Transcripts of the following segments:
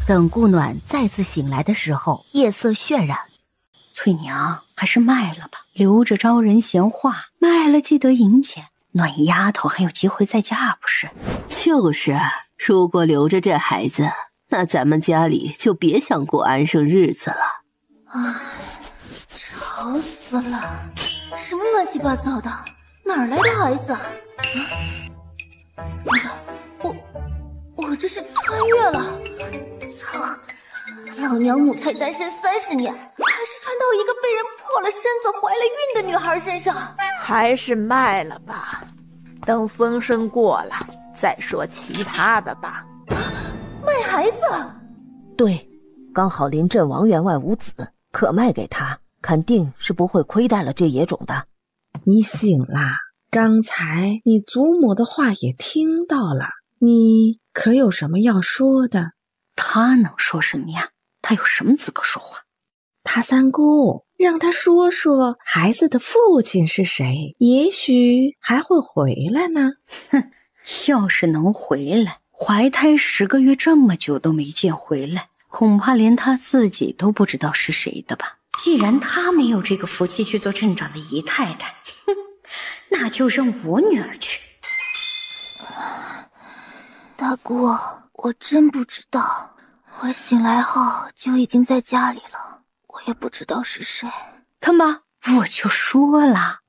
等顾暖再次醒来的时候，夜色渲染。翠娘，还是卖了吧，留着招人闲话。卖了记得银钱，暖丫头还有机会再嫁不是？就是，如果留着这孩子，那咱们家里就别想过安生日子了。啊，吵死了！什么乱七八糟的，哪儿来的孩子啊？等等，我这是穿越了！操！老娘母胎单身30年，还是穿到一个被人破了身子、怀了孕的女孩身上。还是卖了吧，等风声过了再说其他的吧。卖孩子？对，刚好临阵亡员外无子，可卖给他，肯定是不会亏待了这野种的。你醒啦，刚才你祖母的话也听到了，你可有什么要说的？他能说什么呀？他有什么资格说话？他三姑，让他说说孩子的父亲是谁，也许还会回来呢。哼，要是能回来，怀胎10个月这么久都没见回来，恐怕连他自己都不知道是谁的吧。既然他没有这个福气去做镇长的姨太太，哼，那就让我女儿去。大姑，我真不知道，我醒来后就已经在家里了，我也不知道是谁。看吧，我就说了，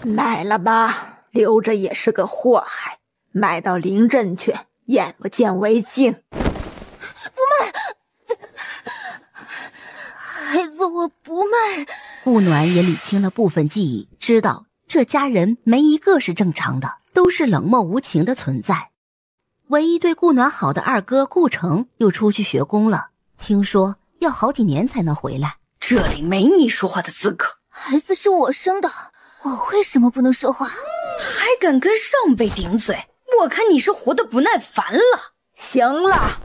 卖了吧，留着也是个祸害，卖到临镇去，眼不见为净。不卖，孩子我不卖。顾暖也理清了部分记忆，知道这家人没一个是正常的，都是冷漠无情的存在。唯一对顾暖好的二哥顾城又出去学工了，听说要好几年才能回来。这里没你说话的资格。孩子是我生的，我为什么不能说话？还敢跟上辈顶嘴，我看你是活得不耐烦了。行了，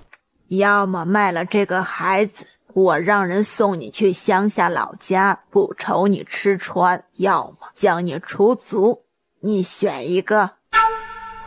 要么卖了这个孩子，我让人送你去乡下老家，不愁你吃穿；要么将你除族，你选一个。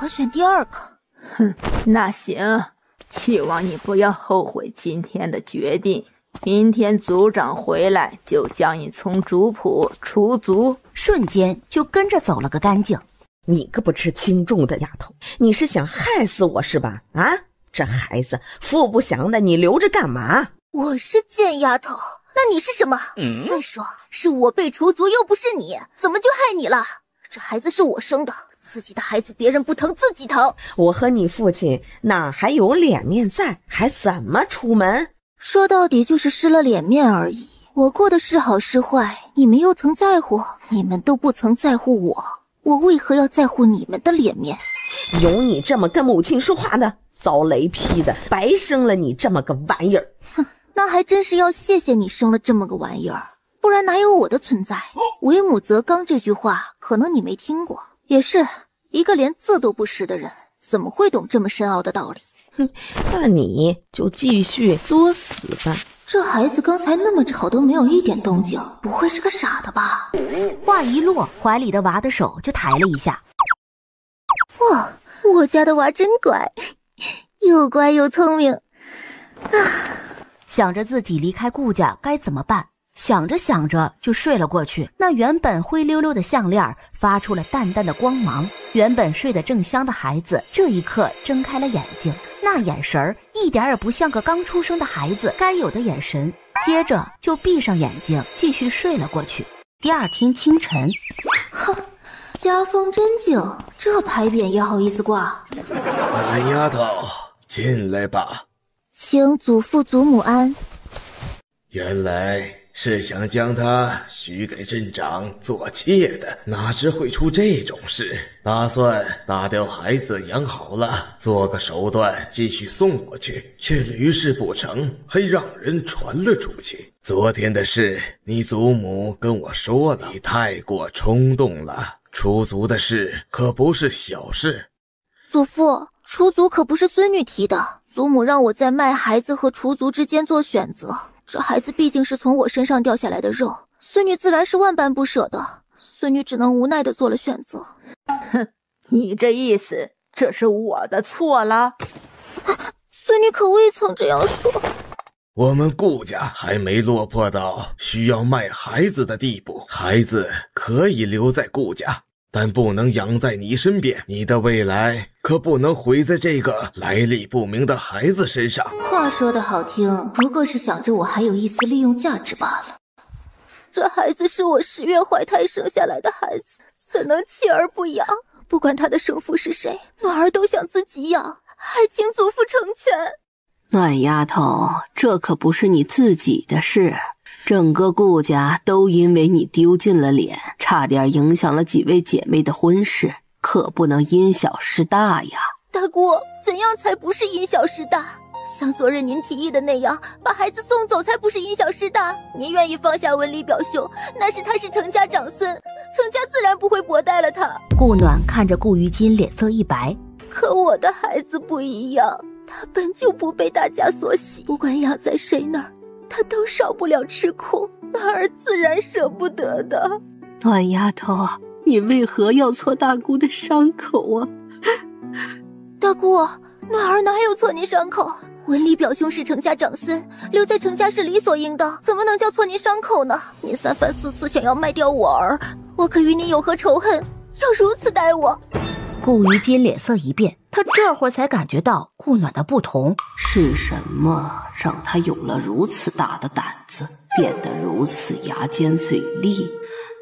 我选第二个。哼，那行，希望你不要后悔今天的决定。明天族长回来就将你从族谱除族。瞬间就跟着走了个干净。你个不知轻重的丫头，你是想害死我是吧？啊，这孩子父不祥的，你留着干嘛？我是贱丫头，那你是什么？再说是我被除族，又不是你，怎么就害你了？这孩子是我生的，自己的孩子别人不疼自己疼。我和你父亲哪还有脸面在，还怎么出门？说到底就是失了脸面而已。我过的是好是坏，你们又曾在乎？你们都不曾在乎我，我为何要在乎你们的脸面？有你这么跟母亲说话的，遭雷劈的，白生了你这么个玩意儿。哼，那还真是要谢谢你生了这么个玩意儿，不然哪有我的存在？为母则刚这句话可能你没听过，也是一个连字都不识的人怎么会懂这么深奥的道理？哼，那你就继续作死吧。这孩子刚才那么吵都没有一点动静，不会是个傻的吧？话一落，怀里的娃的手就抬了一下。哇，我家的娃真乖，又乖又聪明。想着自己离开顾家该怎么办，想着想着就睡了过去。那原本灰溜溜的项链发出了淡淡的光芒，原本睡得正香的孩子这一刻睁开了眼睛，那眼神儿一点也不像个刚出生的孩子该有的眼神，接着就闭上眼睛继续睡了过去。第二天清晨，哼，家风真静，这牌匾也好意思挂。暖丫头，进来吧。请祖父祖母安。原来是想将她许给镇长做妾的，哪知会出这种事。打算打掉孩子养好了，做个手段继续送过去，却屡试不成，还让人传了出去。昨天的事，你祖母跟我说了，你太过冲动了。出族的事可不是小事。祖父，出族可不是孙女提的，祖母让我在卖孩子和出族之间做选择。这孩子毕竟是从我身上掉下来的肉，孙女自然是万般不舍的，孙女只能无奈地做了选择。哼，你这意思，这是我的错了？孙女可未曾这样说。我们顾家还没落魄到需要卖孩子的地步，孩子可以留在顾家，但不能养在你身边，你的未来可不能毁在这个来历不明的孩子身上。话说的好听，不过是想着我还有一丝利用价值罢了。这孩子是我10月怀胎生下来的孩子，怎能弃而不养？不管他的生父是谁，暖儿都想自己养，还请祖父成全。暖丫头，这可不是你自己的事，整个顾家都因为你丢尽了脸，差点影响了几位姐妹的婚事，可不能因小失大呀。大姑，怎样才不是因小失大？像昨日您提议的那样，把孩子送走才不是因小失大。您愿意放下文理表兄，那是他是程家长孙，程家自然不会薄待了他。顾暖看着顾于金脸色一白，可我的孩子不一样，他本就不被大家所喜，不管养在谁那儿，他都少不了吃苦，暖儿自然舍不得的。暖丫头，你为何要挫大姑的伤口啊？大姑，暖儿哪有挫您伤口？文理表兄是程家长孙，留在程家是理所应当，怎么能叫挫您伤口呢？您3番4次想要卖掉我儿，我可与你有何仇恨？要如此待我？顾于金脸色一变，他这会儿才感觉到顾暖的不同。是什么让他有了如此大的胆子，变得如此牙尖嘴利？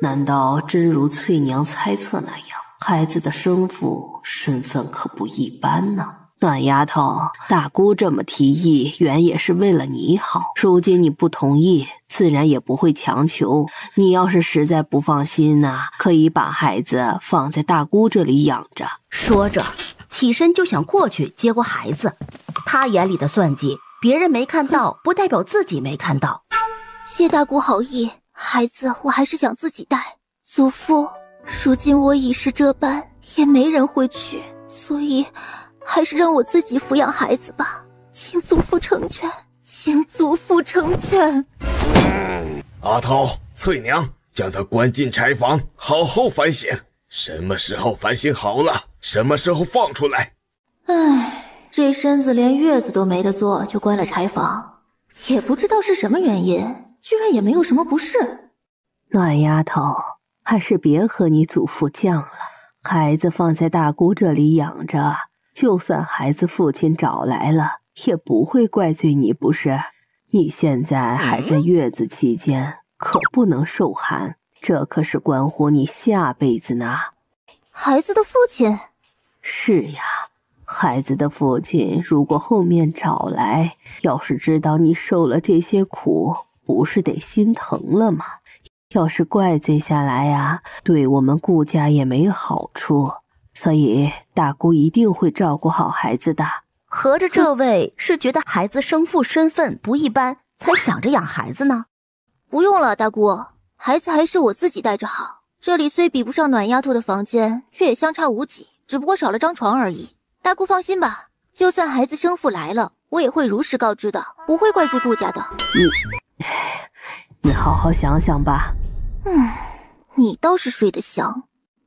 难道真如翠娘猜测那样，孩子的生父身份可不一般呢？暖丫头，大姑这么提议原也是为了你好，如今你不同意，自然也不会强求。你要是实在不放心呢，可以把孩子放在大姑这里养着。说着起身就想过去接过孩子，他眼里的算计，别人没看到不代表自己没看到。谢大姑好意，孩子我还是想自己带。祖父，如今我已是这般，也没人会娶，所以还是让我自己抚养孩子吧，请祖父成全，请祖父成全。阿涛、翠娘，将他关进柴房，好好反省。什么时候反省好了，什么时候放出来。唉，这身子连月子都没得坐，就关了柴房，也不知道是什么原因，居然也没有什么不适。暖丫头，还是别和你祖父犟了，孩子放在大姑这里养着，就算孩子父亲找来了，也不会怪罪你，不是？你现在还在月子期间，可不能受寒，这可是关乎你下辈子呢。孩子的父亲？是呀，孩子的父亲如果后面找来，要是知道你受了这些苦，不是得心疼了吗？要是怪罪下来呀，对我们顾家也没好处。所以大姑一定会照顾好孩子的。合着这位是觉得孩子生父身份不一般，才想着养孩子呢？不用了，大姑，孩子还是我自己带着好。这里虽比不上暖丫头的房间，却也相差无几，只不过少了张床而已。大姑放心吧，就算孩子生父来了，我也会如实告知的，不会怪罪顾家的。你好好想想吧。你倒是睡得香。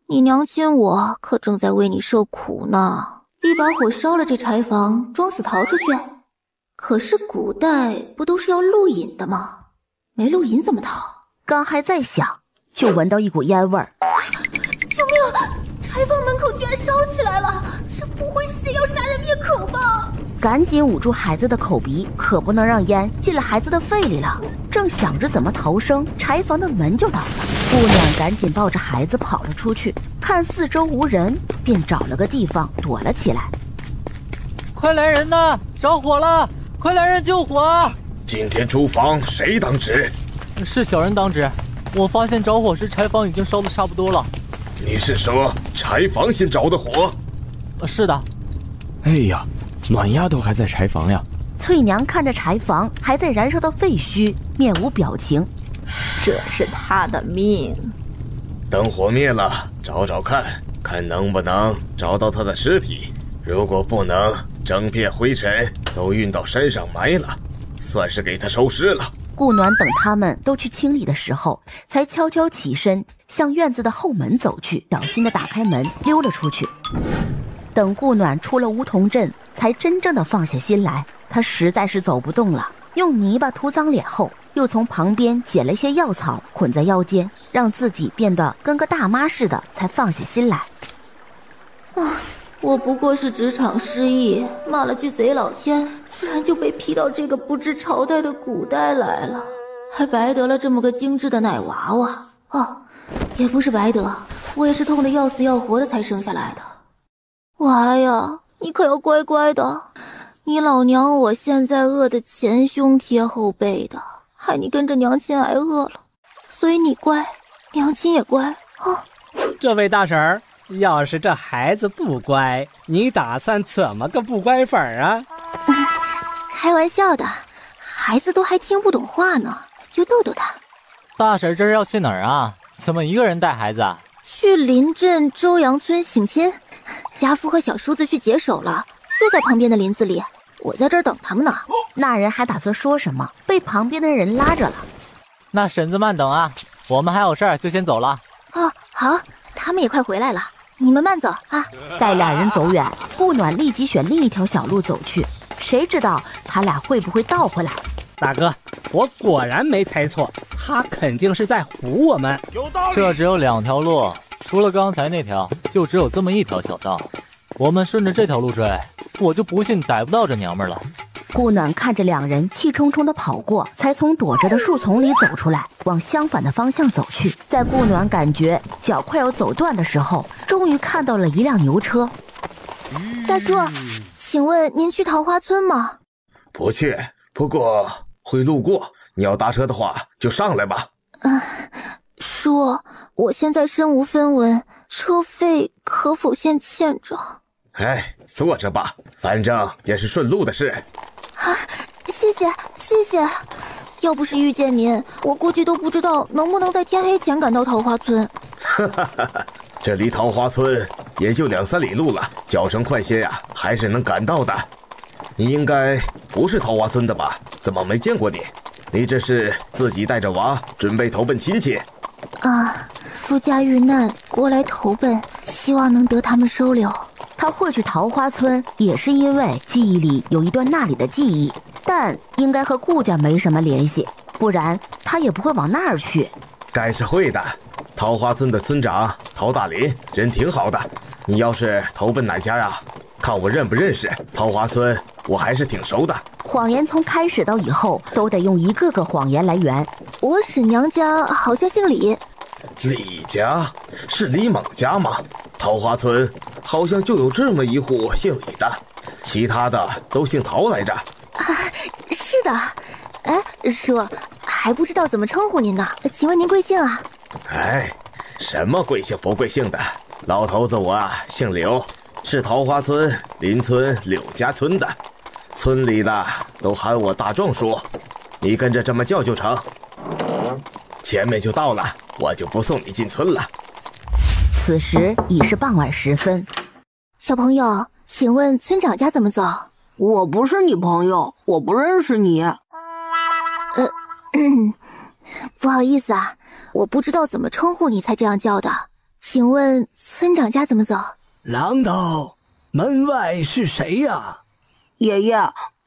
你娘亲我可正在为你受苦呢，一把火烧了这柴房，装死逃出去。可是古代不都是要露营的吗？没露营怎么逃？刚还在想，就闻到一股烟味儿。救命！柴房门口居然烧起来了，这不会是谁要杀人灭口吧？赶紧捂住孩子的口鼻，可不能让烟进了孩子的肺里了。正想着怎么逃生，柴房的门就倒了。顾暖赶紧抱着孩子跑了出去，看四周无人，便找了个地方躲了起来。快来人呐！着火了！快来人救火！今天厨房谁当值？是小人当值。我发现着火时柴房已经烧得差不多了。你是说柴房先着的火？是的。哎呀，暖丫头还在柴房呀。翠娘看着柴房还在燃烧的废墟，面无表情。这是他的命。等火灭了，找找看，看能不能找到他的尸体。如果不能，整片灰尘都运到山上埋了，算是给他收尸了。顾暖等他们都去清理的时候，才悄悄起身向院子的后门走去，小心地打开门溜了出去。等顾暖出了梧桐镇，才真正的放下心来。他实在是走不动了，用泥巴涂脏脸后，又从旁边捡了一些药草捆在腰间，让自己变得跟个大妈似的，才放下心来。我不过是职场失意，骂了句贼老天，居然就被批到这个不知朝代的古代来了，还白得了这么个精致的奶娃娃。也不是白得，我也是痛得要死要活的才生下来的。娃呀，你可要乖乖的，你老娘我现在饿得前胸贴后背的，害你跟着娘亲挨饿了，所以你乖，娘亲也乖啊。这位大婶儿，要是这孩子不乖，你打算怎么个不乖法啊？开玩笑的，孩子都还听不懂话呢，就逗逗他。大婶这是要去哪儿啊？怎么一个人带孩子啊？去邻镇周阳村省亲，家父和小叔子去解手了，就在旁边的林子里，我在这儿等他们呢。那人还打算说什么，被旁边的人拉着了。那婶子慢等啊，我们还有事儿，就先走了。好，他们也快回来了，你们慢走啊。待俩人走远，顾暖立即选另一条小路走去，谁知道他俩会不会倒回来？大哥，我果然没猜错，他肯定是在唬我们。这只有2条路，除了刚才那条，就只有这么一条小道。我们顺着这条路追，我就不信逮不到这娘们儿了。顾暖看着两人气冲冲地跑过，才从躲着的树丛里走出来，往相反的方向走去。在顾暖感觉脚快要走断的时候，终于看到了一辆牛车。大叔，请问您去桃花村吗？不去，不过会路过，你要搭车的话就上来吧。叔，我现在身无分文，车费可否先欠着？坐着吧，反正也是顺路的事。谢谢。要不是遇见您，我估计都不知道能不能在天黑前赶到桃花村。这离桃花村也就2-3里路了，脚程快些呀，还是能赶到的。你应该不是桃花村的吧？怎么没见过你？你这是自己带着娃准备投奔亲戚？夫家遇难，过来投奔，希望能得他们收留。他会去桃花村，也是因为记忆里有一段那里的记忆，但应该和顾家没什么联系，不然他也不会往那儿去。该是会的。桃花村的村长陶大林人挺好的，你要是投奔哪家呀？看我认不认识。桃花村我还是挺熟的。谎言从开始到以后都得用一个个谎言来圆。我婶娘家好像姓李。李家？是李猛家吗？桃花村好像就有这么一户姓李的，其他的都姓陶来着。是的。叔，还不知道怎么称呼您呢，请问您贵姓啊？什么贵姓不贵姓的，老头子我姓刘，是桃花村邻村柳家村的，村里的都喊我大壮叔，你跟着这么叫就成。前面就到了，我就不送你进村了。此时已是傍晚时分。小朋友，请问村长家怎么走？我不是你朋友，我不认识你。不好意思啊，我不知道怎么称呼你才这样叫的。请问村长家怎么走？郎头，门外是谁呀？爷爷，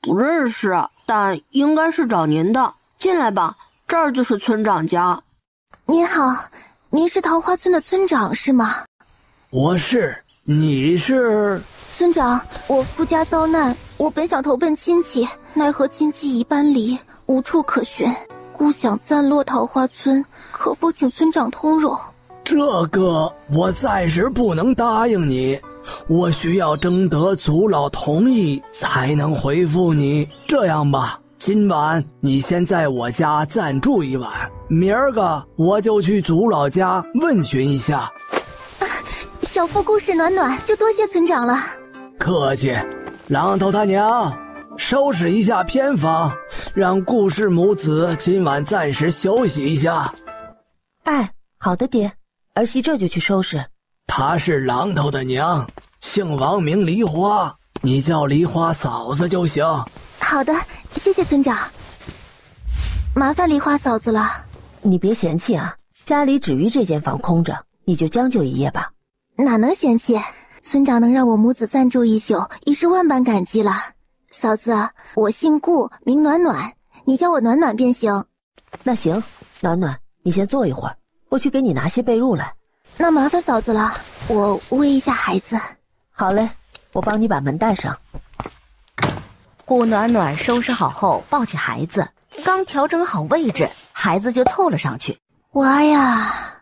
不认识，但应该是找您的。进来吧，这儿就是村长家。您好，您是桃花村的村长是吗？我是，你是？村长，我夫家遭难，我本想投奔亲戚，奈何亲戚已搬离，无处可寻，故想暂落桃花村，可否请村长通融？这个我暂时不能答应你，我需要征得族老同意才能回复你。这样吧，今晚你先在我家暂住一晚，明儿个我就去族老家问询一下。小腹故事暖暖，就多谢村长了。客气。郎头他娘，收拾一下偏房，让顾氏母子今晚暂时休息一下。好的爹，儿媳这就去收拾。她是郎头的娘，姓王名梨花，你叫梨花嫂子就行。好的，谢谢村长。麻烦梨花嫂子了。你别嫌弃啊，家里只余这间房空着，你就将就一夜吧。哪能嫌弃，村长能让我母子暂住一宿，已是万般感激了。嫂子，我姓顾，名暖暖，你叫我暖暖便行。那行，暖暖，你先坐一会儿，我去给你拿些被褥来。那麻烦嫂子了，我喂一下孩子。好嘞，我帮你把门带上。顾暖暖收拾好后，抱起孩子，刚调整好位置，孩子就凑了上去。娃呀，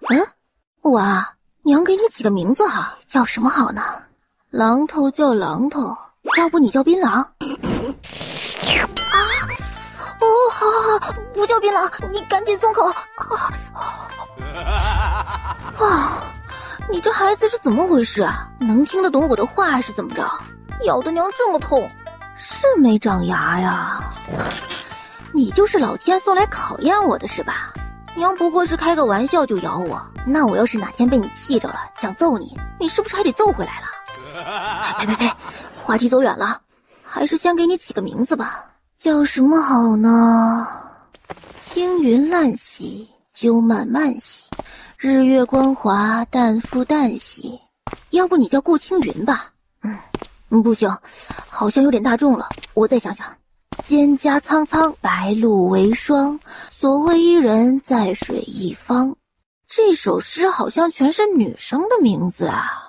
娃，娘给你起个名字哈，叫什么好呢？榔头叫榔头，要不你叫槟榔？啊，好，不叫槟榔，你赶紧松口。你这孩子是怎么回事啊？能听得懂我的话还是怎么着？咬得娘这么痛，是没长牙呀？你就是老天送来考验我的是吧？娘不过是开个玩笑就咬我，那我要是哪天被你气着了，想揍你，你是不是还得揍回来了？呸！话题走远了，还是先给你起个名字吧，叫什么好呢？青云烂洗，酒慢慢洗，日月光华，淡复淡洗。要不你叫顾青云吧？不行，好像有点大众了，我再想想。蒹葭苍苍，白露为霜。所谓伊人，在水一方。这首诗好像全是女生的名字啊！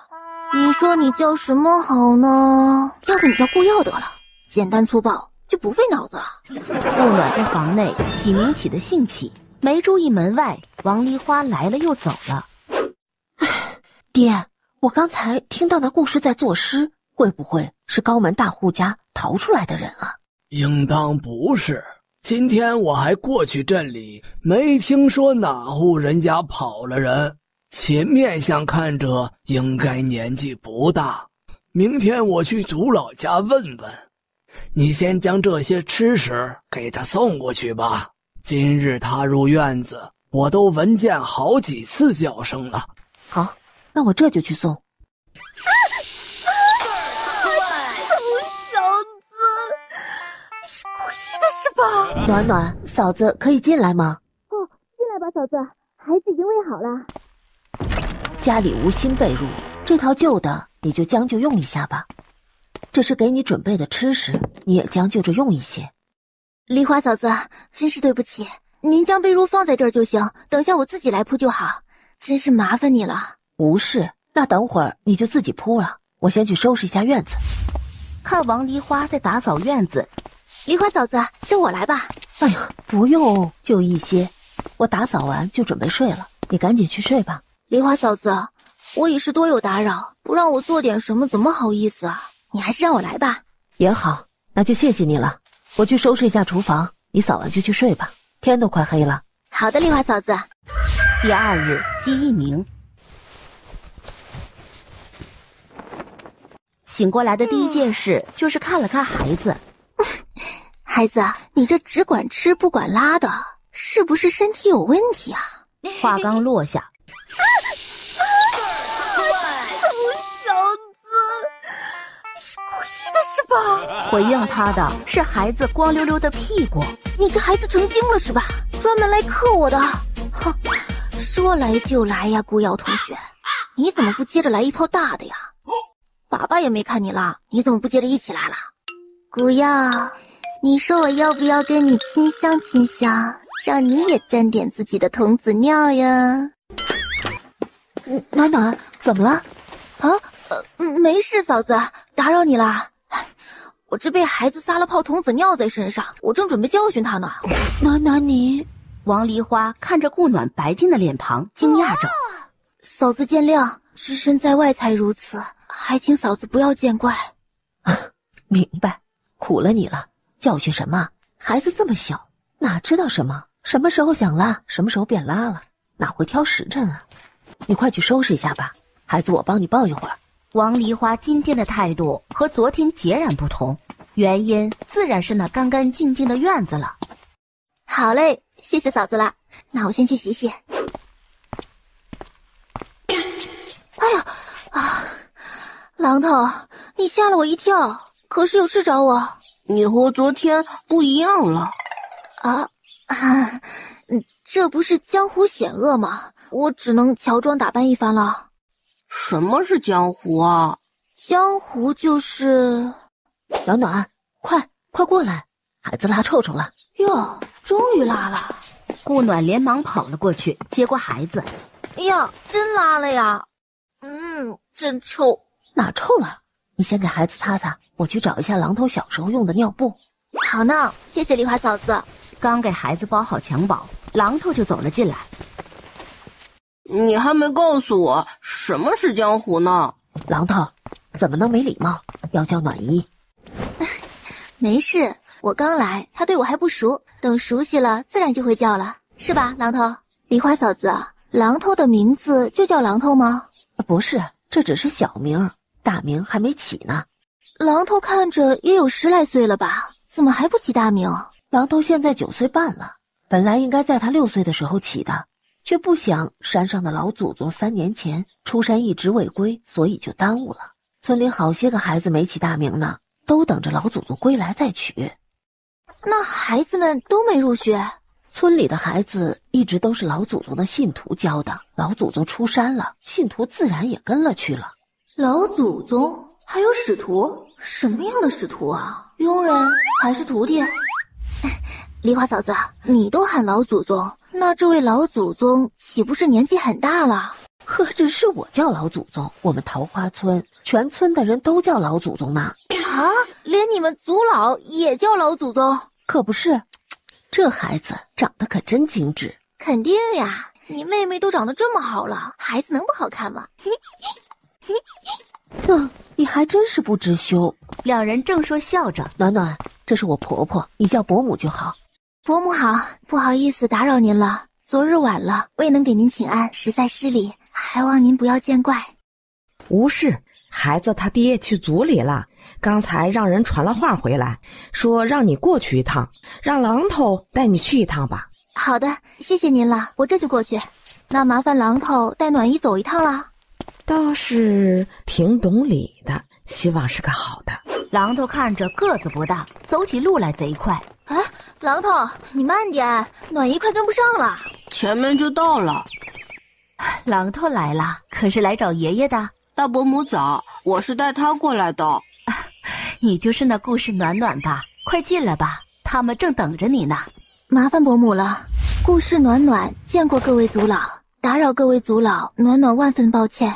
你说你叫什么好呢？要不你叫顾耀得了，简单粗暴，就不费脑子了。顾暖在房内起名起的兴起，没注意门外王梨花来了又走了。爹，我刚才听到那故事在作诗，会不会是高门大户家逃出来的人啊？应当不是，今天我还过去镇里，没听说哪户人家跑了人，且面相看着应该年纪不大。明天我去祖老家问问，你先将这些吃食给他送过去吧。今日他入院子，我都闻见好几次叫声了。好，那我这就去送。暖暖，嫂子可以进来吗？进来吧，嫂子，孩子已经喂好了。家里无新被褥，这套旧的你就将就用一下吧。这是给你准备的吃食，你也将就着用一些。梨花嫂子，真是对不起，您将被褥放在这儿就行，等下我自己来铺就好，真是麻烦你了。无事，那等会儿你就自己铺了，我先去收拾一下院子。看王梨花在打扫院子，梨花嫂子，这我来吧。哎呀，不用，就一些，我打扫完就准备睡了，你赶紧去睡吧。梨花嫂子，我已是多有打扰，不让我做点什么怎么好意思啊？你还是让我来吧。也好，那就谢谢你了。我去收拾一下厨房，你扫完就去睡吧，天都快黑了。好的，梨花嫂子。第二日，鸡一鸣醒过来的第一件事就是看了看孩子。孩子，你这只管吃不管拉的，是不是身体有问题啊？话刚落下，小子，你是故意的是吧？回应他的是孩子光溜溜的屁股。你这孩子成精了是吧？专门来克我的。哼，说来就来呀，顾瑶同学，你怎么不接着来一泡大的呀？爸爸也没看你拉，你怎么不接着一起来了？顾瑶，你说我要不要跟你亲香亲香，让你也沾点自己的童子尿呀？暖暖，怎么了？啊，没事，嫂子，打扰你啦。我这被孩子撒了泡童子尿在身上，我正准备教训他呢。暖暖你……王梨花看着顾暖白净的脸庞，惊讶着。嫂子见谅，只身在外才如此，还请嫂子不要见怪。明白，苦了你了。教训什么？孩子这么小，哪知道什么？什么时候想拉，什么时候便拉了，哪会挑时辰啊？你快去收拾一下吧，孩子我帮你抱一会儿。王梨花今天的态度和昨天截然不同，原因自然是那干干净净的院子了。好嘞，谢谢嫂子了，那我先去洗洗。哎呀啊，榔头，你吓了我一跳，可是有事找我？你和昨天不一样了。这不是江湖险恶吗？我只能乔装打扮一番了。什么是江湖啊？江湖就是……暖暖，快过来，孩子拉臭臭了。哟，终于拉了。顾暖连忙跑了过去，接过孩子。哎呀，真拉了呀！真臭。哪臭了？你先给孩子擦擦，我去找一下榔头小时候用的尿布。好呢，谢谢梨花嫂子。刚给孩子包好襁褓，榔头就走了进来。你还没告诉我什么是江湖呢？榔头，怎么能没礼貌？要叫暖姨。没事，我刚来，他对我还不熟，等熟悉了自然就会叫了，是吧，榔头？梨花嫂子，榔头的名字就叫榔头吗？不是，这只是小名，大名还没起呢。榔头看着也有10来岁了吧，怎么还不起大名？榔头现在9岁半了，本来应该在他6岁的时候起的，却不想山上的老祖宗3年前出山一直未归，所以就耽误了。村里好些个孩子没起大名呢，都等着老祖宗归来再取。那孩子们都没入学？村里的孩子一直都是老祖宗的信徒教的，老祖宗出山了，信徒自然也跟了去了。老祖宗还有使徒？什么样的使徒啊？佣人还是徒弟？梨花嫂子，你都喊老祖宗，那这位老祖宗岂不是年纪很大了？何止是我叫老祖宗，我们桃花村全村的人都叫老祖宗呢。啊，连你们族老也叫老祖宗？可不是，这孩子长得可真精致。肯定呀，你妹妹都长得这么好了，孩子能不好看吗？你还真是不知羞。两人正说笑着，暖暖，这是我婆婆，你叫伯母就好。伯母好，不好意思打扰您了，昨日晚了，未能给您请安，实在失礼，还望您不要见怪。无事，孩子他爹去族里了，刚才让人传了话回来，说让你过去一趟，让榔头带你去一趟吧。好的，谢谢您了，我这就过去。那麻烦榔头带暖姨走一趟了。倒是挺懂礼的，希望是个好的。榔头看着个子不大，走起路来贼快。哎，榔头，你慢点，暖姨快跟不上了。前面就到了。榔头来了，可是来找爷爷的？大伯母早，我是带他过来的。你就是那故事暖暖吧？快进来吧，他们正等着你呢。麻烦伯母了，故事暖暖见过各位族老，打扰各位族老，暖暖万分抱歉。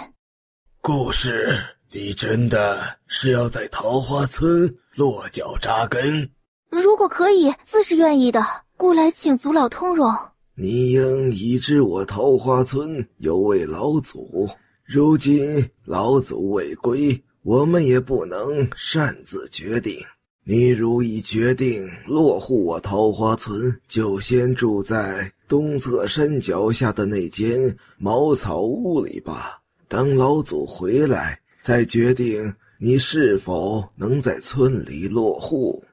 故事，你真的是要在桃花村落脚扎根？如果可以，自是愿意的。故来请族老通融。你应已知我桃花村有位老祖，如今老祖未归，我们也不能擅自决定。你如已决定落户我桃花村，就先住在东侧山脚下的那间茅草屋里吧。等老祖回来，再决定你是否能在村里落户。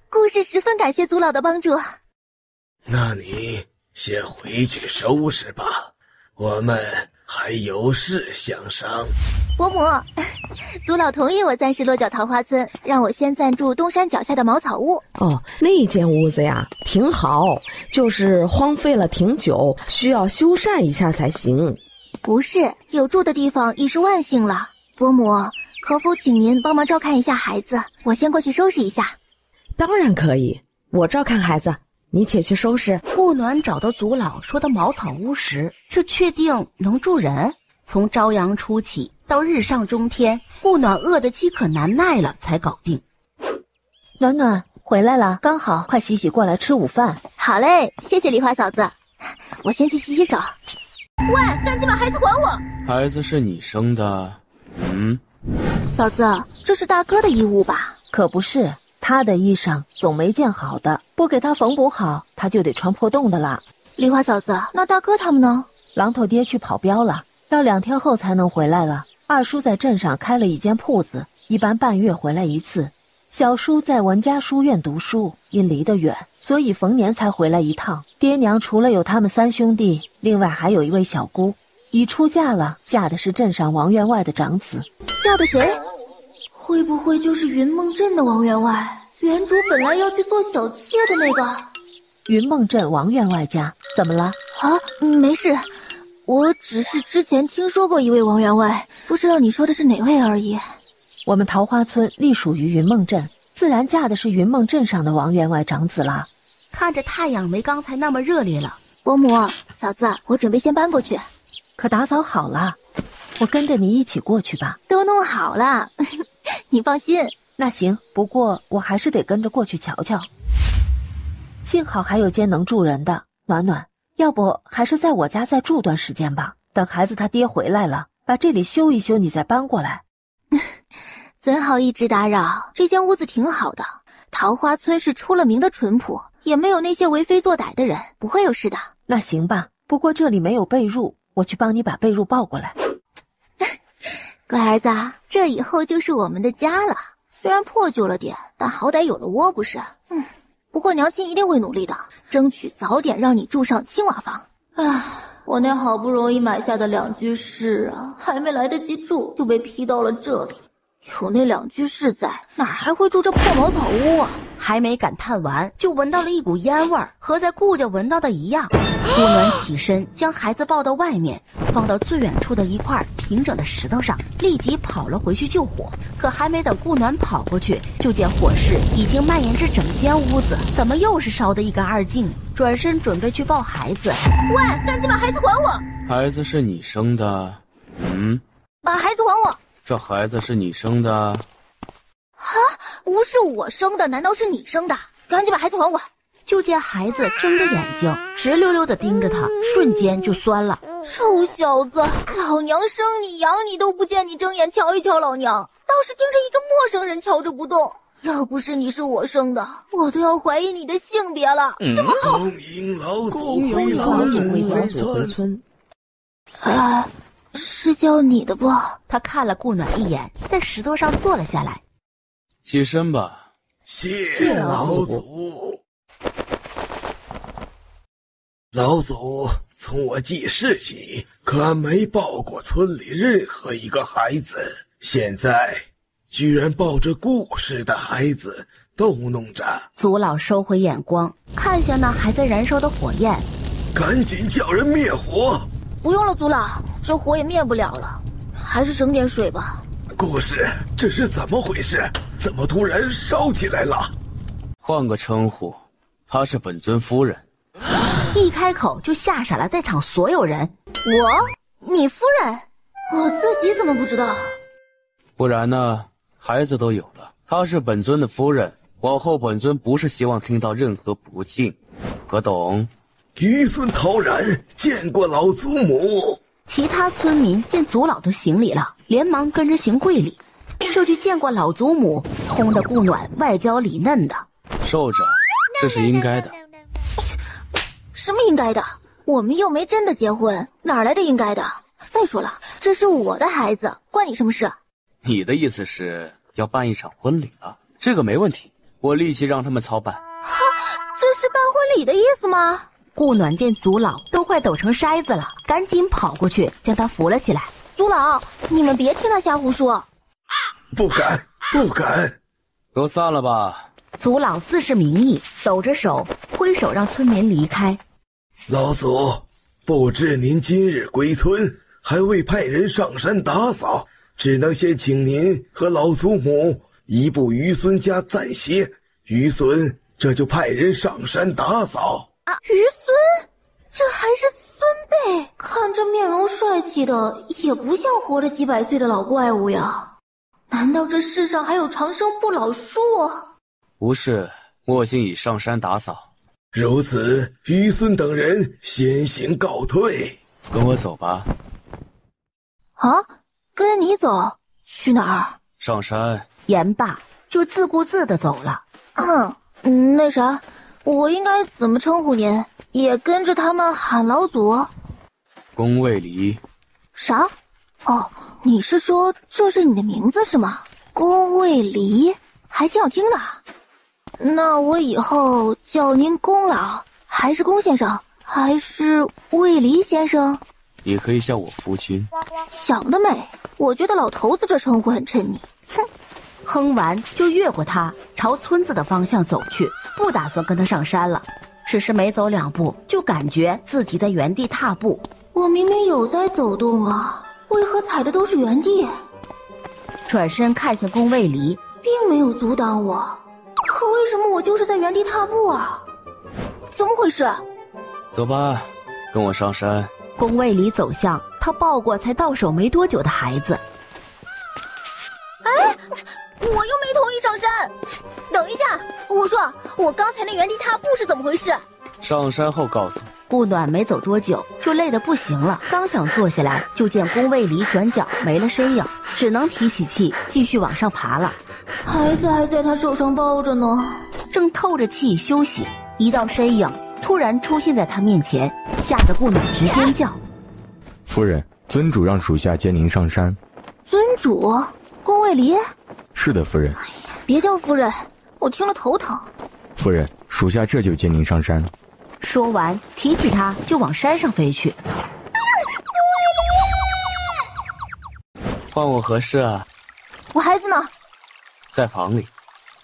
故事十分感谢族老的帮助。那你先回去收拾吧，我们还有事相商。伯母，族老同意我暂时落脚桃花村，让我先暂住东山脚下的茅草屋。哦，那间屋子呀，挺好，就是荒废了挺久，需要修缮一下才行。不是，有住的地方已是万幸了。伯母，可否请您帮忙照看一下孩子？我先过去收拾一下。当然可以，我照看孩子，你且去收拾。顾暖找到族老说的茅草屋时，这确定能住人？从朝阳初起到日上中天，顾暖饿得饥渴难耐了才搞定。暖暖回来了，刚好，快洗洗过来吃午饭。好嘞，谢谢梨花嫂子，我先去洗洗手。喂，赶紧把孩子还我！孩子是你生的？嫂子，这是大哥的衣物吧？可不是，他的衣裳总没件好的，不给他缝补好，他就得穿破洞的了。梨花嫂子，那大哥他们呢？榔头爹去跑镖了，要2天后才能回来了。二叔在镇上开了一间铺子，一般半月回来一次。小叔在文家书院读书，因离得远，所以逢年才回来一趟。爹娘除了有他们3兄弟，另外还有一位小姑，已出嫁了，嫁的是镇上王员外的长子。嫁的谁？会不会就是云梦镇的王员外？原主本来要去做小妾的那个？云梦镇王员外家怎么了？啊，没事，我只是之前听说过一位王员外，不知道你说的是哪位而已。我们桃花村隶属于云梦镇，自然嫁的是云梦镇上的王员外长子啦。看着太阳没刚才那么热烈了。伯母，嫂子，我准备先搬过去。可打扫好了，我跟着你一起过去吧。都弄好了，你放心。那行，不过我还是得跟着过去瞧瞧。幸好还有间能住人的。暖暖，要不还是在我家再住段时间吧，等孩子他爹回来了，把这里修一修，你再搬过来。怎好一直打扰，这间屋子挺好的。桃花村是出了名的淳朴，也没有那些为非作歹的人，不会有事的。那行吧，不过这里没有被褥，我去帮你把被褥抱过来。乖儿子，这以后就是我们的家了。虽然破旧了点，但好歹有了窝不是？不过娘亲一定会努力的，争取早点让你住上青瓦房。唉，我那好不容易买下的2居室啊，还没来得及住就被批到了这里。有那2居室在，哪还会住这破茅草屋啊？还没感叹完，就闻到了一股烟味儿，和在顾家闻到的一样。顾暖起身，将孩子抱到外面，放到最远处的一块平整的石头上，立即跑了回去救火。可还没等顾暖跑过去，就见火势已经蔓延至整间屋子，怎么又是烧得一干二净？转身准备去抱孩子。喂，赶紧把孩子还我！孩子是你生的？把孩子还我！这孩子是你生的？啊，不是我生的，难道是你生的？赶紧把孩子还我！就见孩子睁着眼睛，直溜溜地盯着他，瞬间就酸了。臭小子，老娘生你养你都不见你睁眼瞧一瞧老娘，倒是盯着一个陌生人瞧着不动。要不是你是我生的，我都要怀疑你的性别了。这么好，恭迎老祖回村。是叫你的不？他看了顾暖一眼，在石头上坐了下来。起身吧。谢老祖。老祖从我记事起，可没抱过村里任何一个孩子，现在居然抱着顾氏的孩子逗弄着。族老收回眼光，看向那还在燃烧的火焰，赶紧叫人灭火。不用了，族老，这火也灭不了了，还是省点水吧。顾氏，这是怎么回事？怎么突然烧起来了？换个称呼，她是本尊夫人。一开口就吓傻了在场所有人。你夫人？我自己怎么不知道？不然呢？孩子都有了，她是本尊的夫人，往后本尊不是希望听到任何不敬，可懂？嫡孙陶然见过老祖母。其他村民见族老都行礼了，连忙跟着行跪礼。这句见过老祖母，轰得顾暖外焦里嫩的。受着，这是应该的。什么应该的？我们又没真的结婚，哪来的应该的？再说了，这是我的孩子，关你什么事？你的意思是要办一场婚礼了？这个没问题，我立即让他们操办。哈，这是办婚礼的意思吗？顾暖见族老都快抖成筛子了，赶紧跑过去将他扶了起来。族老，你们别听他瞎胡说。不敢，不敢。都散了吧。族老自是名义，抖着手挥手让村民离开。老祖，不知您今日归村，还未派人上山打扫，只能先请您和老祖母移步于孙家暂歇。于孙这就派人上山打扫。于孙，这还是孙辈，看这面容帅气的，也不像活了几百岁的老怪物呀。难道这世上还有长生不老术？不是，莫心已上山打扫。如此，于孙等人先行告退。跟我走吧。啊，跟你走？去哪儿？上山。言罢，就自顾自地走了。那啥，我应该怎么称呼您？也跟着他们喊老祖？宫卫离。啥？哦，你是说这是你的名字是吗？宫卫离，还挺好听的。那我以后叫您宫老，还是宫先生，还是卫离先生？也可以叫我夫君。想得美，我觉得老头子这称呼很衬你。哼！哼完就越过他，朝村子的方向走去，不打算跟他上山了。只是没走2步，就感觉自己在原地踏步。我明明有在走动啊，为何踩的都是原地？转身看向宫卫离，并没有阻挡我。可为什么我就是在原地踏步啊？怎么回事？走吧，跟我上山。宫卫里走向他抱过才到手没多久的孩子。哎，我又没同意上山。等一下，我说我刚才那原地踏步是怎么回事？上山后告诉你。顾暖没走多久就累得不行了，刚想坐下来，就见宫卫里转角没了身影，只能提起气继续往上爬了。孩子还在他手上抱着呢，正透着气休息，一道身影突然出现在他面前，吓得顾暖直尖叫。夫人，尊主让属下接您上山。尊主？宫卫离？是的，夫人。别叫夫人，我听了头疼。夫人，属下这就接您上山。说完，提起他就往山上飞去。换我何事啊？我孩子呢？在房里。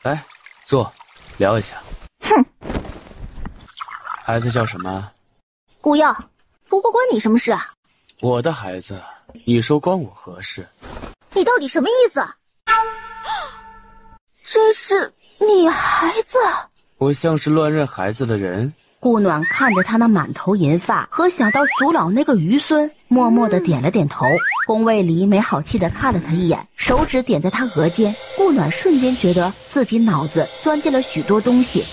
来，坐，聊一下。哼。孩子叫什么？顾耀。不过关你什么事啊？我的孩子，你说关我何事？你到底什么意思？这是你孩子？我像是乱认孩子的人？顾暖看着他那满头银发和想到祖老那个余孙，默默地点了点头。宫卫离没好气地看了他一眼，手指点在他额间。顾暖瞬间觉得自己脑子钻进了许多东西。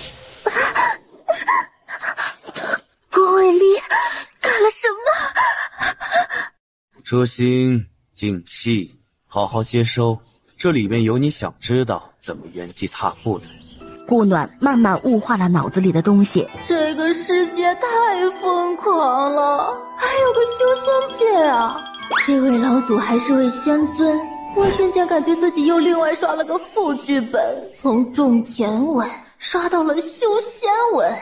宫卫离干了什么？舒心静气，好好接收，这里面有你想知道怎么原地踏步的。顾暖慢慢雾化了脑子里的东西。这个世界太疯狂了，还有个修仙界啊！这位老祖还是位仙尊，我瞬间感觉自己又另外刷了个副剧本，从种田文刷到了修仙文。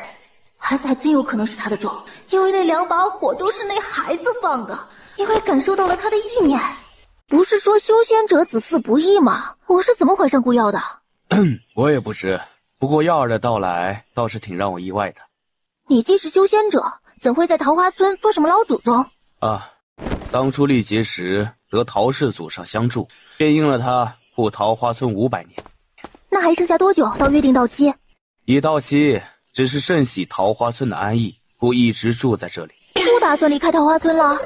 孩子还真有可能是他的种，因为那2把火都是那孩子放的，因为感受到了他的意念。不是说修仙者子嗣不易吗？我是怎么怀上顾耀的？我也不知。不过耀儿的到来倒是挺让我意外的。你既是修仙者，怎会在桃花村做什么老祖宗？啊，当初历劫时得陶氏祖上相助，便应了他护桃花村500年。那还剩下多久到约定到期？已到期，只是甚喜桃花村的安逸，故一直住在这里。不打算离开桃花村了？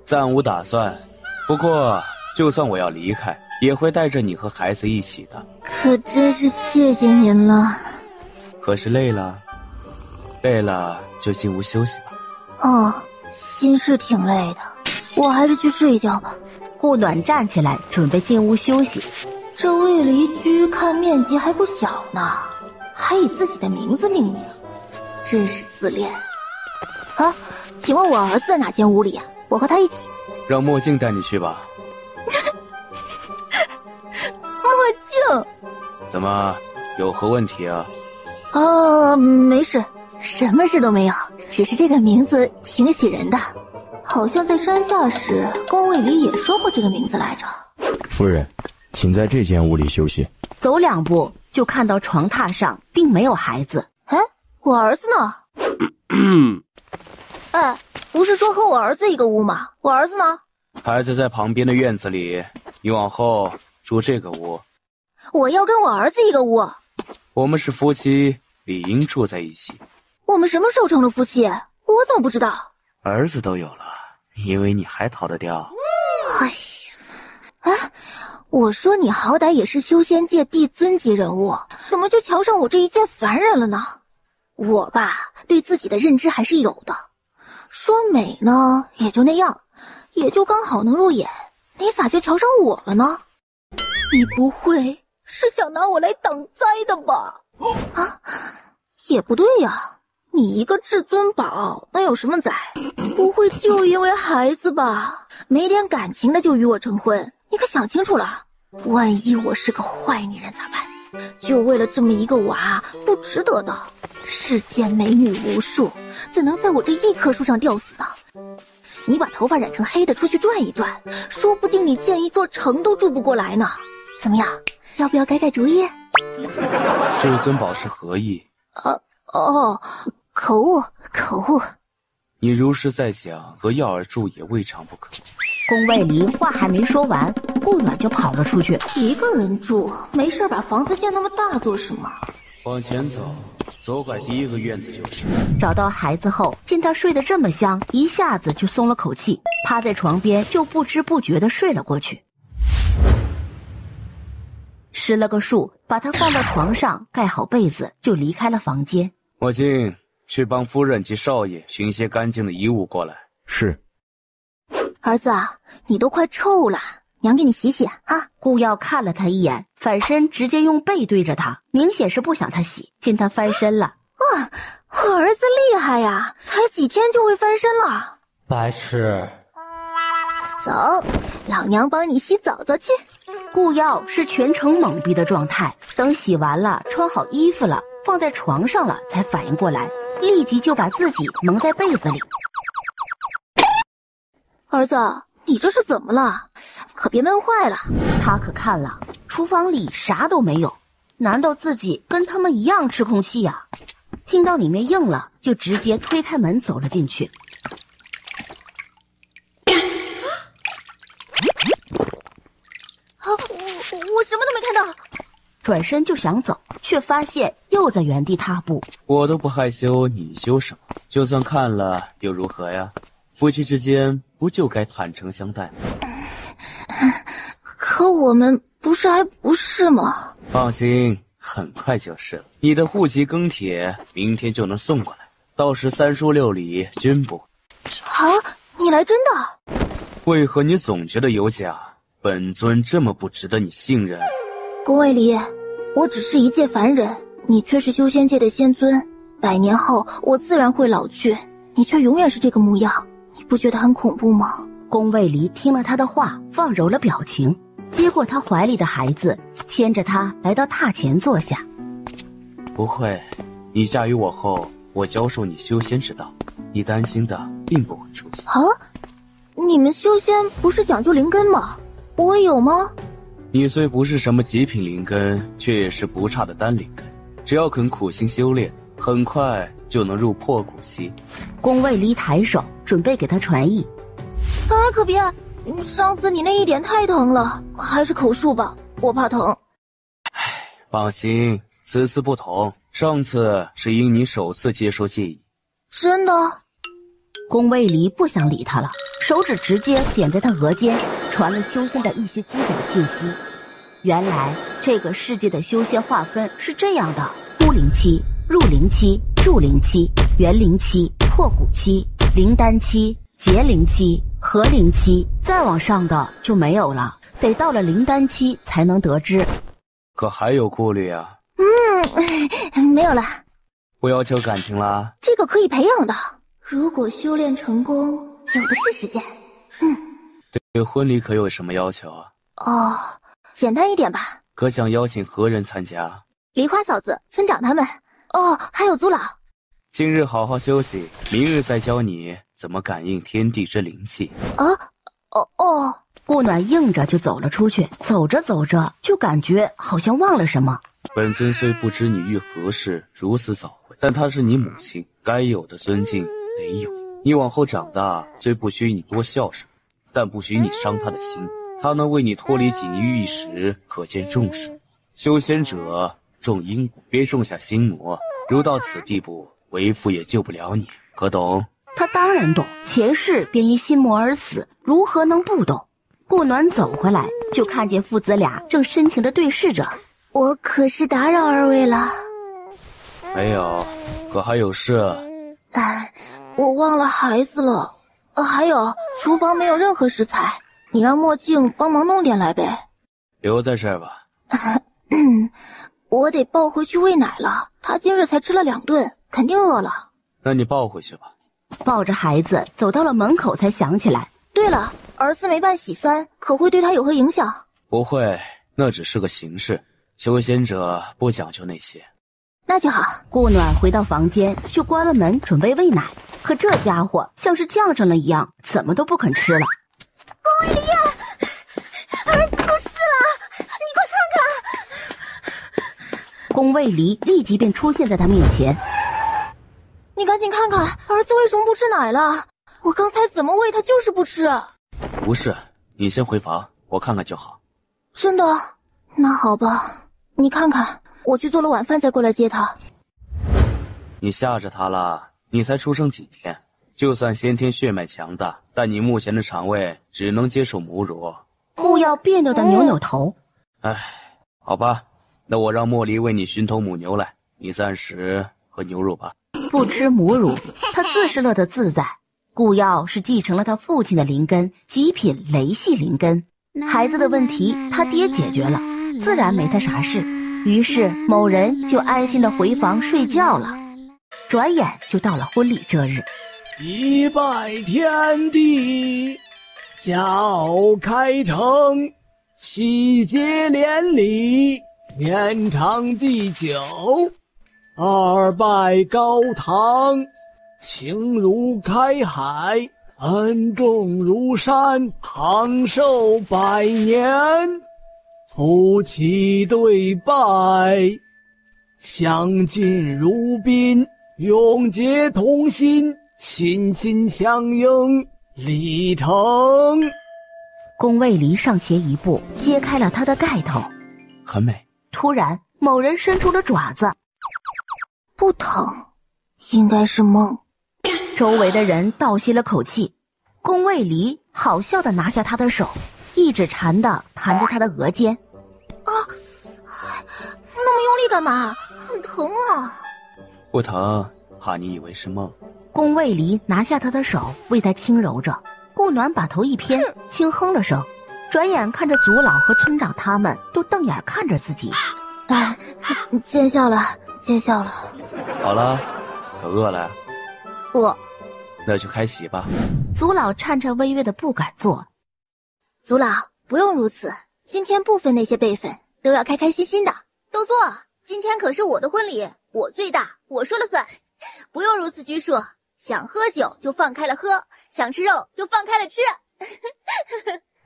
暂无打算。不过就算我要离开，也会带着你和孩子一起的。可真是谢谢您了。可是累了？累了就进屋休息吧。哦，心是挺累的，我还是去睡觉吧。顾暖站起来准备进屋休息。这卫离居看面积还不小呢，还以自己的名字命名，真是自恋。啊，请问我儿子在哪间屋里啊？我和他一起。让墨镜带你去吧。墨镜？怎么，有何问题啊？没事，什么事都没有，只是这个名字挺喜人的，好像在山下时宫卫里也说过这个名字来着。夫人，请在这间屋里休息。走2步就看到床榻上并没有孩子。哎，我儿子呢？哎，不是说和我儿子一个屋吗？我儿子呢？孩子在旁边的院子里，你往后住这个屋。我要跟我儿子一个屋。我们是夫妻，理应住在一起。我们什么时候成了夫妻？我怎么不知道？儿子都有了，你以为你还逃得掉？哎呀，哎，我说你好歹也是修仙界帝尊级人物，怎么就瞧上我这一介凡人了呢？我吧，对自己的认知还是有的。说美呢，也就那样，也就刚好能入眼。你咋就瞧上我了呢？你不会是想拿我来挡灾的吧？啊，也不对呀，你一个至尊宝能有什么灾？不会就因为孩子吧？没点感情的就与我成婚，你可想清楚了。万一我是个坏女人咋办？就为了这么一个娃，不值得的。世间美女无数，怎能在我这一棵树上吊死呢？你把头发染成黑的出去转一转，说不定你建一座城都住不过来呢。怎么样，要不要改改主意？至尊宝是何意？口误。你如是在想，和耀儿住也未尝不可。宫卫离话还没说完，顾暖就跑了出去。一个人住，没事把房子建那么大做什么？往前走，走拐第一个院子就是。找到孩子后，见他睡得这么香，一下子就松了口气，趴在床边就不知不觉地睡了过去。施了个术，把他放到床上，盖好被子，就离开了房间。墨镜，去帮夫人及少爷寻些干净的衣物过来。是。儿子啊，你都快臭了，娘给你洗洗啊。顾耀看了他一眼，反身直接用背对着他，明显是不想他洗。见他翻身了，哇，我儿子厉害呀，才几天就会翻身了。白痴。走，老娘帮你洗澡澡去。顾耀是全程懵逼的状态，等洗完了，穿好衣服了，放在床上了，才反应过来，立即就把自己蒙在被子里。儿子，你这是怎么了？可别闷坏了。他可看了，厨房里啥都没有，难道自己跟他们一样吃空气呀？听到里面硬了，就直接推开门走了进去。我什么都没看到。转身就想走，却发现又在原地踏步。我都不害羞，你羞什么？就算看了又如何呀？夫妻之间不就该坦诚相待吗？可我们不是还不是吗？放心，很快就是了。你的户籍庚帖明天就能送过来，到时3书6礼均不。啊，你来真的？为何你总觉得有假？本尊这么不值得你信任？宫卫离，我只是一介凡人，你却是修仙界的仙尊，100年后我自然会老去，你却永远是这个模样，你不觉得很恐怖吗？宫卫离听了他的话，放柔了表情，接过他怀里的孩子，牵着他来到榻前坐下。不会，你嫁于我后，我教授你修仙之道，你担心的并不会出现。啊，你们修仙不是讲究灵根吗？我有吗？你虽不是什么极品灵根，却也是不差的丹灵根，只要肯苦心修炼，很快就能入破骨期。宫卫离抬手准备给他传译。啊，可别，上次你那一点太疼了，还是口述吧，我怕疼。放心，此次不同，上次是因你首次接受戒意。真的？宫卫离不想理他了，手指直接点在他额间，传了修仙的一些基本信息。原来这个世界的修仙划分是这样的：孤灵期、入灵期、筑灵期、元灵期、破骨期、灵丹期、结灵期、合灵期，再往上的就没有了，得到了灵丹期才能得知。可还有顾虑啊？没有了。不要求感情啦？这个可以培养的，如果修炼成功，有的是时间。对婚礼可有什么要求啊？哦，简单一点吧。可想邀请何人参加？梨花嫂子、村长他们。哦，还有祖老。今日好好休息，明日再教你怎么感应天地之灵气。顾暖应着就走了出去，走着走着就感觉好像忘了什么。本尊虽不知你欲何事如此早回，但她是你母亲，该有的尊敬得有。你往后长大，虽不许你多孝顺，但不许你伤她的心。她能为你脱离锦衣玉食，可见重视。修仙者种因果，别种下心魔。如到此地步，为父也救不了你，可懂？他当然懂，前世便因心魔而死，如何能不懂？顾暖走回来，就看见父子俩正深情地对视着。我可是打扰二位了。没有，可还有事？我忘了孩子了。还有，厨房没有任何食材，你让墨镜帮忙弄点来呗。留在这儿吧。我得抱回去喂奶了，他今日才吃了2顿，肯定饿了。那你抱回去吧。抱着孩子走到了门口，才想起来。对了，儿子没办喜三，可会对他有何影响？不会，那只是个形式，修仙者不讲究那些。那就好。顾暖回到房间，就关了门准备喂奶，可这家伙像是犟上了一样，怎么都不肯吃了。宫卫离呀，儿子出事了，你快看看！宫卫离立即便出现在他面前。你赶紧看看儿子为什么不吃奶了，我刚才怎么喂他就是不吃。不是，你先回房，我看看就好。真的？那好吧，你看看，我去做了晚饭再过来接他。你吓着他了，你才出生几天，就算先天血脉强大，但你目前的肠胃只能接受母乳。顾耀别扭的扭扭头。唉，好吧，那我让莫离为你寻头母牛来，你暂时喝牛乳吧。不吃母乳，他自是乐得自在。顾耀是继承了他父亲的灵根，极品雷系灵根。孩子的问题他爹解决了，自然没他啥事。于是某人就安心的回房睡觉了。转眼就到了婚礼这日，一拜天地，家偶开成，喜结连理，年长地久。二拜高堂，情如开海，恩重如山，长寿百年。夫妻对拜，相敬如宾，永结同心，心心相印，礼成。宫卫离上前一步，揭开了他的盖头。很美。突然，某人伸出了爪子。不疼，应该是梦。周围的人倒吸了口气。宫卫离好笑地拿下他的手，一指缠地弹在他的额间。啊，那么用力干嘛？很疼啊。不疼，怕你以为是梦。宫卫离拿下他的手，为他轻揉着。顾暖把头一偏，轻哼了声，转眼看着族老和村长他们都瞪眼看着自己。哎，见笑了，见笑了。好了，可饿了呀？饿。那就开席吧。族老颤颤巍巍的不敢坐。族老不用如此，今天不分那些辈分，都要开开心心的。都坐，今天可是我的婚礼，我最大，我说了算，不用如此拘束。想喝酒就放开了喝，想吃肉就放开了吃。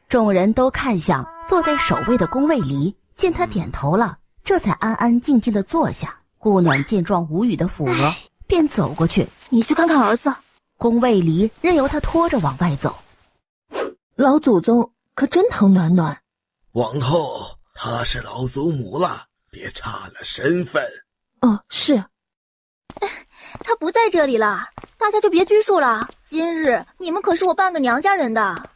众人都看向坐在首位的宫卫离，见他点头了，这才安安静静的坐下。顾暖见状无语的抚额，便走过去。你去看看儿子。宫卫离任由他拖着往外走。老祖宗可真疼暖暖。往后她是老祖母了，别差了身份。哦，是。他不在这里了，大家就别拘束了。今日你们可是我半个娘家人的。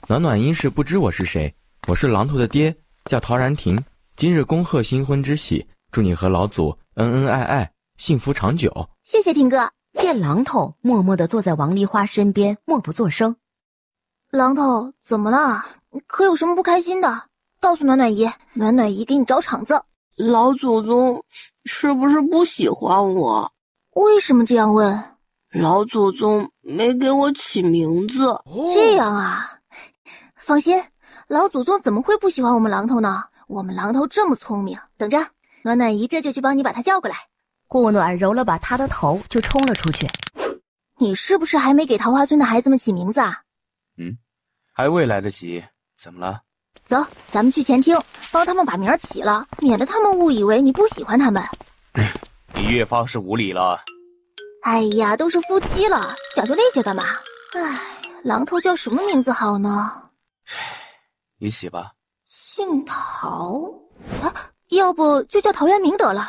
暖暖应是不知我是谁，我是榔头的爹，叫陶然亭。今日恭贺新婚之喜，祝你和老祖恩恩爱爱，幸福长久。谢谢亭哥。见榔头默默地坐在王梨花身边，默不作声。榔头怎么了？可有什么不开心的？告诉暖暖姨，暖暖姨给你找场子。老祖宗是不是不喜欢我？为什么这样问？老祖宗没给我起名字。这样啊，放心，老祖宗怎么会不喜欢我们榔头呢？我们榔头这么聪明，等着，暖暖姨这就去帮你把他叫过来。顾暖揉了把他的头，就冲了出去。你是不是还没给桃花村的孩子们起名字啊？还未来得及。怎么了？走，咱们去前厅帮他们把名儿起了，免得他们误以为你不喜欢他们。你越发是无礼了。哎呀，都是夫妻了，讲究那些干嘛？哎，榔头叫什么名字好呢？你起吧。姓陶啊，要不就叫陶渊明得了。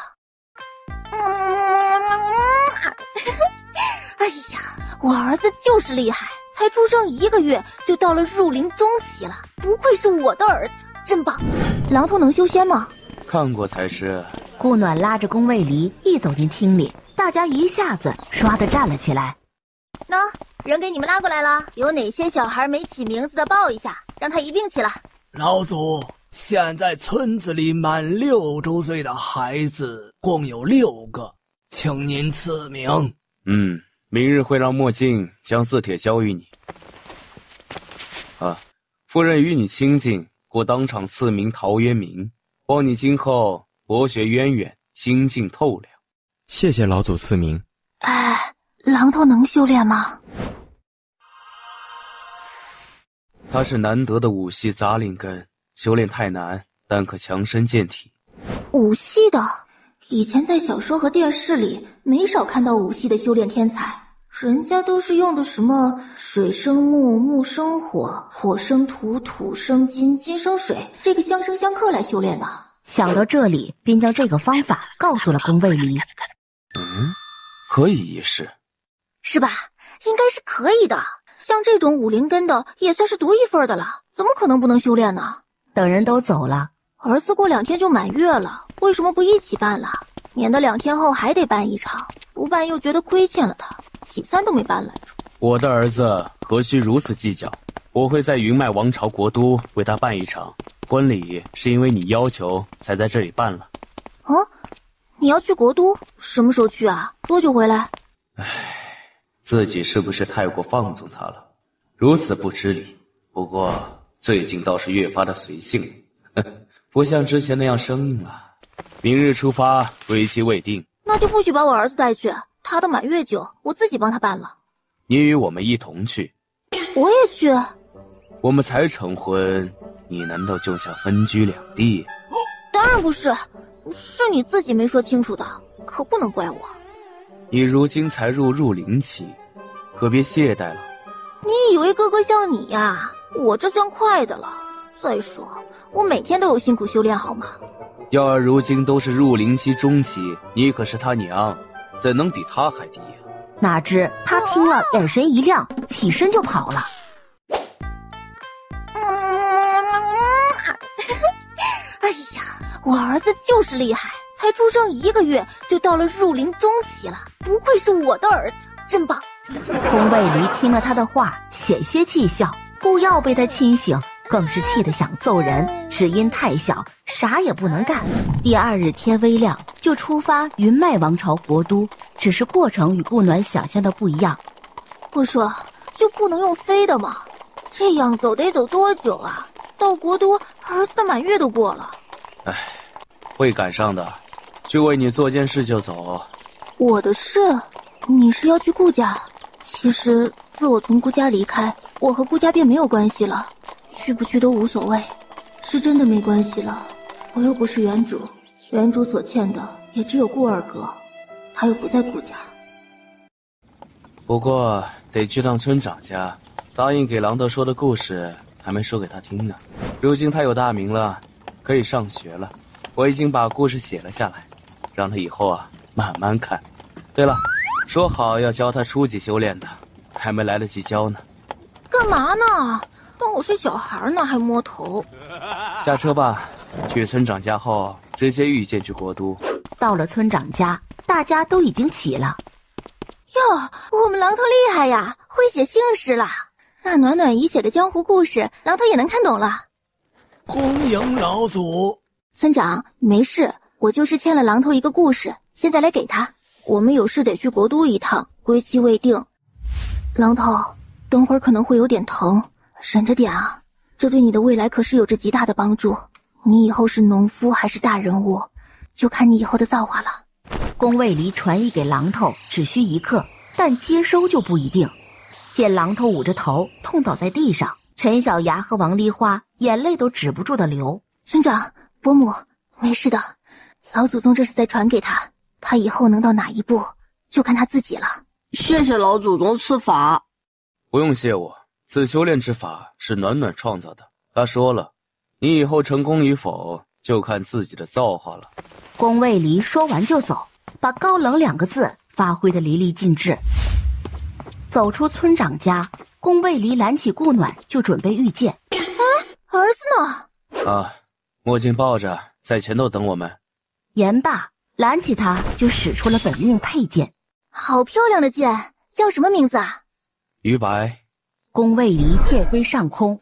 哎呀，我儿子就是厉害，才出生1个月就到了入林中期了，不愧是我的儿子，真棒。榔头能修仙吗？看过才是。顾暖拉着宫卫离一走进厅里，大家一下子唰地站了起来。那人给你们拉过来了，有哪些小孩没起名字的报一下，让他一并起了。老祖，现在村子里满6周岁的孩子共有6个，请您赐名。明日会让墨镜将字帖交予你。夫人与你亲近，故当场赐名陶渊明，望你今后博学渊远，心境透亮。谢谢老祖赐名。哎，榔头能修炼吗？他是难得的武系杂灵根，修炼太难，但可强身健体。武系的，以前在小说和电视里没少看到武系的修炼天才，人家都是用的什么水生木，木生火，火生土，土生金，金生水，这个相生相克来修炼的。想到这里，便将这个方法告诉了宫卫离。可以一试，是吧？应该是可以的。像这种武灵根的也算是独一份的了，怎么可能不能修炼呢？等人都走了，儿子过2天就满月了，为什么不一起办了？免得2天后还得办一场，不办又觉得亏欠了他，体3都没办来着。我的儿子何须如此计较？我会在云脉王朝国都为他办一场婚礼，是因为你要求才在这里办了。啊，你要去国都？什么时候去啊？多久回来？自己是不是太过放纵他了？如此不知礼。不过最近倒是越发的随性了，不像之前那样生硬了。明日出发，归期未定。那就不许把我儿子带去，他的满月酒我自己帮他办了。你与我们一同去。我也去。我们才成婚，你难道就想分居两地？当然不是，是你自己没说清楚的，可不能怪我。你如今才入灵期，可别懈怠了。你以为哥哥像你呀？我这算快的了。再说我每天都有辛苦修炼好吗？耀儿如今都是入灵期中期，你可是他娘，怎能比他还低呀？哪知他听了眼神一亮，起身就跑了。哎呀，我儿子就是厉害，才出生1个月就到了入灵中期了，不愧是我的儿子，真棒。宫卫离听了他的话，险些气笑，顾耀被他亲醒，更是气得想揍人，只因太小，啥也不能干。第2日天微亮，就出发云脉王朝国都，只是过程与顾暖想象的不一样。我说，就不能用飞的吗？这样走得走多久啊？到国都，儿子的满月都过了。唉，会赶上的，去为你做件事就走。我的事？你是要去顾家？其实自我从顾家离开，我和顾家便没有关系了，去不去都无所谓，是真的没关系了。我又不是原主，原主所欠的也只有顾二哥，他又不在顾家。不过得去趟村长家，答应给狼德说的故事还没说给他听呢。如今他有大名了，可以上学了，我已经把故事写了下来，让他以后慢慢看。对了，说好要教他初级修炼的，还没来得及教呢。干嘛呢？当我是小孩呢，还摸头。下车吧，去村长家后直接御剑去国都。到了村长家，大家都已经起了。哟，我们狼头厉害呀，会写姓氏啦。那暖暖姨写的江湖故事，狼头也能看懂了。恭迎老祖。村长，没事，我就是欠了狼头一个故事，现在来给他。我们有事得去国都一趟，归期未定。狼头，等会儿可能会有点疼，忍着点啊，这对你的未来可是有着极大的帮助。你以后是农夫还是大人物，就看你以后的造化了。宫卫离传译给狼头只需1刻，但接收就不一定。见狼头捂着头痛倒在地上，陈小牙和王梨花眼泪都止不住的流。村长，伯母，没事的，老祖宗这是在传给他，他以后能到哪一步，就看他自己了。谢谢老祖宗赐法。不用谢我，此修炼之法是暖暖创造的。他说了，你以后成功与否，就看自己的造化了。宫卫离说完就走，把高冷2个字发挥得淋漓尽致。走出村长家，宫卫离揽起顾暖就准备御剑。儿子呢？墨镜抱着，在前头等我们。言罢，揽起他就使出了本命佩剑。好漂亮的剑，叫什么名字啊？于白。宫卫离剑挥上空。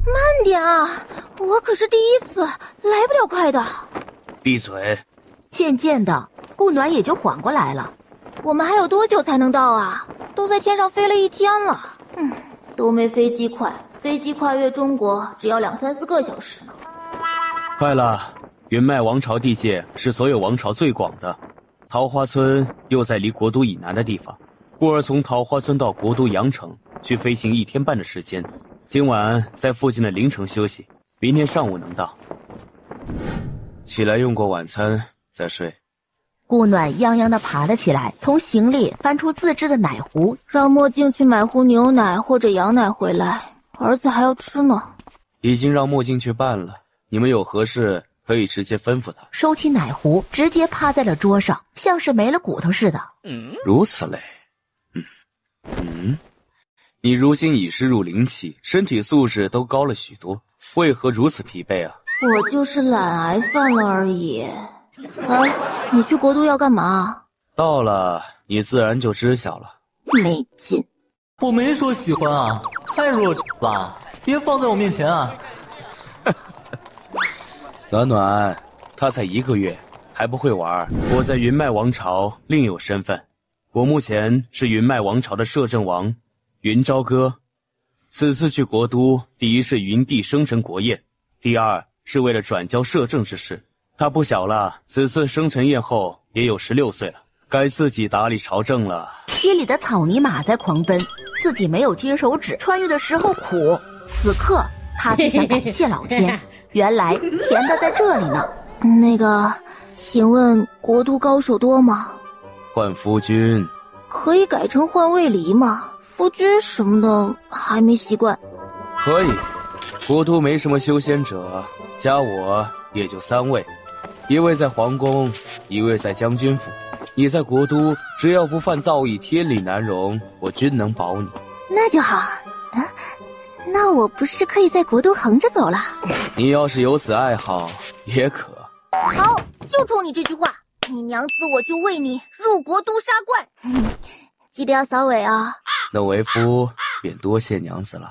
慢点啊，我可是第一次，来不了快的。闭嘴。渐渐的，顾暖也就缓过来了。我们还有多久才能到啊？都在天上飞了1天了。都没飞机快，飞机跨越中国只要2、3、4个小时呢。快了，云脉王朝地界是所有王朝最广的，桃花村又在离国都以南的地方，故而从桃花村到国都阳城需飞行1天半的时间。今晚在附近的灵城休息，明天上午能到。起来用过晚餐再睡。顾暖泱泱地爬了起来，从行李翻出自制的奶壶，让墨镜去买壶牛奶或者羊奶回来，儿子还要吃呢。已经让墨镜去办了，你们有何事可以直接吩咐他。收起奶壶，直接趴在了桌上，像是没了骨头似的。如此嘞。你如今已是入灵期，身体素质都高了许多，为何如此疲惫啊？我就是懒癌犯了而已。哎，你去国都要干嘛？到了，你自然就知晓了。没劲。我没说喜欢啊，太弱智了，别放在我面前啊。暖暖，他才1个月，还不会玩。我在云脉王朝另有身份，我目前是云脉王朝的摄政王云朝歌。此次去国都，第一是云帝生辰国宴，第二是为了转交摄政之事。他不小了，此次生辰宴后也有16岁了，该自己打理朝政了。心里的草泥马在狂奔，自己没有金手指，穿越的时候苦。此刻他只想感谢老天，原来甜的在这里呢。那个，请问国都高手多吗？换夫君。可以改成换卫离吗？夫君什么的还没习惯。可以，国都没什么修仙者，加我也就3位，1位在皇宫，1位在将军府。你在国都，只要不犯道义，天理难容，我均能保你。那就好。那我不是可以在国都横着走了？你要是有此爱好，也可。好，就冲你这句话，你娘子我就为你入国都杀怪。记得要扫尾啊。那为夫便多谢娘子了。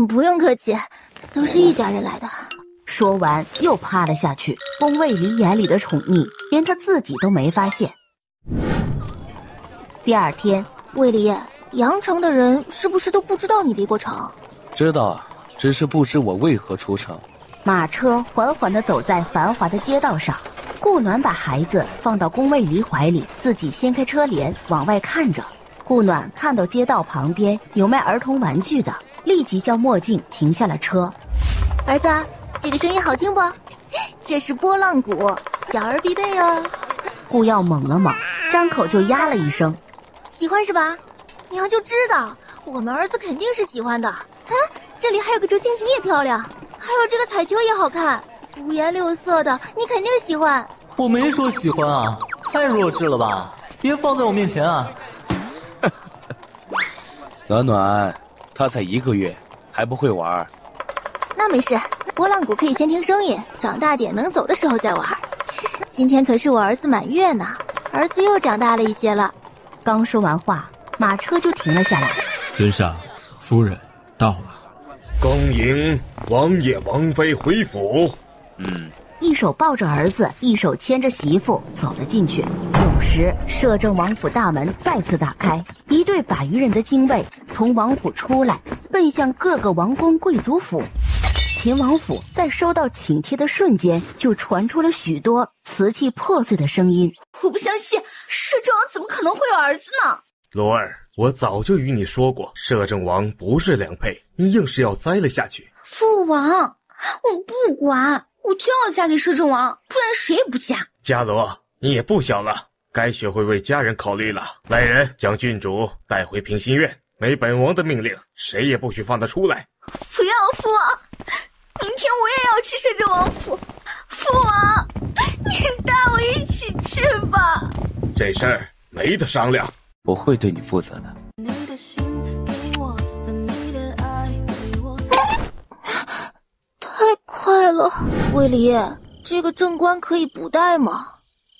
不用客气，都是一家人来的。说完又趴了下去。宫卫离眼里的宠溺，连他自己都没发现。第二天，卫离，阳城的人是不是都不知道你离过城？知道，只是不知我为何出城。马车缓缓地走在繁华的街道上，顾暖把孩子放到宫卫离怀里，自己掀开车帘往外看着。顾暖看到街道旁边有卖儿童玩具的，立即叫墨镜停下了车。儿子，这个声音好听不？这是拨浪鼓，小儿必备哦。顾耀猛了猛，张口就呀了一声。喜欢是吧？娘就知道，我们儿子肯定是喜欢的。这里还有个竹蜻蜓也漂亮，还有这个彩球也好看，五颜六色的，你肯定喜欢。我没说喜欢啊，太弱智了吧，别放在我面前啊。暖暖，他才1个月，还不会玩。那没事，拨浪鼓可以先听声音，长大点能走的时候再玩。今天可是我儿子满月呢，儿子又长大了一些了。刚说完话，马车就停了下来。尊上，夫人到了。恭迎王爷王妃回府。一手抱着儿子，一手牵着媳妇走了进去。有时摄政王府大门再次打开，一队100余人的精卫从王府出来，奔向各个王公贵族府。秦王府在收到请帖的瞬间，就传出了许多瓷器破碎的声音。我不相信，摄政王怎么可能会有儿子呢？罗儿，我早就与你说过，摄政王不是良配，你硬是要栽了下去。父王，我不管，我就要嫁给摄政王，不然谁也不嫁。伽罗，你也不小了，该学会为家人考虑了。来人，将郡主带回平心院，没本王的命令，谁也不许放他出来。不要，父王，明天我也要去摄政王府。父王，你带我一起去吧。这事儿没得商量，我会对你负责的。太快了，卫离，这个正官可以不戴吗？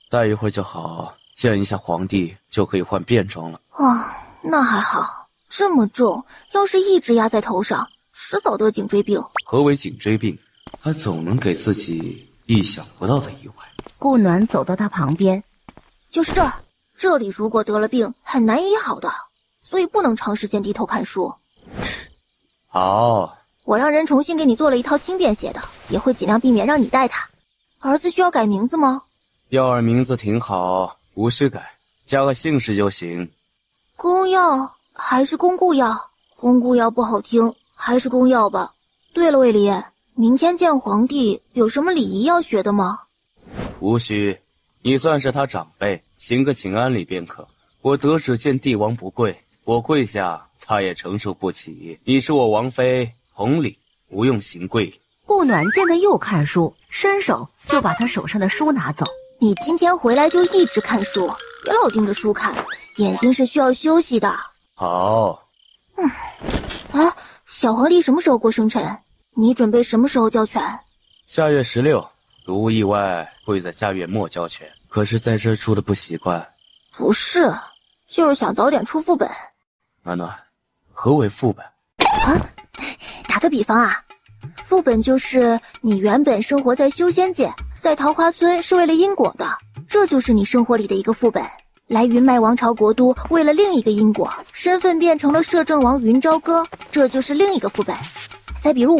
待一会儿就好，见一下皇帝就可以换便装了。那还好，这么重，要是一直压在头上，迟早得颈椎病。何为颈椎病？他总能给自己意想不到的意外。顾暖走到他旁边，就是这儿，这里如果得了病，很难医好的，所以不能长时间低头看书。好，我让人重新给你做了一套轻便些的，也会尽量避免让你带它。儿子需要改名字吗？耀儿名字挺好，无需改，加个姓氏就行。公耀还是公顾耀？公顾耀不好听，还是公耀吧。对了，卫离，明天见皇帝有什么礼仪要学的吗？无需，你算是他长辈，行个请安礼便可。我得旨见帝王不跪，我跪下他也承受不起。你是我王妃，同理，不用行跪礼。顾暖见他又看书，伸手就把他手上的书拿走。你今天回来就一直看书，别老盯着书看，眼睛是需要休息的。好。小皇帝什么时候过生辰？你准备什么时候交权？下月16，如无意外会在下月末交权。可是在这住的不习惯。不是，就是想早点出副本。暖暖，何为副本？打个比方啊，副本就是你原本生活在修仙界，在桃花村是为了因果的，这就是你生活里的一个副本。来云麦王朝国都，为了另一个因果，身份变成了摄政王云朝歌，这就是另一个副本。再比如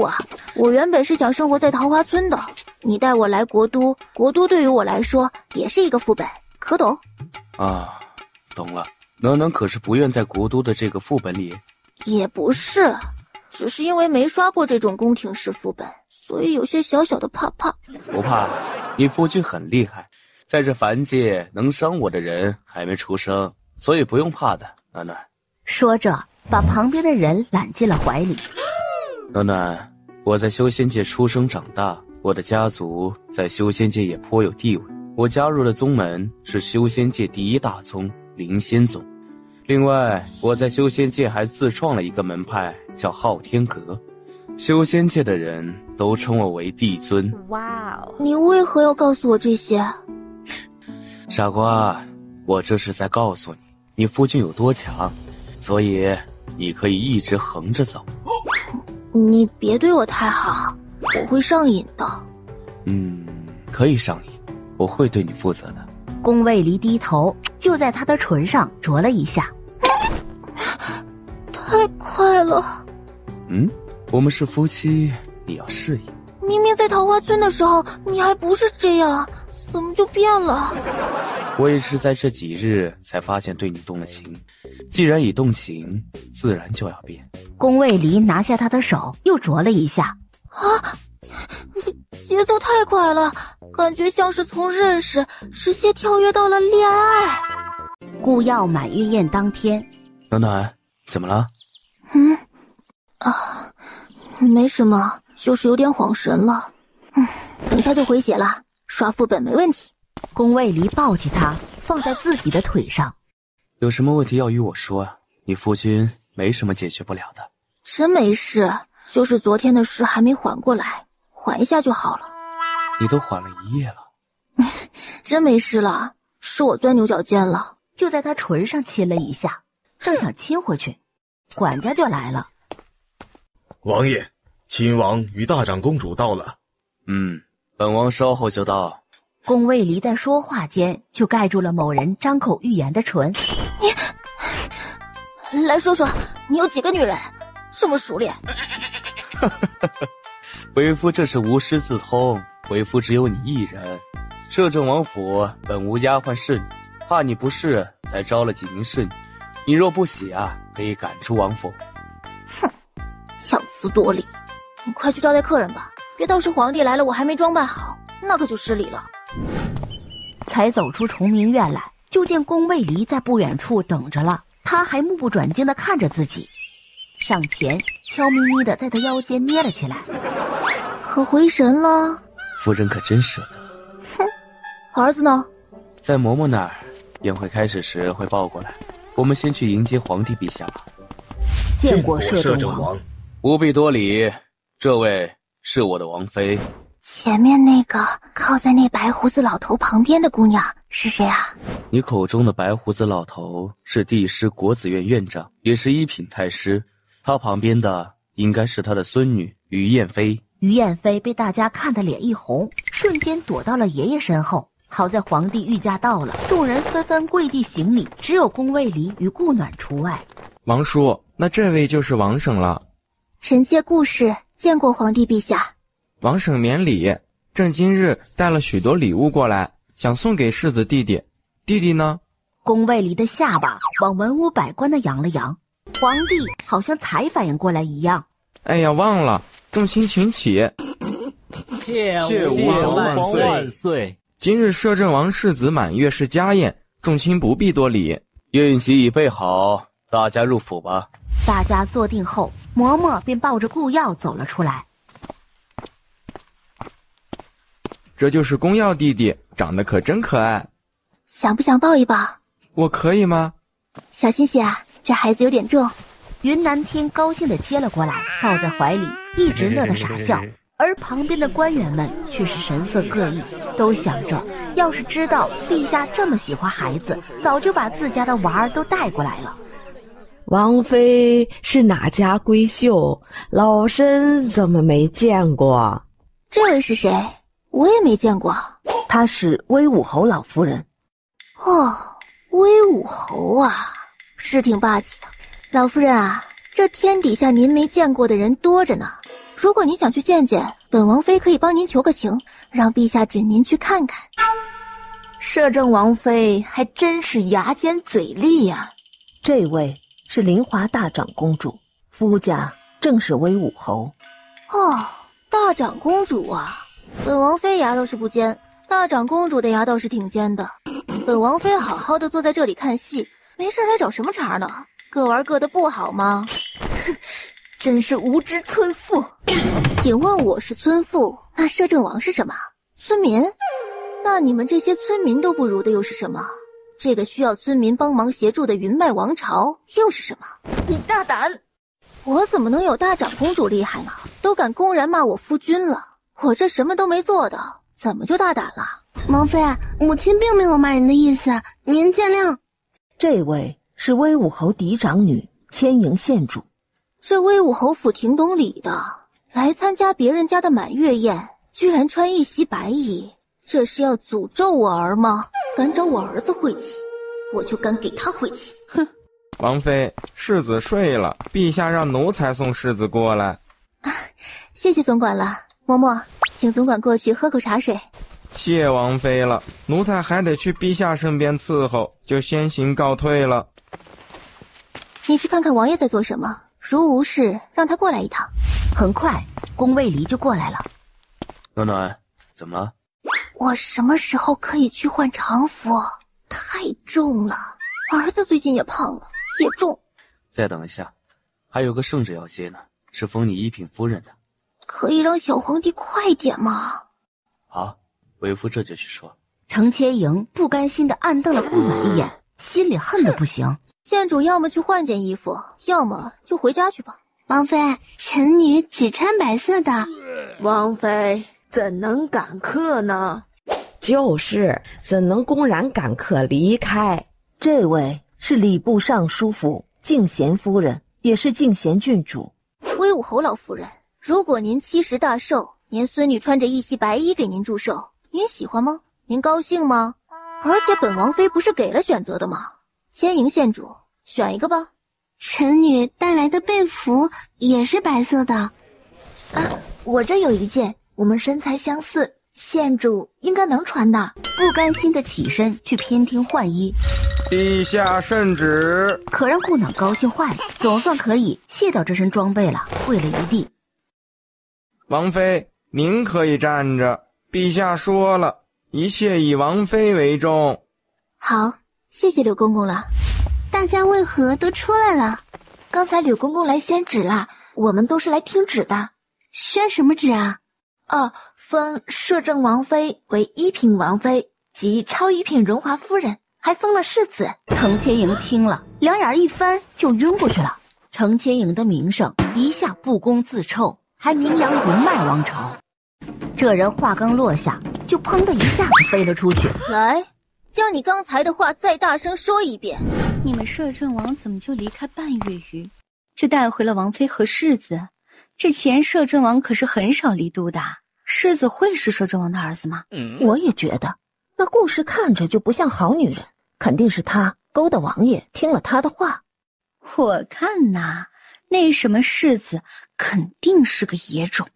我原本是想生活在桃花村的，你带我来国都，国都对于我来说也是一个副本，可懂？啊，懂了。暖暖可是不愿在国都的这个副本里？也不是，只是因为没刷过这种宫廷式副本，所以有些小小的怕。不怕，你夫君很厉害，在这凡界能伤我的人还没出生，所以不用怕的，暖暖。说着把旁边的人揽进了怀里。暖暖，我在修仙界出生长大，我的家族在修仙界也颇有地位，我加入的宗门是修仙界第一大宗灵仙宗。另外，我在修仙界还自创了一个门派，叫昊天阁。修仙界的人都称我为帝尊。哇哦！你为何要告诉我这些？傻瓜，我这是在告诉你，你夫君有多强，所以你可以一直横着走。你别对我太好，我会上瘾的。可以上瘾，我会对你负责的。宫卫离低头，就在他的唇上啄了一下。太快了。我们是夫妻，你要适应。明明在桃花村的时候你还不是这样，怎么就变了？我也是在这几日才发现对你动了情，既然已动情，自然就要变。宫卫离拿下他的手，又啄了一下。节奏太快了，感觉像是从认识直接跳跃到了恋爱。顾耀满月宴当天，暖暖，怎么了？没什么，就是有点恍神了。等一下就回血了，刷副本没问题。宫卫离抱起他，放在自己的腿上。有什么问题要与我说啊？你夫君没什么解决不了的。真没事，就是昨天的事还没缓过来，缓一下就好了。你都缓了1夜了。真没事了，是我钻牛角尖了。就在他唇上亲了一下，正想亲回去，管家就来了。王爷，亲王与大长公主到了。本王稍后就到。宫卫离在说话间就盖住了某人张口欲言的唇。你来说说，你有几个女人？这么熟练。为夫这是无师自通，为夫只有你一人。摄政王府本无丫鬟侍女，怕你不是，才招了几名侍女。你若不喜啊，可以赶出王府。强词夺理，你快去招待客人吧，别到时皇帝来了我还没装扮好，那可就失礼了。才走出崇明院来，就见宫卫离在不远处等着了，他还目不转睛地看着自己，上前悄咪咪地在他腰间捏了起来。可回神了？夫人可真舍得。儿子呢？在嬷嬷那儿，宴会开始时会抱过来。我们先去迎接皇帝陛下吧。见过摄政王。不必多礼，这位是我的王妃。前面那个靠在那白胡子老头旁边的姑娘是谁啊？你口中的白胡子老头是帝师国子院院长，也是一品太师。他旁边的应该是他的孙女于燕飞。于燕飞被大家看得脸一红，瞬间躲到了爷爷身后。好在皇帝御驾到了，众人纷纷跪地行礼，只有宫卫离与顾暖除外。王叔，那这位就是王婶了。臣妾顾氏见过皇帝陛下。王婶免礼，朕今日带了许多礼物过来，想送给世子弟弟。弟弟呢？宫卫离的下巴往文武百官的扬了扬，皇帝好像才反应过来一样。哎呀，忘了，众卿请起。谢吾王万岁！今日摄政王世子满月是家宴，众卿不必多礼。宴席已备好，大家入府吧。大家坐定后，嬷嬷便抱着顾耀走了出来。这就是公耀弟弟，长得可真可爱。想不想抱一抱？我可以吗？小心些啊，这孩子有点重。云南天高兴地接了过来，抱在怀里，一直乐得傻笑。而旁边的官员们却是神色各异，都想着要是知道陛下这么喜欢孩子，早就把自家的娃儿都带过来了。王妃是哪家闺秀？老身怎么没见过？这位是谁？我也没见过。她是威武侯老夫人。哦，威武侯啊，是挺霸气的。老夫人啊，这天底下您没见过的人多着呢。如果您想去见见，本王妃可以帮您求个情，让陛下准您去看看。摄政王妃还真是牙尖嘴利呀。这位是林华大长公主，夫家正是威武侯。哦，大长公主啊，本王妃牙倒是不尖，大长公主的牙倒是挺尖的。本王妃好好的坐在这里看戏，没事来找什么茬呢？各玩各的不好吗？真是无知村妇。请问我是村妇，那摄政王是什么？村民？那你们这些村民都不如的又是什么？这个需要村民帮忙协助的云脉王朝又是什么？你大胆！我怎么能有大长公主厉害呢？都敢公然骂我夫君了，我这什么都没做的，怎么就大胆了？王妃，母亲并没有骂人的意思，您见谅。这位是威武侯嫡长女千营县主。这威武侯府挺懂礼的，来参加别人家的满月宴，居然穿一袭白衣，这是要诅咒我儿吗？敢找我儿子晦气，我就敢给他晦气。哼！王妃，世子睡了，陛下让奴才送世子过来。谢谢总管了，嬷嬷，请总管过去喝口茶水。谢王妃了，奴才还得去陛下身边伺候，就先行告退了。你去看看王爷在做什么，如无事，让他过来一趟。很快，宫卫离就过来了。暖暖，怎么了？我什么时候可以去换常服？太重了，儿子最近也胖了，也重。再等一下，还有个圣旨要接呢，是封你一品夫人的。可以让小皇帝快点吗？好，为夫这就去说。程千营不甘心地暗瞪了顾暖一眼，心里恨得不行。县主要么去换件衣服，要么就回家去吧。王妃，臣女只穿白色的。王妃怎能赶客呢？就是怎能公然赶客离开？这位是礼部尚书府敬贤夫人，也是敬贤郡主。威武侯老夫人，如果您70大寿，您孙女穿着一袭白衣给您祝寿，您喜欢吗？您高兴吗？而且本王妃不是给了选择的吗？千营县主，选一个吧。臣女带来的被服也是白色的。啊，我这有一件，我们身材相似，县主应该能穿的。不甘心的起身去偏厅换衣。陛下圣旨。可让顾暖高兴坏了，总算可以卸掉这身装备了，跪了一地。王妃，您可以站着，陛下说了，一切以王妃为重。好，谢谢柳公公了。大家为何都出来了？刚才柳公公来宣旨了，我们都是来听旨的。宣什么旨啊？封摄政王妃为一品王妃及超一品荣华夫人，还封了世子。程千营听了，两眼一翻就晕过去了。程千营的名声一下不攻自臭，还名扬云脉王朝。这人话刚落下，就砰的一下子飞了出去。来，将你刚才的话再大声说一遍。你们摄政王怎么就离开半月余，就带回了王妃和世子？这前摄政王可是很少离都的，世子会是摄政王的儿子吗？我也觉得，那故事看着就不像好女人，肯定是他勾搭王爷听了他的话。我看呐，那什么世子肯定是个野种。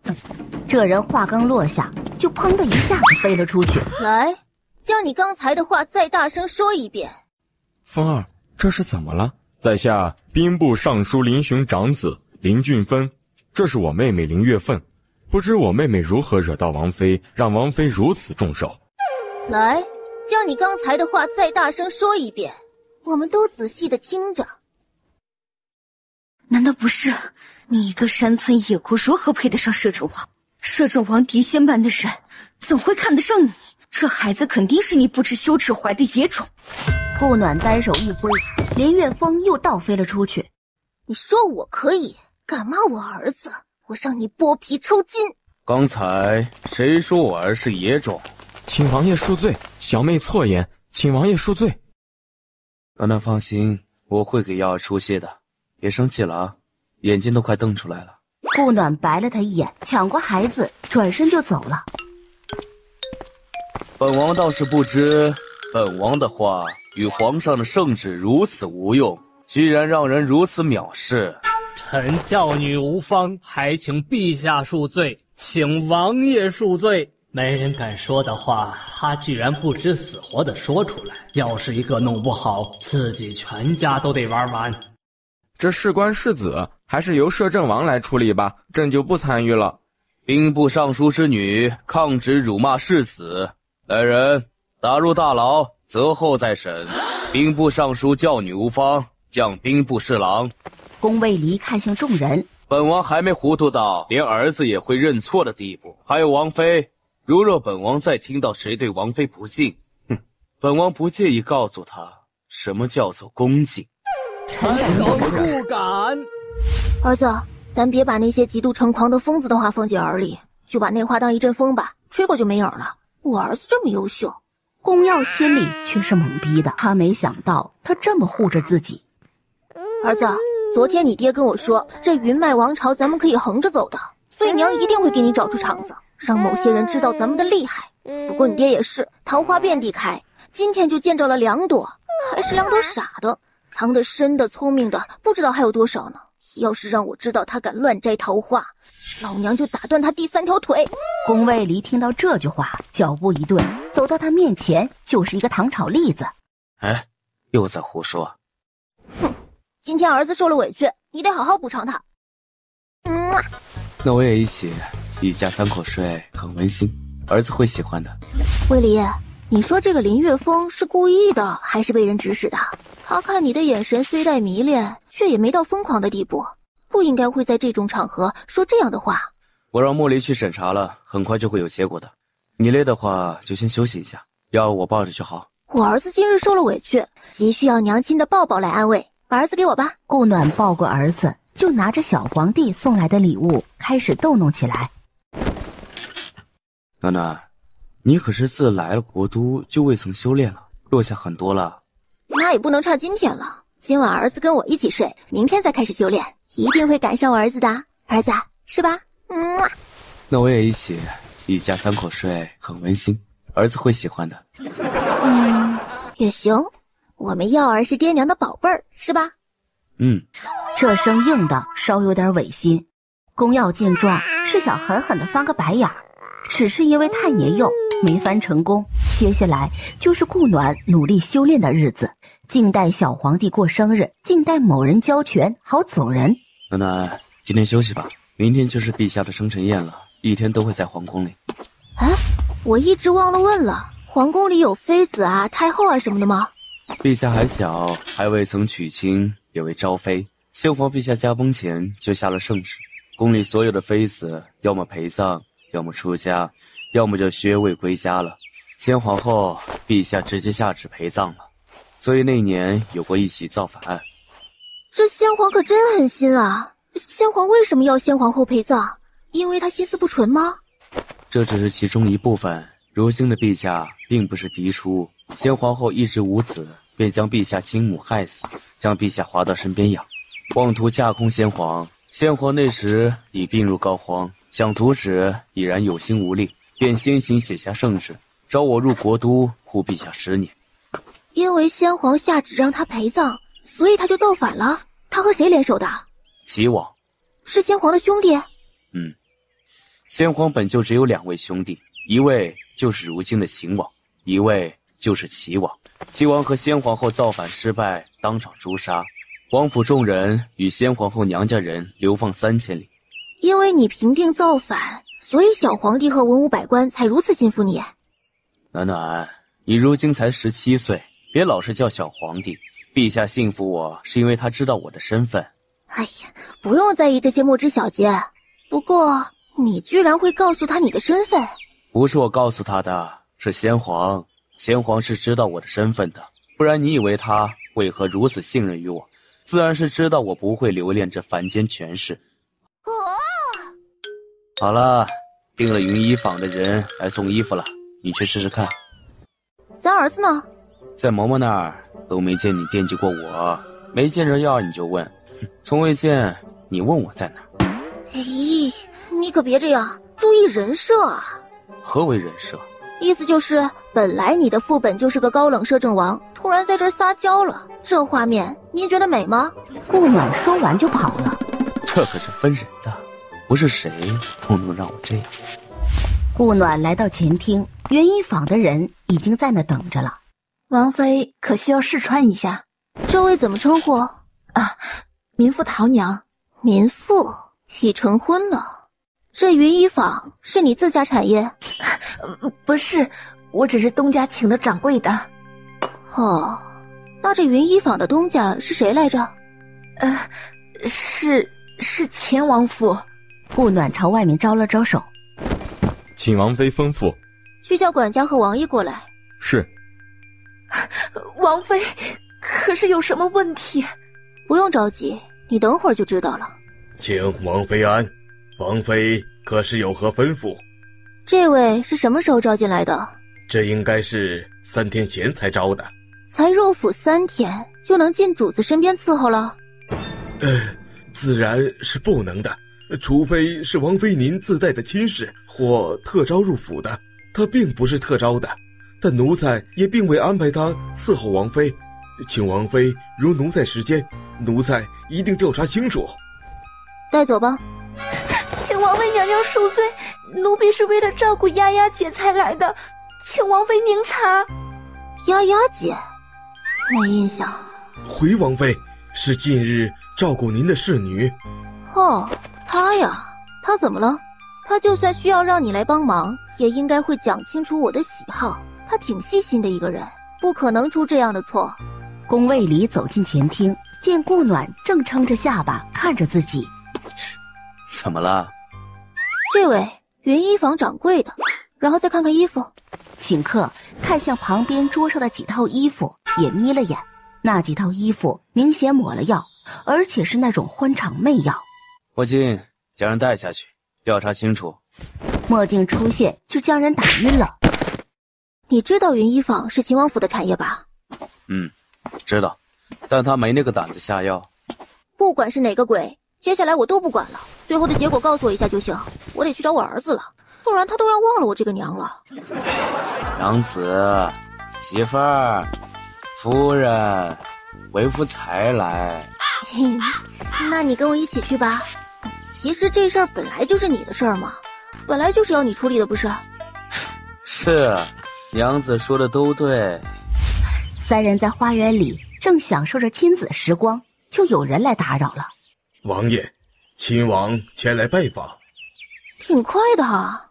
这人话刚落下，就砰的一下子飞了出去。来，将你刚才的话再大声说一遍。风儿，这是怎么了？在下兵部尚书林雄长子林俊芬，这是我妹妹林月份，不知我妹妹如何惹到王妃，让王妃如此重手。来，将你刚才的话再大声说一遍，我们都仔细的听着。难道不是？你一个山村野姑如何配得上摄政王？摄政王嫡仙般的人，怎会看得上你？这孩子肯定是你不知羞耻怀的野种。顾暖单手一挥，林月峰又倒飞了出去。你说我可以，敢骂我儿子，我让你剥皮抽筋！刚才谁说我儿是野种？请王爷恕罪，小妹错言，请王爷恕罪。暖暖放心，我会给瑶儿出血的，别生气了啊，眼睛都快瞪出来了。顾暖白了他一眼，抢过孩子，转身就走了。本王倒是不知，本王的话与皇上的圣旨如此无用，居然让人如此藐视。臣教女无方，还请陛下恕罪，请王爷恕罪。没人敢说的话，他居然不知死活的说出来。要是一个弄不好，自己全家都得玩完。这事关世子，还是由摄政王来处理吧，朕就不参与了。兵部尚书之女抗旨辱骂世子，来人，打入大牢，择后再审。兵部尚书教女无方，降兵部侍郎。宫卫离看向众人，本王还没糊涂到连儿子也会认错的地步。还有王妃，如若本王再听到谁对王妃不敬，本王不介意告诉他什么叫做恭敬。臣不敢。儿子，咱别把那些极度成狂的疯子的话放进耳里，就把那话当一阵风吧，吹过就没影了。我儿子这么优秀，宫耀心里却是懵逼的，他没想到他这么护着自己。儿子，昨天你爹跟我说，这云脉王朝咱们可以横着走的，碎娘一定会给你找出场子，让某些人知道咱们的厉害。不过你爹也是桃花遍地开，今天就见着了2朵，还是2朵傻的，藏得深的聪明的不知道还有多少呢。要是让我知道他敢乱摘桃花，老娘就打断他第3条腿。宫卫离听到这句话，脚步一顿，走到他面前就是一个糖炒栗子。哎，又在胡说。哼，今天儿子受了委屈，你得好好补偿他。那我也一起，一家3口睡，很温馨，儿子会喜欢的。卫离，你说这个林月峰是故意的还是被人指使的？他看你的眼神虽带迷恋，却也没到疯狂的地步，不应该会在这种场合说这样的话。我让莫离去审查了，很快就会有结果的。你累的话就先休息一下，要我抱着就好。我儿子今日受了委屈，急需要娘亲的抱抱来安慰，把儿子给我吧。顾暖抱过儿子，就拿着小皇帝送来的礼物开始逗弄起来。暖暖，你可是自来了国都就未曾修炼了，落下很多了。那也不能差今天了，今晚儿子跟我一起睡，明天再开始修炼，一定会赶上我儿子的。儿子是吧？那我也一起，一家3口睡，很温馨，儿子会喜欢的。也行，我们耀儿是爹娘的宝贝儿，是吧？这声应的稍有点违心。宫耀见状是想狠狠地翻个白眼儿，只是因为太年幼没翻成功。接下来就是顾暖努力修炼的日子，静待小皇帝过生日，静待某人交权好走人。暖暖，今天休息吧，明天就是陛下的生辰宴了，一天都会在皇宫里。我一直忘了问了，皇宫里有妃子啊、太后啊什么的吗？陛下还小，还未曾娶亲，也未招妃。先皇陛下驾崩前就下了圣旨，宫里所有的妃子要么陪葬，要么出家，要么就薛位归家了。先皇后陛下直接下旨陪葬了，所以那年有过一起造反案。这先皇可真狠心啊！先皇为什么要先皇后陪葬？因为他心思不纯吗？这只是其中一部分。如今的陛下并不是嫡出，先皇后一直无子，便将陛下亲母害死，将陛下划到身边养，妄图架空先皇。先皇那时已病入膏肓，想阻止已然有心无力，便先行写下圣旨，召我入国都护陛下10年。因为先皇下旨让他陪葬，所以他就造反了。他和谁联手的？齐王。是先皇的兄弟？先皇本就只有2位兄弟，一位就是如今的秦王，一位就是齐王。齐王和先皇后造反失败，当场诛杀，王府众人与先皇后娘家人流放3000里。因为你平定造反，所以小皇帝和文武百官才如此信服你。暖暖，你如今才17岁，别老是叫小皇帝。陛下信服我是因为他知道我的身份。哎呀，不用在意这些末枝小节。不过你居然会告诉他你的身份？不是我告诉他的，是先皇。先皇是知道我的身份的，不然你以为他为何如此信任于我？自然是知道我不会留恋这凡间权势。好了，订了云衣坊的人来送衣服了，你去试试看。咱儿子呢？在嬷嬷那儿，都没见你惦记过我，没见着要你就问，从未见你问我在哪。咦，你可别这样，注意人设啊！何为人设？意思就是本来你的副本就是个高冷摄政王，突然在这儿撒娇了，这画面您觉得美吗？顾暖说完就跑了。这可是分人的，不是谁都能让我这样。顾暖来到前厅，云衣坊的人已经在那等着了。王妃可需要试穿一下。这位怎么称呼？啊，民妇陶娘。民妇已成婚了。这云衣坊是你自家产业？不是，我只是东家请的掌柜的。哦，那这云衣坊的东家是谁来着？是秦王府。顾暖朝外面招了招手。请王妃吩咐。去叫管家和王爷过来。是。王妃，可是有什么问题？不用着急，你等会儿就知道了。请王妃安。王妃可是有何吩咐？这位是什么时候招进来的？这应该是3天前才招的。才入府3天就能进主子身边伺候了？自然是不能的，除非是王妃您自带的亲事或特招入府的。他并不是特招的，但奴才也并未安排他伺候王妃。请王妃如奴才时间，奴才一定调查清楚。带走吧。请王妃娘娘恕罪，奴婢是为了照顾丫丫姐才来的，请王妃明察。丫丫姐，没印象。回王妃，是近日照顾您的侍女。哦，她呀，她怎么了？她就算需要让你来帮忙，也应该会讲清楚我的喜好。她挺细心的一个人，不可能出这样的错。宫卫里走进前厅，见顾暖正撑着下巴看着自己。怎么了？这位云衣坊掌柜的，然后再看看衣服。请客看向旁边桌上的几套衣服，也眯了眼。那几套衣服明显抹了药，而且是那种欢场媚药。墨镜，将人带下去，调查清楚。墨镜出现就将人打晕了。你知道云衣坊是秦王府的产业吧？知道，但他没那个胆子下药。不管是哪个鬼，接下来我都不管了，最后的结果告诉我一下就行。我得去找我儿子了，不然他都要忘了我这个娘了。娘子，媳妇儿，夫人，为夫才来。那你跟我一起去吧。其实这事儿本来就是你的事儿嘛，本来就是要你处理的，不是？是，娘子说的都对。3人在花园里正享受着亲子时光，就有人来打扰了。王爷，亲王前来拜访。挺快的哈。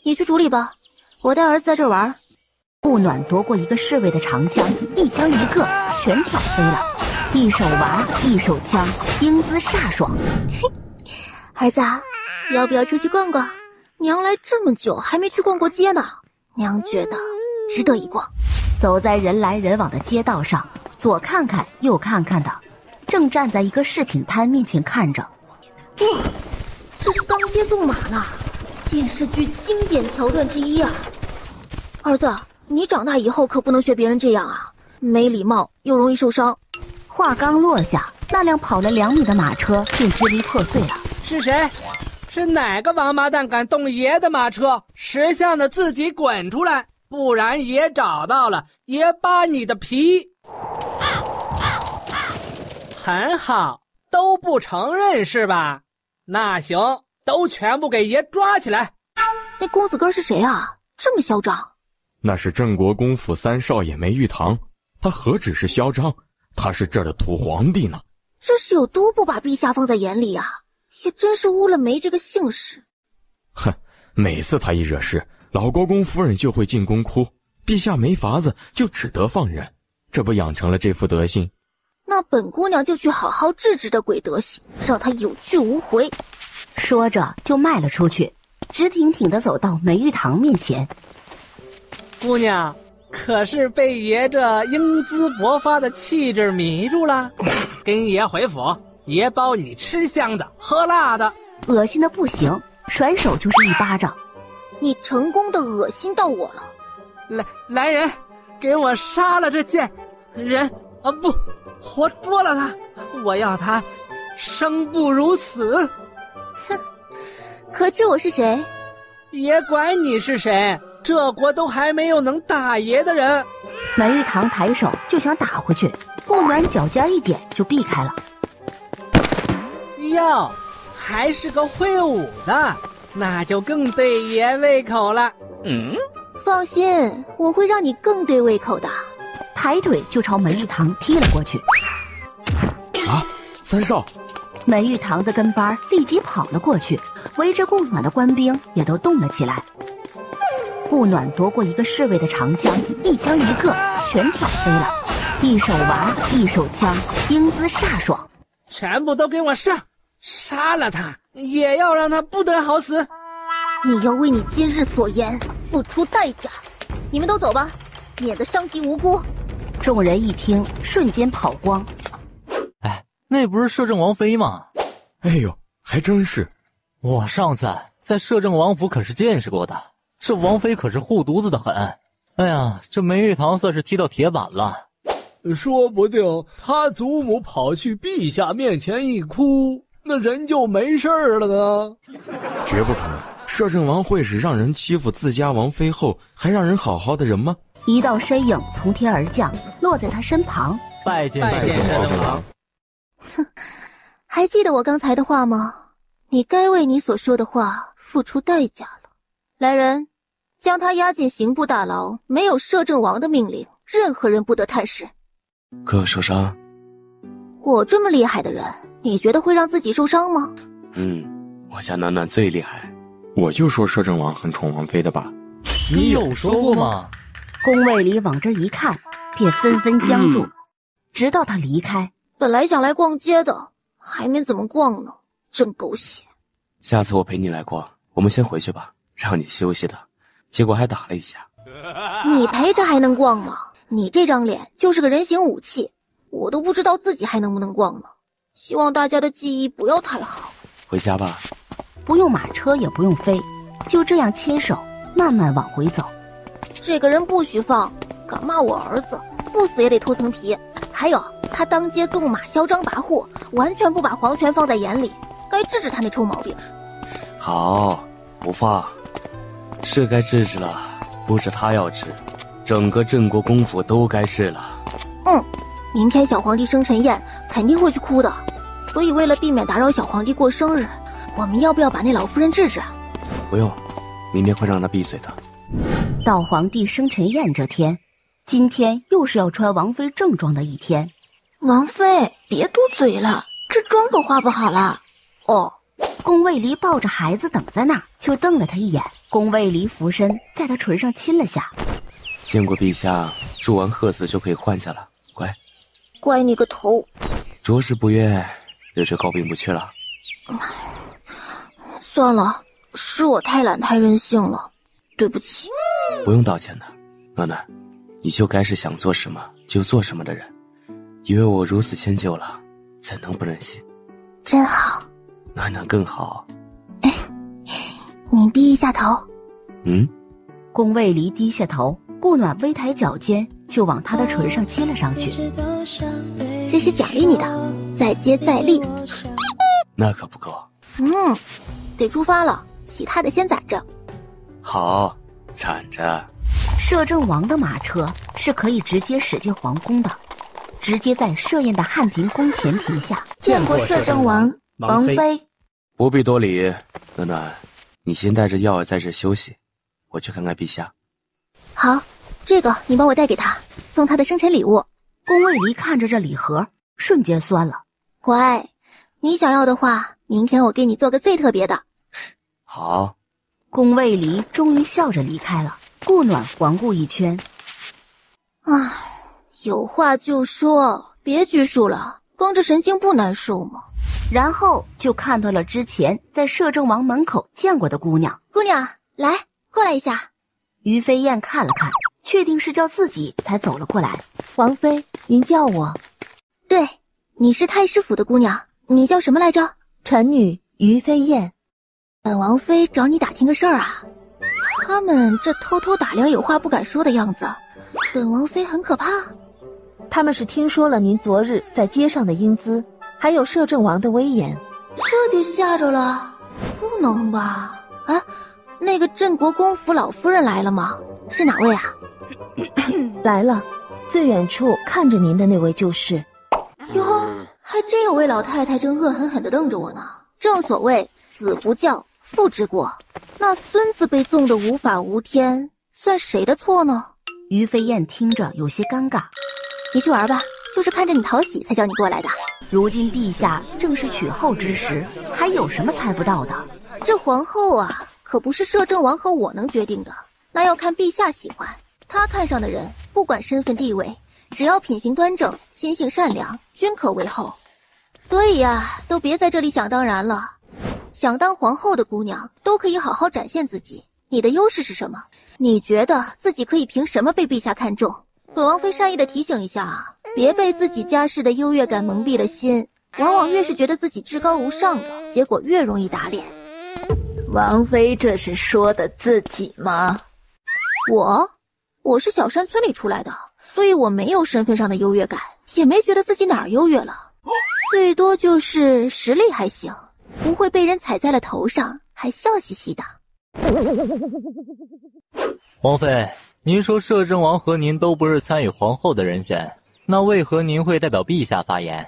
你去处理吧，我带儿子在这玩。顾暖夺过一个侍卫的长枪，一枪一个，全挑飞了。一手娃，一手枪，英姿飒爽。儿子，要不要出去逛逛？娘来这么久还没去逛过街呢，娘觉得值得一逛。走在人来人往的街道上，左看看右看看的，正站在一个饰品摊面前看着。哇，这是当街纵马呢，电视剧经典桥段之一啊！儿子，你长大以后可不能学别人这样啊，没礼貌又容易受伤。话刚落下，那辆跑了2米的马车便支离破碎了。是谁？是哪个王八蛋敢动爷的马车？识相的自己滚出来，不然爷找到了，爷扒你的皮。很好，都不承认是吧？那行，都全部给爷抓起来。那公子哥是谁啊？这么嚣张？那是郑国公府3少爷梅玉堂，他何止是嚣张，他是这儿的土皇帝呢。这是有多不把陛下放在眼里啊！也真是污了梅这个姓氏。哼，每次他一惹事，老国公夫人就会进宫哭，陛下没法子，就只得放任，这不养成了这副德行。那本姑娘就去好好治治这鬼德行，让他有去无回。说着就迈了出去，直挺挺地走到梅玉堂面前。姑娘，可是被爷这英姿勃发的气质迷住了？跟爷回府，爷包你吃香的喝辣的。恶心的不行，甩手就是一巴掌。你成功的恶心到我了。来人，给我杀了这贱人！啊不，活捉了他！我要他生不如死！哼，可知我是谁？爷管你是谁，这国都还没有能打爷的人。梅玉堂抬手就想打回去，顾暖脚尖一点就避开了。哟，还是个会武的，那就更对爷胃口了。放心，我会让你更对胃口的。抬腿就朝梅玉堂踢了过去。啊，三少！梅玉堂的跟班立即跑了过去，围着顾暖的官兵也都动了起来。顾暖夺过一个侍卫的长枪，一枪一个，全挑飞了，一手娃，一手枪，英姿飒爽。全部都给我上！杀了他，也要让他不得好死！你要为你今日所言付出代价。你们都走吧，免得伤及无辜。众人一听，瞬间跑光。哎，那不是摄政王妃吗？哎呦，还真是。我上次在摄政王府可是见识过的，这王妃可是护犊子的很。哎呀，这梅玉堂算是踢到铁板了。说不定他祖母跑去陛下面前一哭，那人就没事了呢。绝不可能，摄政王会是让人欺负自家王妃后还让人好好的人吗？一道身影从天而降，落在他身旁。拜见摄政王。哼，还记得我刚才的话吗？你该为你所说的话付出代价了。来人，将他押进刑部大牢，没有摄政王的命令，任何人不得探视。哥受伤？我这么厉害的人，你觉得会让自己受伤吗？我家暖暖最厉害。我就说摄政王很宠王妃的吧。你有说过吗？宫卫里往这一看，便纷纷僵住，直到他离开。本来想来逛街的，还没怎么逛呢，真狗血。下次我陪你来逛，我们先回去吧，让你休息的，结果还打了一架。你陪着还能逛吗？你这张脸就是个人形武器，我都不知道自己还能不能逛呢。希望大家的记忆不要太好。回家吧。不用马车也不用飞，就这样牵手慢慢往回走。这个人不许放，敢骂我儿子，不死也得脱层皮。还有，他当街纵马嚣张跋扈，完全不把皇权放在眼里，该治治他那臭毛病。好，不放，是该治治了，不是他要治，整个镇国公府都该治了。明天小皇帝生辰宴肯定会去哭的，所以为了避免打扰小皇帝过生日，我们要不要把那老夫人治治？不用，明天会让他闭嘴的。到皇帝生辰宴这天，今天又是要穿王妃正装的一天。王妃，别嘟嘴了，这妆都化不好了。哦，宫卫离抱着孩子等在那儿，就瞪了他一眼。宫卫离俯身在他唇上亲了下。见过陛下，祝完贺词就可以换下了，乖。乖你个头！着实不悦，热这高并不去了。算了，是我太懒太任性了，对不起。不用道歉的，暖暖，你就该是想做什么就做什么的人。以为我如此迁就了，怎能不忍心？真好。暖暖更好。你低一下头。宫卫离低下头，顾暖微抬脚尖就往他的唇上亲了上去。这是奖励你的，再接再厉。那可不够。得出发了，其他的先攒着。好，攒着。摄政王的马车是可以直接驶进皇宫的，直接在设宴的汉庭宫前停下。见过摄政王、王妃。不必多礼，暖暖，你先带着药儿在这休息，我去看看陛下。好，这个你帮我带给他，送他的生辰礼物。宫卫离看着这礼盒，瞬间酸了。乖，你想要的话，明天我给你做个最特别的。好。宫卫离终于笑着离开了。顾暖环顾一圈，有话就说，别拘束了，绷着神经不难受吗？然后就看到了之前在摄政王门口见过的姑娘。姑娘，来，过来一下。于飞燕看了看，确定是叫自己，才走了过来。王妃，您叫我？对，你是太师府的姑娘，你叫什么来着？臣女于飞燕。本王妃找你打听个事儿啊。他们这偷偷打量有话不敢说的样子，本王妃很可怕。他们是听说了您昨日在街上的英姿，还有摄政王的威严，这就吓着了？不能吧？啊，那个镇国公府老夫人来了吗？是哪位啊？来了，最远处看着您的那位就是。哟，还真有位老太太正恶狠狠地瞪着我呢。正所谓子不教，父之过。那孙子被纵得无法无天，算谁的错呢？于飞燕听着有些尴尬。你去玩吧，就是看着你讨喜才叫你过来的。如今陛下正是娶后之时，还有什么猜不到的？这皇后啊，可不是摄政王和我能决定的，那要看陛下喜欢。他看上的人，不管身份地位，只要品行端正、心性善良，均可为后。所以啊，都别在这里想当然了。想当皇后的姑娘都可以好好展现自己。你的优势是什么？你觉得自己可以凭什么被陛下看中？本王妃善意的提醒一下啊，别被自己家世的优越感蒙蔽了心，往往越是觉得自己至高无上的，结果越容易打脸。王妃这是说的自己吗？我是小山村里出来的，所以我没有身份上的优越感，也没觉得自己哪儿优越了，最多就是实力还行，不会被人踩在了头上还笑嘻嘻的。王妃，您说摄政王和您都不是参与皇后的人选，那为何您会代表陛下发言？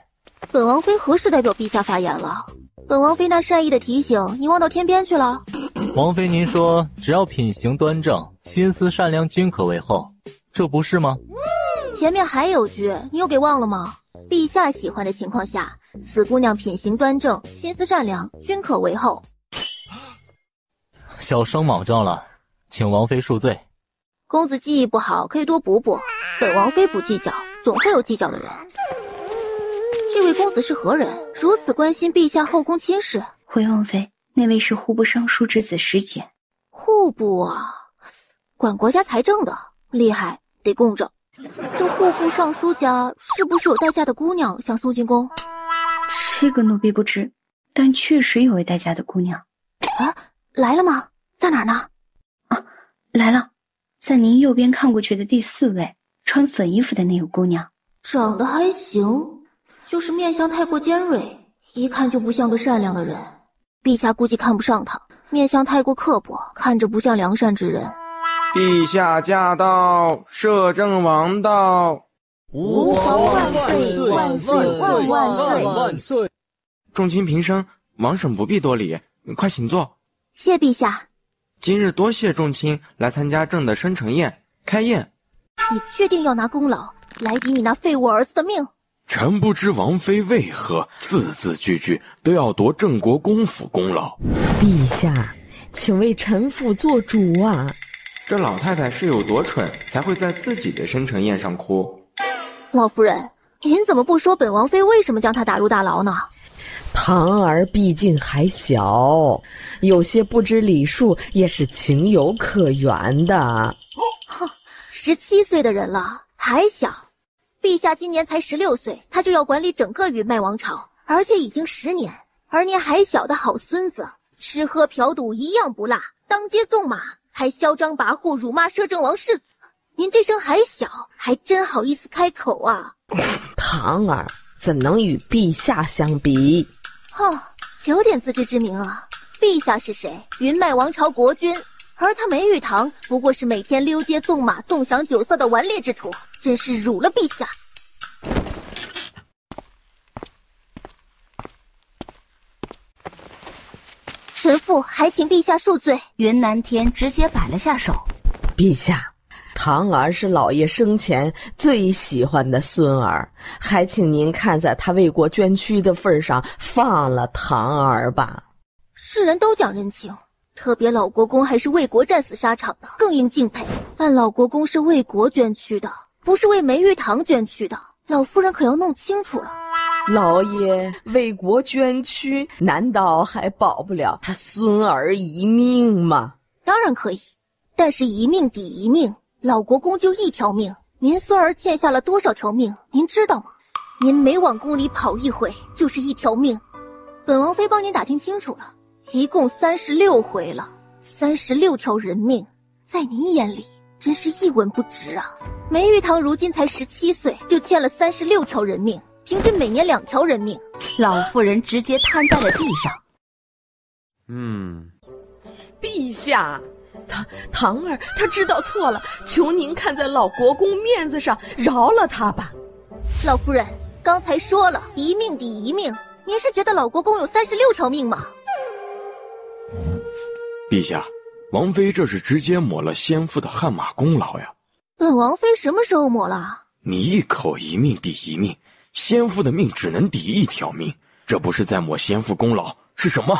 本王妃何时代表陛下发言了？本王妃那善意的提醒你忘到天边去了？王妃您说只要品行端正、心思善良均可为后，这不是吗？前面还有句你又给忘了吗？陛下喜欢的情况下，此姑娘品行端正、心思善良均可为后。小生莽撞了，请王妃恕罪。公子记忆不好，可以多补补。本王妃不计较，总会有计较的人。这位公子是何人？如此关心陛下后宫亲事？回王妃，那位是户部尚书之子石简。户部啊，管国家财政的，厉害，得供着。这户部尚书家是不是有待嫁的姑娘想送进宫？这个奴婢不知，但确实有位待嫁的姑娘。啊，来了吗？在哪儿呢？啊，来了，在您右边看过去的第4位，穿粉衣服的那个姑娘。长得还行，就是面相太过尖锐，一看就不像个善良的人。陛下估计看不上她，面相太过刻薄，看着不像良善之人。陛下驾到，摄政王到。吾皇万岁万岁万万岁万岁！众卿平身，王婶不必多礼，快请坐。谢陛下。今日多谢众卿来参加朕的生辰宴，开宴。你确定要拿功劳来抵你那废物儿子的命？臣不知王妃为何字字句句都要夺镇国公府功劳。陛下，请为臣妇做主啊！这老太太是有多蠢，才会在自己的生辰宴上哭？老夫人，您怎么不说本王妃为什么将她打入大牢呢？堂儿毕竟还小，有些不知礼数也是情有可原的。哼，17岁的人了还小。陛下今年才16岁，他就要管理整个云脉王朝，而且已经10年。而您还小的好孙子，吃喝嫖赌一样不落，当街纵马，还嚣张跋扈辱骂摄政王世子。您这声还小，还真好意思开口啊！堂儿怎能与陛下相比？有点自知之明啊。陛下是谁？云脉王朝国君，而他梅玉堂不过是每天溜街纵马、纵享酒色的顽劣之徒，真是辱了陛下。臣妇还请陛下恕罪。云南天直接摆了下手。陛下，堂儿是老爷生前最喜欢的孙儿，还请您看在他为国捐躯的份上，放了堂儿吧。世人都讲人情，特别老国公还是为国战死沙场的，更应敬佩。但老国公是为国捐躯的，不是为梅玉堂捐躯的，老夫人可要弄清楚了。老爷为国捐躯，难道还保不了他孙儿一命吗？当然可以，但是一命抵一命，老国公就一条命，您孙儿欠下了多少条命，您知道吗？您每往宫里跑一回就是一条命。本王妃帮您打听清楚了，一共36回了，36条人命，在您眼里真是一文不值啊！梅玉堂如今才17岁，就欠了36条人命，平均每年2条人命。老妇人直接瘫在了地上。陛下，堂儿她知道错了，求您看在老国公面子上饶了她吧。老夫人刚才说了，一命抵一命，您是觉得老国公有36条命吗？陛下，王妃这是直接抹了先父的汗马功劳呀。本王妃什么时候抹了？你一口一命抵一命，先父的命只能抵1条命，这不是在抹先父功劳是什么？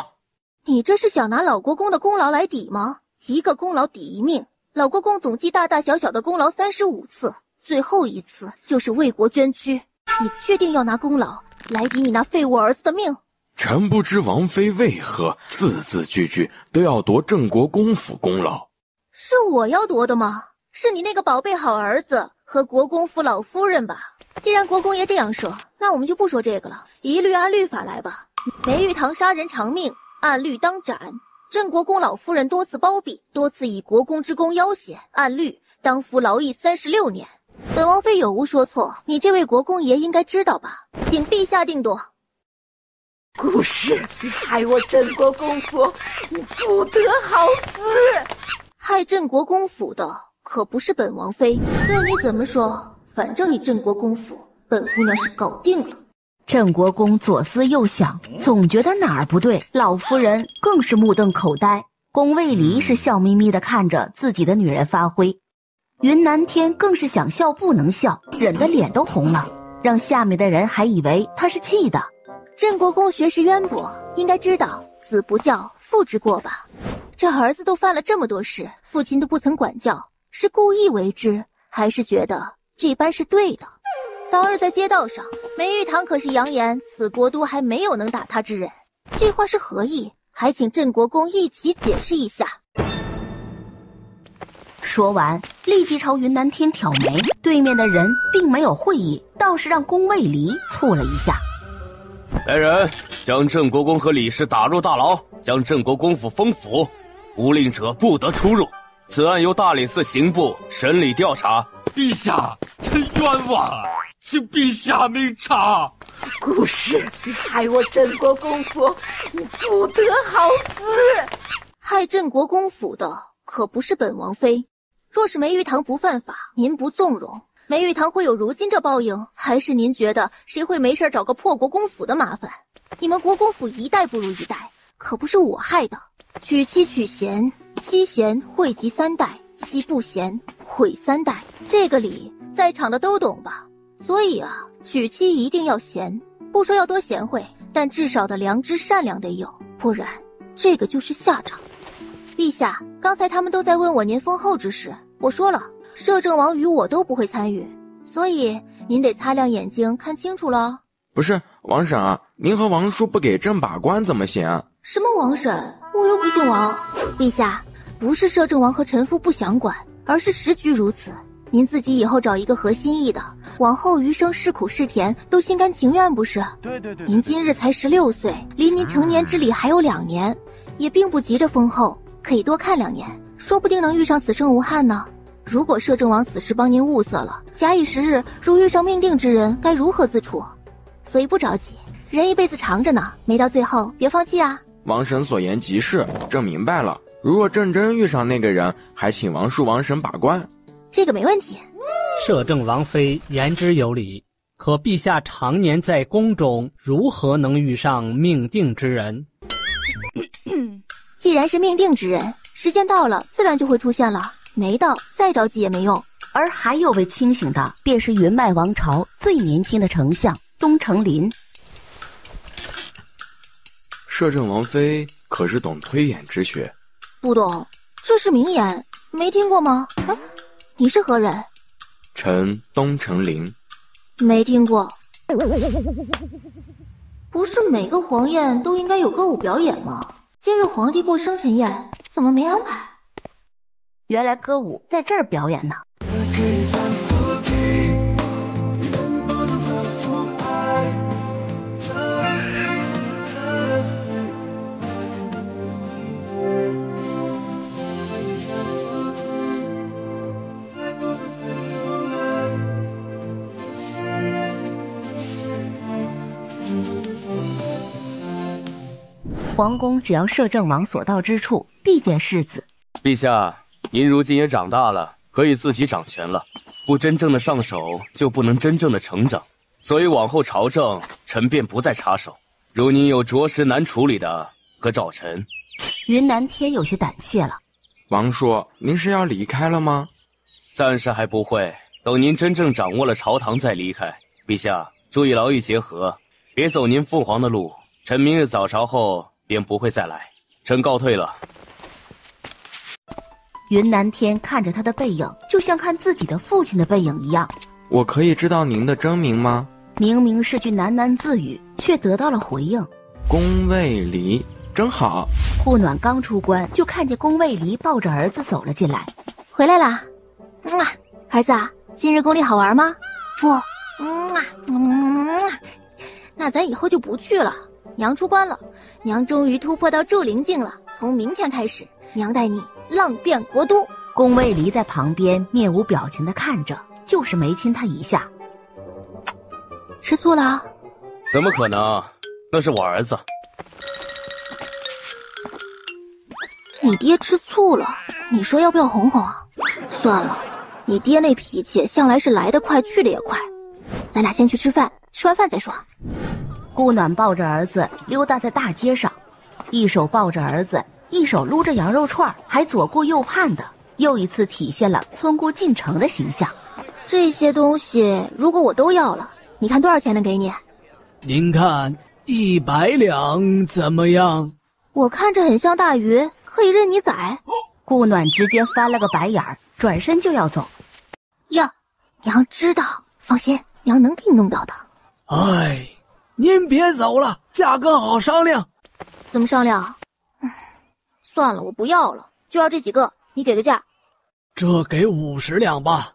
你这是想拿老国公的功劳来抵吗？一个功劳抵1命，老国公总计大大小小的功劳35次，最后一次就是为国捐躯。你确定要拿功劳来抵你那废物儿子的命？臣不知王妃为何字字句句都要夺郑国公府功劳。是我要夺的吗？是你那个宝贝好儿子和国公府老夫人吧？既然国公爷这样说，那我们就不说这个了，一律按律法来吧。梅玉堂杀人偿命，按律当斩。郑国公老夫人多次包庇，多次以国公之功要挟，按律当服劳役36年。本王妃有无说错？你这位国公爷应该知道吧？请陛下定夺。顾氏，你害我郑国公府，你不得好死！害郑国公府的可不是本王妃，任你怎么说，反正你郑国公府，本姑娘是搞定了。郑国公左思右想，总觉得哪儿不对，老夫人更是目瞪口呆。宫卫离是笑眯眯地看着自己的女人发挥，云南天更是想笑不能笑，忍得脸都红了，让下面的人还以为他是气的。郑国公学识渊博，应该知道子不教父之过吧？这儿子都犯了这么多事，父亲都不曾管教，是故意为之，还是觉得这般是对的？当日在街道上，梅玉堂可是扬言此国都还没有能打他之人，这话是何意？还请郑国公一起解释一下。说完，立即朝云南天挑眉。对面的人并没有会意，倒是让宫卫离蹙了一下。来人，将郑国公和李氏打入大牢，将郑国公府封府，无令者不得出入。此案由大理寺刑部审理调查。陛下，臣冤枉，请陛下明察。顾氏，你害我郑国公府，你不得好死！害郑国公府的可不是本王妃。若是梅玉堂不犯法，您不纵容，梅玉堂会有如今这报应，还是您觉得谁会没事找个破国公府的麻烦？你们国公府一代不如一代，可不是我害的。娶妻娶贤，妻贤惠及3代，妻不贤毁3代，这个理在场的都懂吧？所以啊，娶妻一定要贤，不说要多贤惠，但至少的良知善良得有，不然这个就是下场。陛下，刚才他们都在问我您封后之事，我说了，摄政王与我都不会参与，所以您得擦亮眼睛看清楚了。不是王婶，您和王叔不给朕把关怎么行？什么王婶？我又不姓王。陛下，不是摄政王和臣妇不想管，而是时局如此。您自己以后找一个合心意的，往后余生是苦是甜都心甘情愿，不是？对。您今日才16岁，离您成年之礼还有2年，也并不急着封后，可以多看2年，说不定能遇上此生无憾呢。如果摄政王此时帮您物色了，假以时日，如遇上命定之人，该如何自处？所以不着急，人一辈子长着呢，没到最后别放弃啊。王婶所言极是，朕明白了。如若朕真遇上那个人，还请王叔王婶把关。这个没问题。摄政王妃言之有理，可陛下常年在宫中，如何能遇上命定之人？既然是命定之人，时间到了自然就会出现了，没到再着急也没用。而还有位清醒的，便是云脉王朝最年轻的丞相东城林。摄政王妃可是懂推演之学？不懂，这是名言，没听过吗？你是何人？臣东城林。没听过。不是每个皇宴都应该有歌舞表演吗？今日皇帝过生辰宴，怎么没安排？原来歌舞在这儿表演呢。皇宫只要摄政王所到之处，必见世子。陛下，您如今也长大了，可以自己掌权了。不真正的上手，就不能真正的成长。所以往后朝政，臣便不再插手。如您有着实难处理的，可找臣。云南天有些胆怯了。王叔，您是要离开了吗？暂时还不会，等您真正掌握了朝堂再离开。陛下，注意劳逸结合，别走您父皇的路。臣明日早朝后便不会再来。臣告退了。云南天看着他的背影，就像看自己的父亲的背影一样。我可以知道您的真名吗？明明是句喃喃自语，却得到了回应。宫卫离，真好。顾暖刚出关，就看见宫卫离抱着儿子走了进来。回来啦，儿子啊，今日宫里好玩吗？不，那咱以后就不去了。娘出关了，娘终于突破到筑灵境了。从明天开始，娘带你浪遍国都。宫卫离在旁边面无表情地看着，就是没亲他一下。吃醋了？怎么可能？那是我儿子。你爹吃醋了，你说要不要哄哄啊？算了，你爹那脾气向来是来得快去得也快。咱俩先去吃饭，吃完饭再说。顾暖抱着儿子溜达在大街上，一手抱着儿子，一手撸着羊肉串，还左顾右盼的，又一次体现了村姑进城的形象。这些东西如果我都要了，你看多少钱能给你？您看100两怎么样？我看着很像大鱼，可以任你宰。顾暖直接翻了个白眼儿，转身就要走。呀，娘知道，放心，娘能给你弄到的。哎，您别走了，价格好商量。怎么商量？算了，我不要了，就要这几个，你给个价。这给50两吧。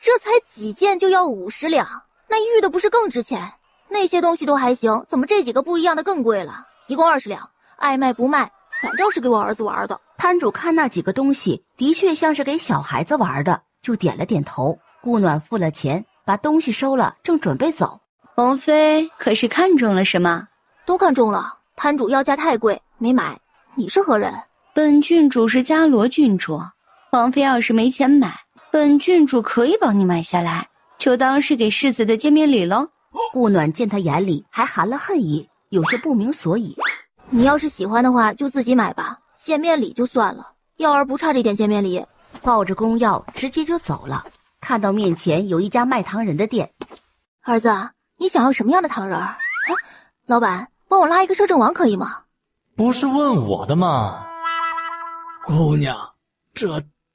这才几件就要50两，那玉的不是更值钱？那些东西都还行，怎么这几个不一样的更贵了？一共20两，爱卖不卖，反正是给我儿子玩的。摊主看那几个东西的确像是给小孩子玩的，就点了点头。顾暖付了钱，把东西收了，正准备走。王妃可是看中了什么？都看中了，摊主要价太贵，没买。你是何人？本郡主是伽罗郡主，王妃要是没钱买，本郡主可以帮你买下来，就当是给世子的见面礼了。顾暖见他眼里还含了恨意，有些不明所以。你要是喜欢的话，就自己买吧，见面礼就算了，药儿不差这点见面礼。抱着公药直接就走了。看到面前有一家卖糖人的店，儿子，你想要什么样的糖人？老板，帮我拉一个摄政王可以吗？不是问我的吗？姑娘，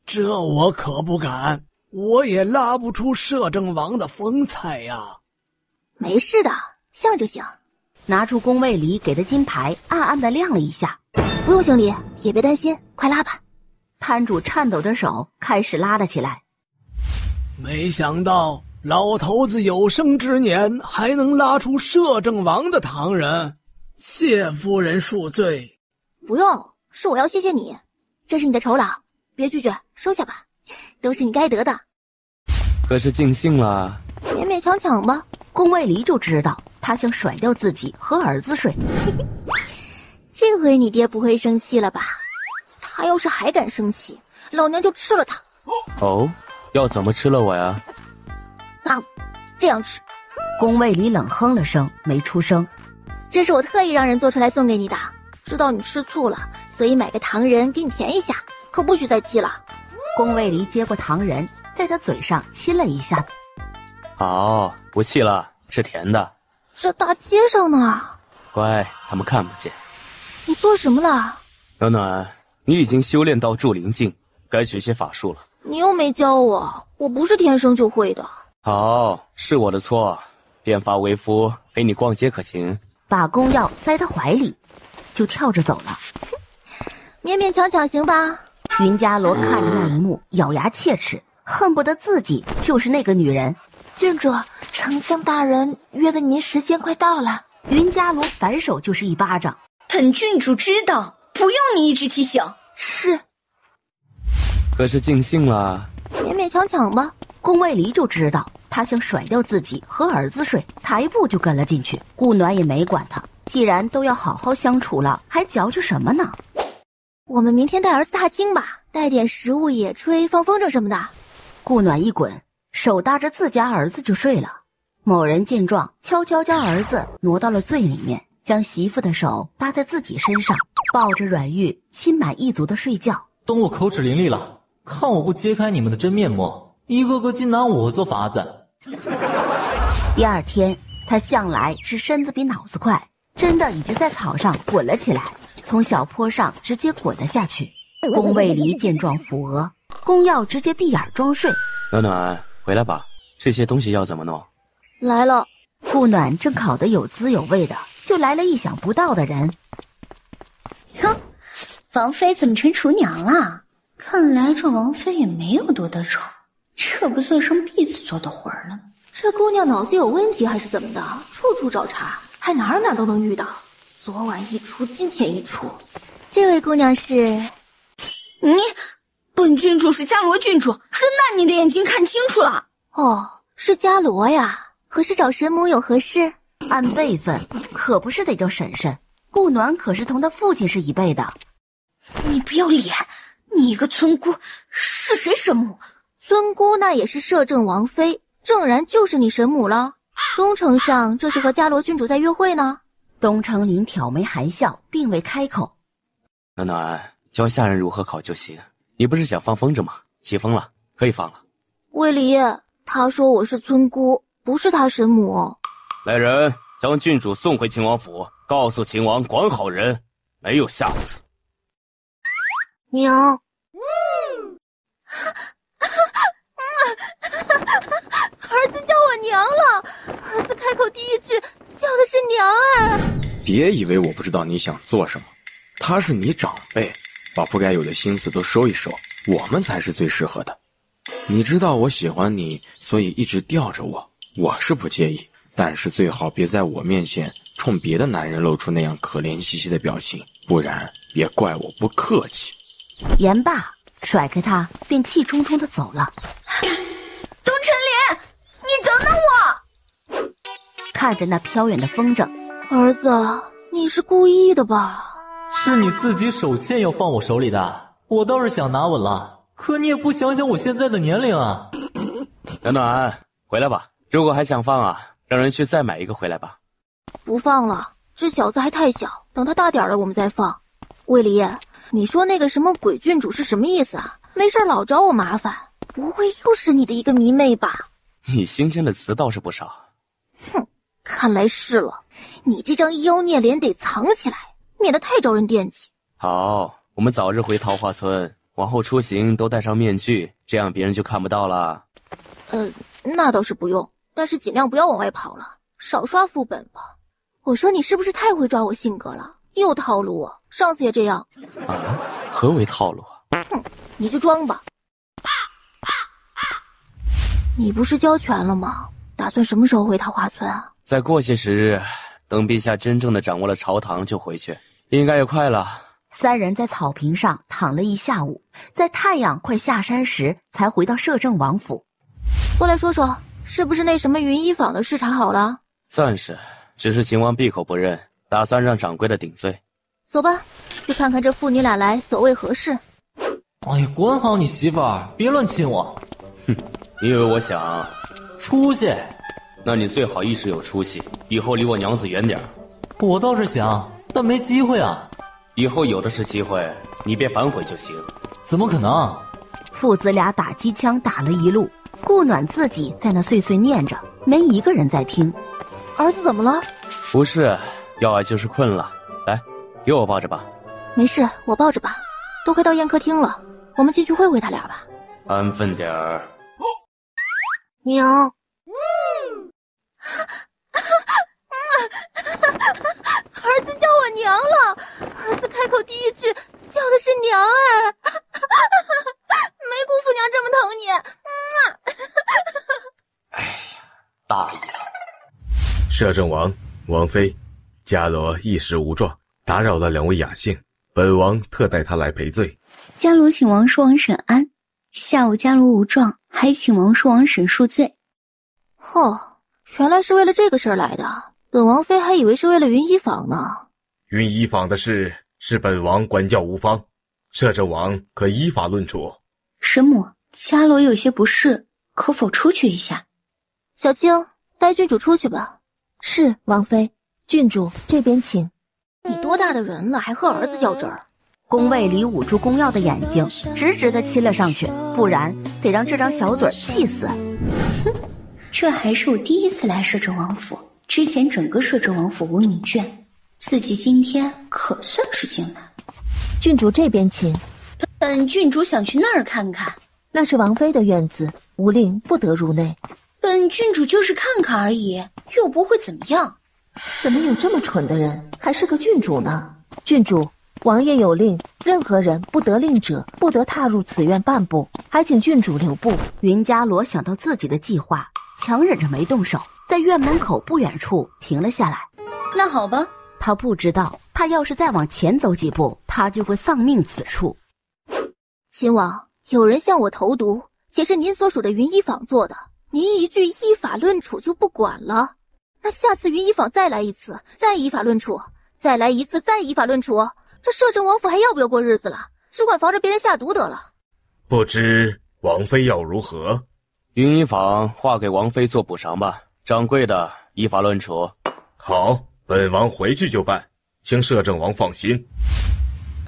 这我可不敢，我也拉不出摄政王的风采呀。没事的，像就行。拿出宫卫离给的金牌，暗暗的亮了一下。不用行礼，也别担心，快拉吧。摊主颤抖着手开始拉了起来。没想到老头子有生之年还能拉出摄政王的唐人，谢夫人恕罪。不用，是我要谢谢你，这是你的酬劳，别拒绝，收下吧，都是你该得的。可是尽兴了，勉勉强强吧。宫卫离就知道他想甩掉自己和儿子睡。这回你爹不会生气了吧？他要是还敢生气，老娘就吃了他。哦，要怎么吃了我呀？这样吃。宫卫离冷哼了声，没出声。这是我特意让人做出来送给你的，知道你吃醋了，所以买个糖人给你甜一下，可不许再气了。宫卫离接过糖人，在他嘴上亲了一下。好，不气了，是甜的。这大街上呢？乖，他们看不见。你做什么了？暖暖，你已经修炼到筑灵境，该学些法术了。你又没教我，我不是天生就会的。好，是我的错。变发为夫，陪你逛街可行？把公药塞他怀里，就跳着走了。勉勉强强行吧。云伽罗看着那一幕，咬牙切齿，恨不得自己就是那个女人。郡主，丞相大人约的您时间快到了。云伽罗反手就是一巴掌。本郡主知道，不用你一直提醒。是。可是尽兴了。勉勉强强吧。宫卫离就知道他想甩掉自己和儿子睡，抬步就跟了进去。顾暖也没管他，既然都要好好相处了，还嚼究什么呢？我们明天带儿子踏青吧，带点食物、野炊、放风筝什么的。顾暖一滚，手搭着自家儿子就睡了。某人见状，悄悄将儿子挪到了最里面，将媳妇的手搭在自己身上，抱着阮玉，心满意足的睡觉。等我口齿伶俐了，看我不揭开你们的真面目，一个个尽拿我做法子。第二天，他向来是身子比脑子快，真的已经在草上滚了起来，从小坡上直接滚了下去。宫卫离见状扶额，宫耀直接闭眼装睡。暖暖，回来吧，这些东西要怎么弄？来了。顾暖正烤得有滋有味的，就来了意想不到的人。哟，王妃怎么成厨娘了？看来这王妃也没有多得宠，这不算生婢子做的活了吗？这姑娘脑子有问题还是怎么的？处处找茬，还哪儿都能遇到。昨晚一出，今天一出。这位姑娘是？你，本郡主是伽罗郡主，睁大你的眼睛看清楚了。哦，是伽罗呀。可是找神母有何事？按辈分，可不是得叫婶婶。顾暖可是同他父亲是一辈的。你不要脸！你一个村姑，是谁神母？村姑那也是摄政王妃，正然就是你神母了。东丞相这是和伽罗郡主在约会呢。东城林挑眉含笑，并未开口。暖暖，教下人如何考就行。你不是想放风筝吗？起风了，可以放了。卫离，他说我是村姑，不是他神母。来人，将郡主送回秦王府，告诉秦王管好人，没有下次。娘。儿子叫我娘了，儿子开口第一句叫的是娘哎。别以为我不知道你想做什么，他是你长辈，把不该有的心思都收一收，我们才是最适合的。你知道我喜欢你，所以一直吊着我，我是不介意，但是最好别在我面前冲别的男人露出那样可怜兮兮的表情，不然别怪我不客气。言罢，甩开他，便气冲冲地走了。东城林，你等等我！看着那飘远的风筝，儿子，你是故意的吧？是你自己手欠要放我手里的，我倒是想拿稳了，可你也不想想我现在的年龄啊。暖暖，回来吧，如果还想放啊，让人去再买一个回来吧。不放了，这小子还太小，等他大点了我们再放。卫离，你说那个什么鬼郡主是什么意思啊？没事老找我麻烦，不会又是你的一个迷妹吧？你新鲜的词倒是不少。哼，看来是了，你这张妖孽脸得藏起来，免得太招人惦记。好，我们早日回桃花村，往后出行都戴上面具，这样别人就看不到了。那倒是不用，但是尽量不要往外跑了，少刷副本吧。我说你是不是太会抓我性格了，又套路我，上次也这样。啊？何为套路？哼，你就装吧。你不是交权了吗？打算什么时候回桃花村啊？再过些时日，等陛下真正的掌握了朝堂就回去，应该也快了。三人在草坪上躺了一下午，在太阳快下山时才回到摄政王府。过来说说，是不是那什么云衣坊的事查好了？算是，只是秦王闭口不认，打算让掌柜的顶罪。走吧，去看看这父女俩来所谓何事。哎呀，管好你媳妇儿，别乱亲我。哼，你以为我想？出息？那你最好一直有出息，以后离我娘子远点。我倒是想，但没机会啊。以后有的是机会，你别反悔就行。怎么可能？父子俩打机枪打了一路，顾暖自己在那碎碎念着，没一个人在听。儿子怎么了？不是，要爱就是困了。来，给我抱着吧。没事，我抱着吧。都快到宴客厅了，我们进去会会他俩吧。安分点儿。娘，摄政王、王妃，伽罗一时无状，打扰了2位雅幸，本王特带他来赔罪。伽罗请王叔王审安，下午伽罗无状，还请王叔王审恕罪。原来是为了这个事儿来的，本王妃还以为是为了云衣坊呢。云衣坊的事是本王管教无方，摄政王可依法论处。神母，伽罗有些不适，可否出去一下？小青，带郡主出去吧。是，王妃。郡主这边请。你多大的人了，还和儿子较真儿？宫卫里捂住宫耀的眼睛，直直地亲了上去，不然得让这张小嘴气死。哼，这还是我第一次来摄政王府，之前整个摄政王府无女眷，自己今天可算是进来。郡主这边请。本郡主想去那儿看看。那是王妃的院子，无令不得入内。本郡主就是看看而已，又不会怎么样。怎么有这么蠢的人，还是个郡主呢？郡主，王爷有令，任何人不得令者，不得踏入此院半步，还请郡主留步。云伽罗想到自己的计划，强忍着没动手，在院门口不远处停了下来。那好吧，他不知道，他要是再往前走几步，他就会丧命此处。秦王，有人向我投毒，且是您所属的云衣坊做的，您一句依法论处就不管了。那下次云衣坊再来一次，再依法论处，再来一次，再依法论处，这摄政王府还要不要过日子了？只管防着别人下毒得了。不知王妃要如何？云衣坊划给王妃做补偿吧，掌柜的依法论处。好，本王回去就办，请摄政王放心。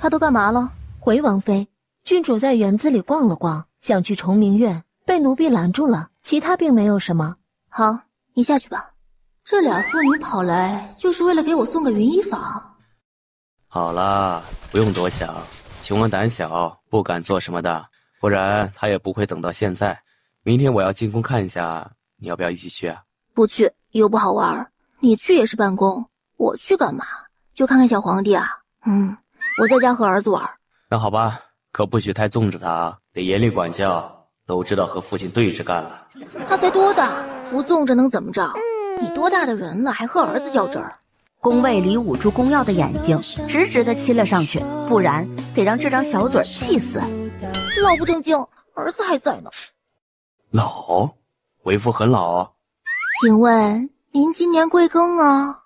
他都干嘛了？回王妃，郡主在园子里逛了逛，想去崇明院，被奴婢拦住了，其他并没有什么。好，你下去吧。这俩妇女跑来就是为了给我送个云衣坊。好啦，不用多想，秦王胆小，不敢做什么的，不然他也不会等到现在。明天我要进宫看一下，你要不要一起去啊？不去，又不好玩。你去也是办公，我去干嘛？就看看小皇帝啊。我在家和儿子玩。那好吧，可不许太纵着他，得严厉管教，都知道和父亲对着干了。他才多大，不纵着能怎么着？你多大的人了，还和儿子较真儿？宫卫里捂住宫耀的眼睛，直直地亲了上去，不然得让这张小嘴气死。老不正经，儿子还在呢。老，为父很老哦。请问您今年贵庚啊？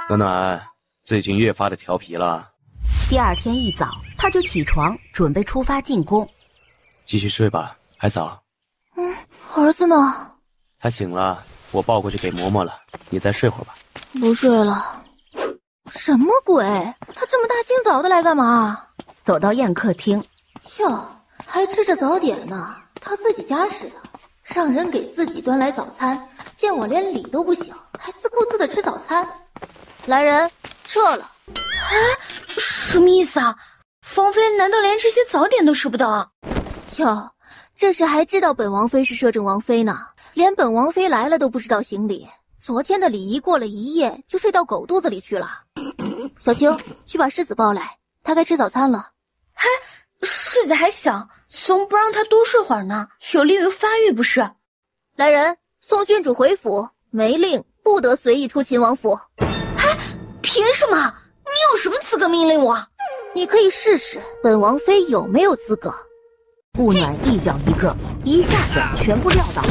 暖暖，最近越发的调皮了。第二天一早，他就起床，准备出发进宫。继续睡吧，还早。儿子呢？他醒了，我抱过去给嬷嬷了。你再睡会儿吧。不睡了。什么鬼？他这么大清早的来干嘛？走到宴客厅，哟，还吃着早点呢。他自己家似的，让人给自己端来早餐，见我连理都不行，还自顾自的吃早餐。来人，撤了。什么意思啊？芳妃难道连这些早点都舍不得？哟，这时还知道本王妃是摄政王妃呢，连本王妃来了都不知道行礼。昨天的礼仪过了一夜，就睡到狗肚子里去了。小青，去把世子抱来，他该吃早餐了。世子还小，总不让他多睡会儿呢，有利于发育不是？来人，送郡主回府，没令不得随意出秦王府。凭什么？你有什么资格命令我？你可以试试本王妃有没有资格。顾暖一脚一个，一下子全部撂倒。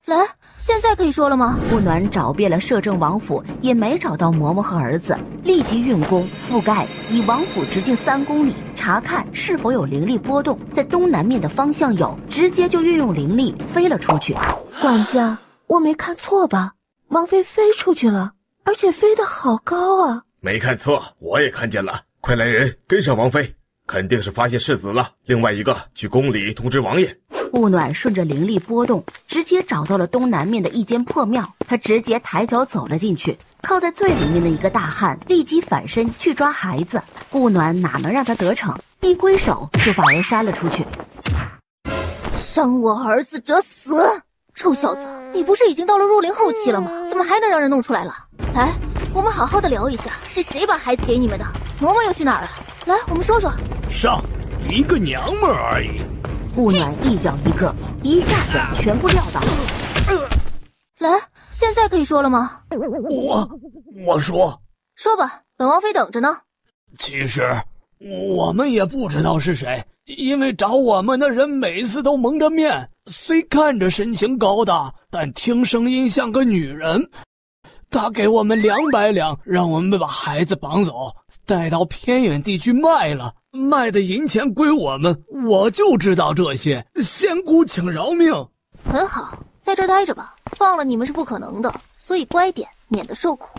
来，现在可以说了吗？顾暖找遍了摄政王府，也没找到嬷嬷和儿子，立即运功覆盖以王府直径3公里，查看是否有灵力波动，在东南面的方向有，直接就运用灵力飞了出去。管家，我没看错吧？王妃飞出去了，而且飞得好高啊！没看错，我也看见了。快来人，跟上王妃，肯定是发现世子了。另外一个去宫里通知王爷。顾暖顺着灵力波动，直接找到了东南面的一间破庙，他直接抬脚走了进去，靠在最里面的一个大汉立即反身去抓孩子。顾暖哪能让他得逞，一挥手就把人扇了出去。伤我儿子者死！臭小子，你不是已经到了入龄后期了吗？怎么还能让人弄出来了？来，我们好好的聊一下，是谁把孩子给你们的？嬷嬷又去哪儿了？来，我们说说。上一个娘们儿而已。顾暖一脚一个，一下子全部撂倒。来，在可以说了吗？我说吧，本王妃等着呢。其实我们也不知道是谁，因为找我们的人每次都蒙着面，虽看着身形高大，但听声音像个女人。他给我们200两，让我们把孩子绑走，带到偏远地区卖了，卖的银钱归我们。我就知道这些，仙姑请饶命。很好，在这儿待着吧，放了你们是不可能的，所以乖点，免得受苦。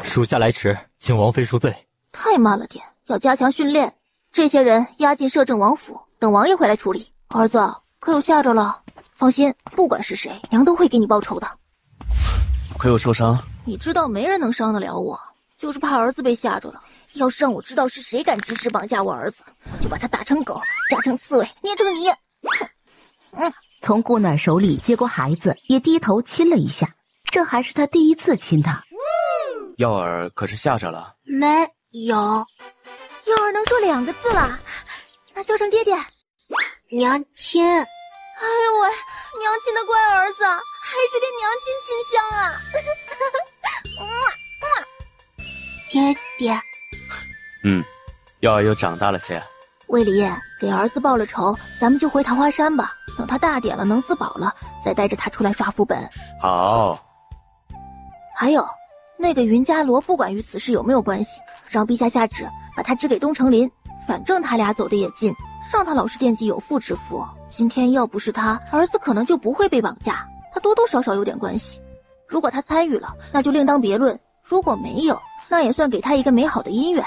属下来迟，请王妃恕罪。太慢了点，要加强训练。这些人押进摄政王府，等王爷回来处理。儿子，可有吓着了？放心，不管是谁，娘都会给你报仇的。可有受伤？你知道没人能伤得了我，就是怕儿子被吓着了。要是让我知道是谁敢指使绑架我儿子，我就把他打成狗，炸成刺猬，捏成泥。从顾暖手里接过孩子，也低头亲了一下，这还是他第一次亲他。耀儿可是吓着了？没有。耀儿能说2个字了，那叫声爹爹。娘亲。哎呦喂，娘亲的乖儿子，还是跟娘亲亲香啊！爹爹。耀儿又长大了些。卫里给儿子报了仇，咱们就回桃花山吧。等他大点了，能自保了，再带着他出来刷副本。好。还有，那个云伽罗不管与此事有没有关系，让陛下下旨把他指给东城林，反正他俩走得也近，让他老是惦记有妇之夫。今天要不是他，儿子可能就不会被绑架，他多多少少有点关系。如果他参与了，那就另当别论；如果没有，那也算给他一个美好的姻缘。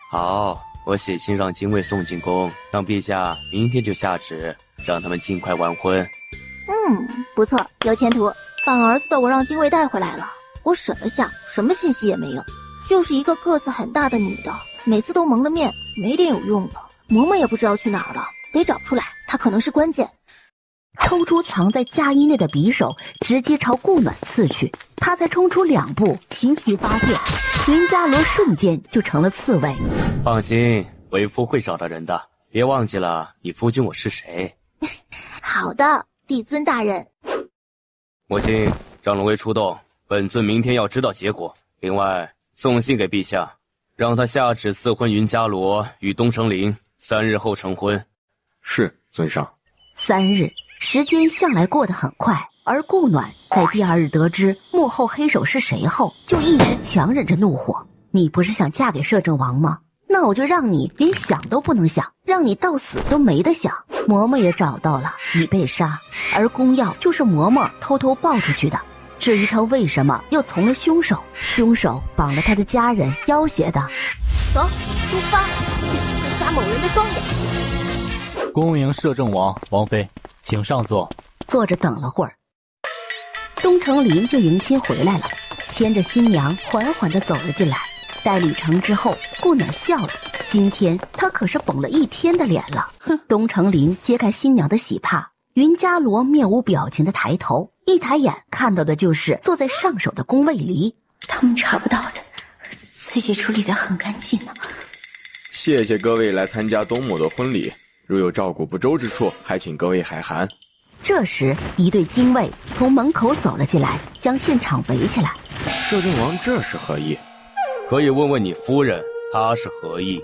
好，我写信让精卫送进宫，让陛下明天就下旨，让他们尽快完婚。不错，有前途。绑儿子的我让精卫带回来了，我审了下，什么信息也没有，就是一个个子很大的女的，每次都蒙了面，没点有用的。嬷嬷也不知道去哪儿了，得找出来，她可能是关键。抽出藏在嫁衣内的匕首，直接朝顾暖刺去。他才冲出2步，情绪发电，云伽罗瞬间就成了刺猬。放心，为夫会找到人的，别忘记了你夫君我是谁。好的，帝尊大人。母亲，让龙威出动，本尊明天要知道结果。另外，送信给陛下，让他下旨赐婚云伽罗与东城林，3日后成婚。是，尊上。 3日，时间向来过得很快，而顾暖在第2日得知幕后黑手是谁后，就一直强忍着怒火。你不是想嫁给摄政王吗？那我就让你连想都不能想，让你到死都没得想。嬷嬷也找到了，已被杀，而公药就是嬷嬷偷偷抱出去的。至于他为什么又从了凶手，凶手绑了他的家人，要挟的。走，出发，去刺杀某人的双眼。恭迎摄政王、王妃，请上座。坐着等了会儿，东城林就迎亲回来了，牵着新娘缓缓地走了进来。待礼成之后，顾暖笑了。今天他可是绷了1天的脸了。东城林揭开新娘的喜帕，云伽罗面无表情的抬头，一抬眼看到的就是坐在上首的宫卫离。他们查不到的，翠姐处理得很干净呢。谢谢各位来参加东母的婚礼，如有照顾不周之处，还请各位海涵。这时，一队禁卫从门口走了进来，将现场围起来。摄政王这是何意？可以问问你夫人，她是何意？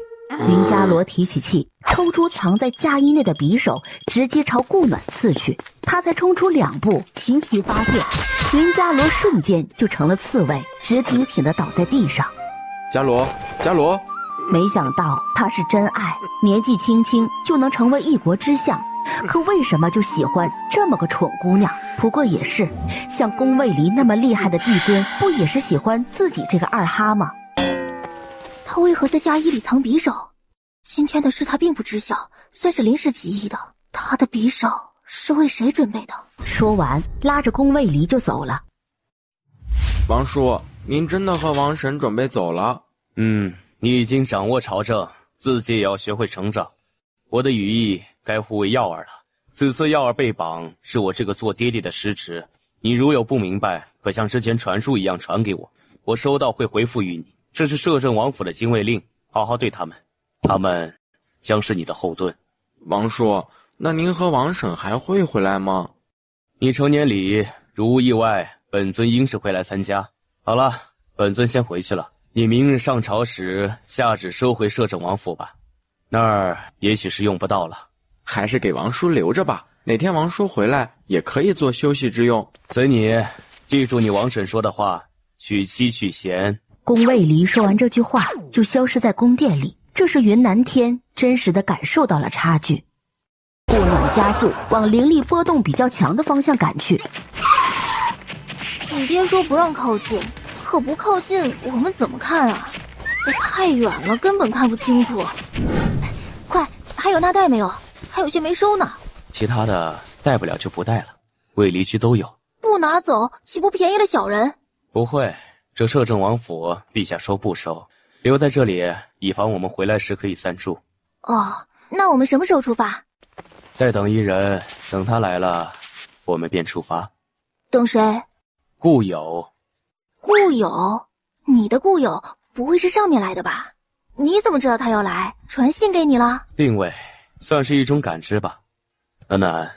云伽罗提起气，抽出藏在嫁衣内的匕首，直接朝顾暖刺去。他才冲出2步，情绪发电，云伽罗瞬间就成了刺猬，直挺挺地倒在地上。伽罗，伽罗！没想到他是真爱，年纪轻轻就能成为一国之相，可为什么就喜欢这么个蠢姑娘？不过也是，像宫卫离那么厉害的帝尊，不也是喜欢自己这个二哈吗？他为何在嫁衣里藏匕首？今天的事他并不知晓，算是临时起意的。他的匕首是为谁准备的？说完，拉着宫卫离就走了。王叔，您真的和王婶准备走了？你已经掌握朝政，自己也要学会成长。我的羽翼该护卫耀儿了。此次耀儿被绑，是我这个做爹爹的失职。你如有不明白，可像之前传书一样传给我，我收到会回复于你。这是摄政王府的禁卫令，好好对他们，他们将是你的后盾。王叔，那您和王婶还会回来吗？你成年礼如无意外，本尊应是会来参加。好了，本尊先回去了。你明日上朝时下旨收回摄政王府吧，那儿也许是用不到了。还是给王叔留着吧，哪天王叔回来也可以做休息之用。随你，记住你王婶说的话，娶妻娶贤。宫卫离说完这句话就消失在宫殿里，这是云南天真实的感受到了差距。顾暖加速往灵力波动比较强的方向赶去。你爹说不让靠近，可不靠近我们怎么看啊？这太远了，根本看不清楚。快，还有纳袋没有？还有些没收呢。其他的带不了就不带了，卫离区都有。不拿走，岂不便宜了小人？不会，这摄政王府陛下说不收，留在这里，以防我们回来时可以暂住。哦，那我们什么时候出发？再等一人，等他来了，我们便出发。等谁？故友。故友？你的故友不会是上面来的吧？你怎么知道他要来？传信给你了？并未，算是一种感知吧。暖暖，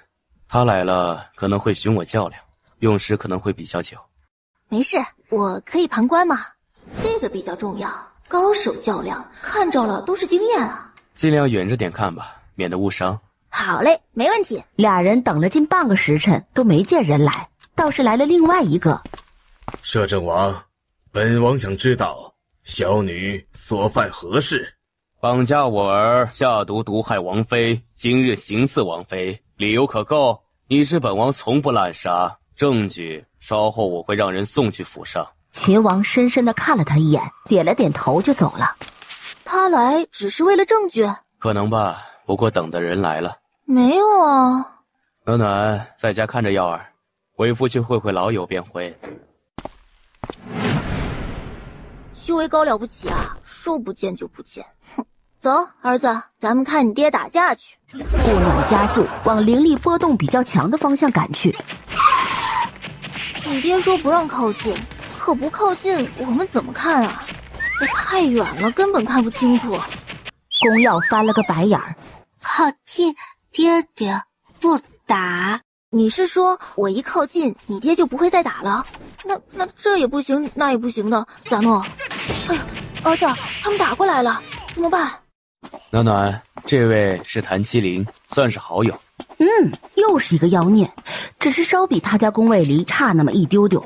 他来了可能会寻我较量，用时可能会比较久。没事，我可以旁观嘛，这个比较重要。高手较量，看着了都是经验啊。尽量远着点看吧，免得误伤。好嘞，没问题。俩人等了近半个时辰都没见人来，倒是来了另外一个。摄政王，本王想知道小女所犯何事？绑架我儿，下毒毒害王妃，今日行刺王妃，理由可够？你知本王从不滥杀，证据稍后我会让人送去府上。秦王深深地看了他一眼，点了点头就走了。他来只是为了证据？可能吧，不过等的人来了。没有啊。暖暖在家看着耀儿，为夫去会会老友便回。修为高了不起啊，说不见就不见。哼，走，儿子，咱们看你爹打架去。顾暖加速往灵力波动比较强的方向赶去。你爹说不让靠近，可不靠近我们怎么看啊？这太远了，根本看不清楚。宫耀翻了个白眼儿。靠近，爹爹不打。你是说我一靠近，你爹就不会再打了？那这也不行，那也不行的，咋弄？哎呀，儿子，他们打过来了，怎么办？暖暖，这位是谭麒麟，算是好友。又是一个妖孽，只是稍比他家宫卫离差那么一丢丢。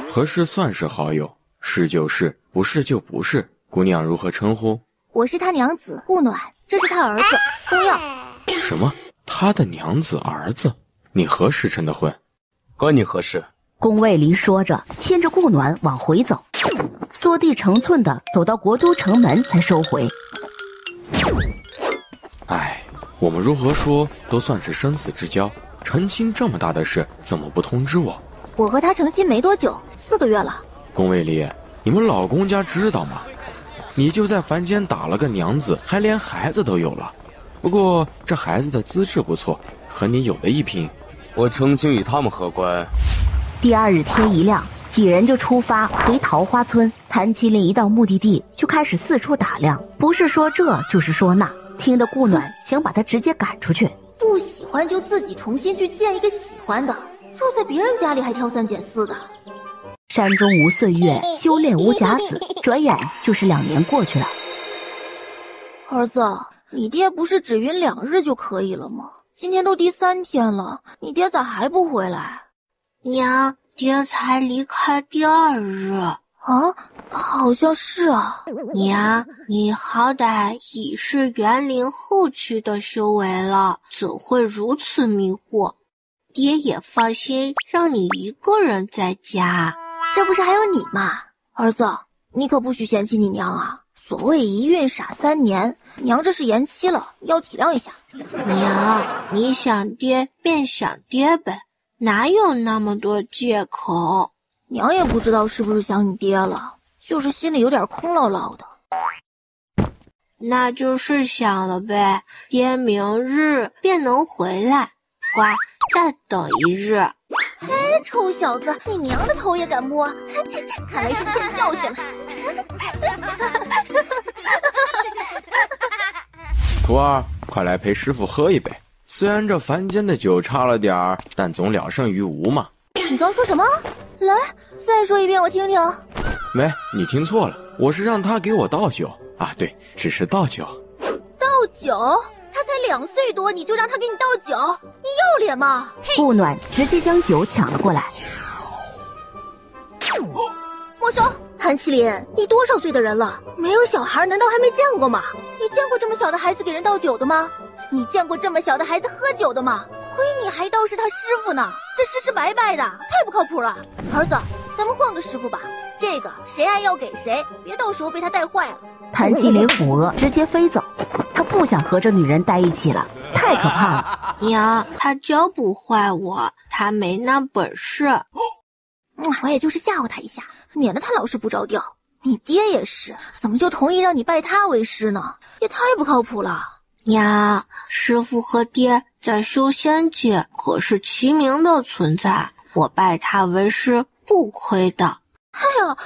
何事算是好友？是就是，不是就不是。姑娘如何称呼？我是他娘子顾暖，这是他儿子宫耀。什么？他的娘子儿子？你何时成的婚？关你何事？宫卫离说着，牵着顾暖往回走，缩地成寸的走到国都城门才收回。哎，我们如何说都算是生死之交，成亲这么大的事，怎么不通知我？我和他成亲没多久，4个月了。宫卫离，你们老公家知道吗？你就在凡间打了个娘子，还连孩子都有了。不过这孩子的资质不错，和你有的一拼。我成亲与他们何关？第二日天一亮，几人就出发回桃花村。谭麒麟一到目的地就开始四处打量，不是说这就是说那，听得顾暖想把他直接赶出去。不喜欢就自己重新去见一个喜欢的，住在别人家里还挑三拣四的。山中无岁月，修炼无甲子，转眼就是2年过去了。儿子，你爹不是只晕2日就可以了吗？今天都第3天了，你爹咋还不回来？娘，爹才离开第2日。啊，好像是啊。娘，你好歹已是元灵后期的修为了，怎会如此迷惑？爹也放心让你一个人在家。这不是还有你吗？儿子，你可不许嫌弃你娘啊！所谓一孕傻3年，娘这是延期了，要体谅一下。娘，你想爹便想爹呗，哪有那么多借口？娘也不知道是不是想你爹了，就是心里有点空落落的。那就是想了呗，爹明日便能回来。乖，再等1日。嘿，臭小子，你娘的头也敢摸，看来是欠教训了。徒儿，快来陪师傅喝一杯。虽然这凡间的酒差了点儿，但总了胜于无嘛。你刚说什么？来，再说一遍我听听。喂，你听错了，我是让他给我倒酒啊，对，只是倒酒。倒酒？他才2岁多，你就让他给你倒酒？你要脸吗？顾暖直接将酒抢了过来。没收！韩麒麟，你多少岁的人了？没有小孩难道还没见过吗？你见过这么小的孩子给人倒酒的吗？你见过这么小的孩子喝酒的吗？亏你还倒是他师傅呢，这诗是白拜的，太不靠谱了。儿子，咱们换个师傅吧，这个谁爱要给谁，别到时候被他带坏了。谭麒麟抚额直接飞走，他不想和这女人待一起了，太可怕了。娘，他教不坏我，他没那本事。我也就是吓唬他一下，免得他老是不着调。你爹也是，怎么就同意让你拜他为师呢？也太不靠谱了。娘，师傅和爹在修仙界可是齐名的存在，我拜他为师不亏的。哎呦，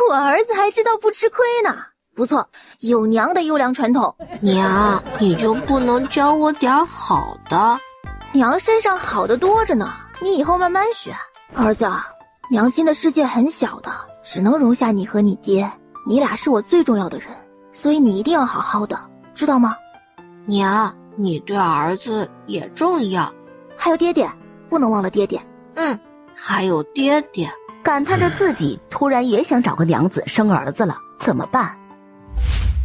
我儿子还知道不吃亏呢，不错，有娘的优良传统。娘，你就不能教我点好的？娘身上好的多着呢，你以后慢慢学。儿子，娘亲的世界很小的，只能容下你和你爹，你俩是我最重要的人，所以你一定要好好的，知道吗？娘，你对儿子也重要，还有爹爹，不能忘了爹爹。还有爹爹。感叹着自己突然也想找个娘子生儿子了，怎么办？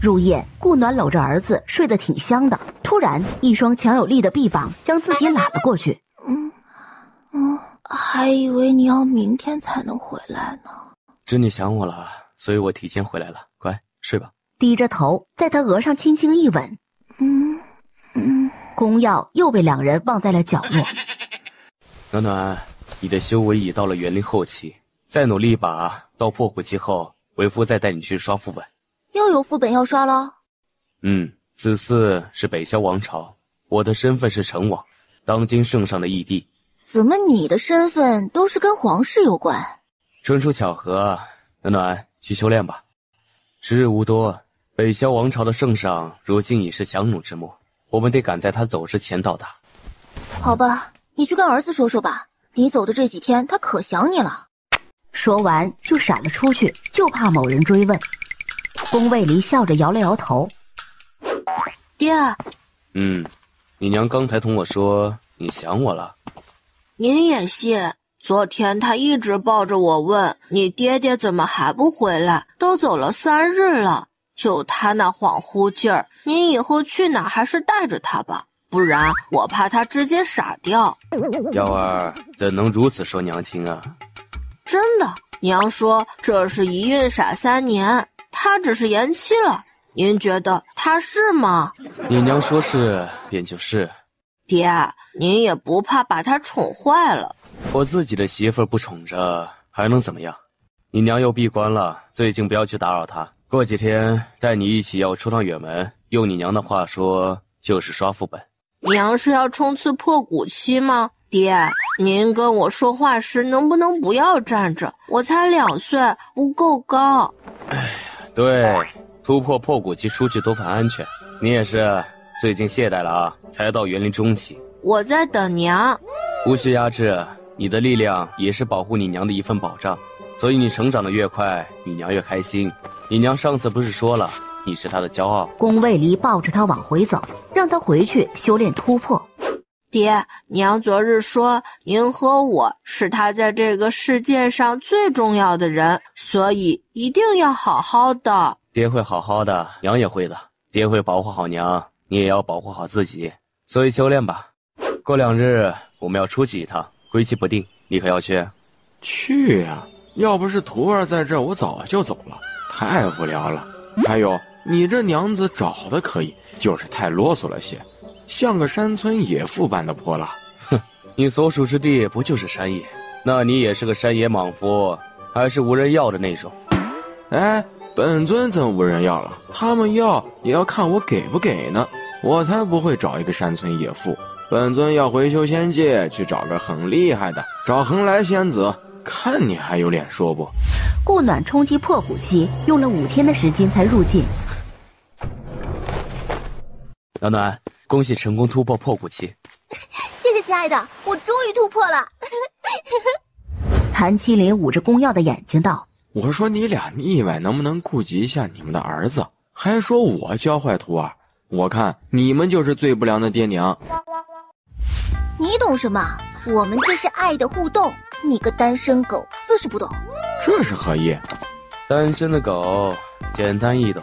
入夜，顾暖搂着儿子睡得挺香的，突然一双强有力的臂膀将自己揽了过去。还以为你要明天才能回来呢。知你想我了，所以我提前回来了，乖，睡吧。低着头在他额上轻轻一吻。公药又被两人忘在了角落。暖暖，你的修为已到了元灵后期，再努力一把，到破虎期后，为夫再带你去刷副本。又有副本要刷了？此次是北萧王朝，我的身份是成王，当今圣上的义弟。怎么你的身份都是跟皇室有关？纯属巧合。暖暖，去修炼吧。时日无多，北萧王朝的圣上如今已是强弩之末，我们得赶在他走之前到达。好吧，你去跟儿子说说吧，你走的这几天他可想你了。说完就闪了出去，就怕某人追问。宫卫离笑着摇了摇头。爹，你娘刚才同我说你想我了。您也信？昨天他一直抱着我问你爹爹怎么还不回来，都走了3日了。就他那恍惚劲儿，您以后去哪还是带着他吧，不然我怕他直接傻掉。幺儿怎能如此说娘亲啊？真的，娘说这是一孕傻3年，他只是延期了，您觉得他是吗？你娘说是便就是。爹，您也不怕把他宠坏了？我自己的媳妇儿不宠着还能怎么样？你娘又闭关了，最近不要去打扰她，过几天带你一起要出趟远门，用你娘的话说就是刷副本。娘是要冲刺破骨期吗？爹，您跟我说话时能不能不要站着？我才2岁，不够高。对，突破破骨期出去都很安全。你也是最近懈怠了啊，才到元灵中期。我在等娘。无需压制，你的力量也是保护你娘的一份保障，所以你成长的越快，你娘越开心。你娘上次不是说了，你是她的骄傲。宫卫离抱着他往回走，让他回去修炼突破。爹，娘昨日说您和我是她在这个世界上最重要的人，所以一定要好好的。爹会好好的，娘也会的。爹会保护好娘，你也要保护好自己。所以修炼吧。过2日我们要出去一趟，归期不定，你可要去？去呀！要不是徒儿在这儿，我早就走了，太无聊了。还有，你这娘子找的可以，就是太啰嗦了些，像个山村野妇般的泼辣。哼，你所属之地不就是山野？那你也是个山野莽夫，还是无人要的那种。哎，本尊怎无人要了？他们要也要看我给不给呢。我才不会找一个山村野妇，本尊要回修仙界去找个很厉害的，找恒来仙子，看你还有脸说不？顾暖冲击破骨期用了5天的时间才入境。暖暖，恭喜成功突破破骨期。谢谢亲爱的，我终于突破了。谭麒麟捂着宫耀的眼睛道：我说你俩腻歪，能不能顾及一下你们的儿子？还说我教坏徒儿，我看你们就是最不良的爹娘。你懂什么？我们这是爱的互动，你个单身狗自是不懂。这是何意？单身的狗简单易懂。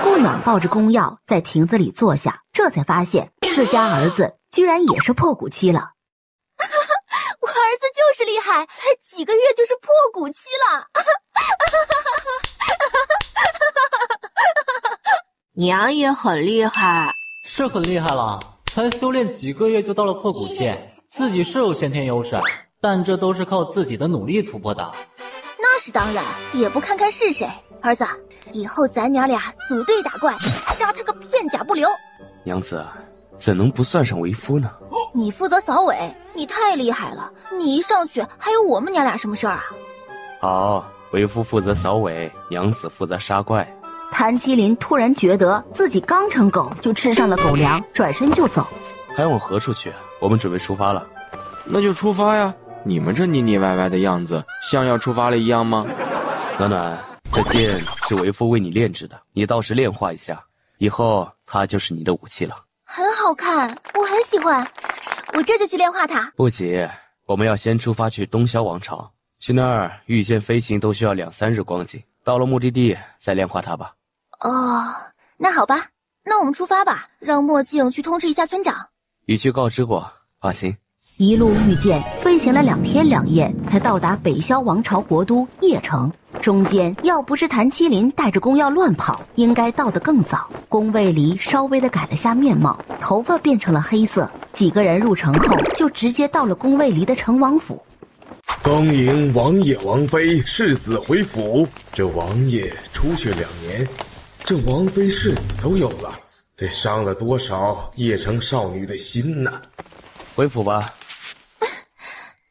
顾暖抱着宫耀在亭子里坐下，这才发现自家儿子居然也是破骨期了。我儿子就是厉害，才几个月就是破骨期了。娘也很厉害，是很厉害了，才修炼几个月就到了破骨期，自己是有先天优势，但这都是靠自己的努力突破的。那是当然，也不看看是谁。儿子，以后咱娘俩组队打怪，杀他个片甲不留。娘子，怎能不算上为夫呢？你负责扫尾，你太厉害了，你一上去还有我们娘俩什么事儿啊？好，为夫负责扫尾，娘子负责杀怪。谭麒麟突然觉得自己刚成狗就吃上了狗粮，转身就走。还往何处去？我们准备出发了。那就出发呀！你们这腻腻歪歪的样子，像要出发了一样吗？暖暖，这剑是为夫为你炼制的，你倒是炼化一下，以后它就是你的武器了。很好看，我很喜欢，我这就去炼化它。不急，我们要先出发去东萧王朝，去那儿御剑飞行都需要2、3日光景，到了目的地再炼化它吧。哦，那好吧，那我们出发吧，让墨镜去通知一下村长。语句告知过，放心。一路御剑飞行了2天2夜，才到达北萧王朝国都邺城。中间要不是谭麒麟带着宫耀乱跑，应该到得更早。宫卫离稍微的改了下面貌，头发变成了黑色。几个人入城后，就直接到了宫卫离的成王府。恭迎王爷王妃世子回府。这王爷出去2年，这王妃世子都有了，得伤了多少邺城少女的心呢？回府吧。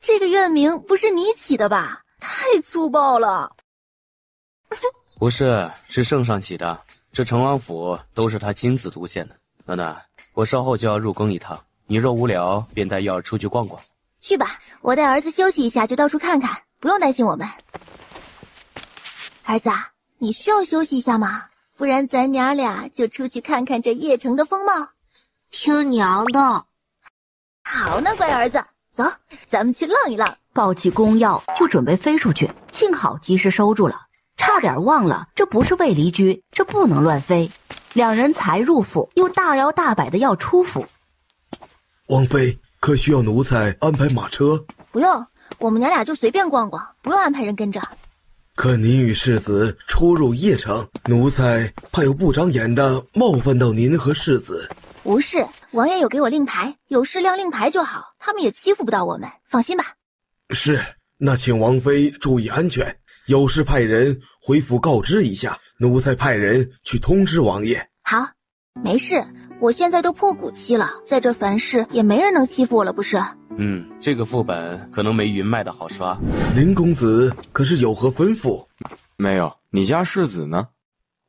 这个院名不是你起的吧？太粗暴了。不是，是圣上起的。这成王府都是他亲自督建的。暖暖，我稍后就要入宫一趟，你若无聊，便带耀儿出去逛逛。去吧，我带儿子休息一下，就到处看看，不用担心我们。儿子啊，你需要休息一下吗？不然咱娘俩就出去看看这邺城的风貌。听娘的。好呢，乖儿子，走，咱们去浪一浪。抱起宫耀就准备飞出去，幸好及时收住了，差点忘了这不是卫离居，这不能乱飞。两人才入府，又大摇大摆的要出府。王妃，可需要奴才安排马车？不用，我们娘俩就随便逛逛，不用安排人跟着。可您与世子出入邺城，奴才怕有不长眼的冒犯到您和世子。不是，王爷有给我令牌，有事亮令牌就好，他们也欺负不到我们，放心吧。是，那请王妃注意安全，有事派人回府告知一下，奴才派人去通知王爷。好，没事，我现在都破骨期了，在这凡世也没人能欺负我了，不是？这个副本可能没云脉的好刷。林公子可是有何吩咐？没有，你家世子呢？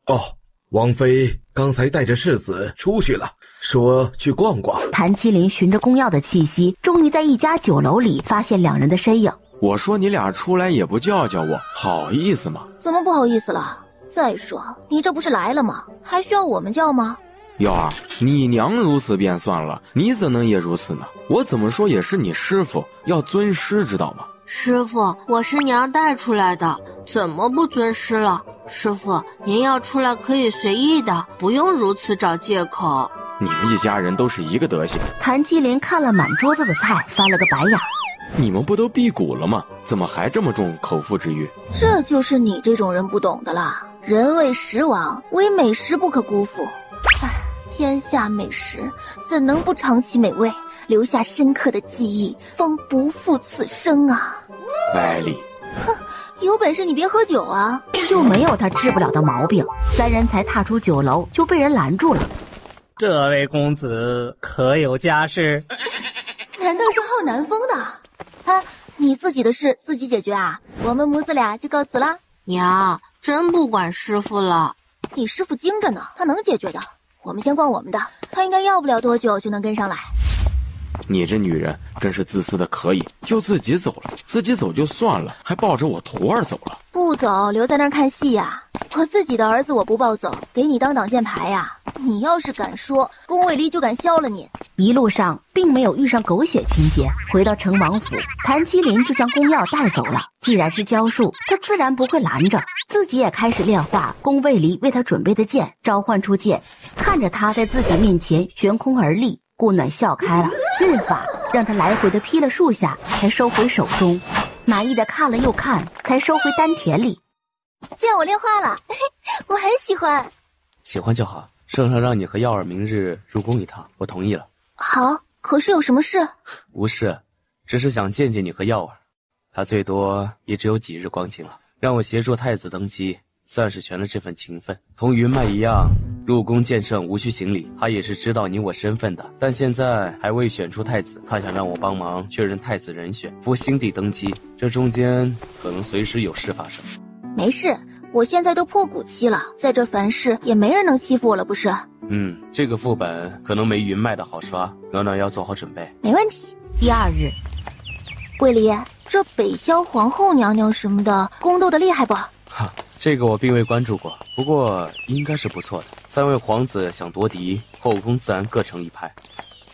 哦，王妃刚才带着世子出去了，说去逛逛。谭麒麟循着宫耀的气息，终于在一家酒楼里发现两人的身影。我说你俩出来也不叫叫我，好意思吗？怎么不好意思了？再说你这不是来了吗？还需要我们叫吗？耀儿，你娘如此便算了，你怎能也如此呢？我怎么说也是你师父，要尊师知道吗？师父，我是娘带出来的，怎么不尊师了？师父，您要出来可以随意的，不用如此找借口。你们一家人都是一个德行。谭麒麟看了满桌子的菜，翻了个白眼。你们不都辟谷了吗？怎么还这么重口腹之欲？这就是你这种人不懂的啦。人为食亡，唯美食不可辜负。唉，天下美食，怎能不尝其美味，留下深刻的记忆，方不负此生啊！歪理。哼，有本事你别喝酒啊！就没有他治不了的毛病。三人才踏出酒楼，就被人拦住了。这位公子可有家室？难道是浩南风的？哎，你自己的事自己解决啊！我们母子俩就告辞了。娘，真不管师傅了。你师傅精着呢，他能解决的。我们先逛我们的，他应该要不了多久就能跟上来。你这女人真是自私的可以，就自己走了，自己走就算了，还抱着我徒儿走了。不走，留在那儿看戏呀？我自己的儿子我不抱走，给你当挡箭牌呀？你要是敢说，宫卫离就敢削了你。一路上并没有遇上狗血情节，回到成王府，谭麒麟就将宫药带走了。既然是教术，他自然不会拦着，自己也开始炼化宫卫离为他准备的剑，召唤出剑，看着他在自己面前悬空而立，顾暖笑开了，刃法让他来回的劈了数下，才收回手中，满意的看了又看，才收回丹田里。剑我炼化了，我很喜欢。喜欢就好，圣上让你和耀儿明日入宫一趟，我同意了。好，可是有什么事？无事，只是想见见你和耀儿，他最多也只有几日光景了，让我协助太子登基，算是全了这份情分。同云脉一样，入宫见圣无需行礼，他也是知道你我身份的，但现在还未选出太子，他想让我帮忙确认太子人选，扶新帝登基，这中间可能随时有事发生。没事，我现在都破骨期了，在这凡世也没人能欺负我了，不是？这个副本可能没云脉的好刷，暖暖要做好准备。没问题。第二日，卫离，这北萧皇后娘娘什么的宫斗的厉害不？哈，这个我并未关注过，不过应该是不错的。3位皇子想夺嫡，后宫自然各成一派。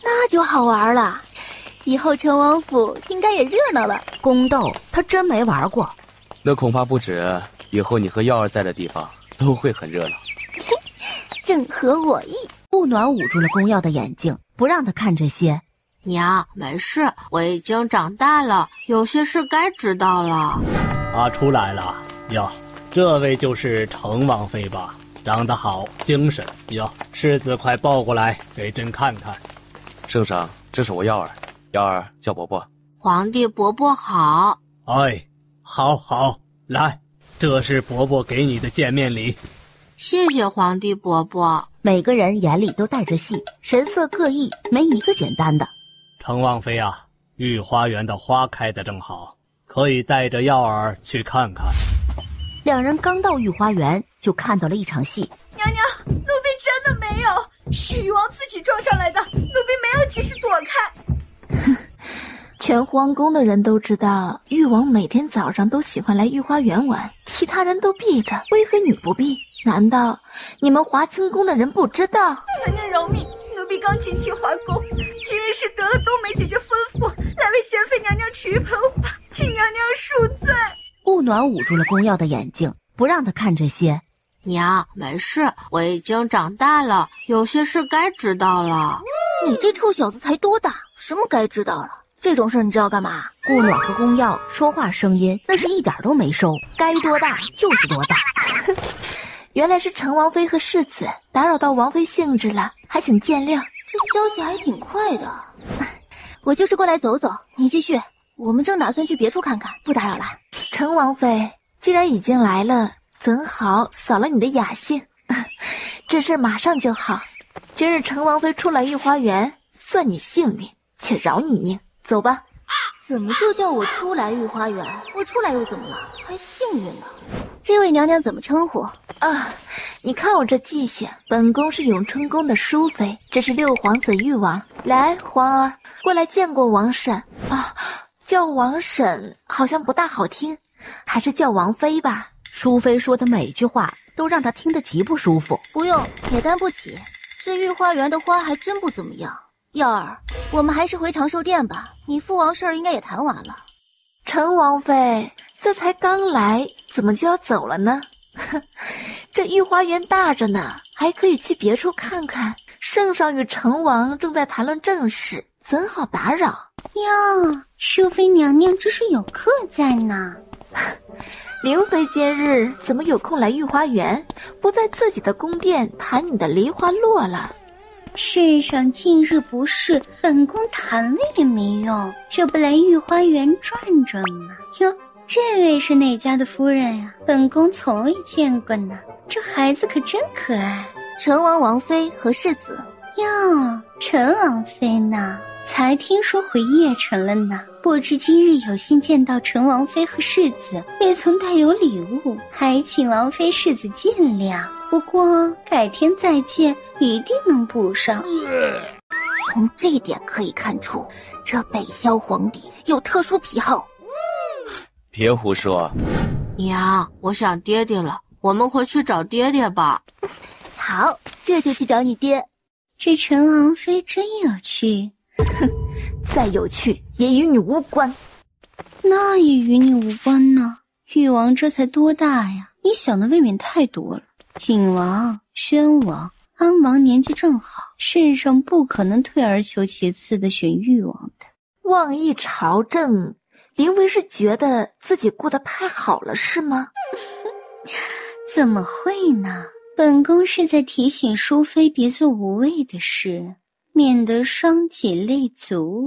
那就好玩了，以后成王府应该也热闹了。宫斗他真没玩过。那恐怕不止，以后你和耀儿在的地方都会很热闹。正合我意。顾暖捂住了宫耀的眼睛，不让他看这些。娘，没事，我已经长大了，有些事该知道了。他出来了哟，这位就是程王妃吧？长得好，精神哟。世子快抱过来给朕看看。圣上，这是我耀儿，耀儿叫伯伯。皇帝伯伯好。哎，好，来，这是伯伯给你的见面礼。谢谢皇帝伯伯。每个人眼里都带着戏，神色各异，没一个简单的。程王妃啊，御花园的花开得正好，可以带着耀儿去看看。两人刚到御花园，就看到了一场戏。娘娘，奴婢真的没有，是誉王自己撞上来的，奴婢没有及时躲开。全皇宫的人都知道，誉王每天早上都喜欢来御花园玩，其他人都避着，为何你不避？难道你们华清宫的人不知道？娘娘饶命，奴婢刚进清华宫，今日是得了冬梅姐姐吩咐，来为贤妃娘娘取一盆花，替娘娘赎罪。顾暖捂住了宫耀的眼睛，不让他看这些。娘，没事，我已经长大了，有些事该知道了。你这臭小子才多大？什么该知道了？这种事你知道干嘛？顾暖和宫耀说话声音那是一点都没收，该多大就是多大。原来是程王妃和世子，打扰到王妃兴致了，还请见谅。这消息还挺快的。我就是过来走走，你继续。我们正打算去别处看看，不打扰了。程王妃既然已经来了，怎好扫了你的雅兴？这事马上就好。今日程王妃出来御花园，算你幸运，且饶你命。走吧。怎么就叫我出来御花园？我出来又怎么了？还幸运呢？这位娘娘怎么称呼啊？你看我这记性，本宫是永春宫的淑妃，这是六皇子誉王。来，皇儿，过来见过王婶啊。叫王婶好像不大好听，还是叫王妃吧。淑妃说的每句话都让她听得极不舒服。不用，铁担不起。这御花园的花还真不怎么样。耀儿，我们还是回长寿殿吧，你父王事儿应该也谈完了。陈王妃，这才刚来，怎么就要走了呢？这御花园大着呢，还可以去别处看看。圣上与成王正在谈论正事，怎好打扰？哟，淑妃娘娘这是有客在呢。灵妃今日怎么有空来御花园，不在自己的宫殿谈你的梨花落了？世上近日不是，本宫谈了也没用，这不来御花园转转吗？哟，这位是哪家的夫人呀？本宫从未见过呢，这孩子可真可爱。成王王妃和世子。哟，陈王妃呢？才听说回邺城了呢，不知今日有幸见到陈王妃和世子，未曾带有礼物，还请王妃世子见谅。不过改天再见，一定能补上。从这一点可以看出，这北萧皇帝有特殊癖好。别胡说。娘，我想爹爹了，我们回去找爹爹吧。好，这就去找你爹。这陈王妃真有趣。哼，再有趣也与你无关。那也与你无关呢。誉王这才多大呀，你想的未免太多了。景王、宣王、安王年纪正好，世上不可能退而求其次的选誉王的。妄议朝政，林薇是觉得自己过得太好了是吗？怎么会呢？本宫是在提醒淑妃别做无谓的事，免得伤己累足。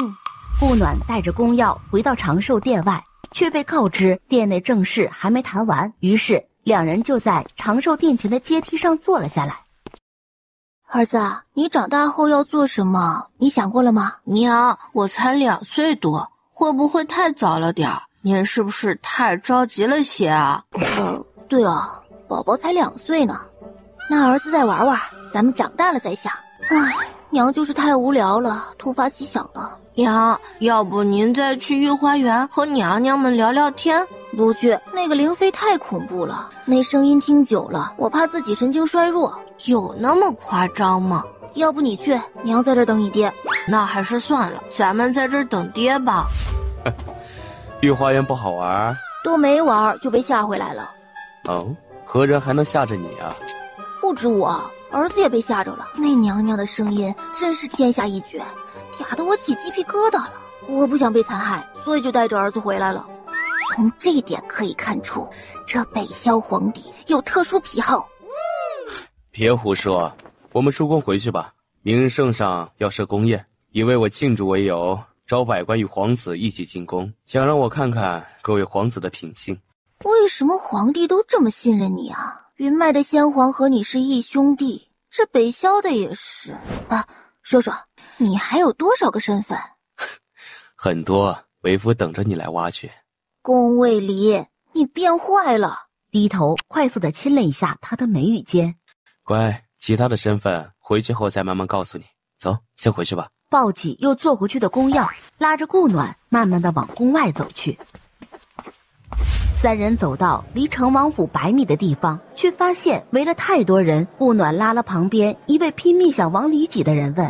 顾暖带着宫药回到长寿殿外，却被告知殿内正事还没谈完，于是两人就在长寿殿前的阶梯上坐了下来。儿子，你长大后要做什么？你想过了吗？娘，我才2岁多，会不会太早了点儿？您是不是太着急了些啊？对啊，宝宝才2岁呢。那儿子再玩玩，咱们长大了再想。唉，娘就是太无聊了，突发奇想了。娘，要不您再去御花园和娘娘们聊聊天？不去，那个灵妃太恐怖了，那声音听久了，我怕自己神经衰弱。有那么夸张吗？要不你去，娘在这儿等你爹。那还是算了，咱们在这儿等爹吧。御花园不好玩？都没玩就被吓回来了。哦，何人还能吓着你啊？不止我，儿子也被吓着了。那娘娘的声音真是天下一绝，嗲得我起鸡皮疙瘩了。我不想被残害，所以就带着儿子回来了。从这一点可以看出，这北萧皇帝有特殊癖好。别胡说，我们收工回去吧。明日圣上要设宫宴，以为我庆祝为由，招百官与皇子一起进宫，想让我看看各位皇子的品性。为什么皇帝都这么信任你啊？云脉的先皇和你是义兄弟，这北萧的也是。啊，说说，你还有多少个身份？很多，为夫等着你来挖掘。宫卫里，你变坏了。低头快速地亲了一下他的眉宇间。乖，其他的身份回去后再慢慢告诉你。走，先回去吧。抱起又坐回去的宫药，拉着顾暖慢慢地往宫外走去。三人走到离成王府100米的地方，却发现围了太多人。顾暖拉了旁边一位拼命想往里挤的人问：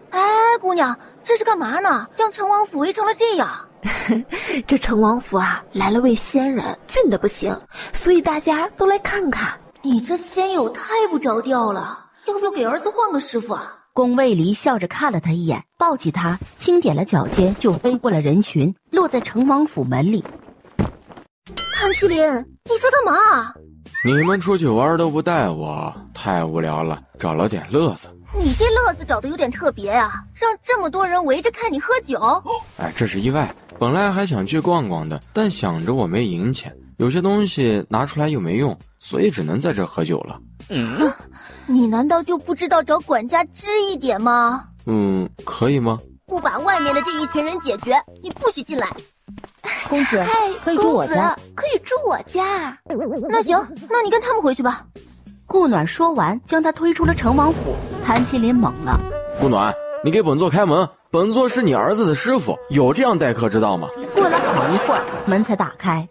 哎，姑娘，这是干嘛呢？将成王府围成了这样。这成王府啊，来了位仙人，俊得不行，所以大家都来看看。你这仙友太不着调了，要不要给儿子换个师傅啊？宫卫离笑着看了他一眼，抱起他轻点了脚尖，就飞过了人群，落在成王府门里。谭麒麟，你在干嘛？你们出去玩都不带我，太无聊了，找了点乐子。你这乐子找的有点特别啊，让这么多人围着看你喝酒。哎，这是意外，本来还想去逛逛的，但想着我没银钱，有些东西拿出来又没用，所以只能在这喝酒了。你难道就不知道找管家支一点吗？可以吗？不把外面的这一群人解决，你不许进来。公子，可以住我家。可以住我家。那行，那你跟他们回去吧。顾暖说完，将他推出了成王府。谭麒麟懵了。顾暖，你给本座开门，本座是你儿子的师傅，有这样待客之道吗？过了好一会儿，门才打开。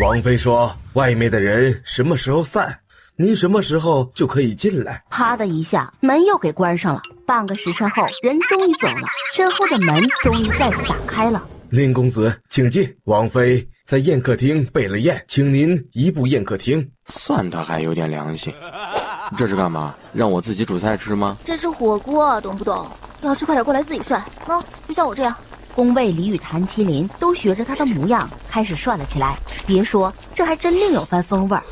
王妃说外面的人什么时候散，您什么时候就可以进来。啪的一下，门又给关上了。半个时辰后，人终于走了，身后的门终于再次打开了。林公子请进，王妃在宴客厅备了宴，请您移步宴客厅。算他还有点良心。这是干嘛？让我自己煮菜吃吗？这是火锅，懂不懂？要吃快点过来自己涮。就像我这样。宫卫离与谭麒麟都学着他的模样开始涮了起来。别说，这还真另有番风味儿。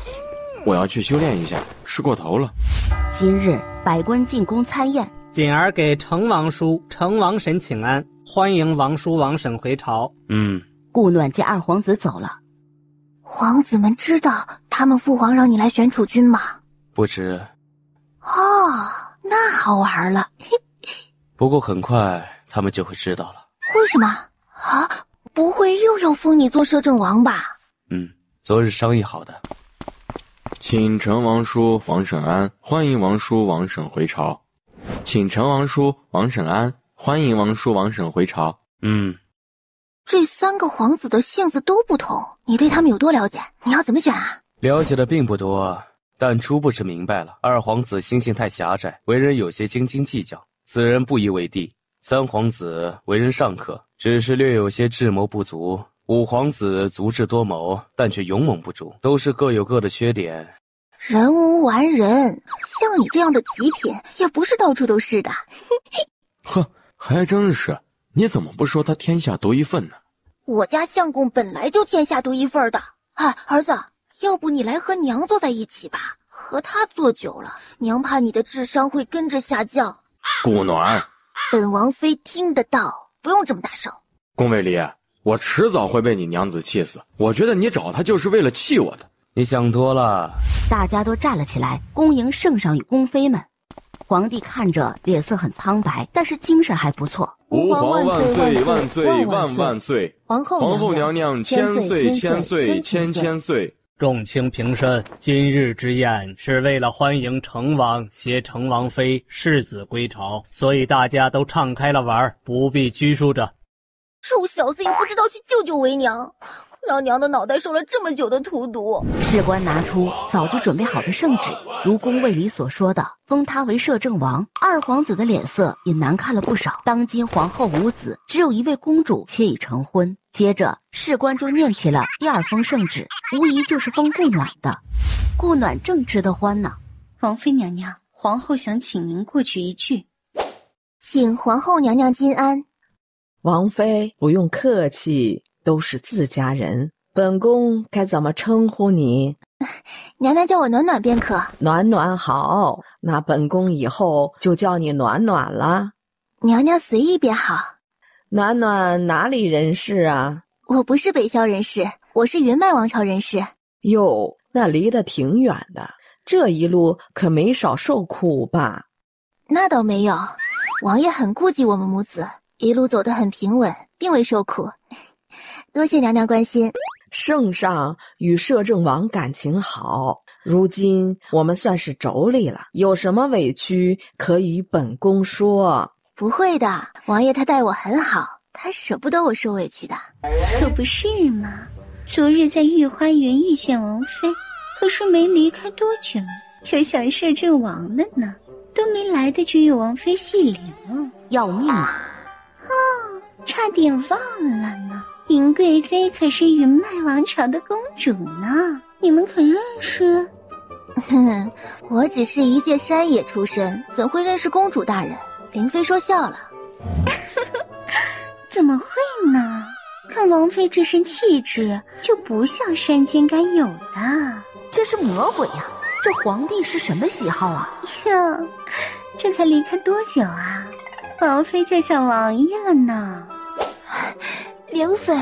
我要去修炼一下，吃过头了。今日百官进宫参宴，锦儿给成王叔、成王婶请安，欢迎王叔王婶回朝。顾暖见二皇子走了。皇子们知道他们父皇让你来选储君吗？不知。那好玩了。不过很快他们就会知道了。为什么啊？不会又要封你做摄政王吧？昨日商议好的。请成王叔王婶安，欢迎王叔王婶回朝。请陈王叔、王婶安，欢迎王叔、王婶回朝。这3个皇子的性子都不同，你对他们有多了解？你要怎么选啊？了解的并不多，但初步是明白了。2皇子心性太狭窄，为人有些斤斤计较，此人不宜为帝。3皇子为人尚可，只是略有些智谋不足。5皇子足智多谋，但却勇猛不足，都是各有各的缺点。人无完人，像你这样的极品也不是到处都是的。哼，还真是。你怎么不说他天下独一份呢？我家相公本来就天下独一份的。哎，儿子，要不你来和娘坐在一起吧？和他坐久了，娘怕你的智商会跟着下降。顾暖，本王妃听得到，不用这么大声。宫卫离，我迟早会被你娘子气死。我觉得你找他就是为了气我的。你想多了。大家都站了起来，恭迎圣上与宫妃们。皇帝看着脸色很苍白，但是精神还不错。吾皇万岁万岁万万岁！皇后娘娘千岁千岁千千岁！众卿平身，今日之宴是为了欢迎成王携成王妃世子归朝，所以大家都敞开了玩，不必拘束着。臭小子也不知道去救救为娘，让娘的脑袋受了这么久的荼毒。士官拿出早就准备好的圣旨，如宫卫里所说的，封他为摄政王。2皇子的脸色也难看了不少。当今皇后无子，只有一位公主且已成婚。接着士官就念起了第2封圣旨，无疑就是封顾暖的。顾暖正吃得欢呢。王妃娘娘，皇后想请您过去一句。请皇后娘娘金安。王妃不用客气，都是自家人，本宫该怎么称呼你？娘娘叫我暖暖便可。暖暖好，那本宫以后就叫你暖暖了。娘娘随意便好。暖暖哪里人士啊？我不是北萧人士，我是云麦王朝人士。哟，那离得挺远的，这一路可没少受苦吧？那倒没有，王爷很顾及我们母子，一路走得很平稳，并未受苦。多谢娘娘关心。圣上与摄政王感情好，如今我们算是妯娌了，有什么委屈可以与本宫说。不会的，王爷他待我很好，他舍不得我受委屈的。可不是嘛，昨日在御花园遇见王妃，可是没离开多久就想摄政王了呢，都没来得及与王妃细聊，要命啊！差点忘了呢，云贵妃可是云麦王朝的公主呢，你们可认识？我只是一介山野出身，怎会认识公主大人？灵妃说笑了。怎么会呢？看王妃这身气质，就不像山间该有的。这是魔鬼呀！这皇帝是什么喜好啊？哟，这才离开多久啊？王妃就想王爷了呢。灵妃，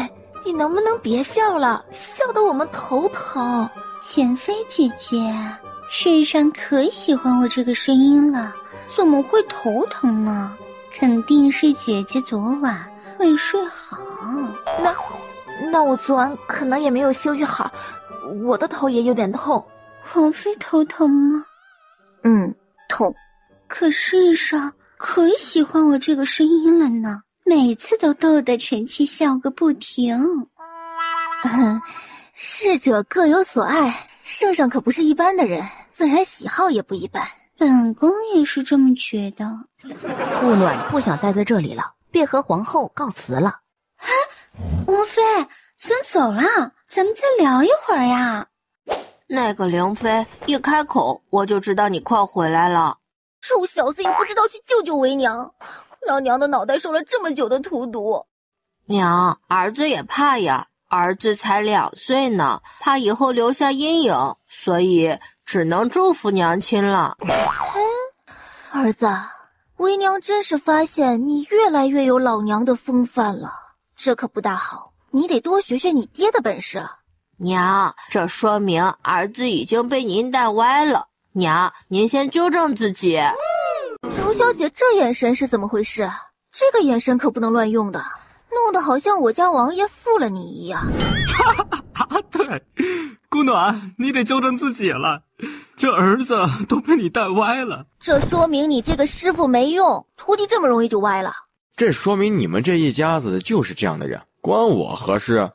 你能不能别笑了？笑得我们头疼。简妃姐姐，世上可喜欢我这个声音了，怎么会头疼呢？肯定是姐姐昨晚没睡好。那我昨晚可能也没有休息好，我的头也有点痛。王妃头疼吗？痛。可世上可喜欢我这个声音了呢，每次都逗得臣妾笑个不停。逝者各有所爱，圣上可不是一般的人，自然喜好也不一般。本宫也是这么觉得。顾暖不想待在这里了，便和皇后告辞了。王妃，孙走了，咱们再聊一会儿呀。那个灵妃一开口，我就知道你快回来了。臭小子也不知道去救救为娘，让娘的脑袋受了这么久的荼毒。娘，儿子也怕呀，儿子才2岁呢，怕以后留下阴影，所以只能祝福娘亲了。儿子，为娘真是发现你越来越有老娘的风范了，这可不大好，你得多学学你爹的本事。娘，这说明儿子已经被您带歪了。娘，您先纠正自己。柔小姐这眼神是怎么回事？这个眼神可不能乱用的，弄得好像我家王爷负了你一样。对，顾暖，你得纠正自己了。这儿子都被你带歪了。这说明你这个师傅没用，徒弟这么容易就歪了。这说明你们这一家子就是这样的人，关我何事？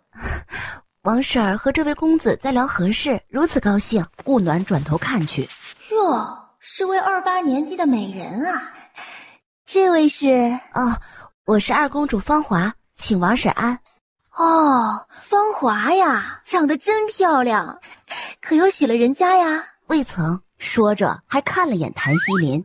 王婶儿和这位公子在聊何事，如此高兴。顾暖转头看去，哟，是位28年纪的美人啊。这位是？哦，我是二公主芳华，请王婶安。哦，芳华呀，长得真漂亮，可有许了人家呀？未曾。说着还看了眼谭西林，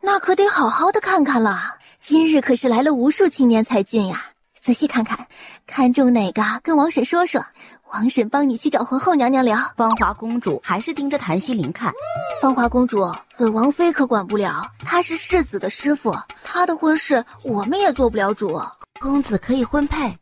那可得好好的看看了。今日可是来了无数青年才俊呀，仔细看看，看中哪个跟王婶说说，王婶帮你去找皇后娘娘聊。芳华公主还是盯着谭西林看。芳华公主，本王妃可管不了，她是世子的师傅，她的婚事我们也做不了主。公子可以婚配。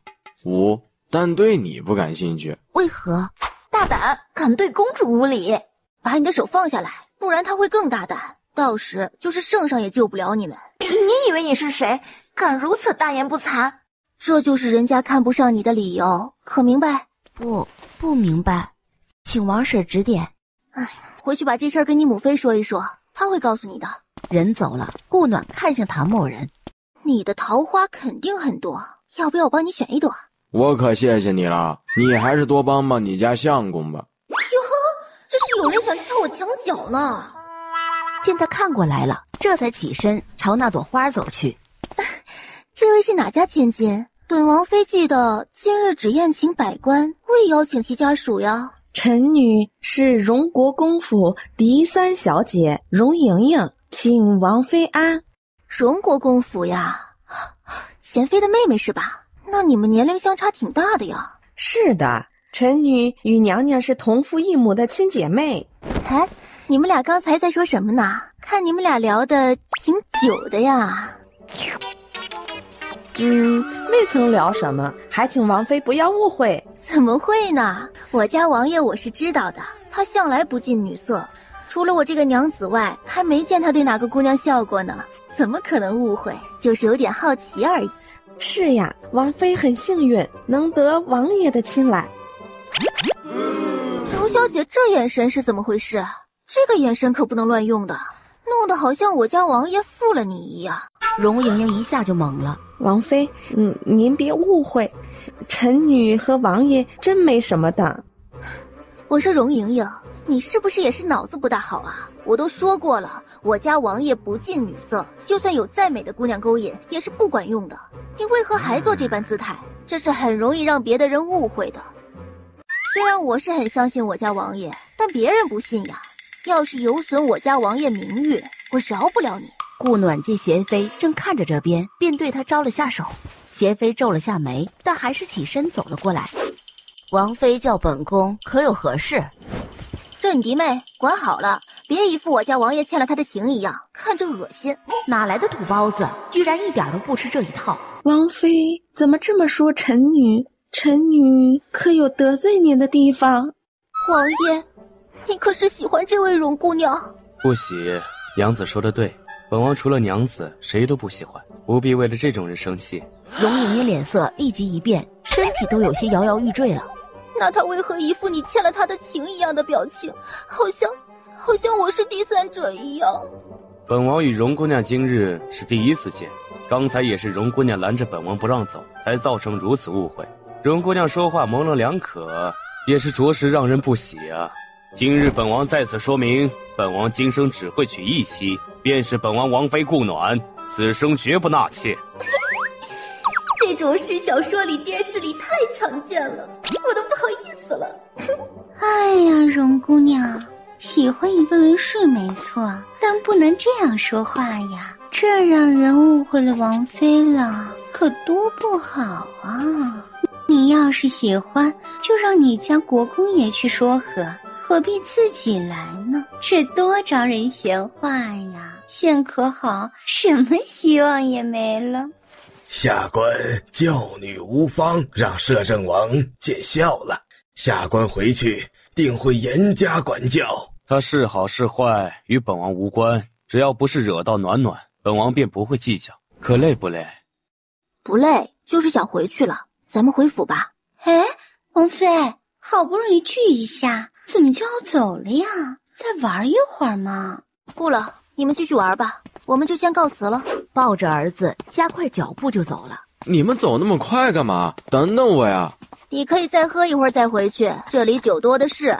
但对你不感兴趣。为何？大胆，敢对公主无礼！把你的手放下来，不然她会更大胆，到时就是圣上也救不了你们。你以为你是谁？敢如此大言不惭？这就是人家看不上你的理由，可明白？不明白，请王婶指点。回去把这事儿跟你母妃说一说，她会告诉你的。人走了，顾暖看向谭某人，你的桃花肯定很多，要不要我帮你选一朵？我可谢谢你了，你还是多帮帮你家相公吧。哟呵，这是有人想撬我墙角呢。见他看过来了，这才起身朝那朵花走去。这位是哪家千金？本王妃记得今日只宴请百官，未邀请其家属呀。臣女是荣国公府第3小姐荣莹莹，请王妃安。荣国公府呀，贤妃的妹妹是吧？那你们年龄相差挺大的呀。是的，臣女与娘娘是同父异母的亲姐妹。哎，你们俩刚才在说什么呢？看你们俩聊得挺久的呀。未曾聊什么，还请王妃不要误会。怎么会呢？我家王爷我是知道的，他向来不近女色，除了我这个娘子外，还没见他对哪个姑娘笑过呢，怎么可能误会？就是有点好奇而已。是呀，王妃很幸运能得王爷的青睐。荣小姐这眼神是怎么回事？这个眼神可不能乱用的，弄得好像我家王爷负了你一样。荣莹莹一下就懵了。王妃，您别误会，臣女和王爷真没什么的。我说荣莹莹，你是不是也是脑子不大好啊？我都说过了，我家王爷不近女色，就算有再美的姑娘勾引，也是不管用的。你为何还做这般姿态？这是很容易让别的人误会的。虽然我是很相信我家王爷，但别人不信呀。要是有损我家王爷名誉，我饶不了你。顾暖见贤妃正看着这边，便对她招了下手。贤妃皱了下眉，但还是起身走了过来。王妃叫本宫，可有何事？这你弟妹管好了，别一副我家王爷欠了她的情一样，看着恶心。哪来的土包子，居然一点都不吃这一套。王妃怎么这么说臣女？臣女可有得罪您的地方？王爷，你可是喜欢这位荣姑娘？不喜，娘子说的对，本王除了娘子谁都不喜欢，不必为了这种人生气。荣莹莹脸色立即一变，身体都有些摇摇欲坠了。那他为何一副你欠了他的情一样的表情，好像我是第三者一样？本王与荣姑娘今日是第一次见，刚才也是荣姑娘拦着本王不让走，才造成如此误会。荣姑娘说话模棱两可，也是着实让人不喜啊。今日本王在此说明，本王今生只会娶一妻，便是本王王妃顾暖，此生绝不纳妾。这种事小说里电视里太常见了，我都不好意思了。哎呀，荣姑娘，喜欢一个人是没错，但不能这样说话呀，这让人误会了王妃了，可多不好啊。你要是喜欢，就让你家国公爷去说和，何必自己来呢？这多招人闲话呀！现可好，什么希望也没了。下官教女无方，让摄政王见笑了。下官回去定会严加管教。他是好是坏与本王无关，只要不是惹到暖暖，本王便不会计较。可累不累？不累，就是想回去了。咱们回府吧。哎，王妃，好不容易聚一下，怎么就要走了呀？再玩一会儿嘛。不了，你们继续玩吧，我们就先告辞了。抱着儿子，加快脚步就走了。你们走那么快干嘛？等等我呀！你可以再喝一会儿再回去，这里酒多的是。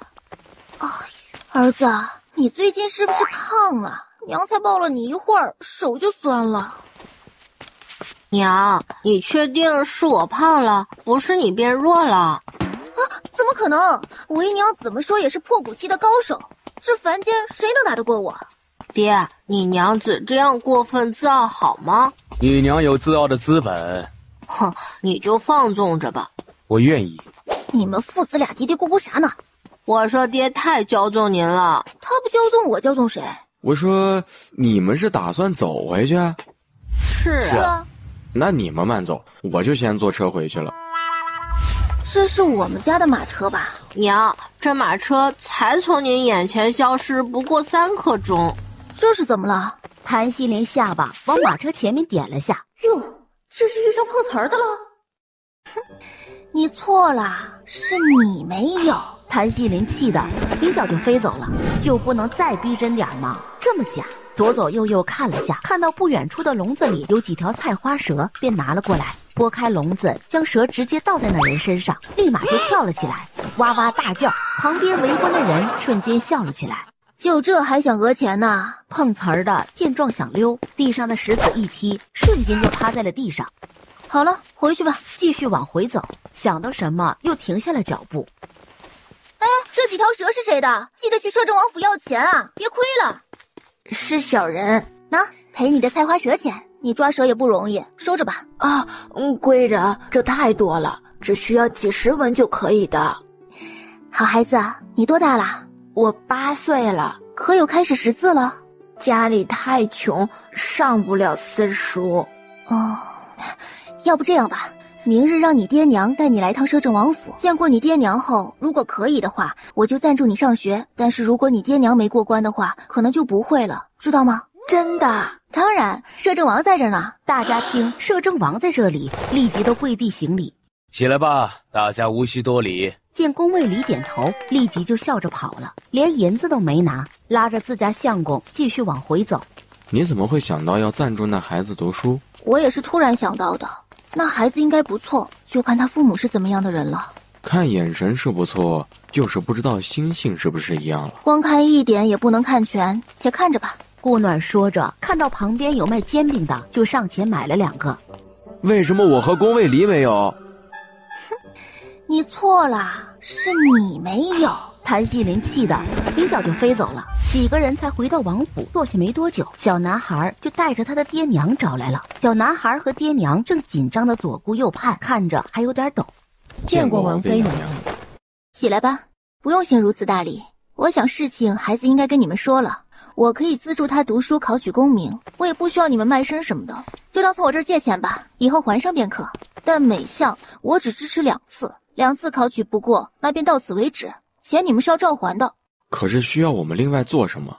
儿子，你最近是不是胖了？娘才抱了你一会儿，手就酸了。娘，你确定是我胖了，不是你变弱了？啊，怎么可能？为娘怎么说也是破骨期的高手，这凡间谁能打得过我？爹，你娘子这样过分自傲好吗？你娘有自傲的资本。哼，你就放纵着吧。我愿意。你们父子俩嘀嘀咕咕啥呢？我说爹太骄纵您了。他不骄纵我骄纵谁？我说你们是打算走回去？是啊。那你们慢走，我就先坐车回去了。这是我们家的马车吧？娘，这马车才从您眼前消失不过3刻钟。这是怎么了？谭西林下巴往马车前面点了下。哟，这是遇上碰瓷儿的了。哼，你错了，是你没有。谭西林气得一脚就飞走了，就不能再逼真点吗？这么假？左左右右看了下，看到不远处的笼子里有几条菜花蛇，便拿了过来，拨开笼子，将蛇直接倒在那人身上，立马就跳了起来，哇哇大叫。旁边围观的人瞬间笑了起来。就这还想讹钱呢？碰瓷儿的见状想溜，地上的石子一踢，瞬间就趴在了地上。好了，回去吧，继续往回走。想到什么，又停下了脚步。哎，这几条蛇是谁的？记得去摄政王府要钱啊，别亏了。是小人，拿赔你的菜花蛇钱，你抓蛇也不容易，收着吧。啊，贵人，这太多了，只需要几10文就可以的。好孩子，你多大了？我8岁了。可有开始识字了？家里太穷，上不了私塾。哦，要不这样吧，明日让你爹娘带你来趟摄政王府，见过你爹娘后，如果可以的话，我就赞助你上学，但是如果你爹娘没过关的话，可能就不会了，知道吗？真的？当然，摄政王在这儿呢。大家听摄政王在这里，立即都跪地行礼。起来吧，大家无需多礼。见宫卫里点头，立即就笑着跑了，连银子都没拿，拉着自家相公继续往回走。你怎么会想到要赞助那孩子读书？我也是突然想到的。那孩子应该不错，就看他父母是怎么样的人了。看眼神是不错，就是不知道心性是不是一样了。光看一点也不能看全，且看着吧。顾暖说着，看到旁边有卖煎饼的，就上前买了2个。为什么我和宫卫里没有？你错了，是你没有。谭西林气得一脚就飞走了。几个人才回到王府，坐下没多久，小男孩就带着他的爹娘找来了。小男孩和爹娘正紧张的左顾右盼，看着还有点抖。见过王妃娘娘。起来吧，不用先如此大礼。我想事情孩子应该跟你们说了，我可以资助他读书考取功名，我也不需要你们卖身什么的，就当从我这儿借钱吧，以后还上便可。但每项我只支持2次，2次考取不过，那便到此为止。钱你们是要照还的。可是需要我们另外做什么？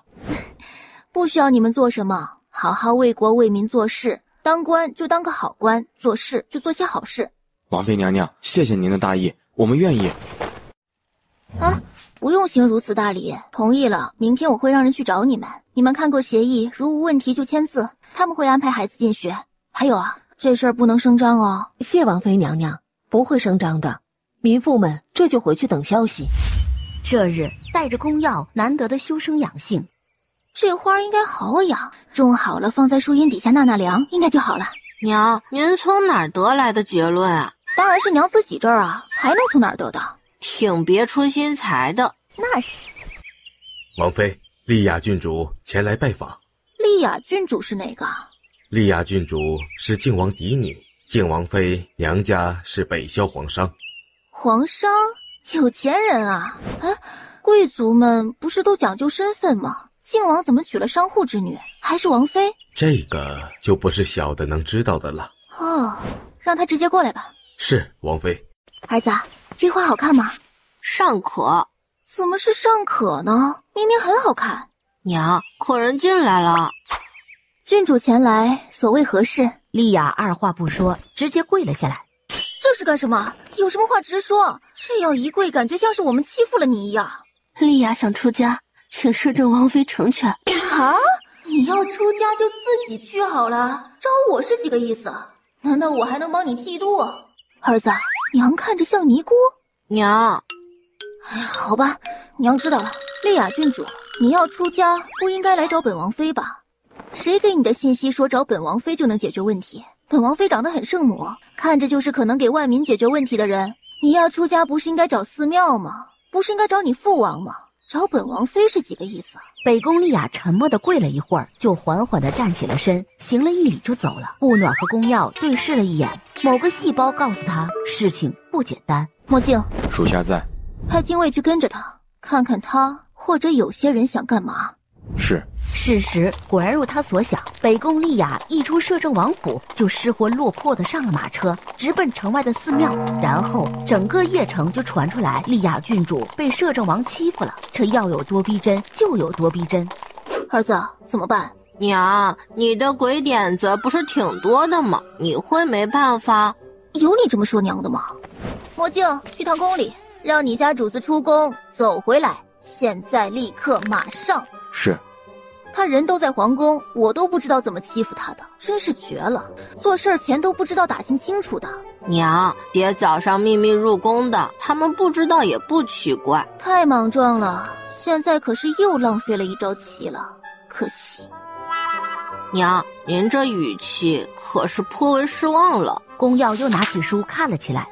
不需要你们做什么，好好为国为民做事，当官就当个好官，做事就做些好事。王妃娘娘，谢谢您的大义，我们愿意。啊，不用行如此大礼，同意了，明天我会让人去找你们，你们看过协议，如无问题就签字，他们会安排孩子进学。还有啊，这事儿不能声张哦。谢王妃娘娘，不会声张的，民妇们这就回去等消息。这日带着公药，难得的修身养性。这花应该好养，种好了放在树荫底下纳纳凉，应该就好了。娘，您从哪儿得来的结论啊？当然是娘自己这儿啊，还能从哪儿得的？挺别出心裁的。那是。王妃，丽雅郡主前来拜访。丽雅郡主是哪个？丽雅郡主是靖王嫡女，靖王妃娘家是北萧皇商。皇商？有钱人啊！哎，贵族们不是都讲究身份吗？靖王怎么娶了商户之女，还是王妃？这个就不是小的能知道的了。哦，让他直接过来吧。是，王妃。儿子，这花好看吗？尚可。怎么是尚可呢？明明很好看。娘，客人进来了。郡主前来，所谓何事？丽雅二话不说，直接跪了下来。这是干什么？有什么话直说，这样一跪，感觉像是我们欺负了你一样。丽雅想出家，请摄政王妃成全。啊！你要出家就自己去好了，找我是几个意思？难道我还能帮你剃度？儿子，娘看着像尼姑。娘，哎呀，好吧，娘知道了。丽雅郡主，你要出家不应该来找本王妃吧？谁给你的信息说找本王妃就能解决问题？本王妃长得很圣母，看着就是可能给万民解决问题的人。你要出家不是应该找寺庙吗？不是应该找你父王吗？找本王妃是几个意思？北宫丽雅沉默地跪了一会儿，就缓缓地站起了身，行了一礼就走了。顾暖和宫耀对视了一眼，某个细胞告诉他事情不简单。墨镜，属下在。派禁卫去跟着他，看看他或者有些人想干嘛。是。事实果然如他所想，北宫丽雅一出摄政王府就失魂落魄地上了马车，直奔城外的寺庙。然后整个邺城就传出来丽雅郡主被摄政王欺负了，这要有多逼真就有多逼真。儿子，怎么办？娘，你的鬼点子不是挺多的吗？你会没办法？有你这么说娘的吗？墨镜，去趟宫里，让你家主子出宫走回来，现在立刻马上。是。他人都在皇宫，我都不知道怎么欺负他的，真是绝了！做事前都不知道打听清楚的。娘，爹早上秘密入宫的，他们不知道也不奇怪。太莽撞了，现在可是又浪费了一招棋了，可惜。娘，您这语气可是颇为失望了。宫耀又拿起书看了起来。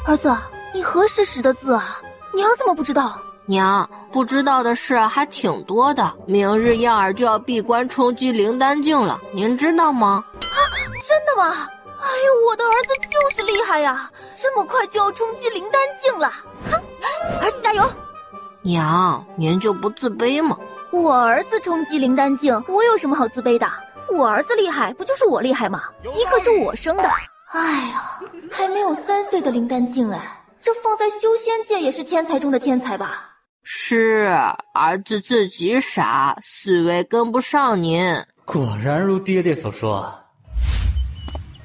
儿子，你何时识的字啊？娘怎么不知道？娘，不知道的事还挺多的。明日燕儿就要闭关冲击灵丹境了，您知道吗？啊，真的吗？哎呦，我的儿子就是厉害呀！这么快就要冲击灵丹境了，哈！儿子加油！娘，您就不自卑吗？我儿子冲击灵丹境，我有什么好自卑的？我儿子厉害，不就是我厉害吗？你可是我生的。哎呀，还没有3岁的灵丹境哎，这放在修仙界也是天才中的天才吧？是，儿子自己傻，思维跟不上您。果然如爹爹所说。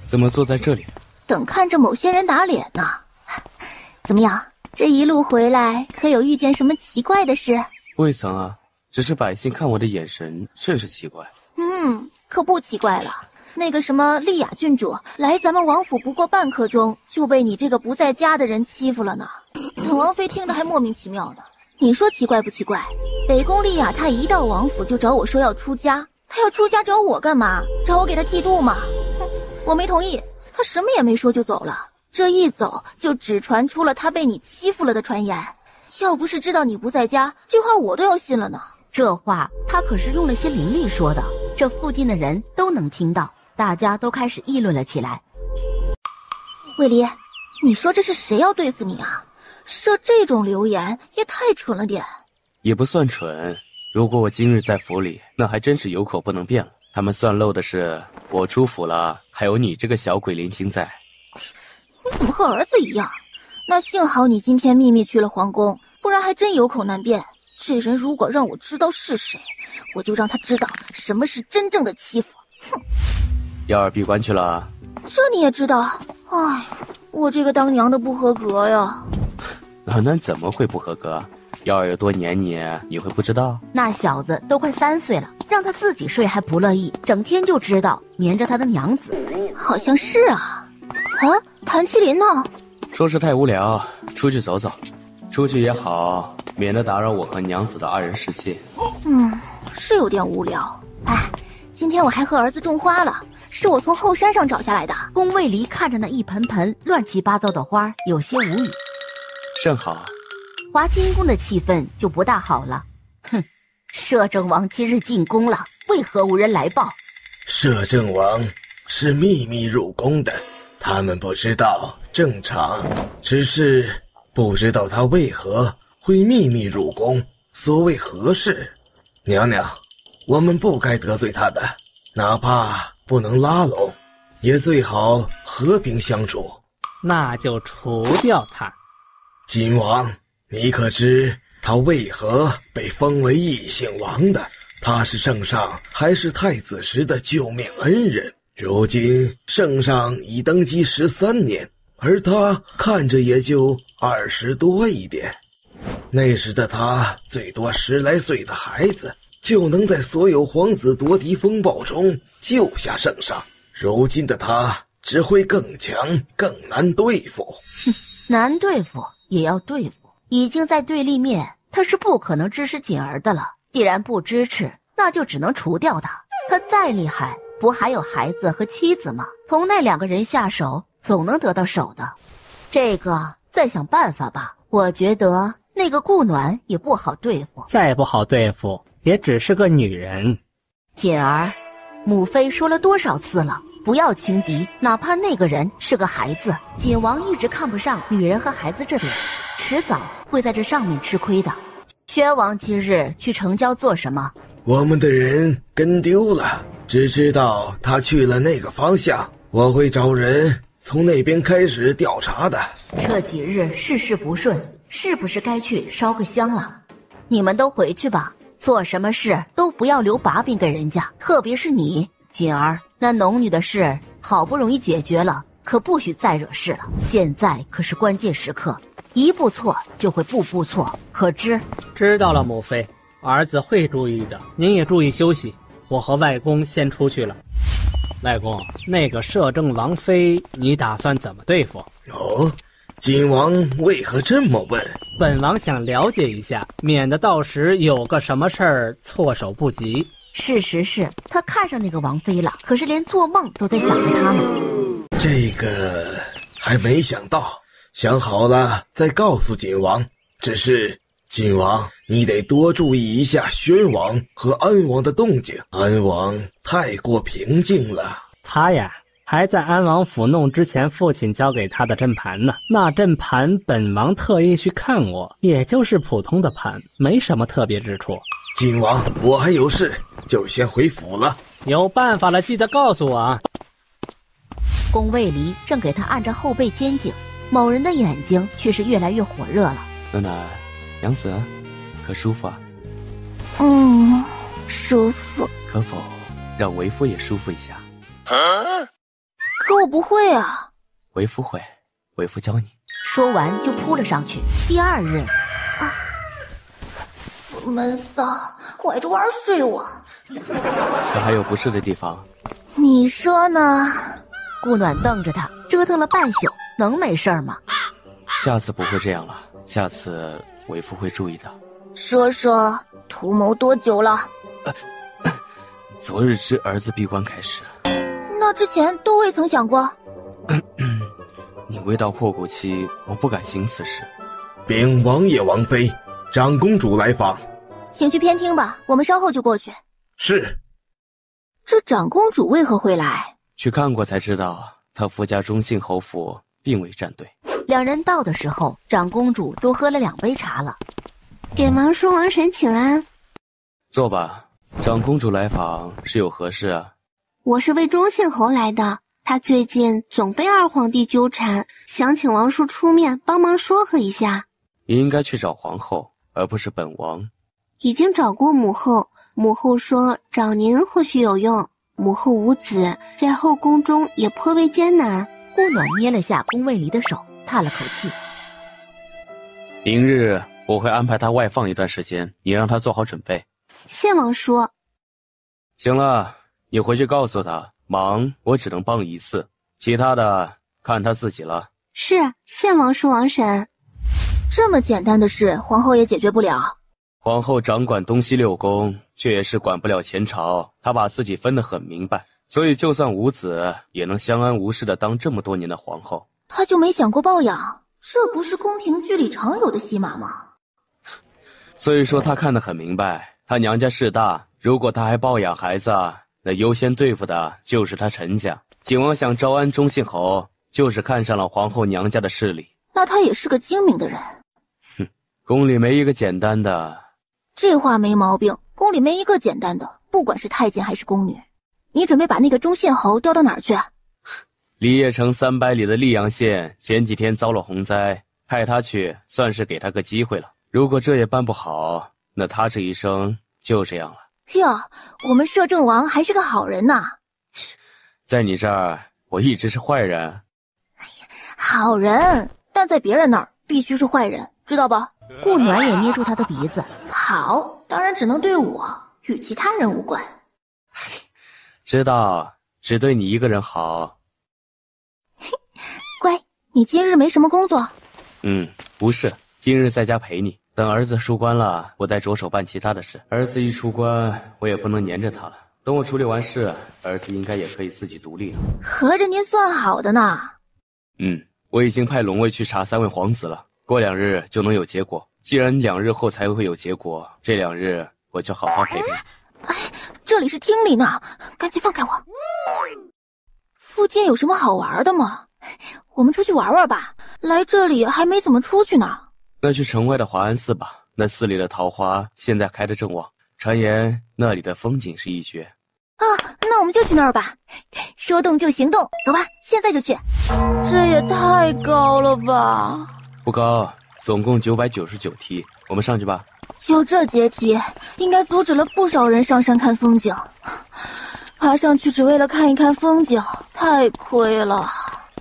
怎么坐在这里？等看着某些人打脸呢。怎么样，这一路回来可有遇见什么奇怪的事？未曾啊，只是百姓看我的眼神甚是奇怪。可不奇怪了。那个什么丽雅郡主来咱们王府不过半刻钟，就被你这个不在家的人欺负了呢。本王妃听得还莫名其妙呢。你说奇怪不奇怪？北宫丽雅她一到王府就找我说要出家，她要出家找我干嘛？找我给她剃度吗？哼，我没同意，她什么也没说就走了。这一走就只传出了她被你欺负了的传言。要不是知道你不在家，这话我都要信了呢。这话他可是用了些灵力说的，这附近的人都能听到，大家都开始议论了起来。魏离，你说这是谁要对付你啊？设这种流言也太蠢了点。也不算蠢，如果我今日在府里，那还真是有口不能辩了。他们算漏的是我出府了，还有你这个小鬼灵精在。你怎么和儿子一样？那幸好你今天秘密去了皇宫，不然还真有口难辩。这人如果让我知道是谁，我就让他知道什么是真正的欺负。哼！幺儿闭关去了，这你也知道？哎，我这个当娘的不合格呀。那怎么会不合格？幺儿有多黏你，你会不知道？那小子都快3岁了，让他自己睡还不乐意，整天就知道黏着他的娘子。好像是啊。谭麒麟呢？说是太无聊，出去走走。出去也好，免得打扰我和娘子的2人世界。是有点无聊。哎，今天我还和儿子种花了，是我从后山上找下来的。宫卫离看着那一盆盆乱七八糟的花，有些无语。甚好。华清宫的气氛就不大好了。哼，摄政王今日进宫了，为何无人来报？摄政王是秘密入宫的，他们不知道正常，只是不知道他为何会秘密入宫。所谓何事？娘娘，我们不该得罪他的，哪怕不能拉拢，也最好和平相处。那就除掉他。金王，你可知他为何被封为异姓王的？他是圣上还是太子时的救命恩人？如今圣上已登基13年，而他看着也就20多一点。那时的他最多10来岁的孩子，就能在所有皇子夺嫡风暴中救下圣上。如今的他只会更强，更难对付。哼，难对付也要对付。已经在对立面，他是不可能支持锦儿的了。既然不支持，那就只能除掉他。他再厉害，不还有孩子和妻子吗？从那2个人下手，总能得到手的。这个再想办法吧。我觉得那个顾暖也不好对付。再不好对付，也只是个女人。锦儿，母妃说了多少次了，不要轻敌，哪怕那个人是个孩子。锦王一直看不上女人和孩子这点，迟早会在这上面吃亏的。宣王今日去城郊做什么？我们的人跟丢了，只知道他去了那个方向。我会找人从那边开始调查的。这几日事事不顺，是不是该去烧个香了？你们都回去吧，做什么事都不要留把柄给人家，特别是你，锦儿。那农女的事好不容易解决了，可不许再惹事了。现在可是关键时刻，一步错就会步步错，可知？知道了，母妃，儿子会注意的。您也注意休息，我和外公先出去了。外公，那个摄政王妃，你打算怎么对付？哦，锦王为何这么问？本王想了解一下，免得到时有个什么事儿措手不及。事实是他看上那个王妃了，可是连做梦都在想着她呢。这个还没想到，想好了再告诉锦王。只是锦王，你得多注意一下宣王和安王的动静。安王太过平静了。他呀，还在安王府弄之前父亲交给他的阵盘呢。那阵盘本王特意去看过，也就是普通的盘，没什么特别之处。锦王，我还有事，就先回府了。有办法了，记得告诉我啊。宫卫离正给他按着后背肩颈，某人的眼睛却是越来越火热了。暖暖，娘子，可舒服啊？舒服。可否让为夫也舒服一下？可我不会啊。为夫会，为夫教你。说完就扑了上去。第2日，闷骚，拐着弯睡我。可还有不适的地方？你说呢？顾暖瞪着他，折腾了半宿，能没事吗？下次不会这样了，下次为夫会注意的。说说图谋多久了？昨日之儿子闭关开始。那之前都未曾想过。你未到破骨期，我不敢行此事。禀王爷王妃，长公主来访。请去偏厅吧，我们稍后就过去。是。这长公主为何会来？去看过才知道，她夫家中信侯府并未站队。2人到的时候，长公主都喝了2杯茶了。给王叔王婶请安。坐吧。长公主来访是有何事啊？我是为中信侯来的，他最近总被二皇帝纠缠，想请王叔出面帮忙说和一下。你应该去找皇后，而不是本王。已经找过母后，母后说找您或许有用。母后无子，在后宫中也颇为艰难。顾暖捏了下宫卫离的手，叹了口气。明日我会安排他外放一段时间，你让他做好准备。谢王叔。行了，你回去告诉他，忙我只能帮一次，其他的看他自己了。是，谢王叔王婶。这么简单的事，皇后也解决不了。皇后掌管东西6宫，却也是管不了前朝，她把自己分得很明白，所以就算无子，也能相安无事的当这么多年的皇后。她就没想过抱养？这不是宫廷剧里常有的戏码吗？所以说她看得很明白，她娘家势大，如果她还抱养孩子，那优先对付的就是她陈家。景王想招安中信侯，就是看上了皇后娘家的势力。那她也是个精明的人。哼，宫里没一个简单的。这话没毛病，宫里没一个简单的，不管是太监还是宫女。你准备把那个中信侯调到哪儿去？离邺城300里的溧阳县，前几天遭了洪灾，派他去算是给他个机会了。如果这也办不好，那他这一生就这样了。哟，我们摄政王还是个好人呐。在你这儿，我一直是坏人。好人，但在别人那儿必须是坏人，知道吧？顾暖也捏住他的鼻子。好，当然只能对我，与其他人无关。知道，只对你一个人好。乖，你今日没什么工作？不是，今日在家陪你。等儿子出关了，我再着手办其他的事。儿子一出关，我也不能黏着他了。等我处理完事，儿子应该也可以自己独立了。合着您算好的呢？我已经派龙卫去查3位皇子了，过2日就能有结果。既然2日后才会有结果，这2日我就好好陪陪你。哎，这里是厅里呢，赶紧放开我！附近有什么好玩的吗？我们出去玩玩吧，来这里还没怎么出去呢。那去城外的华安寺吧，那寺里的桃花现在开得正旺，传言那里的风景是一绝。啊，那我们就去那儿吧。说动就行动，走吧，现在就去。这也太高了吧？不高，总共999梯，我们上去吧。就这阶梯，应该阻止了不少人上山看风景。爬上去只为了看一看风景，太亏了。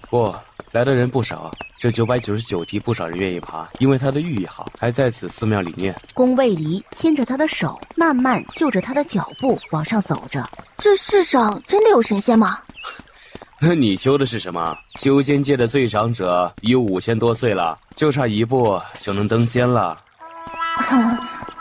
不，来的人不少，这999梯不少人愿意爬，因为它的寓意好，还在此寺庙里面。宫卫离牵着他的手，慢慢就着他的脚步往上走着。这世上真的有神仙吗？你修的是什么？修仙界的最长者已有5000多岁了，就差一步就能登仙了。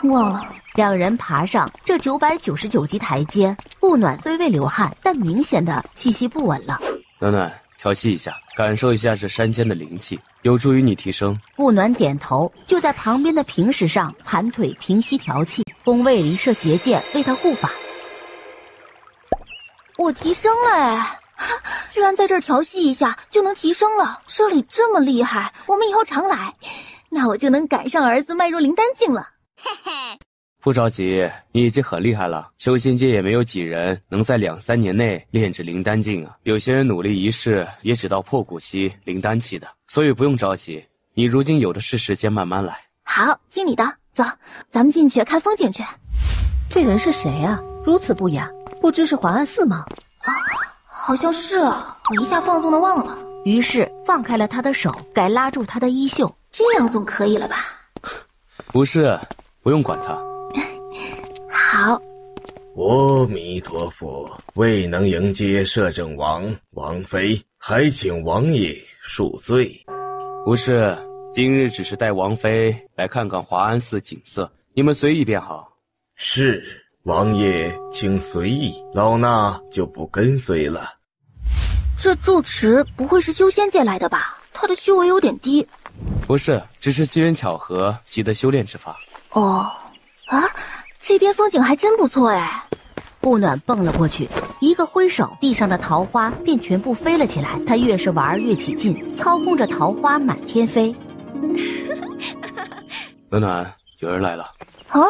忘了。两人爬上这999级台阶，顾暖虽未流汗，但明显的气息不稳了。暖暖，调息一下，感受一下这山间的灵气，有助于你提升。顾暖点头，就在旁边的平石上盘腿平息调气。宫卫离设结界为他护法。我提升了哎！居然在这儿调息一下就能提升了，这里这么厉害，我们以后常来，那我就能赶上儿子迈入灵丹境了。嘿嘿。不着急，你已经很厉害了，修仙界也没有几人能在2-3年内炼至灵丹境啊。有些人努力一世，也只到破骨期、灵丹期的，所以不用着急，你如今有的是时间，慢慢来。好，听你的，走，咱们进去看风景去。这人是谁啊？如此不雅，不知是华安寺吗？好像是啊，我一下放纵的忘了。于是放开了他的手，改拉住他的衣袖，这样总可以了吧？不是，不用管他。好。阿弥陀佛，未能迎接摄政王王妃，还请王爷恕罪。不是，今日只是带王妃来看看华安寺景色，你们随意便好。是，王爷请随意，老衲就不跟随了。这住持不会是修仙界来的吧？他的修为有点低。不是，只是机缘巧合习得修炼之法。哦，啊，这边风景还真不错哎。顾暖蹦了过去，一个挥手，地上的桃花便全部飞了起来。他越是玩越起劲，操控着桃花满天飞。暖暖，有人来了。啊？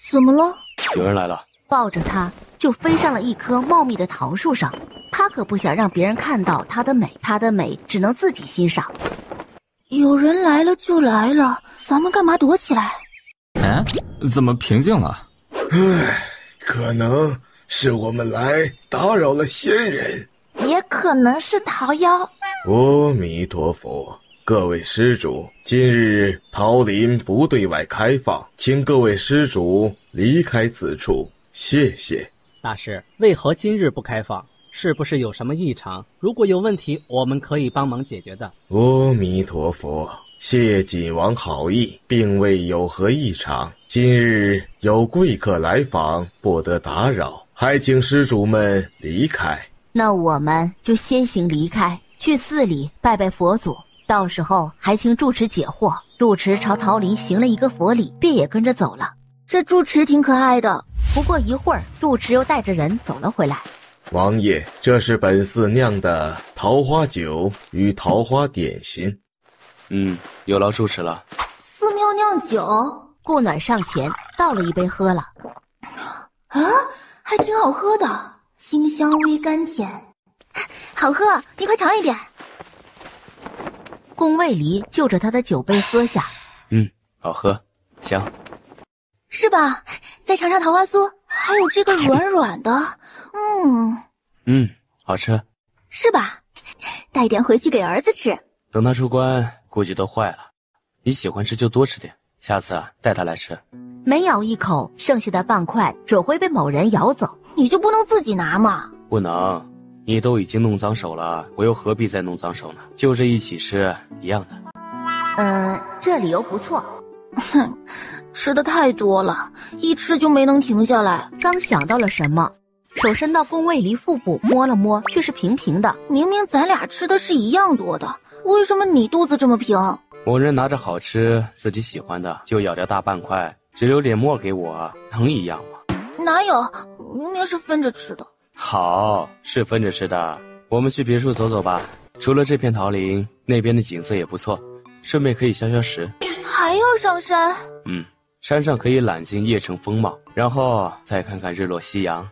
怎么了？有人来了。抱着他就飞上了一棵茂密的桃树上。他可不想让别人看到他的美，他的美只能自己欣赏。有人来了就来了，咱们干嘛躲起来？哎，怎么平静了？唉，可能是我们来打扰了仙人，也可能是桃妖。阿弥陀佛，各位施主，今日桃林不对外开放，请各位施主离开此处，谢谢。大师，为何今日不开放？是不是有什么异常？如果有问题，我们可以帮忙解决的。阿弥陀佛，谢谨王好意，并未有何异常。今日有贵客来访，不得打扰，还请施主们离开。那我们就先行离开，去寺里拜拜佛祖，到时候还请住持解惑。住持朝桃林行了一个佛礼，便也跟着走了。这住持挺可爱的。不过一会儿，住持又带着人走了回来。王爷，这是本寺酿的桃花酒与桃花点心。有劳住持了。寺庙酿酒。顾暖上前倒了一杯喝了。啊，还挺好喝的，清香微甘甜，好喝，你快尝一点。宫卫离就着他的酒杯喝下。好喝，香。是吧？再尝尝桃花酥，还有这个软软的，好吃，是吧？带点回去给儿子吃。等他出关，估计都坏了。你喜欢吃就多吃点，下次带他来吃。每咬一口，剩下的半块准会被某人咬走。你就不能自己拿吗？不能，你都已经弄脏手了，我又何必再弄脏手呢？就这一起吃，一样的。这理由不错。哼，吃的太多了，一吃就没能停下来。刚想到了什么，手伸到宫卫离腹部摸了摸，却是平平的。明明咱俩吃的是一样多的，为什么你肚子这么平？某人拿着好吃自己喜欢的就咬掉大半块，只留点沫给我，能一样吗？哪有，明明是分着吃的。好，是分着吃的。我们去别墅走走吧，除了这片桃林，那边的景色也不错，顺便可以消消食。还要上山？山上可以揽尽夜城风貌，然后再看看日落夕阳。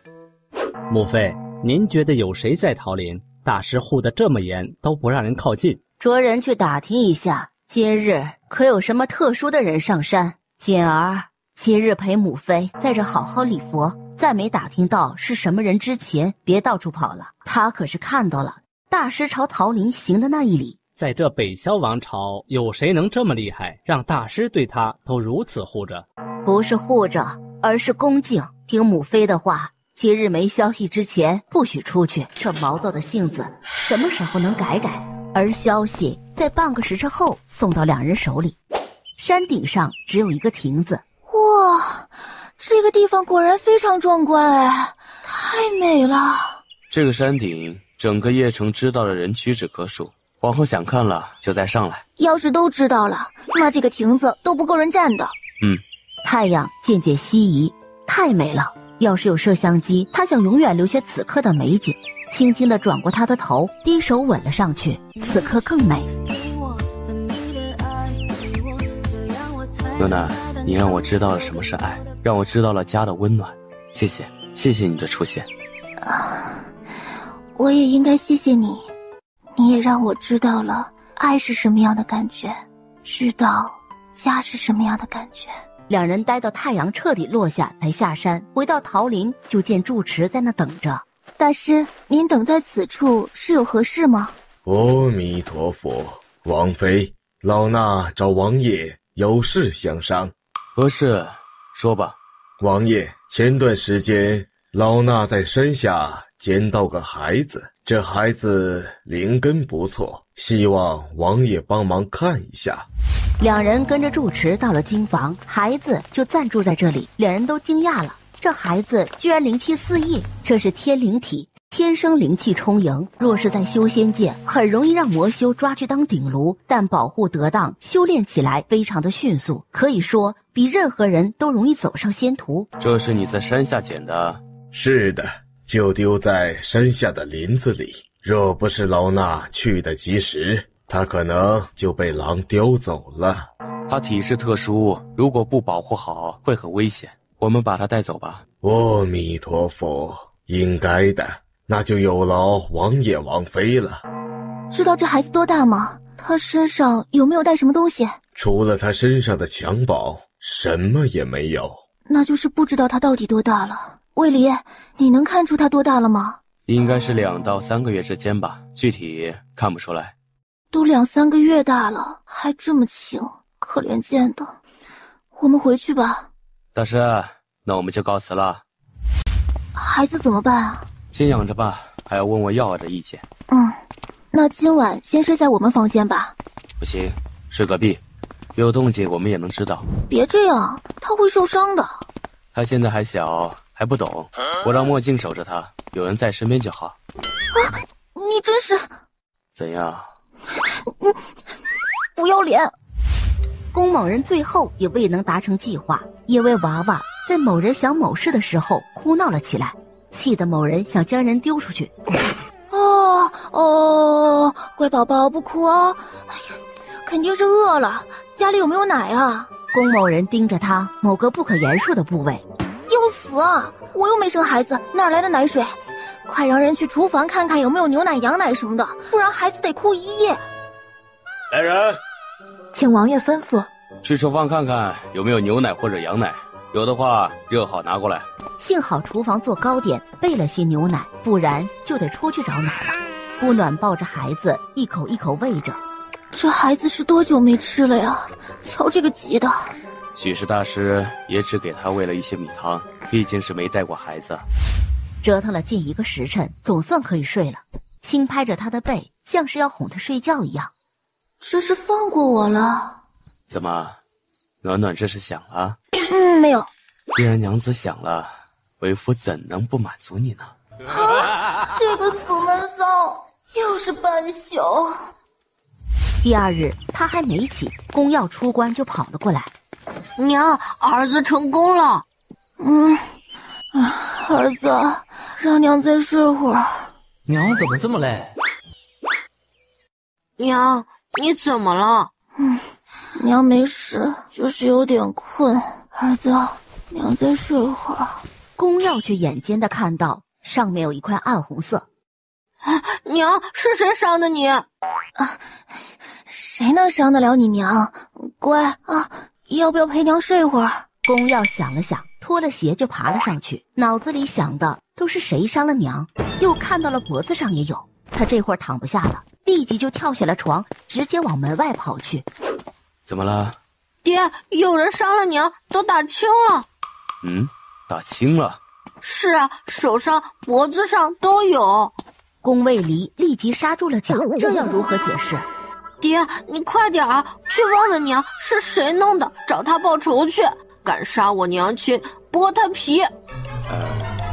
母妃，您觉得有谁在桃林？大师护得这么严，都不让人靠近。着人去打听一下，今日可有什么特殊的人上山？锦儿，今日陪母妃在这好好礼佛，在没打听到是什么人之前，别到处跑了。他可是看到了大师朝桃林行的那一礼。在这北萧王朝，有谁能这么厉害，让大师对他都如此护着？不是护着，而是恭敬。听母妃的话，今日没消息之前不许出去。这毛躁的性子，什么时候能改改？而消息在半个时辰后送到两人手里。山顶上只有一个亭子。哇，这个地方果然非常壮观哎，太美了。这个山顶，整个邺城知道的人屈指可数。往后想看了就再上来。要是都知道了，那这个亭子都不够人站的。太阳渐渐西移，太美了。要是有摄像机，他想永远留下此刻的美景。轻轻地转过他的头，低手吻了上去，此刻更美。诺娜，你让我知道了什么是爱，让我知道了家的温暖。谢谢，谢谢你的出现。我也应该谢谢你，你也让我知道了爱是什么样的感觉，知道家是什么样的感觉。两人待到太阳彻底落下才下山，回到桃林就见住持在那等着。大师，您等在此处是有何事吗？阿弥陀佛，王妃，老衲找王爷有事相商。何事？说吧。王爷，前段时间老衲在山下捡到个孩子，这孩子灵根不错，希望王爷帮忙看一下。两人跟着住持到了经房，孩子就暂住在这里。两人都惊讶了，这孩子居然灵气四溢，这是天灵体，天生灵气充盈。若是在修仙界，很容易让魔修抓去当顶炉，但保护得当，修炼起来非常的迅速，可以说比任何人都容易走上仙途。这是你在山下捡的？是的，就丢在山下的林子里。若不是老衲去得及时，他可能就被狼叼走了。他体质特殊，如果不保护好会很危险，我们把他带走吧。阿弥陀佛，应该的，那就有劳王爷王妃了。知道这孩子多大吗？他身上有没有带什么东西？除了他身上的襁褓，什么也没有。那就是不知道他到底多大了。卫离，你能看出他多大了吗？应该是2到3个月之间吧，具体看不出来。都2、3个月大了，还这么轻，可怜见的。我们回去吧。大师，那我们就告辞了。孩子怎么办啊？先养着吧，还要问我耀儿的意见。那今晚先睡在我们房间吧。不行，睡隔壁，有动静我们也能知道。别这样，他会受伤的。他现在还小，还不懂，我让墨镜守着他，有人在身边就好。你真是……怎样？不要脸！龚某人最后也未能达成计划，因为娃娃在某人想某事的时候哭闹了起来，气得某人想将人丢出去。乖宝宝不哭哦。哎呀，肯定是饿了。家里有没有奶啊？龚某人盯着他某个不可言说的部位。要死啊！我又没生孩子，哪来的奶水？快让人去厨房看看有没有牛奶、羊奶什么的，不然孩子得哭1夜。来人，请王爷吩咐。去厨房看看有没有牛奶或者羊奶，有的话热好拿过来。幸好厨房做糕点备了些牛奶，不然就得出去找奶了。顾暖抱着孩子一口一口喂着。这孩子是多久没吃了呀？瞧这个急的。许氏大师也只给他喂了一些米汤，毕竟是没带过孩子。折腾了近1个时辰，总算可以睡了。轻拍着他的背，像是要哄他睡觉一样。这是放过我了？怎么，暖暖这是想了？没有。既然娘子想了，为夫怎能不满足你呢？这个死闷骚，又是半宿。第2日，他还没起，宫耀出关就跑了过来。娘，儿子成功了。儿子，让娘再睡会儿。娘怎么这么累？娘，你怎么了？娘没事，就是有点困。儿子，娘再睡会儿。宫耀却眼尖的看到上面有一块暗红色。娘，是谁伤的你？谁能伤得了你娘？乖啊，要不要陪娘睡会儿？宫耀想了想，脱了鞋就爬了上去，脑子里想的都是谁伤了娘，又看到了脖子上也有。他这会儿躺不下了，立即就跳下了床，直接往门外跑去。怎么了？爹，有人伤了娘，都打轻了。打轻了？是啊，手上、脖子上都有。宫卫离立即刹住了脚，这要如何解释？爹，你快点啊，去问问娘是谁弄的，找他报仇去。敢杀我娘亲，剥他皮。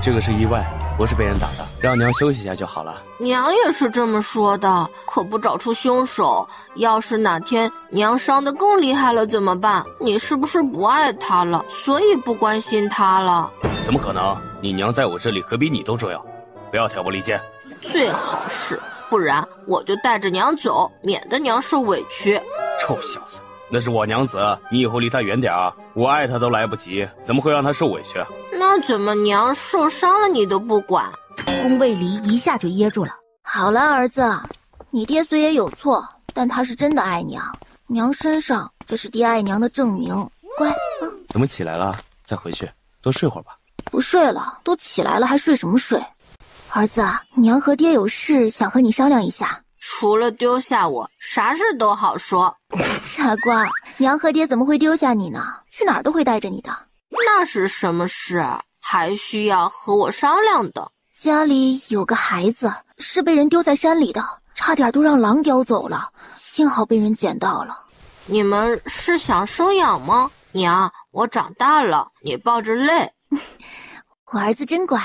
这个是意外，不是被人打的，让娘休息一下就好了。娘也是这么说的，可不找出凶手，要是哪天娘伤得更厉害了怎么办？你是不是不爱她了，所以不关心她了？怎么可能？你娘在我这里可比你都重要，不要挑拨离间。最好是，不然我就带着娘走，免得娘受委屈。臭小子，那是我娘子，你以后离她远点啊！我爱她都来不及，怎么会让她受委屈？那怎么娘受伤了你都不管？宫卫离一下就噎住了。好了，儿子，你爹虽也有错，但他是真的爱娘，娘身上这是爹爱娘的证明。乖，怎么起来了？再回去，多睡会儿吧。不睡了，都起来了还睡什么睡？儿子，娘和爹有事想和你商量一下。除了丢下我，啥事都好说。傻瓜，娘和爹怎么会丢下你呢？去哪儿都会带着你的。那是什么事？还需要和我商量的。家里有个孩子是被人丢在山里的，差点都让狼叼走了，幸好被人捡到了。你们是想收养吗？娘，我长大了，你抱着累。我儿子真乖。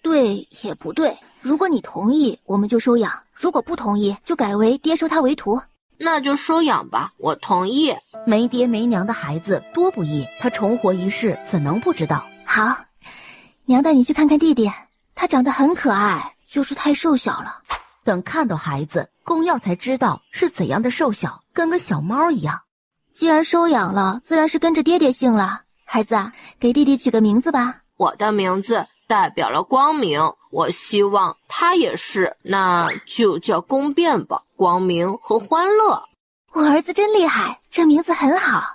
对也不对，如果你同意我们就收养，如果不同意就改为爹收他为徒。那就收养吧，我同意。没爹没娘的孩子多不易，他重活一世怎能不知道？好，娘带你去看看弟弟，他长得很可爱，就是太瘦小了。等看到孩子，宫耀才知道是怎样的瘦小，跟个小猫一样。既然收养了，自然是跟着爹爹姓了。孩子，给弟弟取个名字吧。我的名字代表了光明，我希望他也是，那就叫宫变吧，光明和欢乐。我儿子真厉害，这名字很好。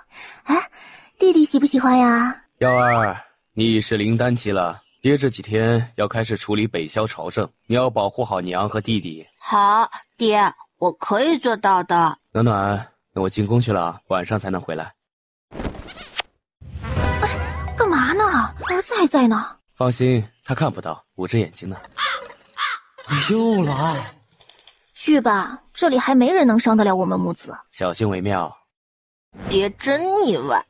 弟弟喜不喜欢呀？耀儿，你已是灵丹期了，爹这几天要开始处理北萧朝政，你要保护好娘和弟弟。好，爹，我可以做到的。暖暖，那我进宫去了，晚上才能回来。干嘛呢？儿子还在呢。放心，他看不到，捂着眼睛呢。又来。去吧，这里还没人能伤得了我们母子。小心为妙。爹真腻歪。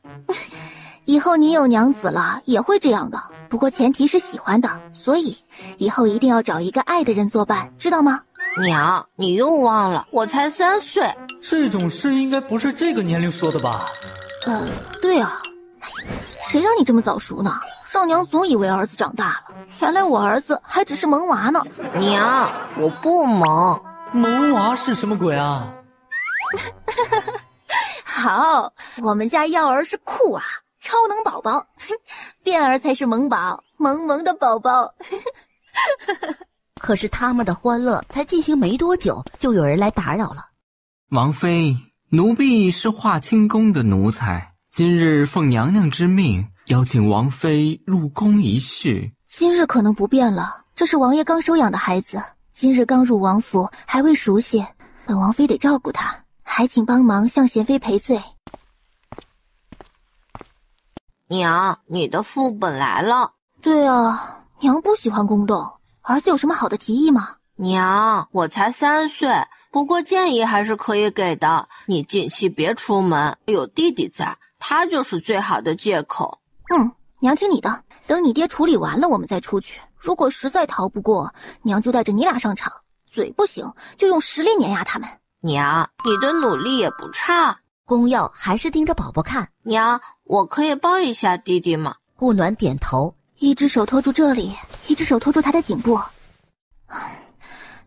以后你有娘子了也会这样的，不过前提是喜欢的，所以以后一定要找一个爱的人作伴，知道吗？娘，你又忘了，我才3岁。这种事应该不是这个年龄说的吧？对啊。谁让你这么早熟呢？少娘总以为儿子长大了，原来我儿子还只是萌娃呢。娘，我不萌。萌娃是什么鬼啊？好，我们家耀儿是酷啊，超能宝宝，变儿才是萌宝，萌萌的宝宝。可是他们的欢乐才进行没多久，就有人来打扰了。王妃，奴婢是华清宫的奴才，今日奉娘娘之命，邀请王妃入宫一叙。今日可能不便了，这是王爷刚收养的孩子，今日刚入王府，还未熟悉，本王妃得照顾他。还请帮忙向贤妃赔罪。娘，你的副本来了。对啊，娘不喜欢宫斗，儿子有什么好的提议吗？娘，我才3岁，不过建议还是可以给的。你近期别出门，有弟弟在，他就是最好的借口。娘听你的，等你爹处理完了我们再出去。如果实在逃不过，娘就带着你俩上场，嘴不行就用实力碾压他们。娘，你的努力也不差。宫耀还是盯着宝宝看。娘，我可以抱一下弟弟吗？顾暖点头，一只手托住这里，一只手托住他的颈部。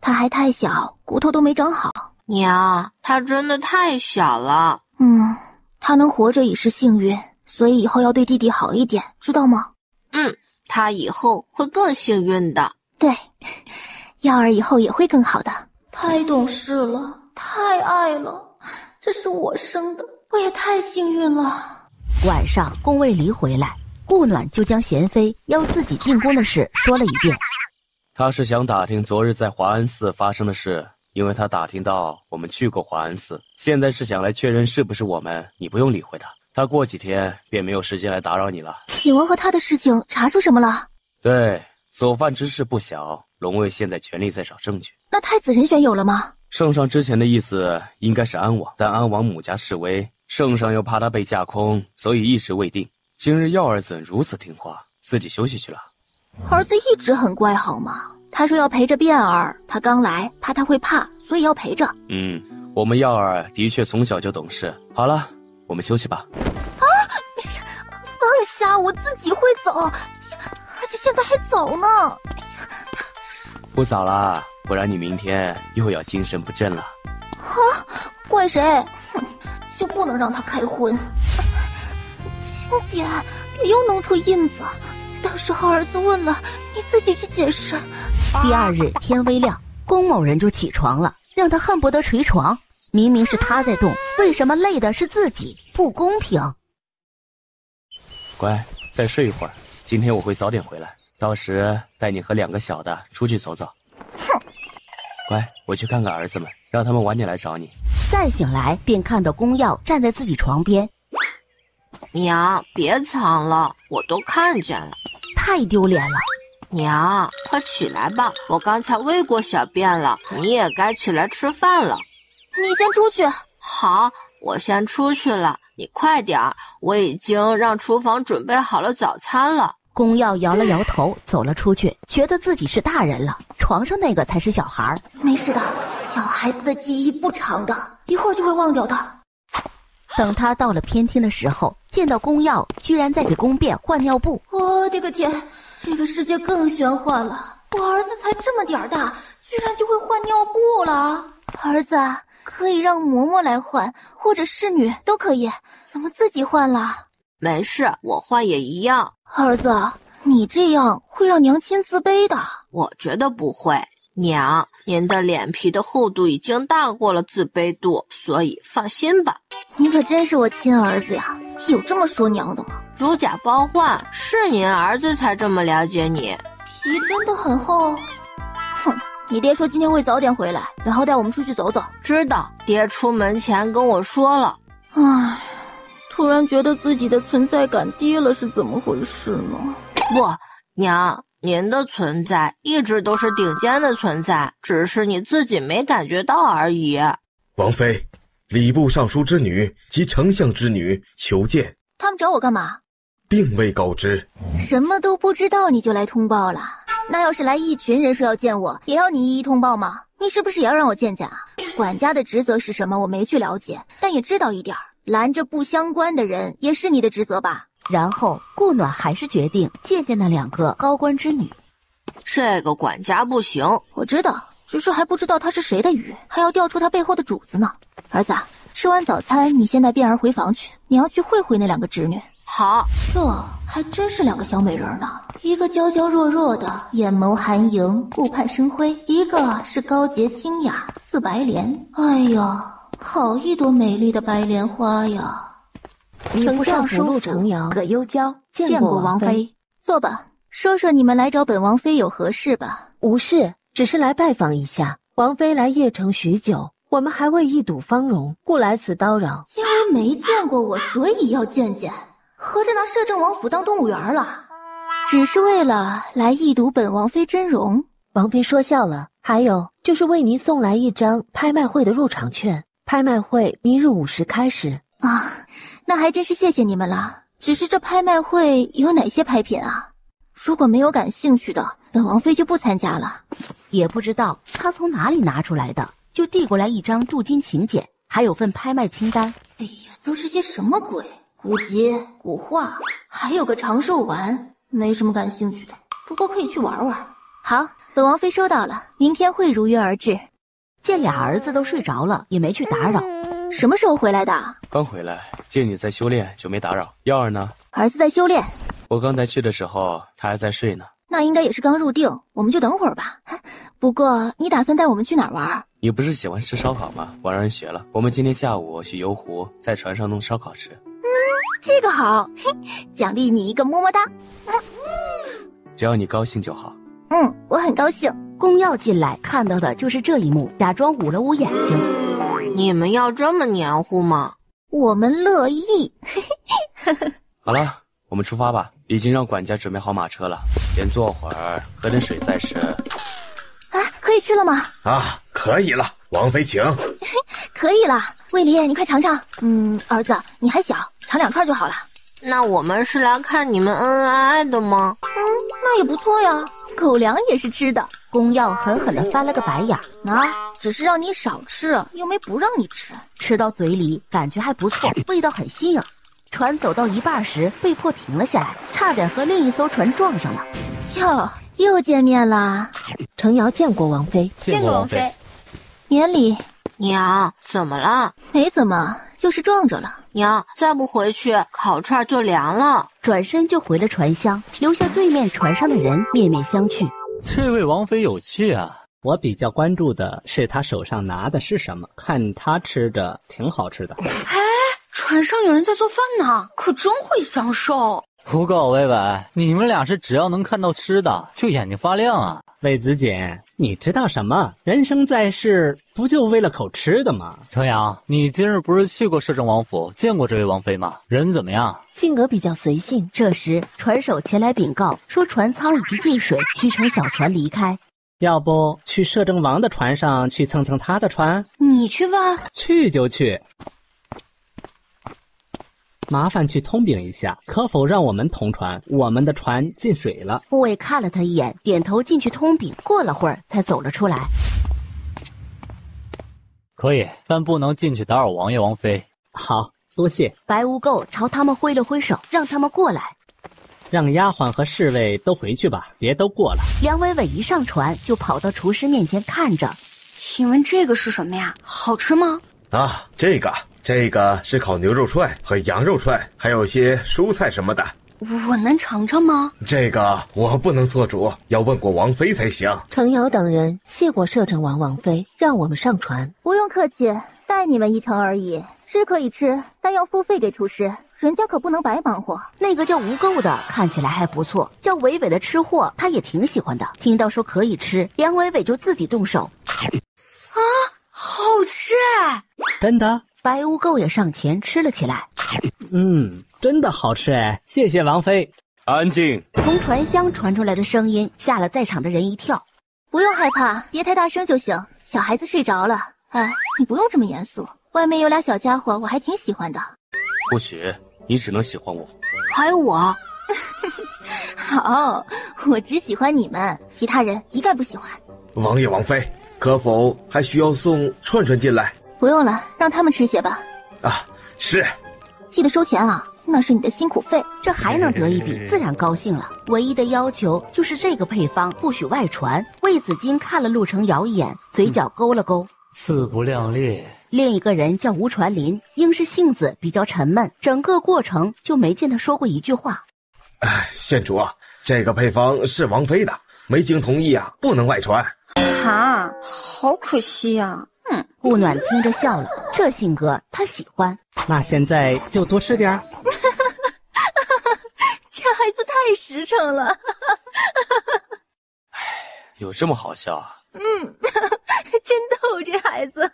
他还太小，骨头都没长好。娘，他真的太小了。他能活着已是幸运，所以以后要对弟弟好一点，知道吗？他以后会更幸运的。对，耀儿以后也会更好的。太懂事了，太爱了，这是我生的，我也太幸运了。晚上宫卫离回来，顾暖就将贤妃要自己进宫的事说了一遍。他是想打听昨日在华安寺发生的事，因为他打听到我们去过华安寺，现在是想来确认是不是我们，你不用理会他。他过几天便没有时间来打扰你了。景王和他的事情查出什么了？对，所犯之事不小，龙卫现在全力在找证据。那太子人选有了吗？圣上之前的意思应该是安王，但安王母家示威，圣上又怕他被架空，所以一时未定。今日耀儿怎如此听话，自己休息去了？儿子一直很乖好吗？他说要陪着变儿，他刚来怕他会怕，所以要陪着。我们耀儿的确从小就懂事。好了，我们休息吧。放下，我自己会走，而且现在还早呢。不早啦，不然你明天又要精神不振了。怪谁？就不能让他开荤。轻点，别又弄出印子，到时候儿子问了，你自己去解释。第二日天微亮，宫某人就起床了，让他恨不得捶床。明明是他在动，为什么累的是自己？不公平！乖，再睡一会儿，今天我会早点回来，到时带你和2个小的出去走走。乖，我去看看儿子们，让他们晚点来找你。再醒来便看到宫耀站在自己床边。娘，别藏了，我都看见了。太丢脸了。娘，快起来吧，我刚才喂过小便了，你也该起来吃饭了。你先出去。好，我先出去了，你快点儿，我已经让厨房准备好了早餐了。宫耀摇了摇头，走了出去，觉得自己是大人了，床上那个才是小孩。没事的，小孩子的记忆不长的，一会儿就会忘掉的。等他到了偏厅的时候，见到宫耀居然在给宫变换尿布。我的个天，这个世界更玄幻了，我儿子才这么点儿大，居然就会换尿布了。儿子可以让嬷嬷来换，或者侍女都可以，怎么自己换了？没事，我换也一样。儿子，你这样会让娘亲自卑的。我觉得不会。娘，您的脸皮的厚度已经大过了自卑度，所以放心吧。你可真是我亲儿子呀，有这么说娘的吗？如假包换，是您儿子才这么了解你。皮真的很厚。哼，你爹说今天会早点回来，然后带我们出去走走。知道，爹出门前跟我说了。唉，突然觉得自己的存在感低了，是怎么回事呢？不，娘，您的存在一直都是顶尖的存在，只是你自己没感觉到而已。王妃，礼部尚书之女及丞相之女求见。他们找我干嘛？并未告知。什么都不知道你就来通报了？那要是来一群人说要见我，也要你一一通报吗？你是不是也要让我见见啊？管家的职责是什么我没去了解，但也知道一点，拦着不相关的人也是你的职责吧。然后顾暖还是决定见见那2个高官之女。这个管家不行。我知道，只是还不知道他是谁的鱼，还要调出他背后的主子呢。儿子，吃完早餐你先带变儿回房去，你要去会会那2个侄女。好。这还真是2个小美人呢，一个娇娇弱弱的，眼眸含盈，顾盼生辉，一个是高洁清雅，似白莲。哎呀，好一朵美丽的白莲花呀！丞相福禄承尧，葛幽娇见过王妃。坐吧，说说你们来找本王妃有何事吧。无事，只是来拜访一下。王妃来邺城许久，我们还为一睹芳容，故来此叨扰。因为没见过我，所以要见见。合着拿摄政王府当动物园了？只是为了来一睹本王妃真容。王妃说笑了。还有就是为您送来一张拍卖会的入场券，拍卖会明日5时开始。啊，那还真是谢谢你们了。只是这拍卖会有哪些拍品啊？如果没有感兴趣的，本王妃就不参加了。也不知道他从哪里拿出来的，就递过来一张镀金请柬，还有份拍卖清单。哎呀，都是些什么鬼？古籍、古画，还有个长寿丸，没什么感兴趣的，不过可以去玩玩。好，本王妃收到了，明天会如约而至。见俩儿子都睡着了，也没去打扰。什么时候回来的？刚回来，见你在修炼就没打扰。耀儿呢？儿子在修炼。我刚才去的时候，他还在睡呢。那应该也是刚入定，我们就等会儿吧。不过你打算带我们去哪儿玩？你不是喜欢吃烧烤吗？我让人学了。我们今天下午去游湖，在船上弄烧烤吃。这个好，奖励你一个么么哒。只要你高兴就好。我很高兴。宫耀进来看到的就是这一幕，假装捂了捂眼睛。你们要这么黏糊吗？我们乐意。好了，我们出发吧。已经让管家准备好马车了，先坐会儿，喝点水再吃。可以吃了吗？啊，可以了，王妃请。可以了，卫离，你快尝尝。儿子，你还小，尝2串就好了。那我们是来看你们恩恩爱爱的吗？那也不错呀，狗粮也是吃的。宫耀狠狠地翻了个白眼。只是让你少吃，又没不让你吃。吃到嘴里感觉还不错，味道很新颖。船走到一半时被迫停了下来，差点和另一艘船撞上了。哟，又见面啦！程瑶见过王妃。见过王妃。年里，娘，怎么了？没怎么，就是撞着了。娘，再不回去，烤串就凉了。转身就回了船厢，留下对面船上的人面面相觑。这位王妃有趣啊！我比较关注的是他手上拿的是什么，看他吃着挺好吃的。船上有人在做饭呢，可真会享受。不够，薇薇，你们俩是只要能看到吃的就眼睛发亮啊！魏子锦，你知道什么？人生在世，不就为了口吃的吗？程阳，你今日不是去过摄政王府，见过这位王妃吗？人怎么样？性格比较随性。这时，船手前来禀告，说船舱已经进水，需乘小船离开。要不去摄政王的船上去蹭蹭他的船？你去吧。去就去。麻烦去通禀一下，可否让我们同船？我们的船进水了。护卫看了他一眼，点头进去通禀。过了会儿才走了出来。可以，但不能进去打扰王爷王妃。好，多谢。白污垢朝他们挥了挥手，让他们过来。让丫鬟和侍卫都回去吧，别都过了。梁伟伟一上船就跑到厨师面前看着。请问这个是什么呀？好吃吗？啊，这个是烤牛肉串和羊肉串，还有些蔬菜什么的。我能尝尝吗？这个我不能做主，要问过王妃才行。程瑶等人谢过摄政王妃，让我们上船。不用客气，带你们一程而已。是可以吃，但要付费给厨师，人家可不能白忙活。那个叫无垢的看起来还不错，叫伟伟的吃货他也挺喜欢的。听到说可以吃，梁伟伟就自己动手。啊，好吃哎！真的？白污垢也上前吃了起来。真的好吃哎！谢谢王妃。安静！从船厢传出来的声音吓了在场的人一跳。不用害怕，别太大声就行。小孩子睡着了。你不用这么严肃。外面有俩小家伙，我还挺喜欢的。不许，你只能喜欢我。还有我。好，我只喜欢你们，其他人一概不喜欢。王爷王妃，可否还需要送串串进来？不用了，让他们吃些吧。啊，是。记得收钱啊，那是你的辛苦费。这还能得一笔，自然高兴了。唯一的要求就是这个配方不许外传。魏子金看了陆程瑶一眼，嘴角勾了勾，自不量力。另一个人叫吴传林，应是性子比较沉闷，整个过程就没见他说过一句话。县主啊，这个配方是王妃的，没经同意啊，不能外传。啊，好可惜呀。顾暖听着笑了，这性格他喜欢。那现在就多吃点儿。这孩子太实诚了。有这么好笑啊？真逗，这孩子。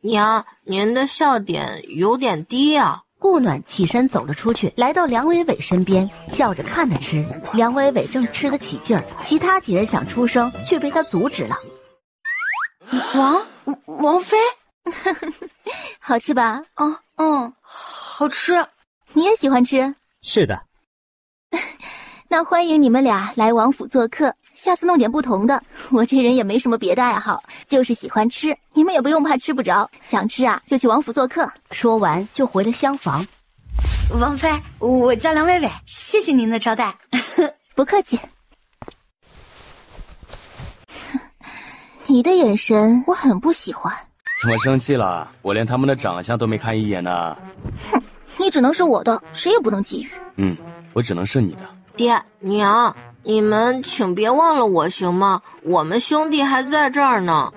娘，您的笑点有点低啊。顾暖起身走了出去，来到梁伟伟身边，笑着看他吃。梁伟伟正吃得起劲儿，其他几人想出声，却被他阻止了。王妃，好吃吧？好吃。你也喜欢吃？是的。那欢迎你们俩来王府做客，下次弄点不同的。我这人也没什么别的爱好，就是喜欢吃，你们也不用怕吃不着，想吃啊就去王府做客。说完就回了厢房。王妃，我叫梁伟伟，谢谢您的招待。不客气。你的眼神我很不喜欢。怎么生气了？我连他们的长相都没看一眼呢。哼，你只能是我的，谁也不能觊觎。我只能是你的。爹娘，你们请别忘了我行吗？我们兄弟还在这儿呢。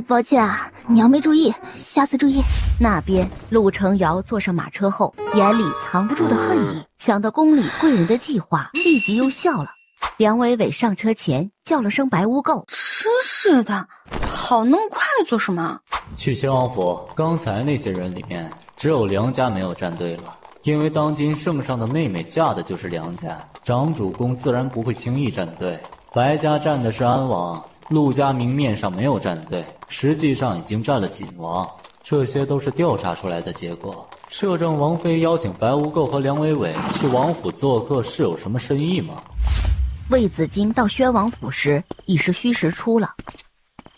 抱歉啊，娘没注意，下次注意。那边陆承尧坐上马车后，眼里藏不住的恨意，想到宫里贵人的计划，立即又笑了。梁伟伟上车前叫了声白污垢。真是的，好那么快做什么？去宣王府，刚才那些人里面只有梁家没有站队了，因为当今圣上的妹妹嫁的就是梁家，长主公自然不会轻易站队。白家站的是安王，陆家明面上没有站队，实际上已经站了锦王，这些都是调查出来的结果。摄政王妃邀请白无垢和梁伟伟去王府做客，是有什么深意吗？魏子京到宣王府时已是戌时初了。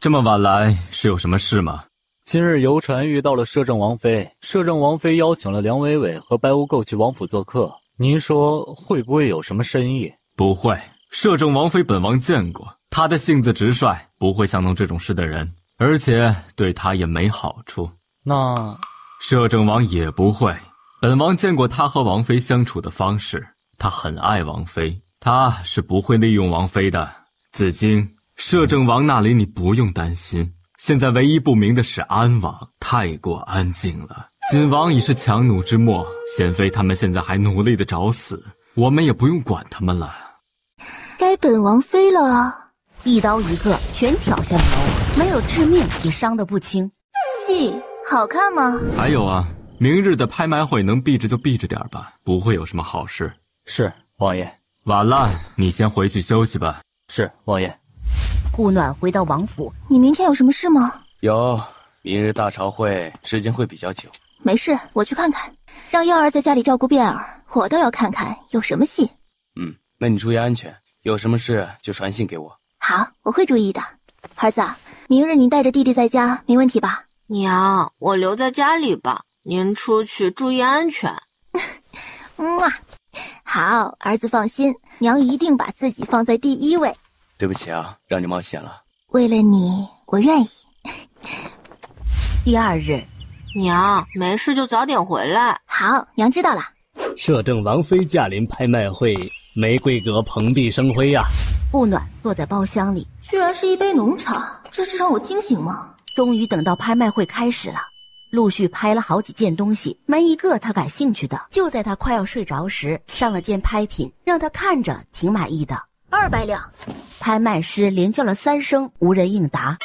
这么晚来是有什么事吗？今日游船遇到了摄政王妃，摄政王妃邀请了梁伟伟和白无垢去王府做客，您说会不会有什么深意？不会，摄政王妃本王见过，她的性子直率，不会相弄这种事的人，而且对她也没好处。那摄政王也不会，本王见过他和王妃相处的方式，他很爱王妃，他是不会利用王妃的。子京，摄政王那里你不用担心，现在唯一不明的是安王太过安静了，锦王已是强弩之末，贤妃他们现在还努力的找死，我们也不用管他们了。该本王妃了。一刀一个全挑下楼，没有致命也伤得不轻。戏好看吗？还有啊，明日的拍卖会能避着就避着点吧，不会有什么好事。是，王爷。晚了，你先回去休息吧。是，王爷。顾暖回到王府。你明天有什么事吗？有，明日大朝会时间会比较久。没事，我去看看。让耀儿在家里照顾便儿，我倒要看看有什么戏。那你注意安全，有什么事就传信给我。好，我会注意的。儿子，明日你带着弟弟在家，没问题吧？娘，我留在家里吧，您出去注意安全。好，儿子放心，娘一定把自己放在第一位。对不起啊，让你冒险了。为了你，我愿意。第二日，娘，没事就早点回来。好，娘知道了。摄政王妃驾临拍卖会，玫瑰阁蓬荜生辉呀。顾暖坐在包厢里，居然是一杯浓茶，这是让我清醒吗？终于等到拍卖会开始了，陆续拍了好几件东西，没一个他感兴趣的。就在他快要睡着时，上了件拍品，让他看着挺满意的。200两。拍卖师连叫了3声，无人应答。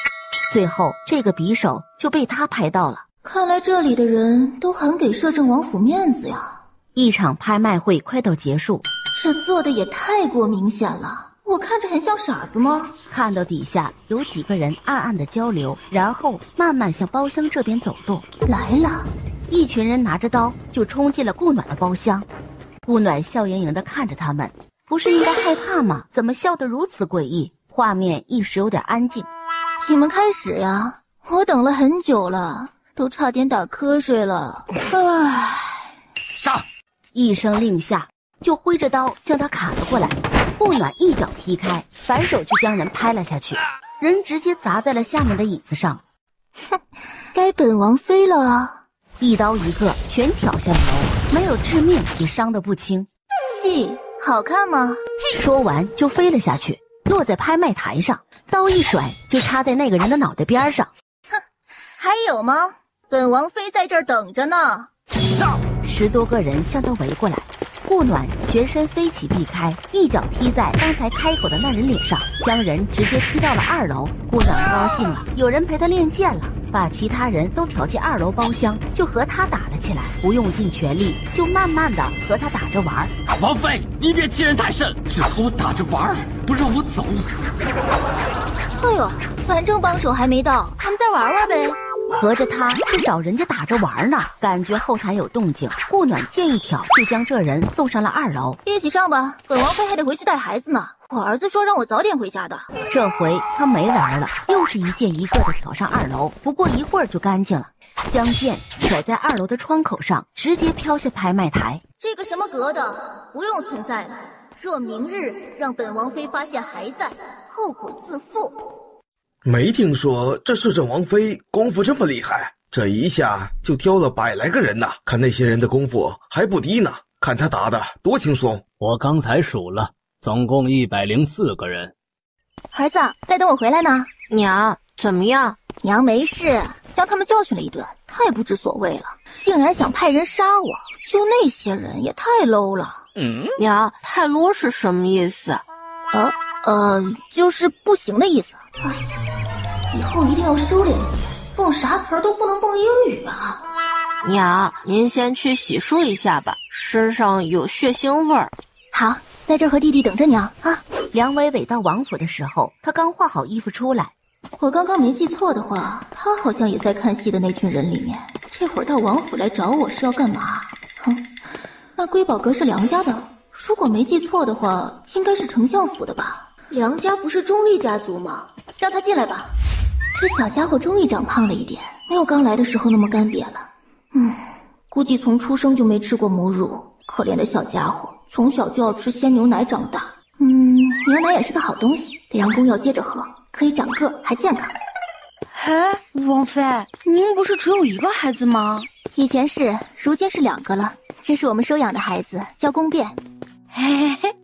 最后这个匕首就被他拍到了。看来这里的人都很给摄政王府面子呀。一场拍卖会快到结束，这做的也太过明显了，我看着很像傻子吗？看到底下有几个人暗暗的交流，然后慢慢向包厢这边走动。来了，一群人拿着刀就冲进了顾暖的包厢。顾暖笑盈盈地看着他们，不是应该害怕吗？怎么笑得如此诡异？画面一时有点安静。你们开始呀，我等了很久了，都差点打瞌睡了。唉，杀！一声令下，就挥着刀向他砍了过来。顾暖一脚踢开，反手就将人拍了下去，人直接砸在了下面的椅子上。哼，该本王妃了啊！一刀一个全挑下楼，没有致命也伤得不轻。戏好看吗？说完就飞了下去，落在拍卖台上，刀一甩就插在那个人的脑袋边上。哼，还有吗？本王妃在这儿等着呢。上！10多个人向他围过来，顾暖旋身飞起避开，一脚踢在刚才开口的那人脸上，将人直接踢到了2楼。顾暖高兴了，有人陪他练剑了，把其他人都挑进2楼包厢，就和他打了起来，不用尽全力，就慢慢的和他打着玩。王妃，你别欺人太甚，只和我打着玩，不让我走。哎呦，反正帮手还没到，咱们再玩玩呗。合着他是找人家打着玩呢，感觉后台有动静，顾暖剑一挑就将这人送上了2楼。一起上吧，本王妃还得回去带孩子呢。我儿子说让我早点回家的。这回他没玩了，又是一件一个的挑上2楼，不过一会儿就干净了，将剑甩在2楼的窗口上，直接飘下拍卖台。这个什么阁的不用存在了，若明日让本王妃发现还在，后果自负。没听说这摄政王妃功夫这么厉害，这一下就挑了100来个人呐！看那些人的功夫还不低呢，看他打的多轻松。我刚才数了，总共104个人。儿子，在等我回来呢。娘，怎么样？娘没事，将他们教训了一顿，太不知所谓了，竟然想派人杀我，就那些人也太 low 了。娘，太 low 是什么意思？就是不行的意思。哎呀，以后一定要收敛些，蹦啥词儿都不能蹦英语啊。娘，您先去洗漱一下吧，身上有血腥味儿。好，在这儿和弟弟等着娘啊。梁伟伟到王府的时候，他刚换好衣服出来。我刚刚没记错的话，他好像也在看戏的那群人里面。这会儿到王府来找我是要干嘛？那瑰宝阁是梁家的，如果没记错的话，应该是丞相府的吧？梁家不是中立家族吗？让他进来吧。这小家伙终于长胖了一点，没有刚来的时候那么干瘪了。估计从出生就没吃过母乳，可怜的小家伙，从小就要吃鲜牛奶长大。牛奶也是个好东西，得让公要接着喝，可以长个还健康。哎，王妃，您不是只有1个孩子吗？以前是，如今是2个了。这是我们收养的孩子，叫宫变。嘿嘿，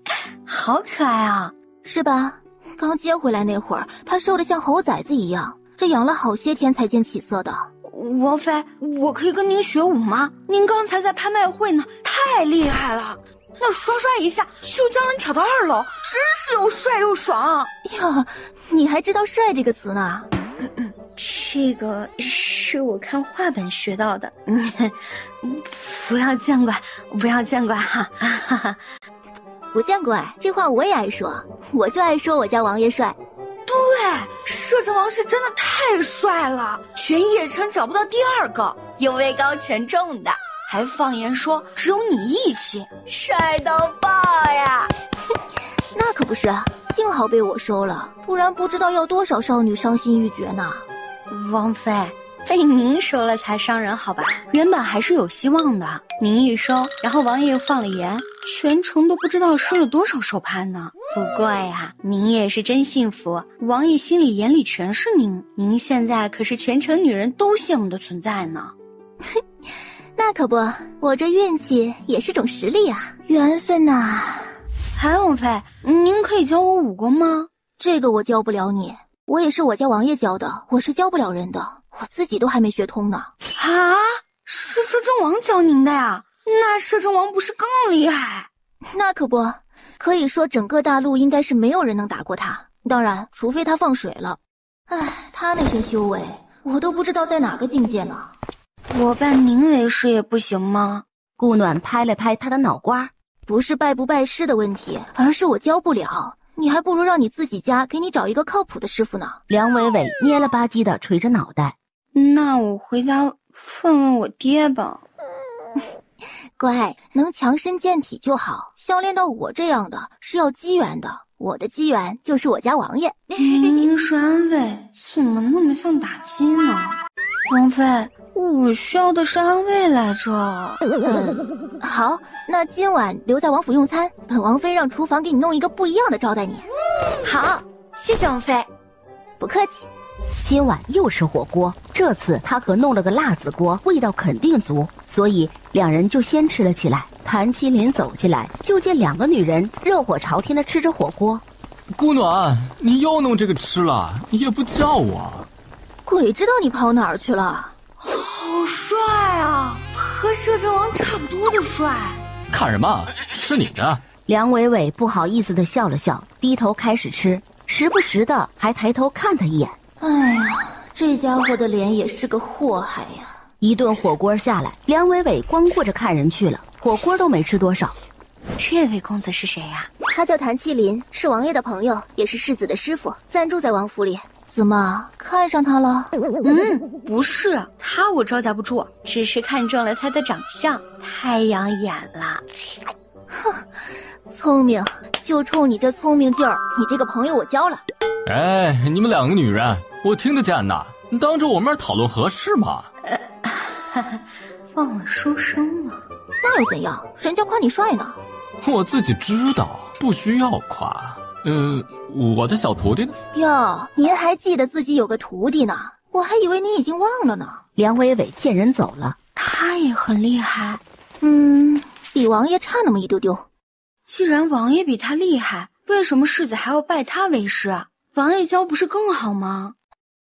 好可爱啊，是吧？刚接回来那会儿，他瘦得像猴崽子一样，这养了好些天才见起色的。王妃，我可以跟您学舞吗？您刚才在拍卖会呢，太厉害了，那刷刷一下就将人挑到2楼，真是又帅又爽哟！你还知道帅这个词呢？这个是我看画本学到的。不要见怪，不要见怪哈。不见怪，这话我也爱说，我就爱说我家王爷帅。对，摄政王是真的太帅了，全邺城找不到第2个，又位高权重的，还放言说只有你义气，帅到爆呀！那可不是，幸好被我收了，不然不知道要多少少女伤心欲绝呢。王妃，被您收了才伤人好吧？原本还是有希望的，您一收，然后王爷又放了言，全城都不知道收了多少手拍呢。不过呀，您也是真幸福，王爷心里眼里全是您，您现在可是全城女人都羡慕的存在呢。那可不，我这运气也是种实力啊，缘分呐。还王妃，您可以教我武功吗？这个我教不了你，我也是我家王爷教的，我是教不了人的，我自己都还没学通呢。啊，是摄政王教您的呀？那摄政王不是更厉害？那可不，可以说整个大陆应该是没有人能打过他，当然除非他放水了。唉，他那身修为我都不知道在哪个境界呢。我拜您为师也不行吗？顾暖拍了拍他的脑瓜，不是拜不拜师的问题，而是我教不了，你还不如让你自己家给你找一个靠谱的师傅呢。梁伟伟蔫了吧唧的垂着脑袋，那我回家问问我爹吧。乖，能强身健体就好，像练到我这样的是要机缘的，我的机缘就是我家王爷。您说安慰，怎么那么像打击呢？王妃，我需要的是安慰来着。好，那今晚留在王府用餐，本王妃让厨房给你弄一个不一样的招待你。好，谢谢王妃。不客气。今晚又是火锅，这次他可弄了个辣子锅，味道肯定足，所以两人就先吃了起来。谭麒麟走进来，就见2个女人热火朝天的吃着火锅。顾暖，你又弄这个吃了，也不叫我。鬼知道你跑哪儿去了。好帅啊，和摄政王差不多的帅。看什么？吃你的！梁伟伟不好意思地笑了笑，低头开始吃，时不时的还抬头看他一眼。哎呀，这家伙的脸也是个祸害呀！一顿火锅下来，梁伟伟光顾着看人去了，火锅都没吃多少。这位公子是谁呀？他叫谭麒麟，是王爷的朋友，也是世子的师傅，暂住在王府里。怎么看上他了？不是，他我招架不住，只是看中了他的长相，太养眼了。哼，聪明，就冲你这聪明劲儿，你这个朋友我交了。哎，你们两个女人，我听得见呐，你当着我面讨论合适吗？忘了收声了。那又怎样？人家夸你帅呢。我自己知道，不需要夸。我的小徒弟呢？哟，您还记得自己有个徒弟呢？我还以为你已经忘了呢。梁伟伟见人走了，他也很厉害。比王爷差那么一丢丢。既然王爷比他厉害，为什么世子还要拜他为师？王爷教不是更好吗？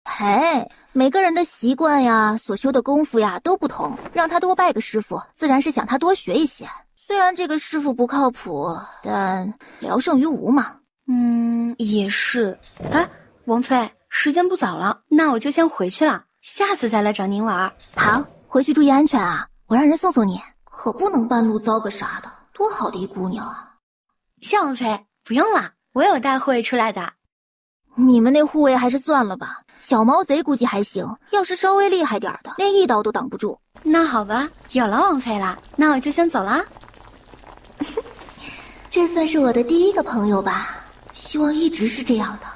嘿，每个人的习惯呀，所修的功夫呀都不同，让他多拜个师傅，自然是想他多学一些。虽然这个师傅不靠谱，但聊胜于无嘛。也是。哎，王妃，时间不早了，那我就先回去了，下次再来找您玩。好，回去注意安全啊！我让人送送你，可不能半路遭个啥的。多好的一姑娘啊！谢王妃，不用了，我有带护卫出来的。你们那护卫还是算了吧，小毛贼估计还行，要是稍微厉害点的，连一刀都挡不住。那好吧，有了王妃了，那我就先走了。这算是我的第一个朋友吧，希望一直是这样的。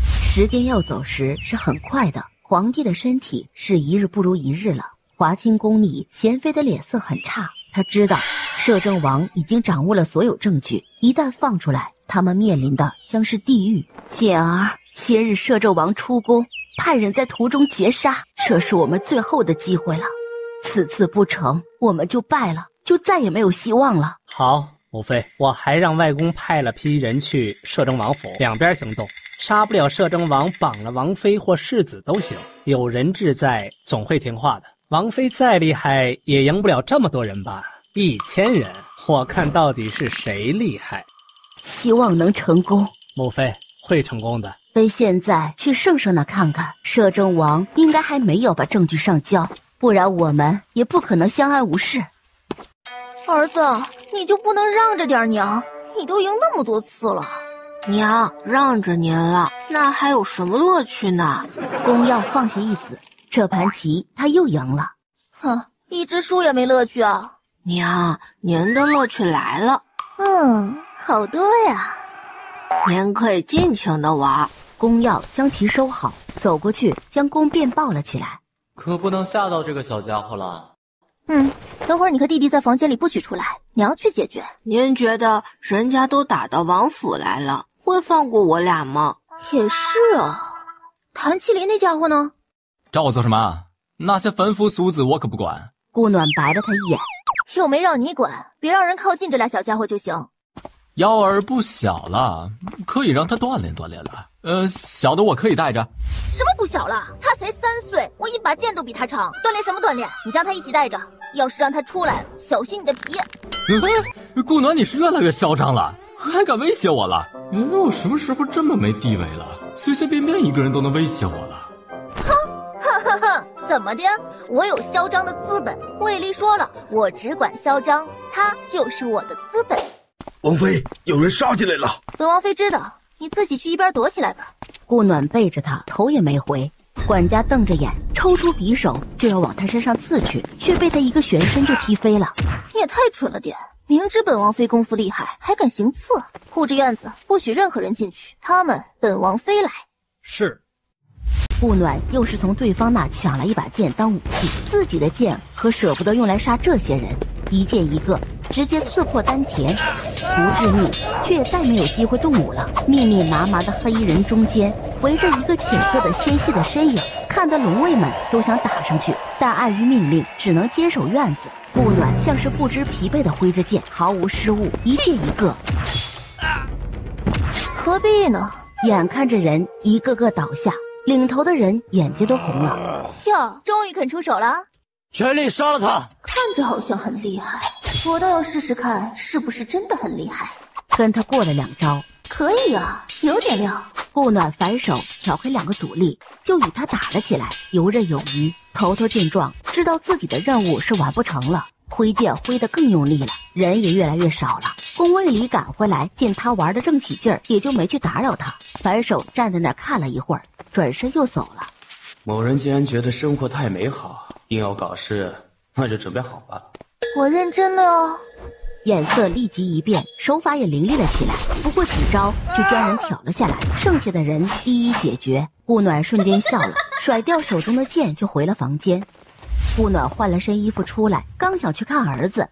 时间要走时是很快的，皇帝的身体是一日不如一日了。华清宫里，娴妃的脸色很差，她知道摄政王已经掌握了所有证据，一旦放出来，他们面临的将是地狱。简儿，前日摄政王出宫，派人在途中劫杀，这是我们最后的机会了。此次不成，我们就败了，就再也没有希望了。好，母妃，我还让外公派了批人去摄政王府，两边行动，杀不了摄政王，绑了王妃或世子都行，有人质在，总会听话的。王妃再厉害，也赢不了这么多人吧？1000人，我看到底是谁厉害。希望能成功。母妃，会成功的。非现在去圣上那看看，摄政王应该还没有把证据上交，不然我们也不可能相安无事。儿子，你就不能让着点娘？你都赢那么多次了。娘，让着您了，那还有什么乐趣呢？公要放下一子，这盘棋他又赢了。哼，一直输也没乐趣啊。娘，您的乐趣来了。好多呀。您可以尽情的玩。公要将棋收好，走过去将宫便抱了起来。可不能吓到这个小家伙了。等会儿你和弟弟在房间里不许出来，娘去解决。您觉得人家都打到王府来了，会放过我俩吗？也是啊。谭麒麟那家伙呢？找我做什么？那些凡夫俗子我可不管。顾暖白了他一眼，又没让你管，别让人靠近这俩小家伙就行。幺儿不小了，可以让他锻炼锻炼了。小的我可以带着。什么不小了？他才3岁，我一把剑都比他长，锻炼什么锻炼？你将他一起带着，要是让他出来，小心你的皮。顾暖，你是越来越嚣张了，还敢威胁我了？我什么时候这么没地位了？随随便便一个人都能威胁我了？怎么的？我有嚣张的资本。卫lí说了，我只管嚣张，他就是我的资本。王妃，有人杀进来了。本王妃知道，你自己去一边躲起来吧。顾暖背着他，头也没回。管家瞪着眼，抽出匕首就要往他身上刺去，却被他一个旋身就踢飞了。你也太蠢了点，明知本王妃功夫厉害，还敢行刺。护着院子，不许任何人进去。他们本王妃来。是。顾暖又是从对方那抢来一把剑当武器，自己的剑可舍不得用来杀这些人，一剑一个，直接刺破丹田，不致命，却也再没有机会动武了。密密麻麻的黑衣人中间围着一个浅色的纤细的身影，看得龙卫们都想打上去，但碍于命令，只能坚守院子。顾暖像是不知疲惫的挥着剑，毫无失误，一剑一个。何必呢？眼看着人一个个倒下，领头的人眼睛都红了。哟，终于肯出手了。全力杀了他！看着好像很厉害，我倒要试试看，是不是真的很厉害。跟他过了2招，可以啊，有点料。顾暖反手挑开2个阻力，就与他打了起来，游刃有余。头头见状，知道自己的任务是完不成了，挥剑挥得更用力了，人也越来越少了。宫卫里赶回来，见他玩得正起劲儿，也就没去打扰他，反手站在那儿看了一会儿，转身又走了。某人既然觉得生活太美好，硬要搞事，那就准备好吧。我认真了哦。眼色立即一变，手法也凌厉了起来，不过几招就将人挑了下来，剩下的人一一解决。顾暖瞬间笑了，甩掉手中的剑就回了房间。顾暖换了身衣服出来，刚想去看儿子。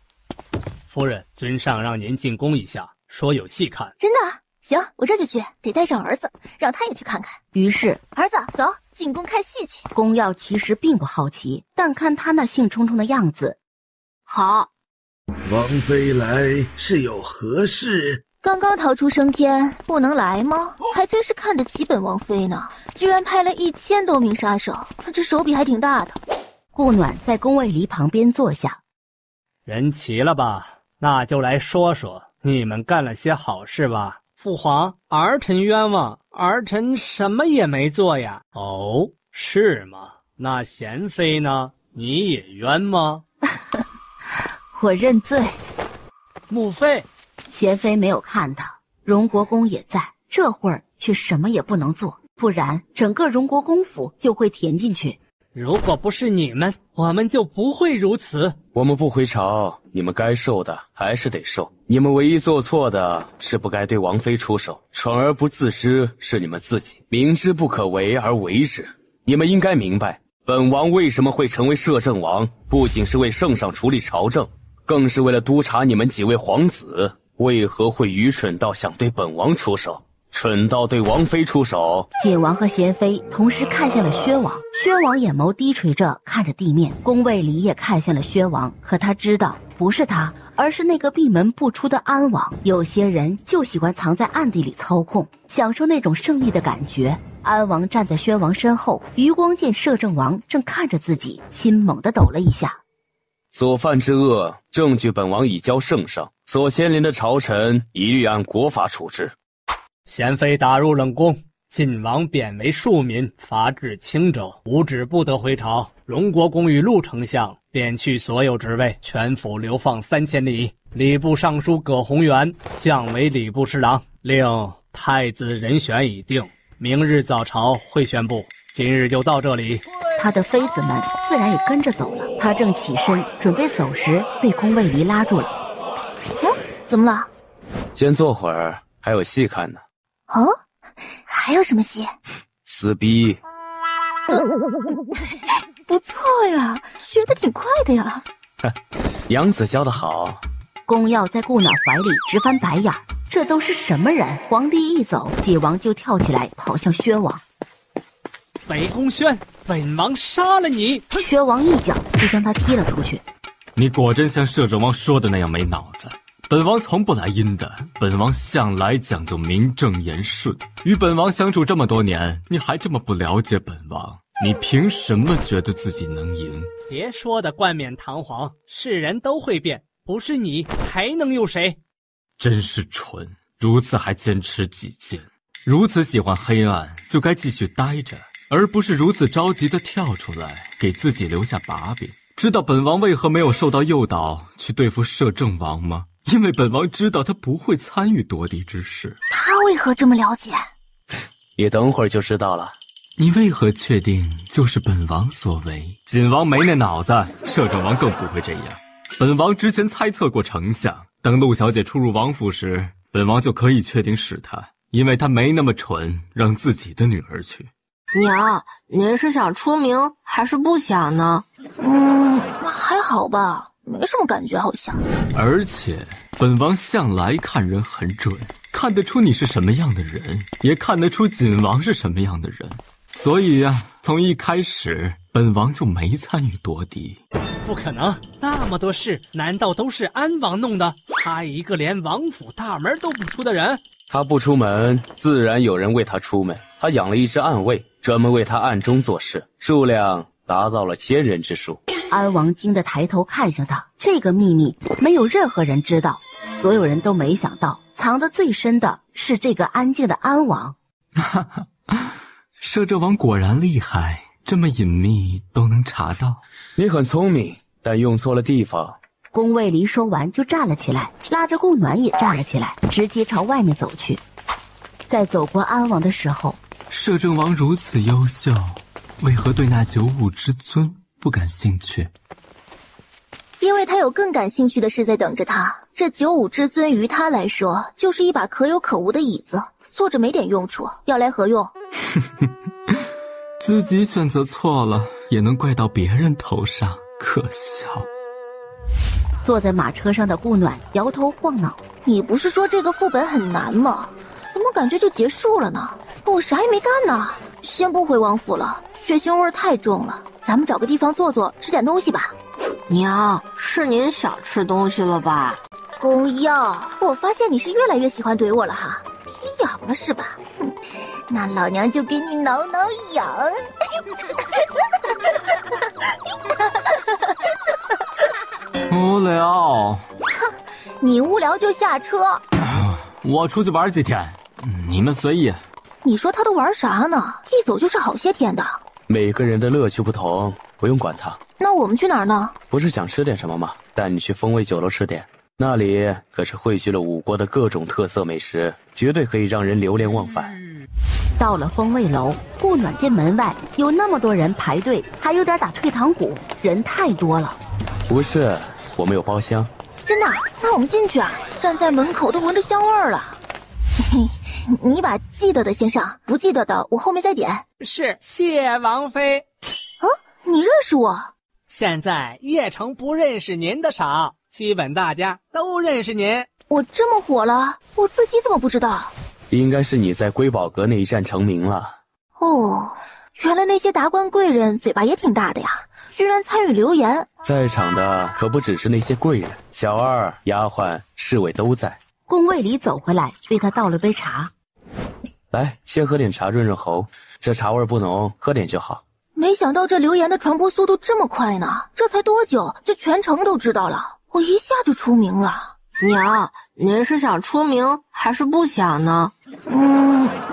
夫人，尊上让您进宫一下，说有戏看。真的啊？行，我这就去，得带上儿子，让他也去看看。于是儿子，走，进宫看戏去。宫耀其实并不好奇，但看他那兴冲冲的样子，好。王妃来是有何事？刚刚逃出升天，不能来吗？还真是看得起本王妃呢，居然派了1000多名杀手，他这手笔还挺大的。顾暖在宫卫离旁边坐下。人齐了吧？那就来说说你们干了些好事吧。父皇，儿臣冤枉，儿臣什么也没做呀。哦，是吗？那贤妃呢？你也冤吗？我认罪。母妃，贤妃没有看他，荣国公也在，这会儿却什么也不能做，不然整个荣国公府就会填进去。如果不是你们，我们就不会如此。我们不回朝，你们该受的还是得受。你们唯一做错的是不该对王妃出手，蠢而不自知是你们自己，明知不可为而为之。你们应该明白，本王为什么会成为摄政王，不仅是为圣上处理朝政，更是为了督察你们几位皇子为何会愚蠢到想对本王出手，蠢到对王妃出手。景王和贤妃同时看向了薛王，薛王眼眸低垂着看着地面，宫卫里也看向了薛王，可他知道不是他，而是那个闭门不出的安王。有些人就喜欢藏在暗地里操控，享受那种胜利的感觉。安王站在薛王身后，余光见摄政王正看着自己，心猛地抖了一下。所犯之恶，证据本王已交圣上，所牵连的朝臣一律按国法处置。贤妃打入冷宫，晋王贬为庶民，罚至青州，无旨不得回朝。荣国公与陆丞相免去所有职位，全府流放3000里。礼部尚书葛宏元降为礼部侍郎，令太子人选已定，明日早朝会宣布。今日就到这里。他的妃子们自然也跟着走了。他正起身准备走时，被宫卫离拉住了。怎么了？先坐会儿，还有戏看呢。哦，还有什么戏？撕逼。不错呀，学得挺快的呀。娘子教得好。宫耀在顾暖怀里直翻白眼，这都是什么人？皇帝一走，解王就跳起来跑向薛王。北宫宣，本王杀了你！薛王一脚就将他踢了出去。你果真像摄政王说的那样没脑子。本王从不来阴的，本王向来讲究名正言顺。与本王相处这么多年，你还这么不了解本王，你凭什么觉得自己能赢？别说的冠冕堂皇，是人都会变，不是你还能有谁？真是蠢，如此还坚持己见，如此喜欢黑暗，就该继续待着，而不是如此着急地跳出来，给自己留下把柄。知道本王为何没有受到诱导去对付摄政王吗？因为本王知道他不会参与夺嫡之事。他为何这么了解？你等会儿就知道了。你为何确定就是本王所为？锦王没那脑子，摄政王更不会这样。本王之前猜测过丞相，等陆小姐出入王府时，本王就可以确定是她，因为她没那么蠢，让自己的女儿去。娘，您是想出名还是不想呢？还好吧，没什么感觉好像。而且本王向来看人很准，看得出你是什么样的人，也看得出锦王是什么样的人。所以呀，从一开始本王就没参与夺嫡。不可能，那么多事难道都是安王弄的？他一个连王府大门都不出的人。他不出门，自然有人为他出门。他养了一只暗卫，专门为他暗中做事，数量达到了1000人之数。安王惊得抬头看向他，这个秘密没有任何人知道，所有人都没想到藏得最深的是这个安静的安王。哈哈，摄政王果然厉害，这么隐秘都能查到。你很聪明，但用错了地方。宫卫离说完就站了起来，拉着顾暖也站了起来，直接朝外面走去。在走过安王的时候，摄政王如此优秀，为何对那95之尊不感兴趣？因为他有更感兴趣的事在等着他。这95之尊于他来说就是一把可有可无的椅子，坐着没点用处，要来何用？自己选择错了，也能怪到别人头上，可笑。坐在马车上的顾暖摇头晃脑：“你不是说这个副本很难吗？怎么感觉就结束了呢？我啥也没干呢。先不回王府了，血腥味太重了，咱们找个地方坐坐，吃点东西吧。”娘，是您想吃东西了吧？公耀，我发现你是越来越喜欢怼我了哈，皮痒了是吧？哼，那老娘就给你挠挠痒。无聊。哼，你无聊就下车。我出去玩几天，你们随意。你说他都玩啥呢？一走就是好些天的。每个人的乐趣不同，不用管他。那我们去哪儿呢？不是想吃点什么吗？带你去风味酒楼吃点，那里可是汇聚了5国的各种特色美食，绝对可以让人流连忘返。到了风味楼，顾暖见门外有那么多人排队，还有点打退堂鼓，人太多了。不是，我们有包厢。真的？那我们进去啊！站在门口都闻着香味儿了。你把记得的先上，不记得的我后面再点。是谢王妃。啊，你认识我？现在邺城不认识您的少，基本大家都认识您。我这么火了，我自己怎么不知道？应该是你在瑰宝阁那一战成名了。哦，原来那些达官贵人嘴巴也挺大的呀，居然参与流言。在场的可不只是那些贵人，小二、丫鬟、侍卫都在。宫卫里走回来，为他倒了杯茶。来，先喝点茶润润喉，这茶味不浓，喝点就好。没想到这流言的传播速度这么快呢，这才多久，这全城都知道了，我一下就出名了。娘，您是想出名还是不想呢？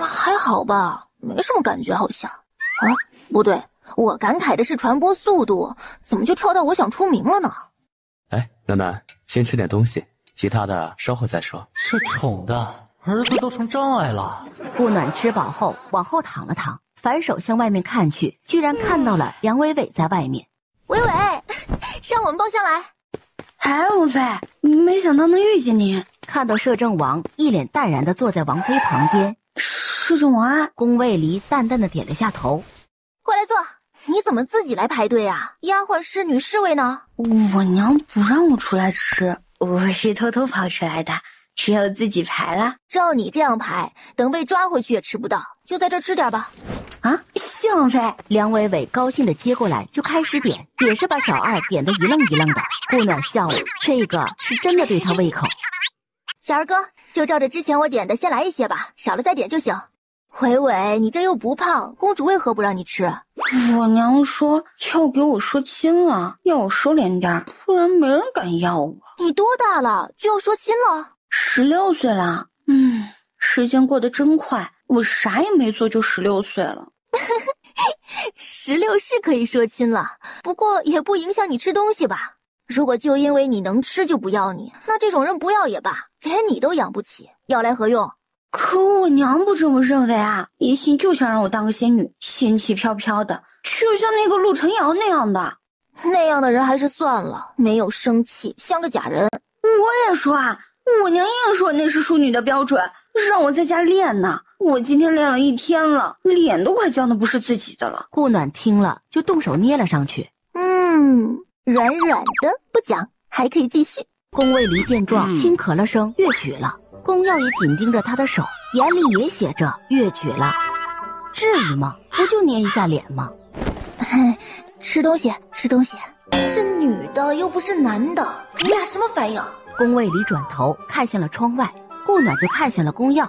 还好吧，没什么感觉好像。啊，不对，我感慨的是传播速度，怎么就跳到我想出名了呢？哎，暖暖，先吃点东西，其他的稍后再说。是宠的，儿子都成障碍了。顾暖吃饱后往后躺了躺，反手向外面看去，居然看到了梁伟伟在外面。伟伟，上我们包厢来。哎，王妃，没想到能遇见你。看到摄政王一脸淡然地坐在王妃旁边，摄政王，宫卫离淡淡地点了下头。过来坐。你怎么自己来排队啊？丫鬟、侍女、侍卫呢？我娘不让我出来吃，我是偷偷跑出来的，只有自己排了。照你这样排，等被抓回去也吃不到，就在这吃点吧。啊，谢王妃。梁伟伟高兴地接过来就开始点，也是把小二点得一愣一愣的。顾暖笑了，这个是真的对他胃口。小二哥，就照着之前我点的先来一些吧，少了再点就行。伟伟，你这又不胖，公主为何不让你吃？我娘说要给我说亲了，要我收敛点，不然没人敢要我。你多大了，就要说亲了？16岁了。时间过得真快，我啥也没做就16岁了。16是可以说亲了，不过也不影响你吃东西吧。如果就因为你能吃就不要你，那这种人不要也罢，连你都养不起，要来何用？可我娘不这么认为啊，一心就想让我当个仙女，仙气飘飘的，就像那个陆晨瑶那样的。那样的人还是算了，没有生气，像个假人。我也说啊，我娘硬说那是淑女的标准，让我在家练呢。我今天练了1天了，脸都快僵得不是自己的了。顾暖听了就动手捏了上去。软软的，不讲，还可以继续。宫卫离见状，轻咳了声，越举了。宫耀也紧盯着他的手，眼里也写着越举了。至于吗？不就捏一下脸吗？吃东西，吃东西。是女的又不是男的，你俩什么反应？宫卫离转头看向了窗外，顾暖就看向了宫耀。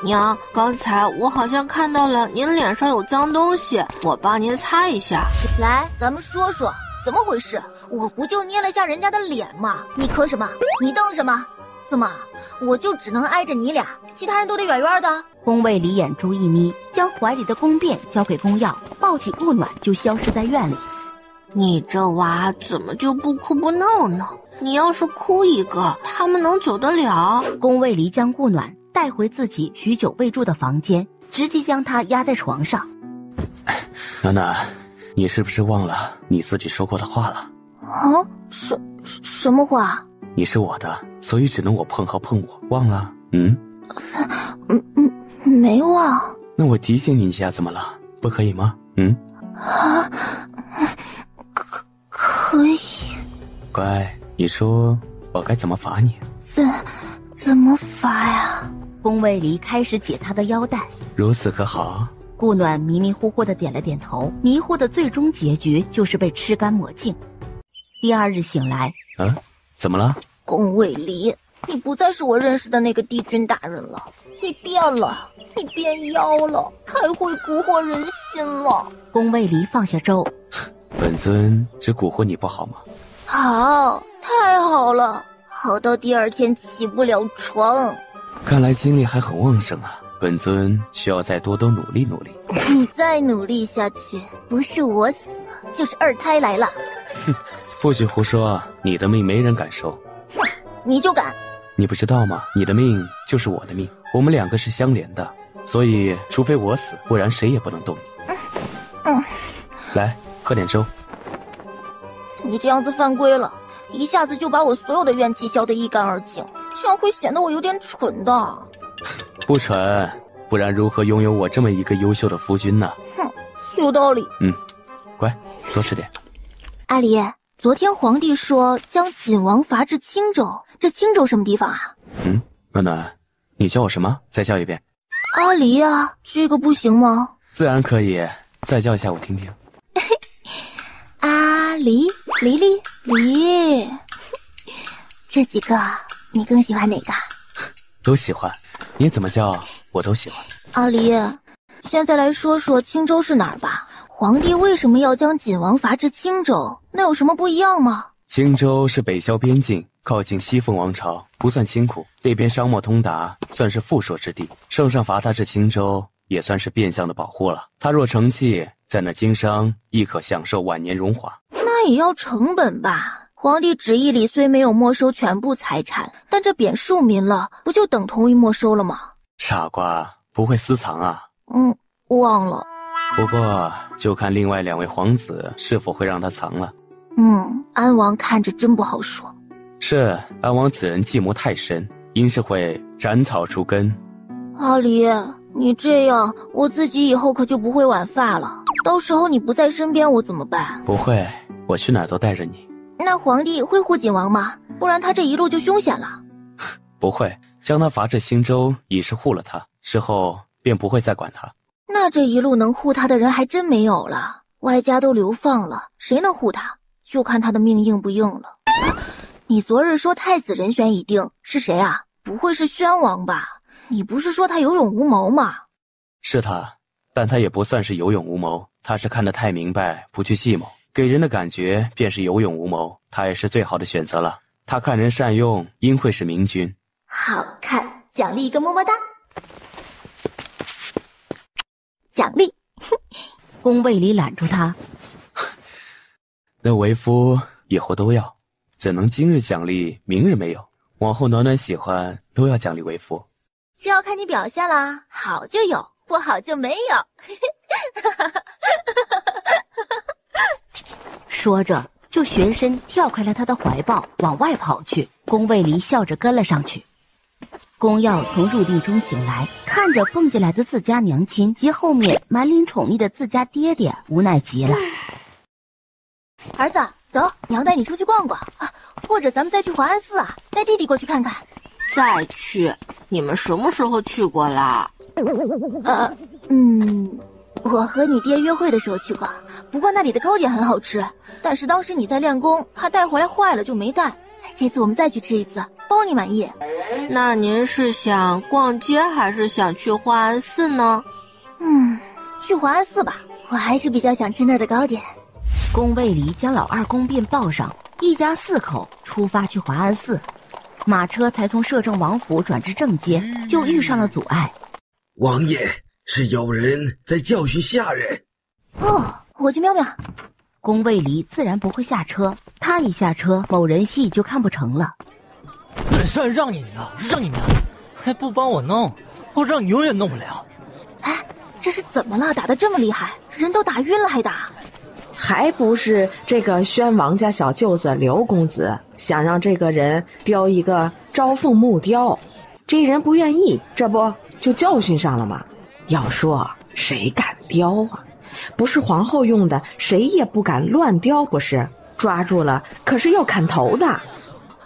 娘，刚才我好像看到了您脸上有脏东西，我帮您擦一下。来，咱们说说怎么回事？我不就捏了下人家的脸吗？你磕什么？你瞪什么？怎么，我就只能挨着你俩，其他人都得远远的？宫卫里眼珠一眯，将怀里的宫便交给宫耀，抱起顾暖就消失在院里。你这娃怎么就不哭不闹呢？你要是哭一个，他们能走得了？宫卫离将顾暖带回自己许久未住的房间，直接将他压在床上。暖暖，你是不是忘了你自己说过的话了？啊？什么话？你是我的，所以只能我碰和碰我，忘了？没忘。那我提醒你一下，怎么了？不可以吗？啊，可以。乖，你说我该怎么罚你？怎么罚呀？宫卫离开始解他的腰带。如此可好？顾暖迷迷糊糊的点了点头，迷糊的最终结局就是被吃干抹净。第二日醒来，怎么了？宫卫离，你不再是我认识的那个帝君大人了，你变了，你变妖了，太会蛊惑人心了。宫卫离放下粥，本尊只蛊惑你不好吗？好，太好了，好到第二天起不了床。看来精力还很旺盛啊，本尊需要再多多努力努力。你再努力下去，不是我死，就是二胎来了。哼，不许胡说，你的命没人敢收。哼，你就敢？你不知道吗？你的命就是我的命，我们两个是相连的，所以除非我死，不然谁也不能动你。来，喝点粥。你这样子犯规了，一下子就把我所有的怨气消得一干二净，这样会显得我有点蠢的。不蠢，不然如何拥有我这么一个优秀的夫君呢？哼，有道理。乖，多吃点。阿离，昨天皇帝说将锦王罚至青州，这青州什么地方啊？暖暖，你叫我什么？再叫一遍。阿离啊，这个不行吗？自然可以，再叫一下我听听。阿离，离，这几个你更喜欢哪个？都喜欢，你怎么叫我都喜欢。阿离，现在来说说青州是哪儿吧。皇帝为什么要将锦王罚至青州？那有什么不一样吗？青州是北萧边境，靠近西凤王朝，不算清苦，这边商贸通达，算是富庶之地。圣上罚他至青州，也算是变相的保护了。他若成器，在那经商亦可享受晚年荣华。那也要成本吧？皇帝旨意里虽没有没收全部财产，但这贬庶民了，不就等同于没收了吗？傻瓜，不会私藏啊？忘了。不过就看另外2位皇子是否会让他藏了。安王看着真不好说。是，安王此人计谋太深，应是会斩草除根。阿离，你这样，我自己以后可就不会挽发了。到时候你不在身边，我怎么办？不会，我去哪儿都带着你。那皇帝会护锦王吗？不然他这一路就凶险了。不会，将他罚至新州已是护了他，之后便不会再管他。那这一路能护他的人还真没有了，外家都流放了，谁能护他？就看他的命硬不硬了。你昨日说太子人选已定，是谁啊？不会是宣王吧？你不是说他有勇无谋吗？是他，但他也不算是有勇无谋，他是看得太明白，不去计谋，给人的感觉便是有勇无谋，他也是最好的选择了。他看人善用，应会是明君。好看，奖励一个么么哒。奖励。宫卫里揽住他，那为夫以后都要，怎能今日奖励，明日没有？往后暖暖喜欢都要奖励为夫。这要看你表现啦，好就有，不好就没有。说着就旋身跳开了他的怀抱，往外跑去。宫卫离笑着跟了上去。宫耀从入定中醒来，看着蹦进来的自家娘亲及后面满脸宠溺的自家爹爹，无奈极了。儿子，走，娘带你出去逛逛啊，或者咱们再去华安寺啊，带弟弟过去看看。再去？你们什么时候去过啦？我和你爹约会的时候去过，不过那里的糕点很好吃，但是当时你在练功，怕带回来坏了就没带。这次我们再去吃一次，包你满意。那您是想逛街还是想去华安寺呢？去华安寺吧，我还是比较想吃那儿的糕点。宫卫离将老二宫便抱上，一家4口出发去华安寺。马车才从摄政王府转至正街，就遇上了阻碍。王爷，是有人在教训下人。哦，我去瞄瞄。宫卫离自然不会下车，他一下车，某人戏就看不成了。本善让你娘，让你娘，还不帮我弄，我让你永远弄不了。哎，这是怎么了？打得这么厉害，人都打晕了还打？还不是这个宣王家小舅子刘公子想让这个人雕一个招凤木雕，这人不愿意，这不就教训上了吗？要说谁敢雕啊？不是皇后用的，谁也不敢乱雕，不是？抓住了可是要砍头的。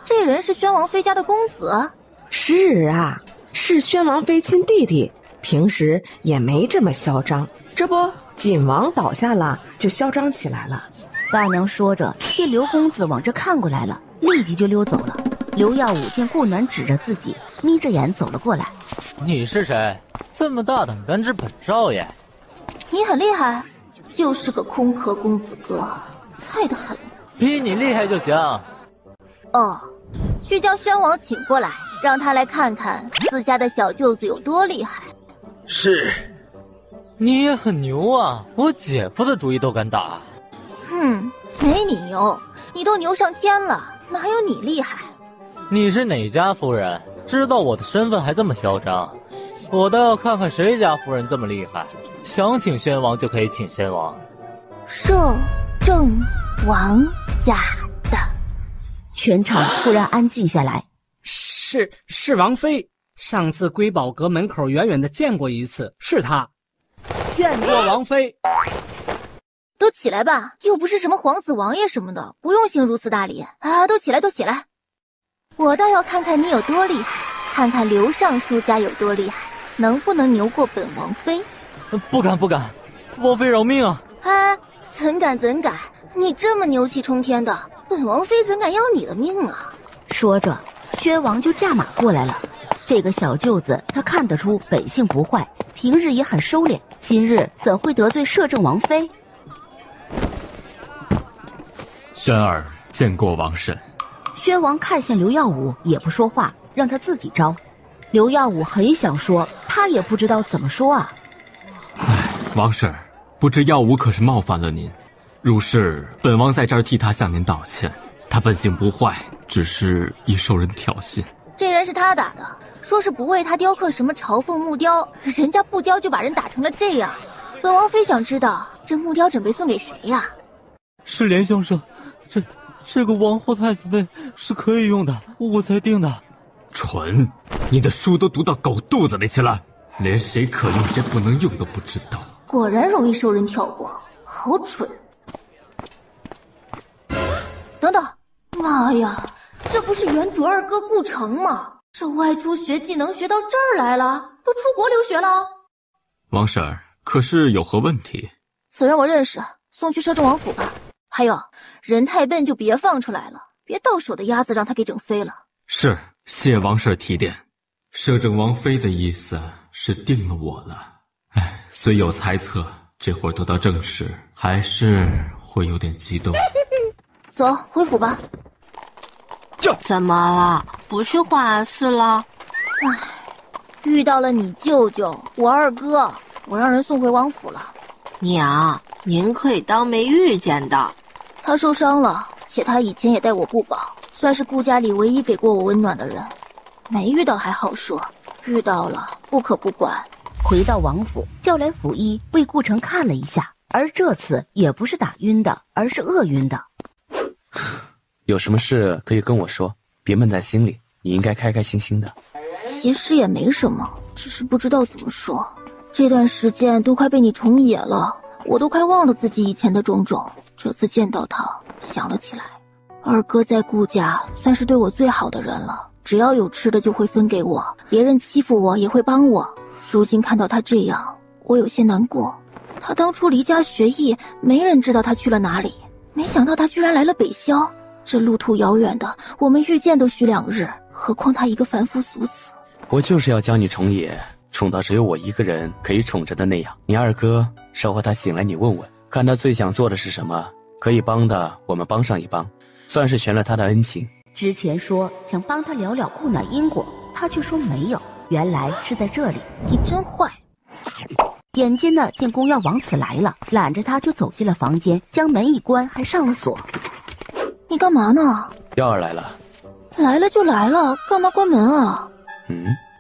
这人是宣王妃家的公子？是啊，是宣王妃亲弟弟，平时也没这么嚣张，这不景王倒下了就嚣张起来了。大娘说着见刘公子往这看过来了，立即就溜走了。刘耀武见顾暖指着自己，眯着眼走了过来。你是谁？这么大胆敢指本少爷？你很厉害，就是个空壳公子哥，菜得很。比你厉害就行。哦，去将宣王请过来，让他来看看自家的小舅子有多厉害。是。你也很牛啊，我姐夫的主意都敢打。没你牛，你都牛上天了，哪有你厉害？你是哪家夫人？知道我的身份还这么嚣张？我倒要看看谁家夫人这么厉害，想请宣王就可以请宣王。摄政王家的。全场突然安静下来。是王妃，上次瑰宝阁门口远远的见过一次，是她。见过王妃。都起来吧，又不是什么皇子王爷什么的，不用行如此大礼啊！都起来，都起来！我倒要看看你有多厉害，看看刘尚书家有多厉害，能不能牛过本王妃？不敢，王妃饶命啊！哎，怎敢！你这么牛气冲天的，本王妃怎敢要你的命啊？说着，宣王就驾马过来了。这个小舅子他看得出本性不坏，平日也很收敛，今日怎会得罪摄政王妃？宣儿见过王婶。宣王看向刘耀武，也不说话，让他自己招。刘耀武很想说，他也不知道怎么说啊。王婶，不知耀武可是冒犯了您？如是，本王在这儿替他向您道歉。他本性不坏，只是已受人挑衅。这人是他打的，说是不为他雕刻什么朝凤木雕，人家不雕就把人打成了这样。本王妃想知道，这木雕准备送给谁呀？是怜香生，这个王后太子妃是可以用的，我才定的。蠢！你的书都读到狗肚子里去了，连谁可用谁不能用都不知道。果然容易受人挑拨，好蠢！等等，妈呀，这不是原主二哥顾城吗？这外出学技能学到这儿来了，都出国留学了。王婶儿，可是有何问题？此人我认识，送去摄政王府吧。还有，人太笨就别放出来了，别到手的鸭子让他给整飞了。是，谢王婶提点。摄政王妃的意思是定了我了。虽有猜测，这会儿得到证实，还是会有点激动。走，回府吧。怎么了？不去华安寺了？遇到了你舅舅，我二哥，我让人送回王府了。娘，您可以当没遇见的。他受伤了，且他以前也待我不薄，算是顾家里唯一给过我温暖的人。没遇到还好说，遇到了不可不管。回到王府，叫来府医为顾城看了一下，而这次也不是打晕的，而是饿晕的。有什么事可以跟我说，别闷在心里，你应该开开心心的。其实也没什么，只是不知道怎么说。这段时间都快被你宠野了，我都快忘了自己以前的种种。这次见到他，想了起来。二哥在顾家算是对我最好的人了，只要有吃的就会分给我，别人欺负我也会帮我。如今看到他这样，我有些难过。他当初离家学艺，没人知道他去了哪里，没想到他居然来了北萧。这路途遥远的，我们遇见都需2日，何况他一个凡夫俗子。我就是要将你宠也，宠到只有我一个人可以宠着的那样。你二哥，稍后他醒来你问问，看他最想做的是什么，可以帮的我们帮上一帮，算是全了他的恩情。之前说想帮他聊聊顾暖因果，他却说没有，原来是在这里。你真坏。眼尖的见宫耀王子来了，揽着他就走进了房间，将门一关，还上了锁。你干嘛呢？耀儿来了。来了就来了，干嘛关门啊？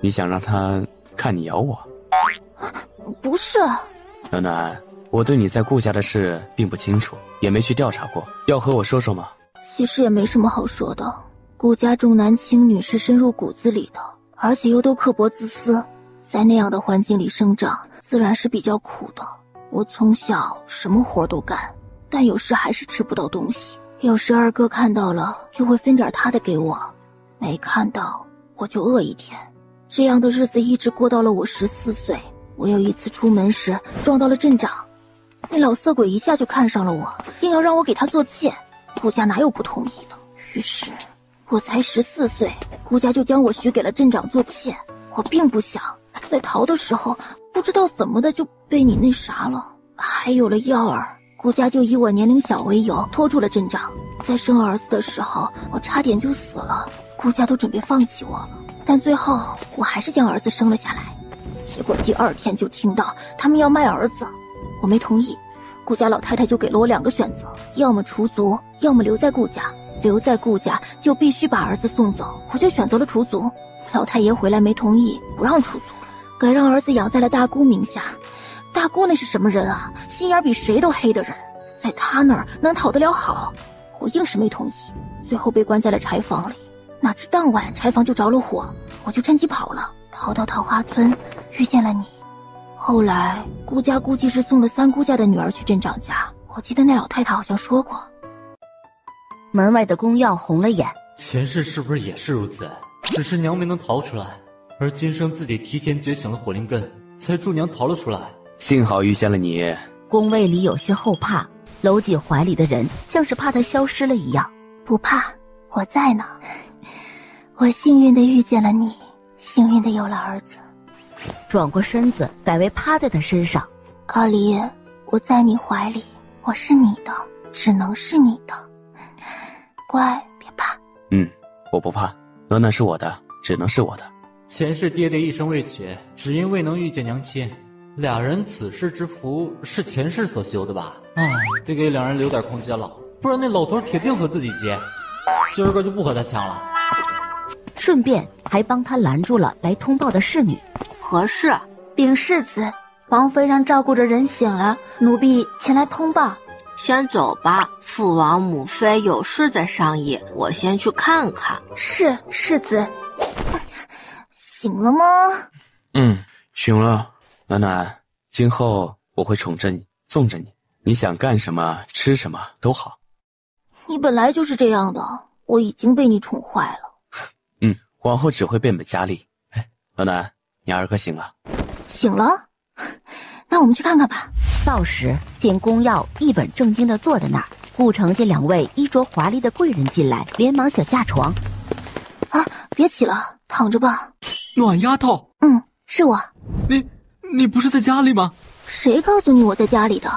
你想让他看你咬我？不是。暖暖，我对你在顾家的事并不清楚，也没去调查过，要和我说说吗？其实也没什么好说的，顾家重男轻女是深入骨子里的，而且又都刻薄自私，在那样的环境里生长，自然是比较苦的。我从小什么活都干，但有时还是吃不到东西。有时二哥看到了，就会分点他的给我，没看到我就饿一天。这样的日子一直过到了我14岁。我有一次出门时撞到了镇长，那老色鬼一下就看上了我，硬要让我给他做妾。顾家哪有不同意的？于是我才14岁，顾家就将我许给了镇长做妾。我并不想，在逃的时候不知道怎么的就被你那啥了。还有了耀儿，顾家就以我年龄小为由拖住了镇长。在生儿子的时候，我差点就死了，顾家都准备放弃我了，但最后我还是将儿子生了下来。结果第2天就听到他们要卖儿子，我没同意。顾家老太太就给了我2个选择，要么除族，要么留在顾家。留在顾家就必须把儿子送走，我就选择了除族。老太爷回来没同意，不让除族，改让儿子养在了大姑名下。大姑那是什么人啊？心眼比谁都黑的人，在他那儿能讨得了好？我硬是没同意，最后被关在了柴房里。哪知当晚柴房就着了火，我就趁机跑了，逃到桃花村，遇见了你。后来顾家估计是送了3姑家的女儿去镇长家，我记得那老太太好像说过。门外的宫耀红了眼，前世是不是也是如此？只是娘没能逃出来，而今生自己提前觉醒了火灵根，才助娘逃了出来。幸好遇见了你。宫卫里有些后怕，搂紧怀里的人像是怕他消失了一样。不怕，我在呢。我幸运的遇见了你，幸运的有了儿子。转过身子改为趴在他身上。阿离，我在你怀里，我是你的，只能是你的，乖，别怕。我不怕，暖暖是我的，只能是我的。前世爹爹一生未娶，只因未能遇见娘亲，俩人此世之福是前世所修的吧？得给两人留点空间了，不然那老头铁定和自己结。今儿个就不和他抢了。顺便还帮他拦住了来通报的侍女。何事？禀世子，王妃让照顾着人醒了，奴婢前来通报。先走吧，父王母妃有事在上议，我先去看看。是，世子。醒了吗？醒了。暖暖，今后我会宠着你，纵着你，你想干什么吃什么都好。你本来就是这样的，我已经被你宠坏了。往后只会变本加厉。暖暖，你二哥醒了。醒了？那我们去看看吧。到时见宫耀一本正经地坐在那儿，顾城见2位衣着华丽的贵人进来，连忙想下床。别起了，躺着吧。暖丫头。是我。你不是在家里吗？谁告诉你我在家里的？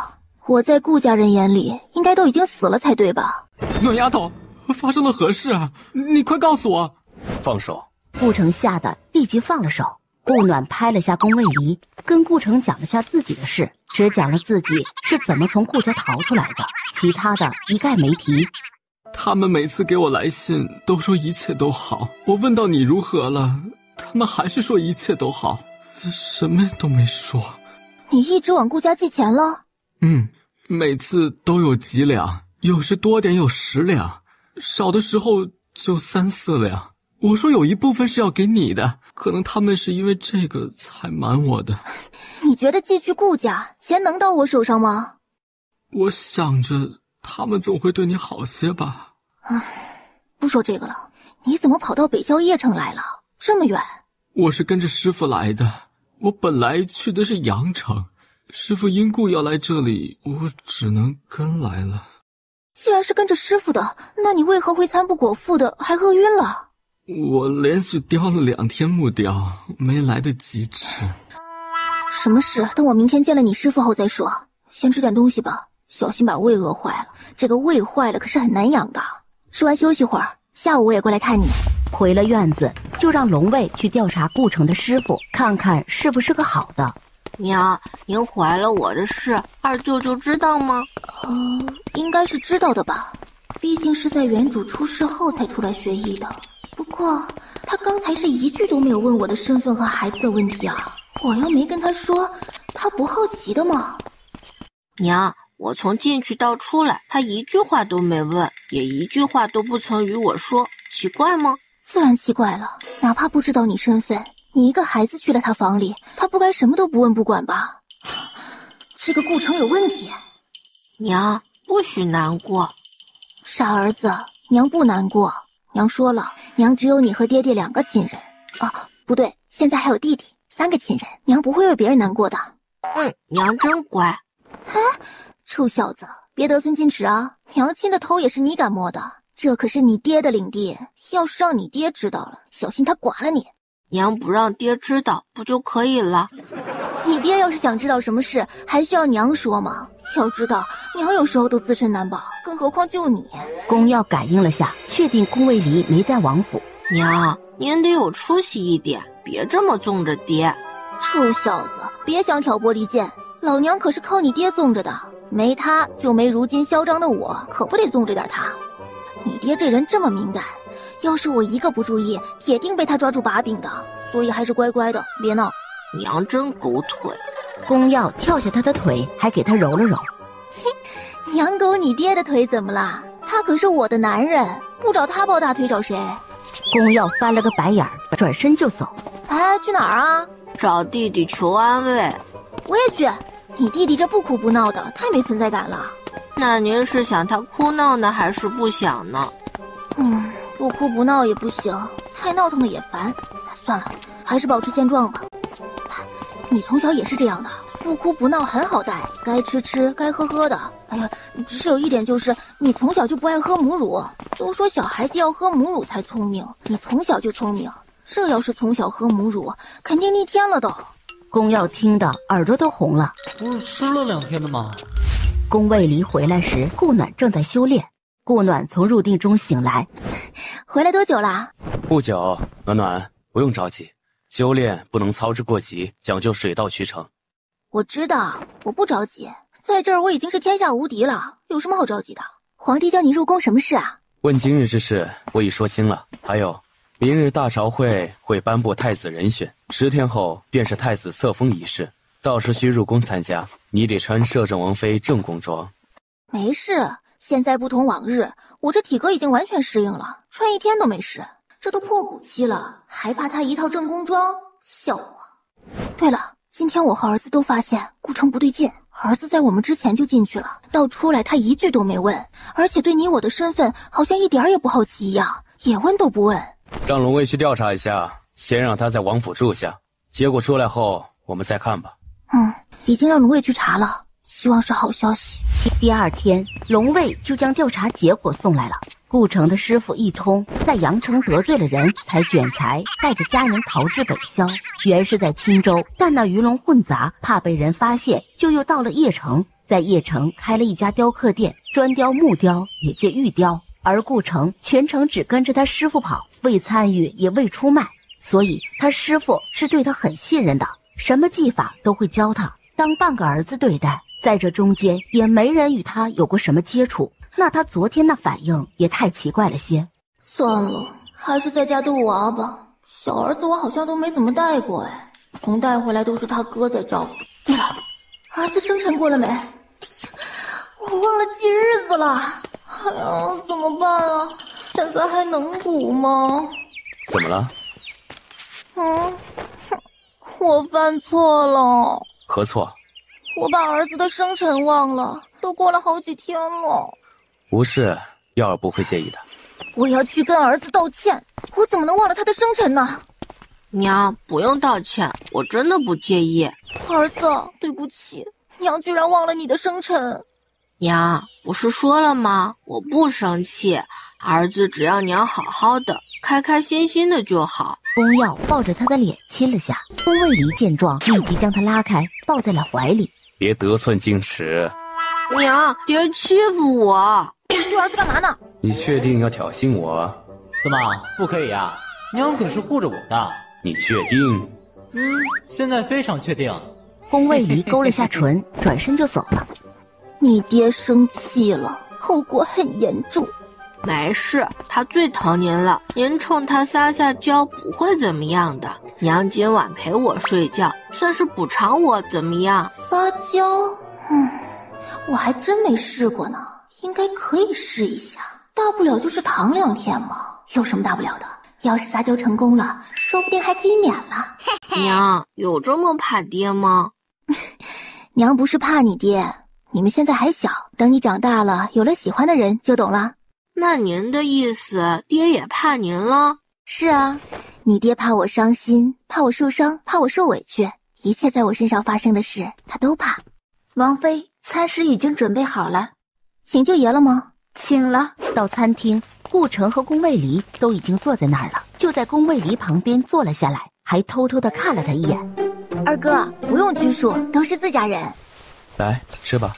我在顾家人眼里应该都已经死了才对吧？暖丫头，发生了何事啊？你快告诉我。放手。顾城吓得立即放了手。顾暖拍了下宫卫离，跟顾城讲了下自己的事，只讲了自己是怎么从顾家逃出来的，其他的一概没提。他们每次给我来信都说一切都好，我问到你如何了，他们还是说一切都好，什么都没说。你一直往顾家寄钱了？每次都有几两，有时多点有10两，少的时候就3、4两。我说有一部分是要给你的，可能他们是因为这个才瞒我的。你觉得寄去顾家，钱能到我手上吗？我想着他们总会对你好些吧。不说这个了，你怎么跑到北郊邺城来了？这么远？我是跟着师父来的，我本来去的是阳城，师父因故要来这里，我只能跟来了。既然是跟着师父的，那你为何会参不果腹的还饿晕了？我连续雕了2天木雕，没来得及吃。什么事？等我明天见了你师傅后再说。先吃点东西吧，小心把胃饿坏了。这个胃坏了可是很难养的。吃完休息会儿，下午我也过来看你。回了院子，就让龙卫去调查顾城的师傅，看看是不是个好的。娘，您怀了我的事，二舅舅知道吗？应该是知道的吧，毕竟是在原主出事后才出来学艺的。不过他刚才是一句都没有问我的身份和孩子的问题啊，我又没跟他说，他不好奇的吗？娘，我从进去到出来，他一句话都没问，也一句话都不曾与我说，奇怪吗？自然奇怪了，哪怕不知道你身份，你一个孩子去了他房里，他不该什么都不问不管吧？这个顾城有问题。娘，不许难过。傻儿子，娘不难过。娘说了，娘只有你和爹爹2个亲人。不对，现在还有弟弟，3个亲人，娘不会为别人难过的。娘真乖。臭小子，别得寸进尺啊！娘亲的头也是你敢摸的，这可是你爹的领地，要是让你爹知道了，小心他剐了你。娘不让爹知道不就可以了？你爹要是想知道什么事，还需要娘说吗？要知道，娘有时候都自身难保，更何况就你。宫耀感应了下，确定宫卫离没在王府。娘，您得有出息一点，别这么纵着爹。臭小子，别想挑拨离间，老娘可是靠你爹纵着的，没他就没如今嚣张的我，可不得纵着点他。你爹这人这么敏感，要是我一个不注意，铁定被他抓住把柄的，所以还是乖乖的，别闹。娘真狗腿。宫耀跳下他的腿，还给他揉了揉。娘狗你爹的腿怎么啦？他可是我的男人，不找他抱大腿找谁？宫耀翻了个白眼儿，转身就走。去哪儿啊？找弟弟求安慰。我也去。你弟弟这不哭不闹的，太没存在感了。那您是想他哭闹呢，还是不想呢？不哭不闹也不行，太闹腾的也烦。算了，还是保持现状吧。你从小也是这样的，不哭不闹很好带，该吃吃，该喝喝的。哎呀，只是有一点就是你从小就不爱喝母乳。都说小孩子要喝母乳才聪明，你从小就聪明。这要是从小喝母乳，肯定逆天了都。宫耀听得耳朵都红了。不是吃了2天的吗？宫卫离回来时，顾暖正在修炼。顾暖从入定中醒来。回来多久啦？不久。暖暖，不用着急，修炼不能操之过急，讲究水到渠成。我知道，我不着急，在这儿我已经是天下无敌了，有什么好着急的？皇帝叫你入宫什么事啊？问今日之事，我已说清了。还有，明日大朝会颁布太子人选，10天后便是太子册封仪式，到时需入宫参加，你得穿摄政王妃正宫装。没事，现在不同往日，我这体格已经完全适应了，穿1天都没事。这都破骨期了，还怕他一套正宫装？笑话。对了，今天我和儿子都发现顾城不对劲，儿子在我们之前就进去了，到出来他一句都没问，而且对你我的身份好像一点也不好奇一样，也问都不问。让龙卫去调查一下，先让他在王府住下，结果出来后我们再看吧。已经让龙卫去查了，希望是好消息。第2天，龙卫就将调查结果送来了。顾城的师傅一通，在阳城得罪了人，才卷财带着家人逃至北萧。原是在青州，但那鱼龙混杂，怕被人发现，就又到了邺城，在邺城开了一家雕刻店，专雕木雕，也借玉雕。而顾城全程只跟着他师傅跑，未参与也未出卖，所以他师傅是对他很信任的，什么技法都会教他，当半个儿子对待。在这中间也没人与他有过什么接触，那他昨天那反应也太奇怪了些。算了，还是在家逗娃吧。小儿子我好像都没怎么带过哎，从带回来都是他哥在照顾。对了，儿子生辰过了没？我忘了记日子了。哎呀，怎么办啊？现在还能补吗？怎么了？我犯错了。何错？我把儿子的生辰忘了，都过了好几天了。无事，耀儿不会介意的。我要去跟儿子道歉，我怎么能忘了他的生辰呢？娘，不用道歉，我真的不介意。儿子，对不起，娘居然忘了你的生辰。娘，不是说了吗？我不生气，儿子只要娘好好的，开开心心的就好。宫耀抱着他的脸亲了下，宫卫离见状，立即将他拉开，抱在了怀里。别得寸进尺。娘，别欺负我！对儿子干嘛呢？你确定要挑衅我？怎么不可以啊？娘可是护着我的。你确定？现在非常确定。宫卫离勾了下唇，转身就走了。你爹生气了，后果很严重。没事，他最疼您了，您冲他撒撒娇不会怎么样的。娘今晚陪我睡觉，算是补偿我，怎么样？撒娇？我还真没试过呢，应该可以试一下。大不了就是躺2天嘛，有什么大不了的？要是撒娇成功了，说不定还可以免了。娘，有这么怕爹吗？娘不是怕你爹，你们现在还小，等你长大了，有了喜欢的人就懂了。那您的意思，爹也怕您了？是啊，你爹怕我伤心，怕我受伤，怕我受委屈，一切在我身上发生的事，他都怕。王妃，餐食已经准备好了，请舅爷了吗？请了。到餐厅，顾城和宫卫离都已经坐在那儿了，就在宫卫离旁边坐了下来，还偷偷地看了他一眼。二哥，不用拘束，都是自家人。来，吃吧。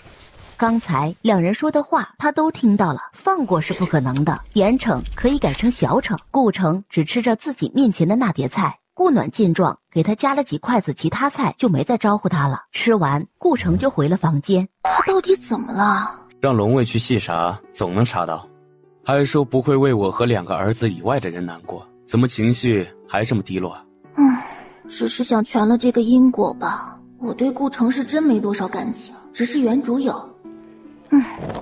刚才两人说的话他都听到了，放过是不可能的，严惩可以改成小惩。顾城只吃着自己面前的那碟菜，顾暖见状给他夹了几筷子其他菜，就没再招呼他了。吃完，顾城就回了房间。他到底怎么了？让龙卫去细查，总能查到。还说不会为我和2个儿子以外的人难过，怎么情绪还这么低落？只是想全了这个因果吧。我对顾城是真没多少感情，只是原主有。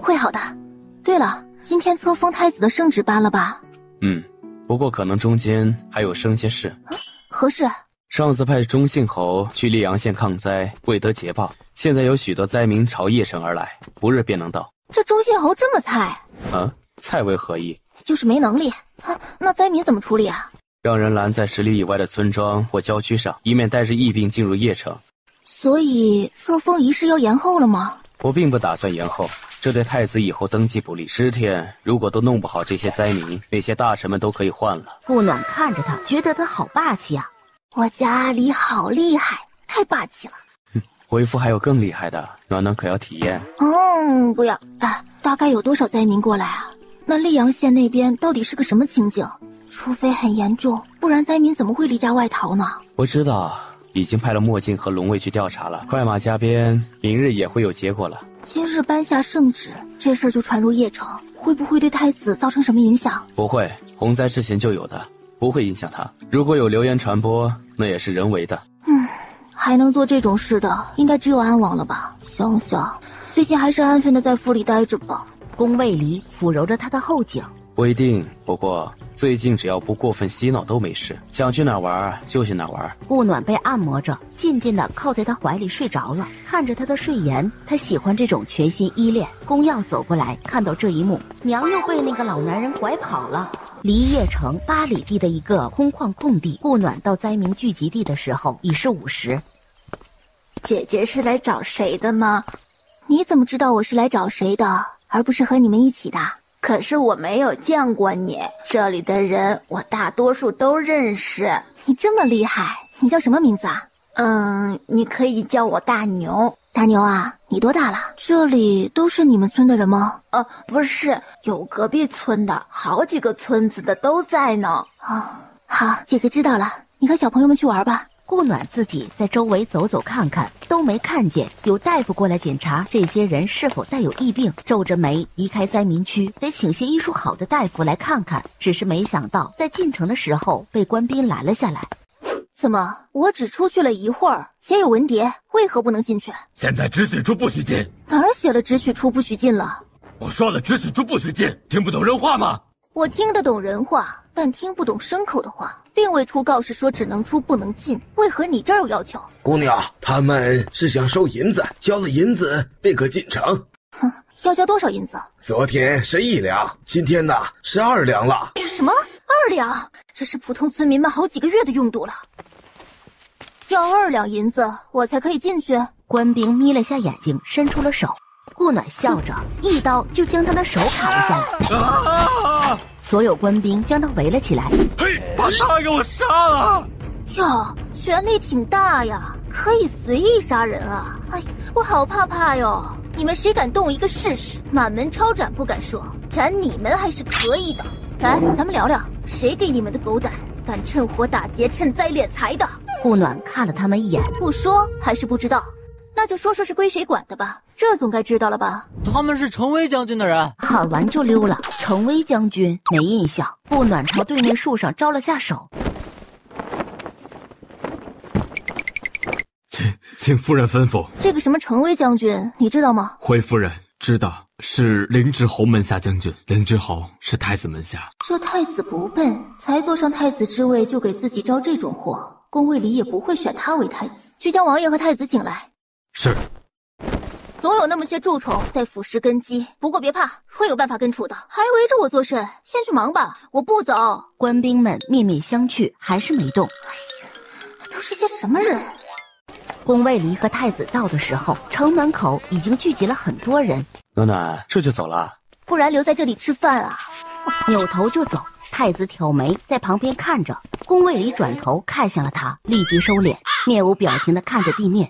会好的。对了，今天册封太子的圣旨颁了吧？不过可能中间还有生些事。何事？上次派中信侯去溧阳县抗灾，未得捷报，现在有许多灾民朝邺城而来，不日便能到。这中信侯这么菜？菜为何意？就是没能力。那灾民怎么处理啊？让人拦在10里以外的村庄或郊区上，以免带着疫病进入邺城。所以册封仪式要延后了吗？我并不打算延后，这对太子以后登基不利。10天如果都弄不好这些灾民，那些大臣们都可以换了。顾暖看着他，觉得他好霸气啊！我家阿离好厉害，太霸气了。为夫还有更厉害的，暖暖可要体验？不要。大概有多少灾民过来啊？那溧阳县那边到底是个什么情景？除非很严重，不然灾民怎么会离家外逃呢？我知道，已经派了墨镜和龙卫去调查了，快马加鞭，明日也会有结果了。今日颁下圣旨，这事儿就传入邺城，会不会对太子造成什么影响？不会，洪灾之前就有的，不会影响他。如果有流言传播，那也是人为的。还能做这种事的，应该只有安王了吧？想想，最近还是安分的在府里待着吧。宫卫离抚揉着他的后颈。不一定，不过最近只要不过分洗脑都没事，想去哪玩就去哪玩。顾暖被按摩着，渐渐地靠在他怀里睡着了。看着他的睡颜，他喜欢这种全心依恋。宫耀走过来，看到这一幕，娘又被那个老男人拐跑了。离邺城8里地的一个空旷空地，顾暖到灾民聚集地的时候已是午时。姐姐是来找谁的吗？你怎么知道我是来找谁的，而不是和你们一起的？可是我没有见过你，这里的人我大多数都认识。你这么厉害，你叫什么名字啊？你可以叫我大牛。大牛啊，你多大了？这里都是你们村的人吗？不是，有隔壁村的，好几个村子的都在呢。好，姐姐知道了，你和小朋友们去玩吧。顾暖自己在周围走走看看，都没看见有大夫过来检查这些人是否带有疫病，皱着眉离开灾民区，得请些医术好的大夫来看看。只是没想到在进城的时候被官兵拦了下来。怎么，我只出去了一会儿，前有文牒，为何不能进去？现在只许出不许进。哪儿写了只许出不许进了？我说了只许出不许进，听不懂人话吗？我听得懂人话，但听不懂牲口的话。并未出告示说只能出不能进，为何你这儿有要求？姑娘，他们是想收银子，交了银子便可进城。要交多少银子？昨天是1两，今天呢是2两了。什么2两？这是普通村民们好几个月的用度了。要2两银子，我才可以进去。官兵眯了下眼睛，伸出了手。顾暖笑着，一刀就将他的手砍了下来。所有官兵将他围了起来。嘿，把他给我杀了！哟，权力挺大呀，可以随意杀人啊！哎呀，我好怕哟！你们谁敢动一个试试？满门抄斩不敢说，斩你们还是可以的。来，咱们聊聊，谁给你们的狗胆，敢趁火打劫、趁灾敛财的？顾暖看了他们一眼，不说还是不知道？那就说说是归谁管的吧，这总该知道了吧？他们是程威将军的人。喊完就溜了。程威将军没印象。顾暖朝对面树上招了下手。请夫人吩咐。这个什么程威将军，你知道吗？回夫人知道，是灵芝侯门下将军。灵芝侯是太子门下。这太子不笨，才坐上太子之位就给自己招这种祸，宫卫里也不会选他为太子。去将王爷和太子请来。是。总有那么些蛀虫在腐蚀根基，不过别怕，会有办法根除的。还围着我作甚？先去忙吧，我不走。官兵们面面相觑，还是没动。哎呀，都是些什么人？宫卫离和太子到的时候，城门口已经聚集了很多人。暖暖，这就走了？不然留在这里吃饭啊！扭头就走。太子挑眉在旁边看着，宫卫离转头看向了他，立即收敛，面无表情地看着地面。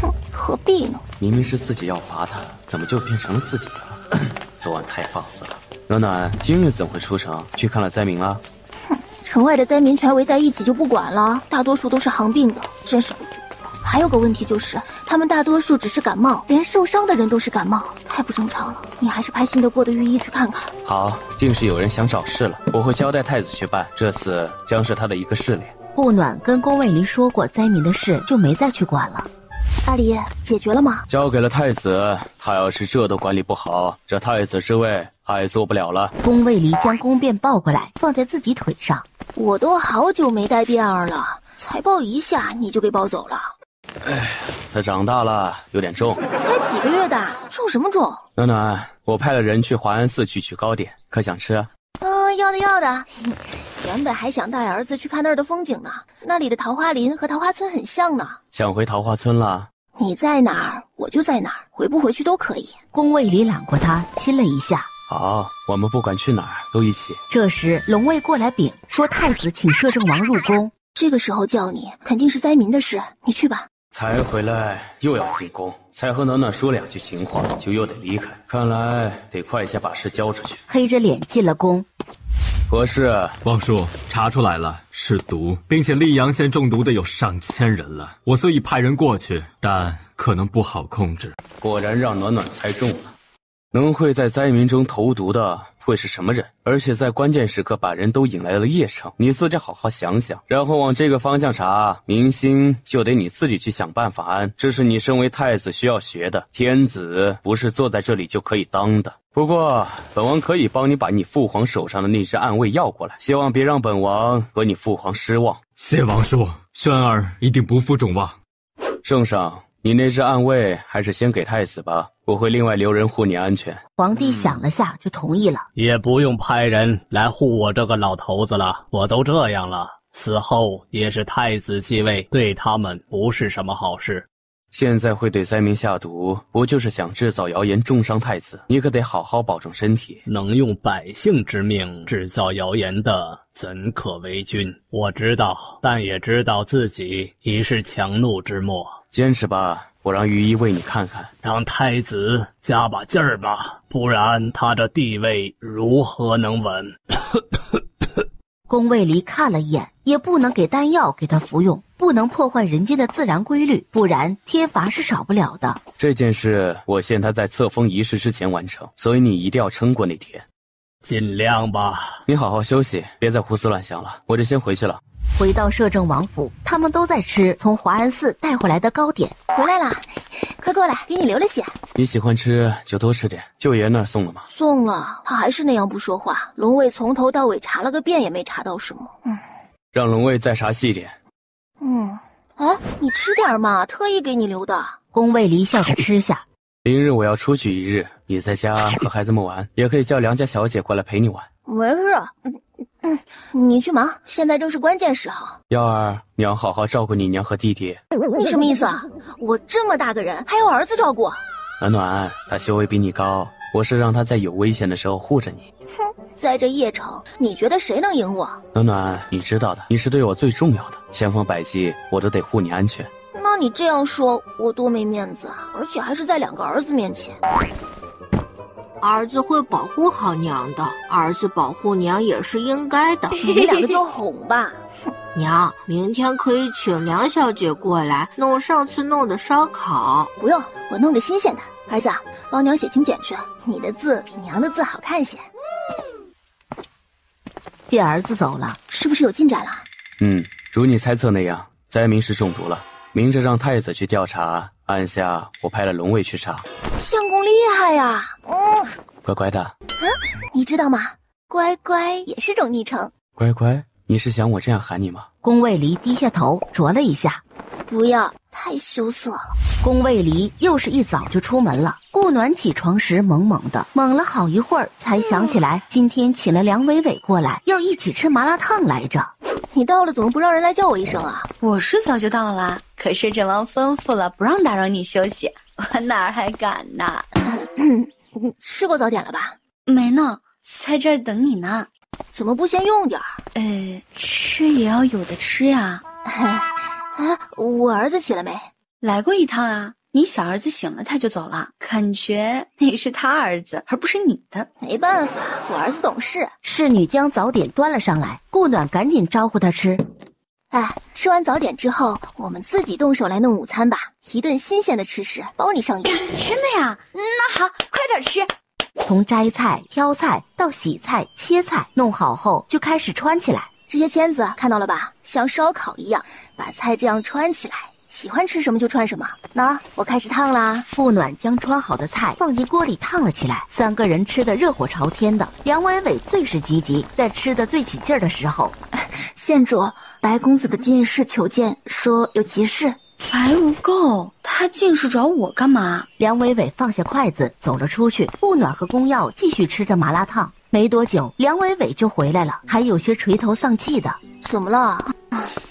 哼，何必呢？明明是自己要罚他，怎么就变成了自己了？昨晚太放肆了。暖暖，今日怎会出城去看了灾民了？哼，城外的灾民全围在一起就不管了，大多数都是行病的，真是不负责。还有个问题就是，他们大多数只是感冒，连受伤的人都是感冒，太不正常了。你还是派信得过的御医去看看。好，定是有人想找事了，我会交代太子去办，这次将是他的一个试炼。顾暖跟宫卫离说过灾民的事，就没再去管了。阿离，解决了吗？交给了太子，他要是这都管理不好，这太子之位他也做不了了。宫卫离将宫辫抱过来，放在自己腿上。我都好久没戴辫儿了，才抱一下你就给抱走了。哎，他长大了，有点重。才几个月大，重什么重？暖暖，我派了人去华安寺去取糕点，可想吃啊？要的。原本还想带儿子去看那儿的风景呢，那里的桃花林和桃花村很像呢。想回桃花村了？你在哪儿，我就在哪儿，回不回去都可以。宫卫离揽过他，亲了一下。好，我们不管去哪儿都一起。这时龙卫过来禀说太子请摄政王入宫。这个时候叫你，肯定是灾民的事，你去吧。才回来又要进宫，才和暖暖说两句情话，就又得离开。看来得快些把事交出去。黑着脸进了宫。何事？王叔，查出来了，是毒，并且溧阳县中毒的有上千人了。我所以派人过去，但可能不好控制。果然让暖暖猜中了。能会在灾民中投毒的会是什么人？而且在关键时刻把人都引来了邺城，你自己好好想想，然后往这个方向查。民心就得你自己去想办法安，这是你身为太子需要学的。天子不是坐在这里就可以当的。不过本王可以帮你把你父皇手上的那只暗卫要过来，希望别让本王和你父皇失望。谢王叔，轩儿一定不负众望。圣上，你那只暗卫还是先给太子吧，我会另外留人护你安全。皇帝想了下就同意了。也不用派人来护我这个老头子了，我都这样了，死后也是太子继位，对他们不是什么好事。现在会对灾民下毒，不就是想制造谣言重伤太子？你可得好好保重身体。能用百姓之命制造谣言的，怎可为君？我知道，但也知道自己已是强弩之末。坚持吧，我让御医为你看看。让太子加把劲儿吧，不然他这地位如何能稳？宫卫离看了一眼，也不能给丹药给他服用，不能破坏人间的自然规律，不然天罚是少不了的。这件事我限他在册封仪式之前完成，所以你一定要撑过那天。尽量吧。你好好休息，别再胡思乱想了，我就先回去了。回到摄政王府，他们都在吃从华安寺带回来的糕点。回来啦，快过来，给你留了些。你喜欢吃就多吃点。舅爷那儿送了吗？送了，他还是那样不说话。龙卫从头到尾查了个遍，也没查到什么。让龙卫再查细点。哎，你吃点嘛，特意给你留的。宫卫离笑着吃下。明日我要出去一日，你在家和孩子们玩，也可以叫梁家小姐过来陪你玩。没事。你去忙，现在正是关键时候。耀儿，你要好好照顾你娘和弟弟。你什么意思啊？我这么大个人，还有儿子照顾？暖暖，他修为比你高，我是让他在有危险的时候护着你。哼，在这邺城，你觉得谁能赢我？暖暖，你知道的，你是对我最重要的，千方百计我都得护你安全。那你这样说，我多没面子啊！而且还是在2个儿子面前。儿子会保护好娘的，儿子保护娘也是应该的。你们2个就哄吧。娘，明天可以请梁小姐过来弄上次弄的烧烤。不用，我弄个新鲜的。儿子，帮娘写请柬去，你的字比娘的字好看些。见儿子走了，是不是有进展了？如你猜测那样，灾民是中毒了。明着让太子去调查，按下我派了龙卫去查。相公厉害呀！乖乖的。你知道吗？乖乖也是种昵称。乖乖，你是想我这样喊你吗？宫卫离低下头啄了一下，不要，太羞涩了。宫卫离又是一早就出门了。顾暖起床时懵懵的，懵了好一会儿，才想起来今天请了梁伟伟过来，要一起吃麻辣烫来着。你到了怎么不让人来叫我一声啊？我是早就到了，可是阵王吩咐了，不让打扰你休息，我哪还敢呢？吃过早点了吧？没呢，在这儿等你呢。怎么不先用点儿？吃也要有的吃呀。我儿子起了没？来过一趟啊。你小儿子醒了他就走了，感觉那是他儿子而不是你的。没办法，我儿子懂事。侍女将早点端了上来，顾暖赶紧招呼他吃。吃完早点之后，我们自己动手来弄午餐吧，一顿新鲜的吃食，包你上瘾。真的呀？那好，快点吃。从摘菜、挑菜到洗菜、切菜，弄好后就开始穿起来。这些签子看到了吧？像烧烤一样，把菜这样穿起来。喜欢吃什么就穿什么。那我开始烫啦。顾暖将穿好的菜放进锅里烫了起来，3个人吃得热火朝天的。梁伟伟最是积极，在吃得最起劲儿的时候，县主，白公子的进士求见，说有急事。白无垢，他进士找我干嘛？梁伟伟放下筷子走了出去，顾暖和宫耀继续吃着麻辣烫。没多久，梁伟伟就回来了，还有些垂头丧气的。怎么了？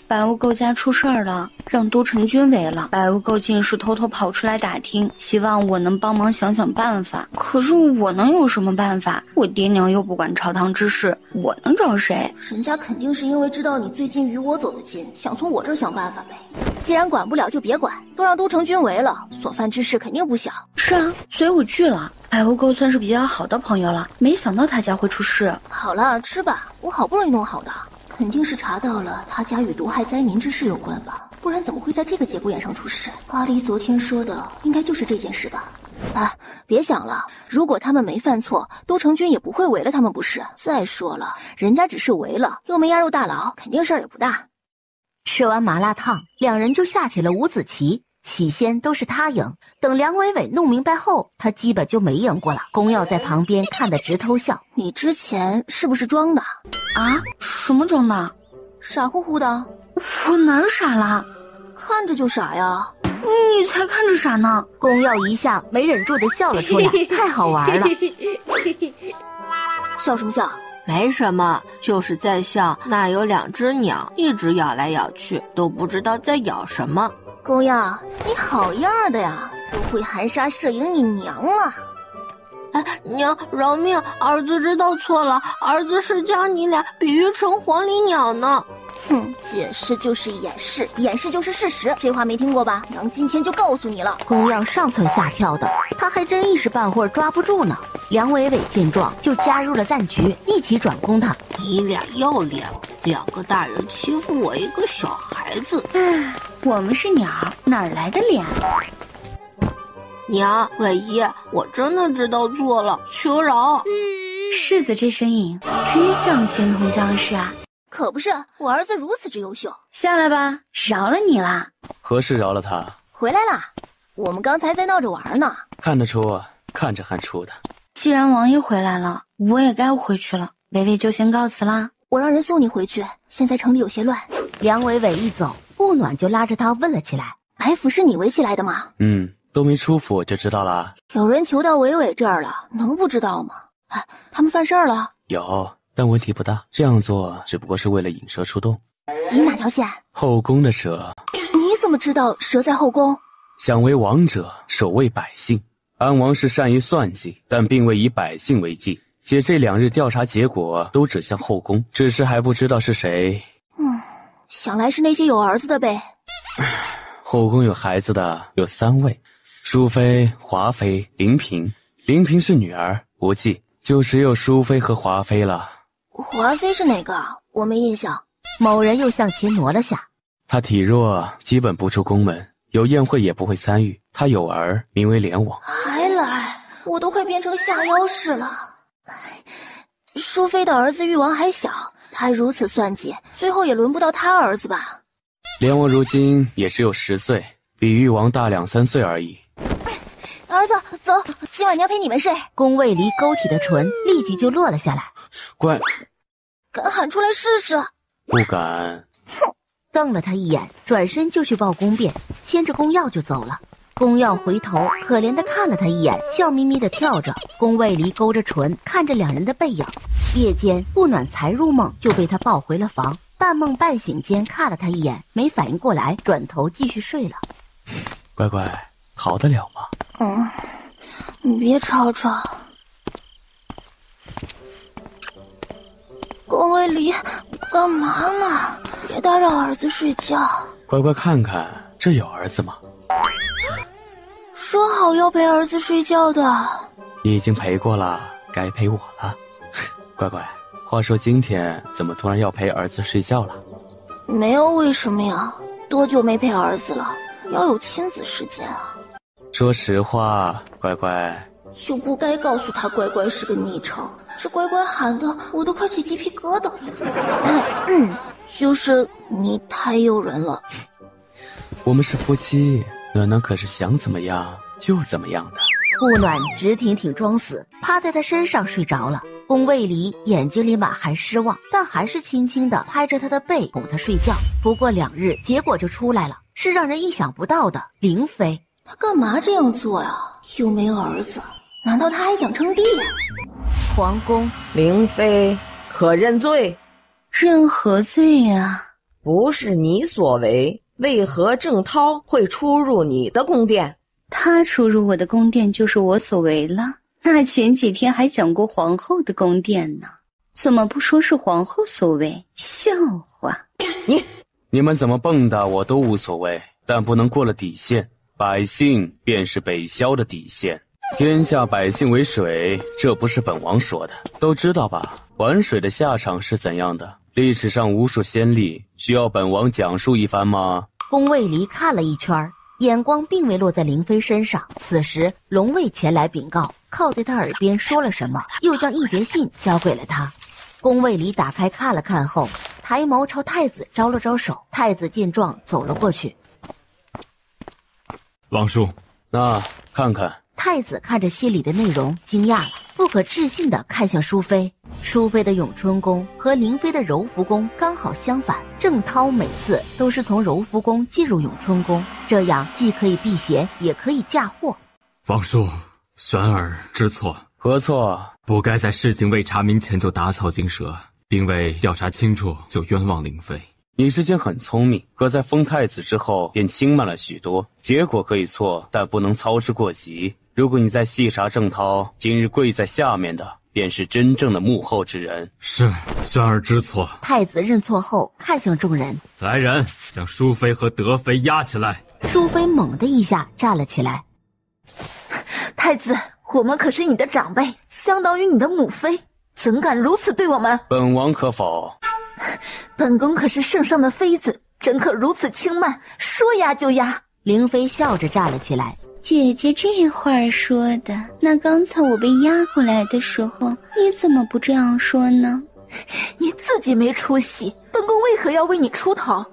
白无垢家出事儿了，让都城军围了。白无垢进士偷偷跑出来打听，希望我能帮忙想想办法。可是我能有什么办法？我爹娘又不管朝堂之事，我能找谁？人家肯定是因为知道你最近与我走得近，想从我这儿想办法呗。既然管不了就别管，都让都城军围了，所犯之事肯定不小。是啊，所以我拒了。白无垢算是比较好的朋友了，没想到他家会出事。好了，吃吧，我好不容易弄好的。肯定是查到了他家与毒害灾民之事有关吧，不然怎么会在这个节骨眼上出事？阿离昨天说的应该就是这件事吧。别想了，如果他们没犯错，都城军也不会围了他们不是？再说了，人家只是围了，又没押入大牢，肯定事儿也不大。吃完麻辣烫，2人就下起了五子棋。起先都是他赢，等梁伟伟弄明白后，他基本就没赢过了。宫耀在旁边看得直偷笑。你之前是不是装的？啊？什么装的？傻乎乎的。我哪儿傻了？看着就傻呀。你才看着傻呢。宫耀一下没忍住的笑了出来，太好玩了。笑什么笑？没什么，就是在笑那有2只鸟一直咬来咬去，都不知道在咬什么。宫耀，你好样的呀，都会含沙射影你娘了。娘饶命，儿子知道错了，儿子是将你俩比喻成黄鹂鸟呢。解释就是掩饰，掩饰就是事实，这话没听过吧？娘今天就告诉你了。宫耀上蹿下跳的，他还真一时半会儿抓不住呢。梁伟伟见状就加入了战局，一起转攻他。你俩要脸，2个大人欺负我一个小孩子。我们是鸟，哪儿来的脸？娘，伟一，我真的知道错了，求饶。世子这身影真像仙童将士啊！可不是，我儿子如此之优秀。下来吧，饶了你啦。何事饶了他？回来啦，我们刚才在闹着玩呢。看得出，看着汗出的。既然王爷回来了，我也该回去了。伟伟就先告辞啦。我让人送你回去，现在城里有些乱。梁伟伟一走，顾暖就拉着他问了起来：白府是你围起来的吗？都没出府就知道了。有人求到伟伟这儿了，能不知道吗？他们犯事儿了？有，但问题不大。这样做只不过是为了引蛇出洞。引哪条线？后宫的蛇。你怎么知道蛇在后宫？想为王者，守卫百姓。安王是善于算计，但并未以百姓为计，且这2日调查结果都指向后宫，只是还不知道是谁。想来是那些有儿子的呗。后宫有孩子的有3位，淑妃、华妃、灵嫔。灵嫔是女儿，无忌，就只有淑妃和华妃了。华妃是哪个？我没印象。某人又向前挪了下。她体弱，基本不出宫门，有宴会也不会参与。她有儿，名为连王。还来，我都快变成下妖氏了。淑妃的儿子誉王还小，他如此算计，最后也轮不到他儿子吧？连王如今也只有10岁，比誉王大2-3岁而已。儿子，走，今晚娘陪你们睡。宫卫离勾起的唇立即就落了下来。乖，敢喊出来试试？不敢。瞪了他一眼，转身就去报宫便，牵着宫药就走了。宫药回头可怜地看了他一眼，笑眯眯地跳着。宫卫离勾着唇看着2人的背影。夜间不暖才入梦，就被他抱回了房。半梦半醒间看了他一眼，没反应过来，转头继续睡了。乖乖，逃得了吗？你别吵吵。宫卫离，干嘛呢？别打扰儿子睡觉。乖乖看看，这有儿子吗？说好要陪儿子睡觉的。已经陪过了，该陪我了。乖乖，话说今天怎么突然要陪儿子睡觉了？没有为什么呀，多久没陪儿子了？要有亲子时间啊。说实话，乖乖就不该告诉他乖乖是个昵称，这乖乖喊的我都快起鸡皮疙瘩。就是你太诱人了。我们是夫妻，暖暖可是想怎么样就怎么样的。顾暖直挺挺装死，趴在他身上睡着了。宫卫离眼睛里满含失望，但还是轻轻地拍着他的背哄他睡觉。不过2日，结果就出来了，是让人意想不到的。灵妃，他干嘛这样做呀？又没儿子，难道他还想称帝呀？皇宫，灵妃可认罪？认何罪呀？不是你所为，为何郑涛会出入你的宫殿？他出入我的宫殿就是我所为了。那前几天还讲过皇后的宫殿呢，怎么不说是皇后所为？笑话！你们怎么蹦跶我都无所谓，但不能过了底线。百姓便是北萧的底线，天下百姓为水，这不是本王说的，都知道吧？玩水的下场是怎样的？历史上无数先例，需要本王讲述一番吗？宫卫离看了一圈，眼光并未落在灵妃身上。此时龙卫前来禀告，靠在他耳边说了什么，又将一叠信交给了他。宫卫离打开看了看后，抬眸朝太子招了招手。太子见状走了过去。王叔，那看看。太子看着信里的内容惊讶了，不可置信地看向淑妃。淑妃的永春宫和灵妃的柔福宫刚好相反，郑涛每次都是从柔福宫进入永春宫，这样既可以避嫌，也可以嫁祸。王叔，玄儿知错。何错？不该在事情未查明前就打草惊蛇，并未调查清楚就冤枉灵妃。你之前很聪明，可在封太子之后便轻慢了许多，结果可以错，但不能操之过急。如果你再细查郑涛，今日跪在下面的便是真正的幕后之人。是，玄儿知错。太子认错后看向众人，来人，将淑妃和德妃押起来。淑妃猛地一下站了起来。太子，我们可是你的长辈，相当于你的母妃，怎敢如此对我们？本王可否？本宫可是圣上的妃子，怎可如此轻慢？说压就压。灵妃笑着站了起来。姐姐这话说的，那刚才我被押过来的时候，你怎么不这样说呢？你自己没出息，本宫为何要为你出头？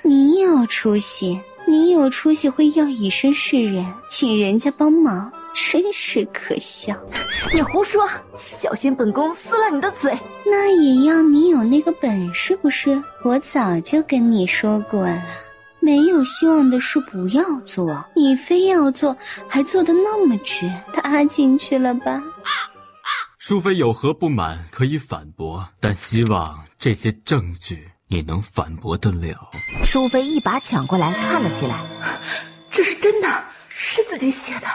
你有出息，你有出息会要以身示人，请人家帮忙，真是可笑。你胡说，小心本宫撕了你的嘴。那也要你有那个本事不是？我早就跟你说过了，没有希望的事不要做，你非要做，还做得那么绝，搭进去了吧？淑妃有何不满可以反驳，但希望这些证据你能反驳得了。淑妃一把抢过来看了起来，这是真的，是自己写的。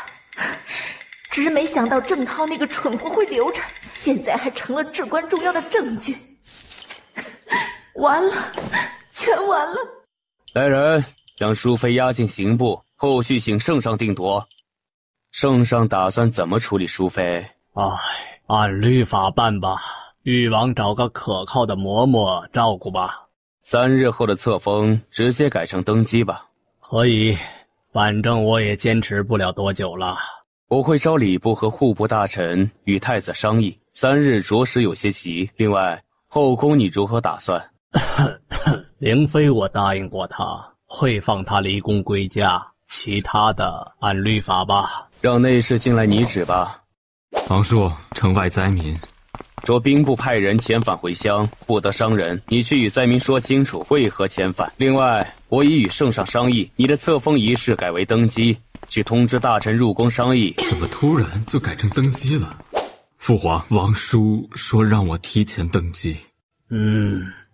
只是没想到郑涛那个蠢货会留着，现在还成了至关重要的证据。完了，全完了！来人，将淑妃押进刑部，后续请圣上定夺。圣上打算怎么处理淑妃？按律法办吧。誉王找个可靠的嬷嬷照顾吧。3日后的册封直接改成登基吧。可以，反正我也坚持不了多久了。我会召礼部和户部大臣与太子商议，3日着实有些急。另外，后宫你如何打算？灵妃我答应过她，会放她离宫归家，其他的按律法吧。让内侍进来拟旨吧。王叔，城外灾民，着兵部派人遣返回乡，不得伤人。你去与灾民说清楚为何遣返。另外，我已与圣上商议，你的册封仪式改为登基，去通知大臣入宫商议。怎么突然就改成登基了？父皇，王叔说让我提前登基。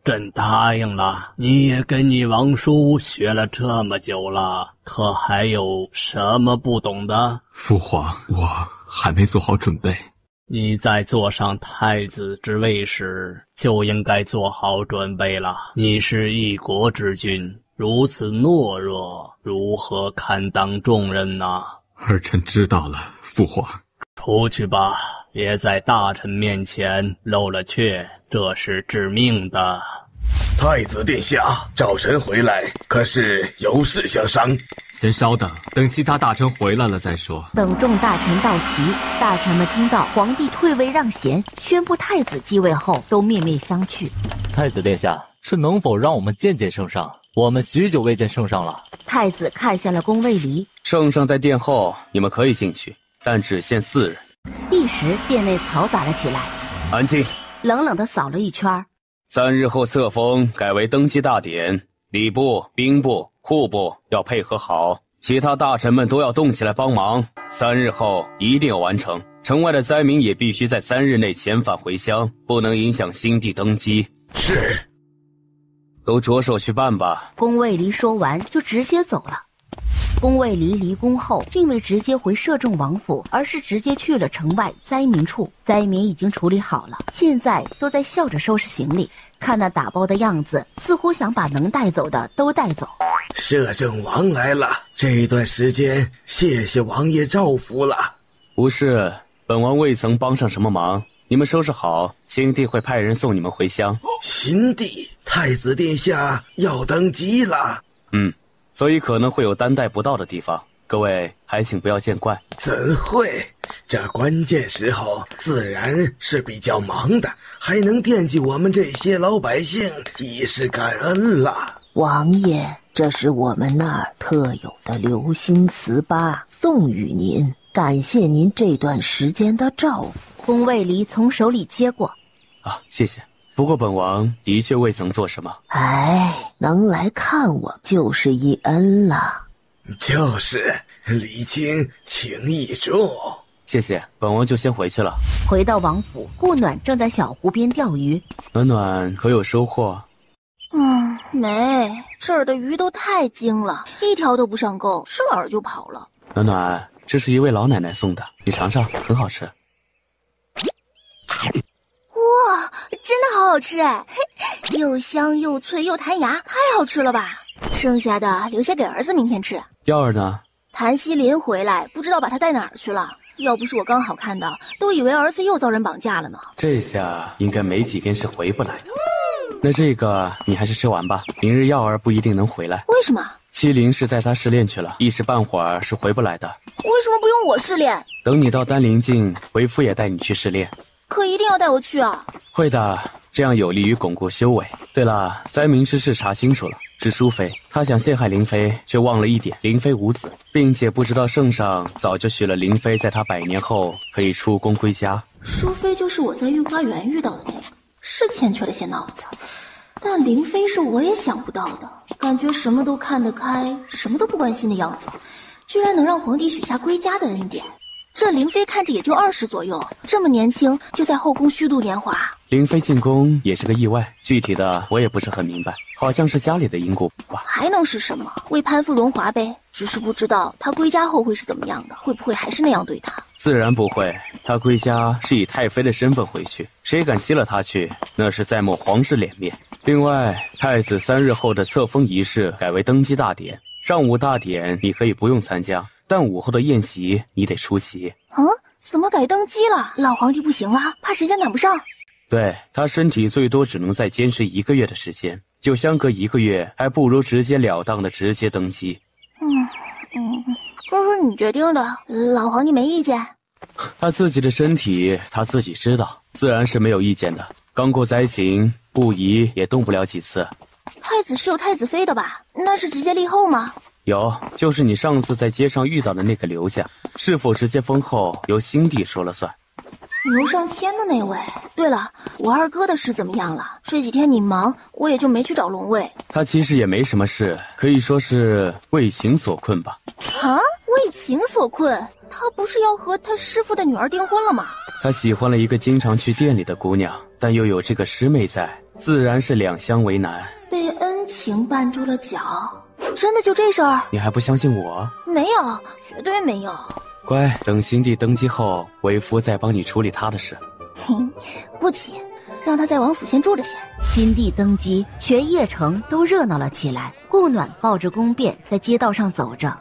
朕答应了。你也跟你王叔学了这么久了，可还有什么不懂的？父皇，我还没做好准备。你在坐上太子之位时，就应该做好准备了。你是一国之君，如此懦弱，如何堪当重任呢？儿臣知道了，父皇。出去吧，别在大臣面前露了怯，这是致命的。太子殿下，赵神回来，可是有事相商。先稍等，等其他大臣回来了再说。等众大臣到齐，大臣们听到皇帝退位让贤，宣布太子继位后，都面面相觑。太子殿下，是能否让我们见见圣上？我们许久未见圣上了。太子看向了宫卫离，圣上在殿后，你们可以进去，但只限4人。一时殿内嘈杂了起来。安静！冷冷地扫了一圈。3日后册封改为登基大典，礼部、兵部、户部要配合好，其他大臣们都要动起来帮忙。3日后一定要完成。城外的灾民也必须在3日内遣返回乡，不能影响新帝登基。是。都着手去办吧。宫卫离说完就直接走了。宫卫离离宫后，并未直接回摄政王府，而是直接去了城外灾民处。灾民已经处理好了，现在都在笑着收拾行李。看那打包的样子，似乎想把能带走的都带走。摄政王来了，这段时间谢谢王爷照拂了。不是，本王未曾帮上什么忙。你们收拾好，新帝会派人送你们回乡。新帝，太子殿下要登基了。所以可能会有担待不到的地方，各位还请不要见怪。怎会？这关键时候自然是比较忙的，还能惦记我们这些老百姓，已是感恩了。王爷，这是我们那儿特有的流心糍粑，送与您，感谢您这段时间的照顾。宫卫离从手里接过。谢谢。不过本王的确未曾做什么。能来看我就是一恩了。就是礼轻情意重。谢谢，本王就先回去了。回到王府，顾暖正在小湖边钓鱼。暖暖可有收获？没，这儿的鱼都太精了，一条都不上钩，吃了饵就跑了。暖暖，这是一位老奶奶送的，你尝尝，很好吃。哇，真的好好吃哎！又香又脆又弹牙，太好吃了吧！剩下的留下给儿子明天吃。耀儿呢？谭希林回来，不知道把他带哪儿去了。要不是我刚好看到，都以为儿子又遭人绑架了呢。这下应该没几天是回不来的。那这个你还是吃完吧，明日耀儿不一定能回来。为什么？七灵是带他试炼去了，一时半会儿是回不来的。为什么不用我试炼？等你到丹陵境，为夫也带你去试炼。可一定要带我去啊！会的，这样有利于巩固修为。对了，灾民之事查清楚了，是淑妃，她想陷害灵妃，却忘了一点，灵妃无子，并且不知道圣上早就许了灵妃，在她100年后可以出宫归家。淑妃就是我在御花园遇到的那个，是欠缺了些脑子，但灵妃是我也想不到的，感觉什么都看得开，什么都不关心的样子，居然能让皇帝许下归家的恩典。这灵妃看着也就20左右，这么年轻就在后宫虚度年华，林妃进宫也是个意外，具体的我也不是很明白，好像是家里的因故吧。还能是什么？为攀附荣华呗。只是不知道她归家后会是怎么样的，会不会还是那样对她？自然不会，她归家是以太妃的身份回去，谁敢吸了她去，那是在抹皇室脸面。另外，太子3日后的册封仪式改为登基大典，上午大典你可以不用参加，但午后的宴席你得出席。啊？怎么改登基了？老皇帝不行了，怕时间赶不上。对，他身体最多只能再坚持1个月的时间，就相隔1个月，还不如直截了当的直接登基。这是你决定的，老皇帝没意见。他自己的身体他自己知道，自然是没有意见的。刚过灾情，不宜也动不了几次。太子是有太子妃的吧？那是直接立后吗？有，就是你上次在街上遇到的那个刘家，是否直接封后由新帝说了算。牛上天的那位。对了，我二哥的事怎么样了？这几天你忙，我也就没去找龙卫。他其实也没什么事，可以说是为情所困吧。啊，为情所困？他不是要和他师父的女儿订婚了吗？他喜欢了一个经常去店里的姑娘，但又有这个师妹在，自然是两相为难。被恩情绊住了脚，真的就这事儿？你还不相信我？没有，绝对没有。乖，等新帝登基后，为夫再帮你处理他的事。不急，让他在王府先住着先。新帝登基，全邺城都热闹了起来。顾暖抱着宫卞在街道上走着。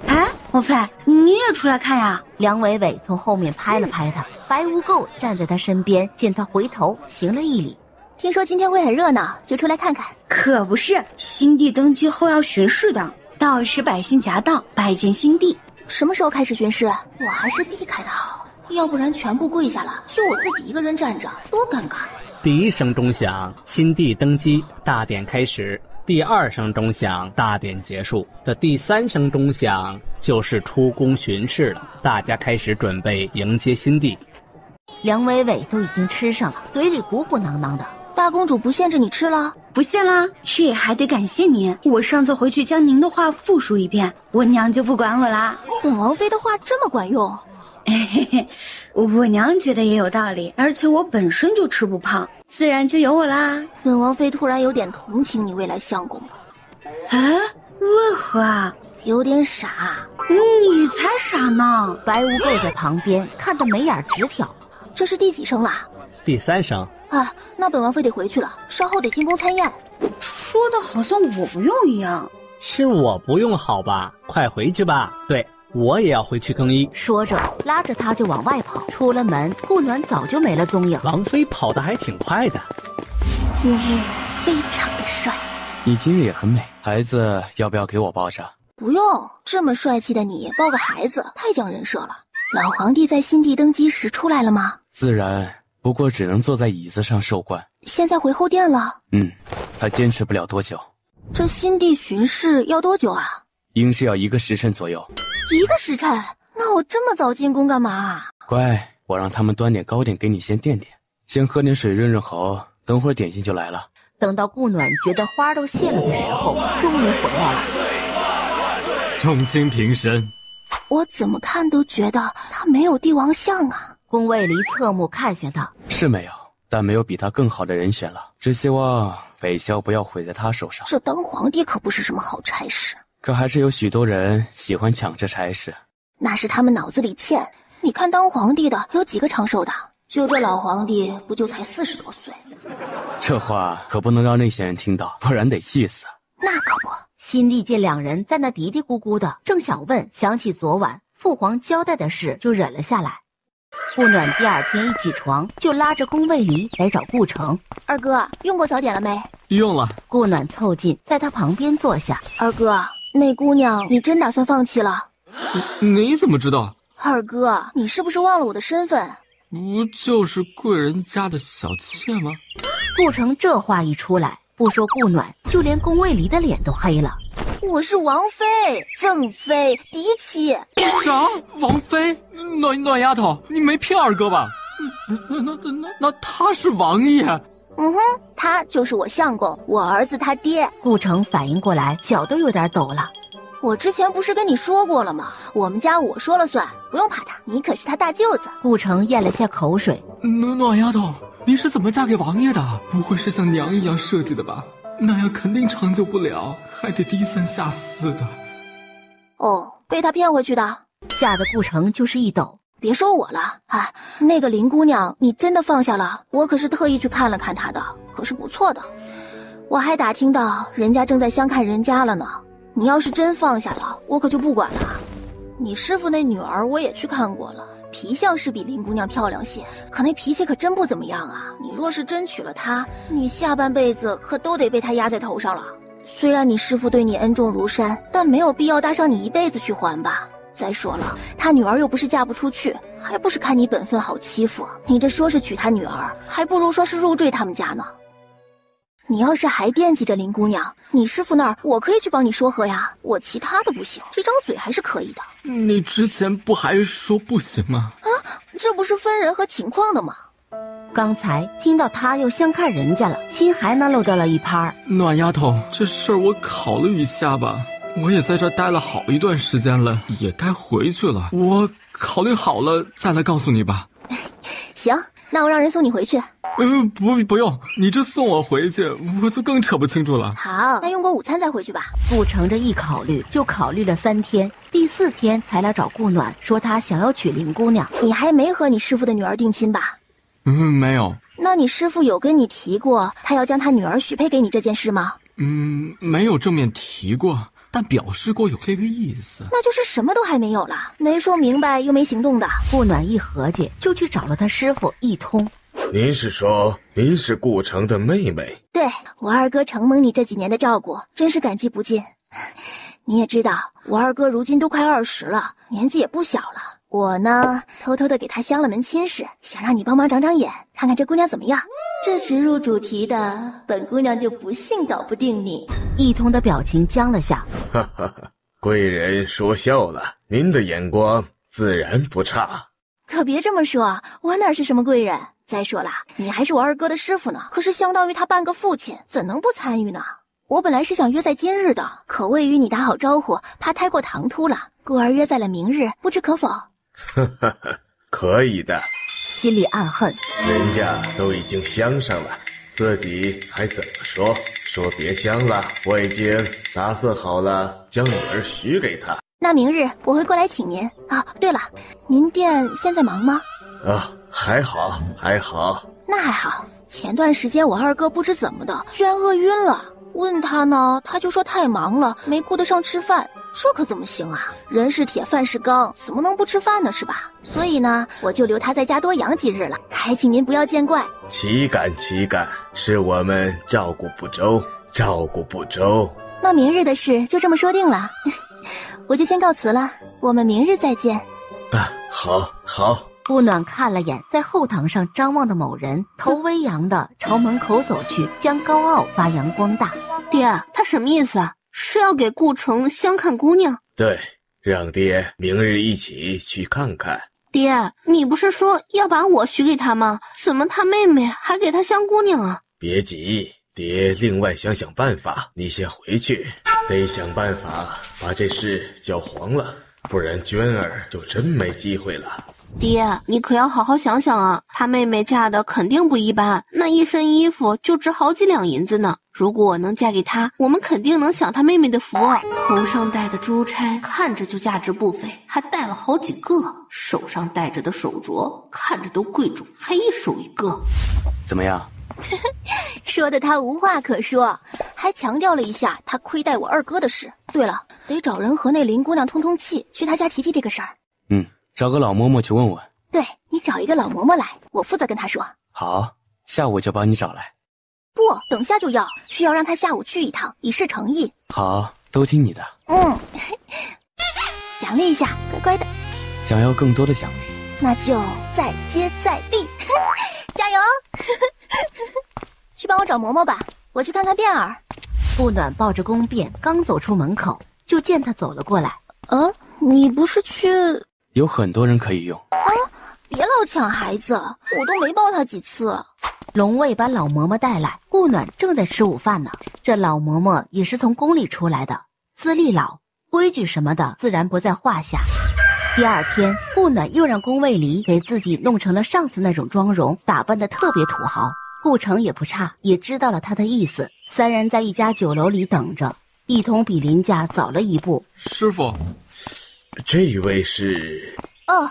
哎，王妃，你也出来看呀？梁伟伟从后面拍了拍他，白污垢站在他身边，见他回头行了一礼。听说今天会很热闹，就出来看看。可不是，新帝登基后要巡视的，到时百姓夹道拜见新帝。什么时候开始巡视？我还是避开的好，要不然全部跪下了，就我自己一个人站着，多尴尬。第1声钟响，新帝登基，大典开始。第2声钟响，大典结束。这第3声钟响就是出宫巡视了，大家开始准备迎接新帝。梁伟伟都已经吃上了，嘴里鼓鼓囊囊的。大公主不限制你吃了？不限啦，是也还得感谢您。我上次回去将您的话复述一遍，我娘就不管我啦。本王妃的话这么管用？嘿嘿，我娘觉得也有道理，而且我本身就吃不胖，自然就有我啦。本王妃突然有点同情你未来相公了。哎，为何啊？有点傻。你才傻呢！白污垢在旁边看得眉眼直挑。这是第几声啦？第3声。啊，那本王妃得回去了，稍后得进宫参宴。说的好像我不用一样。是我不用好吧？快回去吧。对，我也要回去更衣。说着拉着他就往外跑。出了门，顾暖早就没了踪影。王妃跑得还挺快的。今日非常的帅。你今日也很美，孩子要不要给我抱着？不用，这么帅气的你抱个孩子太讲人设了。老皇帝在新帝登基时出来了吗？自然，不过只能坐在椅子上受冠。现在回后殿了。他坚持不了多久。这新帝巡视要多久啊？应是要1个时辰左右。1个时辰？那我这么早进宫干嘛？乖，我让他们端点糕点给你先垫垫，先喝点水润润喉，等会儿点心就来了。等到顾暖觉得花都谢了的时候，终于回来了。众卿平身。我怎么看都觉得他没有帝王相啊。宫卫离侧目看向他，是没有，但没有比他更好的人选了，只希望北萧不要毁在他手上。这当皇帝可不是什么好差事，可还是有许多人喜欢抢这差事。那是他们脑子里欠。你看当皇帝的有几个长寿的？就这老皇帝不就才40多岁？这话可不能让那些人听到，不然得气死。那可不。新帝见两人在那嘀嘀咕咕的，正想问，想起昨晚父皇交代的事，就忍了下来。顾暖第2天一起床就拉着宫卫离来找顾城。二哥，用过早点了没？用了。顾暖凑近在他旁边坐下。二哥，那姑娘你真打算放弃了？你怎么知道？二哥，你是不是忘了我的身份？不就是贵人家的小妾吗？顾城这话一出来，不说顾暖，就连宫卫离的脸都黑了。我是王妃，正妃，嫡妻。啥？王妃？暖丫头，你没骗二哥吧？那他是王爷。他就是我相公，我儿子他爹。顾城反应过来，脚都有点抖了。我之前不是跟你说过了吗？我们家我说了算，不用怕他，你可是他大舅子。顾城咽了下口水。暖丫头，你是怎么嫁给王爷的？不会是像娘一样设计的吧？那样肯定长久不了，还得低三下四的。哦，被他骗回去的。吓得顾城就是一抖。别说我了啊，那个林姑娘你真的放下了？我可是特意去看了看她的，可是不错的。我还打听到人家正在相看人家了呢。你要是真放下了，我可就不管了。你师傅那女儿我也去看过了，皮相是比林姑娘漂亮些，可那脾气可真不怎么样啊。你若是真娶了她，你下半辈子可都得被她压在头上了。虽然你师傅对你恩重如山，但没有必要搭上你一辈子去还吧。再说了，他女儿又不是嫁不出去，还不是看你本分好欺负。你这说是娶他女儿，还不如说是入赘他们家呢。你要是还惦记着林姑娘，你师傅那儿我可以去帮你说和呀，我其他的不行，这张嘴还是可以的。你之前不还说不行吗？啊，这不是分人和情况的吗？刚才听到他又相看人家了，心还能漏掉了一拍。暖丫头，这事儿我考虑一下吧。我也在这待了好一段时间了，也该回去了。我考虑好了再来告诉你吧。行，那我让人送你回去。不用，你这送我回去，我就更扯不清楚了。好，那用过午餐再回去吧。顾城这一考虑就考虑了3天，第4天才来找顾暖，说他想要娶林姑娘。你还没和你师傅的女儿定亲吧？没有。那你师傅有跟你提过他要将他女儿许配给你这件事吗？没有正面提过，但表示过有这个意思。那就是什么都还没有了，没说明白又没行动的。顾暖一合计，就去找了他师傅一通。您是说您是顾城的妹妹？对，我二哥承蒙你这几年的照顾，真是感激不尽。你也知道，我二哥如今都快20了，年纪也不小了。我呢，偷偷的给他相了门亲事，想让你帮忙长长眼，看看这姑娘怎么样。这直入主题的，本姑娘就不信搞不定你。一通的表情僵了下。哈哈哈，贵人说笑了，您的眼光自然不差。可别这么说，我哪是什么贵人？再说了，你还是我二哥的师傅呢，可是相当于他半个父亲，怎能不参与呢？我本来是想约在今日的，可未与你打好招呼，怕太过唐突了，故而约在了明日，不知可否？呵呵呵，可以的。心里暗恨，人家都已经相上了，自己还怎么说？说别相了，我已经打算好了，将女儿许给他。那明日我会过来请您啊。对了，您店现在忙吗？啊，还好，还好。那还好。前段时间我二哥不知怎么的，居然饿晕了。问他呢，他就说太忙了，没顾得上吃饭。这可怎么行啊？人是铁，饭是钢，怎么能不吃饭呢？是吧？所以呢，我就留他在家多养几日了，还请您不要见怪。岂敢岂敢，是我们照顾不周，照顾不周。那明日的事就这么说定了，我就先告辞了，我们明日再见。啊，好，好。顾暖看了眼在后堂上张望的某人，头微扬的朝门口走去，将高傲发扬光大。爹，他什么意思啊？是要给顾城相看姑娘？对，让爹明日一起去看看。爹，你不是说要把我许给他吗？怎么他妹妹还给他相姑娘啊？别急，爹另外想想办法，你先回去，得想办法把这事搅黄了，不然娟儿就真没机会了。爹，你可要好好想想啊！他妹妹嫁的肯定不一般，那一身衣服就值好几两银子呢。如果我能嫁给他，我们肯定能享他妹妹的福。头上戴的珠钗看着就价值不菲，还戴了好几个；手上戴着的手镯看着都贵重，还一手一个。怎么样？说的他无话可说，还强调了一下他亏待我二哥的事。对了，得找人和那林姑娘通通气，去他家提提这个事儿。找个老嬷嬷去问问。对，你找一个老嬷嬷来，我负责跟她说。好，下午就帮你找来。不，等下就要，需要让她下午去一趟，以示诚意。好，都听你的。奖励一下，乖乖的。想要更多的奖励，那就再接再厉，加油！去帮我找嬷嬷吧，我去看看辫儿。顾暖抱着宫辫刚走出门口，就见他走了过来。你不是去？有很多人可以用啊！别老抢孩子，我都没抱他几次。龙卫把老嬷嬷带来，顾暖正在吃午饭呢。这老嬷嬷也是从宫里出来的，资历老，规矩什么的自然不在话下。第二天，顾暖又让宫卫离给自己弄成了上次那种妆容，打扮得特别土豪。顾城也不差，也知道了他的意思。三人在一家酒楼里等着，一通比林家早了一步。师傅，这一位是？哦，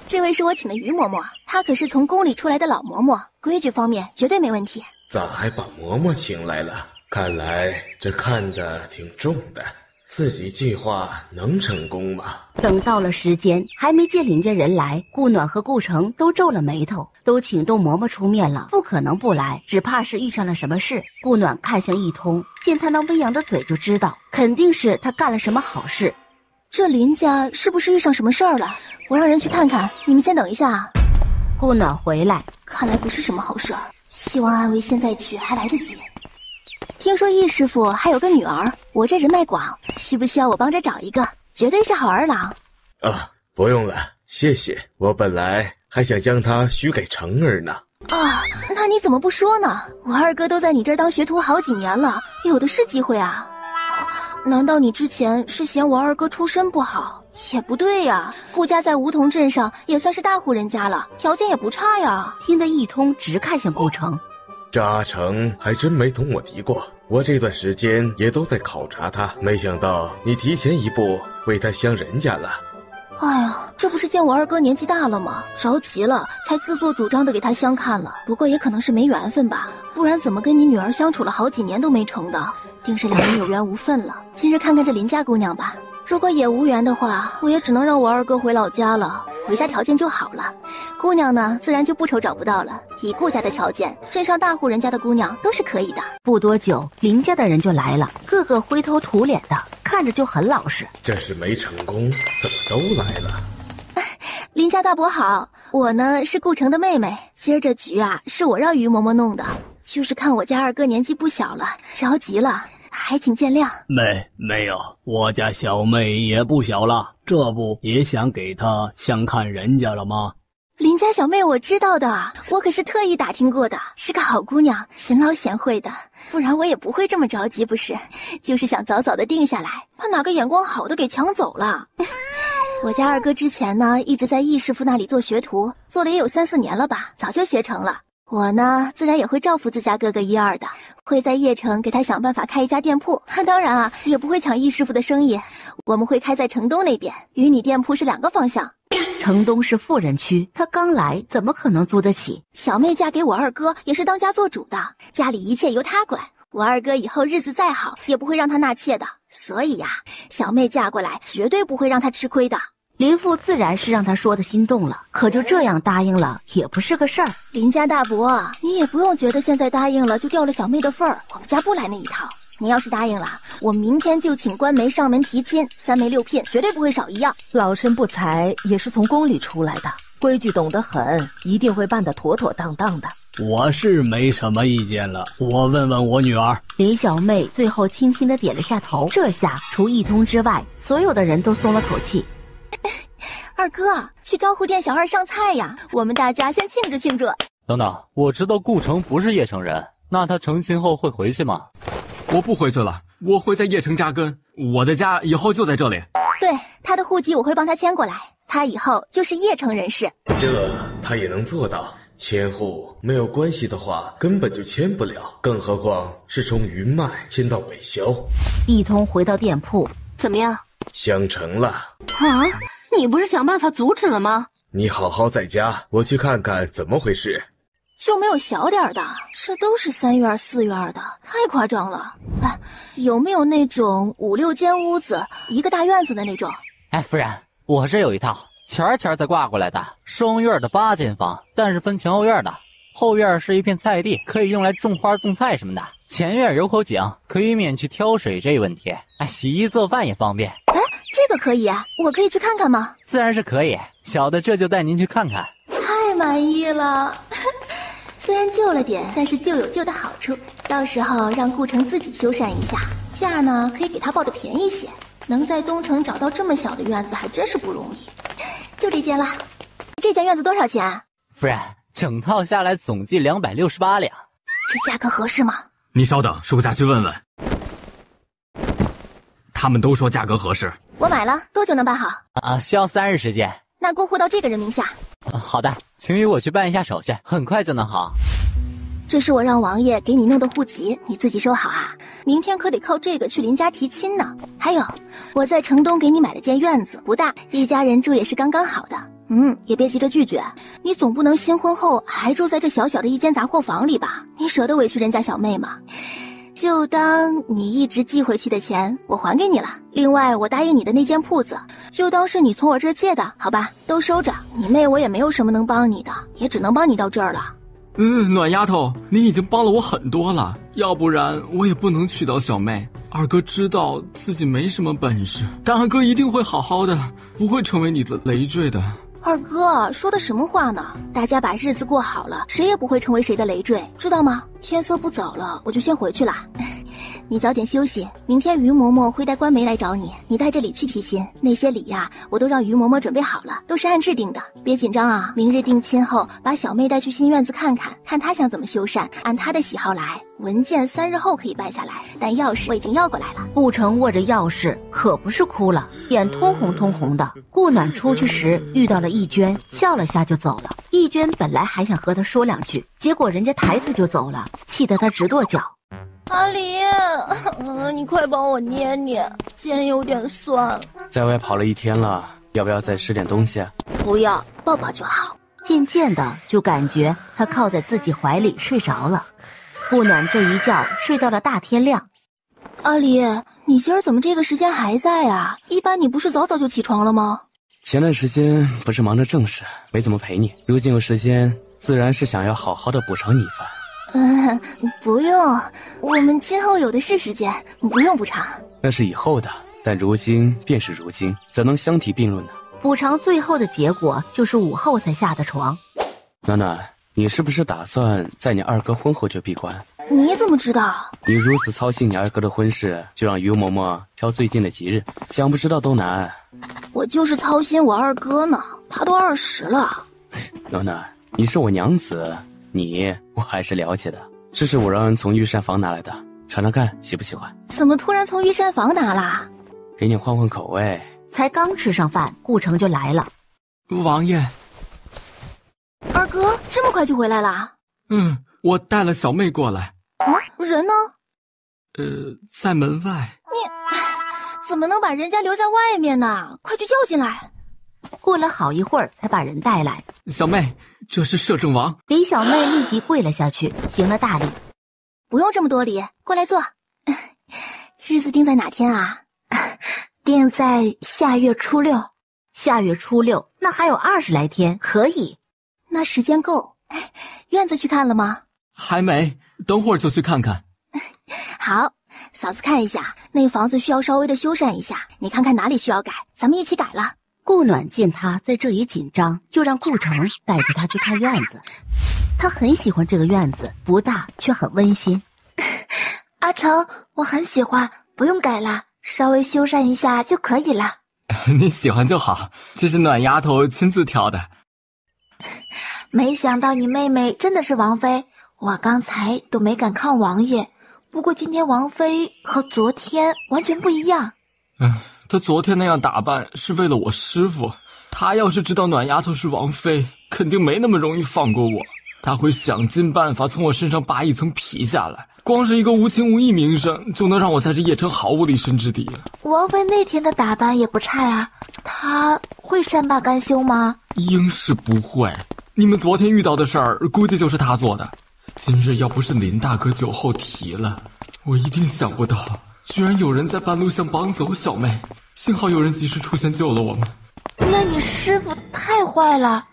这位是我请的于嬷嬷，她可是从宫里出来的老嬷嬷，规矩方面绝对没问题。咋还把嬷嬷请来了？看来这看得挺重的，自己计划能成功吗？等到了时间，还没见林家人来，顾暖和顾城都皱了眉头，都请动嬷嬷出面了，不可能不来，只怕是遇上了什么事。顾暖看向一通，见他那微扬的嘴就知道，肯定是他干了什么好事。这林家是不是遇上什么事儿了？我让人去看看，你们先等一下啊。顾暖回来，看来不是什么好事儿，希望安危现在去还来得及。听说易师傅还有个女儿，我这人脉广，需不需要我帮着找一个？绝对是好儿郎。啊，不用了，谢谢。我本来还想将她许给成儿呢。啊，那你怎么不说呢？我二哥都在你这儿当学徒好几年了，有的是机会啊。难道你之前是嫌我二哥出身不好？也不对呀，顾家在梧桐镇上也算是大户人家了，条件也不差呀。听得一通直看向顾城。这阿成还真没同我提过，我这段时间也都在考察他，没想到你提前一步为他相人家了。哎呀，这不是见我二哥年纪大了吗？着急了，才自作主张的给他相看了。不过也可能是没缘分吧，不然怎么跟你女儿相处了好几年都没成的？定是两人有缘无分了。今日看看这林家姑娘吧，如果也无缘的话，我也只能让我二哥回老家了，回下条件就好了。姑娘呢，自然就不愁找不到了。以顾家的条件，镇上大户人家的姑娘都是可以的。不多久，林家的人就来了，个个灰头土脸的，看着就很老实。这是没成功，怎么都来了？林家大伯好，我呢是顾城的妹妹。今儿这局啊，是我让于嬷嬷弄的，就是看我家二哥年纪不小了，着急了，还请见谅。没有，我家小妹也不小了，这不也想给她相看人家了吗？林家小妹我知道的，我可是特意打听过的，是个好姑娘，勤劳贤惠的，不然我也不会这么着急，不是？就是想早早的定下来，怕哪个眼光好的给抢走了。我家二哥之前呢，一直在易师傅那里做学徒，做了也有3、4年了吧，早就学成了。我呢，自然也会照顾自家哥哥一二的，会在邺城给他想办法开一家店铺。当然啊，也不会抢易师傅的生意，我们会开在城东那边，与你店铺是2个方向。城东是富人区，他刚来，怎么可能租得起？小妹嫁给我二哥也是当家做主的，家里一切由他管。我二哥以后日子再好，也不会让他纳妾的。所以呀，小妹嫁过来绝对不会让他吃亏的。林父自然是让他说的心动了，可就这样答应了也不是个事儿。林家大伯，你也不用觉得现在答应了就掉了小妹的份儿，我们家不来那一套。你要是答应了，我明天就请官媒上门提亲，3媒6聘，绝对不会少一样。老身不才也是从宫里出来的，规矩懂得很，一定会办得妥妥当当的。我是没什么意见了，我问问我女儿。林小妹最后轻轻地点了下头，这下除一通之外，所有的人都松了口气。二哥，去招呼店小二上菜呀，我们大家先庆祝庆祝。等等，我知道顾城不是邺城人，那他成亲后会回去吗？我不回去了，我会在邺城扎根，我的家以后就在这里。对，他的户籍我会帮他迁过来，他以后就是邺城人士。这他也能做到？迁户没有关系的话，根本就迁不了，更何况是从云脉迁到韦骁。一通回到店铺，怎么样？相成了。啊，你不是想办法阻止了吗？你好好在家，我去看看怎么回事。就没有小点的？这都是3院4院的，太夸张了。哎，有没有那种5、6间屋子，一个大院子的那种？哎，夫人，我这有一套，前才挂过来的，双院的8间房，但是分前后院的。后院是一片菜地，可以用来种花种菜什么的。前院有口井，可以免去挑水这一问题。哎，洗衣做饭也方便。哎，这个可以啊，我可以去看看吗？自然是可以，小的这就带您去看看。太满意了。虽然旧了点，但是旧有旧的好处。到时候让顾城自己修缮一下，价呢可以给他报的便宜些。能在东城找到这么小的院子还真是不容易。就这间啦。这间院子多少钱？夫人，整套下来总计268两。这价格合适吗？你稍等，属下去问问。他们都说价格合适。我我买了，多久能办好？需要3日时间。那过户到这个人名下。好的，请与我去办一下手续，很快就能好。这是我让王爷给你弄的户籍，你自己收好啊。明天可得靠这个去林家提亲呢。还有，我在城东给你买了间院子，不大，一家人住也是刚刚好的。也别急着拒绝，你总不能新婚后还住在这小小的一间杂货房里吧？你舍得委屈人家小妹吗？就当你一直寄回去的钱我还给你了。另外，我答应你的那间铺子，就当是你从我这儿借的，好吧？都收着。你妹我也没有什么能帮你的，也只能帮你到这儿了。暖丫头，你已经帮了我很多了，要不然我也不能娶到小妹。二哥知道自己没什么本事，但二哥一定会好好的，不会成为你的累赘的。二哥说的什么话呢？大家把日子过好了，谁也不会成为谁的累赘，知道吗？天色不早了，我就先回去啦。你早点休息，明天于嬷嬷会带官媒来找你，你带着礼去提亲。那些礼呀，我都让于嬷嬷准备好了，都是按制定的，别紧张啊。明日定亲后，把小妹带去新院子看看，看她想怎么修缮，按她的喜好来。文件3日后可以办下来，但钥匙我已经要过来了。顾城握着钥匙，可不是哭了，眼通红通红的。顾暖出去时遇到了易娟，笑了下就走了。易娟本来还想和他说2句，结果人家抬腿就走了，气得他直跺脚。阿离，你快帮我捏捏，肩有点酸。在外跑了1天了，要不要再吃点东西啊？不要，抱抱就好。渐渐的就感觉他靠在自己怀里睡着了。顾暖这一觉睡到了大天亮。阿离，你今儿怎么这个时间还在啊？一般你不是早早就起床了吗？前段时间不是忙着正事，没怎么陪你。如今有时间，自然是想要好好的补偿你一番。不用，我们今后有的是时间，不用补偿。那是以后的，但如今便是如今，怎能相提并论呢？补偿最后的结果就是午后才下的床。暖暖，你是不是打算在你二哥婚后就闭关？你怎么知道？你如此操心你二哥的婚事，就让于嬷嬷挑最近的吉日，想不知道都难。我就是操心我二哥呢，他都20了。暖暖，你是我娘子，我还是了解的。这是我让人从御膳房拿来的，尝尝看喜不喜欢。怎么突然从御膳房拿啦？给你换换口味。才刚吃上饭，顾城就来了。王爷，二哥这么快就回来了？我带了小妹过来。人呢？在门外。你怎么能把人家留在外面呢？快去叫进来。过了好一会儿才把人带来。小妹，这是摄政王。李小妹立即跪了下去，行了大礼。不用这么多礼，过来坐。日子定在哪天啊？定在下月初6。下月初6，那还有20来天，可以。那时间够。院子去看了吗？还没，等会儿就去看看。好，嫂子看一下，那房子需要稍微的修缮一下，你看看哪里需要改，咱们一起改了。顾暖见他在这一紧张，就让顾城带着他去看院子。他很喜欢这个院子，不大却很温馨。阿成，我很喜欢，不用改了，稍微修缮一下就可以了。你喜欢就好，这是暖丫头亲自挑的。没想到你妹妹真的是王妃，我刚才都没敢看王爷。不过今天王妃和昨天完全不一样。她昨天那样打扮是为了我师父，她要是知道暖丫头是王妃，肯定没那么容易放过我。她会想尽办法从我身上扒一层皮下来，光是一个无情无义名声，就能让我在这邺城毫无立身之地了。王妃那天的打扮也不差呀，她会善罢甘休吗？应是不会。你们昨天遇到的事儿，估计就是她做的。今日要不是林大哥酒后提了，我一定想不到，居然有人在半路想绑走小妹。幸好有人及时出现救了我们。那你师父太坏了。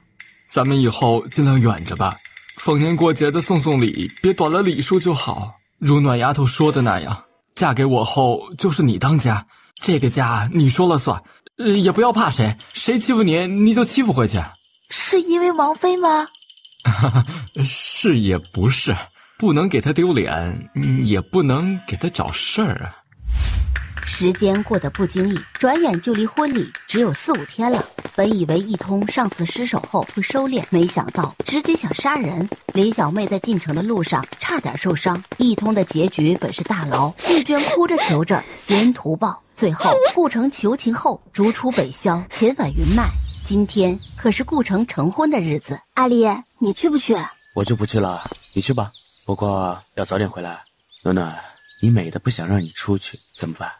咱们以后尽量远着吧，逢年过节的送送礼，别短了礼数就好。如暖丫头说的那样，嫁给我后就是你当家，这个家你说了算，也不要怕谁，谁欺负你你就欺负回去。是因为王妃吗？是也不是，不能给她丢脸，也不能给她找事儿啊。时间过得不经意，转眼就离婚礼只有4、5天了。本以为一通上次失手后会收敛，没想到直接想杀人。林小妹在进城的路上差点受伤，一通的结局本是大牢。丽娟哭着求着谢恩图报，最后顾城求情后逐出北萧，遣返云脉。今天可是顾城成婚的日子，阿离，你去不去？我就不去了，你去吧。不过要早点回来。暖暖，你美的不想让你出去，怎么办？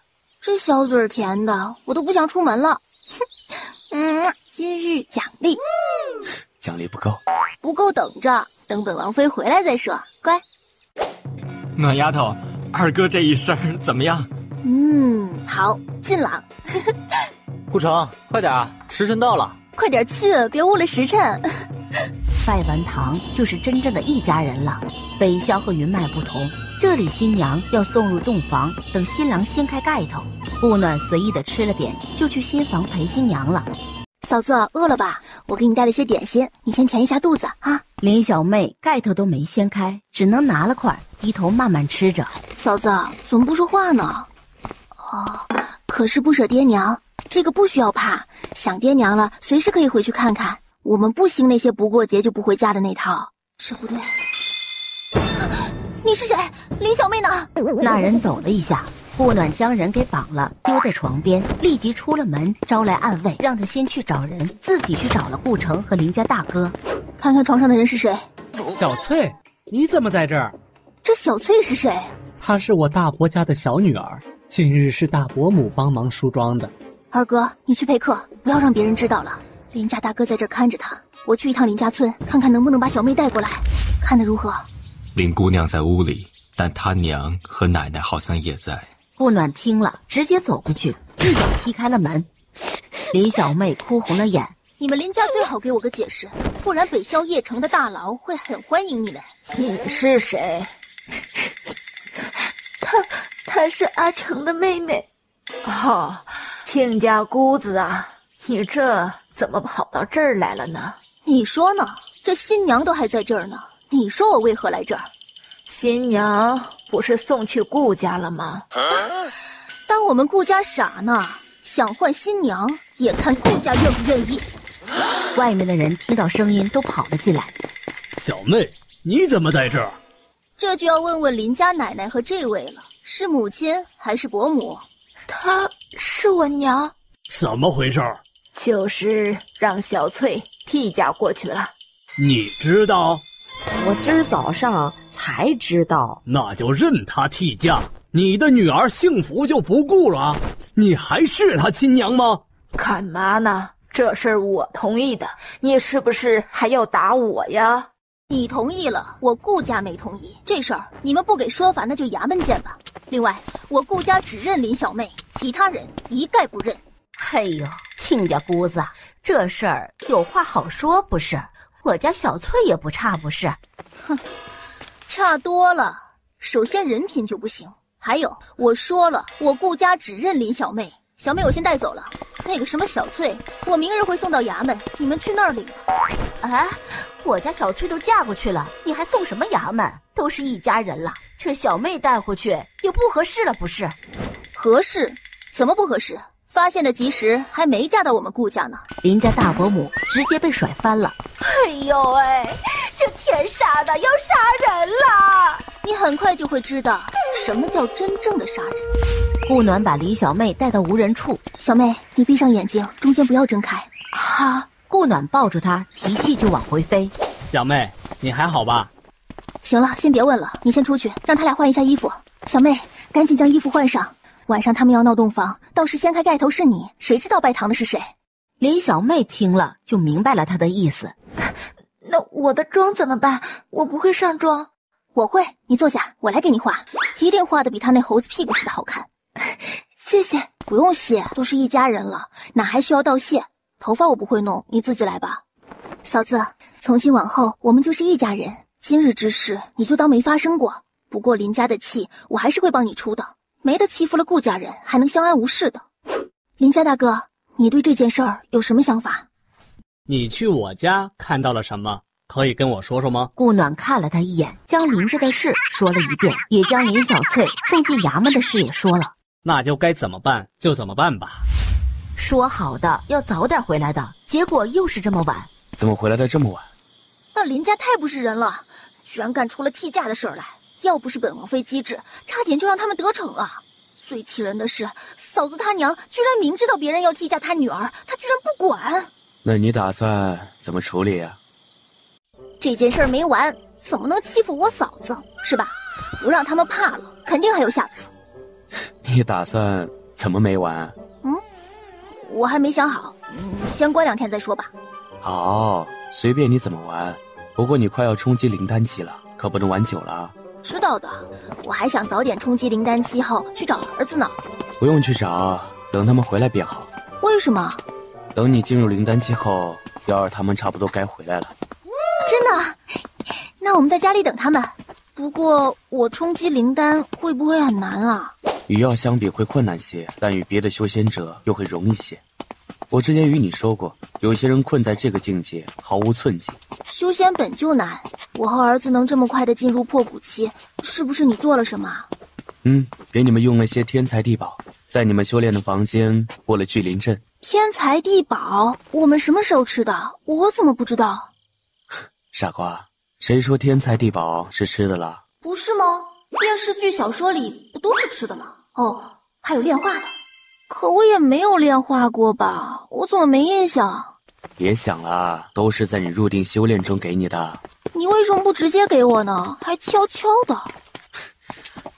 这小嘴甜的，我都不想出门了。今日奖励，奖励不够，不够等着，等本王妃回来再说。乖。暖丫头，二哥这一声怎么样？好，俊朗。顾城，快点，时辰到了。快点去，别误了时辰。拜完堂就是真正的一家人了。北萧和云脉不同，这里新娘要送入洞房，等新郎掀开盖头。顾暖随意的吃了点，就去新房陪新娘了。嫂子，饿了吧？我给你带了些点心，你先填一下肚子啊。林小妹盖头都没掀开，只能拿了块，低头慢慢吃着。嫂子，怎么不说话呢？可是不舍爹娘，这个不需要怕，想爹娘了，随时可以回去看看。我们不兴那些不过节就不回家的那套，这不对。你是谁？林小妹呢？那人抖了一下，顾暖将人给绑了，丢在床边，立即出了门，招来暗卫，让他先去找人，自己去找了顾城和林家大哥。看看床上的人是谁？小翠，你怎么在这儿？这小翠是谁？她是我大伯家的小女儿，近日是大伯母帮忙梳妆的。二哥，你去陪客，不要让别人知道了。林家大哥在这儿看着他，我去一趟林家村，看看能不能把小妹带过来，看得如何？林姑娘在屋里，但她娘和奶奶好像也在。顾暖听了，直接走过去，一脚踢开了门。林小妹哭红了眼。你们林家最好给我个解释，不然北萧邺城的大牢会很欢迎你们。你是谁？她是阿成的妹妹。哦，亲家姑子啊，你这怎么跑到这儿来了呢？你说呢？这新娘都还在这儿呢，你说我为何来这儿？新娘不是送去顾家了吗？当我们顾家傻呢，想换新娘也看顾家愿不愿意。外面的人听到声音都跑了进来。小妹，你怎么在这儿？这就要问问林家奶奶和这位了，是母亲还是伯母？她是我娘。怎么回事？就是让小翠替嫁过去了。你知道？我今儿早上才知道。那就任她替嫁，你的女儿幸福就不顾了。你还是她亲娘吗？干嘛呢？这事儿我同意的，你是不是还要打我呀？你同意了，我顾家没同意。这事儿你们不给说法，那就衙门见吧。另外，我顾家只认林小妹，其他人一概不认。嘿呦，亲家姑子，这事儿有话好说不是？我家小翠也不差不是？哼，差多了。首先人品就不行，还有我说了，我顾家只认林小妹。小妹我先带走了，那个什么小翠，我明日会送到衙门，你们去那儿领。哎，我家小翠都嫁过去了，你还送什么衙门？都是一家人了，这小妹带回去也不合适了不是？合适？怎么不合适？发现的及时，还没嫁到我们顾家呢。林家大伯母直接被甩翻了。哎呦喂，这天杀的要杀人了！你很快就会知道什么叫真正的杀人。顾暖把李小妹带到无人处。小妹，你闭上眼睛，中间不要睁开。好。顾暖抱住她，提气就往回飞。小妹，你还好吧？行了，先别问了，你先出去，让他俩换一下衣服。小妹，赶紧将衣服换上。晚上他们要闹洞房，到时掀开盖头是你，谁知道拜堂的是谁？林小妹听了就明白了他的意思。那我的妆怎么办？我不会上妆。我会，你坐下，我来给你画，一定画的比他那猴子屁股似的好看。谢谢。不用谢，都是一家人了，哪还需要道谢？头发我不会弄，你自己来吧。嫂子，从今往后我们就是一家人，今日之事你就当没发生过。不过林家的气我还是会帮你出的，没得欺负了顾家人还能相安无事的。林家大哥，你对这件事儿有什么想法？你去我家看到了什么？可以跟我说说吗？顾暖看了他一眼，将林家的事说了一遍，也将林小翠送进衙门的事也说了。那就该怎么办就怎么办吧。说好的要早点回来的，结果又是这么晚。怎么回来的这么晚？那林家太不是人了，居然干出了替嫁的事儿来。要不是本王妃机智，差点就让他们得逞了。最气人的是，嫂子她娘居然明知道别人要替嫁她女儿，她居然不管。那你打算怎么处理呀？这件事儿没完，怎么能欺负我嫂子，是吧？不让他们怕了，肯定还有下次。你打算怎么没完？我还没想好，先关2天再说吧。好，随便你怎么玩。不过你快要冲击灵丹期了，可不能玩久了啊。知道的，我还想早点冲击灵丹7号去找儿子呢。不用去找，等他们回来便好。为什么？等你进入灵丹期后，瑶儿他们差不多该回来了。真的？那我们在家里等他们。不过我冲击灵丹会不会很难啊？与药相比会困难些，但与别的修仙者又会容易些。我之前与你说过，有些人困在这个境界毫无寸进。修仙本就难，我和儿子能这么快的进入破骨期，是不是你做了什么？给你们用了些天材地宝，在你们修炼的房间布了聚灵阵。天材地宝？我们什么时候吃的？我怎么不知道？傻瓜，谁说天材地宝是吃的了？不是吗？电视剧、小说里不都是吃的吗？哦，还有炼化的。可我也没有炼化过吧？我怎么没印象？别想了，都是在你入定修炼中给你的。你为什么不直接给我呢？还悄悄的。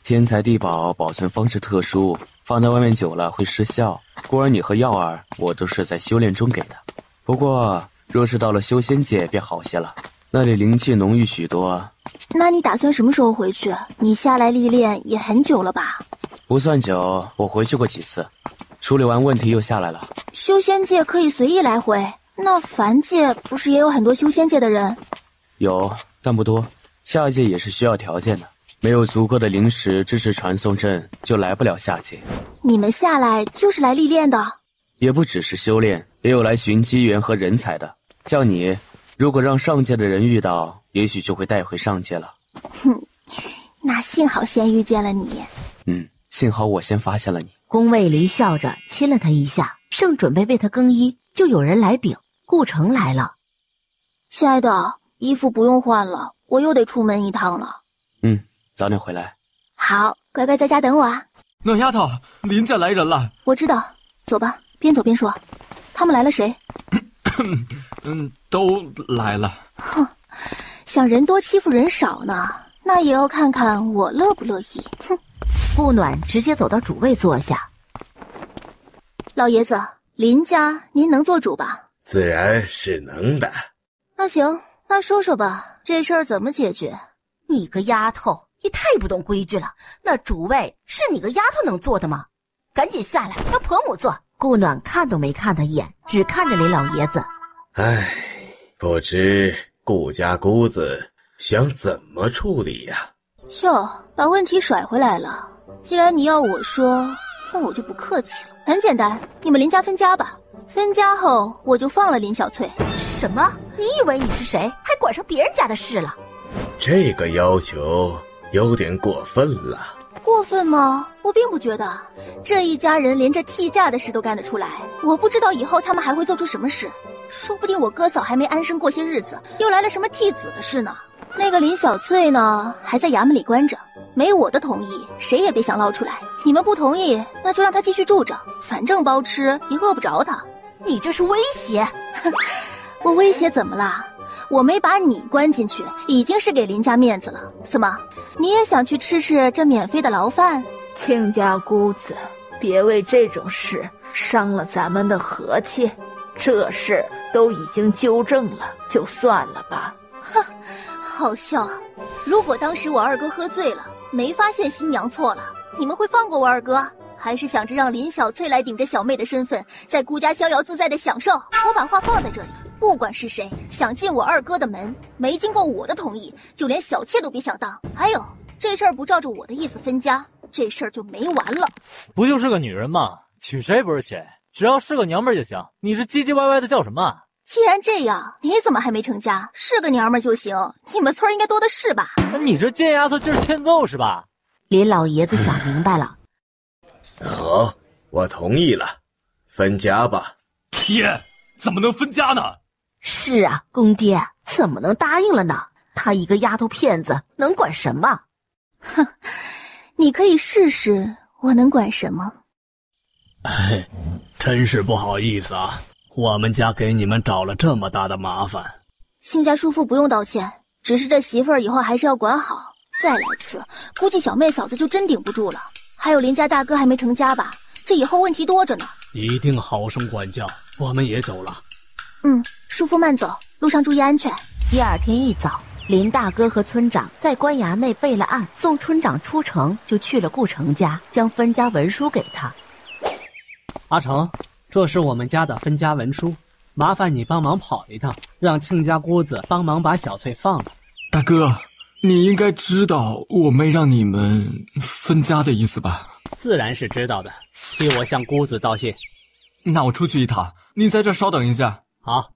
天材地宝保存方式特殊，放在外面久了会失效。孤儿你和耀儿，我都是在修炼中给的。不过若是到了修仙界便好些了，那里灵气浓郁许多。那你打算什么时候回去？你下来历练也很久了吧？不算久，我回去过几次，处理完问题又下来了。修仙界可以随意来回，那凡界不是也有很多修仙界的人？有，但不多。下界也是需要条件的，没有足够的灵石支持传送阵，就来不了下界。你们下来就是来历练的？也不只是修炼，也有来寻机缘和人才的。像你，如果让上界的人遇到，也许就会带回上界了。那幸好先遇见了你。幸好我先发现了你。宫卫离笑着亲了他一下，正准备为他更衣，就有人来禀，顾城来了。亲爱的，衣服不用换了，我又得出门一趟了。早点回来。好，乖乖在家等我啊。那丫头，林家来人了。我知道，走吧，边走边说。他们来了谁？都来了。哼，想人多欺负人少呢，那也要看看我乐不乐意。哼。顾暖直接走到主位坐下。老爷子，林家您能做主吧？自然是能的。那行，那说说吧，这事儿怎么解决？你个丫头，也太不懂规矩了。那主位是你个丫头能坐的吗？赶紧下来，让婆母坐。顾暖看都没看他一眼，只看着林老爷子。不知顾家姑子想怎么处理呀？哟，把问题甩回来了。既然你要我说，那我就不客气了。很简单，你们林家分家吧。分家后，我就放了林小翠。什么？你以为你是谁？还管上别人家的事了？这个要求有点过分了。过分吗？我并不觉得。这一家人连这替嫁的事都干得出来，我不知道以后他们还会做出什么事。说不定我哥嫂还没安生过些日子，又来了什么替子的事呢。那个林小翠呢，还在衙门里关着，没我的同意，谁也别想捞出来。你们不同意，那就让她继续住着，反正包吃，也饿不着她。你这是威胁？我威胁怎么啦？我没把你关进去，已经是给林家面子了。怎么，你也想去吃吃这免费的牢饭？亲家姑子，别为这种事伤了咱们的和气。这事都已经纠正了，就算了吧。哼，好笑。如果当时我二哥喝醉了，没发现新娘错了，你们会放过我二哥？还是想着让林小翠来顶着小妹的身份，在顾家逍遥自在的享受？我把话放在这里，不管是谁想进我二哥的门，没经过我的同意，就连小妾都别想当。还有，这事儿不照着我的意思分家，这事儿就没完了。不就是个女人吗？娶谁不是娶？只要是个娘们儿就行。你这唧唧歪歪的叫什么？既然这样，你怎么还没成家？是个娘们儿就行，你们村应该多的是吧？那你这贱丫头劲儿欠揍是吧？林老爷子想明白了。好，我同意了。分家吧。爹，怎么能分家呢？是啊，公爹怎么能答应了呢？他一个丫头片子能管什么？哼，你可以试试，我能管什么？哎，真是不好意思啊，我们家给你们找了这么大的麻烦。亲家叔父不用道歉，只是这媳妇儿以后还是要管好。再来次，估计小妹嫂子就真顶不住了。还有林家大哥还没成家吧？这以后问题多着呢。一定好生管教，我们也走了。叔父慢走，路上注意安全。第二天一早，林大哥和村长在官衙内备了案，送村长出城，就去了顾城家，将分家文书给他。阿成，这是我们家的分家文书，麻烦你帮忙跑一趟，让亲家姑子帮忙把小翠放了。大哥，你应该知道我没让你们分家的意思吧？自然是知道的，替我向姑子道谢。那我出去一趟，你在这稍等一下。好。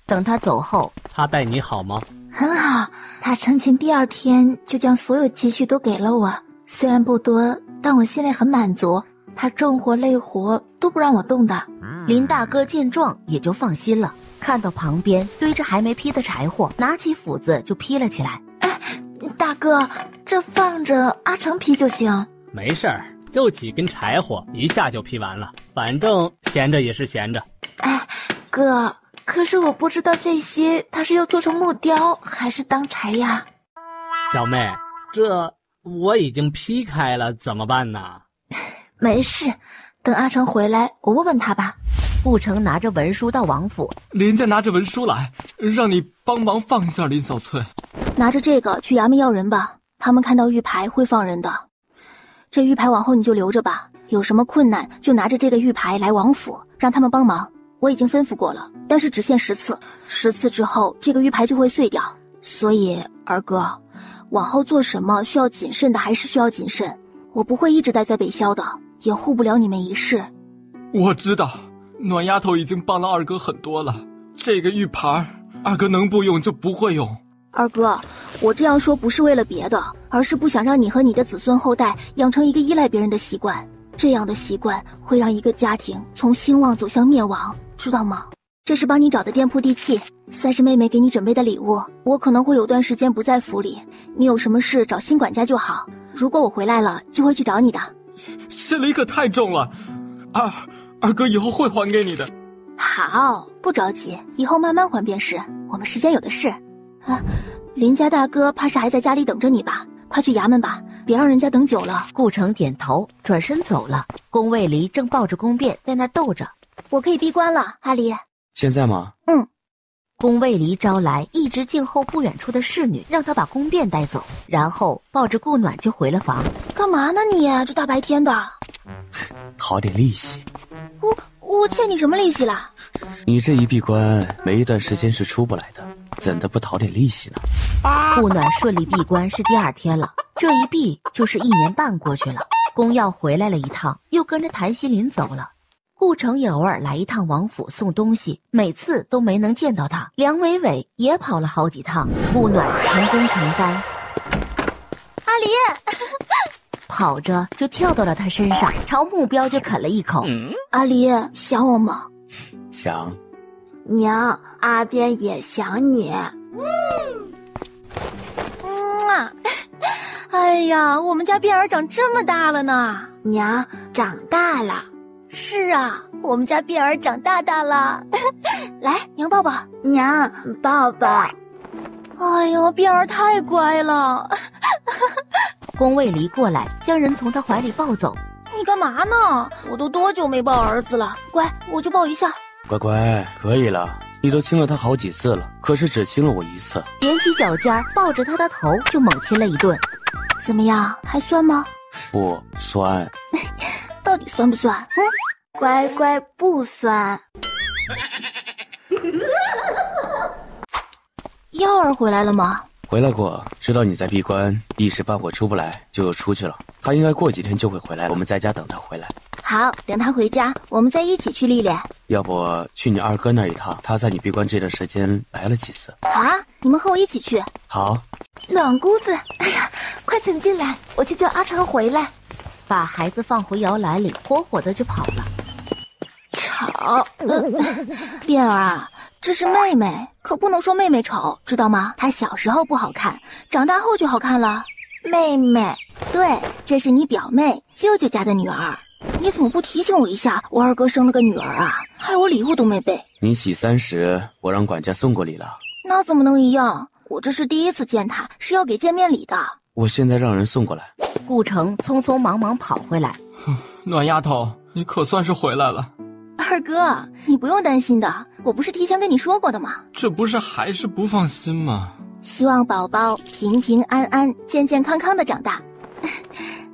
等他走后，他待你好吗？很好，他成亲第二天就将所有积蓄都给了我，虽然不多，但我心里很满足。他重活累活都不让我动的。林大哥见状也就放心了，看到旁边堆着还没劈的柴火，拿起斧子就劈了起来。大哥，这放着阿成劈就行。没事儿，就几根柴火，一下就劈完了，反正闲着也是闲着。哥，可是我不知道这些他是要做成木雕还是当柴呀。小妹，这我已经劈开了，怎么办呢？没事，等阿成回来我问问他吧。顾城拿着文书到王府，林家拿着文书来，让你帮忙放一下林小翠。拿着这个去衙门要人吧，他们看到玉牌会放人的。这玉牌往后你就留着吧，有什么困难就拿着这个玉牌来王府，让他们帮忙。我已经吩咐过了，但是只限10次，10次之后这个玉牌就会碎掉。所以二哥，往后做什么需要谨慎的还是需要谨慎。我不会一直待在北萧的，也护不了你们一世。我知道，暖丫头已经帮了二哥很多了，这个玉牌二哥能不用就不会用。二哥，我这样说不是为了别的，而是不想让你和你的子孙后代养成一个依赖别人的习惯。这样的习惯会让一个家庭从兴旺走向灭亡，知道吗？这是帮你找的店铺地契，算是妹妹给你准备的礼物。我可能会有段时间不在府里，你有什么事找新管家就好。如果我回来了，就会去找你的。这礼可太重了，二哥以后会还给你的。好，不着急，以后慢慢还便是。我们时间有的是。林家大哥怕是还在家里等着你吧？快去衙门吧，别让人家等久了。顾城点头，转身走了。宫卫离正抱着宫辩在那儿逗着。我可以闭关了，阿离。现在吗？宫卫离招来一直静候不远处的侍女，让他把宫辩带走，然后抱着顾暖就回了房。干嘛呢你？这大白天的。讨点利息。我欠你什么利息啦？你这一闭关，没一段时间是出不来的，怎的不讨点利息呢？顾暖顺利闭关是第2天了，这一闭就是1年半过去了。宫耀回来了一趟，又跟着谭西林走了。顾城也偶尔来一趟王府送东西，每次都没能见到他。梁伟伟也跑了好几趟，顾暖成功承担。阿离跑着就跳到了他身上，朝目标就啃了一口。阿离，想我吗？想。娘，阿边也想你。哎呀，我们家边儿长这么大了呢。娘，长大了。是啊，我们家边儿长大了。来，娘抱抱。娘，抱抱。哎呀，边儿太乖了。宫卫离过来，将人从他怀里抱走。你干嘛呢？我都多久没抱儿子了？乖，我就抱一下。乖乖，可以了，你都亲了他好几次了，可是只亲了我1次。踮起脚尖抱着他的头就猛亲了一顿。怎么样，还酸吗？不酸。到底酸不酸？乖乖，不酸。耀儿回来了吗？回来过，知道你在闭关，一时半会出不来，就又出去了。他应该过几天就会回来，我们在家等他回来。好，等他回家，我们再一起去历练。要不去你二哥那一趟，他在你闭关这段时间来了几次。啊，你们和我一起去。好。暖姑子，哎呀，快请进来，我去叫阿成回来。把孩子放回摇篮里，火火的就跑了。好。变儿啊，这是妹妹，可不能说妹妹丑，知道吗？她小时候不好看，长大后就好看了。妹妹，对，这是你表妹，舅舅家的女儿。你怎么不提醒我一下？我二哥生了个女儿啊，害我礼物都没备。你喜3时，我让管家送过礼了。那怎么能一样？我这是第一次见她，是要给见面礼的。我现在让人送过来。顾城匆匆忙忙跑回来。暖丫头，你可算是回来了。二哥，你不用担心的，我不是提前跟你说过的吗？这不是还是不放心吗？希望宝宝平平安安、健健康康的长大。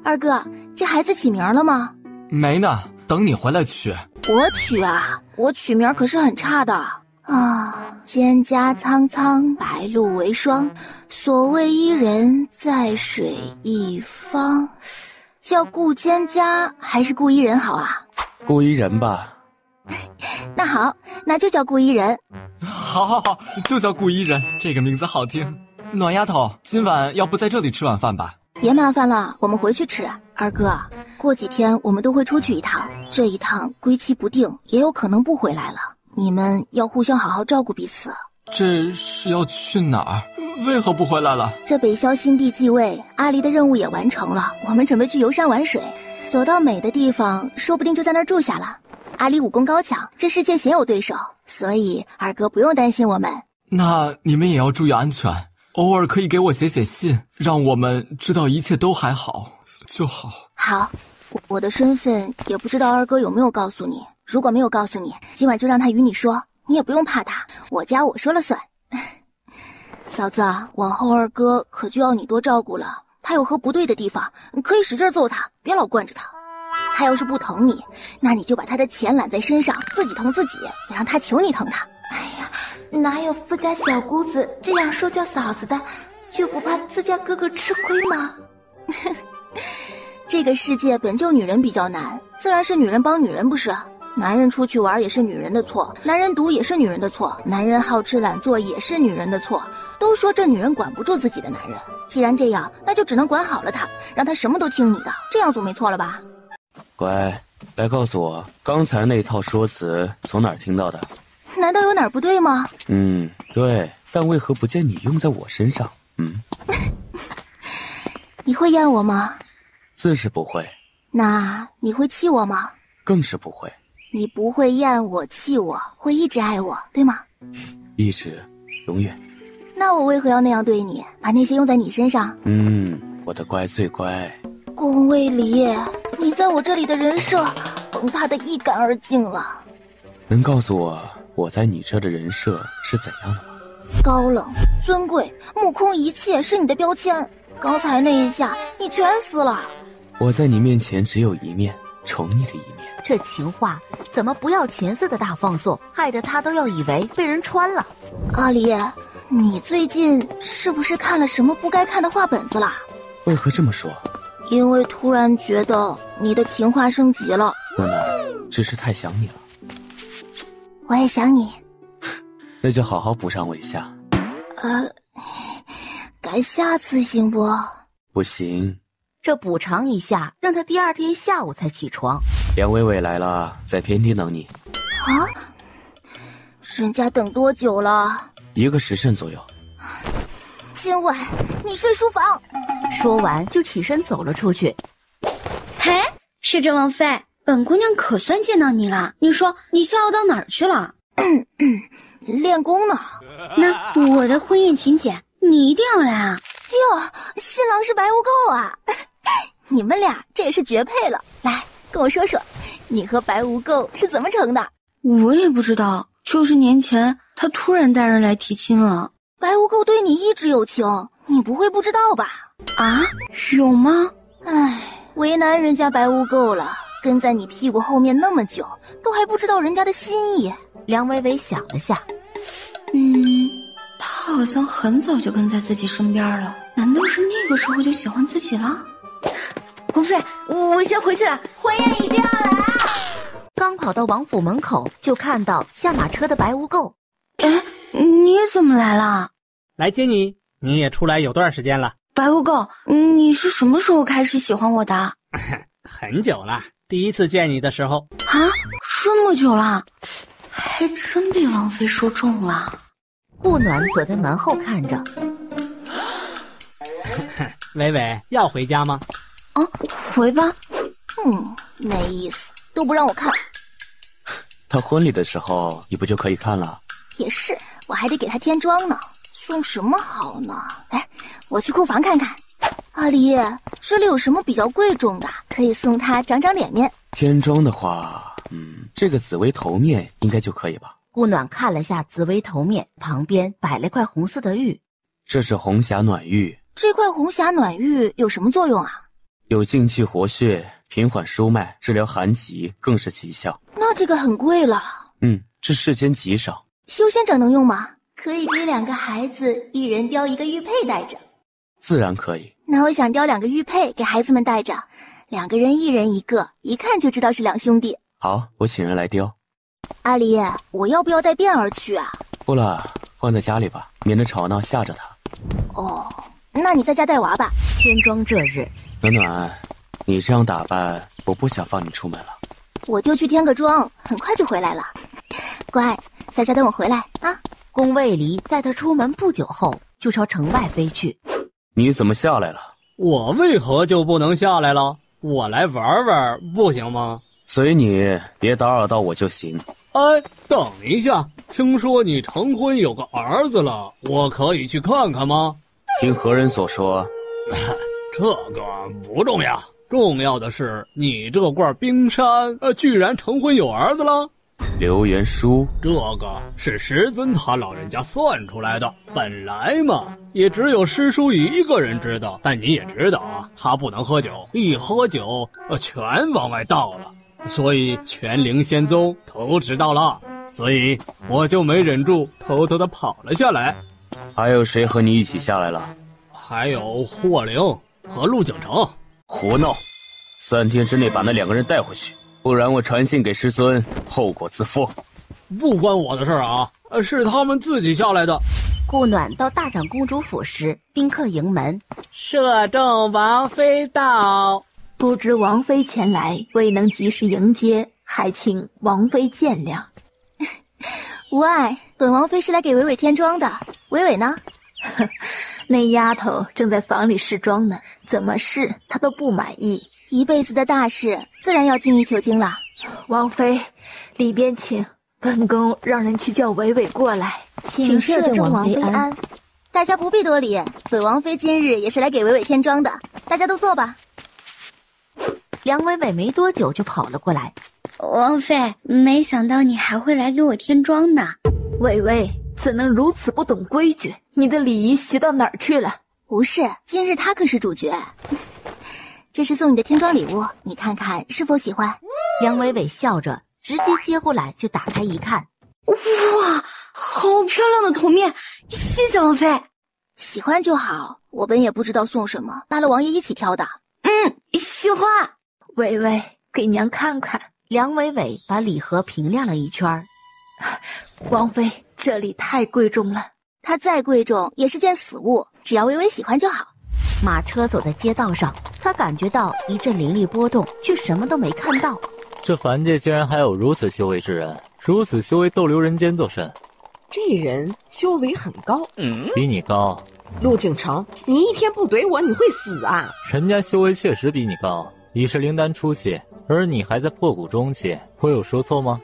二哥，这孩子起名了吗？没呢，等你回来取。我取啊，我取名可是很差的啊。蒹葭苍苍，白露为霜，所谓伊人，在水一方。叫顾蒹葭还是顾伊人好啊？顾伊人吧。那好，那就叫顾伊人。好，就叫顾伊人，这个名字好听。暖丫头，今晚要不在这里吃晚饭吧？别麻烦了，我们回去吃。二哥，过几天我们都会出去一趟，这一趟归期不定，也有可能不回来了。你们要互相好好照顾彼此。这是要去哪儿？为何不回来了？这北萧新帝继位，阿离的任务也完成了，我们准备去游山玩水，走到美的地方，说不定就在那儿住下了。阿离武功高强，这世界鲜有对手，所以二哥不用担心我们。那你们也要注意安全，偶尔可以给我写信，让我们知道一切都还好就好。好，我的身份也不知道二哥有没有告诉你，如果没有告诉你，今晚就让他与你说，你也不用怕他，我家我说了算。嫂子，往后二哥可就要你多照顾了，他有何不对的地方，你可以使劲揍他，别老惯着他。他要是不疼你，那你就把他的钱揽在身上，自己疼自己，也让他求你疼他。哎呀，哪有富家小姑子这样说叫嫂子的，就不怕自家哥哥吃亏吗？这个世界本就女人比较难，自然是女人帮女人不是？男人出去玩也是女人的错，男人赌也是女人的错，男人好吃懒做也是女人的错。都说这女人管不住自己的男人，既然这样，那就只能管好了他，让他什么都听你的，这样总没错了吧？乖，来告诉我，刚才那套说辞从哪儿听到的？难道有哪儿不对吗？对，但为何不见你用在我身上？你会厌我吗？自是不会。那你会气我吗？更是不会。你不会厌我气我，会一直爱我，对吗？一直，永远。那我为何要那样对你，把那些用在你身上？我的乖最乖。宫卫离，你在我这里的人设崩塌的一干二净了。能告诉我，我在你这的人设是怎样的吗？高冷、尊贵、目空一切是你的标签。刚才那一下，你全死了。我在你面前只有一面，宠你的一面。这情话怎么不要钱似的大放送，害得他都要以为被人穿了。阿离，你最近是不是看了什么不该看的话本子啦？为何这么说？因为突然觉得你的情话升级了。暖暖，只是太想你了。我也想你。那就好好补偿我一下。改下次行不？不行。这补偿一下，让他第二天下午才起床。梁伟伟来了，在偏厅等你。啊？人家等多久了？1个时辰左右。今晚你睡书房。说完就起身走了出去。嘿，摄政王妃，本姑娘可算见到你了。你说你逍遥到哪儿去了？练功呢。那我的婚宴请柬，你一定要来啊！哟，新郎是白无垢啊！你们俩这也是绝配了。来，跟我说说，你和白无垢是怎么成的？我也不知道，就是年前他突然带人来提亲了。白无垢对你一直有情，你不会不知道吧？啊，有吗？唉，为难人家白无垢了，跟在你屁股后面那么久，都还不知道人家的心意。梁伟伟想了下，他好像很早就跟在自己身边了，难道是那个时候就喜欢自己了？王妃，我先回去了，婚宴一定要来啊！刚跑到王府门口，就看到下马车的白无垢。哎，你怎么来了？来接你，你也出来有段时间了。白无垢，你是什么时候开始喜欢我的？很久了，第一次见你的时候。啊，这么久了，还真被王妃说中了。顾暖躲在门后看着。伟伟要回家吗？啊，回吧。没意思，都不让我看。他婚礼的时候，你不就可以看了？也是，我还得给他添妆呢。送什么好呢？哎，我去库房看看。阿离，这里有什么比较贵重的，可以送他长长脸面？添妆的话，这个紫薇头面应该就可以吧。顾暖看了下紫薇头面，旁边摆了块红色的玉。这是红霞暖玉。这块红霞暖玉有什么作用啊？有静气活血、平缓舒脉、治疗寒疾，更是奇效。那这个很贵了。这世间极少。修仙者能用吗？可以给2个孩子一人雕一个玉佩带着。自然可以。那我想雕2个玉佩给孩子们带着，2个人一人一个，一看就知道是2兄弟。好，我请人来雕。阿离，我要不要带辫儿去啊？不了，关在家里吧，免得吵闹吓着他。哦，那你在家带娃吧。天庄这日，暖暖，你这样打扮，我不想放你出门了。我就去添个妆，很快就回来了。乖，在家等我回来啊。宫卫离在他出门不久后就朝城外飞去。你怎么下来了？我为何就不能下来了？我来玩玩不行吗？随你，别打扰到我就行。哎，等一下，听说你成婚有个儿子了，我可以去看看吗？听何人所说？这个不重要，重要的是你这罐冰山居然成婚有儿子了。流言书，这个是师尊他老人家算出来的。本来嘛，也只有师叔一个人知道，但你也知道啊，他不能喝酒，一喝酒全往外倒了，所以全灵仙宗都知道了，所以我就没忍住，偷偷的跑了下来。还有谁和你一起下来了？还有霍灵和陆景城。胡闹！3天之内把那2个人带回去。不然我传信给师尊，后果自负。不关我的事啊，是他们自己下来的。顾暖到大长公主府时，宾客迎门。摄政王妃到，不知王妃前来，未能及时迎接，还请王妃见谅。无碍，本王妃是来给伟伟添妆的。伟伟呢？那丫头正在房里试妆呢，怎么试她都不满意。一辈子的大事，自然要精益求精了。王妃，里边请。本宫让人去叫伟伟过来，请摄政王妃安。大家不必多礼，本王妃今日也是来给伟伟添妆的，大家都坐吧。梁伟伟没多久就跑了过来。王妃，没想到你还会来给我添妆呢。伟伟怎能如此不懂规矩？你的礼仪学到哪儿去了？不是，今日他可是主角。这是送你的添妆礼物，你看看是否喜欢？梁伟伟笑着，直接接过来就打开一看。哇，好漂亮的头面，谢谢王妃。喜欢就好，我本也不知道送什么，拉了王爷一起挑的。喜欢。伟伟，给娘看看。梁伟伟把礼盒评亮了一圈。王妃，这礼太贵重了。它再贵重也是件死物，只要伟伟喜欢就好。马车走在街道上，他感觉到一阵灵力波动，却什么都没看到。这凡界居然还有如此修为之人，如此修为逗留人间作甚？这人修为很高，比你高。陆景城，你一天不怼我，你会死啊！人家修为确实比你高，已是灵丹初期，而你还在破骨中期，我有说错吗？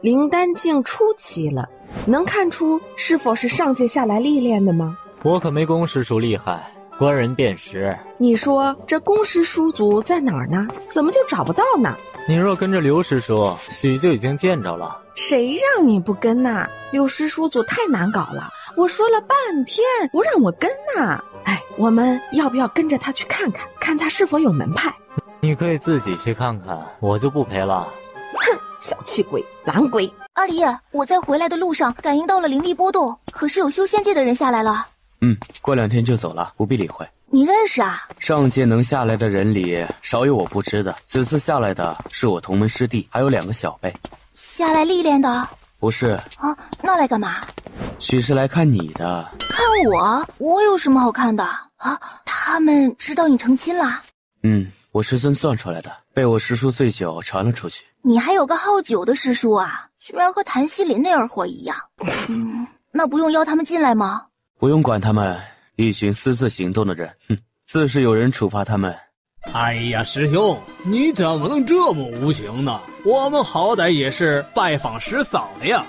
灵丹境初期了，能看出是否是上界下来历练的吗？我可没公师叔厉害。观人辨识，你说这公师叔族在哪儿呢？怎么就找不到呢？你若跟着刘师叔，许就已经见着了。谁让你不跟呐？刘师叔族太难搞了，我说了半天不让我跟呐。哎，我们要不要跟着他去看看，看他是否有门派？你可以自己去看看，我就不陪了。哼，小气鬼，懒鬼。阿离，我在回来的路上感应到了灵力波动，可是有修仙界的人下来了。过2天就走了，不必理会。你认识啊？上界能下来的人里，少有我不知的。此次下来的是我同门师弟，还有2个小辈。下来历练的？不是啊，那来干嘛？许是来看你的。看我？我有什么好看的啊？他们知道你成亲了？我师尊算出来的，被我师叔醉酒传了出去。你还有个好酒的师叔啊，居然和谭西林那二货一样。那不用邀他们进来吗？不用管他们，一群私自行动的人，自是有人处罚他们。哎呀，师兄，你怎么能这么无情呢？我们好歹也是拜访师嫂的呀。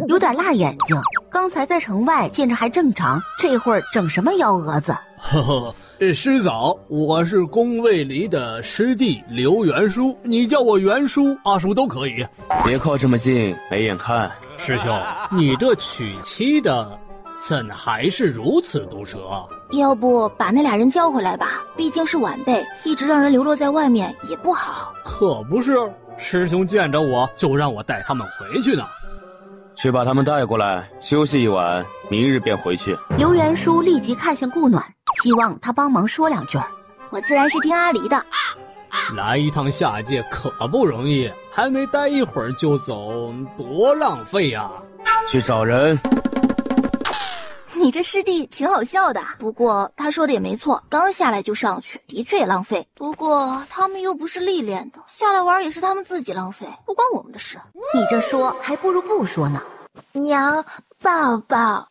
有点辣眼睛。刚才在城外见着还正常，这会儿整什么幺蛾子？呵呵，师嫂，我是宫卫离的师弟刘元叔，你叫我元叔、阿叔都可以。别靠这么近，没眼看。师兄，你这娶妻的怎还是如此毒舌？要不把那俩人叫回来吧，毕竟是晚辈，一直让人流落在外面也不好。可不是，师兄见着我就让我带他们回去呢。去把他们带过来，休息一晚，明日便回去。刘元叔立即看向顾暖，希望他帮忙说两句。我自然是听阿离的。来一趟下界可不容易，还没待一会儿就走，多浪费呀！去找人。你这师弟挺好笑的，不过他说的也没错，刚下来就上去，的确也浪费。不过他们又不是历练的，下来玩也是他们自己浪费，不关我们的事。你这说还不如不说呢。娘，抱抱。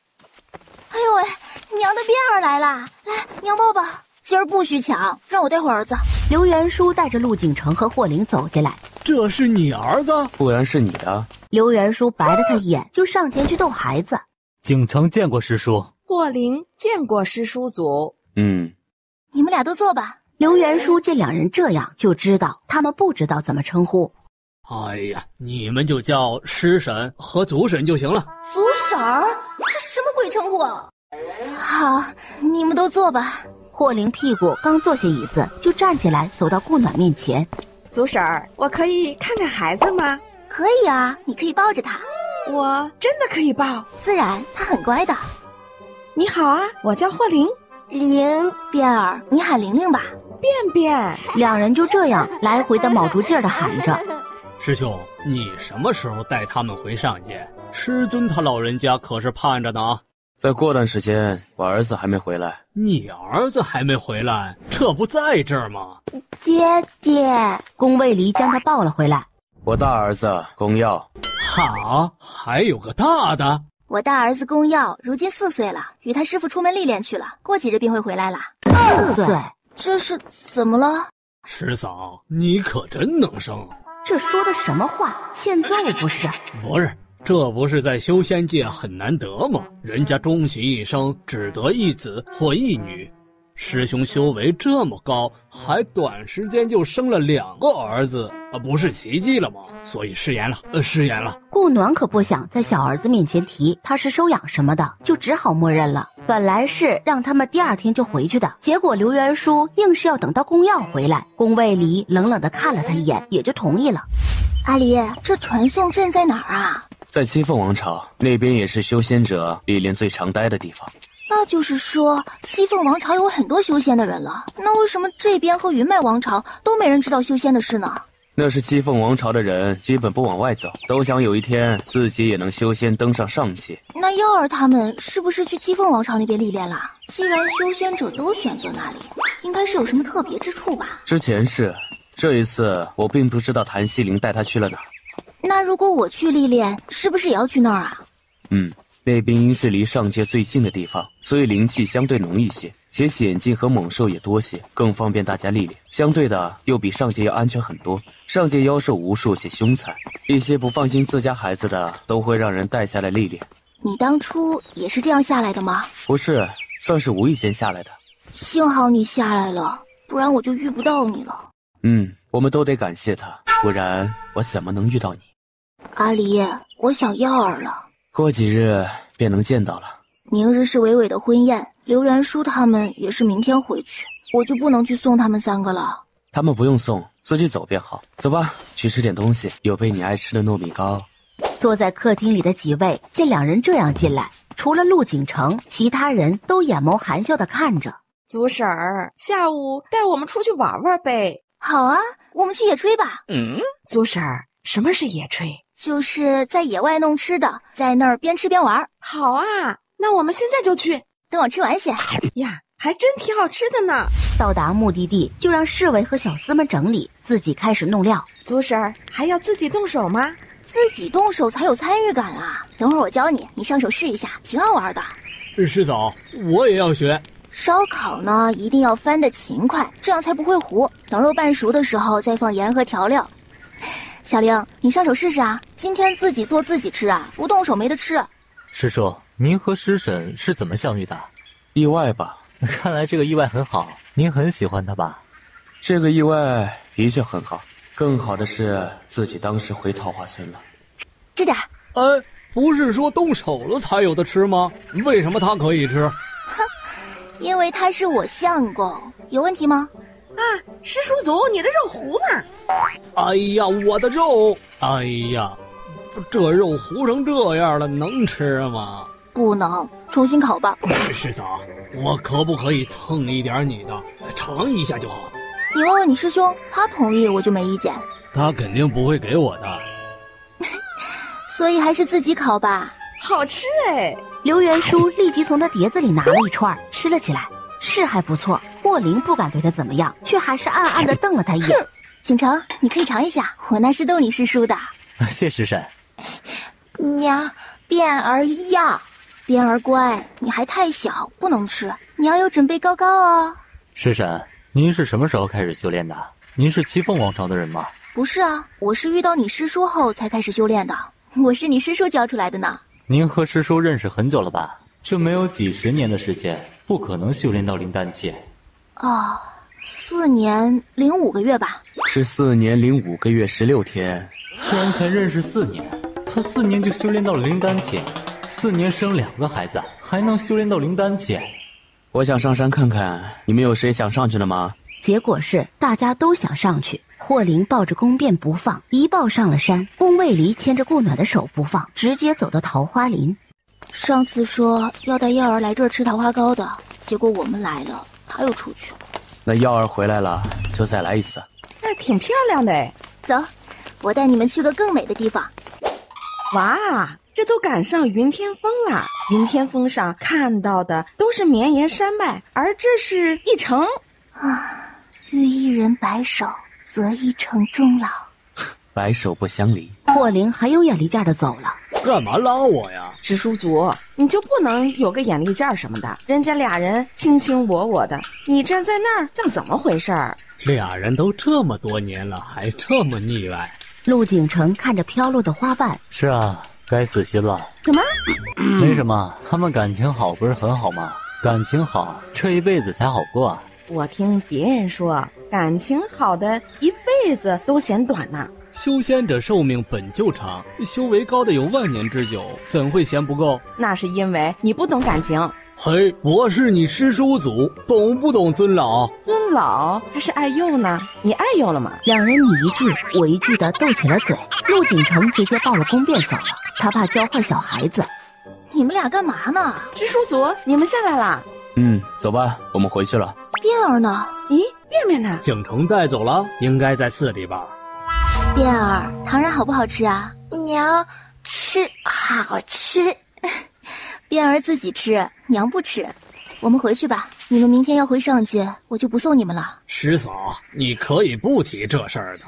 哎呦喂，娘的辫儿来啦！来，娘抱抱。今儿不许抢，让我带回儿子。刘元叔带着陆景城和霍灵走进来。这是你儿子？不然是你的。刘元叔白了他一眼，就上前去逗孩子。景城见过师叔，霍灵见过师叔祖。你们俩都坐吧。刘元叔见两人这样，就知道他们不知道怎么称呼。哎呀，你们就叫师婶和祖婶就行了。祖婶儿，这什么鬼称呼？好，你们都坐吧。霍灵屁股刚坐下椅子，就站起来走到顾暖面前。祖婶儿，我可以看看孩子吗？可以啊，你可以抱着他。我真的可以抱？自然，他很乖的。你好啊，我叫霍灵。灵辫儿，你喊玲玲吧。便便。两人就这样来回的卯足劲儿的喊着。师兄，你什么时候带他们回上界？师尊他老人家可是盼着呢。再过段时间，我儿子还没回来。你儿子还没回来？这不在这儿吗？爹爹，宫卫离将他抱了回来。我大儿子宫耀。哈，还有个大的？我大儿子宫耀如今4岁了，与他师父出门历练去了，过几日便会回来了。4岁？这是怎么了？师嫂，你可真能生。这说的什么话？欠揍不是？不是，这不是在修仙界很难得吗？人家终其一生只得一子或一女。师兄修为这么高，还短时间就生了2个儿子，不是奇迹了吗？所以食言了，食言了。顾暖可不想在小儿子面前提他是收养什么的，就只好默认了。本来是让他们第2天就回去的，结果刘元叔硬是要等到宫耀回来。宫卫离冷冷地看了他一眼，也就同意了。阿离，这传送阵在哪儿啊？在七凤王朝那边，也是修仙者历练最常待的地方。那就是说，七凤王朝有很多修仙的人了。那为什么这边和云脉王朝都没人知道修仙的事呢？那是七凤王朝的人基本不往外走，都想有一天自己也能修仙登上上界。那耀儿他们是不是去七凤王朝那边历练了？既然修仙者都选择那里，应该是有什么特别之处吧？之前是，这一次我并不知道谭西灵带他去了哪儿。那如果我去历练，是不是也要去那儿啊？那边因是离上界最近的地方，所以灵气相对浓一些，且险境和猛兽也多些，更方便大家历练。相对的，又比上界要安全很多。上界妖兽无数且凶残，一些不放心自家孩子的，都会让人带下来历练。你当初也是这样下来的吗？不是，算是无意间下来的。幸好你下来了，不然我就遇不到你了。我们都得感谢他，不然我怎么能遇到你？阿离，我想耀儿了。过几日便能见到了。明日是伟伟的婚宴，刘元叔他们也是明天回去，我就不能去送他们3个了。他们不用送，自己走便好。走吧，去吃点东西，有备你爱吃的糯米糕。坐在客厅里的几位见两人这样进来，除了陆景城，其他人都眼眸含笑地看着。祖婶儿，下午带我们出去玩玩呗。好啊，我们去野炊吧。祖婶儿，什么是野炊？就是在野外弄吃的，在那儿边吃边玩。好啊，那我们现在就去。等我吃完些。呀，还真挺好吃的呢。到达目的地，就让侍卫和小厮们整理，自己开始弄料。祖婶儿还要自己动手吗？自己动手才有参与感啊！等会儿我教你，你上手试一下，挺好玩的。师嫂，我也要学。烧烤呢，一定要翻得勤快，这样才不会糊。等肉半熟的时候，再放盐和调料。小玲，你上手试试啊！今天自己做自己吃啊，不动手没得吃。师叔，您和师婶是怎么相遇的？意外吧？看来这个意外很好，您很喜欢他吧？这个意外的确很好，更好的是自己当时回桃花村了。吃点。不是说动手了才有的吃吗？为什么他可以吃？哼，因为他是我相公，有问题吗？啊，师叔祖，你的肉糊了！哎呀，我的肉！哎呀，这肉糊成这样了，能吃吗？不能，重新烤吧。师嫂，我可不可以蹭一点你的，尝一下就好？你问问你师兄，他同意我就没意见。他肯定不会给我的。所以还是自己烤吧。好吃哎！刘元叔立即从他碟子里拿了一串，吃了起来，是还不错。霍灵不敢对他怎么样，却还是暗暗地瞪了他一眼。景城，你可以尝一下，我那是逗你师叔的。谢师婶。娘，变儿要。变儿乖，你还太小，不能吃，你要有准备高高哦。师婶，您是什么时候开始修炼的？您是齐凤王朝的人吗？不是啊，我是遇到你师叔后才开始修炼的，我是你师叔教出来的呢。您和师叔认识很久了吧？这没有几10年的时间，不可能修炼到灵丹期。哦，4年05个月吧。是4年05个月16天。居然才认识4年，他4年就修炼到了灵丹期，4年生2个孩子，还能修炼到灵丹期。我想上山看看，你们有谁想上去的吗？结果是大家都想上去。霍灵抱着宫变不放，一抱上了山。宫卫离牵着顾暖的手不放，直接走到桃花林。上次说要带耀儿来这儿吃桃花糕的，结果我们来了，他又出去。那耀儿回来了，就再来一次。那挺漂亮的哎。走，我带你们去个更美的地方。哇，这都赶上云天峰了。云天峰上看到的都是绵延山脉，而这是一城啊。遇一人白首，则一城终老。白首不相离。霍灵还有眼力劲的走了。干嘛拉我呀？师叔祖，你就不能有个眼力劲什么的？人家俩人卿卿我我的，你站在那儿像怎么回事儿？俩人都这么多年了，还这么腻歪。陆景城看着飘落的花瓣，是啊，该死心了。什么？没什么，他们感情好不是很好吗？感情好，这一辈子才好过。我听别人说，感情好的一辈子都嫌短呢。修仙者寿命本就长，修为高的有万年之久，怎会嫌不够？那是因为你不懂感情。嘿，我是你师叔祖，懂不懂尊老？尊老还是爱幼呢？你爱幼了吗？两人你一句我一句的斗起了嘴。陆景城直接抱了宫变走了，他怕教坏小孩子。你们俩干嘛呢？师叔祖，你们下来啦。走吧，我们回去了。变儿呢？咦，便便呢？景城带走了，应该在寺里吧。变儿，糖人好不好吃啊？娘，吃好吃。变儿自己吃，娘不吃。我们回去吧，你们明天要回上界，我就不送你们了。师嫂，你可以不提这事儿的。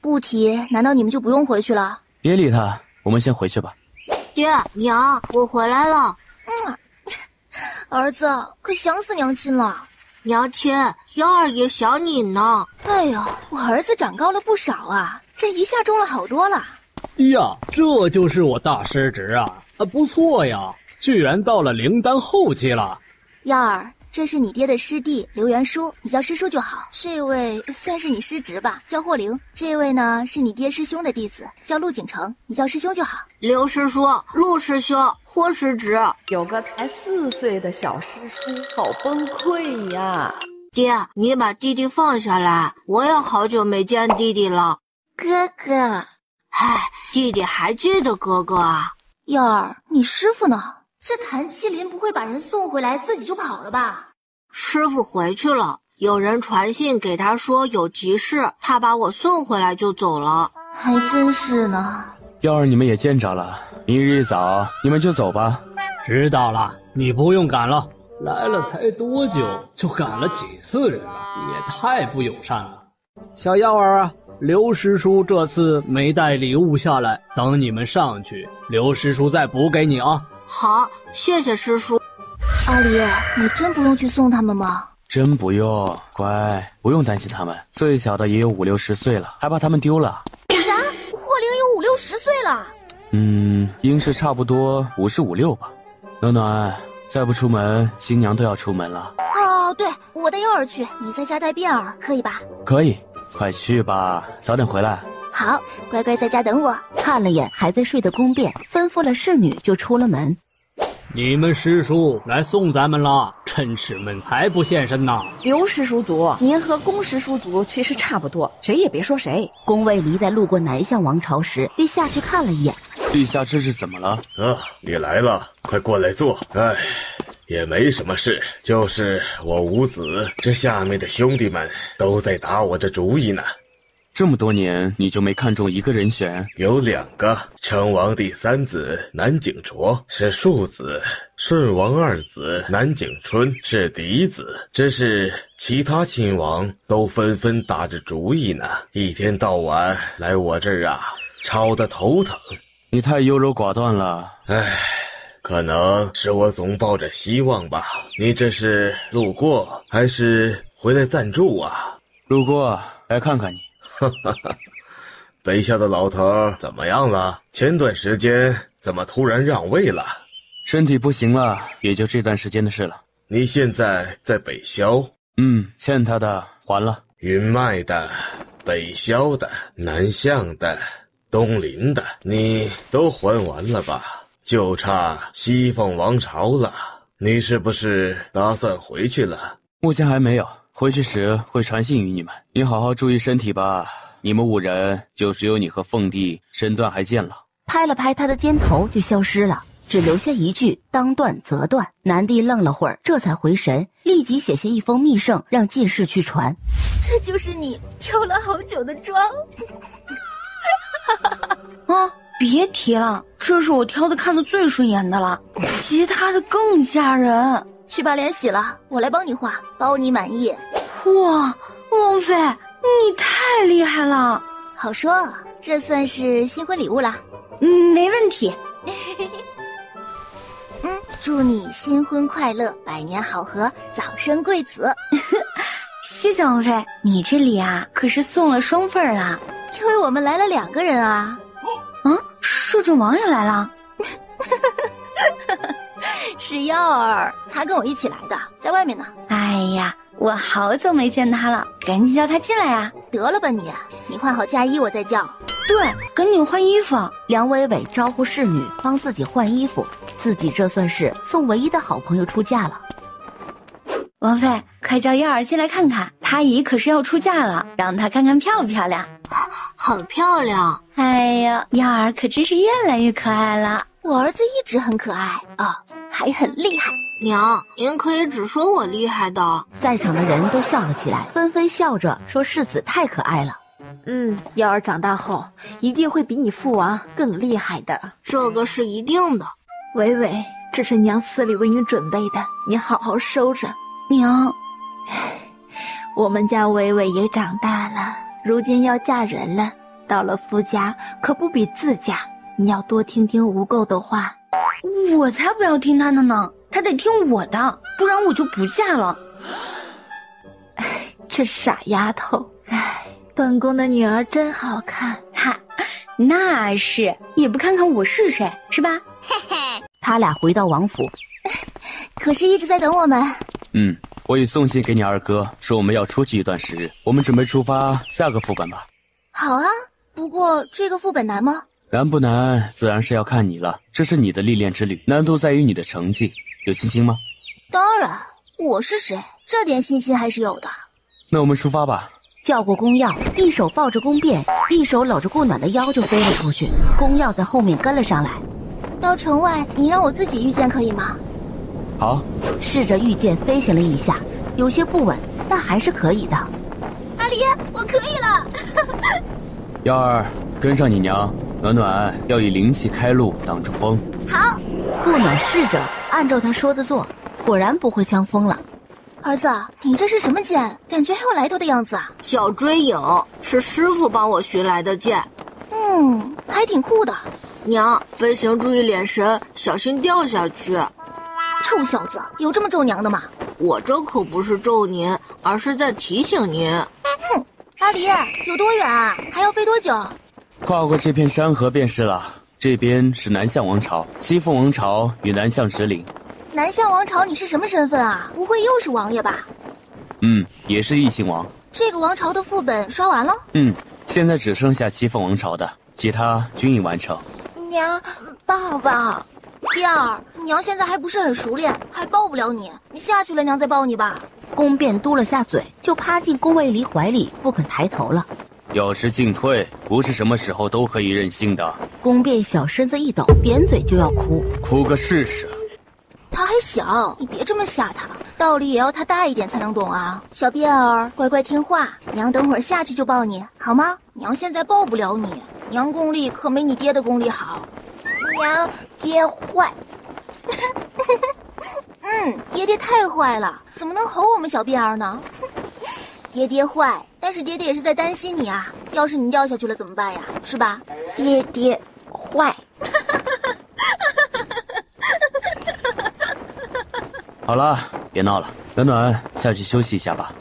不提，难道你们就不用回去了？别理他，我们先回去吧。爹娘，我回来了。儿子，可想死娘亲了。娘亲，耀儿也想你呢。哎呦，我儿子长高了不少啊，这一下重了好多了。呀，这就是我大师侄啊，不错呀，居然到了灵丹后期了。耀儿，这是你爹的师弟刘元叔，你叫师叔就好。这位算是你师侄吧，叫霍灵。这位呢是你爹师兄的弟子，叫陆景城，你叫师兄就好。刘师叔、陆师兄、霍师侄，有个才4岁的小师叔，好崩溃呀！爹，你把弟弟放下来，我也好久没见弟弟了。哥哥，唉，弟弟还记得哥哥啊？耀儿，你师傅呢？这谭麒麟不会把人送回来自己就跑了吧？师傅回去了，有人传信给他说有急事，他把我送回来就走了。还真是呢。耀儿，你们也见着了，明日一早你们就走吧。知道了，你不用赶了。来了才多久就赶了几次人了，也太不友善了。小妖儿啊，刘师叔这次没带礼物下来，等你们上去，刘师叔再补给你啊。好，谢谢师叔。阿离，你真不用去送他们吗？真不用，乖，不用担心他们。最小的也有5、60岁了，还怕他们丢了？啥？霍灵有5、60岁了？应是差不多55、56吧。暖暖，再不出门，新娘都要出门了。哦，对，我带幺儿去，你在家带辫儿，可以吧？可以，快去吧，早点回来。好，乖乖在家等我。看了眼还在睡的宫变，吩咐了侍女就出了门。你们师叔来送咱们了，趁齿们还不现身呢。刘师叔祖，您和龚师叔祖其实差不多，谁也别说谁。宫卫离在路过南向王朝时，便下去看了一眼。陛下这是怎么了？你来了，快过来坐。也没什么事，就是我五子这下面的兄弟们都在打我这主意呢。这么多年你就没看中一个人选？有2个，成王第3子南景卓是庶子，顺王2子南景春是嫡子。只是其他亲王都纷纷打着主意呢，一天到晚来我这儿啊，吵得头疼。你太优柔寡断了。可能是我总抱着希望吧。你这是路过还是回来暂住啊？路过，来看看你。北校的老头怎么样了？前段时间怎么突然让位了？身体不行了，也就这段时间的事了。你现在在北萧？欠他的还了。云脉的、北萧的、南向的、东林的，你都还完了吧？就差西凤王朝了。你是不是打算回去了？目前还没有，回去时会传信于你们。你好好注意身体吧。你们5人就只有你和凤帝身断还见了。拍了拍他的肩头就消失了，只留下一句当断则断。南帝愣了会儿，这才回神，立即写下一封密圣让进士去传。这就是你挑了好久的妆。别提了，这是我挑的看得最顺眼的了，其他的更吓人。去把脸洗了，我来帮你画，包你满意。哇，王妃，你太厉害了！好说，这算是新婚礼物啦。没问题。祝你新婚快乐，百年好合，早生贵子。谢谢王妃，你这里啊可是送了双份啦。因为我们来了2个人啊。摄政王也来了。是耀儿，他跟我一起来的，在外面呢。哎呀，我好久没见他了，赶紧叫他进来啊！得了吧你换好嫁衣我再叫。对，赶紧换衣服。梁伟伟招呼侍女帮自己换衣服，自己这算是送唯一的好朋友出嫁了。王妃，快叫耀儿进来看看，他姨可是要出嫁了，让他看看漂不漂亮。很漂亮。哎呀，耀儿可真是越来越可爱了。我儿子一直很可爱啊，还很厉害。娘，您可以只说我厉害的。在场的人都笑了起来，纷纷笑着说世子太可爱了。耀儿长大后一定会比你父王更厉害的，这个是一定的。伟伟，这是娘司里为你准备的，你好好收着。娘，我们家伟伟也长大了，如今要嫁人了，到了夫家可不比自家，你要多听听无垢的话。我才不要听他的呢，他得听我的，不然我就不嫁了。这傻丫头，本宫的女儿真好看。那是，也不看看我是谁，是吧？嘿嘿。他俩回到王府，可是一直在等我们。我已送信给你二哥，说我们要出去一段时日，我们准备出发下个副本吧。好啊，不过这个副本难吗？难不难，自然是要看你了。这是你的历练之旅，难度在于你的成绩。有信心吗？当然，我是谁，这点信心还是有的。那我们出发吧。叫过宫耀，一手抱着宫变，一手搂着顾暖的腰就飞了出去。宫耀在后面跟了上来。到城外，你让我自己御剑可以吗？好。试着御剑飞行了一下，有些不稳，但还是可以的。阿离，我可以了。耀儿，跟上你娘。暖暖要以灵气开路，挡住风。好。顾暖试着按照他说的做，果然不会枪锋了。儿子，你这是什么剑？感觉很有来头的样子啊！小追影是师傅帮我寻来的剑。还挺酷的。娘，飞行注意眼神，小心掉下去。臭小子，有这么咒娘的吗？我这可不是咒您，而是在提醒您。哼，阿离，有多远啊？还要飞多久？跨过这片山河便是了。这边是南向王朝，西凤王朝与南向直领。南向王朝，你是什么身份啊？不会又是王爷吧？也是异姓王。这个王朝的副本刷完了？现在只剩下七凤王朝的，其他均已完成。娘，爸爸，辫儿，娘现在还不是很熟练，还抱不了你。你下去了，娘再抱你吧。宫变嘟了下嘴，就趴进宫卫离怀里，不肯抬头了。有时进退，不是什么时候都可以任性的。宫变小身子一抖，扁嘴就要哭。哭个试试。他还小，你别这么吓他，道理也要他大一点才能懂啊。小辫儿，乖乖听话，娘等会儿下去就抱你，好吗？娘现在抱不了你，娘功力可没你爹的功力好。娘，爹坏。爹太坏了，怎么能吼我们小辫儿呢？爹坏，但是爹也是在担心你啊，要是你掉下去了怎么办呀？是吧？爹坏。好了，别闹了，暖暖下去休息一下吧。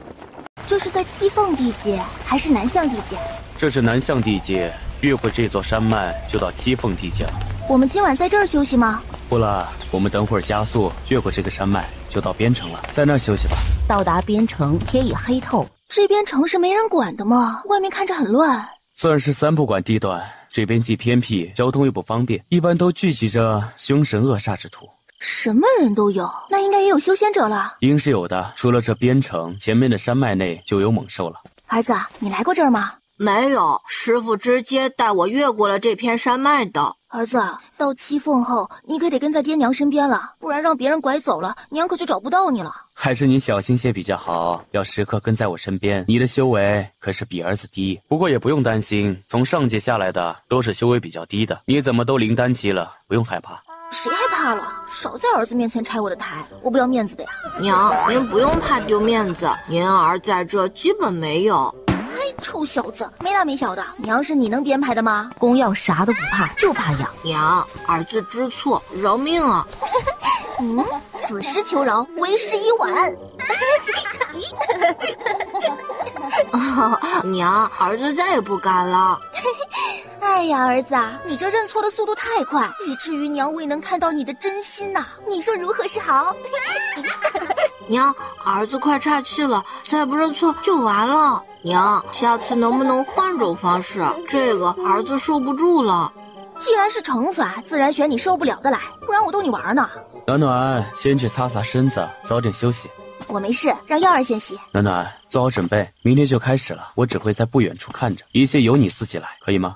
这是在七凤地界还是南向地界？这是南向地界，越过这座山脉就到七凤地界了。我们今晚在这儿休息吗？不了，我们等会儿加速越过这个山脉就到边城了，在那儿休息吧。到达边城，天已黑透。这边城是没人管的吗？外面看着很乱。算是三不管地段，这边既偏僻，交通又不方便，一般都聚集着凶神恶煞之徒。什么人都有，那应该也有修仙者了。应是有的，除了这边城，前面的山脉内就有猛兽了。儿子，你来过这儿吗？没有，师傅直接带我越过了这片山脉的。儿子，到七凤后，你可得跟在爹娘身边了，不然让别人拐走了，娘可就找不到你了。还是你小心些比较好，要时刻跟在我身边。你的修为可是比儿子低，不过也不用担心，从上界下来的都是修为比较低的。你怎么都灵丹期了，不用害怕。谁害怕了？少在儿子面前拆我的台，我不要面子的呀。娘，您不用怕丢面子，您儿在这基本没有。臭小子，没大没小的，娘是你能编排的吗？公要啥都不怕，就怕痒。娘，儿子知错，饶命啊！此时求饶，为时已晚。娘，儿子再也不敢了。哎呀，儿子啊，你这认错的速度太快，以至于娘未能看到你的真心呐。你说如何是好？娘，儿子快岔气了，再不认错就完了。娘，下次能不能换种方式？这个儿子受不住了。既然是惩罚，自然选你受不了的来，不然我逗你玩呢。暖暖，先去擦擦身子，早点休息。我没事，让耀儿先洗。暖暖，做好准备，明天就开始了。我只会在不远处看着，一切由你自己来，可以吗？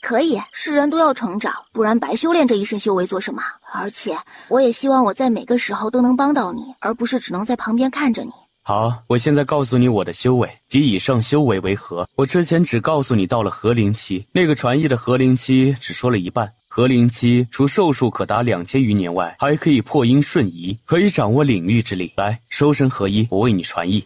可以。是人都要成长，不然白修炼这一身修为做什么？而且我也希望我在每个时候都能帮到你，而不是只能在旁边看着你。好，我现在告诉你我的修为及以上修为为何。我之前只告诉你到了合灵期，那个传译的合灵期只说了一半。合灵期除寿数可达2000余年外，还可以破音瞬移，可以掌握领域之力。来，收身合一，我为你传译。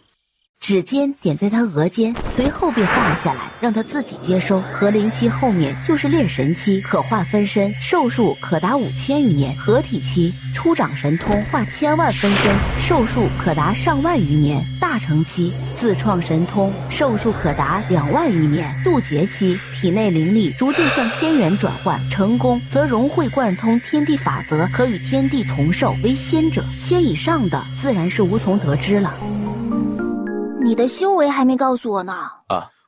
指尖点在他额间，随后便放了下来，让他自己接收。合灵期后面就是炼神期，可化分身，寿数可达5000余年；合体期初长神通，化1000万分身，寿数可达上万余年；大成期自创神通，寿数可达2万余年；渡劫期体内灵力逐渐向仙元转换，成功则融会贯通天地法则，可与天地同寿，为仙者。仙以上的自然是无从得知了。你的修为还没告诉我呢。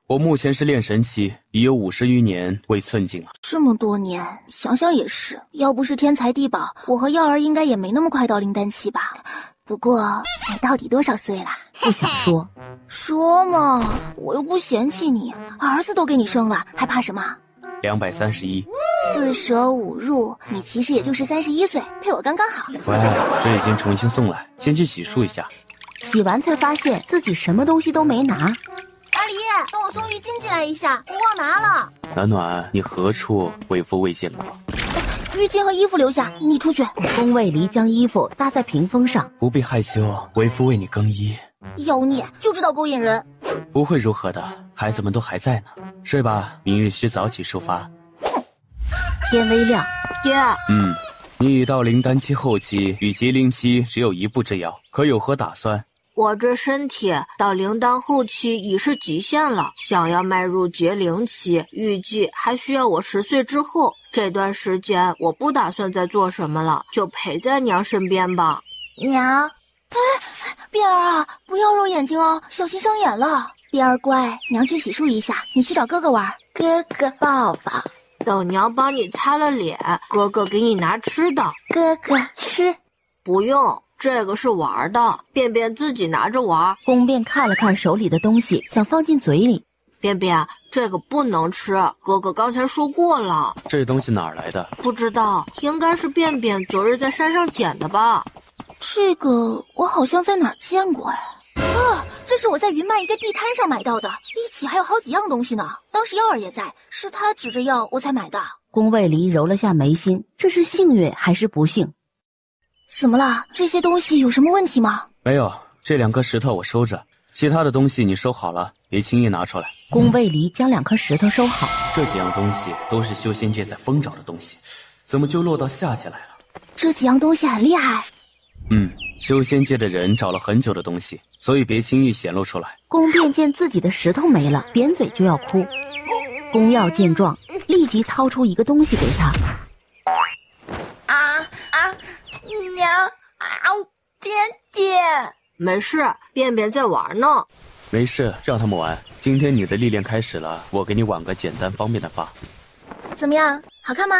我目前是炼神期，已有50余年未寸进了。这么多年，想想也是，要不是天才地宝，我和耀儿应该也没那么快到灵丹期吧。不过你到底多少岁了？不想说。说嘛，我又不嫌弃你，儿子都给你生了，还怕什么？231。4舍5入，你其实也就是31岁，配我刚刚好。喂，这已经重新送来，先去洗漱一下。洗完才发现自己什么东西都没拿。阿离，帮我送浴巾进来一下，我忘拿了。暖暖，你何处为父未见过？浴巾和衣服留下，你出去。宫卫离将衣服搭在屏风上，不必害羞，为夫为你更衣。妖孽，就知道勾引人。不会如何的，孩子们都还在呢。睡吧，明日需早起出发。天微亮，爹。你已到灵丹期后期，与结灵期只有一步之遥，可有何打算？我这身体到灵丹后期已是极限了，想要迈入结灵期，预计还需要我10岁之后。这段时间我不打算再做什么了，就陪在娘身边吧。娘，变儿啊，不要揉眼睛哦，小心伤眼了。变儿乖，娘去洗漱一下，你去找哥哥玩。哥哥抱抱。等娘帮你擦了脸，哥哥给你拿吃的。哥哥吃。不用，这个是玩的，便便自己拿着玩。宫变看了看手里的东西，想放进嘴里。便便，这个不能吃，哥哥刚才说过了。这东西哪儿来的？不知道，应该是便便昨日在山上捡的吧。这个我好像在哪儿见过哎。啊，这是我在云麦一个地摊上买到的，一起还有好几样东西呢。当时耀儿也在，是他指着要我才买的。宫卫离揉了下眉心，这是幸运还是不幸？怎么了？这些东西有什么问题吗？没有，这2颗石头我收着，其他的东西你收好了，别轻易拿出来。宫卫离将2颗石头收好。这几样东西都是修仙界在疯找的东西，怎么就落到下界来了？这几样东西很厉害。修仙界的人找了很久的东西，所以别轻易显露出来。宫变见自己的石头没了，扁嘴就要哭。宫耀见状，立即掏出一个东西给他。娘爹爹，没事，便便在玩呢。没事，让他们玩。今天你的历练开始了，我给你挽个简单方便的发。怎么样，好看吗？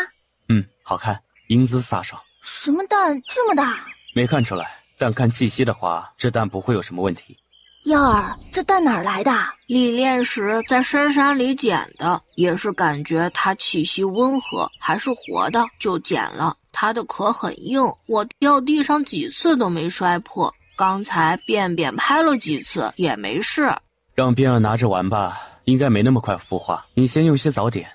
好看，英姿飒爽。什么蛋这么大？没看出来，但看气息的话，这蛋不会有什么问题。耀儿，这蛋哪儿来的？历练时在深山里捡的，也是感觉它气息温和，还是活的，就捡了。它的壳很硬，我掉地上几次都没摔破。刚才便便拍了几次也没事。让边儿拿着玩吧，应该没那么快孵化。你先用些早点。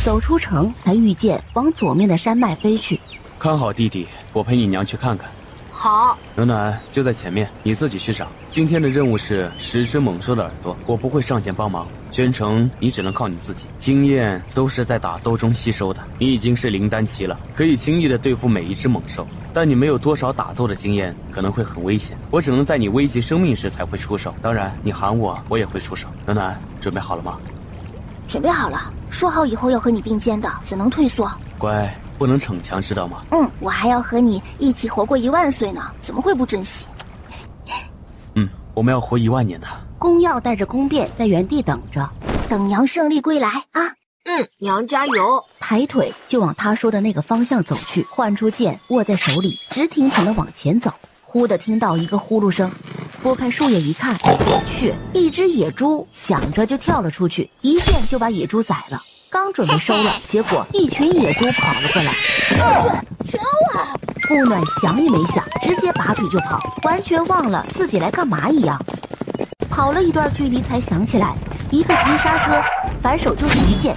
走出城，才遇见往左面的山脉飞去。看好弟弟，我陪你娘去看看。好，暖暖就在前面，你自己去找。今天的任务是10只猛兽的耳朵，我不会上前帮忙，全程你只能靠你自己。经验都是在打斗中吸收的，你已经是灵丹期了，可以轻易的对付每一只猛兽，但你没有多少打斗的经验，可能会很危险。我只能在你危及生命时才会出手，当然你喊我，我也会出手。暖暖，准备好了吗？准备好了，说好以后要和你并肩的，怎能退缩？乖，不能逞强，知道吗？我还要和你一起活过10000岁呢，怎么会不珍惜？我们要活10000年的。宫耀带着宫变在原地等着，等娘胜利归来啊！娘加油！抬腿就往他说的那个方向走去，换出剑握在手里，直挺挺的往前走。忽地听到一个呼噜声，拨开树叶一看，我去，一只野猪，想着就跳了出去，一剑就把野猪宰了。刚准备收了，结果一群野猪跑了过来。全欧啊！顾暖想也没想，直接拔腿就跑，完全忘了自己来干嘛一样。跑了一段距离才想起来，一个急刹车，反手就是一剑。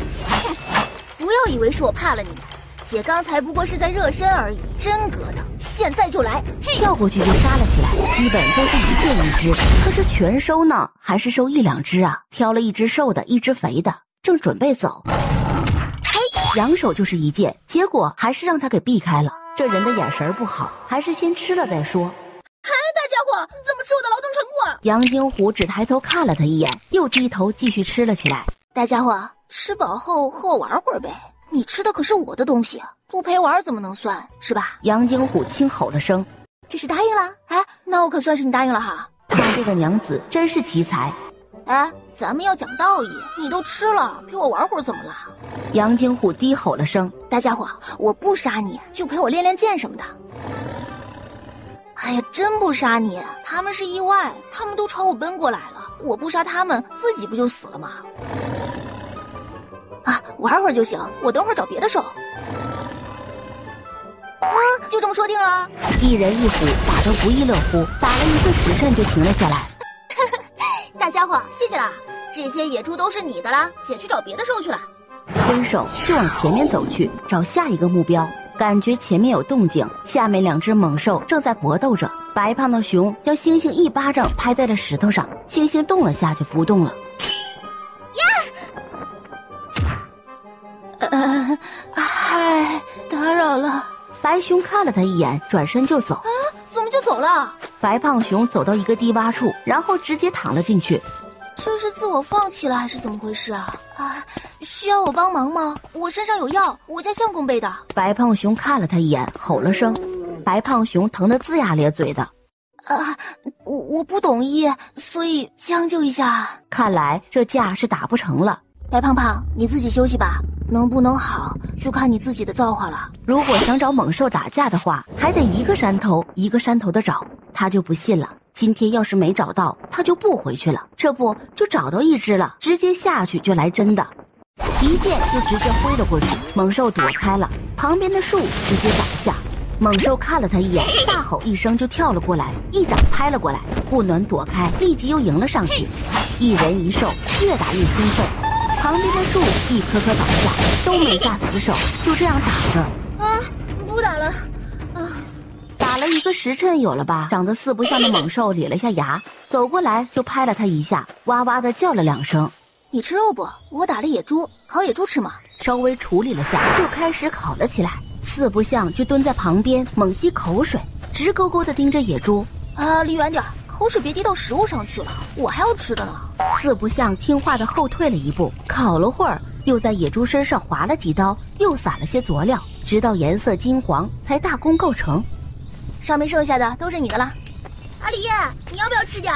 不要以为是我怕了你们，姐刚才不过是在热身而已，真格的，现在就来！跳过去就杀了起来，基本都是一剑一只，可是全收呢，还是收1-2只啊？挑了一只瘦的，一只肥的，正准备走，扬手就是一剑，结果还是让他给避开了。这人的眼神不好，还是先吃了再说。大家伙，怎么吃我的劳动成果？杨金虎只抬头看了他一眼，又低头继续吃了起来。大家伙，吃饱后和我玩会儿呗。你吃的可是我的东西，不陪玩怎么能算是吧？杨金虎轻吼了声，这是答应了？那我可算是你答应了哈。他这个娘子真是奇才。咱们要讲道义，你都吃了，陪我玩会儿怎么了？杨金虎低吼了声，大家伙，我不杀你，就陪我练练剑什么的。哎呀，真不杀你，他们是意外，他们都朝我奔过来了，我不杀他们，自己不就死了吗？玩会儿就行，我等会儿找别的兽。就这么说定了。一人一虎打得不亦乐乎，打了一个时辰就停了下来。大家伙，谢谢啦，这些野猪都是你的啦，姐去找别的兽去了。挥手就往前面走去，找下一个目标。感觉前面有动静，下面2只猛兽正在搏斗着。白胖的熊将猩猩一巴掌拍在了石头上，猩猩动了下就不动了。嗨，打扰了。白熊看了他一眼，转身就走。怎么就走了？白胖熊走到一个低洼处，然后直接躺了进去。这是自我放弃了还是怎么回事啊？需要我帮忙吗？我身上有药，我家相公备的。白胖熊看了他一眼，吼了声。白胖熊疼得龇牙咧嘴的。我不懂医，所以将就一下。看来这架是打不成了。白胖胖，你自己休息吧，能不能好就看你自己的造化了。如果想找猛兽打架的话，还得一个山头一个山头的找，他就不信了。今天要是没找到，他就不回去了。这不就找到一只了，直接下去就来真的，一剑就直接挥了过去。猛兽躲开了，旁边的树直接倒下。猛兽看了他一眼，大吼一声就跳了过来，一掌拍了过来。顾暖躲开，立即又迎了上去。一人一兽，越打越兴奋。旁边的树一颗颗倒下，都没下死手，就这样打着。不打了。打了1个时辰有了吧？长得4不像的猛兽咧了下牙，走过来就拍了他一下，哇哇的叫了2声。你吃肉不？我打了野猪，烤野猪吃吗？稍微处理了下，就开始烤了起来。4不像就蹲在旁边猛吸口水，直勾勾的盯着野猪。离远点，口水别滴到食物上去了，我还要吃的呢。4不像听话的后退了一步，烤了会儿，又在野猪身上划了几刀，又撒了些佐料，直到颜色金黄，才大功告成。上面剩下的都是你的了。阿狸，你要不要吃点？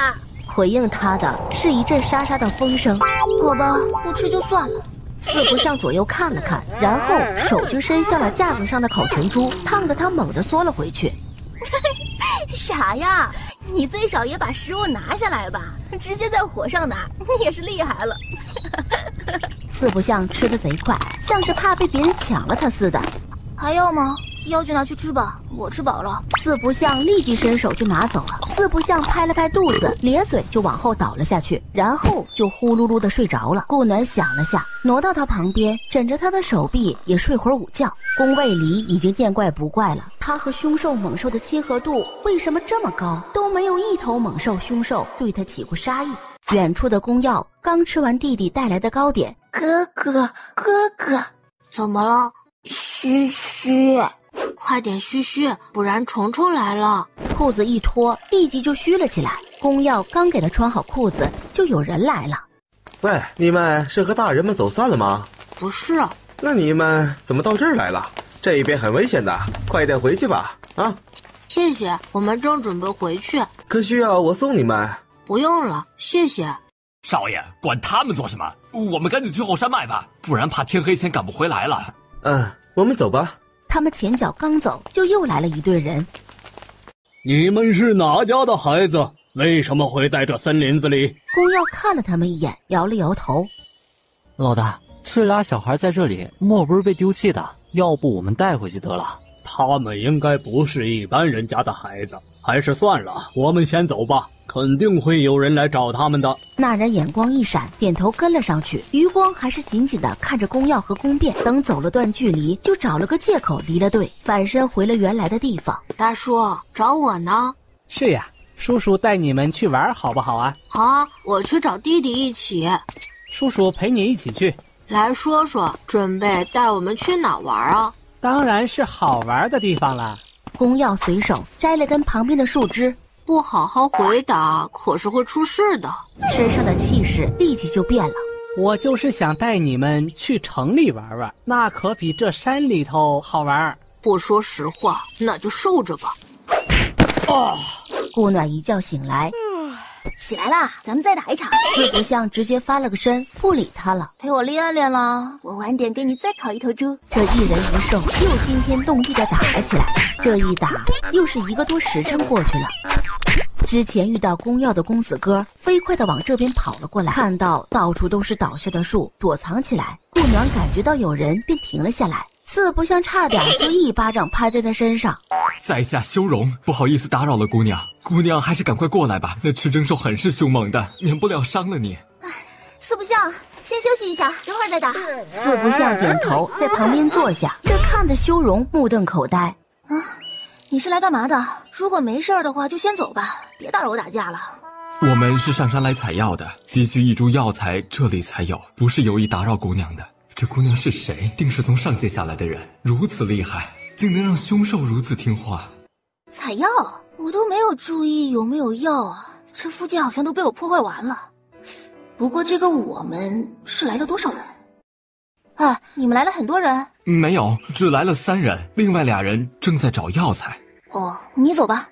回应他的是一阵沙沙的风声。好吧，不吃就算了。4不像左右看了看，然后手就伸向了架子上的烤全猪，烫得他猛地缩了回去。傻呀，你最少也把食物拿下来吧，直接在火上拿，你也是厉害了。4不像吃得贼快，像是怕被别人抢了他似的。还要吗？要就拿去吃吧，我吃饱了。4不像立即伸手就拿走了。4不像拍了拍肚子，咧嘴就往后倒了下去，然后就呼噜噜的睡着了。顾暖想了下，挪到他旁边，枕着他的手臂也睡会儿午觉。宫卫里已经见怪不怪了，他和凶兽猛兽的亲和度为什么这么高，都没有一头猛兽凶兽对他起过杀意。远处的宫耀刚吃完弟弟带来的糕点。哥哥，怎么了？嘘嘘，快点嘘嘘，不然虫虫来了。裤子一脱，立即就虚了起来。宫耀刚给他穿好裤子，就有人来了。喂，你们是和大人们走散了吗？不是。那你们怎么到这儿来了？这边很危险的，快点回去吧。谢谢，我们正准备回去。可需要我送你们？不用了，谢谢。少爷，管他们做什么？我们赶紧去后山脉吧，不然怕天黑前赶不回来了。我们走吧。他们前脚刚走，就又来了一队人。你们是哪家的孩子？为什么会在这森林子里？宫耀看了他们一眼，摇了摇头。老大，这俩小孩在这里，莫不是被丢弃的？要不我们带回去得了。他们应该不是一般人家的孩子，还是算了，我们先走吧，肯定会有人来找他们的。那人眼光一闪，点头跟了上去，余光还是紧紧地看着宫耀和宫变。等走了段距离，就找了个借口离了队，反身回了原来的地方。大叔，找我呢？是呀，叔叔带你们去玩好不好啊？好啊，我去找弟弟一起。叔叔陪你一起去。来说说，准备带我们去哪玩啊？当然是好玩的地方啦。宫耀随手摘了根旁边的树枝。不好好回答，可是会出事的。身上的气势立即就变了。我就是想带你们去城里玩玩，那可比这山里头好玩。不说实话，那就受着吧。顾暖一觉醒来，起来啦，咱们再打一场。4不像直接翻了个身，不理他了。陪我练练了，我晚点给你再烤一头猪。这一人一兽又惊天动地的打了起来。这一打又是1个多时辰过去了。之前遇到宫耀的公子哥飞快地往这边跑了过来，看到到处都是倒下的树，躲藏起来。顾暖感觉到有人，便停了下来。4不像差点就一巴掌拍在他身上。在下修容，不好意思打扰了姑娘，姑娘还是赶快过来吧，那赤征兽很是凶猛的，免不了伤了你。4不像，先休息一下，等会儿再打。四不像点头，在旁边坐下，这看得修容目瞪口呆。啊，你是来干嘛的？如果没事儿的话，就先走吧，别打扰我打架了。我们是上山来采药的，急需一株药材，这里才有，不是有意打扰姑娘的。这姑娘是谁？定是从上界下来的人，如此厉害，竟能让凶兽如此听话。采药？我都没有注意有没有药啊，这附近好像都被我破坏完了。不过这个我们是来了多少人？哎，你们来了很多人？没有，只来了3人，另外2人正在找药材。哦，你走吧。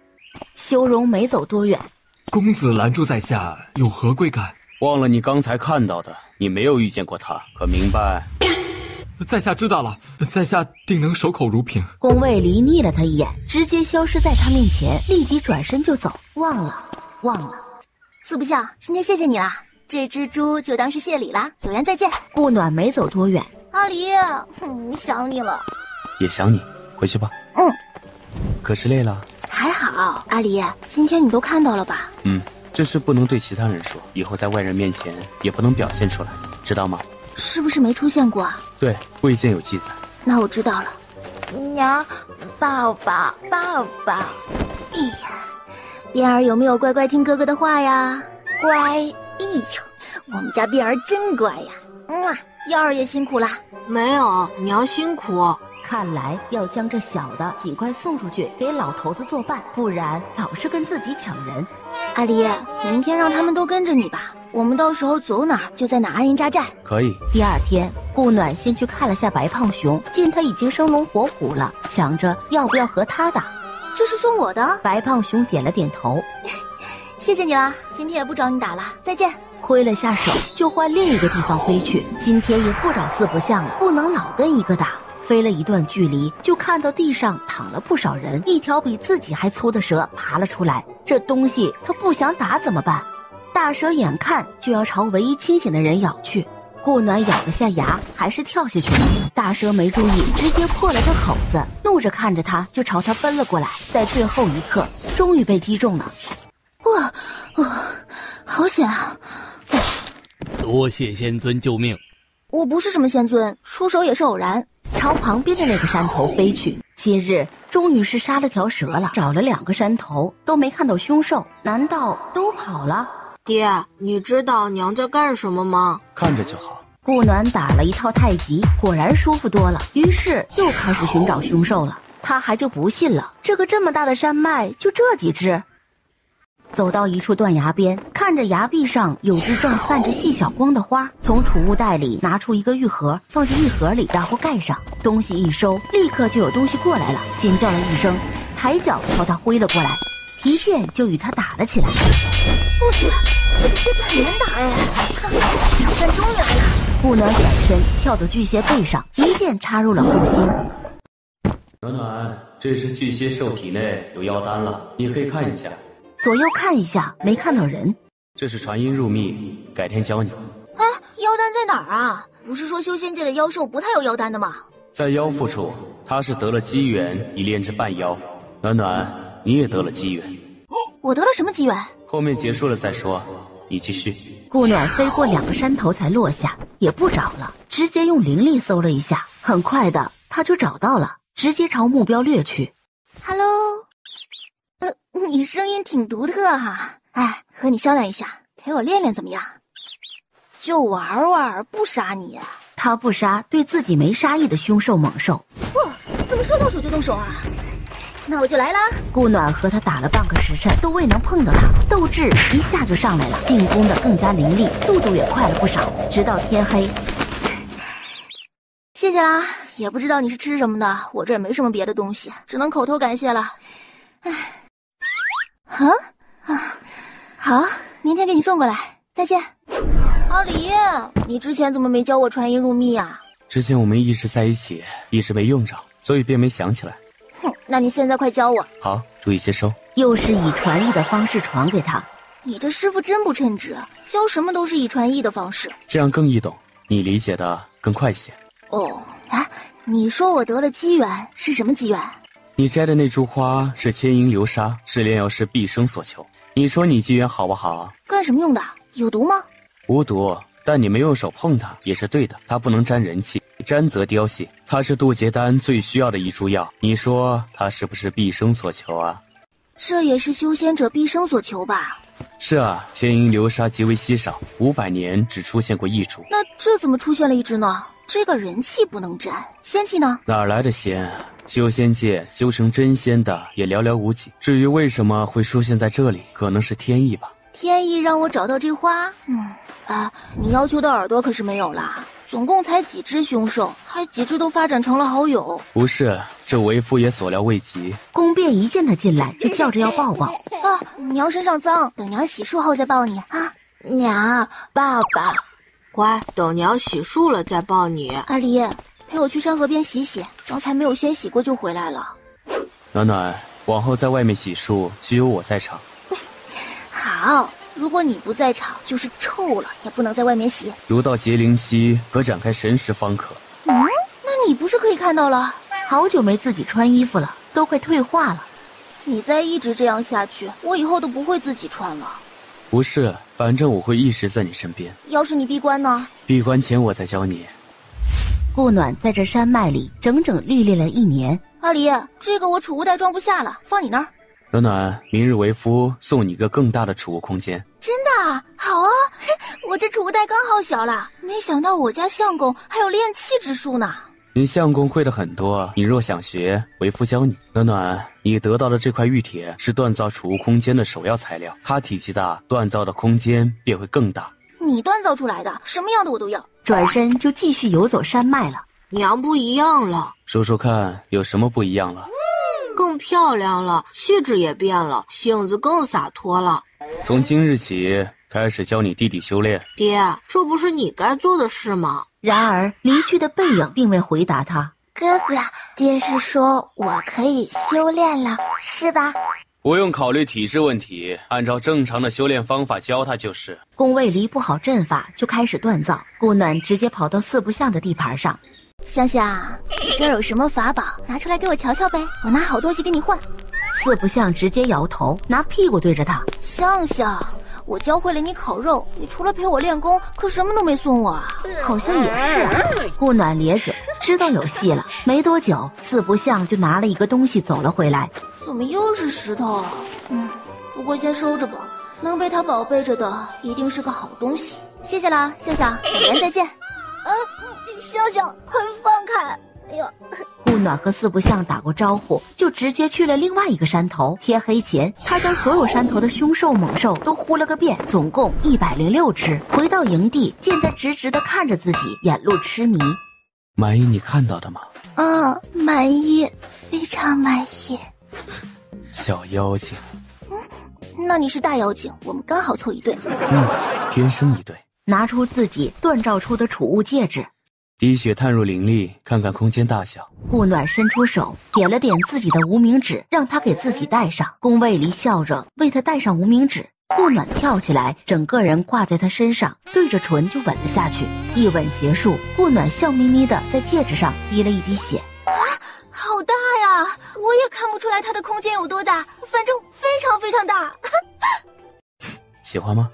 修容没走多远，公子拦住在下，有何贵干？忘了你刚才看到的，你没有遇见过他，可明白？在下知道了，在下定能守口如瓶。宫卫离睨了他一眼，直接消失在他面前，立即转身就走。忘了。四不像，今天谢谢你啦，这只猪就当是谢礼啦，有缘再见。顾暖没走多远，阿离，想你了。也想你，回去吧。可是累了？还好，阿离，今天你都看到了吧？这事不能对其他人说，以后在外人面前也不能表现出来，知道吗？是不是没出现过啊？对，未见有记载。那我知道了。娘，抱抱。哎呀，辫儿有没有乖乖听哥哥的话呀？乖。哎呦，我们家辫儿真乖呀。幺儿也辛苦啦。没有，娘辛苦。看来要将这小的尽快送出去给老头子作伴，不然老是跟自己抢人。阿离，明天让他们都跟着你吧，我们到时候走哪儿就在哪儿安营扎寨。可以。第二天，顾暖先去看了下白胖熊，见他已经生龙活虎了，想着要不要和他打。这是送我的。白胖熊点了点头，谢谢你啦，今天也不找你打了，再见。挥了下手就换另一个地方飞去，今天也不找四不像了，不能老跟一个打。飞了一段距离，就看到地上躺了不少人，一条比自己还粗的蛇爬了出来。这东西他不想打怎么办？大蛇眼看就要朝唯一清醒的人咬去，顾暖咬了下牙，还是跳下去了。大蛇没注意，直接破了个口子，怒着看着他，就朝他奔了过来。在最后一刻，终于被击中了。好险啊！多谢仙尊救命。我不是什么仙尊，出手也是偶然。朝旁边的那个山头飞去。今日终于是杀了条蛇了，找了2个山头都没看到凶兽，难道都跑了？爹，你知道娘在干什么吗？看着就好。顾暖打了一套太极，果然舒服多了，于是又开始寻找凶兽了。他还就不信了，这个这么大的山脉就这几只。走到一处断崖边，看着崖壁上有只正散着细小光的花，从储物袋里拿出一个玉盒，放进玉盒里，然后盖上。东西一收，立刻就有东西过来了，尖叫了一声，抬脚朝他挥了过来，提剑就与他打了起来。我去，这个蝎子很难打哎！看，小三终于来了。顾暖转身跳到巨蟹背上，一剑插入了后心。暖暖，这是巨蟹兽体内有妖丹了，你可以看一下。左右看一下，没看到人。这是传音入秘，改天教你。哎，妖丹在哪儿啊？不是说修仙界的妖兽不太有妖丹的吗？在妖腹处，他是得了机缘，已炼制半妖。暖暖，你也得了机缘。我得了什么机缘？后面结束了再说，你继续。顾暖飞过2个山头才落下，也不找了，直接用灵力搜了一下，很快的他就找到了，直接朝目标掠去。Hello。你声音挺独特哈，哎，和你商量一下，陪我练练怎么样？就玩玩，不杀你啊！他不杀对自己没杀意的凶兽猛兽。哇，怎么说动手就动手啊？那我就来啦！顾暖和他打了半个时辰，都未能碰到他，斗志一下就上来了，进攻的更加凌厉，速度也快了不少。直到天黑。谢谢啦，也不知道你是吃什么的，我这也没什么别的东西，只能口头感谢了。唉。好，明天给你送过来，再见。阿离，你之前怎么没教我传音入秘啊？之前我们一直在一起，一直没用着，所以便没想起来。那你现在快教我。好，注意接收。又是以传译的方式传给他。你这师傅真不称职，教什么都是以传译的方式，这样更易懂，你理解的更快些。你说我得了机缘，是什么机缘？你摘的那株花是千银流沙，是炼药师毕生所求。你说你机缘好不好？干什么用的？有毒吗？无毒，但你没用手碰它也是对的，它不能沾人气，沾则凋谢。它是杜杰丹最需要的一株药，你说它是不是毕生所求啊？这也是修仙者毕生所求吧？是啊，千银流沙极为稀少，500年只出现过一株。那这怎么出现了一只呢？这个人气不能沾，仙气呢？哪来的仙？修仙界修成真仙的也寥寥无几。至于为什么会出现在这里，可能是天意吧。天意让我找到这花？你要求的耳朵可是没有啦。总共才几只凶兽，还几只都发展成了好友。不是，这为夫也所料未及。宫变一见他进来就叫着要抱抱。娘身上脏，等娘洗漱后再抱你啊。娘，爸爸，乖，等娘洗漱了再抱你。阿离，陪我去山河边洗洗，刚才没有先洗过就回来了。暖暖，往后在外面洗漱只有我在场。好，如果你不在场，就是臭了也不能在外面洗。如到结灵期，可展开神识方可。那你不是可以看到了？好久没自己穿衣服了，都快退化了。你再一直这样下去，我以后都不会自己穿了。不是，反正我会一直在你身边。要是你闭关呢？闭关前我再教你。顾暖在这山脉里整整历练了1年。阿离，这个我储物袋装不下了，放你那儿。暖暖，明日为夫送你一个更大的储物空间。真的啊？好啊，我这储物袋刚好小了。没想到我家相公还有炼气之术呢。你相公会的很多，你若想学，为夫教你。暖暖，你得到的这块玉铁是锻造储物空间的首要材料，它体积大，锻造的空间便会更大。你锻造出来的，什么样的我都要。转身就继续游走山脉了。娘不一样了，说说看，有什么不一样了？更漂亮了，气质也变了，性子更洒脱了。从今日起开始教你弟弟修炼。爹，这不是你该做的事吗？然而离去的背影并未回答他。哥哥，爹是说我可以修炼了，是吧？不用考虑体质问题，按照正常的修炼方法教他就是。宫卫离不好阵法，就开始锻造。顾暖直接跑到四不像的地盘上。香香，你这儿有什么法宝？拿出来给我瞧瞧呗，我拿好东西给你换。四不像直接摇头，拿屁股对着他。香香，我教会了你烤肉，你除了陪我练功，可什么都没送我啊。好像也是啊。顾暖咧嘴，知道有戏了。没多久，四不像就拿了一个东西走了回来。怎么又是石头啊？不过先收着吧，能被他宝贝着的一定是个好东西。谢谢啦，香香，改天再见。香香，快放开！哎呀，顾暖和四不像打过招呼，就直接去了另外一个山头。天黑前，他将所有山头的凶兽猛兽都呼了个遍，总共106只。回到营地，见他直直地看着自己，眼露痴迷。满意你看到的吗？满意，非常满意。小妖精。那你是大妖精，我们刚好凑一对。天生一对。拿出自己锻造出的储物戒指，滴血探入灵力，看看空间大小。顾暖伸出手点了点自己的无名指，让他给自己戴上。宫卫离笑着为他戴上无名指。顾暖跳起来，整个人挂在他身上，对着唇就吻了下去。一吻结束，顾暖笑眯眯的在戒指上滴了一滴血。好大呀！我也看不出来它的空间有多大，反正非常非常大。喜欢吗？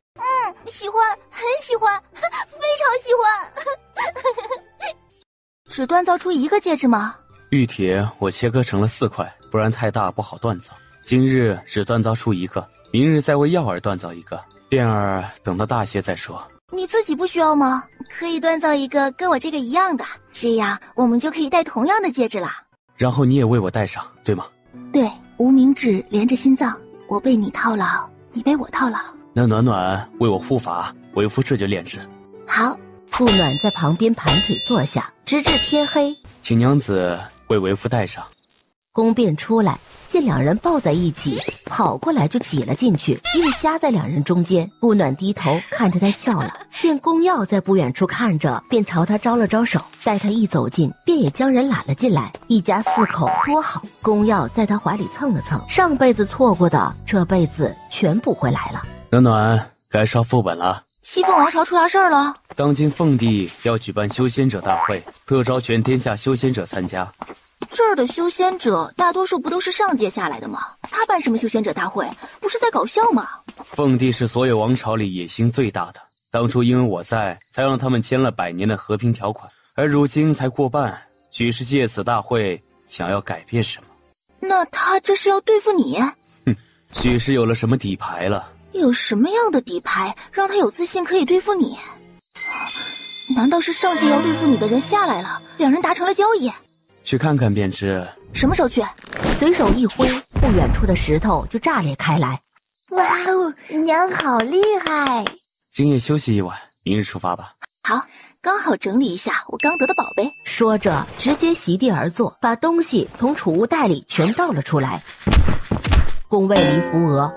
喜欢，很喜欢，非常喜欢。只锻造出一个戒指吗？玉铁我切割成了4块，不然太大不好锻造。今日只锻造出1个，明日再为耀儿锻造1个，变儿等到大些再说。你自己不需要吗？可以锻造一个跟我这个一样的，这样我们就可以戴同样的戒指啦。然后你也为我戴上，对吗？对，无名指连着心脏，我被你套牢，你被我套牢。那暖暖为我护法，为夫这就炼制。好。顾暖在旁边盘腿坐下，直至天黑。请娘子为为夫戴上。宫变出来，见两人抱在一起，跑过来就挤了进去，硬夹在两人中间。顾暖低头看着他笑了，见宫耀在不远处看着，便朝他招了招手。待他一走近，便也将人揽了进来。一家4口多好。宫耀在他怀里蹭了蹭，上辈子错过的，这辈子全补回来了。暖暖，该烧副本了。七凤王朝出啥事儿了？当今凤帝要举办修仙者大会，特招全天下修仙者参加。这儿的修仙者大多数不都是上界下来的吗？他办什么修仙者大会？不是在搞笑吗？凤帝是所有王朝里野心最大的，当初因为我在，才让他们签了100年的和平条款，而如今才过半，许是借此大会想要改变什么。那他这是要对付你？许是有了什么底牌了。有什么样的底牌让他有自信可以对付你？难道是上界要对付你的人下来了，两人达成了交易？去看看便知。什么时候去？随手一挥，不远处的石头就炸裂开来。哇哦，娘好厉害！今夜休息一晚，明日出发吧。好，刚好整理一下我刚得的宝贝。说着，直接席地而坐，把东西从储物袋里全倒了出来。宫卫离扶额，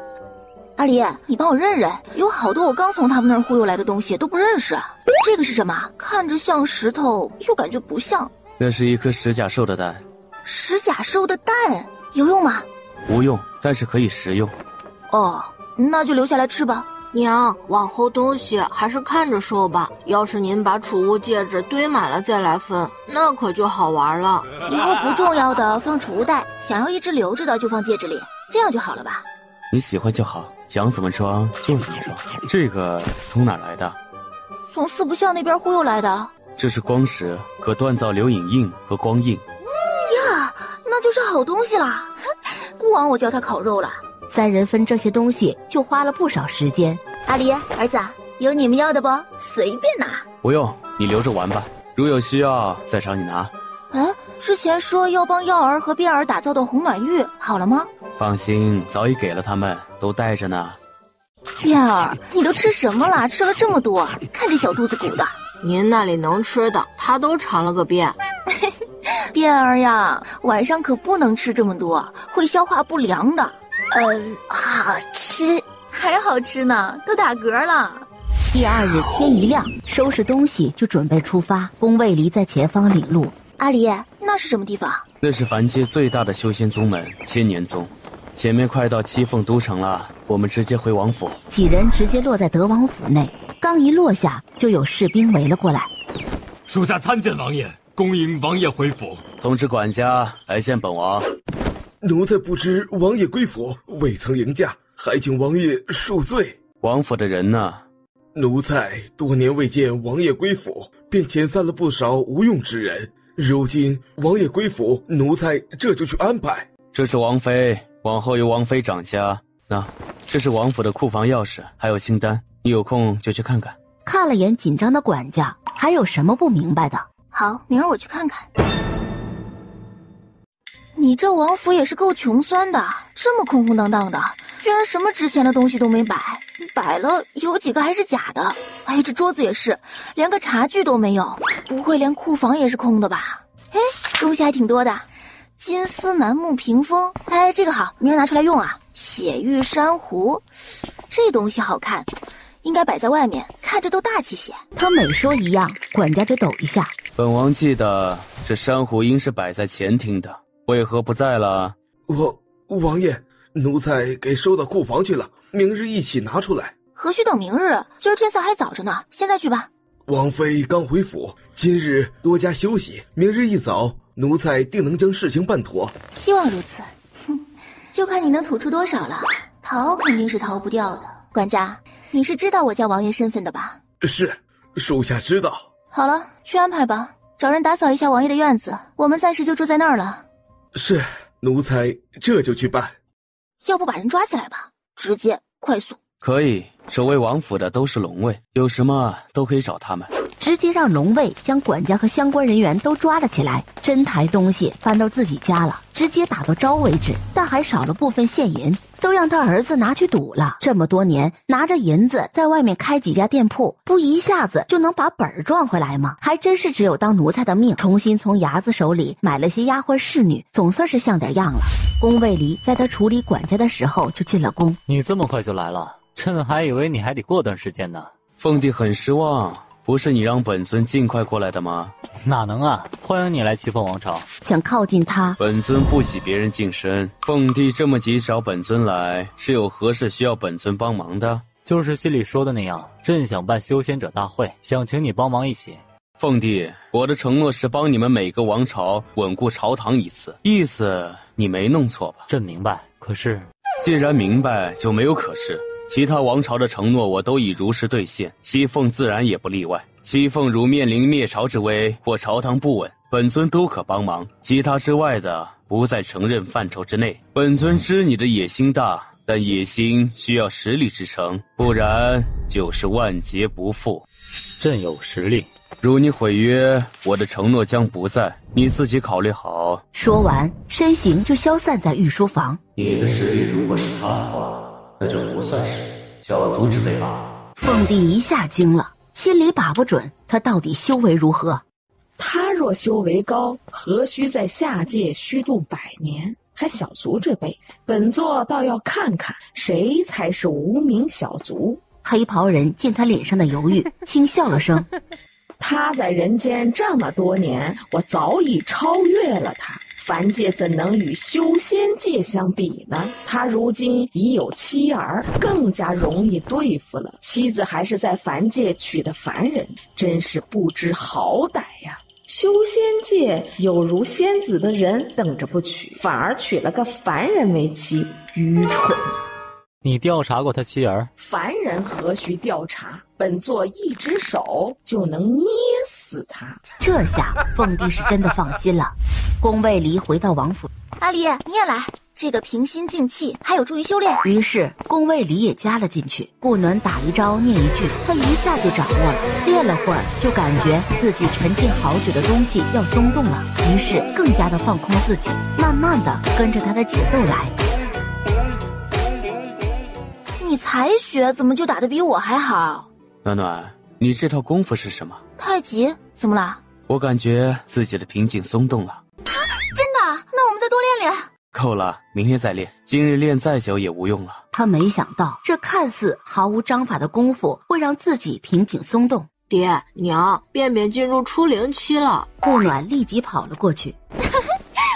阿离，你帮我认认，有好多我刚从他们那儿忽悠来的东西都不认识。这个是什么？看着像石头，又感觉不像。那是一颗石甲兽的蛋。石甲兽的蛋有用吗？无用，但是可以食用。哦，那就留下来吃吧。娘，往后东西还是看着收吧。要是您把储物戒指堆满了再来分，那可就好玩了。以后不重要的放储物袋，想要一直留着的就放戒指里，这样就好了吧？你喜欢就好，想怎么装就怎么装。这个从哪来的？从四不像那边忽悠来的。这是光石，可锻造留影印和光印。呀，那就是好东西啦！不枉我叫他烤肉了。三人分这些东西就花了不少时间。阿离，儿子，有你们要的不？随便拿。不用，你留着玩吧，如有需要再找你拿。之前说要帮耀儿和边儿打造的红暖玉，好了吗？放心，早已给了他们，都带着呢。边儿，你都吃什么了？吃了这么多，看这小肚子鼓的。您那里能吃的，他都尝了个遍。边儿呀，晚上可不能吃这么多，会消化不良的。好吃，还好吃呢，都打嗝了。第二日天一亮，收拾东西就准备出发。宫卫离在前方领路。阿离，那是什么地方？那是凡界最大的修仙宗门千年宗，前面快到七凤都城了，我们直接回王府。几人直接落在德王府内，刚一落下，就有士兵围了过来。属下参见王爷，恭迎王爷回府。通知管家来见本王。奴才不知王爷归府，未曾迎驾，还请王爷恕罪。王府的人呢？奴才多年未见王爷归府，便遣散了不少无用之人。如今王爷归府，奴才这就去安排。这是王妃，往后由王妃掌家。那这是王府的库房钥匙，还有清单，你有空就去看看。看了眼紧张的管家，还有什么不明白的？好，明儿我去看看。你这王府也是够穷酸的，这么空空荡荡的，居然什么值钱的东西都没摆，摆了有几个还是假的。哎，这桌子也是，连个茶具都没有，不会连库房也是空的吧？哎，东西还挺多的，金丝楠木屏风，哎，这个好，明儿拿出来用啊。血玉珊瑚，这东西好看，应该摆在外面，看着都大气些。他每说一样，管家就抖一下。本王记得这珊瑚应是摆在前厅的，为何不在了？王爷，奴才给收到库房去了，明日一起拿出来。何须等明日？今儿天色还早着呢，现在去吧。王妃刚回府，今日多加休息，明日一早，奴才定能将事情办妥。希望如此。就看你能吐出多少了，逃肯定是逃不掉的。管家，你是知道我叫王爷身份的吧？是，属下知道。好了，去安排吧，找人打扫一下王爷的院子，我们暂时就住在那儿了。是，奴才这就去办。要不把人抓起来吧，直接快速。可以，守卫王府的都是龙卫，有什么都可以找他们。直接让龙卫将管家和相关人员都抓了起来，真抬东西搬到自己家了，直接打到招为止，但还少了部分现银，都让他儿子拿去赌了。这么多年拿着银子在外面开几家店铺，不一下子就能把本儿赚回来吗？还真是只有当奴才的命。重新从伢子手里买了些丫鬟侍女，总算是像点样了。宫卫离在他处理管家的时候就进了宫。你这么快就来了，朕还以为你还得过段时间呢。凤帝很失望，不是你让本尊尽快过来的吗？哪能啊，欢迎你来七凤王朝。想靠近他，本尊不喜别人近身。凤帝这么急找本尊来，是有何事需要本尊帮忙的？就是心里说的那样，朕想办修仙者大会，想请你帮忙一起。凤帝，我的承诺是帮你们每个王朝稳固朝堂一次，意思你没弄错吧？朕明白，可是……既然明白，就没有可是。其他王朝的承诺我都已如实兑现，西凤自然也不例外。西凤如面临灭朝之危或朝堂不稳，本尊都可帮忙，其他之外的不在承认范畴之内。本尊知你的野心大，但野心需要实力支撑，不然就是万劫不复。朕有实力。如你毁约，我的承诺将不在，你自己考虑好。说完，身形就消散在御书房。你的实力如果是他的话，那就不算是小卒之辈吧。凤帝一下惊了，心里把不准他到底修为如何。他若修为高，何须在下界虚度100年？还小卒之辈，本座倒要看看谁才是无名小卒。黑袍人见他脸上的犹豫，轻笑了声。他在人间这么多年，我早已超越了他。凡界怎能与修仙界相比呢？他如今已有妻儿，更加容易对付了。妻子还是在凡界娶的凡人，真是不知好歹呀！修仙界有如仙子的人等着不娶，反而娶了个凡人为妻，愚蠢。你调查过他妻儿？凡人何须调查？本座一只手就能捏死他。这下凤帝是真的放心了。宫卫离回到王府，阿离，你也来，这个平心静气还有助于修炼。于是宫卫离也加了进去。顾暖打一招念一句，他一下就掌握了。练了会儿，就感觉自己沉浸好久的东西要松动了，于是更加的放空自己，慢慢的跟着他的节奏来。你才学怎么就打得比我还好？暖暖，你这套功夫是什么？太极？怎么了？我感觉自己的瓶颈松动了。真的？那我们再多练练。够了，明天再练，今日练再久也无用了。他没想到这看似毫无章法的功夫会让自己瓶颈松动。爹娘，便便进入初灵期了。顾暖立即跑了过去。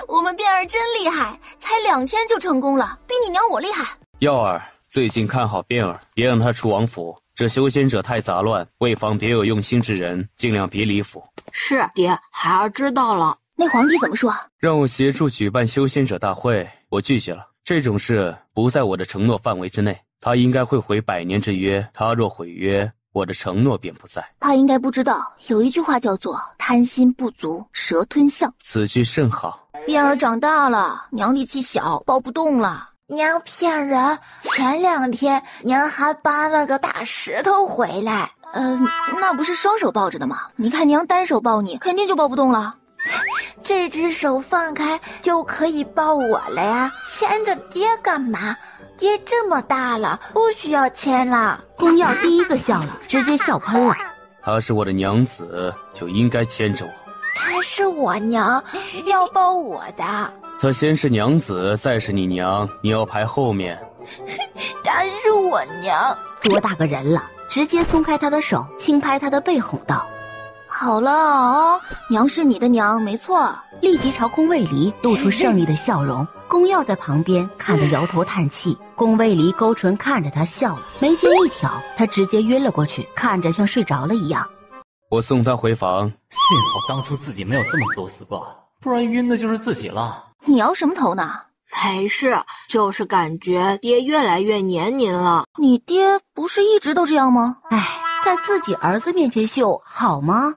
我们便儿真厉害，才2天就成功了，比你娘我厉害。耀儿，最近看好便儿，别让他出王府。这修仙者太杂乱，为防别有用心之人，尽量别离府。是，爹，孩儿知道了。那皇帝怎么说？让我协助举办修仙者大会，我拒绝了。这种事不在我的承诺范围之内。他应该会毁100年之约，他若毁约，我的承诺便不在。他应该不知道，有一句话叫做贪心不足蛇吞象。此句甚好。便儿长大了，娘力气小，抱不动了。娘骗人，前2天娘还搬了个大石头回来。那不是双手抱着的吗？你看娘单手抱你，肯定就抱不动了。这只手放开就可以抱我了呀，牵着爹干嘛？爹这么大了，不需要牵了。宫耀第一个笑了，直接笑喷了。她是我的娘子，就应该牵着我。她是我娘，要抱我的。她先是娘子，再是你娘，你要排后面。她是我娘。多大个人了，直接松开她的手，轻拍她的背，哄道：好了啊，娘是你的娘，没错。立即朝宫卫离露出胜利的笑容。宫耀在旁边看得摇头叹气。宫卫离勾唇看着他笑了，眉间一挑，他直接晕了过去，看着像睡着了一样。我送他回房。幸好当初自己没有这么作死挂，不然晕的就是自己了。你摇什么头呢？没事，就是感觉爹越来越黏您了。你爹不是一直都这样吗？哎，在自己儿子面前秀好吗？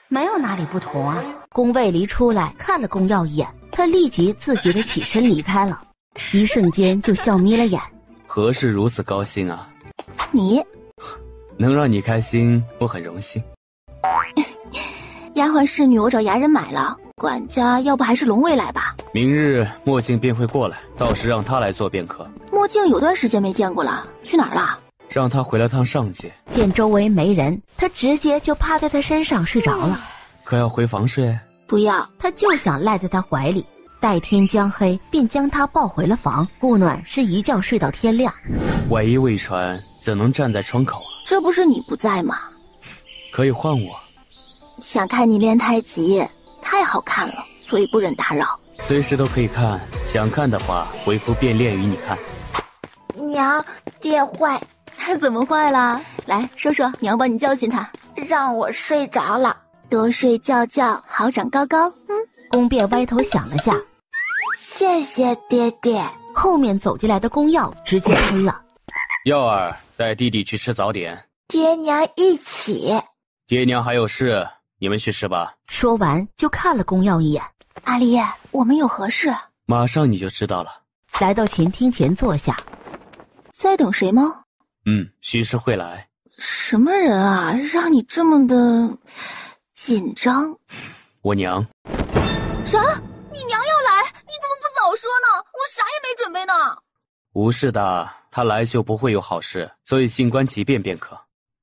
没有哪里不同啊。宫卫离出来看了宫耀一眼，他立即自觉地起身离开了，一瞬间就笑眯了眼。何事如此高兴啊？你能让你开心，我很荣幸。丫鬟侍女我找衙人买了，管家要不还是龙卫来吧。明日墨镜便会过来，到时让他来做便可。墨镜有段时间没见过了，去哪儿了？让他回了趟上界。见周围没人，他直接就趴在他身上睡着了。可要回房睡？不要，他就想赖在他怀里。待天将黑，便将他抱回了房。顾暖是一觉睡到天亮。外衣未穿，怎能站在窗口啊？这不是你不在吗？可以换我。想看你练太极，太好看了，所以不忍打扰。随时都可以看，想看的话，为夫便练与你看。娘，爹坏。他怎么坏了？来说说，娘帮你教训他。让我睡着了。多睡觉觉，好长高高。宫变歪头想了下，谢谢爹爹。后面走进来的宫耀直接喷了。耀儿，带弟弟去吃早点。爹娘一起。爹娘还有事，你们去吃吧。说完就看了宫耀一眼。阿离，我们有何事？马上你就知道了。来到前厅前坐下。在等谁吗？徐氏会来。什么人啊，让你这么的紧张？我娘。啥？你娘要来？你怎么不早说呢？我啥也没准备呢。无事的，她来就不会有好事，所以静观其变便可。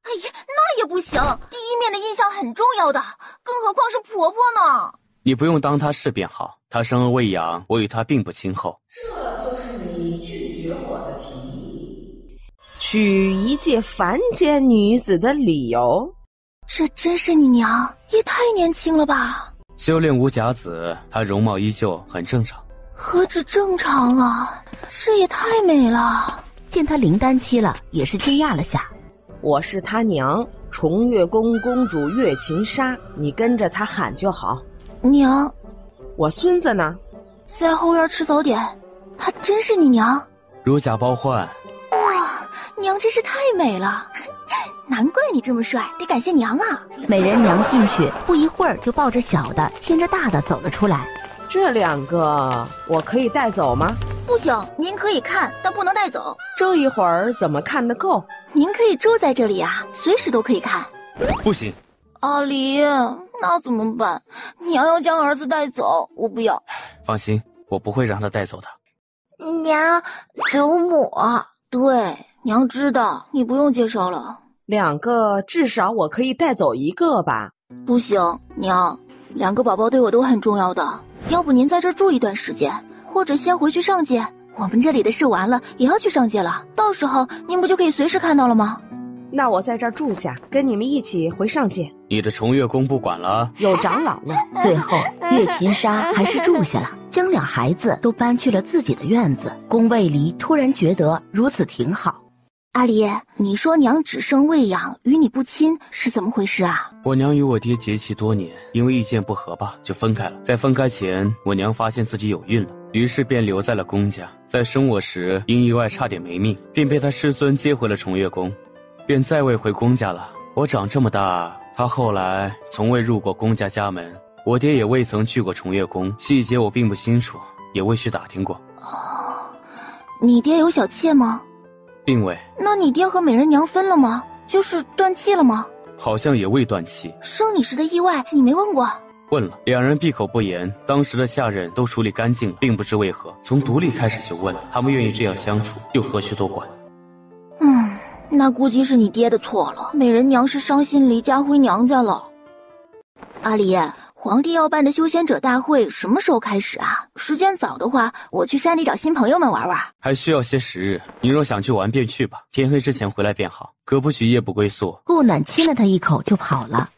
哎呀，那也不行，第一面的印象很重要的，更何况是婆婆呢。你不用当她是便好，她生而未养，我与她并不亲厚。这就是你拒绝我的提议，娶一介凡间女子的理由。这真是你娘，也太年轻了吧。修炼无甲子，她容貌依旧，很正常。何止正常啊，这也太美了。见她临丹期了，也是惊讶了下。我是她娘，崇月宫公主月琴纱，你跟着她喊就好。娘，我孙子呢？在后院吃早点。她真是你娘？如假包换。哇，娘真是太美了，难怪你这么帅，得感谢娘啊。美人娘进去不一会儿就抱着小的牵着大的走了出来。这2个我可以带走吗？不行，您可以看，但不能带走。这一会儿怎么看得够？您可以住在这里啊，随时都可以看。不行。阿离，那怎么办？娘要将儿子带走，我不要。放心，我不会让他带走的。娘，祖母。对，娘知道，你不用介绍了。 2个至少我可以带走1个吧？不行，娘，2个宝宝对我都很重要的。要不您在这儿住一段时间，或者先回去上界。我们这里的事完了，也要去上界了，到时候您不就可以随时看到了吗？那我在这儿住下，跟你们一起回上界。你的崇月宫不管了，有长老呢。最后，月琴纱还是住下了，将2孩子都搬去了自己的院子。宫卫离突然觉得如此挺好。阿离，你说娘只生未养，与你不亲，是怎么回事啊？我娘与我爹结契多年，因为意见不合吧，就分开了。在分开前，我娘发现自己有孕了，于是便留在了宫家。在生我时，因意外差点没命，便被她师孙接回了崇月宫，便再未回宫家了。我长这么大，她后来从未入过宫家家门，我爹也未曾去过崇月宫，细节我并不清楚，也未去打听过。哦，你爹有小妾吗？并未。那你爹和美人娘分了吗？就是断气了吗？好像也未断气。生你时的意外，你没问过？问了，2人闭口不言。当时的下人都处理干净了，并不知为何，从独立开始就问了。他们愿意这样相处，又何须多管？那估计是你爹的错了。美人娘是伤心离家回娘家了。阿离，皇帝要办的修仙者大会什么时候开始啊？时间早的话，我去山里找新朋友们玩玩。还需要些时日，你若想去玩便去吧，天黑之前回来便好，可不许夜不归宿。顾暖亲了他一口就跑了。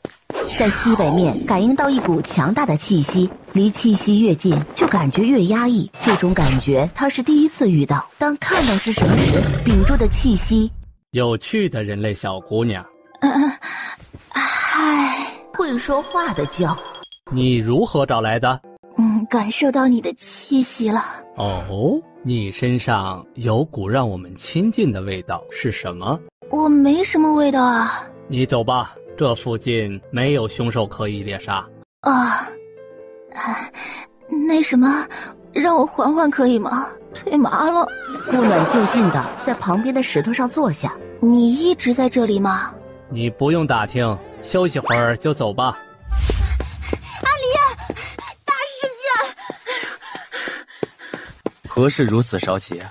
在西北面感应到一股强大的气息，离气息越近就感觉越压抑，这种感觉他是第一次遇到。当看到是什么时，屏住的气息。有趣的人类小姑娘。嗨，会说话的叫。你如何找来的？感受到你的气息了。哦，你身上有股让我们亲近的味道，是什么？我没什么味道啊。你走吧，这附近没有凶兽可以猎杀。那什么，让我缓缓可以吗？腿麻了。顾暖就近的在旁边的石头上坐下。你一直在这里吗？你不用打听，休息会儿就走吧。阿离，大事件！何事如此着急？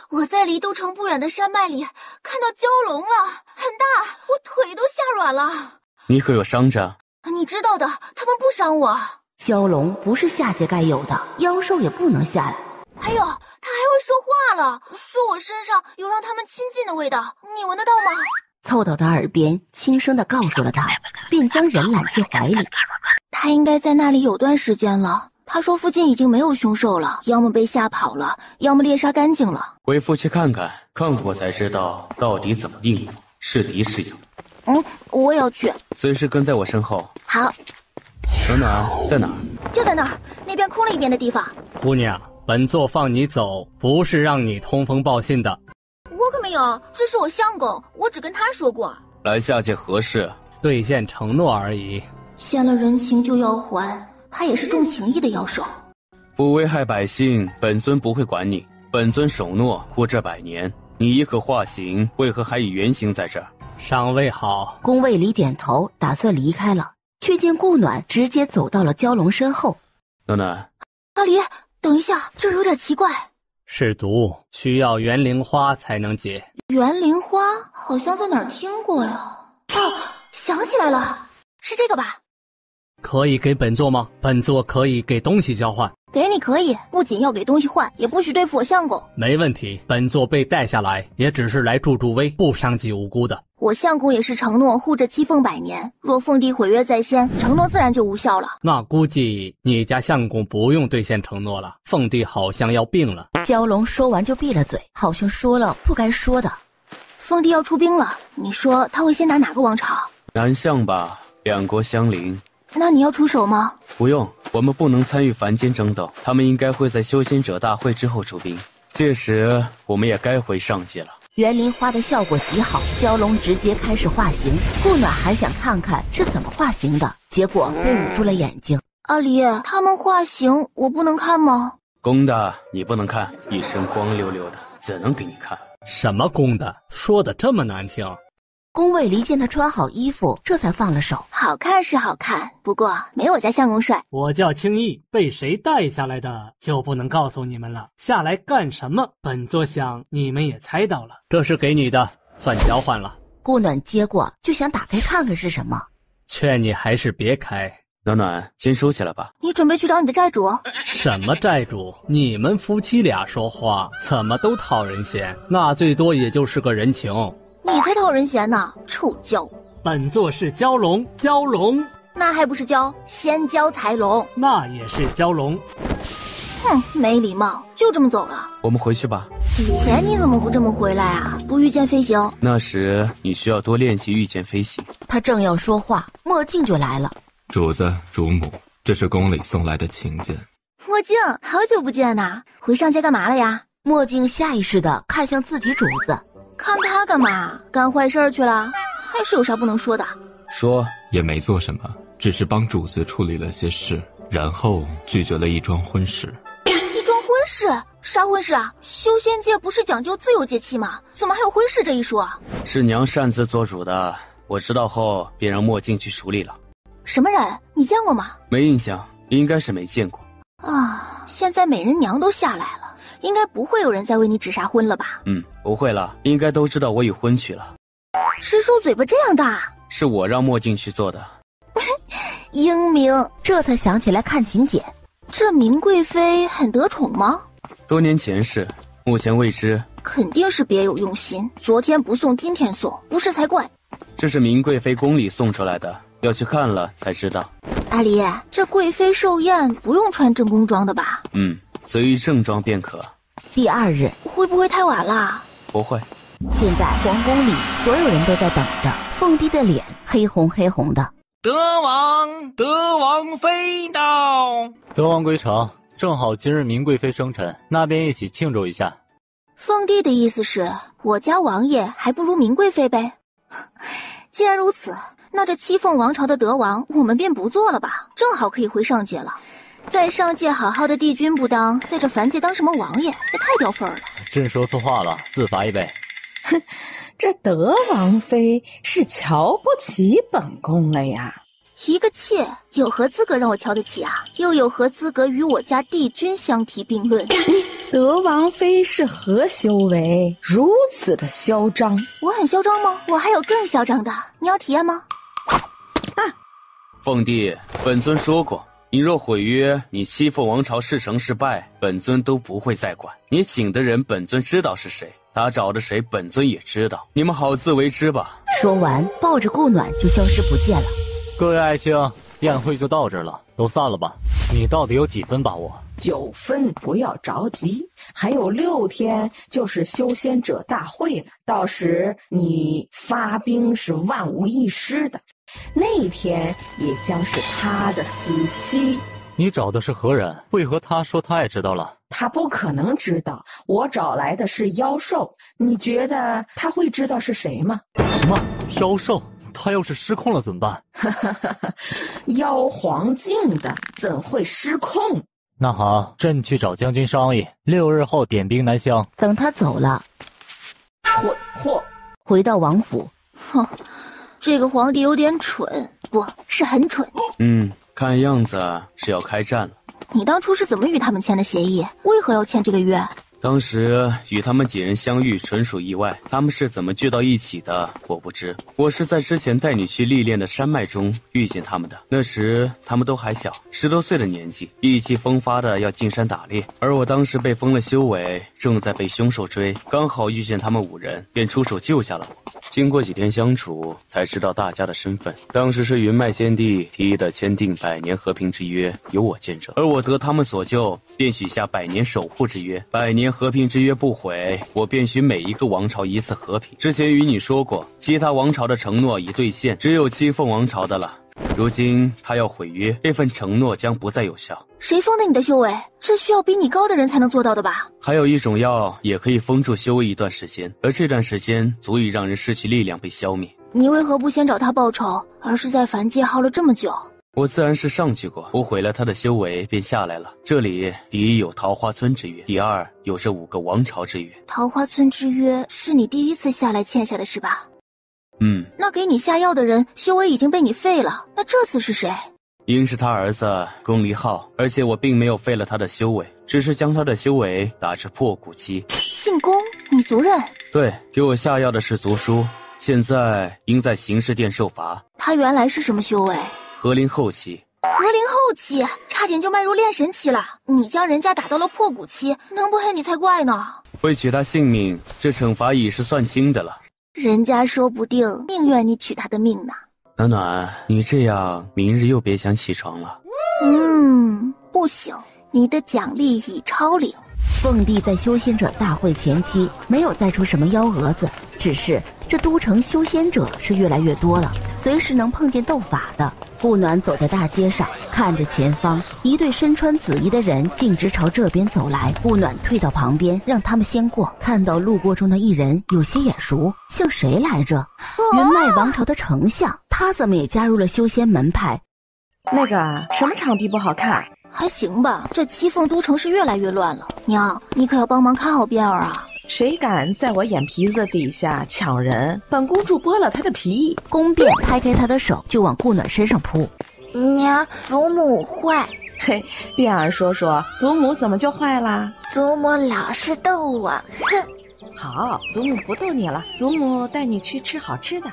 我在离都城不远的山脉里看到蛟龙了，很大，我腿都吓软了。你可有伤着？你知道的，他们不伤我。蛟龙不是下界该有的，妖兽也不能下来。还有，他还会说话了，说我身上有让他们亲近的味道，你闻得到吗？凑到他耳边轻声地告诉了他，便将人揽进怀里。他应该在那里有段时间了。他说附近已经没有凶兽了，要么被吓跑了，要么猎杀干净了。为父去看看，看过才知道到底怎么应付，是敌是友。我也要去。随时跟在我身后。好。暖暖在哪儿？就在那儿，那边空了一边的地方。姑娘，本座放你走，不是让你通风报信的。啊，这是我相公，我只跟他说过。来下界何事？兑现承诺而已。欠了人情就要还，他也是重情义的妖兽。不危害百姓，本尊不会管你。本尊守诺活这100年，你已可化形，为何还以原形在这儿？尚未好。宫卫里点头，打算离开了，却见顾暖直接走到了蛟龙身后。暖暖，阿离，等一下，这有点奇怪。是毒，需要元灵花才能解。元灵花好像在哪儿听过呀？哦，想起来了，是这个吧？可以给本座吗？本座可以给东西交换。给你可以，不仅要给东西换，也不许对付我相公。没问题，本座被带下来，也只是来助威，不伤及无辜的。我相公也是承诺护着七凤100年，若凤帝毁约在先，承诺自然就无效了。那估计你家相公不用兑现承诺了，凤帝好像要病了。蛟龙说完就闭了嘴，好像说了不该说的。凤帝要出兵了，你说他会先打哪个王朝？南向吧，2国相邻。那你要出手吗？不用，我们不能参与凡间争斗，他们应该会在修仙者大会之后出兵，届时我们也该回上界了。园林花的效果极好，蛟龙直接开始化形。顾暖还想看看是怎么化形的，结果被捂住了眼睛。阿离，他们化形我不能看吗？公的你不能看，一身光溜溜的，怎能给你看？什么公的？说的这么难听。宫卫离见他穿好衣服，这才放了手。好看是好看，不过没我家相公帅。我叫青翼，被谁带下来的就不能告诉你们了。下来干什么？本座想你们也猜到了，这是给你的，算交换了。顾暖接过，就想打开看看是什么，劝你还是别开。暖暖，先收起来吧。你准备去找你的债主？什么债主？你们夫妻俩说话怎么都讨人嫌，那最多也就是个人情。你才讨人嫌呢，臭蛟！本座是蛟龙，蛟龙，那还不是蛟？先蛟才龙，那也是蛟龙。哼，没礼貌，就这么走了。我们回去吧。以前你怎么不这么回来啊？不御剑飞行？那时你需要多练习御剑飞行。他正要说话，墨镜就来了。主子、主母，这是宫里送来的请柬。墨镜，好久不见呐！回上界干嘛了呀？墨镜下意识地看向自己主子。看他干嘛？干坏事去了？还是有啥不能说的？说也没做什么，只是帮主子处理了些事，然后拒绝了一桩婚事。一桩婚事？啥婚事啊？修仙界不是讲究自由节气吗？怎么还有婚事这一说啊？是娘擅自做主的，我知道后便让墨镜去处理了。什么人？你见过吗？没印象，应该是没见过。啊，现在美人娘都下来了，应该不会有人再为你指啥婚了吧？不会了，应该都知道我已婚娶了。师叔嘴巴这样大？是我让墨镜去做的。英明，这才想起来看请柬。这明贵妃很得宠吗？多年前事，目前未知。肯定是别有用心，昨天不送今天送，不是才怪。这是明贵妃宫里送出来的，要去看了才知道。阿离，这贵妃寿宴不用穿正宫装的吧？随意正装便可。第2日，会不会太晚了？不会。现在皇宫里所有人都在等着，凤帝的脸黑红黑红的。德王妃到。德王归城，正好今日明贵妃生辰，那边一起庆祝一下。凤帝的意思是我家王爷还不如明贵妃呗？既然如此，那这七凤王朝的德王我们便不做了吧，正好可以回上界了。在上界好好的帝君不当，在这凡界当什么王爷，也太掉份儿了。朕说错话了，自罚一杯。哼，这德王妃是瞧不起本宫了呀？一个妾有何资格让我瞧得起啊？又有何资格与我家帝君相提并论？你德王妃是何修为，如此的嚣张？我很嚣张吗？我还有更嚣张的，你要体验吗？凤帝，本尊说过，你若毁约，你七凤王朝是成是败，本尊都不会再管。你请的人，本尊知道是谁，他找的谁，本尊也知道。你们好自为之吧。说完，抱着顾暖就消失不见了。各位爱卿，宴会就到这了，都散了吧。你到底有几分把握？9分，不要着急，还有6天就是修仙者大会了，到时你发兵是万无一失的，那天也将是他的死期。你找的是何人？为何他说他也知道了？他不可能知道，我找来的是妖兽，你觉得他会知道是谁吗？什么妖兽？他要是失控了怎么办？妖皇境的怎会失控？那好，朕去找将军商议，6日后点兵南乡。等他走了，蠢货，回到王府。哼，这个皇帝有点蠢，不是很蠢。看样子是要开战了。你当初是怎么与他们签的协议？为何要签这个约？当时与他们几人相遇纯属意外，他们是怎么聚到一起的我不知。我是在之前带你去历练的山脉中遇见他们的，那时他们都还小，10多岁的年纪，意气风发的要进山打猎。而我当时被封了修为，正在被凶兽追，刚好遇见他们5人，便出手救下了我。经过几天相处，才知道大家的身份。当时是云脉先帝提议的签订100年和平之约，由我见证，而我得他们所救，便许下100年守护之约。100年和平之约不毁，我便许每一个王朝一次和平。之前与你说过，其他王朝的承诺已兑现，只有七凤王朝的了。如今他要毁约，这份承诺将不再有效。谁封的你的修为？这需要比你高的人才能做到的吧？还有一种药也可以封住修为一段时间，而这段时间足以让人失去力量，被消灭。你为何不先找他报仇，而是在凡界耗了这么久？我自然是上去过，我毁了他的修为便下来了。这里第一有桃花村之约，第二有这5个王朝之约。桃花村之约是你第一次下来签下的是吧？那给你下药的人修为已经被你废了，那这次是谁？应是他儿子龚离浩，而且我并没有废了他的修为，只是将他的修为打至破骨期。姓龚，你族人？对，给我下药的是族叔，现在应在刑事殿受罚。他原来是什么修为？和灵后期。和灵后期，差点就迈入炼神期了。你将人家打到了破骨期，能不黑你才怪呢。为取他性命，这惩罚已是算轻的了。人家说不定宁愿你取他的命呢。暖暖，你这样明日又别想起床了。不行，你的奖励已超龄。凤帝在修仙者大会前期没有再出什么幺蛾子，只是这都城修仙者是越来越多了，随时能碰见斗法的。顾暖走在大街上，看着前方一对身穿紫衣的人径直朝这边走来。顾暖退到旁边，让他们先过。看到路过中的一人有些眼熟，像谁来着？云脉王朝的丞相，他怎么也加入了修仙门派？那个什么场地不好看？还行吧，这七凤都城是越来越乱了。娘，你可要帮忙看好边儿啊！谁敢在我眼皮子底下抢人，本公主剥了他的皮！宫变拍开他的手就往顾暖身上扑。娘，祖母坏。嘿，变儿说说，祖母怎么就坏啦？祖母老是逗我，哼！好，祖母不逗你了，祖母带你去吃好吃的。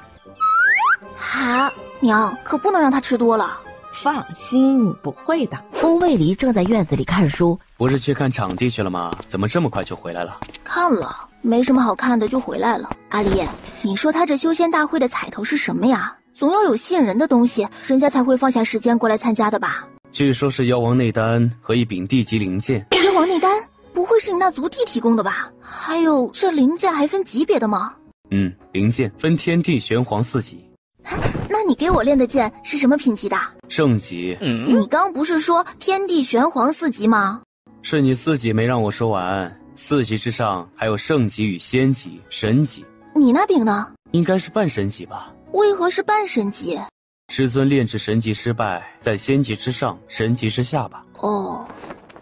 好，娘可不能让他吃多了。放心，不会的。宫卫离正在院子里看书。不是去看场地去了吗？怎么这么快就回来了？看了，没什么好看的就回来了。阿离，你说他这修仙大会的彩头是什么呀？总要有吸引人的东西，人家才会放下时间过来参加的吧？据说是妖王内丹和一柄地级灵剑。妖王内丹不会是你那族弟提供的吧？还有这灵剑还分级别的吗？灵剑分天地玄黄4级。那你给我练的剑是什么品级的？圣级。你刚不是说天地玄黄4级吗？是你4级没让我说完，4级之上还有圣级与仙级、神级。你那柄呢？应该是半神级吧？为何是半神级？师尊炼制神级失败，在仙级之上，神级之下吧。哦，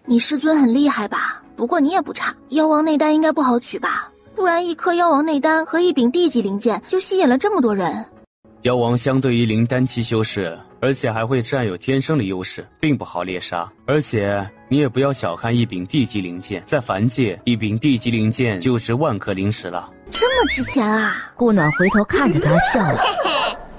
你师尊很厉害吧？不过你也不差，妖王内丹应该不好取吧？不然一颗妖王内丹和一柄地级灵剑就吸引了这么多人。妖王相对于灵丹期修士，而且还会占有天生的优势，并不好猎杀。而且你也不要小看一柄地级灵剑，在凡界，一柄地级灵剑就值万颗灵石了。这么值钱啊！顾暖回头看着他笑了。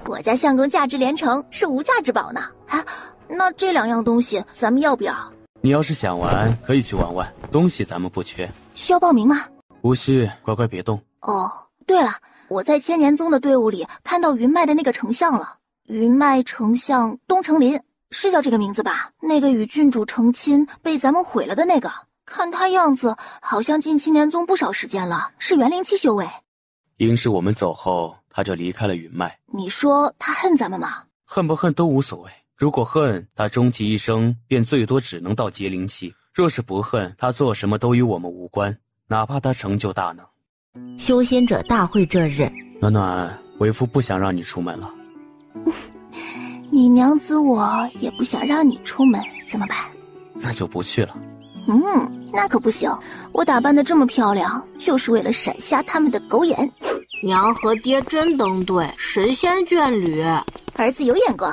我家相公价值连城，是无价之宝呢。啊，那这2样东西咱们要不要？你要是想玩，可以去玩玩，东西咱们不缺。需要报名吗？无需，乖乖别动。哦，对了，我在千年宗的队伍里看到云脉的那个丞相了。云脉丞相东城林，是叫这个名字吧？那个与郡主成亲被咱们毁了的那个，看他样子好像进千年宗不少时间了，是元灵期修为。应是我们走后，他就离开了云脉。你说他恨咱们吗？恨不恨都无所谓，如果恨，他终其一生便最多只能到结灵期；若是不恨，他做什么都与我们无关，哪怕他成就大能。修仙者大会这日，暖暖，为夫不想让你出门了。你娘子我也不想让你出门，怎么办？那就不去了。那可不行，我打扮得这么漂亮，就是为了闪瞎他们的狗眼。娘和爹真登对，神仙眷侣，儿子有眼光。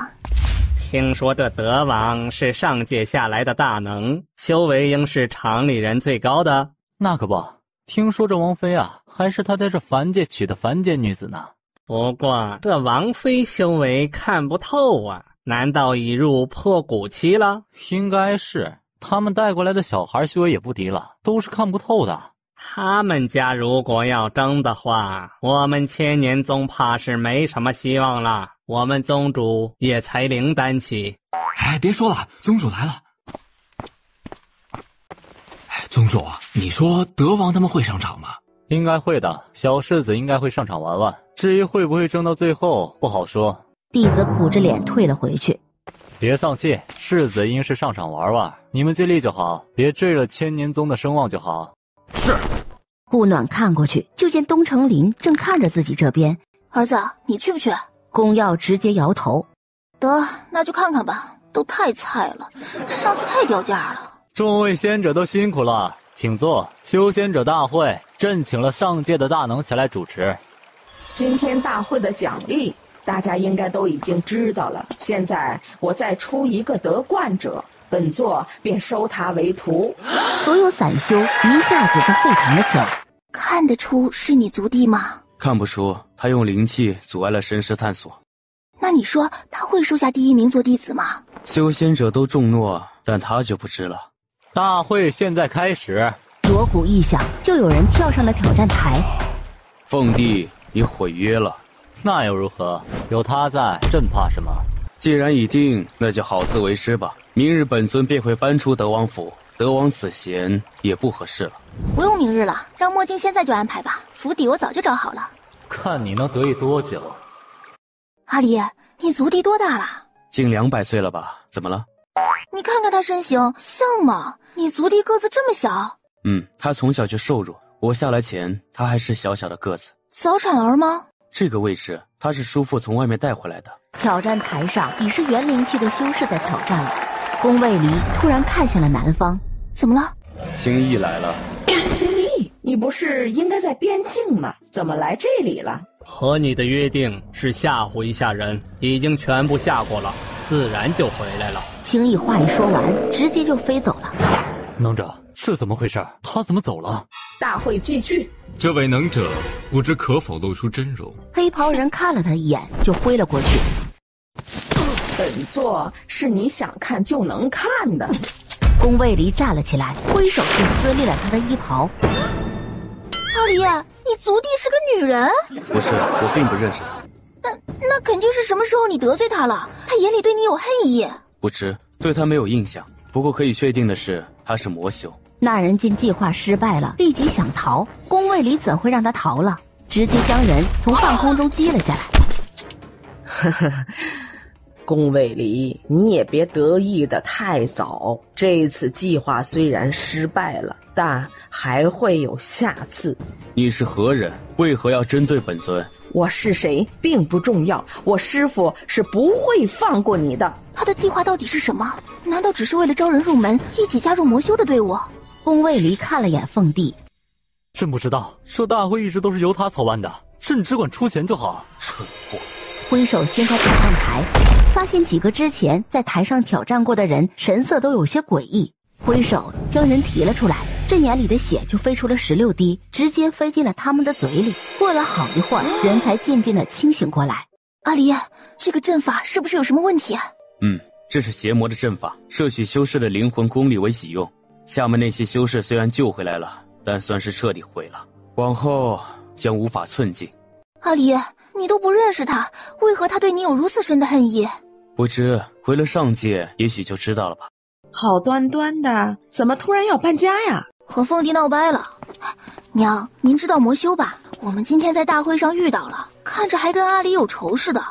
听说这德王是上界下来的大能，修为应是常里人最高的。那可不，听说这王妃啊，还是他在这凡界娶的凡间女子呢。不过这王妃修为看不透啊，难道已入破骨期了？应该是，他们带过来的小孩修为也不低了，都是看不透的。他们家如果要争的话，我们千年宗怕是没什么希望了。我们宗主也才灵丹期。哎，别说了，宗主来了。宗主，你说德王他们会上场吗？应该会的，小世子应该会上场玩玩。至于会不会争到最后，不好说。弟子苦着脸退了回去。别丧气，世子应是上场玩玩，你们尽力就好，别坠了千年宗的声望就好。是。顾暖看过去，就见东城林正看着自己这边。儿子，你去不去？宫耀直接摇头。得，那就看看吧，都太菜了，上去太掉价了。众位仙者都辛苦了，请坐。修仙者大会，朕请了上界的大能前来主持。今天大会的奖励大家应该都已经知道了，现在我再出一个得冠者，本座便收他为徒。所有散修一下子都沸腾了起来。看得出是你族弟吗？看不出，他用灵气阻碍了神识探索。那你说他会收下第一名做弟子吗？修仙者都重诺，但他就不知了。大会现在开始。锣鼓一响，就有人跳上了挑战台。凤帝，你毁约了。那又如何？有他在，朕怕什么？既然已定，那就好自为之吧。明日本尊便会搬出德王府，德王此贤也不合适了。不用明日了，让墨镜现在就安排吧。府邸我早就找好了。看你能得意多久。阿离，你族弟多大了？近200岁了吧？怎么了？你看看他身形，像吗？你族弟个子这么小？他从小就瘦弱，我下来前他还是小小的个子。早产儿吗？这个位置他是叔父从外面带回来的。挑战台上已是元灵气的修士在挑战了。宫卫离突然看向了南方。怎么了？青衣来了。青衣，你不是应该在边境吗？怎么来这里了？和你的约定是吓唬一下人，已经全部吓过了，自然就回来了。青衣话一说完，直接就飞走了。能者，是怎么回事？他怎么走了？大会继续。这位能者不知可否露出真容？黑袍人看了他一眼，就挥了过去。本座是你想看就能看的。宫卫离站了起来，挥手就撕裂了他的衣袍。阿离，你族弟是个女人？不是，我并不认识他。那肯定是什么时候你得罪他了，他眼里对你有恨意。不知，对他没有印象。不过可以确定的是，他是魔修。那人见计划失败了，立即想逃。宫卫离怎会让他逃了？直接将人从半空中击了下来。呵呵，宫卫离，你也别得意的太早。这次计划虽然失败了，但还会有下次。你是何人？为何要针对本尊？我是谁并不重要，我师父是不会放过你的。他的计划到底是什么？难道只是为了招人入门，一起加入魔修的队伍？宫卫离看了眼凤帝，朕不知道，这大会一直都是由他操办的，朕只管出钱就好。蠢货！挥手掀开挑战台，发现几个之前在台上挑战过的人神色都有些诡异。挥手将人提了出来，这眼里的血就飞出了16滴，直接飞进了他们的嘴里。过了好一会儿，人才渐渐的清醒过来。阿离，这个阵法是不是有什么问题啊？这是邪魔的阵法，摄取修士的灵魂功力为己用。下面那些修士虽然救回来了，但算是彻底毁了，往后将无法寸进。阿离，你都不认识他，为何他对你有如此深的恨意？不知回了上界，也许就知道了吧。好端端的，怎么突然要搬家呀？和凤帝闹掰了。娘，您知道魔修吧？我们今天在大会上遇到了，看着还跟阿离有仇似的。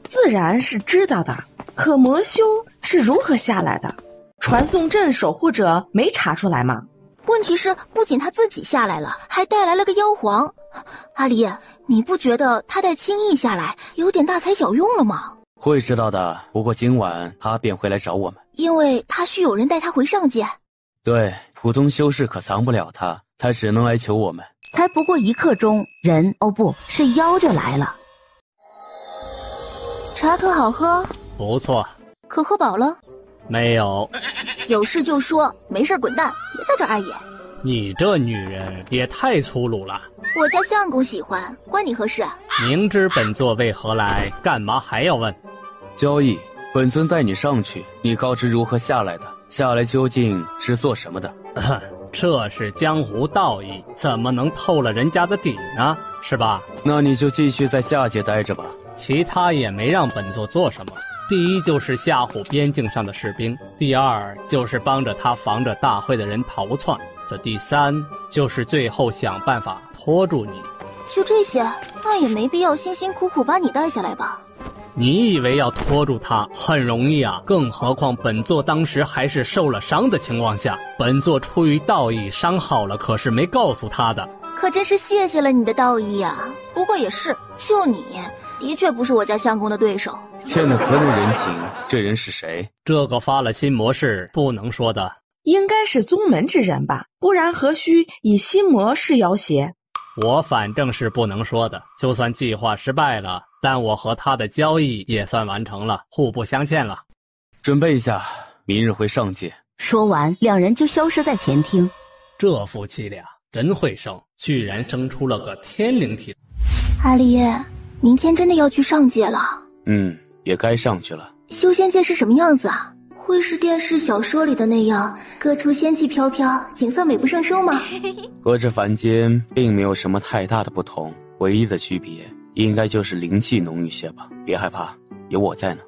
自然是知道的，可魔修是如何下来的？传送阵守护者没查出来吗？问题是，不仅他自己下来了，还带来了个妖皇。阿离，你不觉得他带轻易下来有点大材小用了吗？会知道的，不过今晚他便会来找我们，因为他需有人带他回上界。对，普通修士可藏不了他，他只能来求我们。才不过1刻钟，人不是妖就来了。茶可好喝？不错。可喝饱了？没有。有事就说，没事滚蛋，别在这儿碍眼。你这女人也太粗鲁了。我家相公喜欢，关你何事？明知本座为何来，干嘛还要问？交易，本尊带你上去，你告知如何下来的，下来究竟是做什么的？这是江湖道义，怎么能透了人家的底呢？是吧？那你就继续在下界待着吧。其他也没让本座做什么。第一就是吓唬边境上的士兵，第二就是帮着他防着大会的人逃窜，这第三就是最后想办法拖住你。就这些，那也没必要辛辛苦苦把你带下来吧？你以为要拖住他很容易啊？更何况本座当时还是受了伤的情况下，本座出于道义伤好了，可是没告诉他的。可真是谢谢了你的道义啊！不过也是，就你的确不是我家相公的对手。欠了何人人情？这人是谁？这个发了新模式不能说的，应该是宗门之人吧，不然何须以新模式要挟？我反正是不能说的。就算计划失败了，但我和他的交易也算完成了，互不相欠了。准备一下，明日会上界。说完，2人就消失在前厅。这夫妻俩真会生，居然生出了个天灵体。阿离，明天真的要去上界了？也该上去了。修仙界是什么样子啊？会是电视小说里的那样，各处仙气飘飘，景色美不胜收吗？和这凡间并没有什么太大的不同，唯一的区别应该就是灵气浓郁些吧。别害怕，有我在呢。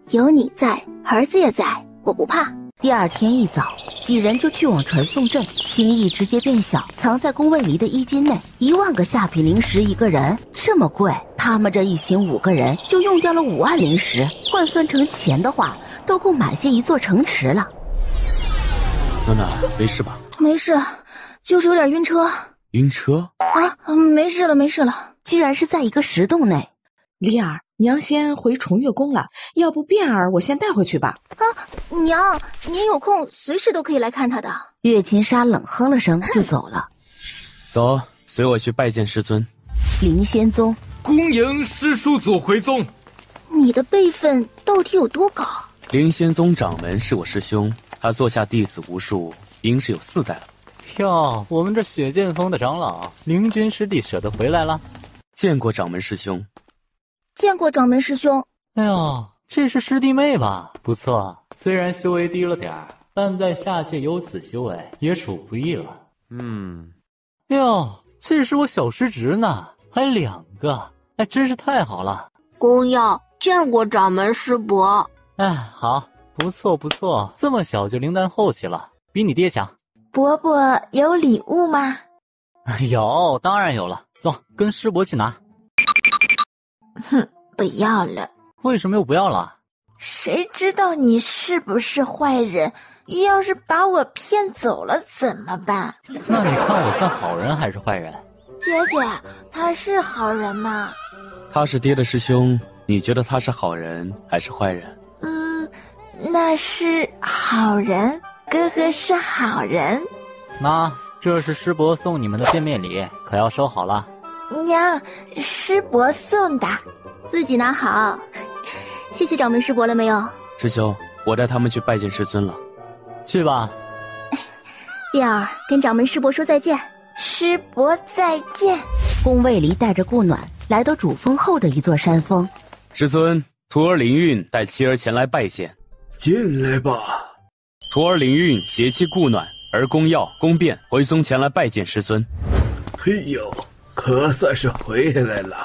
有你在，儿子也在，我不怕。第2天一早，几人就去往传送阵，轻易直接变小，藏在宫卫离的衣襟内。1万个下品灵石一个人，这么贵，他们这一行5个人就用掉了5万灵石，换算成钱的话，都够买下一座城池了。娜娜，没事吧？没事，就是有点晕车。晕车？没事了。居然是在一个石洞内。离儿，娘先回重月宫了，要不变儿我先带回去吧。娘，您有空随时都可以来看他的。月琴纱冷哼了声就走了。走，随我去拜见师尊。灵仙宗恭迎师叔祖回宗。你的辈分到底有多高？灵仙宗掌门是我师兄，他座下弟子无数，应是有4代了。哟，我们这雪剑锋的长老灵君师弟舍得回来了？见过掌门师兄。见过掌门师兄。哎呦，这是师弟妹吧？不错，虽然修为低了点儿，但在下界有此修为也属不易了。哟，这是我小师侄呢，还2个，哎，真是太好了。公耀见过掌门师伯。哎，好，不错，这么小就灵丹后期了，比你爹强。伯伯有礼物吗？有，当然有了，走，跟师伯去拿。不要了。为什么又不要了？谁知道你是不是坏人？要是把我骗走了怎么办？那你看我像好人还是坏人？姐姐，他是好人吗？他是爹的师兄，你觉得他是好人还是坏人？那是好人，哥哥是好人。那这是师伯送你们的见面礼，可要收好了。娘，师伯送的，自己拿好。谢谢掌门师伯了没有？师兄，我带他们去拜见师尊了。去吧。变儿，跟掌门师伯说再见。师伯再见。宫卫离带着顾暖来到主峰后的一座山峰。师尊，徒儿灵运带妻儿前来拜见。进来吧。徒儿灵运携妻顾暖，儿宫耀、宫变回宗前来拜见师尊。嘿呦，可算是回来了，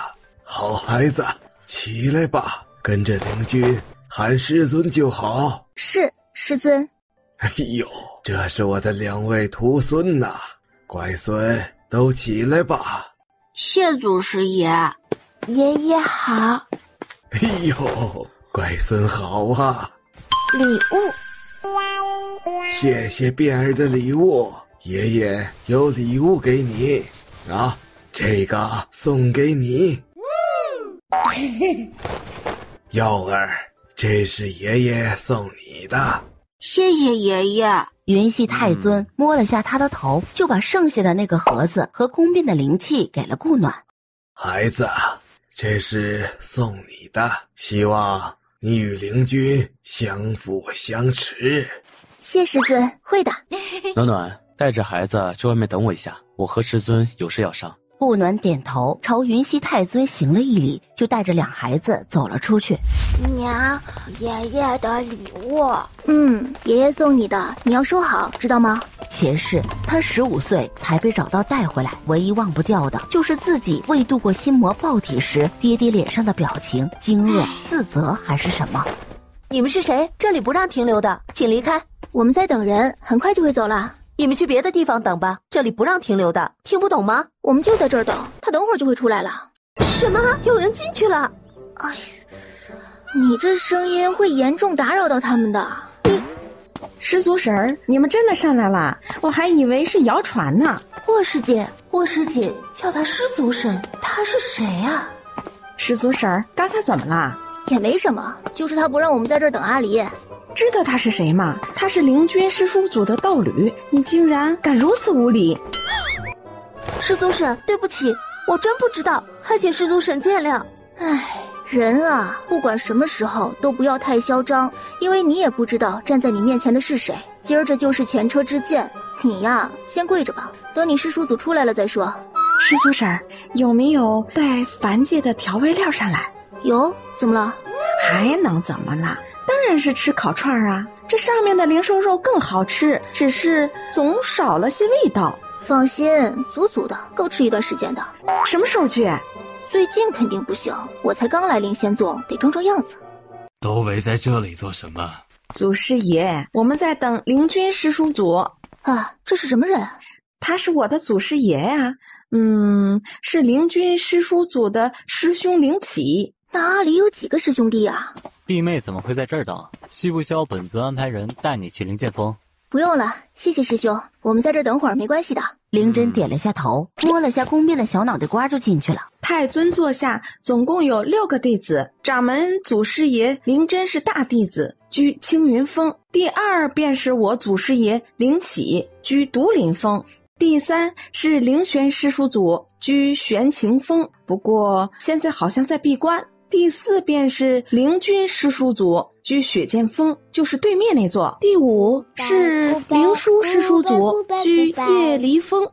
好孩子，起来吧，跟着灵君喊师尊就好。是，师尊。哎呦，这是我的2位徒孙呐，乖孙都起来吧。谢祖师爷。爷爷好。哎呦，乖孙好啊。礼物。谢谢变儿的礼物，爷爷有礼物给你啊，这个送给你。耀儿，这是爷爷送你的。谢谢爷爷。云溪太尊摸了下他的头，就把剩下的那个盒子和宫变的灵气给了顾暖。孩子，这是送你的，希望你与灵君相辅相持。谢师尊，会的。暖暖，带着孩子去外面等我一下，我和师尊有事要商。顾暖点头，朝云溪太尊行了一礼，就带着两孩子走了出去。娘，爷爷的礼物。爷爷送你的，你要收好，知道吗？前世他15岁才被找到带回来，唯一忘不掉的就是自己未度过心魔爆体时爹爹脸上的表情，惊愕、自责还是什么？你们是谁？这里不让停留的，请离开。我们在等人，很快就会走了。你们去别的地方等吧，这里不让停留的，听不懂吗？我们就在这儿等，他等会儿就会出来了。什么？有人进去了？哎，你这声音会严重打扰到他们的。师祖婶儿，你们真的上来了，我还以为是谣传呢。霍师姐叫她师祖婶，她是谁啊？师祖婶儿，刚才怎么了？也没什么，就是他不让我们在这儿等阿离。知道他是谁吗？他是灵君师叔祖的道侣，你竟然敢如此无礼！师祖婶，对不起，我真不知道，还请师祖婶见谅。唉，人啊，不管什么时候都不要太嚣张，因为你也不知道站在你面前的是谁。今儿这就是前车之鉴，你呀，先跪着吧，等你师叔祖出来了再说。师祖婶，有没有带凡界的调味料上来？有，怎么了？还能怎么了？当然是吃烤串啊，这上面的灵兽肉更好吃，只是总少了些味道。放心，足足的，够吃一段时间的。什么时候去？最近肯定不行，我才刚来灵仙宗，得装装样子。都围在这里做什么？祖师爷，我们在等灵君师叔祖。啊，这是什么人？他是我的祖师爷呀，是灵君师叔祖的师兄灵启。那阿离有几个师兄弟啊？弟妹怎么会在这儿等？需不需要本尊安排人带你去灵剑峰？不用了，谢谢师兄，我们在这儿等会儿没关系的。灵真点了下头，摸了下宫变的小脑袋瓜就进去了。太尊座下总共有6个弟子，掌门祖师爷灵真是大弟子，居青云峰；第2便是我祖师爷灵启，居独林峰；第3是灵玄师叔祖，居玄晴峰，不过现在好像在闭关；第4便是灵君师叔祖，居雪剑峰，就是对面那座；第5是灵叔师叔祖，居夜离峰，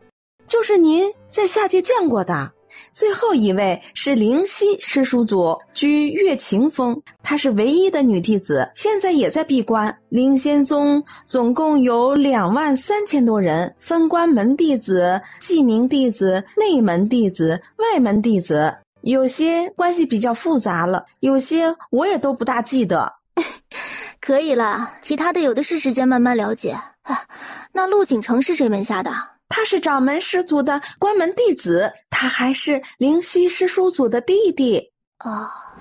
就是您在下界见过的；最后一位是灵犀师叔祖，居月晴峰，她是唯一的女弟子，现在也在闭关。灵仙宗总共有23000多人，分关门弟子、记名弟子、内门弟子、外门弟子，有些关系比较复杂了，有些我也都不大记得。可以了，其他的有的是时间慢慢了解。那陆景城是谁门下的？他是掌门师祖的关门弟子，他还是灵犀师叔祖的弟弟。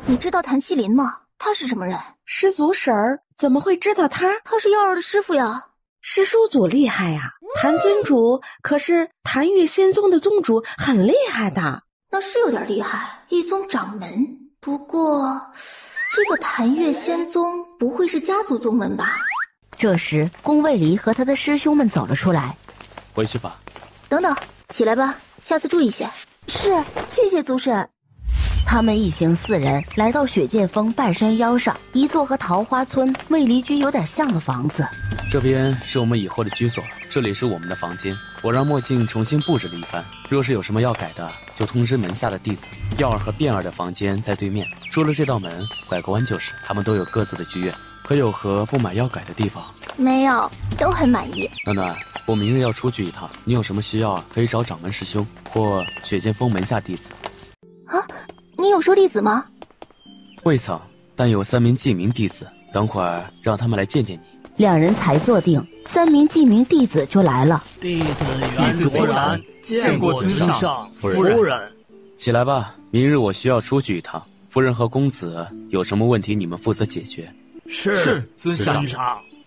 你知道谭麒麟吗？他是什么人？师祖婶儿怎么会知道他？他是耀儿的师傅呀。师叔祖厉害呀，谭尊主可是谭月仙宗的宗主，很厉害的。那是有点厉害，一宗掌门。不过这个谭月仙宗不会是家族宗门吧？这时宫卫离和他的师兄们走了出来。回去吧。等等，起来吧，下次注意些。是，谢谢祖婶。他们一行4人来到雪剑峰半山腰上，一座和桃花村卫离居有点像的房子。这边是我们以后的居所，这里是我们的房间。我让墨镜重新布置了一番，若是有什么要改的，就通知门下的弟子。耀儿和变儿的房间在对面，出了这道门，拐个弯就是。他们都有各自的剧院，可有何不满要改的地方？没有，都很满意。暖暖，我明日要出去一趟，你有什么需要可以找掌门师兄或雪剑锋门下弟子。你有收弟子吗？未曾，但有3名记名弟子，等会儿让他们来见见你。2人才坐定，3名记名弟子就来了。弟子袁国然见过尊上夫人。起来吧，明日我需要出去一趟。夫人和公子有什么问题，你们负责解决。是尊上。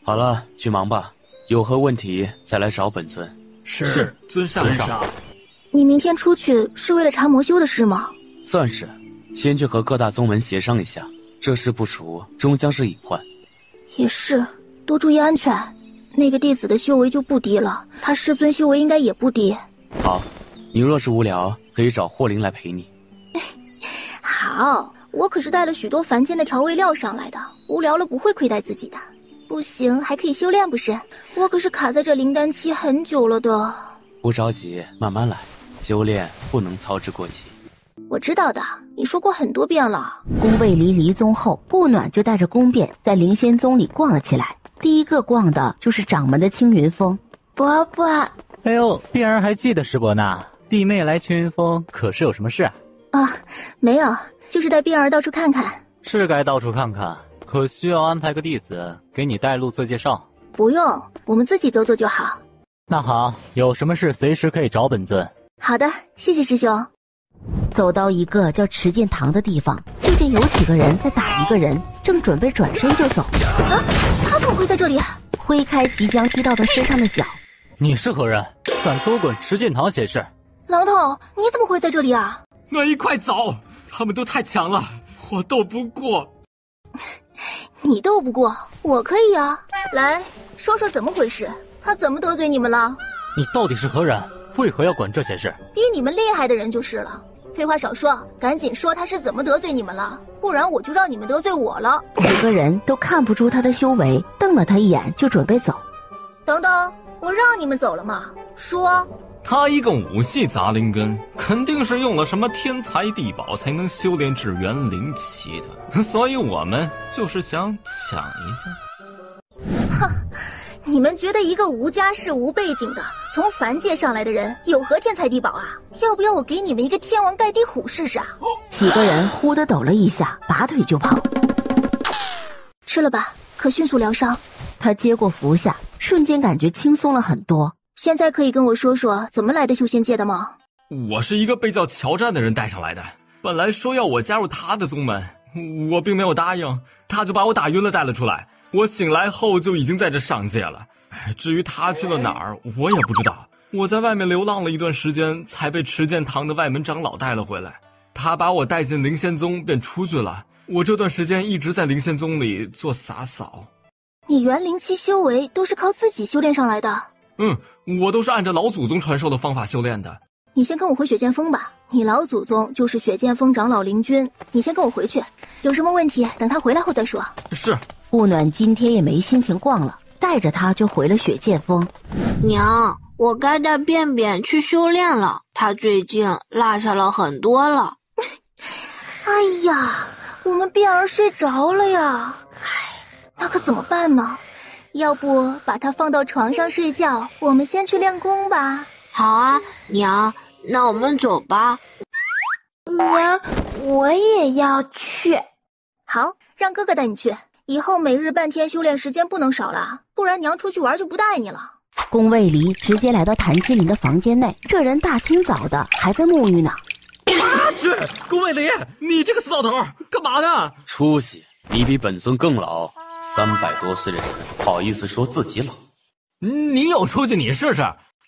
好了，去忙吧，有何问题再来找本尊。是尊上。你明天出去是为了查魔修的事吗？算是，先去和各大宗门协商一下，这事不除，终将是隐患。也是，多注意安全。那个弟子的修为就不低了，他师尊修为应该也不低。好，你若是无聊，可以找霍灵来陪你。好，我可是带了许多凡间的调味料上来的，无聊了不会亏待自己的。不行，还可以修炼不是？我可是卡在这灵丹期很久了的。不着急，慢慢来，修炼不能操之过急。我知道的，你说过很多遍了。宫卫离离宗后，顾暖就带着宫变在灵仙宗里逛了起来。第一个逛的就是掌门的青云峰。伯伯，哎呦，碧儿还记得师伯呢。弟妹来青云峰可是有什么事啊？没有，就是带碧儿到处看看。是该到处看看，可需要安排个弟子给你带路做介绍。不用，我们自己走走就好。那好，有什么事随时可以找本尊。好的，谢谢师兄。走到一个叫持剑堂的地方，就见有几个人在打一个人，正准备转身就走。他怎么会在这里？挥开即将踢到他身上的脚。你是何人？敢多管持剑堂闲事？郎头，你怎么会在这里啊？暖一快走，他们都太强了，我斗不过。你斗不过，我可以啊。来说说怎么回事，他怎么得罪你们了？你到底是何人？为何要管这些事？比你们厉害的人就是了。废话少说，赶紧说他是怎么得罪你们了，不然我就让你们得罪我了。几个人都看不出他的修为，瞪了他一眼就准备走。等等，我让你们走了吗？说。他一个武系杂灵根，肯定是用了什么天才地宝才能修炼至元灵期的，所以我们就是想抢一下。哼，你们觉得一个无家世无背景的从凡界上来的人有何天才地宝啊？要不要我给你们一个天王盖地虎试试啊？几个人忽地抖了一下，拔腿就跑。吃了吧，可迅速疗伤。他接过服下，瞬间感觉轻松了很多。现在可以跟我说说怎么来的修仙界的吗？我是一个被叫乔战的人带上来的，本来说要我加入他的宗门，我并没有答应，他就把我打晕了带了出来。我醒来后就已经在这上界了，至于他去了哪儿，我也不知道。我在外面流浪了一段时间，才被持剑堂的外门长老带了回来。他把我带进灵仙宗便出去了，我这段时间一直在灵仙宗里做洒扫。你元灵期修为都是靠自己修炼上来的？我都是按照老祖宗传授的方法修炼的。你先跟我回雪剑峰吧，你老祖宗就是雪剑峰长老灵君，你先跟我回去，有什么问题等他回来后再说。是。顾暖今天也没心情逛了，带着他就回了雪剑峰。娘，我该带便便去修炼了，他最近落下了很多了。哎呀，我们便儿睡着了呀，那可怎么办呢？要不把他放到床上睡觉，我们先去练功吧。好啊，娘，那我们走吧。娘，我也要去。好，让哥哥带你去，以后每日半天修炼时间不能少了，不然娘出去玩就不带你了。宫卫离直接来到谭麒麟的房间内，这人大清早的还在沐浴呢。去，宫卫离，你这个死老头干嘛呢？出息，你比本尊更老，300多岁的人好意思说自己老？你有出息你试试。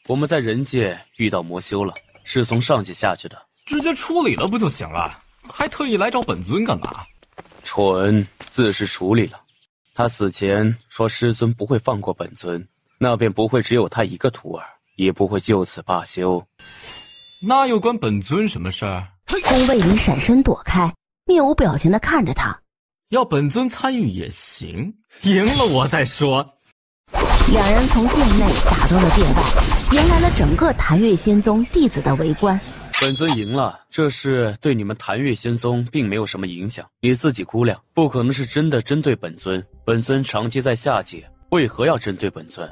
我们在人界遇到魔修了，是从上界下去的，直接处理了不就行了？还特意来找本尊干嘛？蠢，自是处理了。他死前说师尊不会放过本尊，那便不会只有他一个徒儿，也不会就此罢休。那又关本尊什么事儿？宫卫离闪身躲开，面无表情地看着他。要本尊参与也行，赢了我再说。两人从殿内打到了殿外，迎来了整个谭月仙宗弟子的围观。本尊赢了，这事对你们谭月仙宗并没有什么影响，你自己估量，不可能是真的针对本尊。本尊长期在下界，为何要针对本尊？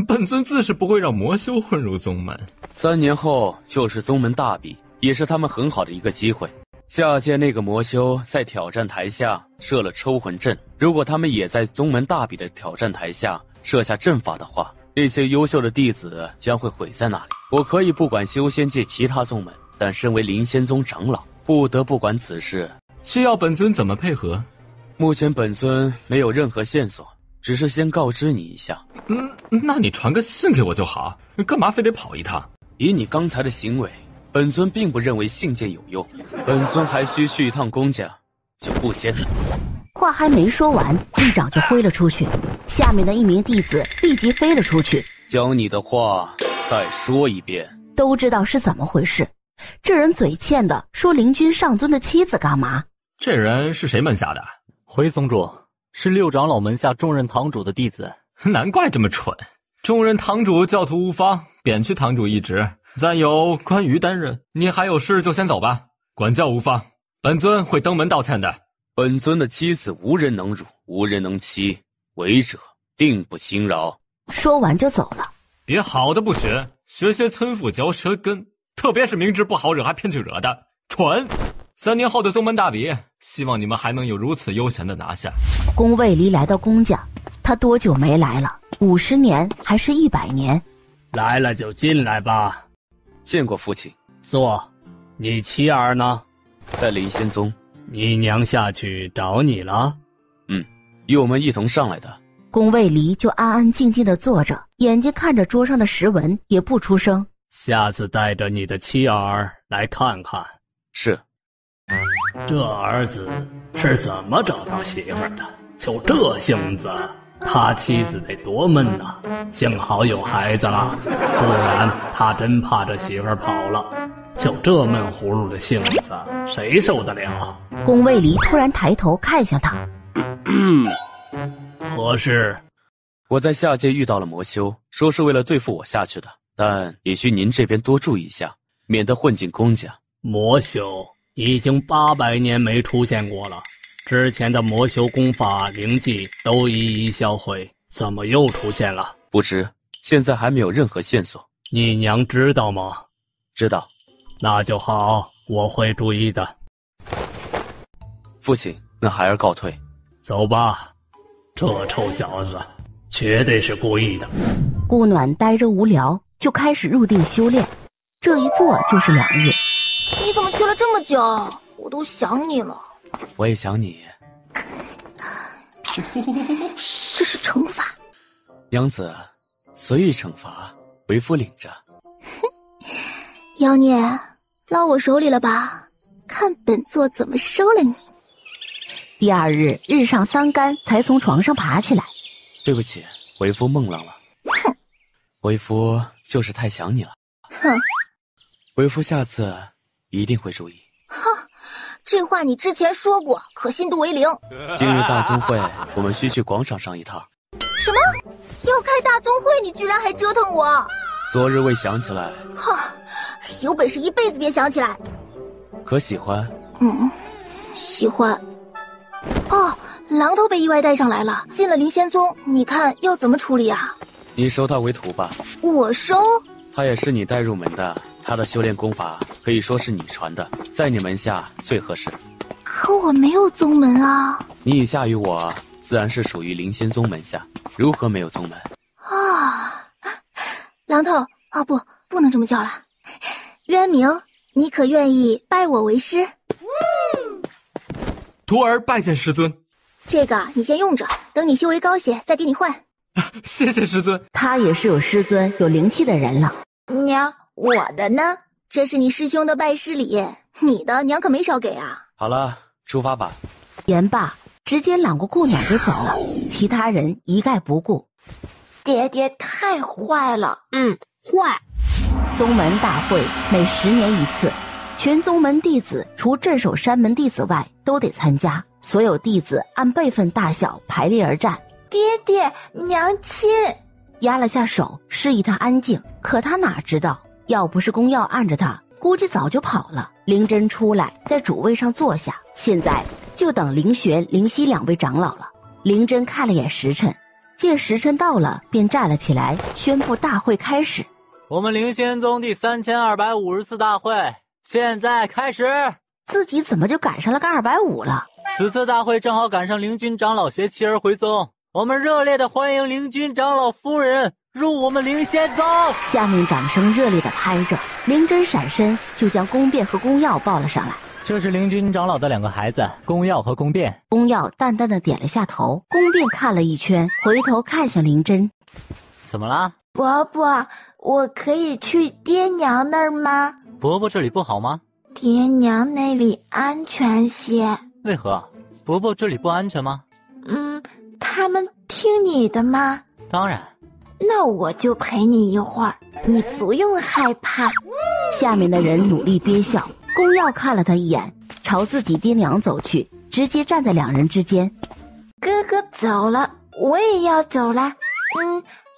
本尊自是不会让魔修混入宗门。3年后就是宗门大比，也是他们很好的一个机会。下界那个魔修在挑战台下设了抽魂阵，如果他们也在宗门大比的挑战台下设下阵法的话，那些优秀的弟子将会毁在那里。我可以不管修仙界其他宗门，但身为灵仙宗长老，不得不管此事。需要本尊怎么配合？目前本尊没有任何线索，只是先告知你一下。那你传个信给我就好，干嘛非得跑一趟？以你刚才的行为，本尊并不认为信件有用，本尊还需去一趟公家，就不先。话还没说完，一掌就挥了出去，下面的一名弟子立即飞了出去。将你的话再说一遍。都知道是怎么回事，这人嘴欠的说灵君上尊的妻子干嘛？这人是谁门下的？回宗主，是六长老门下重任堂主的弟子。难怪这么蠢。重任堂主教徒无方，贬去堂主一职，暂由关羽担任。你还有事就先走吧，管教无方，本尊会登门道歉的。本尊的妻子无人能辱，无人能欺，违者定不轻饶。说完就走了。别好的不学，学村妇嚼舌根，特别是明知不好惹还偏去惹的，蠢。3年后的宗门大比，希望你们还能有如此悠闲的拿下。宫卫离来到宫家，他多久没来了？50年还是100年？来了就进来吧。见过父亲。坐。你妻儿呢？在灵仙宗。你娘下去找你了？与我们一同上来的。宫卫离就安安静静地坐着，眼睛看着桌上的石文，也不出声。下次带着你的妻儿来看看。是。这儿子是怎么找到媳妇的？就这性子，他妻子得多闷呐！幸好有孩子了，不然他真怕这媳妇跑了。就这闷葫芦的性子，谁受得了？宫卫离突然抬头看向他。何事？我在下界遇到了魔修，说是为了对付我下去的，但也需您这边多注意一下，免得混进公家。魔修已经800年没出现过了，之前的魔修功法灵技都一一销毁，怎么又出现了？不知，现在还没有任何线索。你娘知道吗？知道。那就好，我会注意的。父亲，那孩儿告退。走吧，这臭小子绝对是故意的。顾暖呆着无聊，就开始入定修炼，这一坐就是2日。你怎么去了这么久？我都想你了。我也想你。这是惩罚。娘子，随意惩罚，为夫领着。妖孽，落我手里了吧？看本座怎么收了你。第2日日上3竿才从床上爬起来。对不起，为夫梦浪了。哼，为夫就是太想你了。哼，为夫下次一定会注意。哼，这话你之前说过，可信度为0。今日大宗会，我们需去广场上一趟。什么？要开大宗会，你居然还折腾我？昨日未想起来。哈，有本事一辈子别想起来。可喜欢？喜欢。哦，榔头被意外带上来了，进了灵仙宗，你看要怎么处理啊？你收他为徒吧。我收？他也是你带入门的，他的修炼功法可以说是你传的，在你门下最合适。可我没有宗门啊。你以下于我，自然是属于灵仙宗门下，如何没有宗门？啊，榔头啊，不能这么叫了。渊明，你可愿意拜我为师？徒儿拜见师尊。这个你先用着，等你修为高些再给你换。谢谢师尊。他也是有师尊有灵气的人了。娘，我的呢？这是你师兄的拜师礼，你的娘可没少给啊。好了，出发吧。言罢，直接揽过顾暖就走了，其他人一概不顾。爹爹太坏了。坏。宗门大会每10年一次，全宗门弟子除镇守山门弟子外都得参加，所有弟子按辈分大小排列而战。爹爹，娘亲压了下手，示意他安静。可他哪知道，要不是公药按着他，估计早就跑了。灵真出来，在主位上坐下，现在就等灵玄、灵犀2位长老了。灵真看了眼时辰，见时辰到了，便站了起来，宣布大会开始。我们灵仙宗第3250次大会现在开始。自己怎么就赶上了个250了？此次大会正好赶上灵君长老携妻儿回宗，我们热烈的欢迎灵君长老夫人入我们灵仙宗。下面掌声热烈的拍着，灵真闪身就将宫变和宫药抱了上来。这是灵君长老的2个孩子，宫耀和宫殿。宫耀淡淡的点了下头，宫殿看了一圈，回头看向灵真。怎么啦？伯伯，我可以去爹娘那儿吗？伯伯这里不好吗？爹娘那里安全些。为何？伯伯这里不安全吗？他们听你的吗？当然。那我就陪你一会儿，你不用害怕。下面的人努力憋笑。宫耀看了他一眼，朝自己爹娘走去，直接站在2人之间。哥哥走了，我也要走了。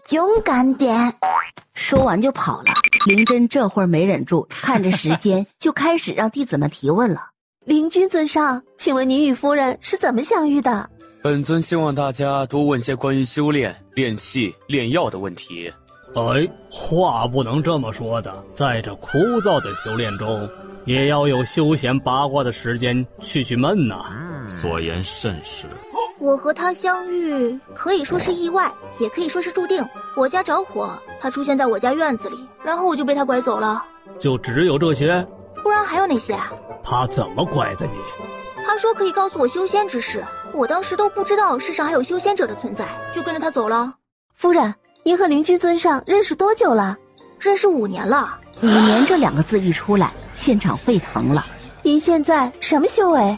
勇敢点。说完就跑了。灵真这会儿没忍住，看着时间就开始让弟子们提问了。灵君尊上，请问您与夫人是怎么相遇的？本尊希望大家多问些关于修炼、炼气、炼药的问题。话不能这么说的，在这枯燥的修炼中，也要有休闲八卦的时间去闷呐。所言甚是。我和他相遇，可以说是意外，也可以说是注定。我家着火，他出现在我家院子里，然后我就被他拐走了。就只有这些？不然还有哪些啊？他怎么拐的你？他说可以告诉我修仙之事，我当时都不知道世上还有修仙者的存在，就跟着他走了。夫人，您和灵君尊上认识多久了？认识5年了。5年这2个字一出来，现场沸腾了。您现在什么修为？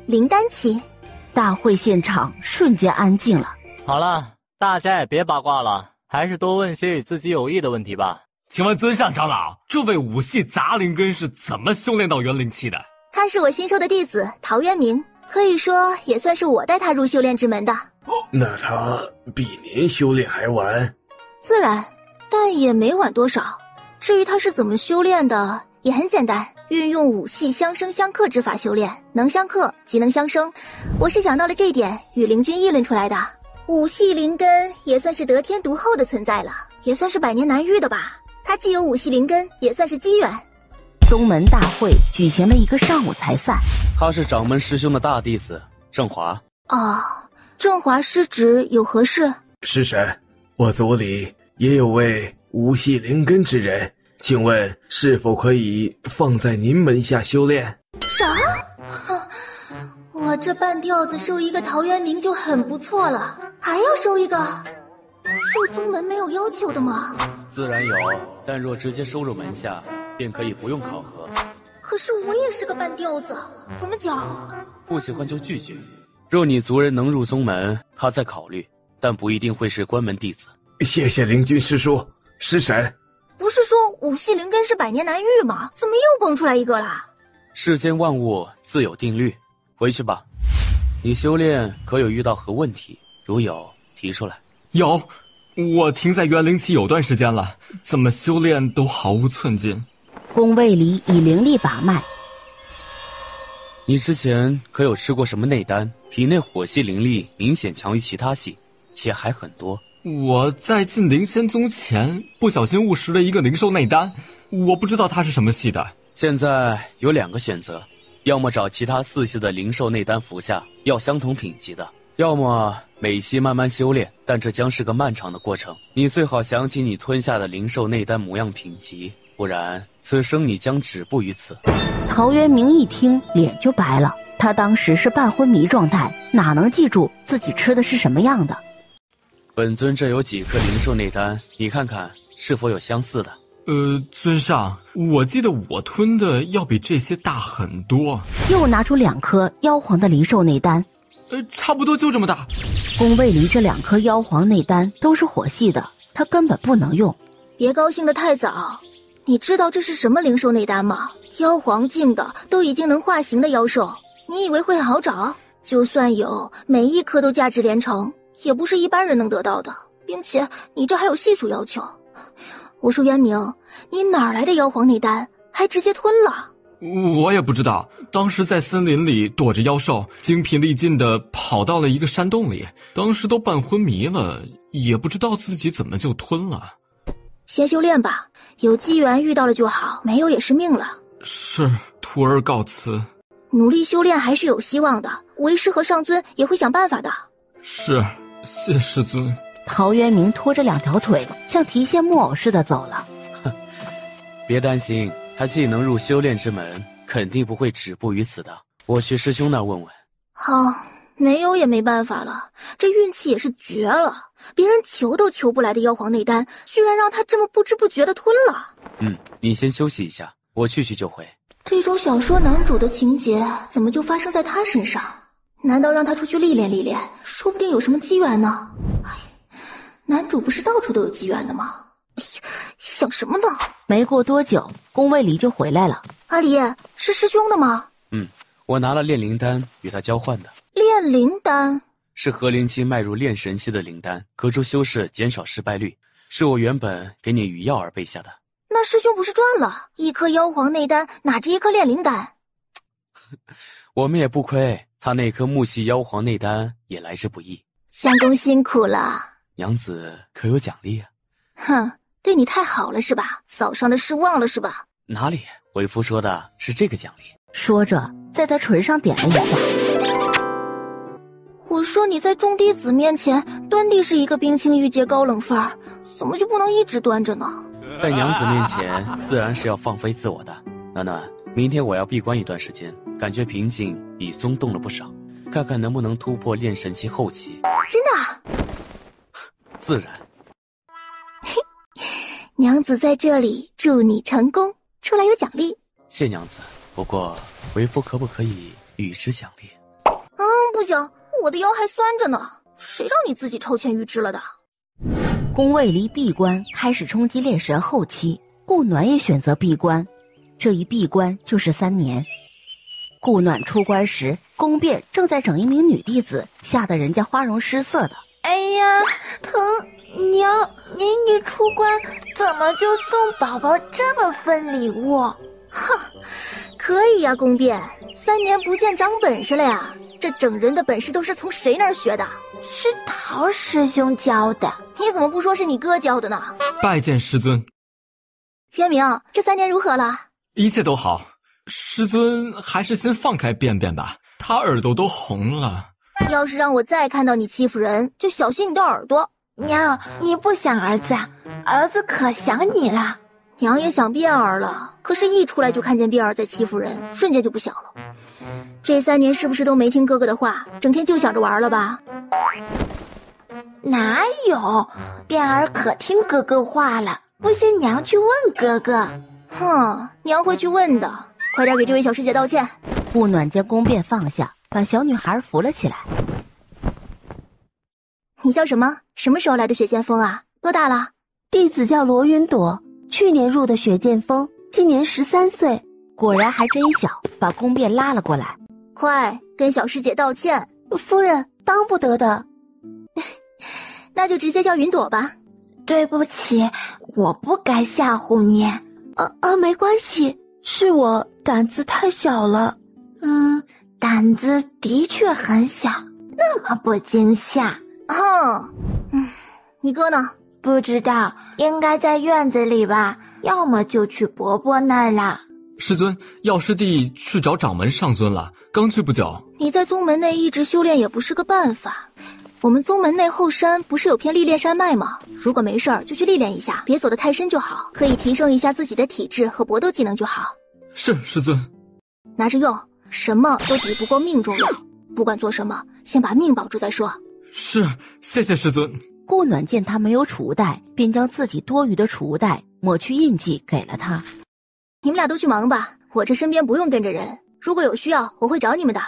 灵丹期。大会现场瞬间安静了。好了，大家也别八卦了，还是多问些与自己有益的问题吧。请问尊上长老，这位五系杂灵根是怎么修炼到元灵期的？他是我新收的弟子陶渊明，可以说也算是我带他入修炼之门的。那他比您修炼还晚？自然，但也没晚多少。至于他是怎么修炼的，也很简单，运用5系相生相克之法修炼，能相克即能相生。我是想到了这一点，与灵君议论出来的。5系灵根也算是得天独厚的存在了，也算是100年难遇的吧。他既有5系灵根，也算是机缘。宗门大会举行了一个上午才散。他是掌门师兄的大弟子郑华。郑华师侄有何事？师神，我族里也有位5系灵根之人，请问是否可以放在您门下修炼？啥？我这半吊子收一个陶渊明就很不错了，还要收一个？入宗门没有要求的吗？自然有，但若直接收入门下，便可以不用考核。可是我也是个半吊子，怎么讲？不喜欢就拒绝。若你族人能入宗门，他再考虑，但不一定会是关门弟子。谢谢灵君师叔。师神，不是说5系灵根是100年难遇吗？怎么又蹦出来一个啦？世间万物自有定律，回去吧。你修炼可有遇到何问题？如有，提出来。有，我停在元灵期有段时间了，怎么修炼都毫无寸进。宫卫里以灵力把脉。你之前可有吃过什么内丹？体内火系灵力明显强于其他系，且还很多。我在进灵仙宗前不小心误食了一个灵兽内丹，我不知道它是什么系的。现在有2个选择，要么找其他4系的灵兽内丹服下，要相同品级的；要么每系慢慢修炼，但这将是个漫长的过程。你最好想起你吞下的灵兽内丹模样品级，不然此生你将止步于此。陶渊明一听脸就白了，他当时是半昏迷状态，哪能记住自己吃的是什么样的？本尊这有几颗灵兽内丹，你看看是否有相似的。尊上，我记得我吞的要比这些大很多。又拿出2颗妖皇的灵兽内丹。差不多就这么大。宫卫里这2颗妖皇内丹都是火系的，他根本不能用。别高兴得太早，你知道这是什么灵兽内丹吗？妖皇境的都已经能化形的妖兽，你以为会好找？就算有，每一颗都价值连城，也不是一般人能得到的，并且你这还有系数要求。我说渊明，你哪来的妖皇内丹，还直接吞了？我也不知道，当时在森林里躲着妖兽，精疲力尽的跑到了一个山洞里，当时都半昏迷了，也不知道自己怎么就吞了。先修炼吧，有机缘遇到了就好，没有也是命了。是，徒儿告辞。努力修炼还是有希望的，为师和上尊也会想办法的。是，谢师尊。陶渊明拖着2条腿，像提线木偶似的走了。别担心，他既能入修炼之门，肯定不会止步于此的。我去师兄那儿问问。好，没有也没办法了，这运气也是绝了，别人求都求不来的妖皇内丹，居然让他这么不知不觉的吞了。你先休息一下，我去就回。这种小说男主的情节怎么就发生在他身上？难道让他出去历练历练，说不定有什么机缘呢？男主不是到处都有机缘的吗？想什么呢？没过多久，宫卫离就回来了。阿离，是师兄的吗？我拿了炼灵丹与他交换的。炼灵丹是和灵期迈入炼神期的灵丹，可助修士减少失败率，是我原本给你与耀儿备下的。那师兄不是赚了？一颗妖皇内丹哪值一颗炼灵丹？我们也不亏，他那颗木系妖皇内丹也来之不易。相公辛苦了。娘子可有奖励啊？哼，对你太好了是吧？早上的事忘了是吧？哪里，为夫说的是这个奖励。说着在他唇上点了一下。我说你在众弟子面前端地是一个冰清玉洁高冷范儿，怎么就不能一直端着呢？在娘子面前自然是要放飞自我的。暖暖，明天我要闭关一段时间，感觉瓶颈已松动了不少，看看能不能突破炼神期后期。真的啊？自然。娘子在这里祝你成功，出来有奖励。谢娘子，不过为夫可不可以与之奖励？不行，我的腰还酸着呢，谁让你自己超前预知了的？宫卫离闭关开始冲击炼神后期，顾暖也选择闭关，这一闭关就是3年。顾暖出关时，宫变正在整一名女弟子，吓得人家花容失色的。哎呀，疼！娘，你出关怎么就送宝宝这么份礼物？哼，可以呀，宫变，3年不见长本事了呀！这整人的本事都是从谁那儿学的？是陶师兄教的。你怎么不说是你哥教的呢？拜见师尊。渊明，这3年如何了？一切都好，师尊还是先放开便便吧，他耳朵都红了。要是让我再看到你欺负人，就小心你的耳朵。娘，你不想儿子，儿子可想你了。娘也想变儿了，可是一出来就看见变儿在欺负人，瞬间就不想了。这3年是不是都没听哥哥的话，整天就想着玩了吧？哪有，变儿可听哥哥话了，不信娘去问哥哥。哼，娘会去问的，快点给这位小师姐道歉。顾暖将宫变放下，把小女孩扶了起来。你叫什么？什么时候来的雪剑锋啊？多大了？弟子叫罗云朵，去年入的雪剑锋，今年13岁。果然还真小，把宫变拉了过来。快跟小师姐道歉。夫人，当不得的。那就直接叫云朵吧。对不起，我不该吓唬你。没关系，是我胆子太小了。胆子的确很小，那么不惊吓。你哥呢？不知道，应该在院子里吧，要么就去伯伯那儿了。师尊，药师弟去找掌门上尊了，刚去不久。你在宗门内一直修炼也不是个办法。我们宗门内后山不是有片历练山脉吗？如果没事儿就去历练一下，别走得太深就好，可以提升一下自己的体质和搏斗技能就好。是，师尊。拿着用，什么都比不过命重要。不管做什么，先把命保住再说。是，谢谢师尊。顾暖见他没有储物袋，便将自己多余的储物袋抹去印记给了他。你们俩都去忙吧，我这身边不用跟着人，如果有需要我会找你们的。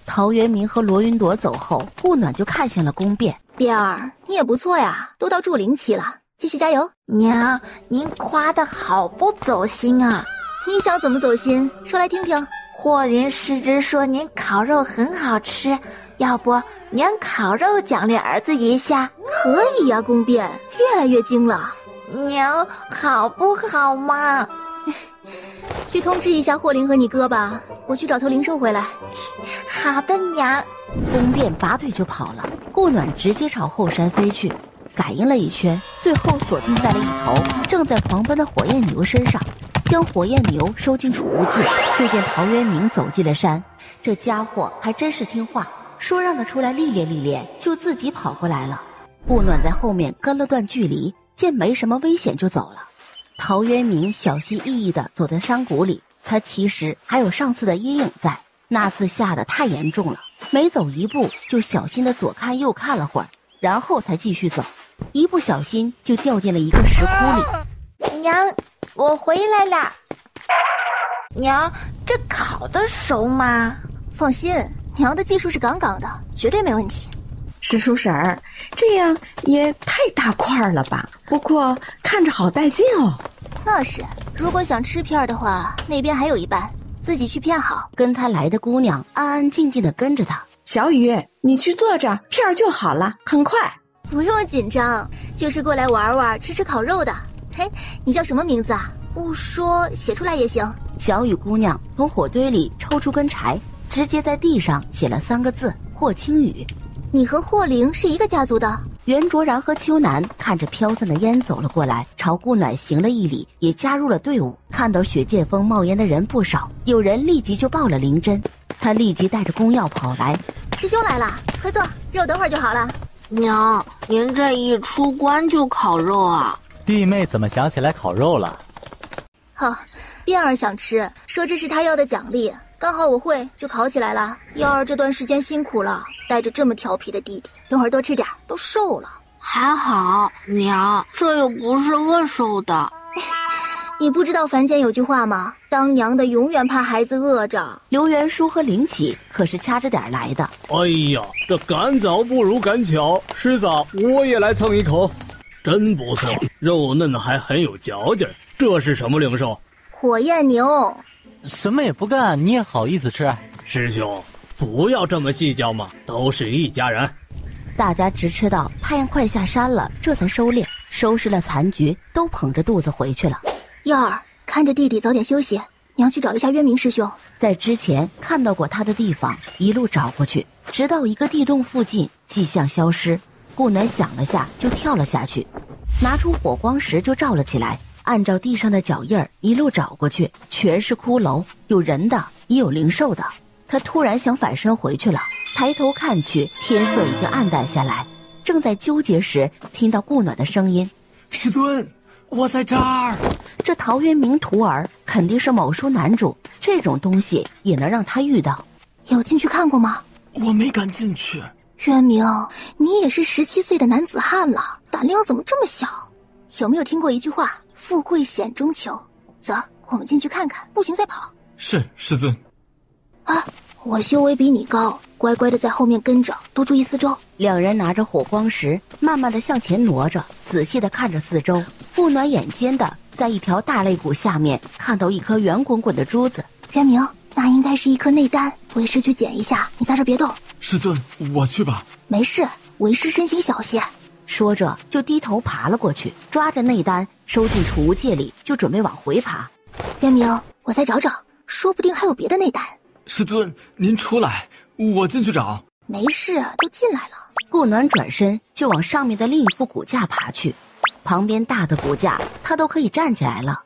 陶渊明和罗云朵走后，顾暖就看向了宫变。变儿，你也不错呀，都到筑灵期了，继续加油。娘，您夸得好不走心啊。你想怎么走心？说来听听。霍人师侄说您烤肉很好吃，要不娘烤肉奖励儿子一下？可以呀，宫变，越来越精了。娘，好不好嘛？去通知一下霍灵和你哥吧，我去找头灵兽回来。好的，娘。宫变拔腿就跑了，顾暖直接朝后山飞去，感应了一圈，最后锁定在了一头正在狂奔的火焰牛身上，将火焰牛收进储物戒。就见陶渊明走进了山，这家伙还真是听话，说让他出来历练历练，就自己跑过来了。顾暖在后面跟了段距离，见没什么危险就走了。陶渊明小心翼翼地走在山谷里，他其实还有上次的阴影在，那次吓得太严重了，每走一步就小心的左看右看了会儿，然后才继续走，一不小心就掉进了一个石窟里。娘，我回来啦。娘，这烤的熟吗？放心，娘的技术是杠杠的，绝对没问题。石叔婶儿，这样也太大块了吧？不过看着好带劲哦。那是，如果想吃片的话，那边还有一半，自己去片好。跟他来的姑娘安安静静的跟着他。小雨，你去坐着片就好了，很快。不用紧张，就是过来玩玩，吃吃烤肉的。嘿，你叫什么名字啊？不说写出来也行。小雨姑娘从火堆里抽出根柴，直接在地上写了3个字：霍青雨。你和霍灵是一个家族的？袁卓然和秋楠看着飘散的烟走了过来，朝顾暖行了一礼，也加入了队伍。看到雪界峰冒烟的人不少，有人立即就报了灵针。他立即带着公药跑来：师兄来了，快坐，肉等会儿就好了。娘，您这一出关就烤肉啊？弟妹怎么想起来烤肉了？卞儿想吃，说这是他要的奖励，刚好我会，就烤起来了。幺儿这段时间辛苦了，带着这么调皮的弟弟，等会儿多吃点，都瘦了。还好，娘，这又不是饿瘦的。你不知道凡间有句话吗？当娘的永远怕孩子饿着。刘元书和林启可是掐着点来的。哎呀，这赶早不如赶巧，师子，我也来蹭一口。真不错，肉嫩还很有嚼劲儿。这是什么灵兽？火焰牛。什么也不干，你也好意思吃？师兄，不要这么计较嘛，都是一家人。大家直吃到太阳快下山了，这才收敛，收拾了残局，都捧着肚子回去了。耀儿，看着弟弟早点休息，娘去找一下渊明师兄。在之前看到过他的地方，一路找过去，直到一个地洞附近，迹象消失。顾暖想了下，就跳了下去，拿出火光石就照了起来。按照地上的脚印儿一路找过去，全是骷髅，有人的，也有灵兽的。他突然想反身回去了，抬头看去，天色已经暗淡下来。正在纠结时，听到顾暖的声音：“师尊，我在这儿。”这陶渊明徒儿肯定是某书男主，这种东西也能让他遇到。有进去看过吗？我没敢进去。渊明，你也是17岁的男子汉了，胆量怎么这么小？有没有听过一句话？富贵险中求。走，我们进去看看，不行再跑。是，师尊。啊，我修为比你高，乖乖的在后面跟着，多注意四周。两人拿着火光石，慢慢的向前挪着，仔细的看着四周。顾暖眼尖的在一条大肋骨下面看到一颗圆滚滚的珠子。渊明，那应该是一颗内丹，为师去捡一下，你在这别动。师尊，我去吧。没事，为师身形小些。说着就低头爬了过去，抓着内丹收进储物戒里，就准备往回爬。渊明，我再找找，说不定还有别的内丹。师尊，您出来，我进去找。没事，都进来了。顾暖转身就往上面的另一副骨架爬去，旁边大的骨架他都可以站起来了。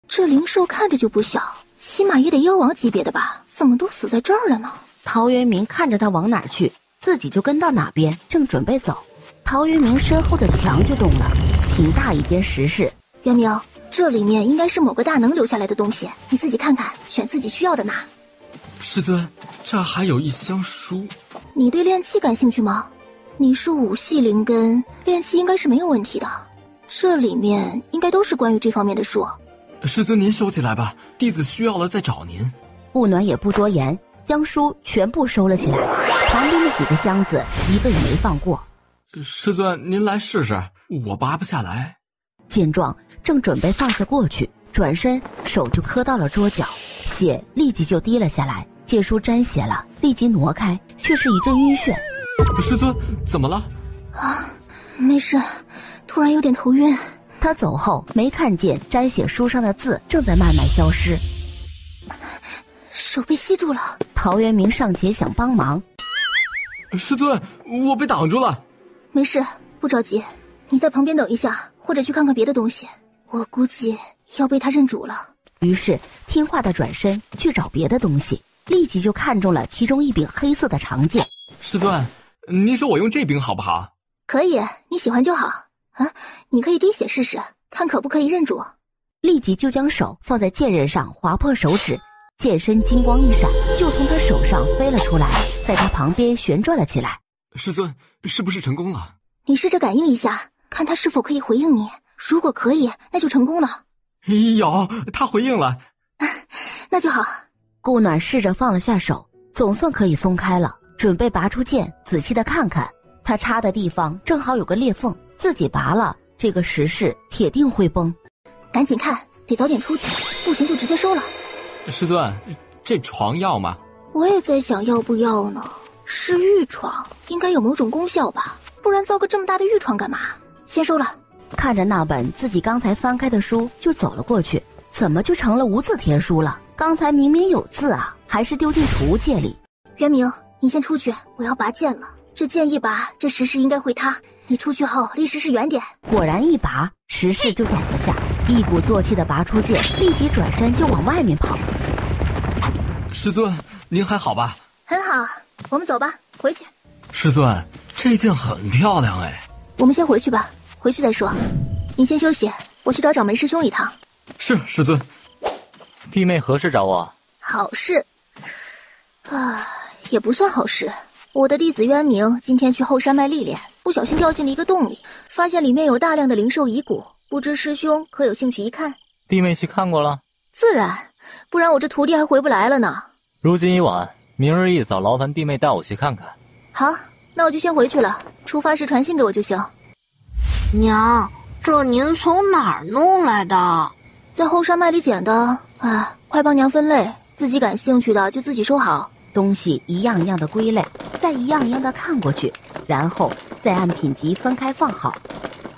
这灵兽看着就不小，起码也得妖王级别的吧？怎么都死在这儿了呢？陶渊明看着他往哪儿去，自己就跟到哪边，正准备走。陶渊明身后的墙就动了，挺大一间石室。渊明，这里面应该是某个大能留下来的东西，你自己看看，选自己需要的拿。师尊，这儿还有一箱书。你对炼器感兴趣吗？你是5系灵根，炼器应该是没有问题的。这里面应该都是关于这方面的书。师尊您收起来吧，弟子需要了再找您。顾暖也不多言，将书全部收了起来，旁边的几个箱子一个也没放过。师尊您来试试，我拔不下来。见状正准备放下过去，转身手就磕到了桌角，血立即就滴了下来。见书沾血了，立即挪开，却是一阵晕眩。师尊怎么了？啊，没事，突然有点头晕。他走后没看见沾血书上的字正在慢慢消失，手被吸住了。陶渊明上前想帮忙。师尊，我被挡住了。没事，不着急，你在旁边等一下，或者去看看别的东西。我估计要被他认主了。于是听话的转身去找别的东西，立即就看中了其中一柄黑色的长剑。师尊，您说我用这柄好不好？可以，你喜欢就好。啊，你可以滴血试试，看可不可以认主。立即就将手放在剑刃上划破手指，剑身金光一闪，就从他手上飞了出来，在他旁边旋转了起来。师尊，是不是成功了？你试着感应一下，看他是否可以回应你。如果可以，那就成功了。有，他回应了。那就好。顾暖试着放了下手，总算可以松开了，准备拔出剑，仔细的看看。他插的地方正好有个裂缝，自己拔了，这个石室铁定会崩。赶紧看，得早点出去，不行就直接收了。师尊，这床要吗？我也在想要不要呢。是玉床，应该有某种功效吧，不然造个这么大的玉床干嘛？先收了。看着那本自己刚才翻开的书就走了过去，怎么就成了无字天书了？刚才明明有字啊，还是丢进储物界里。渊明，你先出去，我要拔剑了。这剑一拔，这石室应该会塌。你出去后离石室远点。果然一拔，石室就抖了下，一鼓作气的拔出剑，立即转身就往外面跑。师尊，您还好吧？很好，我们走吧，回去。师尊，这剑很漂亮哎。我们先回去吧，回去再说。你先休息，我去找掌门师兄一趟。是，师尊。弟妹何事找我？好事啊，也不算好事。我的弟子渊明今天去后山脉历练，不小心掉进了一个洞里，发现里面有大量的灵兽遗骨，不知师兄可有兴趣一看？弟妹去看过了？自然，不然我这徒弟还回不来了呢。如今已晚，明日一早劳烦弟妹带我去看看。好，那我就先回去了，出发时传信给我就行。娘，这您从哪儿弄来的？在后山脉里捡的。哎，快帮娘分类，自己感兴趣的就自己收好。东西一样一样的归类，再一样一样的看过去，然后再按品级分开放好。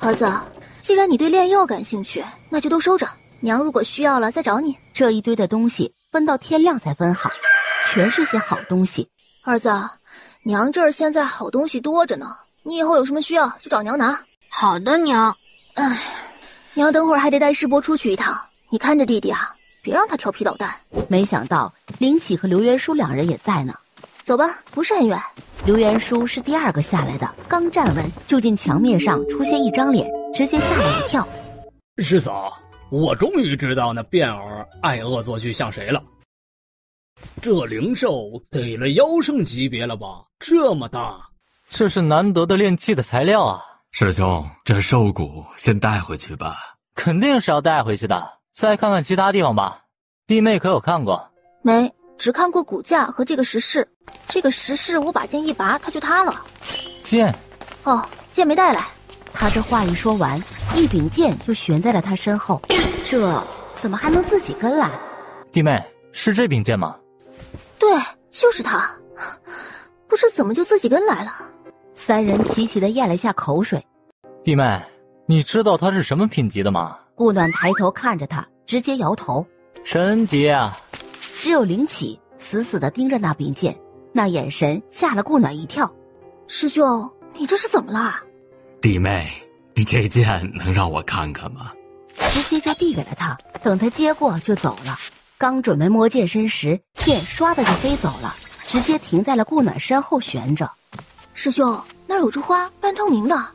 儿子，既然你对炼药感兴趣，那就都收着，娘如果需要了再找你。这一堆的东西分到天亮才分好，全是些好东西。儿子，娘这儿现在好东西多着呢，你以后有什么需要就找娘拿。好的，娘。哎，娘等会儿还得带师伯出去一趟，你看着弟弟啊，别让他调皮捣蛋。没想到林启和刘元书两人也在呢。走吧，不是很远。刘元书是第二个下来的，刚站稳，就见墙面上出现一张脸，直接吓了一跳。师嫂，我终于知道那卞儿爱恶作剧像谁了。这灵兽得了妖圣级别了吧？这么大，这是难得的炼器的材料啊！师兄，这兽骨先带回去吧。肯定是要带回去的。再看看其他地方吧。弟妹可有看过？没，只看过骨架和这个石室。这个石室我把剑一拔，它就塌了。剑？哦，剑没带来。他这话一说完，一柄剑就悬在了他身后。这怎么还能自己跟来？弟妹，是这柄剑吗？对，就是他。不知怎么就自己跟来了。三人齐齐地咽了下口水。弟妹，你知道他是什么品级的吗？顾暖抬头看着他，直接摇头。神级啊！只有林启死死地盯着那柄剑，那眼神吓了顾暖一跳。师兄，你这是怎么啦？弟妹，这剑能让我看看吗？直接就递给了他，等他接过就走了。刚准备摸剑身时，剑唰的就飞走了，直接停在了顾暖身后悬着。师兄，那儿有株花，半透明的，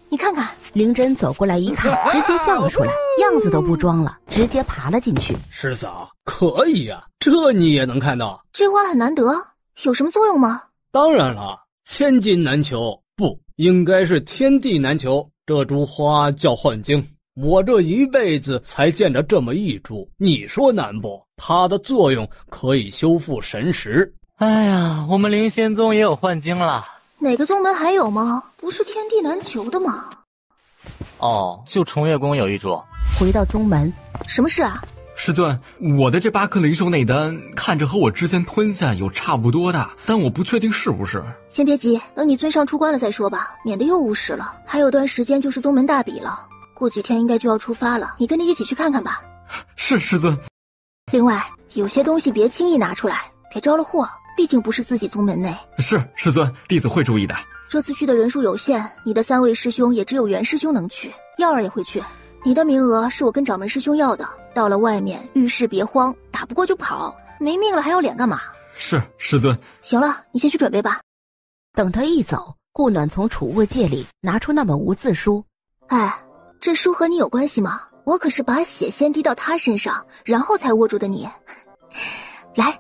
你看看。灵真走过来一看，直接叫了出来，样子都不装了，直接爬了进去。师嫂，可以啊，这你也能看到？这花很难得，有什么作用吗？当然了，千金难求，不，应该是天地难求。这株花叫幻晶，我这一辈子才见着这么一株，你说难不？它的作用可以修复神识。哎呀，我们灵仙宗也有幻晶了。哪个宗门还有吗？不是天地难求的吗？哦，就崇月宫有一株。回到宗门，什么事啊？师尊，我的这8颗灵兽内丹看着和我之前吞下有差不多大，但我不确定是不是。先别急，等你尊上出关了再说吧，免得又误事了。还有段时间就是宗门大比了，过几天应该就要出发了，你跟着一起去看看吧。是，师尊。另外，有些东西别轻易拿出来，别招了祸，毕竟不是自己宗门内。是，师尊，弟子会注意的。这次去的人数有限，你的3位师兄也只有袁师兄能去，耀儿也会去。你的名额是我跟掌门师兄要的，到了外面遇事别慌，打不过就跑，没命了还要脸干嘛？是，师尊。行了，你先去准备吧。等他一走，顾暖从储物戒里拿出那本无字书。哎，这书和你有关系吗？我可是把血先滴到他身上，然后才握住的你。来，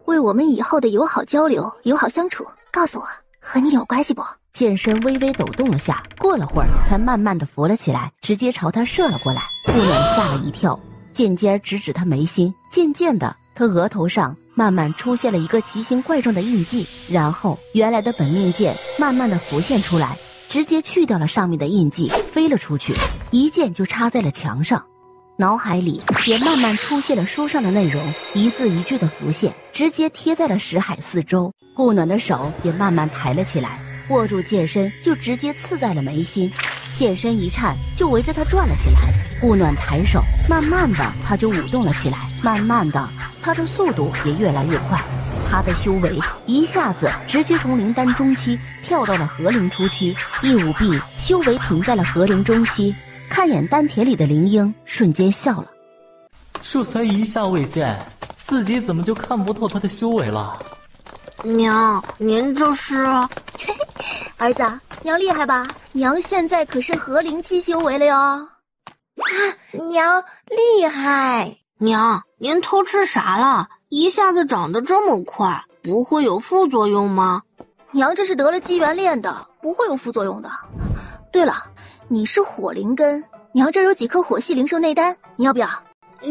为我们以后的友好交流、友好相处，告诉我和你有关系不？剑身微微抖动了下，过了会儿才慢慢的浮了起来，直接朝他射了过来。顾暖吓了一跳，剑尖直指他眉心，渐渐的他额头上慢慢出现了一个奇形怪状的印记，然后原来的本命剑慢慢的浮现出来，直接去掉了上面的印记，飞了出去，一剑就插在了墙上。脑海里也慢慢出现了书上的内容，一字一句的浮现，直接贴在了识海四周。顾暖的手也慢慢抬了起来，握住剑身就直接刺在了眉心，剑身一颤就围着他转了起来。顾暖抬手，慢慢的他就舞动了起来，慢慢的他的速度也越来越快，他的修为一下子直接从灵丹中期跳到了合灵初期，一舞臂修为停在了合灵中期。看眼丹田里的灵婴，瞬间笑了。这才一下未见，自己怎么就看不透他的修为了？娘，您这是？儿子，娘厉害吧？娘现在可是合灵期修为了哟。啊，娘厉害！娘，您偷吃啥了？一下子长得这么快，不会有副作用吗？娘这是得了机缘炼的，不会有副作用的。对了，你是火灵根，娘这有几颗火系灵兽内丹，你要不要？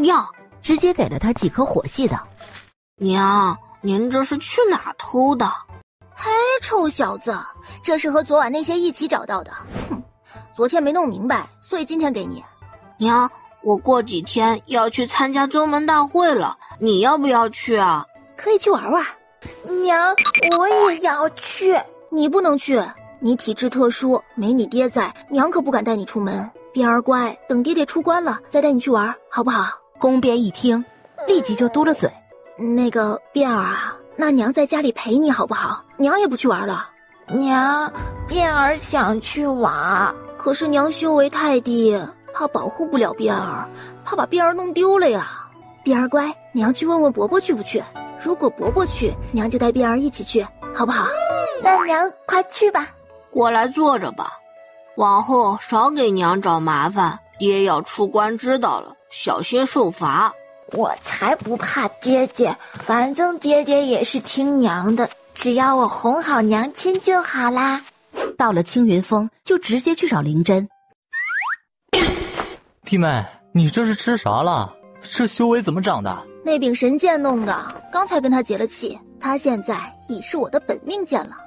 要，直接给了他几颗火系的。娘，您这是去哪偷的？嘿，臭小子，这是和昨晚那些一起找到的。哼，昨天没弄明白，所以今天给你。娘，我过几天要去参加宗门大会了，你要不要去啊？可以去玩玩。娘，我也要去。你不能去，你体质特殊，没你爹在，娘可不敢带你出门。边儿乖，等爹爹出关了再带你去玩，好不好？宫边一听，立即就嘟了嘴。那个边儿啊，那娘在家里陪你好不好？娘也不去玩了。娘，边儿想去玩，可是娘修为太低，怕保护不了边儿，怕把边儿弄丢了呀。边儿乖，娘去问问伯伯去不去。如果伯伯去，娘就带边儿一起去，好不好？那娘快去吧。过来坐着吧，往后少给娘找麻烦，爹要出关知道了，小心受罚。我才不怕爹爹，反正爹爹也是听娘的，只要我哄好娘亲就好啦。到了青云峰，就直接去找灵真。弟妹，你这是吃啥了？这修为怎么长的？那柄神剑弄的，刚才跟他结了气，他现在已是我的本命剑了。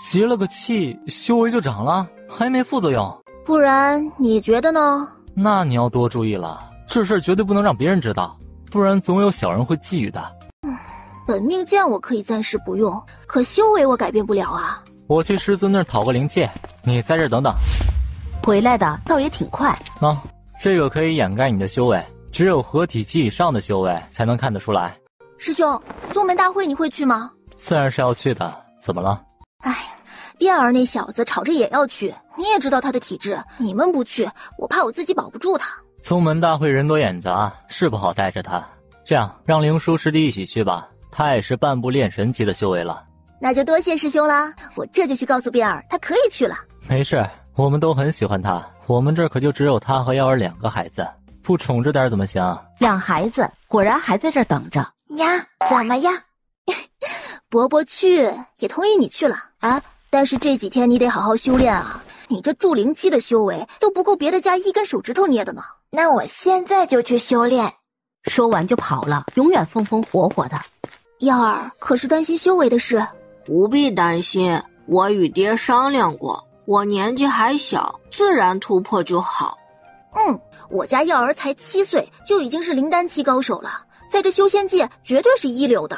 结了个气，修为就长了，还没副作用？不然你觉得呢？那你要多注意了，这事儿绝对不能让别人知道，不然总有小人会觊觎的。本命剑我可以暂时不用，可修为我改变不了啊。我去师尊那儿讨个灵戒，你在这儿等等。回来的倒也挺快。这个可以掩盖你的修为，只有合体期以上的修为才能看得出来。师兄，宗门大会你会去吗？自然是要去的，怎么了？哎，边儿那小子吵着也要去，你也知道他的体质，你们不去，我怕我自己保不住他。宗门大会人多眼杂，是不好带着他。这样，让灵叔师弟一起去吧，他也是半步炼神级的修为了。那就多谢师兄啦，我这就去告诉边儿，他可以去了。没事，我们都很喜欢他，我们这儿可就只有他和幺儿2个孩子，不宠着点怎么行？2孩子果然还在这儿等着。娘，怎么样？伯伯去也同意你去了啊，但是这几天你得好好修炼啊，你这筑灵期的修为都不够别的家1根手指头捏的呢。那我现在就去修炼。说完就跑了，永远风风火火的。幺儿可是担心修为的事。不必担心，我与爹商量过，我年纪还小，自然突破就好。我家幺儿才7岁就已经是灵丹期高手了，在这修仙界绝对是一流的。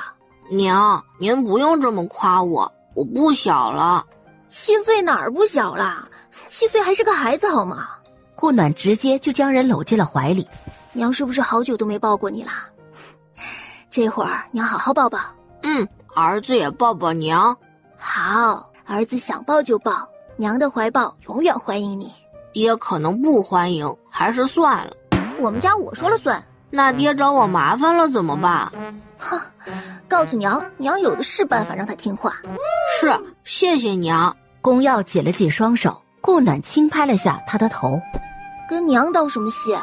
娘，您不用这么夸我，我不小了。7岁哪儿不小了？7岁还是个孩子好吗？顾暖直接就将人搂进了怀里。娘是不是好久都没抱过你啦？这会儿娘好好抱抱。儿子也抱抱娘。好，儿子想抱就抱，娘的怀抱永远欢迎你。爹可能不欢迎，还是算了。我们家我说了算。那爹找我麻烦了怎么办？哼，告诉娘，娘有的是办法让他听话。是，谢谢娘。宫耀紧了紧双手，顾暖轻拍了下他的头。跟娘道什么谢？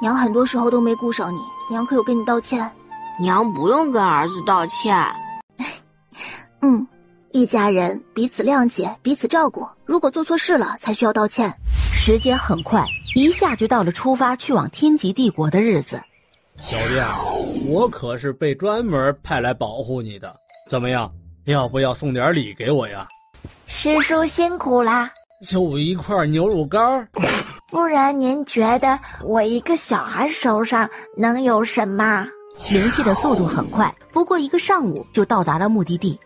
娘很多时候都没顾上你，娘可有跟你道歉？娘不用跟儿子道歉。一家人彼此谅解，彼此照顾，如果做错事了才需要道歉。时间很快，一下就到了出发去往天极帝国的日子。小弟，我可是被专门派来保护你的，怎么样？要不要送点礼给我呀？师叔辛苦啦，就一块牛肉干。不然您觉得我一个小孩手上能有什么？灵气的速度很快，不过1个上午就到达了目的地。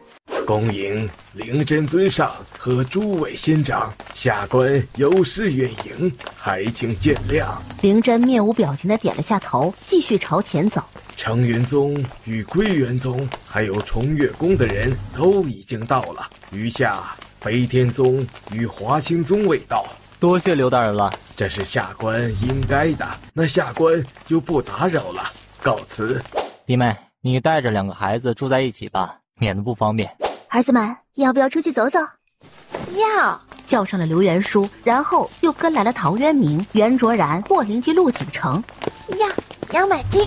恭迎灵真尊上和诸位仙长，下官有失远迎，还请见谅。灵真面无表情地点了下头，继续朝前走。承元宗与归元宗还有重月宫的人都已经到了，余下飞天宗与华清宗未到。多谢刘大人了，这是下官应该的，那下官就不打扰了，告辞。弟妹，你带着2个孩子住在一起吧，免得不方便。孩子们，要不要出去走走？要。叫上了刘元书，然后又跟来了陶渊明、袁卓然、霍灵及陆景成。呀，要买这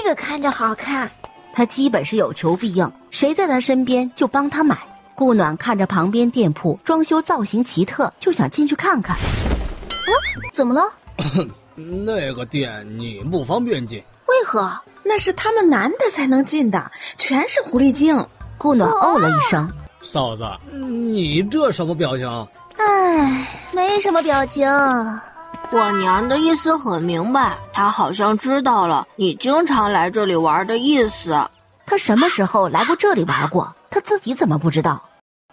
个看着好看。他基本是有求必应，谁在他身边就帮他买。顾暖看着旁边店铺装修造型奇特，就想进去看看。怎么了？那个店你不方便进。为何？那是他们男的才能进的，全是狐狸精。顾暖哦了一声。嫂子，你这什么表情？唉，没什么表情。我娘的意思很明白，她好像知道了你经常来这里玩的意思。他什么时候来过这里玩过？他自己怎么不知道？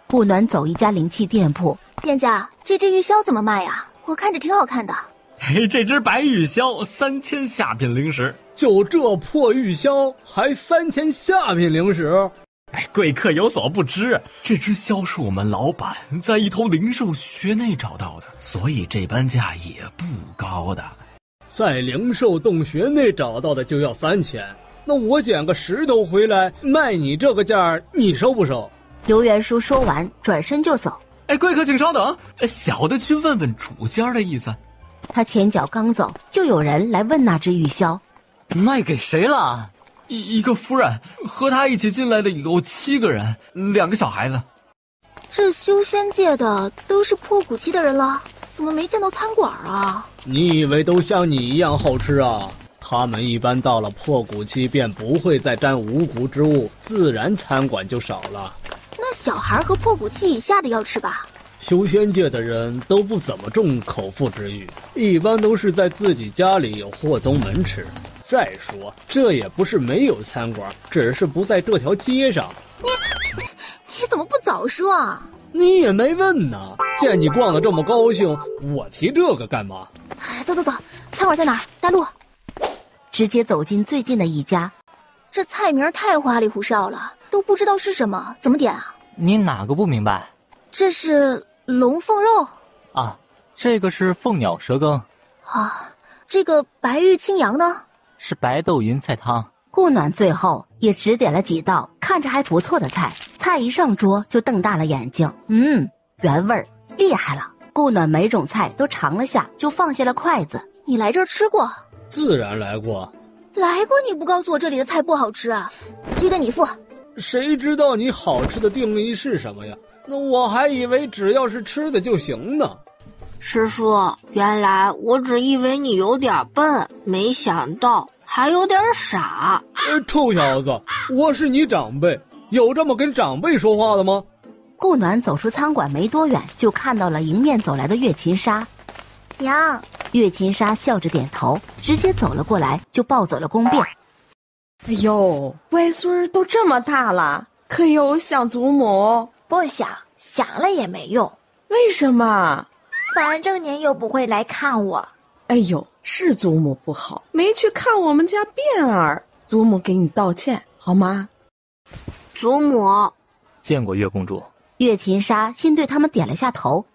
顾暖走一家灵气店铺。店家，这只玉箫怎么卖呀？我看着挺好看的。嘿，这只白玉箫3000下品灵石。就这破玉箫还3000下品灵石？哎，贵客有所不知，这只箫是我们老板在一头灵兽穴内找到的，所以这般价也不高的。在灵兽洞穴内找到的就要3000，那我捡个石头回来卖你这个价，你收不收？刘元书说完，转身就走。哎，贵客请稍等，小的去问问主家的意思。他前脚刚走，就有人来问那只玉箫，卖给谁了？一个夫人，和她一起进来的有7个人，2个小孩子。这修仙界的都是破骨期的人了，怎么没见到餐馆啊？你以为都像你一样好吃啊？他们一般到了破骨期便不会再沾无骨之物，自然餐馆就少了。那小孩和破骨期以下的要吃吧？修仙界的人都不怎么重口腹之欲，一般都是在自己家里有或宗门吃。再说，这也不是没有餐馆，只是不在这条街上。你怎么不早说啊？你也没问呢。见你逛得这么高兴，我提这个干嘛？走，餐馆在哪儿？带路。直接走进最近的一家。这菜名太花里胡哨了，都不知道是什么，怎么点啊？你哪个不明白？这是龙凤肉啊，这个是凤鸟蛇羹啊，这个白玉清扬呢？是白豆云菜汤。顾暖最后也只点了几道看着还不错的菜，菜一上桌就瞪大了眼睛。原味儿，厉害了。顾暖每种菜都尝了下，就放下了筷子。你来这儿吃过？自然来过。来过你不告诉我这里的菜不好吃啊？这个你付。谁知道你好吃的定义是什么呀？那我还以为只要是吃的就行呢。师叔，原来我只以为你有点笨，没想到还有点傻。臭小子，我是你长辈，有这么跟长辈说话的吗？顾暖走出餐馆没多远，就看到了迎面走来的月琴莎。娘。月琴莎笑着点头，直接走了过来，就抱走了宫变。哎呦，外孙都这么大了，可有想祖母？不想，想了也没用。为什么？反正您又不会来看我。哎呦，是祖母不好，没去看我们家变儿，祖母给你道歉好吗？祖母。见过月公主。月琴莎先对他们点了下头。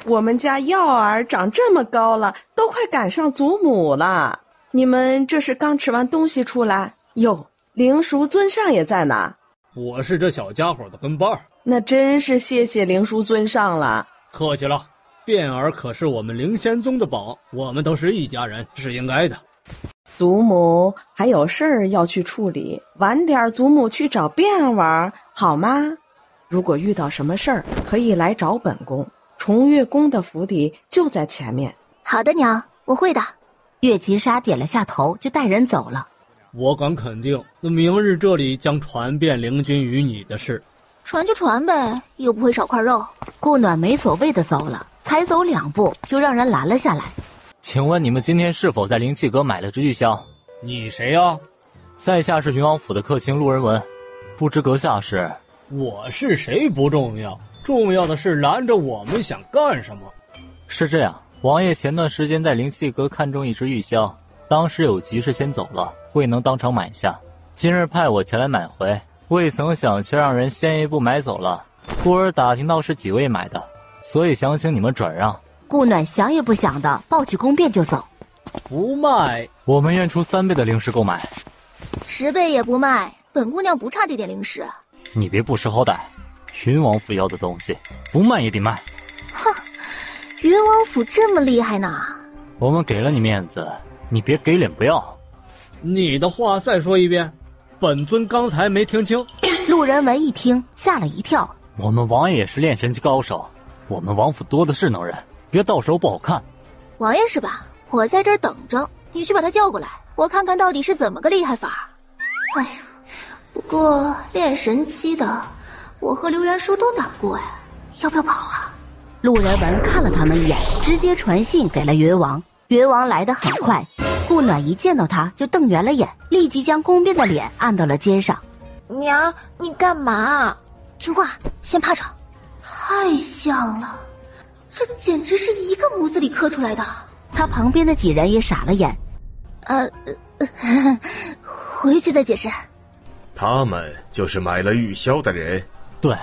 我们家耀儿长这么高了，都快赶上祖母了。你们这是刚吃完东西出来？哟，灵叔尊上也在呢。我是这小家伙的跟班儿。那真是谢谢灵叔尊上了。客气了。卞儿可是我们灵仙宗的宝，我们都是一家人，是应该的。祖母还有事儿要去处理，晚点祖母去找卞儿好吗？如果遇到什么事儿，可以来找本宫，重月宫的府邸就在前面。好的，娘，我会的。月吉沙点了下头，就带人走了。我敢肯定，明日这里将传遍灵君与你的事。传就传呗，又不会少块肉。顾暖没所谓的走了，才走2步就让人拦了下来。请问你们今天是否在灵气阁买了只玉箫？你谁呀？在下是云王府的客卿陆人文，不知阁下是？我是谁不重要，重要的是拦着我们想干什么。是这样，王爷前段时间在灵气阁看中一只玉箫，当时有急事先走了，未能当场买下。今日派我前来买回，未曾想却让人先一步买走了。故而打听到是几位买的，所以想请你们转让。顾暖想也不想的抱起宫卞就走。不卖，我们愿出3倍的灵石购买。10倍也不卖，本姑娘不差这点灵石。你别不识好歹，云王府要的东西，不卖也得卖。哼，云王府这么厉害呢？我们给了你面子，你别给脸不要。你的话再说一遍，本尊刚才没听清。陆人文一听吓了一跳。我们王爷也是炼神级高手，我们王府多的是能人，别到时候不好看。王爷是吧？我在这儿等着，你去把他叫过来，我看看到底是怎么个厉害法。哎呀，不过炼神期的，我和刘元叔都打过呀，要不要跑啊？陆人文看了他们一眼，直接传信给了云王。云王来得很快，顾暖一见到他就瞪圆了眼，立即将宫卞的脸按到了肩上。娘，你干嘛？听话，先趴着。太像了，这简直是一个模子里刻出来的。他旁边的几人也傻了眼。回去再解释。他们就是买了玉箫的人。对，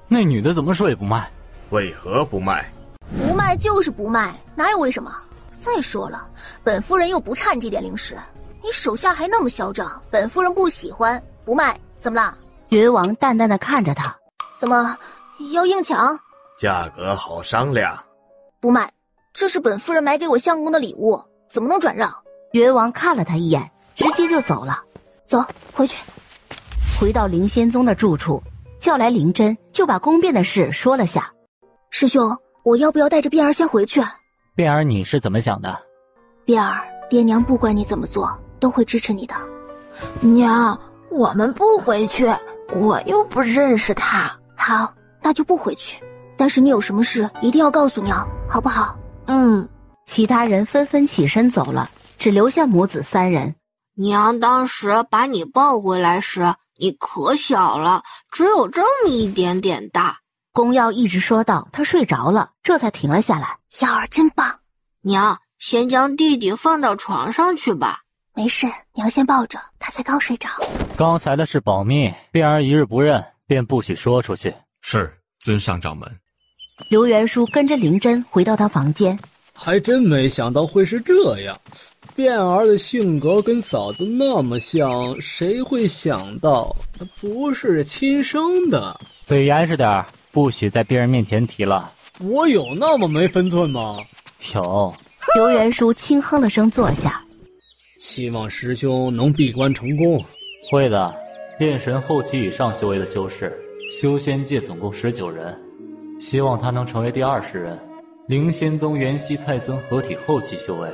那女的怎么说也不卖？为何不卖？不卖就是不卖，哪有为什么？再说了，本夫人又不差你这点灵石，你手下还那么嚣张，本夫人不喜欢，不卖，怎么啦？云王淡淡的看着他。怎么要硬抢？价格好商量。不卖，这是本夫人买给我相公的礼物，怎么能转让？云王看了他一眼，直接就走了。走，回去。回到灵仙宗的住处，叫来灵真，就把宫卞的事说了下。师兄，我要不要带着卞儿先回去？卞儿，你是怎么想的？卞儿，爹娘不管你怎么做，都会支持你的。娘，我们不回去，我又不认识他。好，那就不回去。但是你有什么事一定要告诉娘，好不好？其他人纷纷起身走了，只留下母子3人。娘当时把你抱回来时，你可小了，只有这么一点点大。宫耀一直说到他睡着了，这才停了下来。耀儿真棒。娘，先将弟弟放到床上去吧。没事，娘先抱着，他才刚睡着。刚才的事保密，卞儿一日不认，便不许说出去。是，尊上掌门。刘元叔跟着灵真回到他房间。还真没想到会是这样，卞儿的性格跟嫂子那么像，谁会想到她不是亲生的？嘴严实点，不许在别人面前提了。我有那么没分寸吗？有。刘元叔轻哼了声，坐下。希望师兄能闭关成功。会的。炼神后期以上修为的修士，修仙界总共19人，希望他能成为第20人。灵仙宗元熙太尊合体后期修为，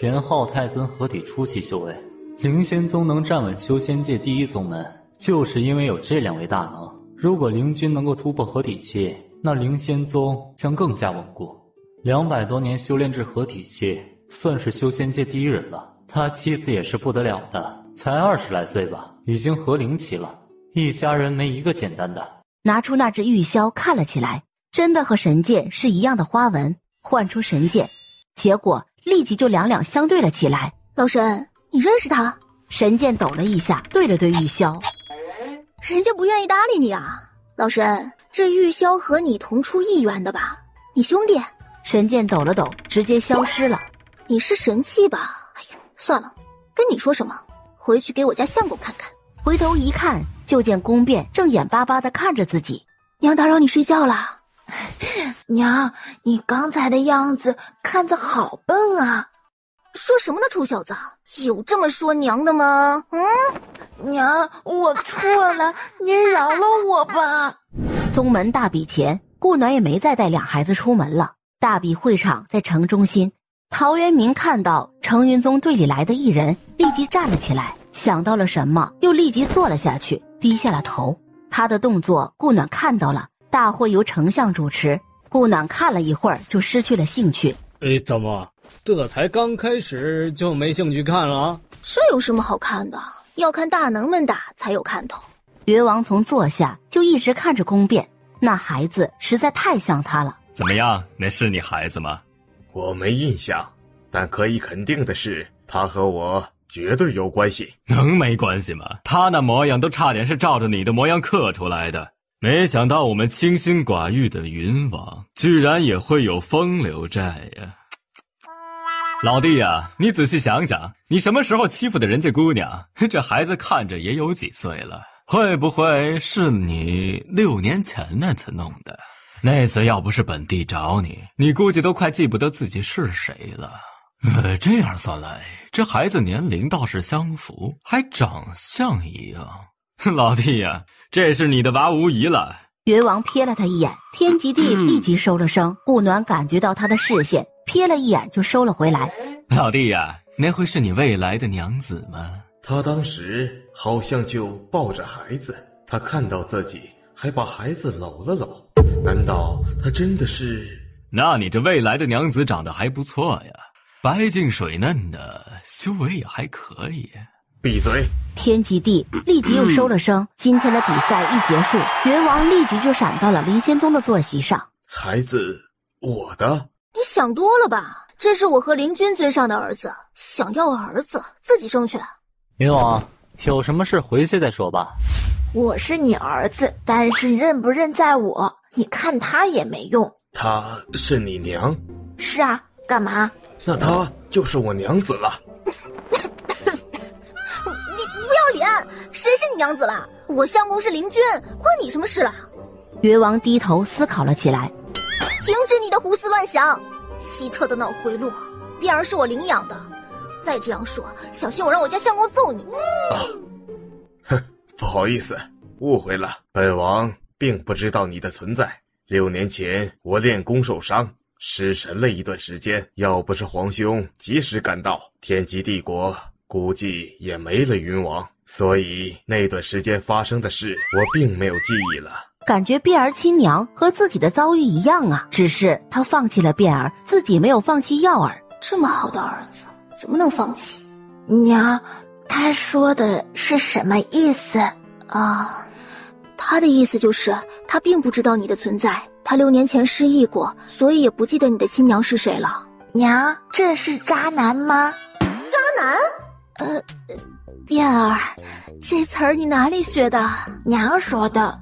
玄昊太尊合体初期修为。灵仙宗能站稳修仙界第1宗门，就是因为有这2位大能。如果灵君能够突破合体期，那灵仙宗将更加稳固。200多年修炼至合体期，算是修仙界第1人了。他妻子也是不得了的，才20来岁吧，已经合灵期了。一家人没一个简单的。拿出那只玉箫看了起来，真的和神剑是一样的花纹，唤出神剑，结果立即就两相对了起来。老神，你认识他？神剑抖了一下，对了对玉箫。人家不愿意搭理你啊。老神，这玉箫和你同出一源的吧？你兄弟？神剑抖了抖，直接消失了。你是神器吧？哎呀，算了，跟你说什么？回去给我家相公看看。回头一看，就见宫卞正眼巴巴地看着自己。娘打扰你睡觉了。娘，你刚才的样子看着好笨啊！说什么呢，臭小子，有这么说娘的吗？娘，我错了，您饶了我吧。宗门大比前，顾暖也没再带两孩子出门了。大比会场在城中心，陶渊明看到程云宗队里来的一人，立即站了起来，想到了什么，又立即坐了下去，低下了头。他的动作顾暖看到了，大会由丞相主持，顾暖看了一会儿就失去了兴趣。怎么这才刚开始就没兴趣看了？这有什么好看的？要看大能们打才有看头。越王从坐下就一直看着宫变，那孩子实在太像他了。怎么样，那是你孩子吗？我没印象，但可以肯定的是，他和我绝对有关系。能没关系吗？他那模样都差点是照着你的模样刻出来的。没想到我们清心寡欲的云王，居然也会有风流债呀！老弟呀，你仔细想想，你什么时候欺负的人家姑娘？这孩子看着也有几岁了，会不会是你6年前那次弄的？那次要不是本地找你，你估计都快记不得自己是谁了。这样算来，这孩子年龄倒是相符，还长相一样。老弟呀，这是你的娃无疑了。越王瞥了他一眼，天极地立即收了声。顾暖感觉到他的视线，瞥了一眼就收了回来。老弟呀，那会是你未来的娘子吗？他当时好像就抱着孩子，他看到自己还把孩子搂了搂，难道他真的是？那你这未来的娘子长得还不错呀，白净水嫩的，修为也还可以。闭嘴！天极地立即又收了声。今天的比赛一结束，越王立即就闪到了林仙宗的坐席上。孩子，我的？你想多了吧？这是我和林君尊上的儿子，想要儿子自己生去。云王，有什么事回去再说吧。我是你儿子，但是认不认在我，你看他也没用。她是你娘？是啊，干嘛？那她就是我娘子了。你不要脸！谁是你娘子了？我相公是林君，关你什么事了？越王低头思考了起来。停止你的胡思乱想！奇特的脑回路，变儿是我领养的。再这样说，小心我让我家相公揍你！不好意思，误会了。本王并不知道你的存在。6年前我练功受伤，失神了一段时间。要不是皇兄及时赶到，天极帝国估计也没了云王。所以那段时间发生的事，我并没有记忆了。感觉变儿亲娘和自己的遭遇一样啊，只是他放弃了变儿，自己没有放弃耀儿。这么好的儿子，怎么能放弃？娘，他说的是什么意思啊？他的意思就是他并不知道你的存在，他6年前失忆过，所以也不记得你的亲娘是谁了。娘，这是渣男吗？渣男？变儿，这词儿你哪里学的？娘说的。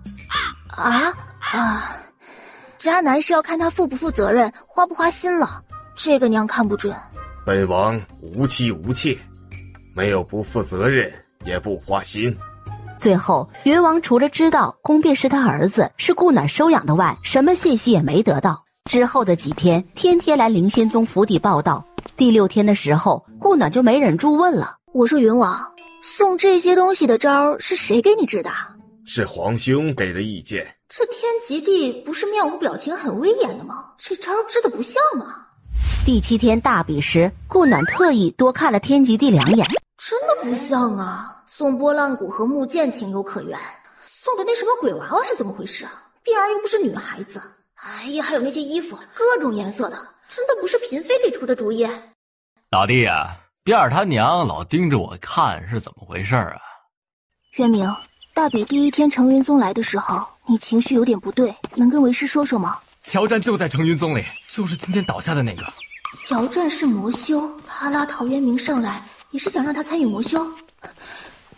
渣男是要看他负不负责任，花不花心了，这个娘看不准。本王无妻无妾，没有不负责任，也不花心。最后，越王除了知道宫变是他儿子，是顾暖收养的外，什么信息也没得到。之后的几天，天天来灵仙宗府邸报道。第6天的时候，顾暖就没忍住问了：“我说云王，送这些东西的招是谁给你支的？”是皇兄给的意见。这天极地不是面无表情很威严的吗？这招支的不像啊。第7天大比时，顾暖特意多看了天极地2眼。真的不像啊，送拨浪鼓和木剑情有可原，送的那什么鬼娃娃是怎么回事啊？变儿又不是女孩子。哎呀，还有那些衣服，各种颜色的，真的不是嫔妃给出的主意。老弟呀，变儿他娘老盯着我看是怎么回事啊？渊明，大比第1天程云宗来的时候，你情绪有点不对，能跟为师说说吗？乔战就在程云宗里，就是今天倒下的那个。乔战是魔修，他拉陶渊明上来也是想让他参与魔修。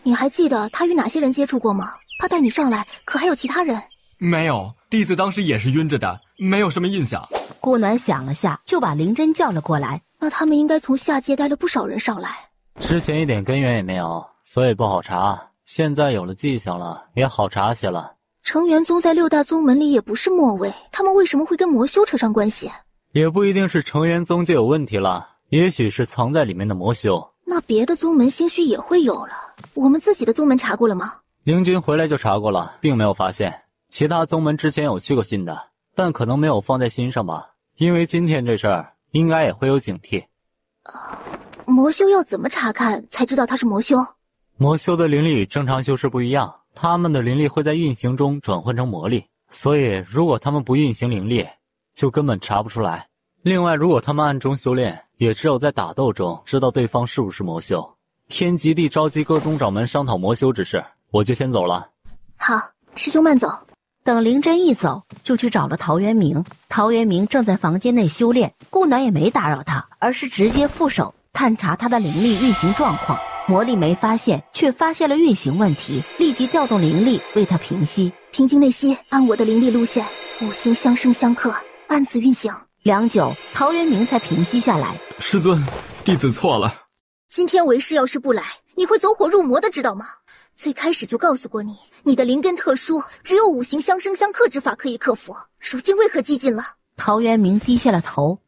你还记得他与哪些人接触过吗？他带你上来，可还有其他人？没有，弟子当时也是晕着的，没有什么印象。顾暖想了下，就把灵真叫了过来。那他们应该从下界带了不少人上来。之前一点根源也没有，所以不好查。现在有了迹象了，也好查些了。成元宗在6大宗门里也不是末位，他们为什么会跟魔修扯上关系？也不一定是成元宗就有问题了，也许是藏在里面的魔修。那别的宗门兴许也会有了。我们自己的宗门查过了吗？灵君回来就查过了，并没有发现。其他宗门之前有去过新的，但可能没有放在心上吧。因为今天这事儿，应该也会有警惕。魔修要怎么查看才知道他是魔修？魔修的灵力与正常修士不一样，他们的灵力会在运行中转换成魔力，所以如果他们不运行灵力，就根本查不出来。另外，如果他们暗中修炼，也只有在打斗中知道对方是不是魔修。天极地召集各宗掌门商讨魔修之事，我就先走了。好，师兄慢走。等灵真一走，就去找了陶渊明。陶渊明正在房间内修炼，顾暖也没打扰他，而是直接副手探查他的灵力运行状况。魔力没发现，却发现了运行问题，立即调动灵力为他平息。平静内息，按我的灵力路线，五行相生相克，按此运行。良久，陶渊明才平息下来。师尊，弟子错了。今天为师要是不来，你会走火入魔的，知道吗？最开始就告诉过你，你的灵根特殊，只有五行相生相克之法可以克服。如今为何激进了？陶渊明低下了头。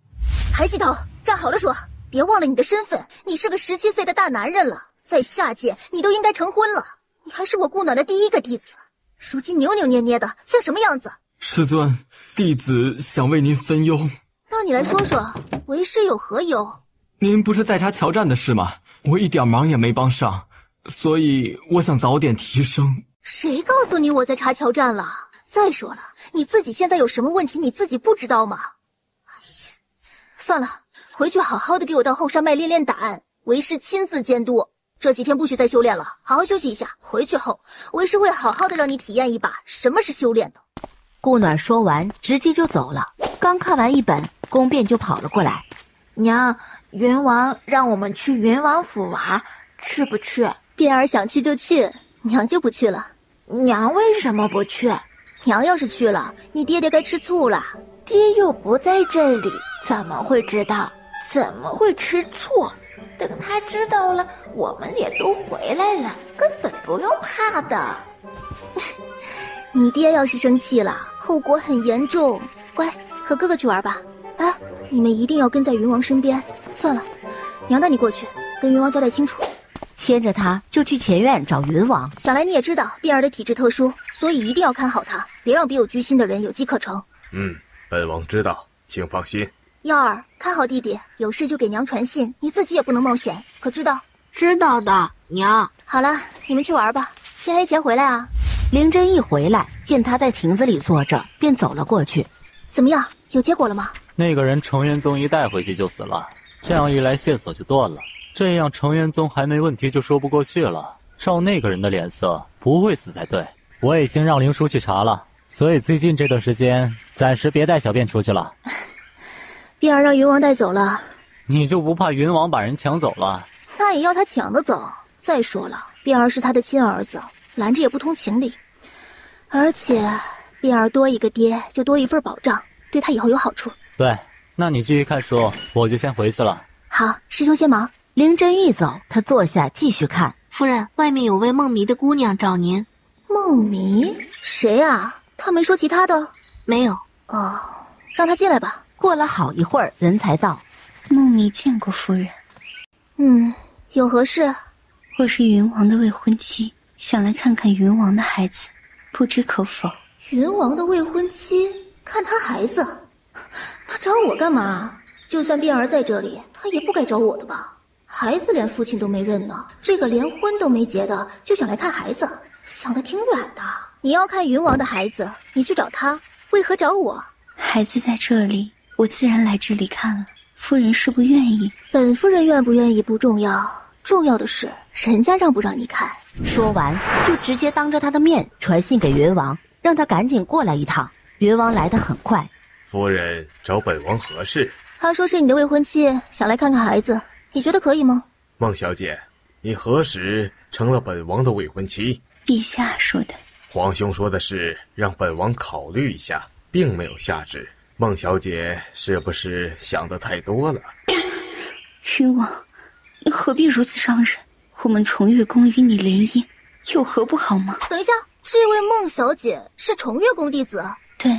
抬起头，站好了说，别忘了你的身份，你是个17岁的大男人了，在下界你都应该成婚了，你还是我顾暖的第一个弟子，如今扭扭捏捏的像什么样子？师尊，弟子想为您分忧。那你来说说，为师有何忧？您不是在查乔战的事吗？我一点忙也没帮上，所以我想早点提升。谁告诉你我在查乔战了？再说了，你自己现在有什么问题，你自己不知道吗？哎呀，算了，回去好好的给我到后山脉练练胆，为师亲自监督。这几天不许再修炼了，好好休息一下。回去后，为师会好好的让你体验一把什么是修炼的。顾暖说完，直接就走了。刚看完一本，宫变就跑了过来。娘，云王让我们去云王府玩，去不去？变儿想去就去，娘就不去了。娘为什么不去？娘要是去了，你爹爹该吃醋了。爹又不在这里，怎么会知道？怎么会吃醋？等他知道了，我们也都回来了，根本不用怕的。你爹要是生气了，后果很严重。乖，和哥哥去玩吧。啊，你们一定要跟在云王身边。算了，娘带你过去，跟云王交代清楚。牵着他就去前院找云王。想来你也知道，变儿的体质特殊，所以一定要看好他，别让别有居心的人有机可乘。本王知道，请放心。耀儿，看好弟弟，有事就给娘传信，你自己也不能冒险，可知道？知道的，娘。好了，你们去玩吧，天黑前回来啊。灵真一回来，见他在亭子里坐着，便走了过去。怎么样，有结果了吗？那个人成元宗一带回去就死了，这样一来线索就断了。这样成元宗还没问题就说不过去了。照那个人的脸色，不会死才对。我已经让灵叔去查了，所以最近这段时间暂时别带小便出去了。变儿让云王带走了，你就不怕云王把人抢走了？那也要他抢得走。再说了，变儿是他的亲儿子，拦着也不通情理。而且变儿多一个爹就多一份保障，对他以后有好处。对，那你继续看书，我就先回去了。好，师兄先忙。灵真一走，他坐下继续看。夫人，外面有位梦迷的姑娘找您。梦迷？谁啊？他没说其他的？没有。哦，让他进来吧。过了好一会儿，人才到。梦迷见过夫人。有何事？我是云王的未婚妻，想来看看云王的孩子，不知可否？云王的未婚妻？看他孩子？他找我干嘛？就算变儿在这里，他也不该找我的吧？孩子连父亲都没认呢，这个连婚都没结的就想来看孩子，想得挺远的。你要看云王的孩子，你去找他，为何找我？孩子在这里，我自然来这里看了。夫人是不愿意？本夫人愿不愿意不重要，重要的是人家让不让你看。说完就直接当着他的面传信给云王，让他赶紧过来一趟。云王来得很快。夫人找本王何事？他说是你的未婚妻，想来看看孩子，你觉得可以吗？孟小姐，你何时成了本王的未婚妻？陛下说的。皇兄说的是让本王考虑一下，并没有下旨。孟小姐是不是想得太多了？云王，你何必如此伤人？我们重月宫与你联姻，有何不好吗？等一下，这位孟小姐是重月宫弟子？对，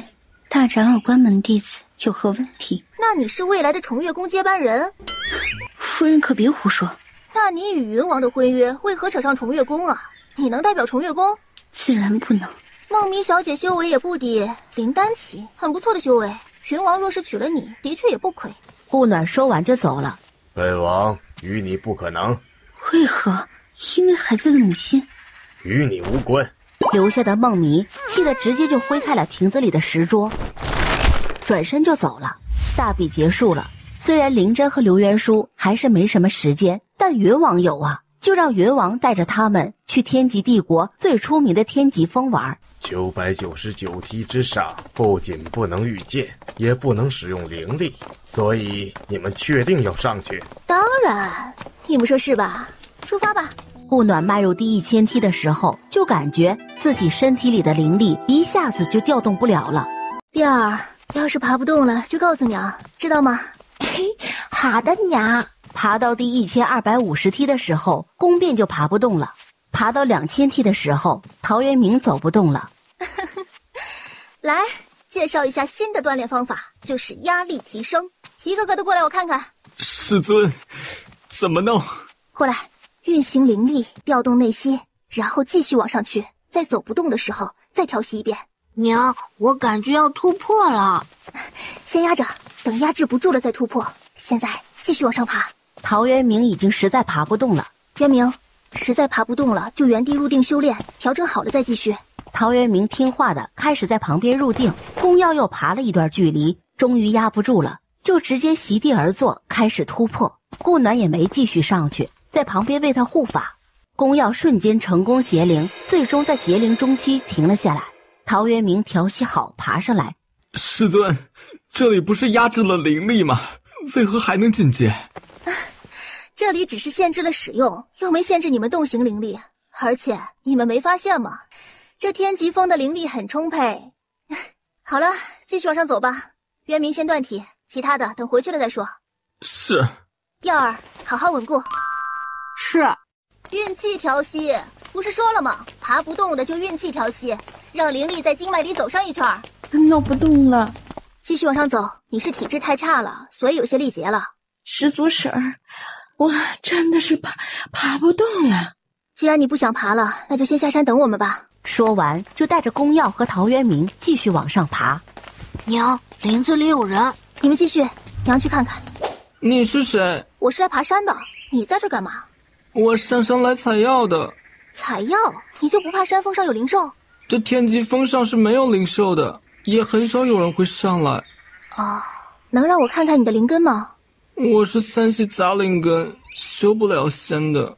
大长老关门弟子，有何问题？那你是未来的重月宫接班人？夫人可别胡说。那你与云王的婚约为何扯上重月宫啊？你能代表重月宫？自然不能。孟迷小姐修为也不低，灵丹期，很不错的修为。云王若是娶了你，的确也不亏。顾暖说完就走了。本王与你不可能。为何？因为孩子的母亲。与你无关。留下的孟迷气得直接就挥开了亭子里的石桌，转身就走了。大比结束了，虽然灵真和刘元书还是没什么时间，但云王有啊，就让云王带着他们去天极帝国最出名的天极峰玩。999梯之上，不仅不能御剑，也不能使用灵力，所以你们确定要上去？当然，你们说是吧？出发吧。顾暖迈入第1000梯的时候，就感觉自己身体里的灵力一下子就调动不了了。碧儿，要是爬不动了，就告诉娘，知道吗？好的，娘。爬到第1250梯的时候，宫变就爬不动了。爬到2000梯的时候，陶渊明走不动了。来，介绍一下新的锻炼方法，就是压力提升。一个个的过来，我看看。师尊，怎么弄？过来，运行灵力，调动内息，然后继续往上去。在走不动的时候，再调息一遍。娘，我感觉要突破了。先压着，等压制不住了再突破。现在继续往上爬。陶渊明已经实在爬不动了。渊明，实在爬不动了，就原地入定修炼，调整好了再继续。陶渊明听话的开始在旁边入定。宫耀又爬了一段距离，终于压不住了，就直接席地而坐，开始突破。顾暖也没继续上去，在旁边为他护法。宫耀瞬间成功结灵，最终在结灵中期停了下来。陶渊明调息好，爬上来。师尊，这里不是压制了灵力吗？为何还能进阶？这里只是限制了使用，又没限制你们动行灵力。而且你们没发现吗？这天极峰的灵力很充沛。好了，继续往上走吧。渊明先断体，其他的等回去了再说。是。耀儿，好好稳固。是。运气调息，不是说了吗？爬不动的就运气调息，让灵力在经脉里走上一圈。闹不动了。继续往上走，你是体质太差了，所以有些力竭了。师祖婶儿，我真的是爬不动了。既然你不想爬了，那就先下山等我们吧。说完就带着宫耀和陶渊明继续往上爬。娘，林子里有人，你们继续，娘去看看。你是谁？我是来爬山的，你在这干嘛？我上山来采药的。采药？你就不怕山峰上有灵兽？这天极峰上是没有灵兽的，也很少有人会上来。哦，能让我看看你的灵根吗？我是3系杂灵根，修不了仙的。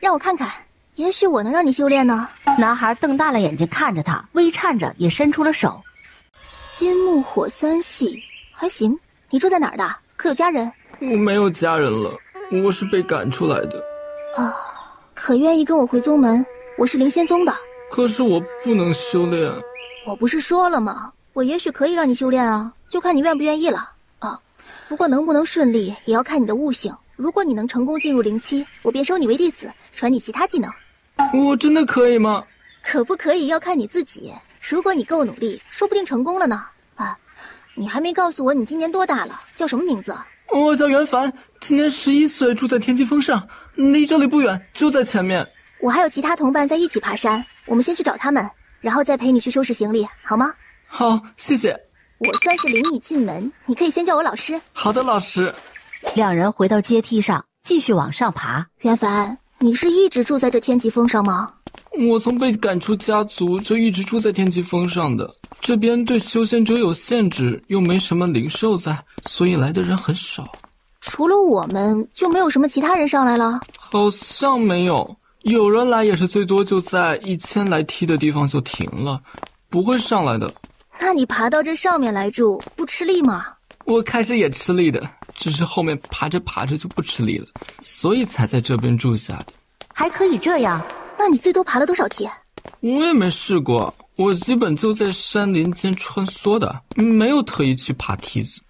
让我看看，也许我能让你修炼呢。男孩瞪大了眼睛看着他，微颤着也伸出了手。金木火3系还行。你住在哪儿的？可有家人？我没有家人了，我是被赶出来的。啊，可愿意跟我回宗门？我是灵仙宗的。可是我不能修炼。我不是说了吗？我也许可以让你修炼啊，就看你愿不愿意了。啊，不过能不能顺利也要看你的悟性。如果你能成功进入灵期，我便收你为弟子，传你其他技能。我真的可以吗？可不可以要看你自己。如果你够努力，说不定成功了呢。啊，你还没告诉我你今年多大了，叫什么名字？我叫袁凡，今年11岁，住在天极峰上，离这里不远，就在前面。我还有其他同伴在一起爬山，我们先去找他们，然后再陪你去收拾行李，好吗？好，谢谢。我算是领你进门，你可以先叫我老师。好的，老师。两人回到阶梯上，继续往上爬。袁凡，你是一直住在这天极峰上吗？我从被赶出家族就一直住在天极峰上的，这边对修仙者有限制，又没什么灵兽在，所以来的人很少。除了我们，就没有什么其他人上来了？好像没有，有人来也是最多就在1000来梯的地方就停了，不会上来的。那你爬到这上面来住，不吃力吗？我开始也吃力的，只是后面爬着爬着就不吃力了，所以才在这边住下的。还可以这样？那你最多爬了多少梯？我也没试过，我基本就在山林间穿梭的，没有特意去爬梯子。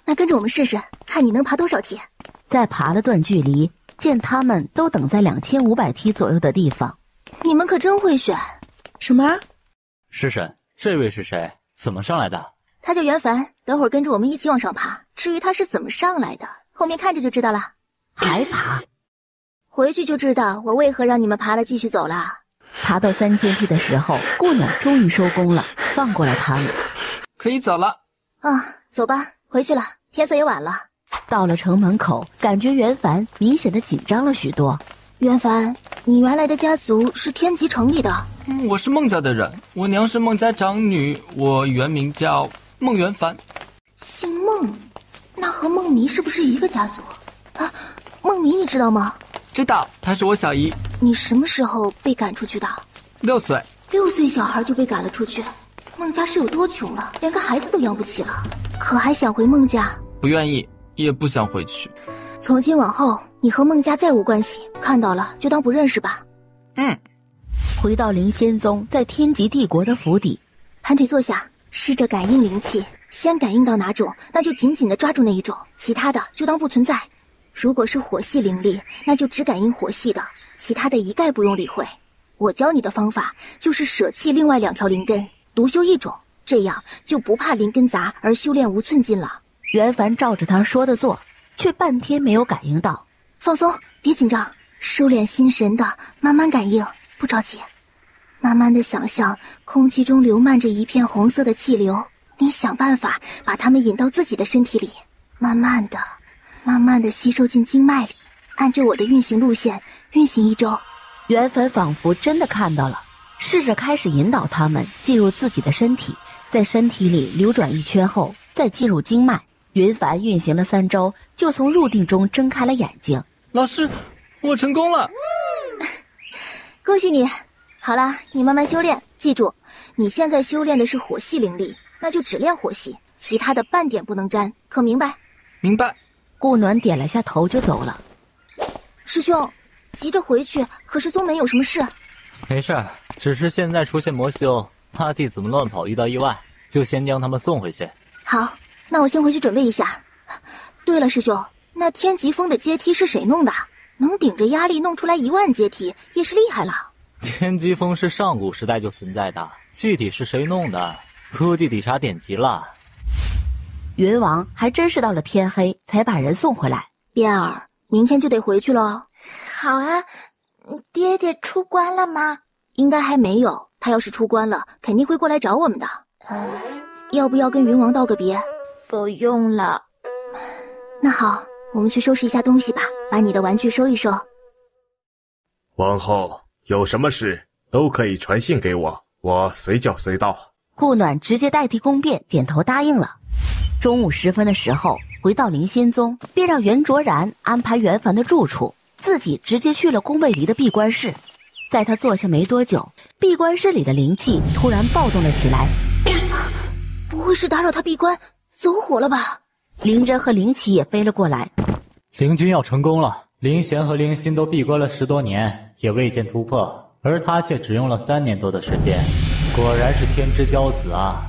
那跟着我们试试，看你能爬多少梯。再爬了段距离，见他们都等在2500梯左右的地方。你们可真会选。什么？师婶，这位是谁？怎么上来的？他叫袁凡，等会儿跟着我们一起往上爬。至于他是怎么上来的，后面看着就知道了。还爬？回去就知道我为何让你们爬了继续走了。爬到3阶梯的时候，顾暖终于收工了，放过了他们。可以走了。走吧，回去了，天色也晚了。到了城门口，感觉袁凡明显的紧张了许多。袁凡，你原来的家族是天极城里的？我是孟家的人，我娘是孟家长女，我原名叫孟元凡。姓孟，那和孟迷是不是一个家族啊？孟迷你知道吗？知道，她是我小姨。你什么时候被赶出去的？6岁。6岁小孩就被赶了出去，孟家是有多穷了，连个孩子都养不起了，可还想回孟家？不愿意，也不想回去。从今往后，你和孟家再无关系，看到了就当不认识吧。回到灵仙宗在天极帝国的府邸，盘腿坐下，试着感应灵气，先感应到哪种，那就紧紧地抓住那一种，其他的就当不存在。如果是火系灵力，那就只感应火系的，其他的一概不用理会。我教你的方法就是舍弃另外2条灵根，独修一种，这样就不怕灵根杂而修炼无寸进了。袁凡照着他说的做，却半天没有感应到。放松，别紧张，收敛心神的慢慢感应，不着急。慢慢的想象空气中流漫着一片红色的气流，你想办法把它们引到自己的身体里，慢慢的吸收进经脉里，按着我的运行路线运行1周。袁凡仿佛真的看到了，试着开始引导他们进入自己的身体，在身体里流转1圈后再进入经脉。云凡运行了3周，就从入定中睁开了眼睛。老师，我成功了！恭喜你！好啦，你慢慢修炼，记住，你现在修炼的是火系灵力，那就只练火系，其他的半点不能沾，可明白？明白。顾暖点了下头就走了。师兄，急着回去，可是宗门有什么事？没事，只是现在出现魔修，怕弟子们乱跑遇到意外，就先将他们送回去。好，那我先回去准备一下。对了，师兄，那天极峰的阶梯是谁弄的？能顶着压力弄出来1万阶梯，也是厉害了。天极峰是上古时代就存在的，具体是谁弄的，估计得查典籍了。云王还真是到了天黑才把人送回来。边儿，明天就得回去了。好啊，爹爹出关了吗？应该还没有，他要是出关了，肯定会过来找我们的。要不要跟云王道个别？不用了。那好，我们去收拾一下东西吧，把你的玩具收一收。王后有什么事都可以传信给我，我随叫随到。顾暖直接代替宫变点头答应了。中午时分的时候，回到灵仙宗，便让袁卓然安排袁凡的住处，自己直接去了宫卫离的闭关室。在他坐下没多久，闭关室里的灵气突然暴动了起来。不会是打扰他闭关走火了吧？灵真和灵启也飞了过来。灵君要成功了，灵贤和灵心都闭关了10多年，也未见突破，而他却只用了3年多的时间，果然是天之骄子啊！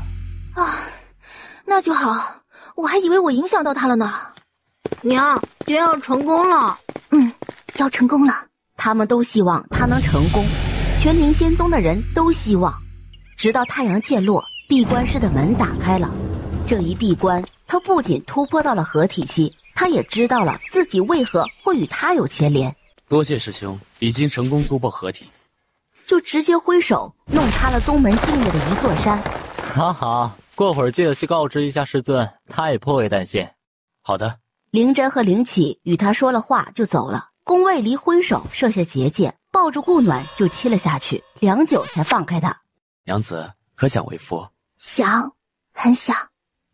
那就好，我还以为我影响到他了呢。娘，爹要成功了。要成功了。他们都希望他能成功，全灵仙宗的人都希望。直到太阳渐落，闭关室的门打开了。这一闭关，他不仅突破到了合体期，他也知道了自己为何会与他有牵连。多谢师兄，已经成功突破合体。就直接挥手弄塌了宗门境内的一座山。好，过会儿记得去告知一下师尊，他也颇为担心。好的。灵真和灵启与他说了话就走了。宫卫离挥手设下结界，抱住顾暖就亲了下去，良久才放开他。娘子可想为夫？想，很想。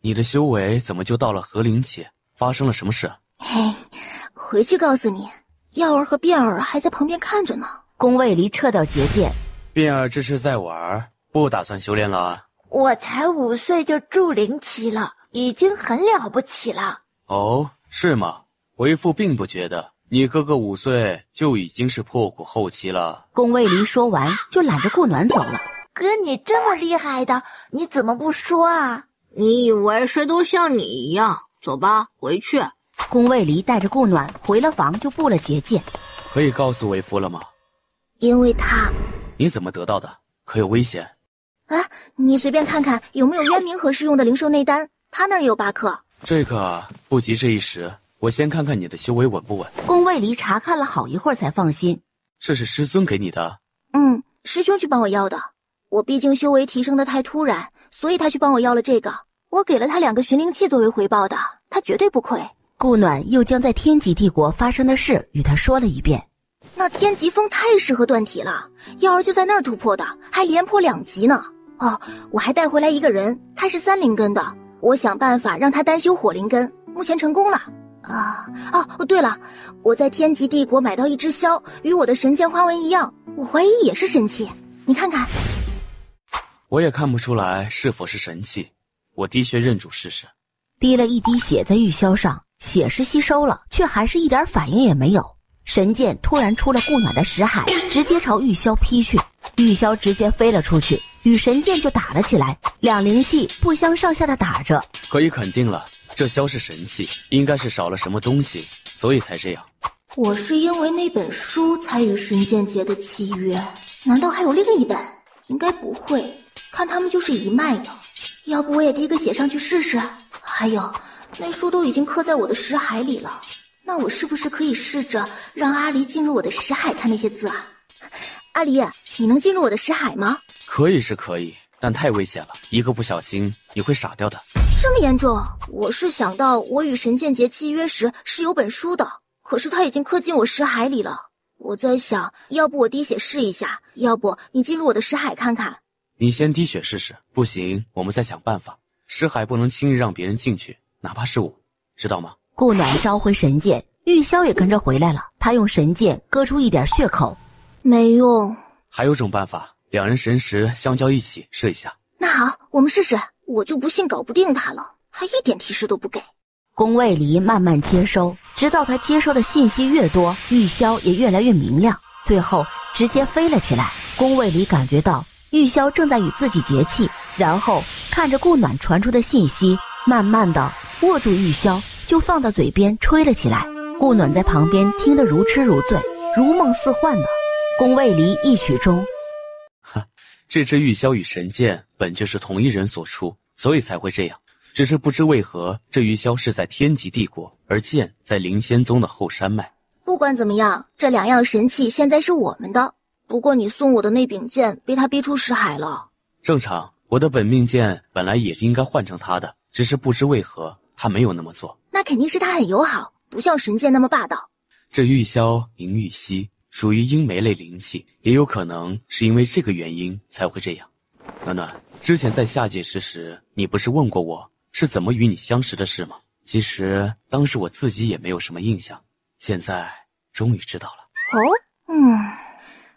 你的修为怎么就到了和灵期？发生了什么事？回去告诉你。耀儿和变儿还在旁边看着呢。宫卫离撤掉结界。变儿这是在玩，不打算修炼了？我才5岁就筑灵期了，已经很了不起了。哦，是吗？为父并不觉得，你哥哥5岁就已经是破骨后期了。宫卫离说完就揽着顾暖走了。哥，你这么厉害的，你怎么不说啊？你以为谁都像你一样？走吧，回去。宫卫离带着顾暖回了房，就布了结界。可以告诉为夫了吗？因为他你怎么得到的？可有危险？啊，你随便看看有没有渊明和适用的灵兽内丹，他那儿也有8颗。这个不急这一时，我先看看你的修为稳不稳。宫卫离查看了好一会儿才放心。这是师尊给你的？师兄去帮我要的。我毕竟修为提升的太突然，所以他去帮我要了这个。我给了他2个寻灵器作为回报的，他绝对不亏。顾暖又将在天极帝国发生的事与他说了一遍。那天极峰太适合断体了，妖儿就在那儿突破的，还连破2级呢。哦，我还带回来一个人，他是3灵根的，我想办法让他单修火灵根，目前成功了。对了，我在天极帝国买到一只箫，与我的神剑花纹一样，我怀疑也是神器。你看看。我也看不出来是否是神器，我滴血认主试试。滴了一滴血在玉箫上，血是吸收了，却还是一点反应也没有。神剑突然出了顾暖的识海，直接朝玉箫劈去，玉箫直接飞了出去，与神剑就打了起来，2灵气不相上下的打着。可以肯定了，这箫是神器，应该是少了什么东西，所以才这样。我是因为那本书才与神剑结的契约，难道还有另一本？应该不会，看他们就是一脉的。要不我也滴个血上去试试？还有，那书都已经刻在我的识海里了，那我是不是可以试着让阿离进入我的识海看那些字啊？阿离，你能进入我的识海吗？可以是可以，但太危险了，一个不小心你会傻掉的。这么严重？我是想到我与神剑结契约时是有本书的，可是它已经刻进我识海里了。我在想，要不我滴血试一下，要不你进入我的识海看看。你先滴血试试，不行我们再想办法。识海不能轻易让别人进去，哪怕是我，知道吗？顾暖召回神剑，玉箫也跟着回来了，他用神剑割出一点血口。没用。还有种办法，2人神识相交一起试一下。那好，我们试试。我就不信搞不定他了，还一点提示都不给。宫卫离慢慢接收，直到他接收的信息越多，玉箫也越来越明亮，最后直接飞了起来。宫卫离感觉到玉箫正在与自己结气，然后看着顾暖传出的信息，慢慢的握住玉箫就放到嘴边吹了起来。顾暖在旁边听得如痴如醉，如梦似幻的。宫卫离一曲中，这只玉箫与神剑本就是同一人所出，所以才会这样。只是不知为何，这玉箫是在天极帝国，而剑在灵仙宗的后山脉。不管怎么样，这2样神器现在是我们的。不过你送我的那柄剑被他逼出识海了。正常，我的本命剑本来也应该换成他的，只是不知为何他没有那么做。那肯定是他很友好，不像神剑那么霸道。这玉箫名玉溪，属于鹰梅类灵气，也有可能是因为这个原因才会这样。暖暖，之前在下界时，你不是问过我是怎么与你相识的事吗？其实当时我自己也没有什么印象，现在终于知道了。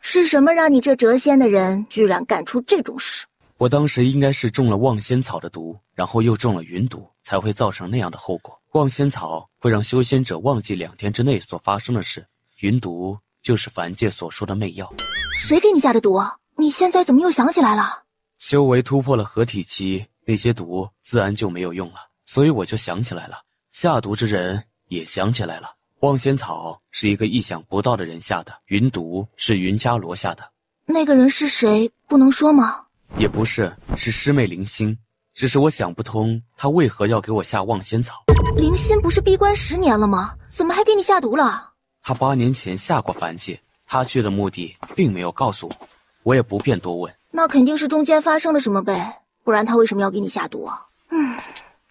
是什么让你这谪仙的人居然干出这种事？我当时应该是中了望仙草的毒，然后又中了云毒，才会造成那样的后果。望仙草会让修仙者忘记2天之内所发生的事，云毒就是凡界所说的媚药。谁给你下的毒？你现在怎么又想起来了？修为突破了合体期，那些毒自然就没有用了，所以我就想起来了。下毒之人也想起来了，望仙草是一个意想不到的人下的，云毒是云伽罗下的。那个人是谁？不能说吗？也不是，是师妹灵心。只是我想不通，她为何要给我下望仙草。灵心不是闭关10年了吗？怎么还给你下毒了？她8年前下过凡界，她去的目的并没有告诉我，我也不便多问。那肯定是中间发生了什么呗，不然他为什么要给你下毒啊？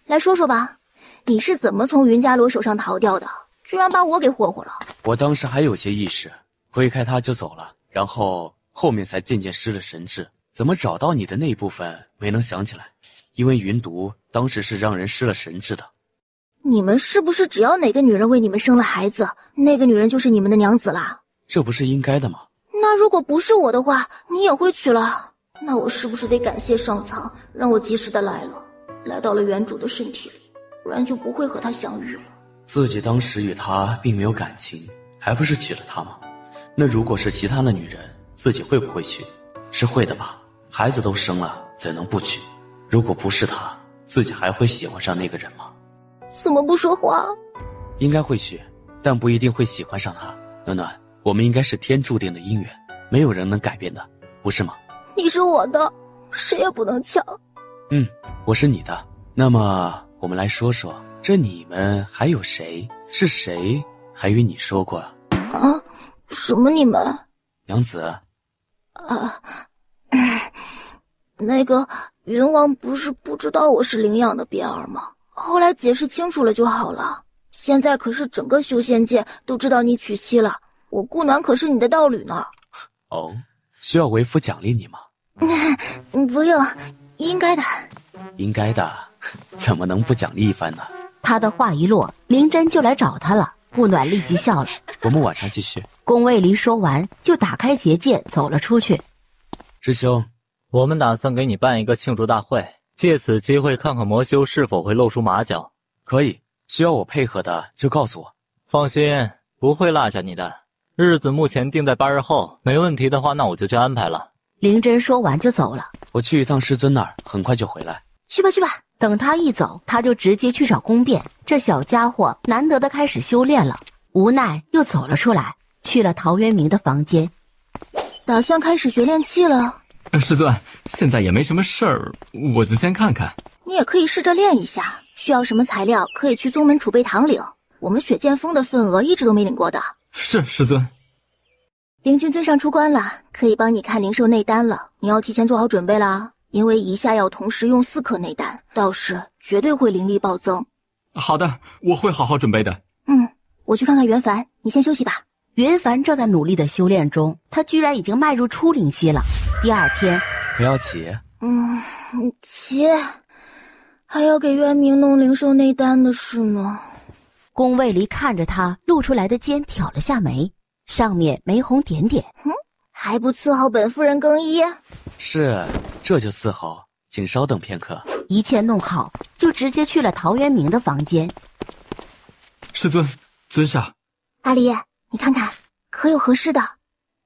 来说说吧，你是怎么从云伽罗手上逃掉的？居然把我给霍霍了。我当时还有些意识，推开他就走了，然后后面才渐渐失了神智。怎么找到你的那部分没能想起来，因为云毒当时是让人失了神智的。你们是不是只要哪个女人为你们生了孩子，那个女人就是你们的娘子啦？这不是应该的吗？那如果不是我的话，你也会娶了？那我是不是得感谢上苍，让我及时的来到了原主的身体里，不然就不会和他相遇了。自己当时与他并没有感情，还不是娶了她吗？那如果是其他的女人，自己会不会娶？是会的吧，孩子都生了，怎能不娶？如果不是他，自己还会喜欢上那个人吗？怎么不说话？应该会娶，但不一定会喜欢上他。暖暖，我们应该是天注定的姻缘，没有人能改变的。不是吗？你是我的，谁也不能抢。我是你的。那么我们来说说，这你们还有谁？是谁还与你说过？啊？什么你们？娘子。那个云王不是不知道我是领养的边儿吗？后来解释清楚了就好了。现在可是整个修仙界都知道你娶妻了，我顾暖可是你的道侣呢。哦，需要为夫奖励你吗？不用，应该的。应该的，怎么能不奖励一番呢？他的话一落，林真就来找他了。顾暖立即笑了。我们晚上继续。宫卫离说完，就打开结界走了出去。师兄，我们打算给你办一个庆祝大会，借此机会看看魔修是否会露出马脚。可以，需要我配合的就告诉我。放心，不会落下你的。日子目前定在8日后，没问题的话，那我就去安排了。林真说完就走了。我去一趟师尊那儿，很快就回来。去吧去吧。等他一走，他就直接去找宫变。这小家伙难得的开始修炼了，无奈又走了出来，去了陶渊明的房间。打算开始学炼气了。师尊，现在也没什么事儿，我就先看看。你也可以试着练一下，需要什么材料可以去宗门储备堂领，我们雪剑锋的份额一直都没领过的。是，师尊。灵君尊上出关了，可以帮你看灵兽内丹了，你要提前做好准备啦，因为一下要同时用4颗内丹，到时绝对会灵力暴增。好的，我会好好准备的。我去看看袁凡，你先休息吧。袁凡正在努力的修炼中，他居然已经迈入初灵期了。第2天，不要急。急，还要给渊明弄灵兽内丹的事呢。宫卫离看着他露出来的肩，挑了下眉，上面玫红点点。还不伺候本夫人更衣？是，这就伺候，请稍等片刻。一切弄好，就直接去了陶渊明的房间。师尊，尊上。阿离，你看看，可有合适的？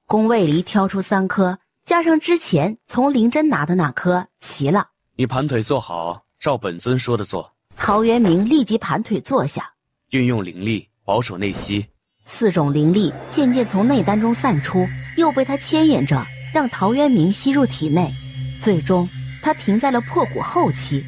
宫卫离挑出3颗，加上之前从灵真拿的那颗，齐了。你盘腿坐好，照本尊说的做。陶渊明立即盘腿坐下，运用灵力，保守内息。4种灵力渐渐从内丹中散出，又被他牵引着，让陶渊明吸入体内。最终，他停在了破骨后期。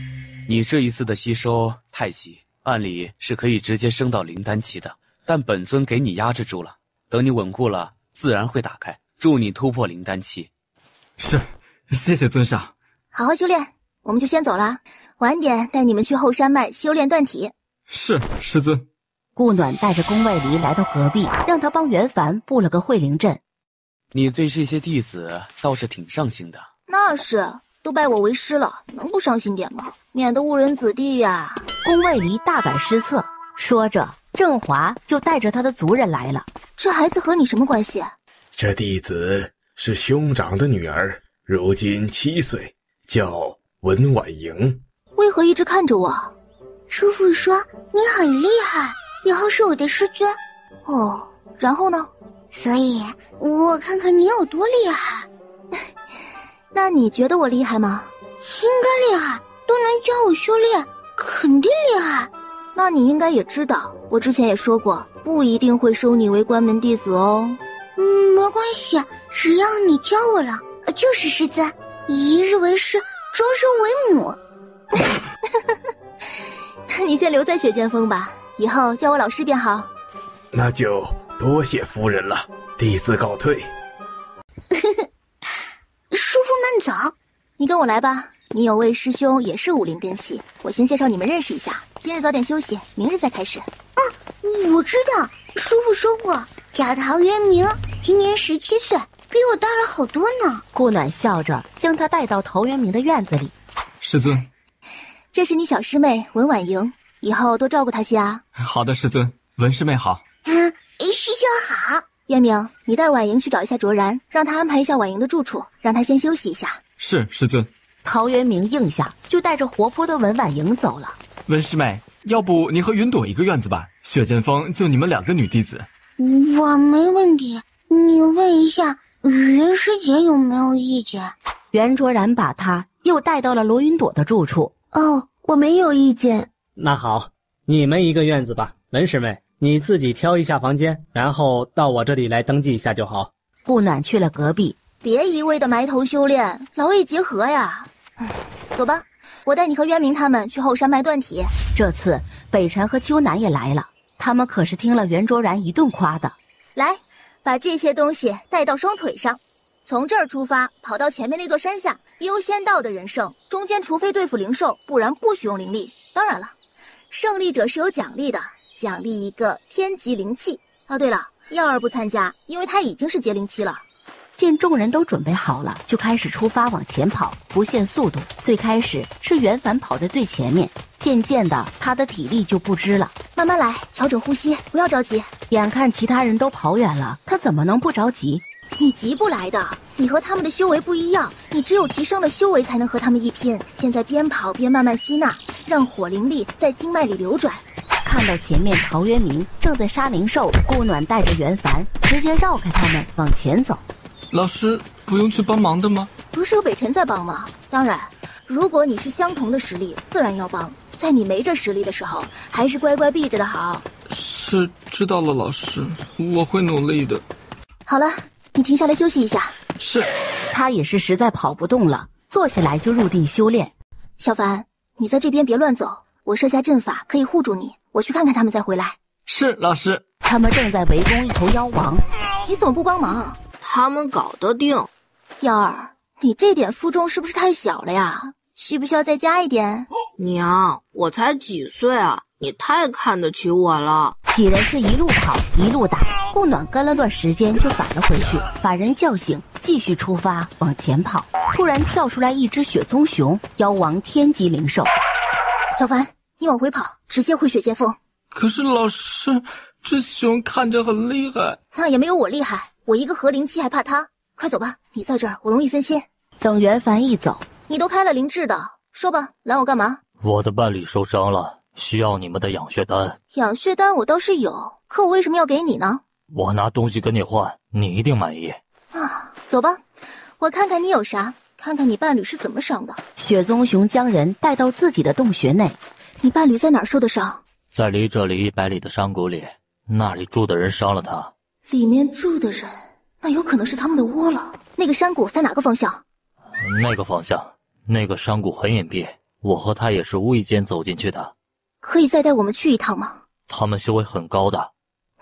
你这一次的吸收太急，按理是可以直接升到灵丹期的，但本尊给你压制住了。等你稳固了，自然会打开，助你突破灵丹期。是，谢谢尊上。好好修炼，我们就先走了。晚点带你们去后山脉修炼断体。是，师尊。顾暖带着宫卫离来到隔壁，让他帮袁凡布了个会灵阵。你对这些弟子倒是挺上心的。那是，都拜我为师了，能不上心点吗？免得误人子弟呀。宫卫离大感失策，说着，郑华就带着他的族人来了。这孩子和你什么关系？这弟子是兄长的女儿，如今7岁，叫文婉莹。为何一直看着我？师父说你很厉害，以后是我的师尊。哦，然后呢？所以我看看你有多厉害。那你觉得我厉害吗？应该厉害，都能教我修炼，肯定厉害。那你应该也知道，我之前也说过，不一定会收你为关门弟子哦。没关系，只要你教我了，就是师尊。一日为师，终身为母。你先留在雪剑锋吧，以后叫我老师便好。那就多谢夫人了，弟子告退。师父慢走。你跟我来吧，你有位师兄也是武林根系，我先介绍你们认识一下。今日早点休息，明日再开始。我知道，师父说过，叫陶渊明，今年17岁，比我大了好多呢。顾暖笑着将他带到陶渊明的院子里。师尊，这是你小师妹文婉莹，以后多照顾她些啊。好的，师尊。文师妹好。师兄好。渊明，你带婉莹去找一下卓然，让他安排一下婉莹的住处，让她先休息一下。是，师尊。陶渊明应下，就带着活泼的文婉莹走了。文师妹，要不你和云朵一个院子吧？雪剑锋就你们2个女弟子。我没问题，你问一下云师姐有没有意见？袁卓然把他又带到了罗云朵的住处。哦，我没有意见。那好，你们一个院子吧。文师妹，你自己挑一下房间，然后到我这里来登记一下就好。顾暖去了隔壁，别一味的埋头修炼，劳逸结合呀。走吧，我带你和渊明他们去后山脉断体。这次北辰和秋楠也来了，他们可是听了袁卓然一顿夸的。来，把这些东西带到双腿上，从这儿出发，跑到前面那座山下，优先到的人胜。中间除非对付灵兽，不然不许用灵力。当然了，胜利者是有奖励的，奖励一个天级灵器。哦，对了，耀儿不参加，因为他已经是结灵期了。见众人都准备好了，就开始出发往前跑，不限速度。最开始是袁凡跑在最前面，渐渐的他的体力就不支了。慢慢来，调整呼吸，不要着急。眼看其他人都跑远了，他怎么能不着急？你急不来的，你和他们的修为不一样，你只有提升了修为才能和他们一拼。现在边跑边慢慢吸纳，让火灵力在经脉里流转。看到前面陶渊明正在杀灵兽，顾暖带着袁凡直接绕开他们往前走。老师不用去帮忙的吗？不是有北辰在帮吗？当然，如果你是相同的实力，自然要帮。在你没这实力的时候，还是乖乖避着的好。是，知道了，老师，我会努力的。好了，你停下来休息一下。是。他也是实在跑不动了，坐下来就入定修炼。小凡，你在这边别乱走，我设下阵法可以护住你。我去看看他们再回来。是，老师。他们正在围攻一头妖王，你怎么不帮忙？他们搞得定。耀儿，你这点负重是不是太小了呀？需不需要再加一点？娘，我才几岁啊，你太看得起我了。几人是一路跑一路打，顾暖跟了段时间就返了回去，把人叫醒，继续出发往前跑。突然跳出来一只雪棕熊，妖王天级灵兽。小凡，你往回跑，直接回雪剑锋。可是老师，这熊看着很厉害。那也没有我厉害，我一个合灵期还怕它？快走吧，你在这儿我容易分心。等袁凡一走，你都开了灵智的，说吧，拦我干嘛？我的伴侣受伤了，需要你们的养血丹。养血丹我倒是有，可我为什么要给你呢？我拿东西跟你换，你一定满意。啊，走吧，我看看你有啥，看看你伴侣是怎么伤的。雪棕熊将人带到自己的洞穴内。你伴侣在哪儿受的伤？在离这里100里的山谷里，那里住的人伤了他。里面住的人，那有可能是他们的窝了。那个山谷在哪个方向？那个方向，那个山谷很隐蔽，我和他也是无意间走进去的。可以再带我们去一趟吗？他们修为很高的。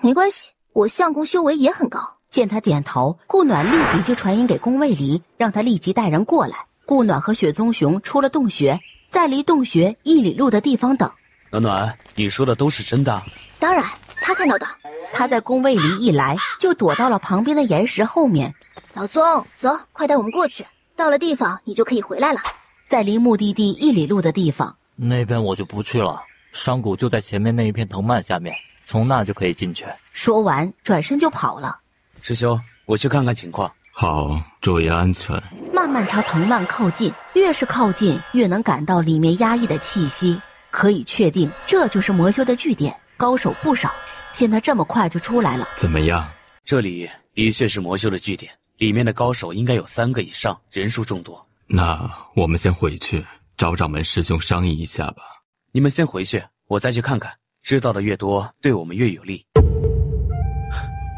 没关系，我相公修为也很高。见他点头，顾暖立即就传音给宫卫离，让他立即带人过来。顾暖和雪棕熊出了洞穴，在离洞穴1里路的地方等。暖暖，你说的都是真的？当然，他看到的。他在宫卫离一来，就躲到了旁边的岩石后面。老宗，走，快带我们过去。到了地方，你就可以回来了。在离目的地1里路的地方，那边我就不去了。山谷就在前面那一片藤蔓下面，从那就可以进去。说完，转身就跑了。师兄，我去看看情况。好，注意安全。慢慢朝藤蔓靠近，越是靠近，越能感到里面压抑的气息。可以确定，这就是魔修的据点，高手不少。见他这么快就出来了，怎么样？这里的确是魔修的据点，里面的高手应该有3个以上，人数众多。那我们先回去找掌门师兄商议一下吧。你们先回去，我再去看看。知道的越多，对我们越有利。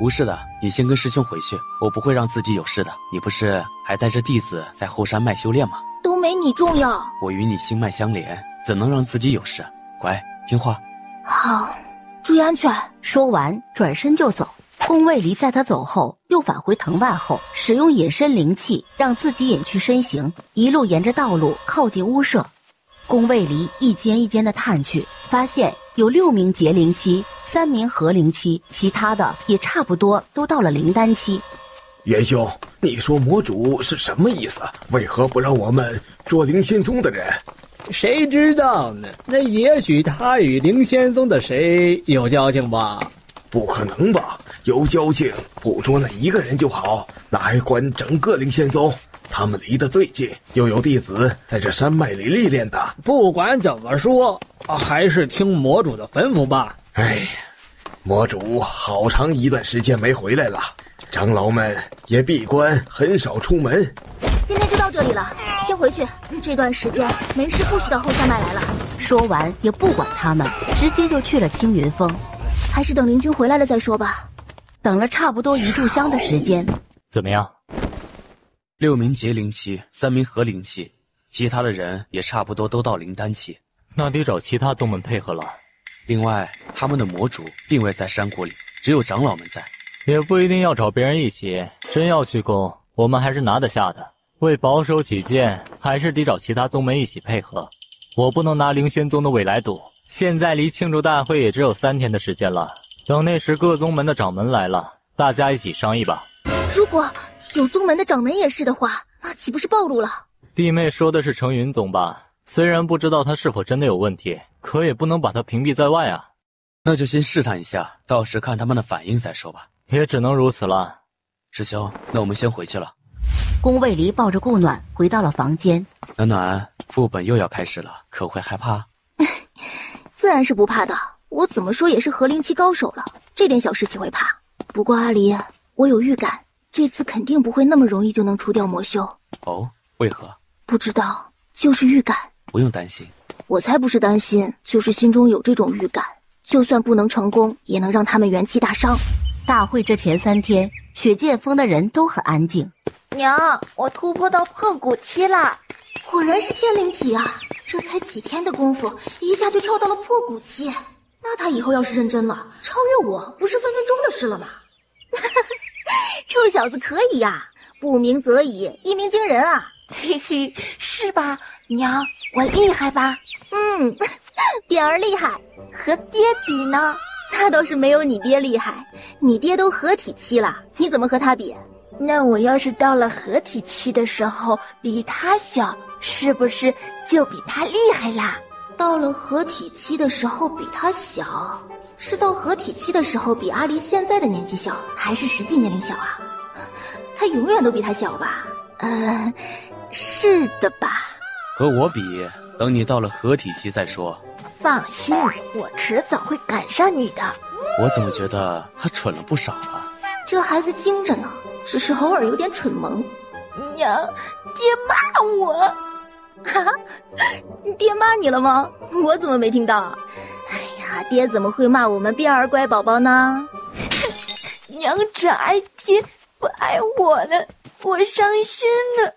无事的，你先跟师兄回去，我不会让自己有事的。你不是还带着弟子在后山脉修炼吗？都没你重要。我与你心脉相连，怎能让自己有事？乖，听话。好，注意安全。说完，转身就走。宫卫离在他走后，又返回藤蔓后，使用隐身灵气，让自己隐去身形，一路沿着道路靠近屋舍。宫卫离一间一间的探去，发现有6名结灵期，3名合灵期，其他的也差不多都到了灵丹期。元兄，你说魔主是什么意思？为何不让我们捉灵仙宗的人？谁知道呢？那也许他与灵仙宗的谁有交情吧？不可能吧？有交情，捕捉那一个人就好，哪还管整个灵仙宗？他们离得最近，又有弟子在这山脉里历练的。不管怎么说，还是听魔主的吩咐吧。哎，魔主好长一段时间没回来了，长老们也闭关，很少出门。今天就到这里了，先回去。这段时间没事不许到后山脉来了。说完也不管他们，直接就去了青云峰。还是等灵君回来了再说吧。等了差不多1炷香的时间。怎么样？ 6名结灵期，3名合灵期，其他的人也差不多都到灵丹期。那得找其他宗门配合了。另外，他们的魔主并未在山谷里，只有长老们在。也不一定要找别人一起，真要去攻，我们还是拿得下的。为保守起见，还是得找其他宗门一起配合。我不能拿灵仙宗的尾来赌，现在离庆祝大会也只有3天的时间了。等那时各宗门的掌门来了，大家一起商议吧。如果有宗门的掌门也是的话，那岂不是暴露了？弟妹说的是程云宗吧？虽然不知道他是否真的有问题，可也不能把他屏蔽在外啊。那就先试探一下，到时看他们的反应再说吧。也只能如此了。师兄，那我们先回去了。宫卫离抱着顾暖回到了房间。暖暖，副本又要开始了，可会害怕？自然是不怕的，我怎么说也是合灵期高手了，这点小事情会怕？不过阿离，我有预感，这次肯定不会那么容易就能除掉魔修。哦，为何？不知道，就是预感。不用担心。我才不是担心，就是心中有这种预感，就算不能成功，也能让他们元气大伤。大会这前3天，雪界峰的人都很安静。娘，我突破到破骨期了，果然是天灵体啊！这才几天的功夫，一下就跳到了破骨期。那他以后要是认真了，超越我，不是分分钟的事了吗？臭小子可以呀，不鸣则已，一鸣惊人啊！嘿嘿，是吧？娘，我厉害吧？扁儿厉害，和爹比呢？那倒是没有你爹厉害，你爹都合体期了，你怎么和他比？那我要是到了合体期的时候比他小，是不是就比他厉害啦？到了合体期的时候比他小，是到合体期的时候比阿离现在的年纪小，还是实际年龄小啊？他永远都比他小吧？是的吧？和我比，等你到了合体期再说。放心，我迟早会赶上你的。我怎么觉得他蠢了不少啊？这孩子精着呢，只是偶尔有点蠢萌。娘，爹骂我。哈哈，爹骂你了吗？我怎么没听到？哎呀，爹怎么会骂我们变儿乖宝宝呢？娘只爱爹，不爱我了，我伤心了。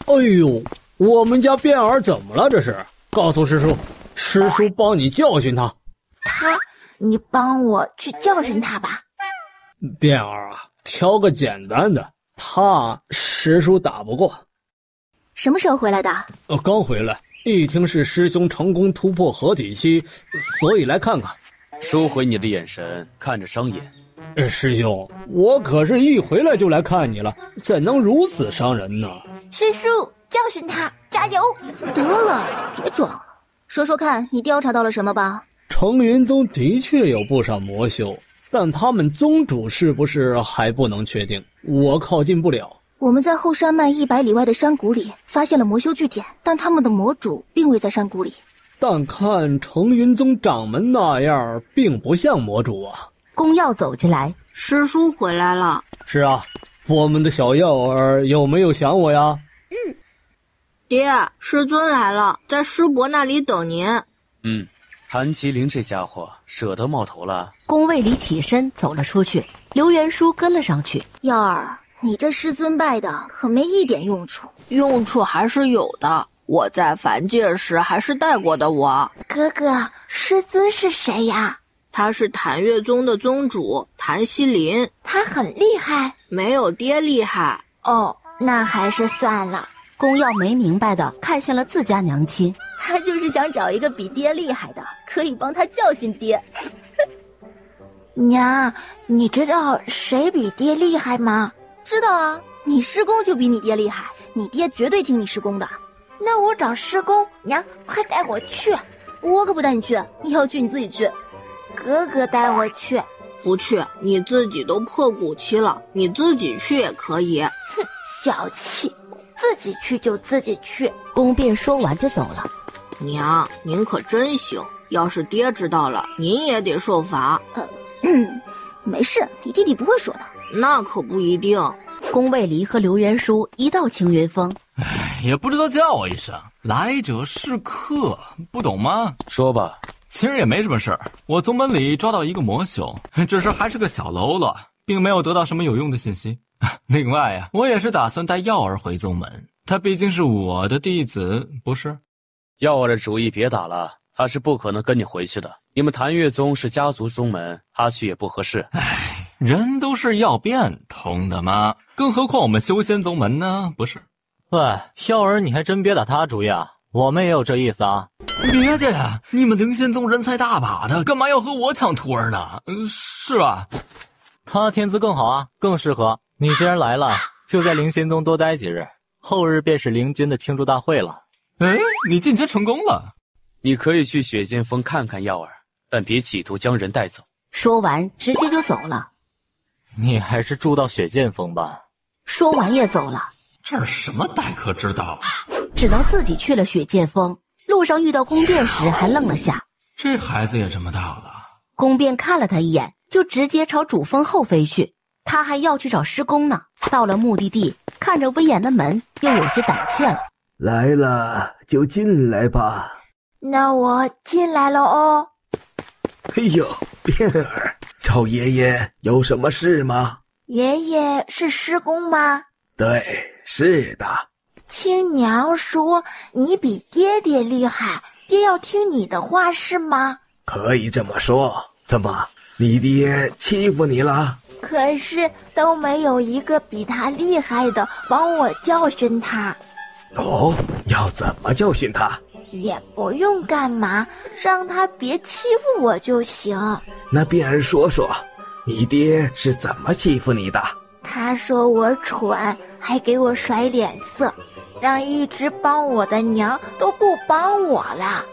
哎呦，我们家变儿怎么了？这是？告诉师叔，师叔帮你教训他。你帮我去教训他吧。变儿啊，挑个简单的，他师叔打不过。什么时候回来的？刚回来，一听是师兄成功突破合体期，所以来看看。收回你的眼神，看着伤眼。师兄，我可是一回来就来看你了，怎能如此伤人呢？师叔，教训他，加油！得了，别装了，说说看，你调查到了什么吧？程云宗的确有不少魔修，但他们宗主是不是还不能确定，我靠近不了。我们在后山脉100里外的山谷里发现了魔修据点，但他们的魔主并未在山谷里。但看程云宗掌门那样，并不像魔主啊。宫耀走进来，师叔回来了。是啊，我们的小耀儿有没有想我呀？爹，师尊来了，在师伯那里等您。谭麒麟这家伙舍得冒头了。宫卫离起身走了出去，刘元叔跟了上去。耀儿，你这师尊拜的可没一点用处。用处还是有的，我在凡界时还是带过的我。哥哥，师尊是谁呀？他是谭月宗的宗主谭麒麟。他很厉害？没有爹厉害。哦，那还是算了。宫耀没明白的看向了自家娘亲。他就是想找一个比爹厉害的，可以帮他教训爹。娘，你知道谁比爹厉害吗？知道啊，你师公就比你爹厉害，你爹绝对听你师公的。那我找师公，娘快带我去。我可不带你去，你要去你自己去。哥哥带我去。不去，你自己都破骨期了，你自己去也可以。哼，小气，自己去就自己去。宫辩说完就走了。娘，您可真行，要是爹知道了，您也得受罚。没事，你弟弟不会说的。那可不一定。宫卫离和刘元叔一到青云峰，也不知道叫我一声，来者是客，不懂吗？说吧。其实也没什么事儿，我宗门里抓到一个魔修，只是还是个小喽啰，并没有得到什么有用的信息。另外呀，我也是打算带耀儿回宗门，他毕竟是我的弟子，不是？耀儿的主意别打了，他是不可能跟你回去的。你们谭月宗是家族宗门，他去也不合适。唉，人都是要变通的嘛，更何况我们修仙宗门呢，不是？喂，耀儿，你还真别打他主意啊，我们也有这意思啊。别介呀，你们灵仙宗人才大把的，干嘛要和我抢徒儿呢？是吧？他天资更好啊，更适合。你既然来了，就在灵仙宗多待几日，后日便是灵君的庆祝大会了。哎，你进阶成功了。你可以去雪剑峰看看耀儿，但别企图将人带走。说完直接就走了。你还是住到雪剑峰吧。说完也走了。这是什么待客之道啊？只能自己去了雪剑峰。路上遇到宫变时还愣了下。这孩子也这么大了。宫变看了他一眼，就直接朝主峰后飞去。他还要去找师公呢。到了目的地，看着威严的门，又有些胆怯了。来了就进来吧。那我进来了哦。哎呦，变儿，找爷爷有什么事吗？爷爷是师公吗？对，是的。听娘说你比爹爹厉害，爹要听你的话是吗？可以这么说。怎么，你爹欺负你了？可是都没有一个比他厉害的帮我教训他。哦，要怎么教训他？也不用干嘛，让他别欺负我就行。那变儿说说，你爹是怎么欺负你的？他说我蠢，还给我甩脸色，让一直帮我的娘都不帮我了。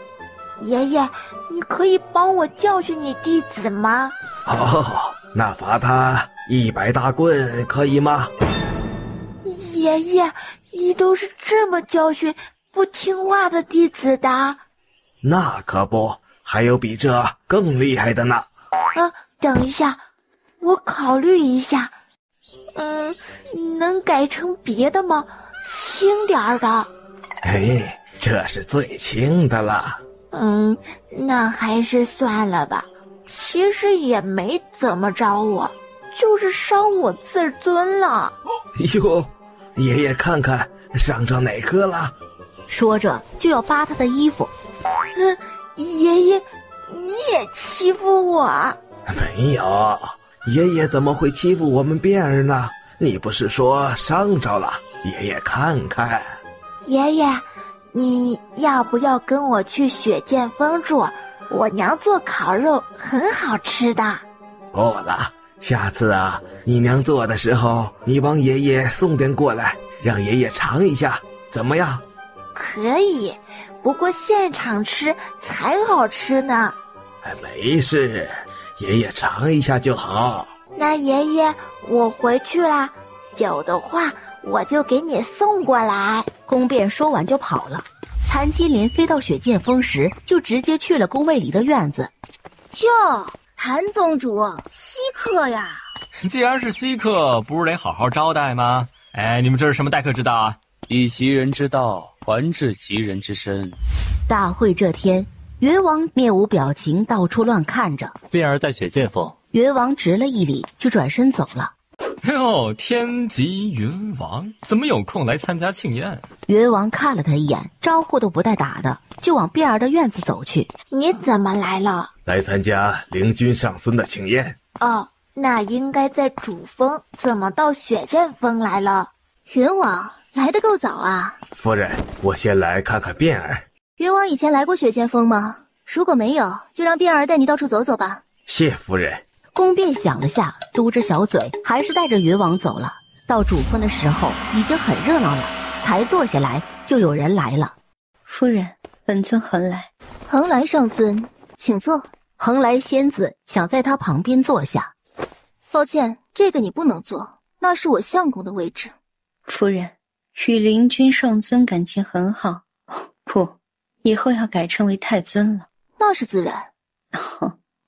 爷爷，你可以帮我教训你弟子吗？哦，那罚他100大棍可以吗？爷爷，你都是这么教训不听话的弟子的？那可不，还有比这更厉害的呢。啊，等一下，我考虑一下。能改成别的吗？轻点儿的。哎，这是最轻的了。那还是算了吧。其实也没怎么着我，就是伤我自尊了。哟，爷爷看看伤着哪颗了？说着就要扒他的衣服。爷爷，你也欺负我？没有，爷爷怎么会欺负我们变儿呢？你不是说伤着了？爷爷看看。爷爷，你要不要跟我去雪剑峰住？我娘做烤肉很好吃的。不了，下次啊，你娘做的时候，你帮爷爷送点过来，让爷爷尝一下，怎么样？可以，不过现场吃才好吃呢。没事，爷爷尝一下就好。那爷爷，我回去啦，有的话我就给你送过来。宫变说完就跑了。谭麒麟飞到雪剑峰时，就直接去了宫卫里的院子。哟，谭宗主，稀客呀！既然是稀客，不是得好好招待吗？哎，你们这是什么待客之道啊？以其人之道还治其人之身。大会这天，云王面无表情，到处乱看着。变儿在雪剑峰。云王直了一礼，就转身走了。哟，天极云王怎么有空来参加庆宴？云王看了他一眼，招呼都不带打的，就往变儿的院子走去。你怎么来了？来参加灵君上孙的庆宴。哦，那应该在主峰，怎么到雪剑峰来了？云王来得够早啊！夫人，我先来看看变儿。云王以前来过雪剑峰吗？如果没有，就让变儿带你到处走走吧。谢夫人。宫变想了下，嘟着小嘴，还是带着云王走了。到主峰的时候，已经很热闹了。才坐下来，就有人来了。夫人，本尊恒来。恒来上尊，请坐。恒来仙子想在他旁边坐下。抱歉，这个你不能坐，那是我相公的位置。夫人，与灵君上尊感情很好。不，以后要改称为太尊了。那是自然。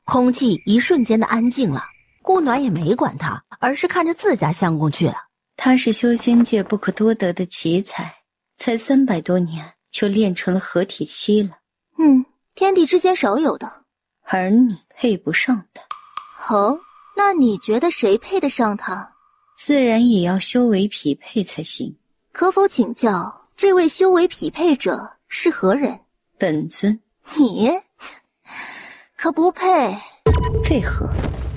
空气一瞬间的安静了，顾暖也没管他，而是看着自家相公去了。他是修仙界不可多得的奇才，才300多年就练成了合体期了。天地之间少有的，而你配不上他。哦，那你觉得谁配得上他？自然也要修为匹配才行。可否请教，这位修为匹配者是何人？本尊。你可不配。为何？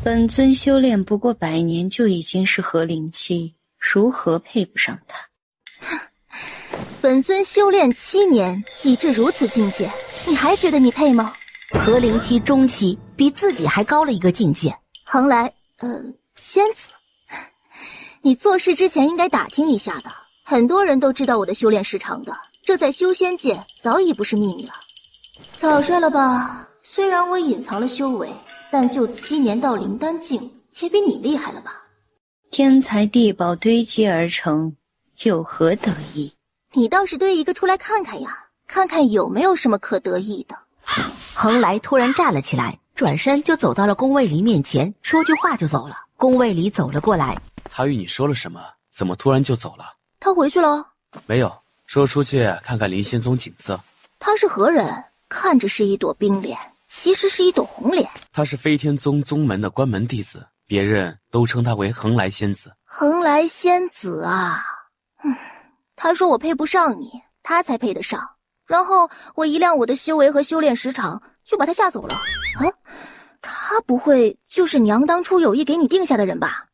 本尊修炼不过100年就已经是合灵期，如何配不上他？本尊修炼7年，已至如此境界，你还觉得你配吗？合灵期中期，比自己还高了一个境界。恒来，仙子，你做事之前应该打听一下的。很多人都知道我的修炼时长的，这在修仙界早已不是秘密了。草率了吧？虽然我隐藏了修为，但就7年到灵丹境，也比你厉害了吧？天才地宝堆积而成，有何得意？你倒是堆一个出来看看呀，看看有没有什么可得意的。恒来突然站了起来，转身就走到了宫卫离面前，说句话就走了。宫卫离走了过来，他与你说了什么？怎么突然就走了？他回去了？没有，说出去看看灵仙宗景色。他是何人？看着是一朵冰莲，其实是一朵红莲。他是飞天宗宗门的关门弟子，别人都称他为恒来仙子。恒来仙子啊，他说我配不上你，他才配得上。然后我一亮我的修为和修炼时长，就把他吓走了。啊，他不会就是娘当初有意给你定下的人吧？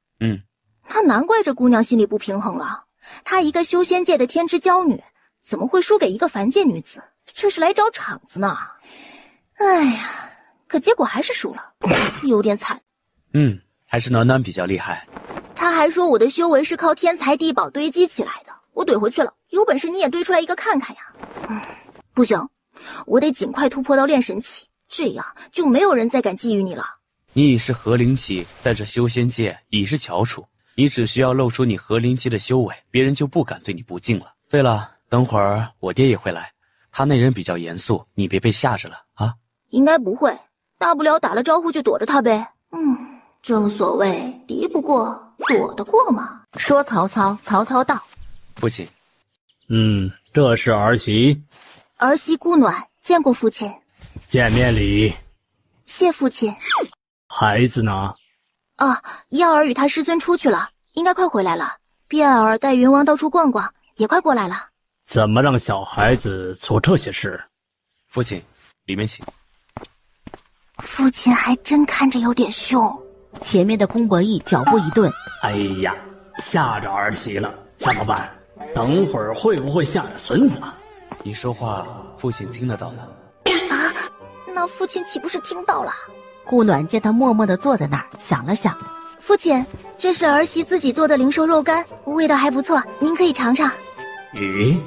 那难怪这姑娘心里不平衡了。她一个修仙界的天之娇女，怎么会输给一个凡界女子？这是来找场子呢。哎呀，可结果还是输了，有点惨。还是暖暖比较厉害。他还说我的修为是靠天才地宝堆积起来的，我怼回去了。有本事你也堆出来一个看看呀！不行，我得尽快突破到炼神期，这样就没有人再敢觊觎你了。你已是合灵期，在这修仙界已是翘楚，你只需要露出你合灵期的修为，别人就不敢对你不敬了。对了，等会儿我爹也会来，他那人比较严肃，你别被吓着了啊。应该不会，大不了打了招呼就躲着他呗。正所谓敌不过躲得过嘛。说曹操，曹操到。父亲。这是儿媳。儿媳顾暖，见过父亲。见面礼。谢父亲。孩子呢？耀儿与他师尊出去了，应该快回来了。碧爱儿带云王到处逛逛，也快过来了。怎么让小孩子做这些事？父亲，里面请。父亲还真看着有点凶。前面的宫伯义脚步一顿，哎呀，吓着儿媳了，怎么办？等会儿会不会吓着孙子？你说话，父亲听得到的。那父亲岂不是听到了？顾暖见他默默地坐在那儿，想了想，父亲，这是儿媳自己做的灵兽肉干，味道还不错，您可以尝尝。咦，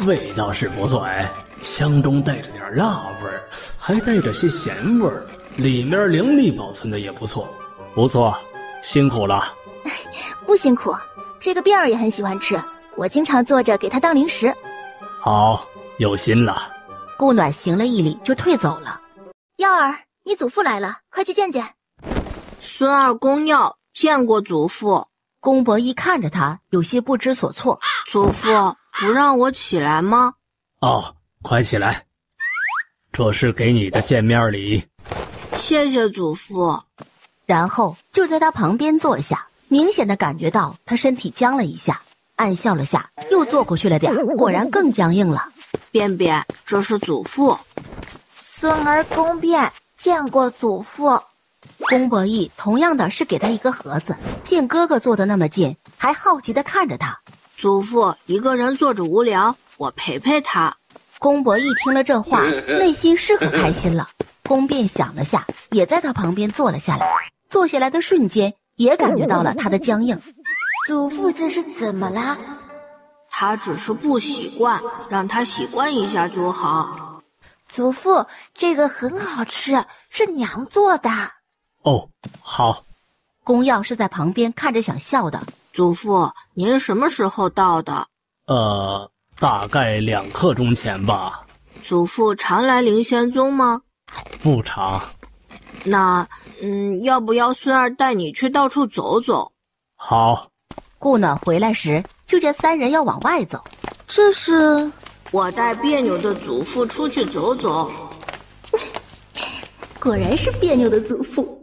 味道是不错哎，香中带着点辣味儿，还带着些咸味儿，里面灵力保存的也不错，不错，辛苦了。不辛苦，这个辫儿也很喜欢吃，我经常做着给他当零食。好，有心了。顾暖行了一礼就退走了。耀儿，你祖父来了，快去见见。孙二公耀见过祖父。宫伯义看着他，有些不知所措。祖父不让我起来吗？快起来，这是给你的见面礼。谢谢祖父。然后就在他旁边坐下，明显的感觉到他身体僵了一下，暗笑了下，又坐过去了点，果然更僵硬了。便便，这是祖父。孙儿宫便见过祖父。宫伯义同样的是给他一个盒子，见哥哥坐得那么近，还好奇的看着他。祖父一个人坐着无聊，我陪陪他。宫伯义听了这话，内心是可开心了。宫便想了下，也在他旁边坐了下来。坐下来的瞬间，也感觉到了他的僵硬。祖父这是怎么啦？他只是不习惯，让他习惯一下就好。祖父，这个很好吃，是娘做的。好。宫耀是在旁边看着想笑的。祖父，您什么时候到的？大概2刻钟前吧。祖父常来灵仙宗吗？不常。那，要不要孙儿带你去到处走走？好。顾暖回来时，就见3人要往外走。这是我带别扭的祖父出去走走。果然是别扭的祖父。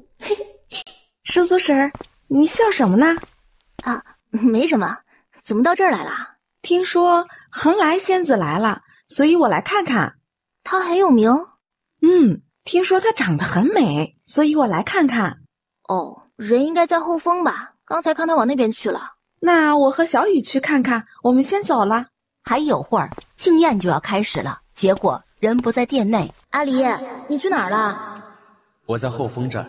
师祖婶儿，你笑什么呢？没什么，怎么到这儿来了？听说恒来仙子来了，所以我来看看。她很有名？听说她长得很美，所以我来看看。哦，人应该在后峰吧？刚才看她往那边去了。那我和小雨去看看，我们先走了。还有会儿，庆宴就要开始了，结果人不在店内。阿离，你去哪儿了？我在后峰这儿。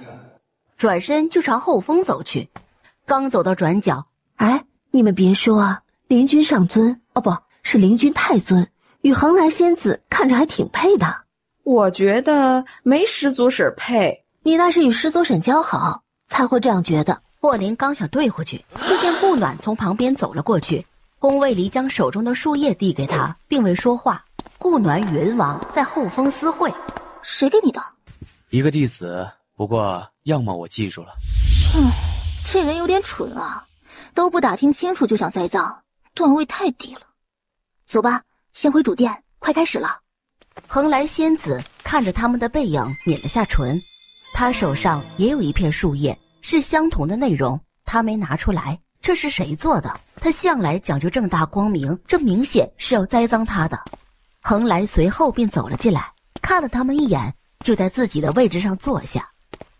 转身就朝后峰走去，刚走到转角，哎，你们别说啊，灵君上尊，哦不是灵君太尊，与恒来仙子看着还挺配的。我觉得没师祖婶配。你那是与师祖婶交好，才会这样觉得。霍林刚想对回去，就见顾暖从旁边走了过去。宫卫离将手中的树叶递给他，并未说话。顾暖与人王在后峰私会。谁给你的？一个弟子，不过样貌我记住了。这人有点蠢啊，都不打听清楚就想栽赃，段位太低了。走吧，先回主殿，快开始了。恒来仙子看着他们的背影，抿了下唇。他手上也有一片树叶，是相同的内容，他没拿出来。这是谁做的？他向来讲究正大光明，这明显是要栽赃他的。恒来随后便走了进来，看了他们一眼，就在自己的位置上坐下。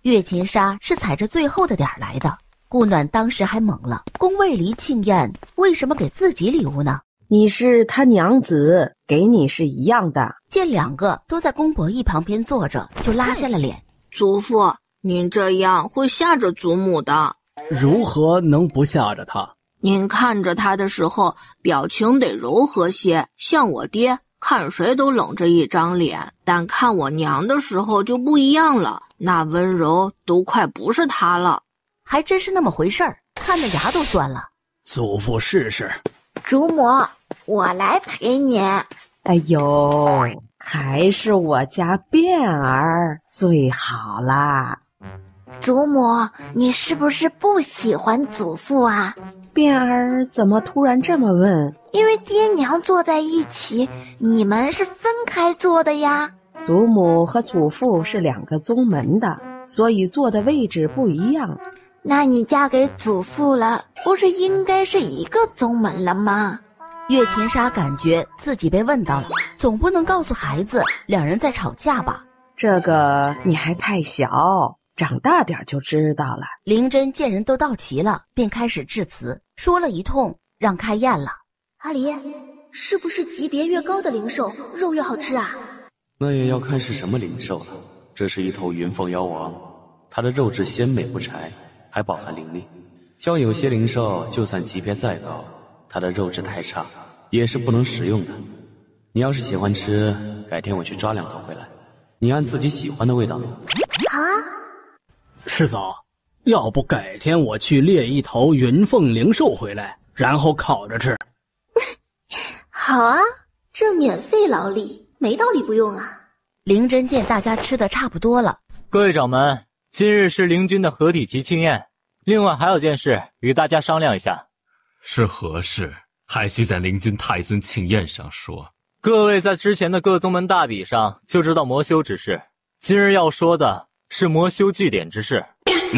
月琴纱是踩着最后的点儿来的，顾暖当时还懵了，宫卫离庆宴为什么给自己礼物呢？你是他娘子，给你是一样的。见两个都在宫伯义旁边坐着，就拉下了脸。祖父，您这样会吓着祖母的。如何能不吓着他？您看着他的时候，表情得柔和些。像我爹，看谁都冷着一张脸，但看我娘的时候就不一样了，那温柔都快不是他了。还真是那么回事儿，看得牙都酸了。祖父试试。祖母，我来陪你。哎呦，还是我家变儿最好啦。祖母，你是不是不喜欢祖父啊？变儿怎么突然这么问？因为爹娘坐在一起，你们是分开坐的呀。祖母和祖父是两个宗门的，所以坐的位置不一样。那你嫁给祖父了，不是应该是一个宗门了吗？月琴纱感觉自己被问到了，总不能告诉孩子两人在吵架吧？这个你还太小，长大点就知道了。灵真见人都到齐了，便开始致辞，说了一通，让开宴了。阿离，是不是级别越高的灵兽肉越好吃啊？那也要看是什么灵兽了。这是一头云凤妖王，它的肉质鲜美不柴，还饱含灵力。像有些灵兽，就算级别再高，它的肉质太差，也是不能食用的。你要是喜欢吃，改天我去抓两头回来，你按自己喜欢的味道弄。好啊。师嫂，要不改天我去猎一头云凤灵兽回来，然后烤着吃。好啊，这免费劳力，没道理不用啊。灵真见大家吃的差不多了，各位掌门，今日是灵君的合体级庆宴，另外还有件事与大家商量一下。是何事？还需在灵君太尊庆宴上说。各位在之前的各宗门大比上就知道魔修之事，今日要说的是魔修据点之事。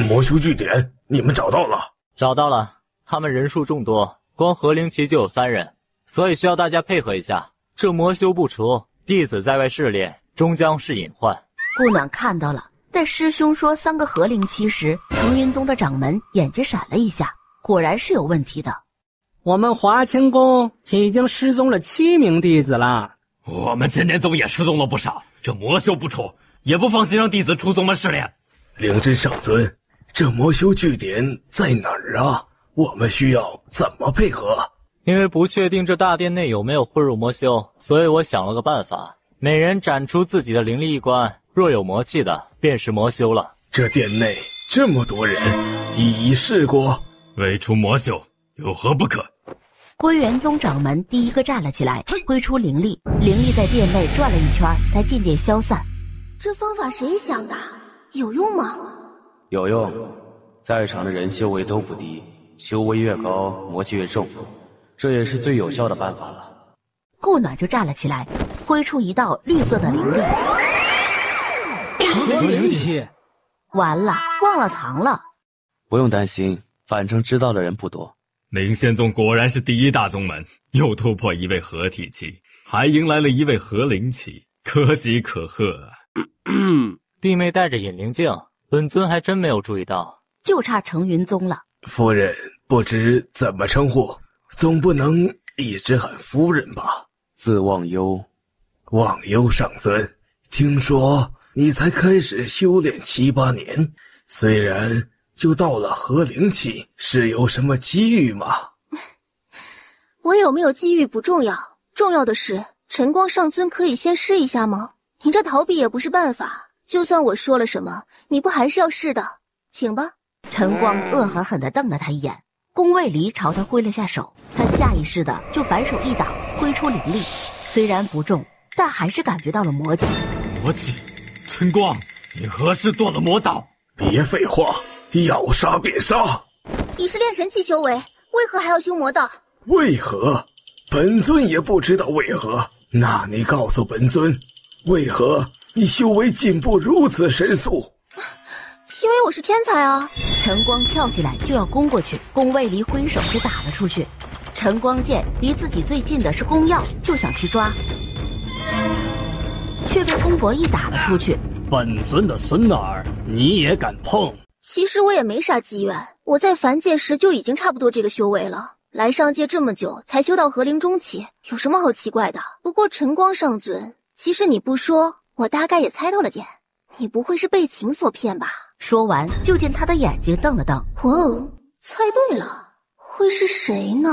魔修据点，你们找到了？找到了，他们人数众多，光合灵旗就有3人，所以需要大家配合一下。这魔修不除，弟子在外试炼，终将是隐患。顾暖看到了，在师兄说3个合灵期时，腾云宗的掌门眼睛闪了一下，果然是有问题的。我们华清宫已经失踪了7名弟子了。我们千年宗也失踪了不少，这魔修不除，也不放心让弟子出宗门试炼。灵真上尊，这魔修据点在哪儿啊？我们需要怎么配合？因为不确定这大殿内有没有混入魔修，所以我想了个办法，每人展出自己的灵力一关，若有魔气的，便是魔修了。这殿内这么多人，一一试过，未出魔修，有何不可？归元宗掌门第一个站了起来，挥出灵力，灵力在殿内转了一圈，才渐渐消散。这方法谁想的？有用吗？有用，在场的人修为都不低，修为越高，魔气越重，这也是最有效的办法了。顾暖就站了起来，挥出一道绿色的灵力。合灵期，完了，忘了藏了。不用担心，反正知道的人不多。灵仙宗果然是第一大宗门，又突破一位合体期，还迎来了一位合灵期，可喜可贺啊！弟妹带着引灵镜，本尊还真没有注意到，就差程云宗了。夫人不知怎么称呼，总不能一直喊夫人吧？字忘忧。忘忧上尊，听说你才开始修炼7、8年，虽然就到了合灵期，是有什么机遇吗？我有没有机遇不重要，重要的是晨光上尊可以先试一下吗？你这逃避也不是办法，就算我说了什么，你不还是要试的？请吧。晨光恶狠狠地瞪了他一眼，宫卫离朝他挥了下手，他下意识的就反手一挡，挥出灵力，虽然不中，但还是感觉到了魔气。魔气？晨光，你何时堕了魔道？别废话，要杀便杀。你是炼神期修为，为何还要修魔道？为何？本尊也不知道为何。那你告诉本尊，为何你修为进步如此神速？因为我是天才啊！晨光跳起来就要攻过去，宫卫离挥手就打了出去。晨光见离自己最近的是宫耀，就想去抓，却被宫博弈打了出去。本尊的孙儿，你也敢碰？其实我也没啥机缘，我在凡界时就已经差不多这个修为了，来上界这么久才修到合灵中期，有什么好奇怪的？不过晨光上尊，其实你不说，我大概也猜到了点，你不会是被情所骗吧？说完，就见他的眼睛瞪了瞪。哦，猜对了，会是谁呢？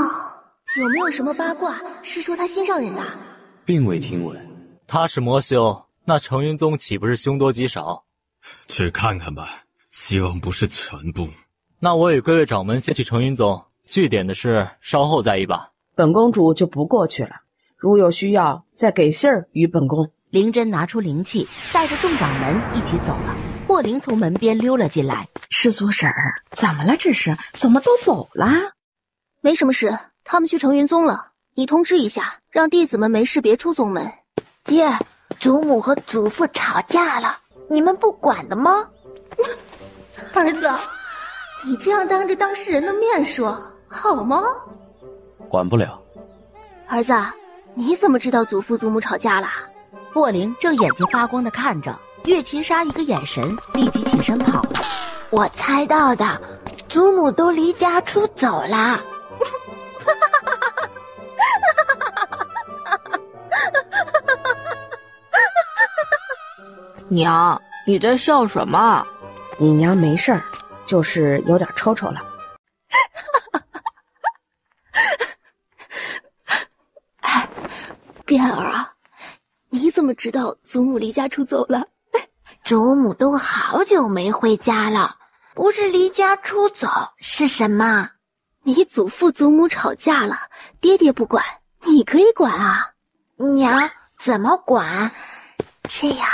有没有什么八卦是说他心上人的？并未听闻。他是魔修，那程云宗岂不是凶多吉少？去看看吧，希望不是全部。那我与各位掌门先去程云宗，据点的事稍后再议吧。本公主就不过去了，如有需要，再给信儿与本宫。灵真拿出灵气，带着众掌门一起走了。霍灵从门边溜了进来。师祖婶儿，怎么了这是？怎么都走了？没什么事，他们去程云宗了。你通知一下，让弟子们没事别出宗门。爹，祖母和祖父吵架了，你们不管的吗？儿子，你这样当着当事人的面说，好吗？管不了。儿子，你怎么知道祖父祖母吵架了？霍灵正眼睛发光的看着，岳琴莎一个眼神，立即起身跑了。我猜到的，祖母都离家出走了。娘，你在笑什么？你娘没事儿，就是有点抽抽了。哎，变儿啊，你怎么知道祖母离家出走了？祖母都好久没回家了，不是离家出走是什么？你祖父祖母吵架了，爹爹不管，你可以管啊。娘，怎么管？这样。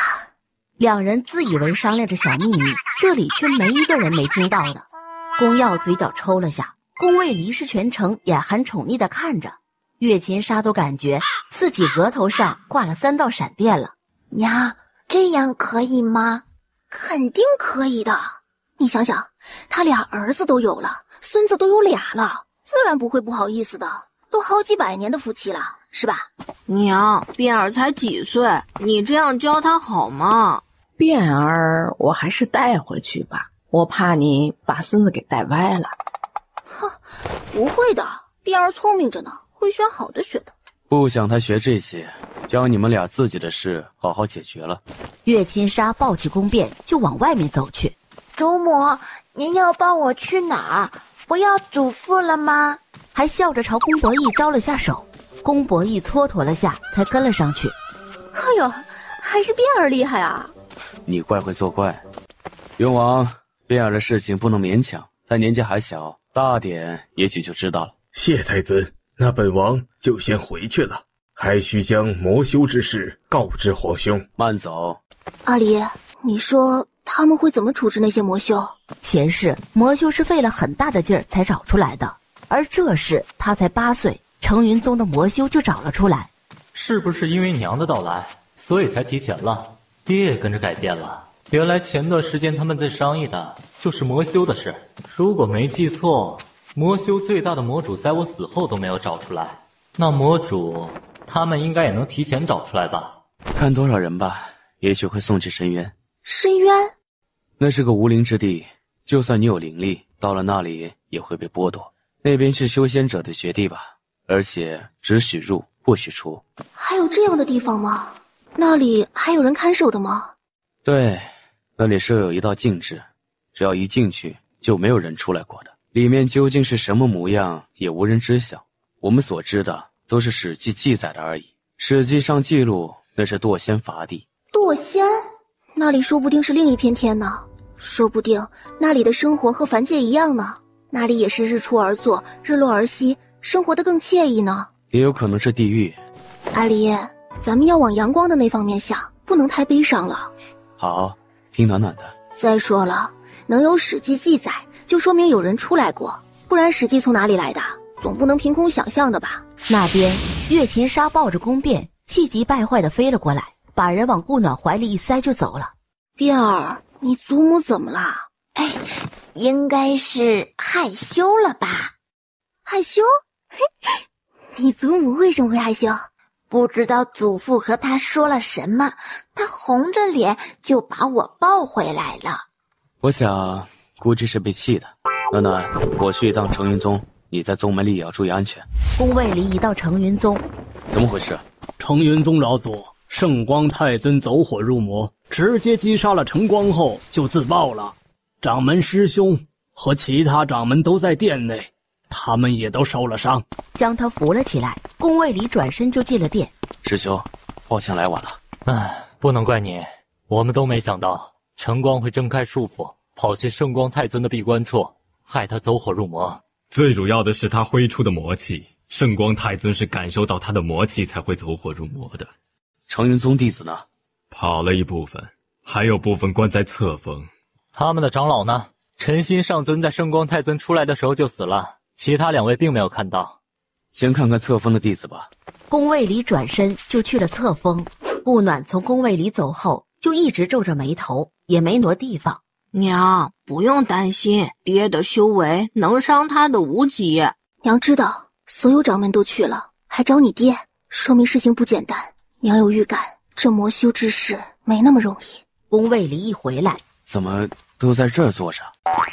两人自以为商量着小秘密，这里却没一个人没听到的。宫耀嘴角抽了下，宫卫离是全程眼含宠溺地看着。岳琴莎都感觉自己额头上挂了3道闪电了。娘，这样可以吗？肯定可以的。你想想，他俩儿子都有了，孙子都有俩了，自然不会不好意思的，都好几百年的夫妻了，是吧？娘，变儿才几岁，你这样教他好吗？变儿，我还是带回去吧，我怕你把孙子给带歪了。哼，不会的，变儿聪明着呢，会选好的学的。不想他学这些，将你们俩自己的事好好解决了。岳琴莎抱起宫辫就往外面走去。祖母，您要抱我去哪儿？不要祖父了吗？还笑着朝宫博弈招了下手。宫博弈蹉跎了下，才跟了上去。哎呦，还是变儿厉害啊！你怪会作怪，雍王，变儿的事情不能勉强，他年纪还小，大点也许就知道了。谢太尊，那本王就先回去了，还需将魔修之事告知皇兄。慢走。阿离，你说他们会怎么处置那些魔修？前世魔修是费了很大的劲儿才找出来的，而这世他才8岁，程云宗的魔修就找了出来。是不是因为娘的到来，所以才提前了？爹也跟着改变了。原来前段时间他们在商议的就是魔修的事。如果没记错，魔修最大的魔主在我死后都没有找出来，那魔主他们应该也能提前找出来吧？看多少人吧，也许会送至深渊。深渊？那是个无灵之地，就算你有灵力，到了那里也会被剥夺。那边是修仙者的绝地吧，而且只许入不许出。还有这样的地方吗？那里还有人看守的吗？对，那里设有一道禁制，只要一进去就没有人出来过的。里面究竟是什么模样也无人知晓，我们所知的都是史记记载的而已。史记上记录那是堕仙伐地。堕仙？那里说不定是另一片天呢，说不定那里的生活和凡界一样呢，那里也是日出而作，日落而息，生活得更惬意呢。也有可能是地狱。阿离，咱们要往阳光的那方面想，不能太悲伤了。好，听暖暖的。再说了，能有史记记载就说明有人出来过，不然史记从哪里来的？总不能凭空想象的吧。那边月琴纱抱着宫变，气急败坏地飞了过来，把人往顾暖怀里一塞就走了。变儿，你祖母怎么了？哎，应该是害羞了吧？害羞？嘿，你祖母为什么会害羞？不知道祖父和他说了什么，他红着脸就把我抱回来了。我想估计是被气的。暖暖，我去一趟成云宗，你在宗门里也要注意安全。宫卫里已到成云宗。怎么回事？成云宗老祖，圣光太尊走火入魔，直接击杀了晨光后就自爆了。掌门师兄和其他掌门都在殿内，他们也都受了伤，将他扶了起来。宫卫里转身就进了殿。师兄，抱歉来晚了。唉，不能怪你，我们都没想到晨光会挣开束缚，跑去圣光太尊的闭关处，害他走火入魔。最主要的是他挥出的魔气，圣光太尊是感受到他的魔气才会走火入魔的。成云宗弟子呢？跑了一部分，还有部分关在侧峰。他们的长老呢？陈心上尊在圣光太尊出来的时候就死了，其他2位并没有看到。先看看侧峰的弟子吧。宫卫里转身就去了侧峰。顾暖从宫卫里走后，就一直皱着眉头，也没挪地方。娘，不用担心，爹的修为能伤他的无极。娘知道，所有掌门都去了，还找你爹，说明事情不简单。娘有预感，这魔修之事没那么容易。宫卫里一回来，怎么都在这儿坐着？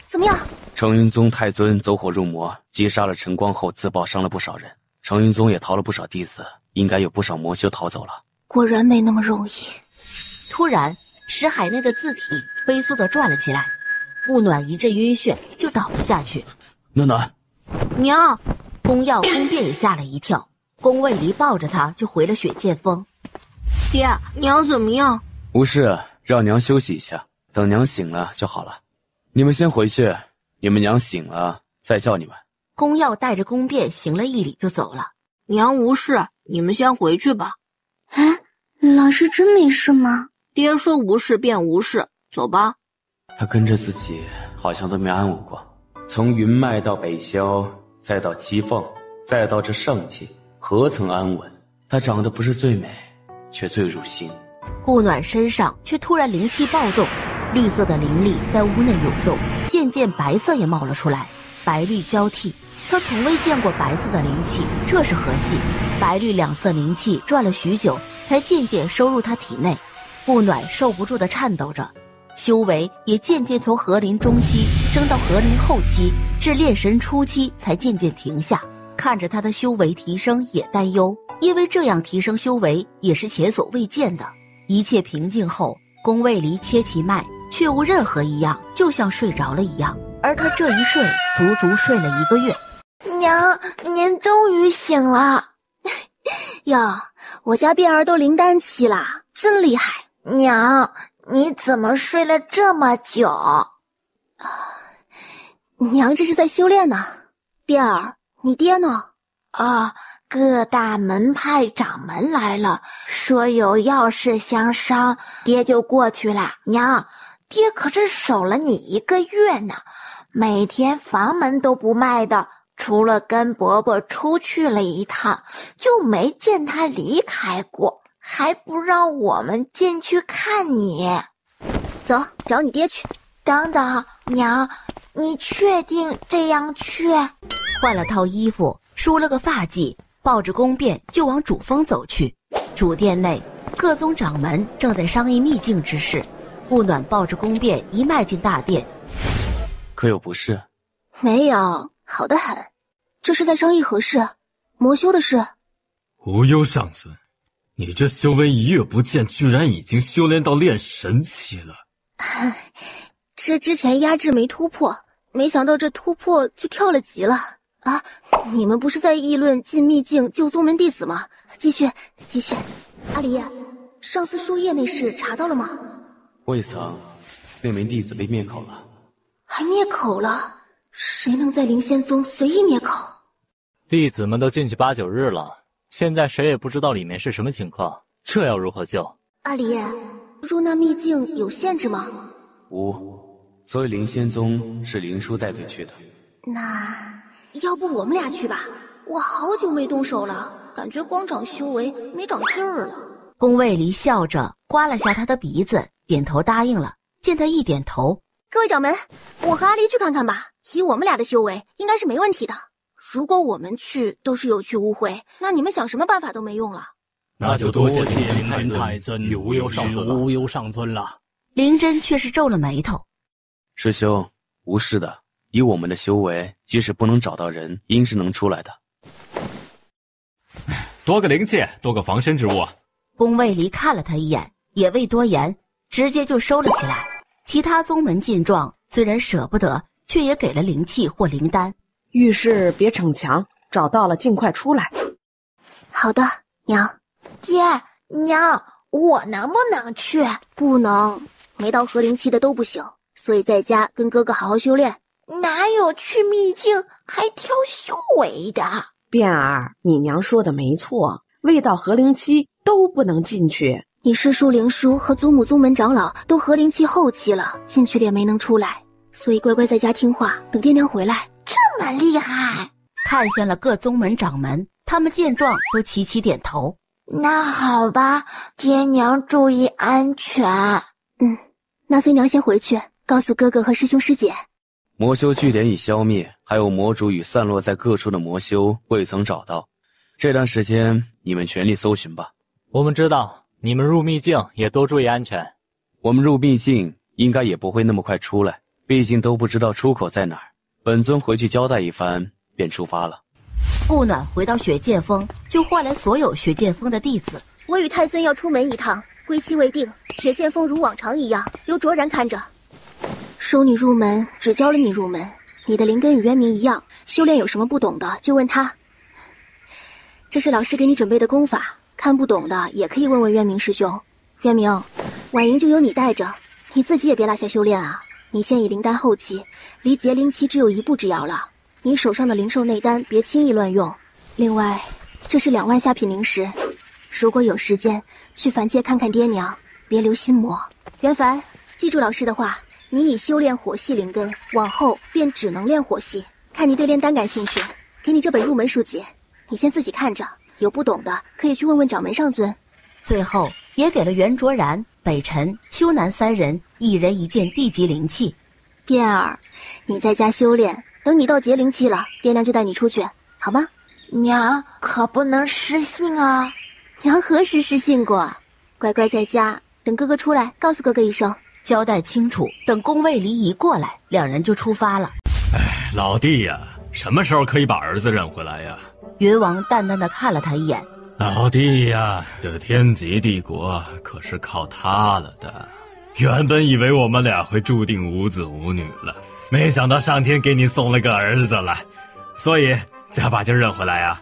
怎么样？成云宗太尊走火入魔，击杀了晨光后自爆，伤了不少人。成云宗也逃了不少弟子，应该有不少魔修逃走了。果然没那么容易。突然，石海内的字体飞速地转了起来，顾暖一阵晕眩，就倒了下去。暖暖，娘！宫耀、宫变也吓了一跳，宫卫离抱着他就回了雪剑峰。爹，娘怎么样？无事，让娘休息一下，等娘醒了就好了。你们先回去，你们娘醒了再叫你们。宫耀带着宫变行了一礼就走了。娘无事，你们先回去吧。啊，老师真没事吗？爹说无事便无事，走吧。他跟着自己好像都没安稳过，从云脉到北萧，再到七凤，再到这圣气，何曾安稳？他长得不是最美，却最入心。顾暖身上却突然灵气暴动，绿色的灵力在屋内涌动，渐渐白色也冒了出来，白绿交替。他从未见过白色的灵气，这是何系？白绿两色灵气转了许久，才渐渐收入他体内。顾暖受不住地颤抖着，修为也渐渐从河灵中期升到河灵后期，至炼神初期才渐渐停下。看着他的修为提升也担忧，因为这样提升修为也是前所未见的。一切平静后，宫卫离切其脉，却无任何异样，就像睡着了一样。而他这一睡，足足睡了1个月。娘，您终于醒了。哟，我家变儿都灵丹期啦，真厉害。娘，你怎么睡了这么久？娘这是在修炼呢。变儿，你爹呢？各大门派掌门来了，说有要事相商，爹就过去了。娘，爹可是守了你1个月呢，每天房门都不迈的，除了跟伯伯出去了一趟，就没见他离开过，还不让我们进去看你。走，找你爹去。等等，娘，你确定这样去？换了套衣服，梳了个发髻，抱着宫变就往主峰走去。主殿内，各宗掌门正在商议秘境之事。顾暖抱着宫变一迈进大殿，可有不是？没有，好得很。这是在商议何事？魔修的事。无忧上尊，你这修为一月不见，居然已经修炼到炼神期了。这之前压制没突破，没想到这突破就跳了级了啊！你们不是在议论进秘境救宗门弟子吗？继续。阿离，上次输液那事查到了吗？未曾，那名弟子被灭口了。还灭口了？谁能在灵仙宗随意灭口？弟子们都进去8、9日了，现在谁也不知道里面是什么情况，这要如何救？阿离，入那秘境有限制吗？无，所以灵仙宗是灵叔带队去的。那要不我们俩去吧？我好久没动手了，感觉光长修为没长劲儿了。宫卫离笑着刮了下他的鼻子，点头答应了。见他一点头，各位掌门，我和阿离去看看吧。以我们俩的修为，应该是没问题的。如果我们去都是有去无回，那你们想什么办法都没用了。那就多谢灵太尊与无忧上尊了。灵真却是皱了眉头。师兄，无事的。以我们的修为，即使不能找到人，应是能出来的。多个灵气，多个防身之物。宫卫离看了他一眼，也未多言，直接就收了起来。其他宗门见状，虽然舍不得，却也给了灵气或灵丹。遇事别逞强，找到了尽快出来。好的，娘。爹娘，我能不能去？不能，没到合灵期的都不行，所以在家跟哥哥好好修炼。哪有去秘境还挑修为的？变儿，你娘说的没错，未到合灵期都不能进去。你师叔灵叔和祖母宗门长老都合灵期后期了，进去也没能出来，所以乖乖在家听话，等爹娘回来。这么厉害！看向了各宗门掌门，他们见状都齐齐点头。那好吧，爹娘注意安全。那随娘先回去，告诉哥哥和师兄师姐。魔修据点已消灭，还有魔主与散落在各处的魔修未曾找到。这段时间你们全力搜寻吧。我们知道，你们入秘境也多注意安全。我们入秘境应该也不会那么快出来，毕竟都不知道出口在哪儿。本尊回去交代一番，便出发了。顾暖回到雪剑峰，就唤来所有雪剑峰的弟子。我与太尊要出门一趟，归期未定。雪剑峰如往常一样，由卓然看着。收你入门，只教了你入门。你的灵根与渊明一样，修炼有什么不懂的就问他。这是老师给你准备的功法，看不懂的也可以问问渊明师兄。渊明，晚营就由你带着，你自己也别落下修炼啊。你现已灵丹后期，离结灵期只有1步之遥了。你手上的灵兽内丹别轻易乱用。另外，这是2万下品灵石，如果有时间去凡界看看爹娘，别留心魔。袁凡，记住老师的话，你已修炼火系灵根，往后便只能练火系。看你对炼丹感兴趣，给你这本入门书籍，你先自己看着，有不懂的可以去问问掌门上尊。最后也给了袁卓然、北辰、秋南3人1人1件地级灵器。变儿，你在家修炼，等你到结灵期了，爹娘就带你出去，好吗？娘可不能失信啊！娘何时失信过？乖乖在家，等哥哥出来，告诉哥哥一声，交代清楚。等宫卫离一过来，2人就出发了。老弟呀，什么时候可以把儿子认回来呀？云王淡淡的看了他一眼。老弟呀，这天极帝国可是靠他了的。原本以为我们俩会注定无子无女了，没想到上天给你送了个儿子来，所以加把劲认回来呀。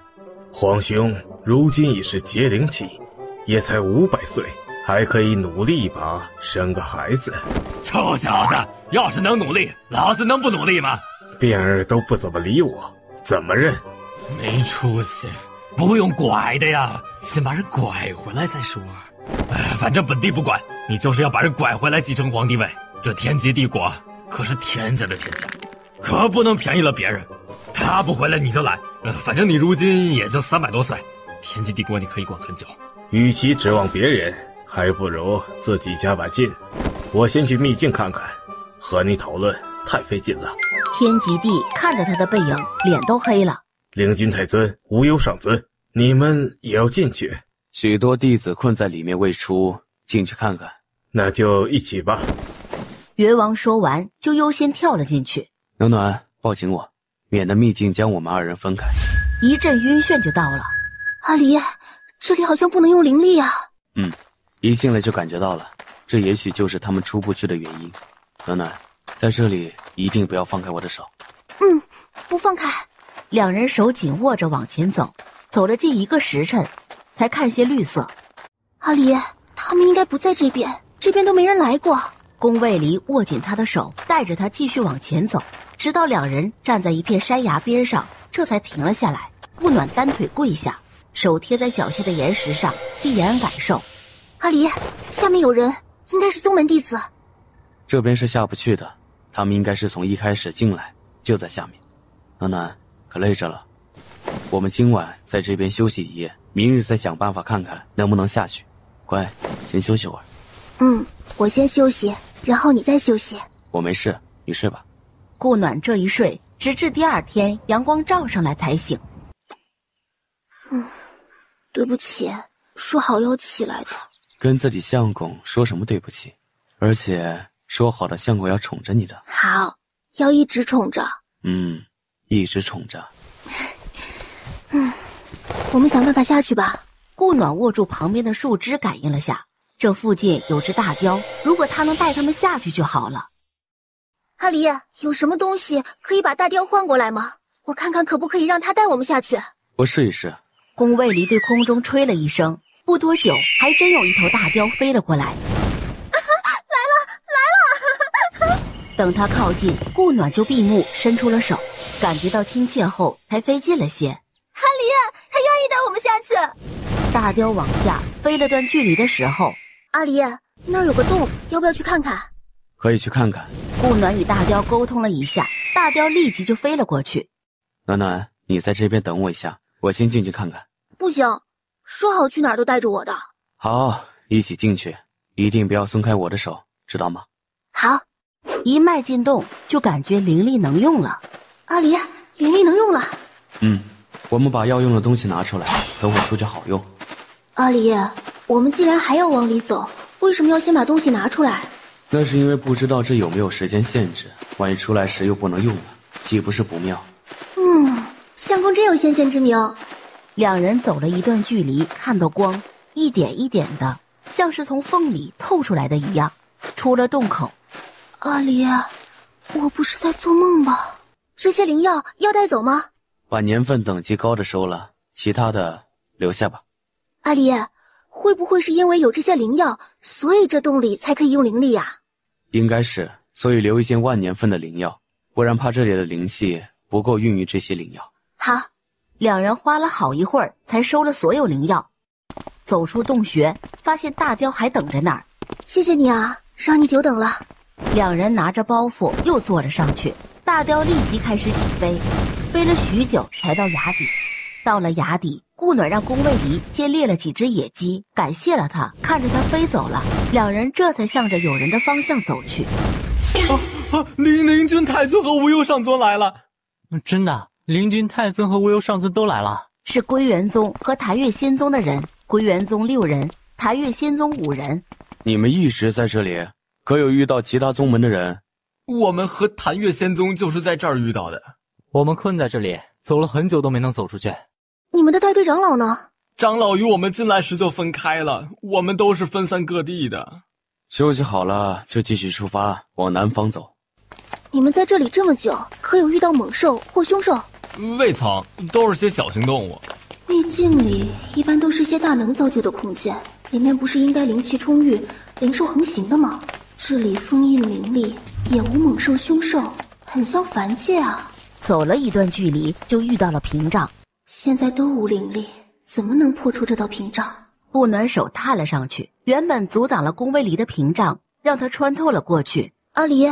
皇兄如今已是结灵期，也才500岁，还可以努力一把，生个孩子。臭小子，要是能努力，老子能不努力吗？变儿都不怎么理我，怎么认？没出息，不用拐的呀，先把人拐回来再说。反正本帝不管，你就是要把人拐回来继承皇帝位。这天极帝国可是天家的天下，可不能便宜了别人。他不回来你就来，反正你如今也就300多岁，天极帝国你可以管很久。与其指望别人，还不如自己加把劲。我先去秘境看看，和你讨论太费劲了。天极地看着他的背影，脸都黑了。灵君太尊，无忧上尊，你们也要进去？许多弟子困在里面未出，进去看看。那就一起吧。元王说完，就优先跳了进去。暖暖，抱紧我，免得秘境将我们二人分开。一阵晕眩就到了。阿离，这里好像不能用灵力啊。一进来就感觉到了，这也许就是他们出不去的原因。暖暖，在这里一定不要放开我的手。不放开。两人手紧握着往前走，走了近1个时辰，才看见绿色。阿离，他们应该不在这边，这边都没人来过。宫卫离握紧他的手，带着他继续往前走，直到两人站在一片山崖边上，这才停了下来。顾暖单腿跪下，手贴在脚下的岩石上，闭眼感受。阿离，下面有人，应该是宗门弟子。这边是下不去的，他们应该是从一开始进来就在下面。暖暖，可累着了，我们今晚在这边休息一夜，明日再想办法看看能不能下去。乖，先休息会儿。我先休息，然后你再休息。我没事，你睡吧。顾暖这一睡，直至第2天阳光照上来才醒。对不起，说好要起来的。跟自己相公说什么对不起？而且说好的相公要宠着你的。好，要一直宠着。一直宠着。我们想办法下去吧。顾暖握住旁边的树枝，感应了下，这附近有只大雕，如果他能带他们下去就好了。阿离，有什么东西可以把大雕换过来吗？我看看可不可以让他带我们下去。我试一试。宫卫离对空中吹了一声，不多久，还真有一头大雕飞了过来。来了！等他靠近，顾暖就闭目伸出了手，感觉到亲切后才飞近了些。阿离，他愿意带我们下去。大雕往下飞了段距离的时候，阿离，那儿有个洞，要不要去看看？可以去看看。顾暖与大雕沟通了一下，大雕立即就飞了过去。暖暖，你在这边等我一下，我先进去看看。不行，说好去哪儿都带着我的。好，一起进去，一定不要松开我的手，知道吗？好。一迈进洞，就感觉灵力能用了。阿离，灵力能用了。我们把要用的东西拿出来，等会出去好用。阿离，我们既然还要往里走，为什么要先把东西拿出来？那是因为不知道这有没有时间限制，万一出来时又不能用了，岂不是不妙？相公真有先见之明。两人走了一段距离，看到光一点一点的，像是从缝里透出来的一样。出了洞口。阿离，我不是在做梦吧？这些灵药要带走吗？把年份等级高的收了，其他的留下吧。阿离，会不会是因为有这些灵药，所以这洞里才可以用灵力呀？应该是，所以留一件万年份的灵药，不然怕这里的灵气不够孕育这些灵药。好。两人花了好一会儿才收了所有灵药，走出洞穴，发现大雕还等着那儿。谢谢你啊，让你久等了。两人拿着包袱又坐了上去，大雕立即开始起飞，飞了许久才到崖底。到了崖底，顾暖让宫卫离先猎了几只野鸡，感谢了他，看着他飞走了，两人这才向着有人的方向走去。灵君太尊和无忧上尊来了。真的，灵君太尊和无忧上尊都来了。是归元宗和谭月仙宗的人，归元宗6人，谭月仙宗5人。你们一直在这里，可有遇到其他宗门的人？我们和谭月仙宗就是在这儿遇到的。我们困在这里，走了很久都没能走出去。你们的带队长老呢？长老与我们进来时就分开了，我们都是分散各地的。休息好了就继续出发，往南方走。你们在这里这么久，可有遇到猛兽或凶兽？未曾，都是些小型动物。秘境里一般都是些大能造就的空间，里面不是应该灵气充裕、灵兽横行的吗？这里封印灵力，也无猛兽凶兽，很像凡界啊。走了一段距离，就遇到了屏障。现在都无灵力，怎么能破除这道屏障？顾暖手探了上去，原本阻挡了宫卫离的屏障，让他穿透了过去。阿离，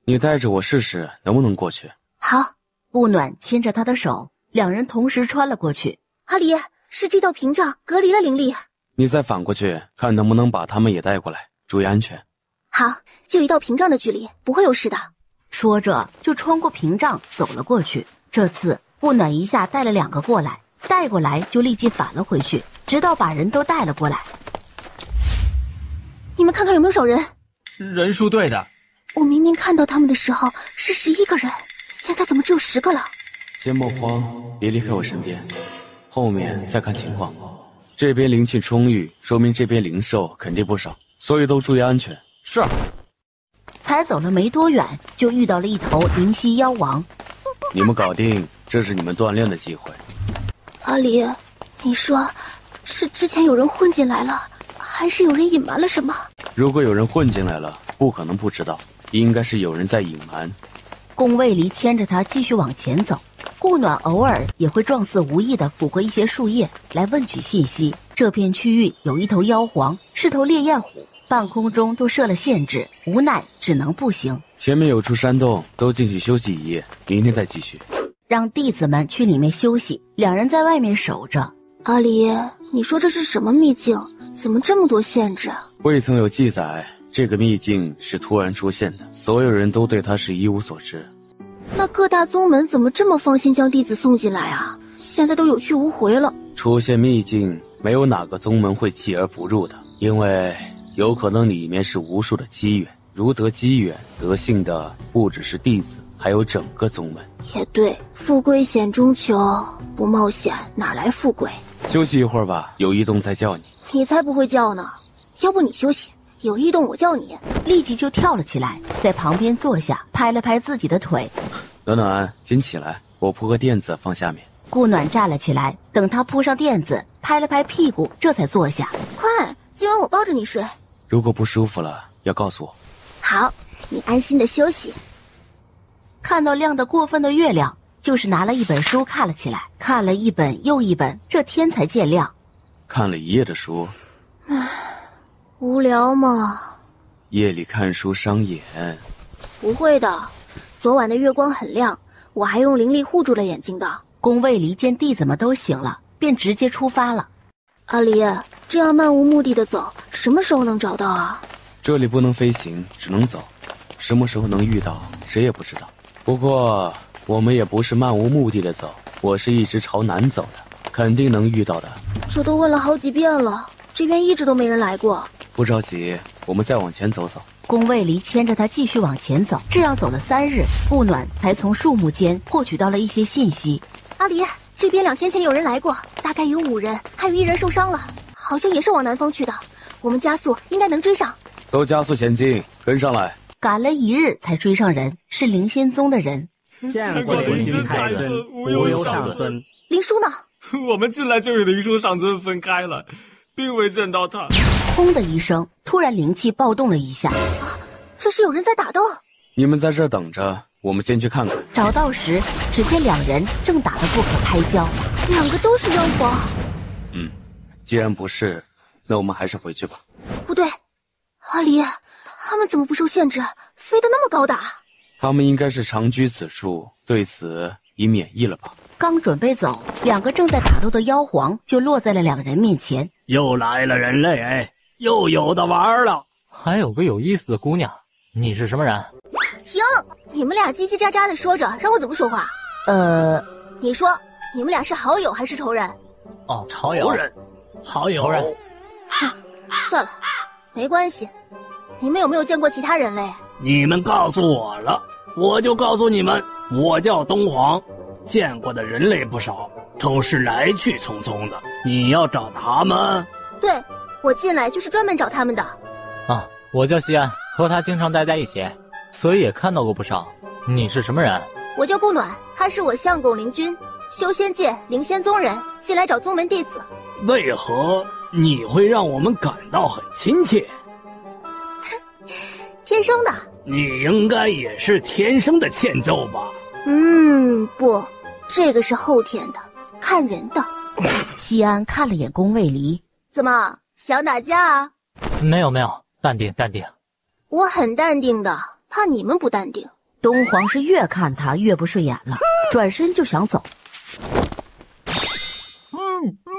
你带着我试试能不能过去。好。顾暖牵着他的手，两人同时穿了过去。阿离，是这道屏障隔离了灵力。你再反过去，看能不能把他们也带过来，注意安全。好，就一道屏障的距离，不会有事的。说着就穿过屏障走了过去。这次顾暖一下带了2个过来，带过来就立即返了回去，直到把人都带了过来。你们看看有没有少人？人数对的。我明明看到他们的时候是11个人，现在怎么只有10个了？先莫慌，别离开我身边，后面再看情况。这边灵气充裕，说明这边灵兽肯定不少，所以都注意安全。是。才走了没多远，就遇到了一头灵犀妖王。你们搞定，这是你们锻炼的机会。阿离，你说是之前有人混进来了，还是有人隐瞒了什么？如果有人混进来了，不可能不知道，应该是有人在隐瞒。宫卫离牵着他继续往前走，顾暖偶尔也会状似无意地抚过一些树叶来问取信息。这片区域有一头妖皇，是头烈焰虎，半空中都设了限制，无奈只能步行。前面有处山洞，都进去休息一夜，明天再继续。让弟子们去里面休息，2人在外面守着。阿离，你说这是什么秘境？怎么这么多限制？未曾有记载，这个秘境是突然出现的，所有人都对它是一无所知。那各大宗门怎么这么放心将弟子送进来啊？现在都有去无回了。出现秘境，没有哪个宗门会弃而不入的，因为有可能里面是无数的机缘，如得机缘，得幸的不只是弟子，还有整个宗门。也对，富贵险中求，不冒险哪来富贵？休息一会儿吧，有异动再叫你。你才不会叫呢，要不你休息，有异动我叫你。立即就跳了起来，在旁边坐下，拍了拍自己的腿。暖暖，先起来，我铺个垫子放下面。顾暖站了起来，等他铺上垫子，拍了拍屁股，这才坐下。快，今晚我抱着你睡。如果不舒服了，要告诉我。好，你安心的休息。看到亮得过分的月亮，就是拿了一本书看了起来，看了一本又一本，这天才见亮。看了一夜的书，无聊吗？夜里看书伤眼。不会的，昨晚的月光很亮，我还用灵力护住了眼睛的。宫卫离见弟子们都醒了，便直接出发了。阿离，这样漫无目的的走，什么时候能找到啊？这里不能飞行，只能走，什么时候能遇到，谁也不知道。不过我们也不是漫无目的的走，我是一直朝南走的，肯定能遇到的。这都问了好几遍了，这边一直都没人来过。不着急，我们再往前走走。宫卫离牵着他继续往前走，这样走了3日，顾暖才从树木间获取到了一些信息。阿离，这边2天前有人来过，大概有5人，还有1人受伤了，好像也是往南方去的。我们加速应该能追上。都加速前进，跟上来。赶了1日才追上人，是灵仙宗的人。见过灵君太尊，无忧上尊。灵叔呢？我们进来就与灵叔上尊分开了，并未见到他。轰的一声，突然灵气暴动了一下。这是有人在打斗。你们在这儿等着，我们先去看看。找到时，只见2人正打得不可开交。2个都是妖皇。既然不是，那我们还是回去吧。不对，阿离，他们怎么不受限制，飞得那么高大？他们应该是长居此处，对此已免疫了吧？刚准备走，2个正在打斗的妖皇就落在了2人面前。又来了人类，又有的玩了。还有个有意思的姑娘，你是什么人？停！你们俩叽叽喳喳的说着，让我怎么说话？你说，你们俩是好友还是仇人？哦，好友。好友。仇人。算了，没关系。你们有没有见过其他人类？你们告诉我了，我就告诉你们，我叫东皇，见过的人类不少，都是来去匆匆的。你要找他们？对，我进来就是专门找他们的。啊，我叫西安，和他经常待在一起，所以也看到过不少。你是什么人？我叫顾暖，他是我相公灵君，修仙界灵仙宗人，进来找宗门弟子。为何你会让我们感到很亲切？天生的。你应该也是天生的欠揍吧？不，这个是后天的，看人的。西安看了眼宫卫离，怎么想打架啊？没有，淡定。我很淡定的，怕你们不淡定。东皇是越看他越不顺眼了，转身就想走。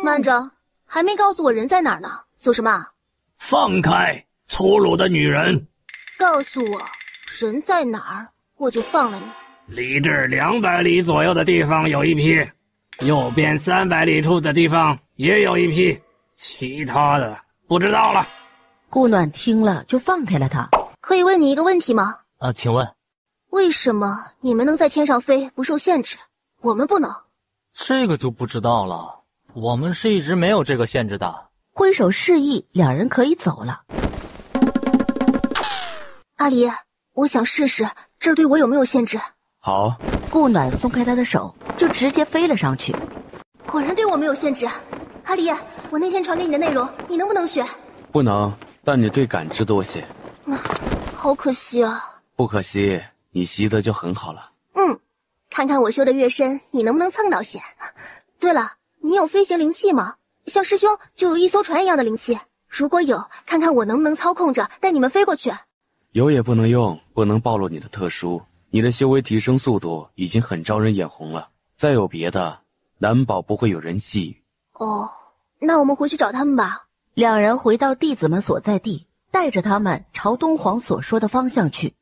慢着，还没告诉我人在哪儿呢，走什么？放开，粗鲁的女人！告诉我人在哪儿，我就放了你。离这儿200里左右的地方有一批，右边300里处的地方也有一批，其他的不知道了。顾暖听了就放开了他。可以问你一个问题吗？请问为什么你们能在天上飞不受限制，我们不能？这个就不知道了，我们是一直没有这个限制的。挥手示意两人可以走了。阿离，我想试试这儿对我有没有限制。好。顾暖松开他的手，就直接飞了上去。果然对我没有限制。阿离，我那天传给你的内容你能不能学？不能，但你对感知多些。好可惜啊。不可惜，你习得就很好了。看看我修的越深，你能不能蹭到些。对了，你有飞行灵气吗？像师兄就有一艘船一样的灵气，如果有，看看我能不能操控着带你们飞过去。有也不能用，不能暴露你的特殊。你的修为提升速度已经很招人眼红了，再有别的，难保不会有人觊觎。哦，那我们回去找他们吧。两人回到弟子们所在地，带着他们朝东皇所说的方向去。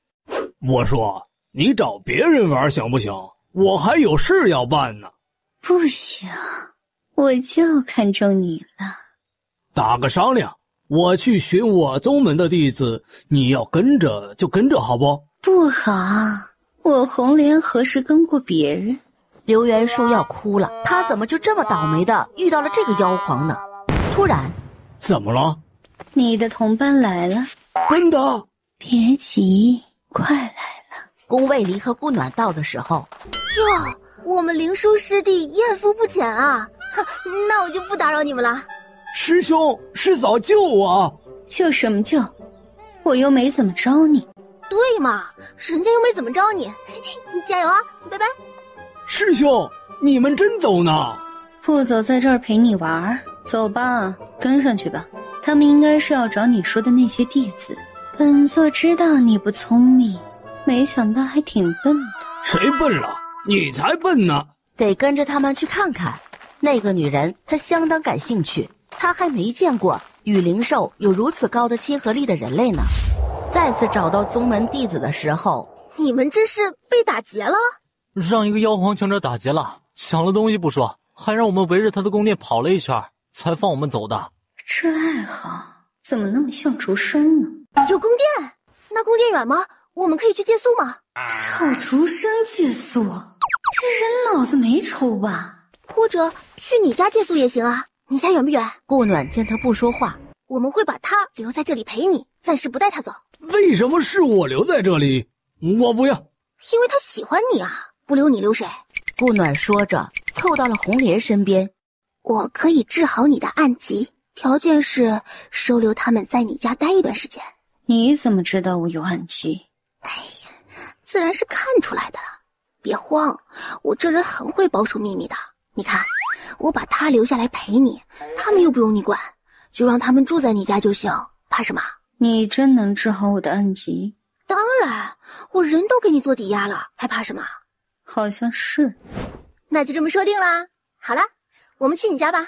我说，你找别人玩行不行？我还有事要办呢。不行，我就看中你了。打个商量，我去寻我宗门的弟子，你要跟着就跟着，好不？不好，我红莲何时跟过别人？刘元树要哭了，他怎么就这么倒霉的遇到了这个妖皇呢？突然，怎么了？你的同伴来了。真的？别急，快来了。宫卫离和顾暖到的时候，哟，我们灵叔师弟艳福不浅啊！那我就不打扰你们了。师兄师嫂救我！救什么救？我又没怎么招你。对嘛，人家又没怎么招你，加油啊！拜拜。师兄，你们真走呢？不走，在这儿陪你玩。走吧，跟上去吧。他们应该是要找你说的那些弟子。本座知道你不聪明，没想到还挺笨的。谁笨了？你才笨呢！得跟着他们去看看。那个女人，她相当感兴趣，她还没见过与灵兽有如此高的亲和力的人类呢。再次找到宗门弟子的时候，你们这是被打劫了？让一个妖皇强者打劫了，抢了东西不说，还让我们围着他的宫殿跑了一圈，才放我们走的。这爱好怎么那么像竹生呢？有宫殿？那宫殿远吗？我们可以去借宿吗？找竹生借宿？这人脑子没抽吧？或者去你家借宿也行啊。你家远不远？顾暖见他不说话，我们会把他留在这里陪你，暂时不带他走。为什么是我留在这里？我不要。因为他喜欢你啊，不留你留谁？顾暖说着，凑到了红莲身边。我可以治好你的暗疾，条件是收留他们在你家待一段时间。你怎么知道我有暗疾？哎呀，自然是看出来的了。别慌，我这人很会保守秘密的。你看，我把他留下来陪你，他们又不用你管，就让他们住在你家就行，怕什么？你真能治好我的暗疾？当然，我人都给你做抵押了，还怕什么？好像是。那就这么说定啦。好啦，我们去你家吧。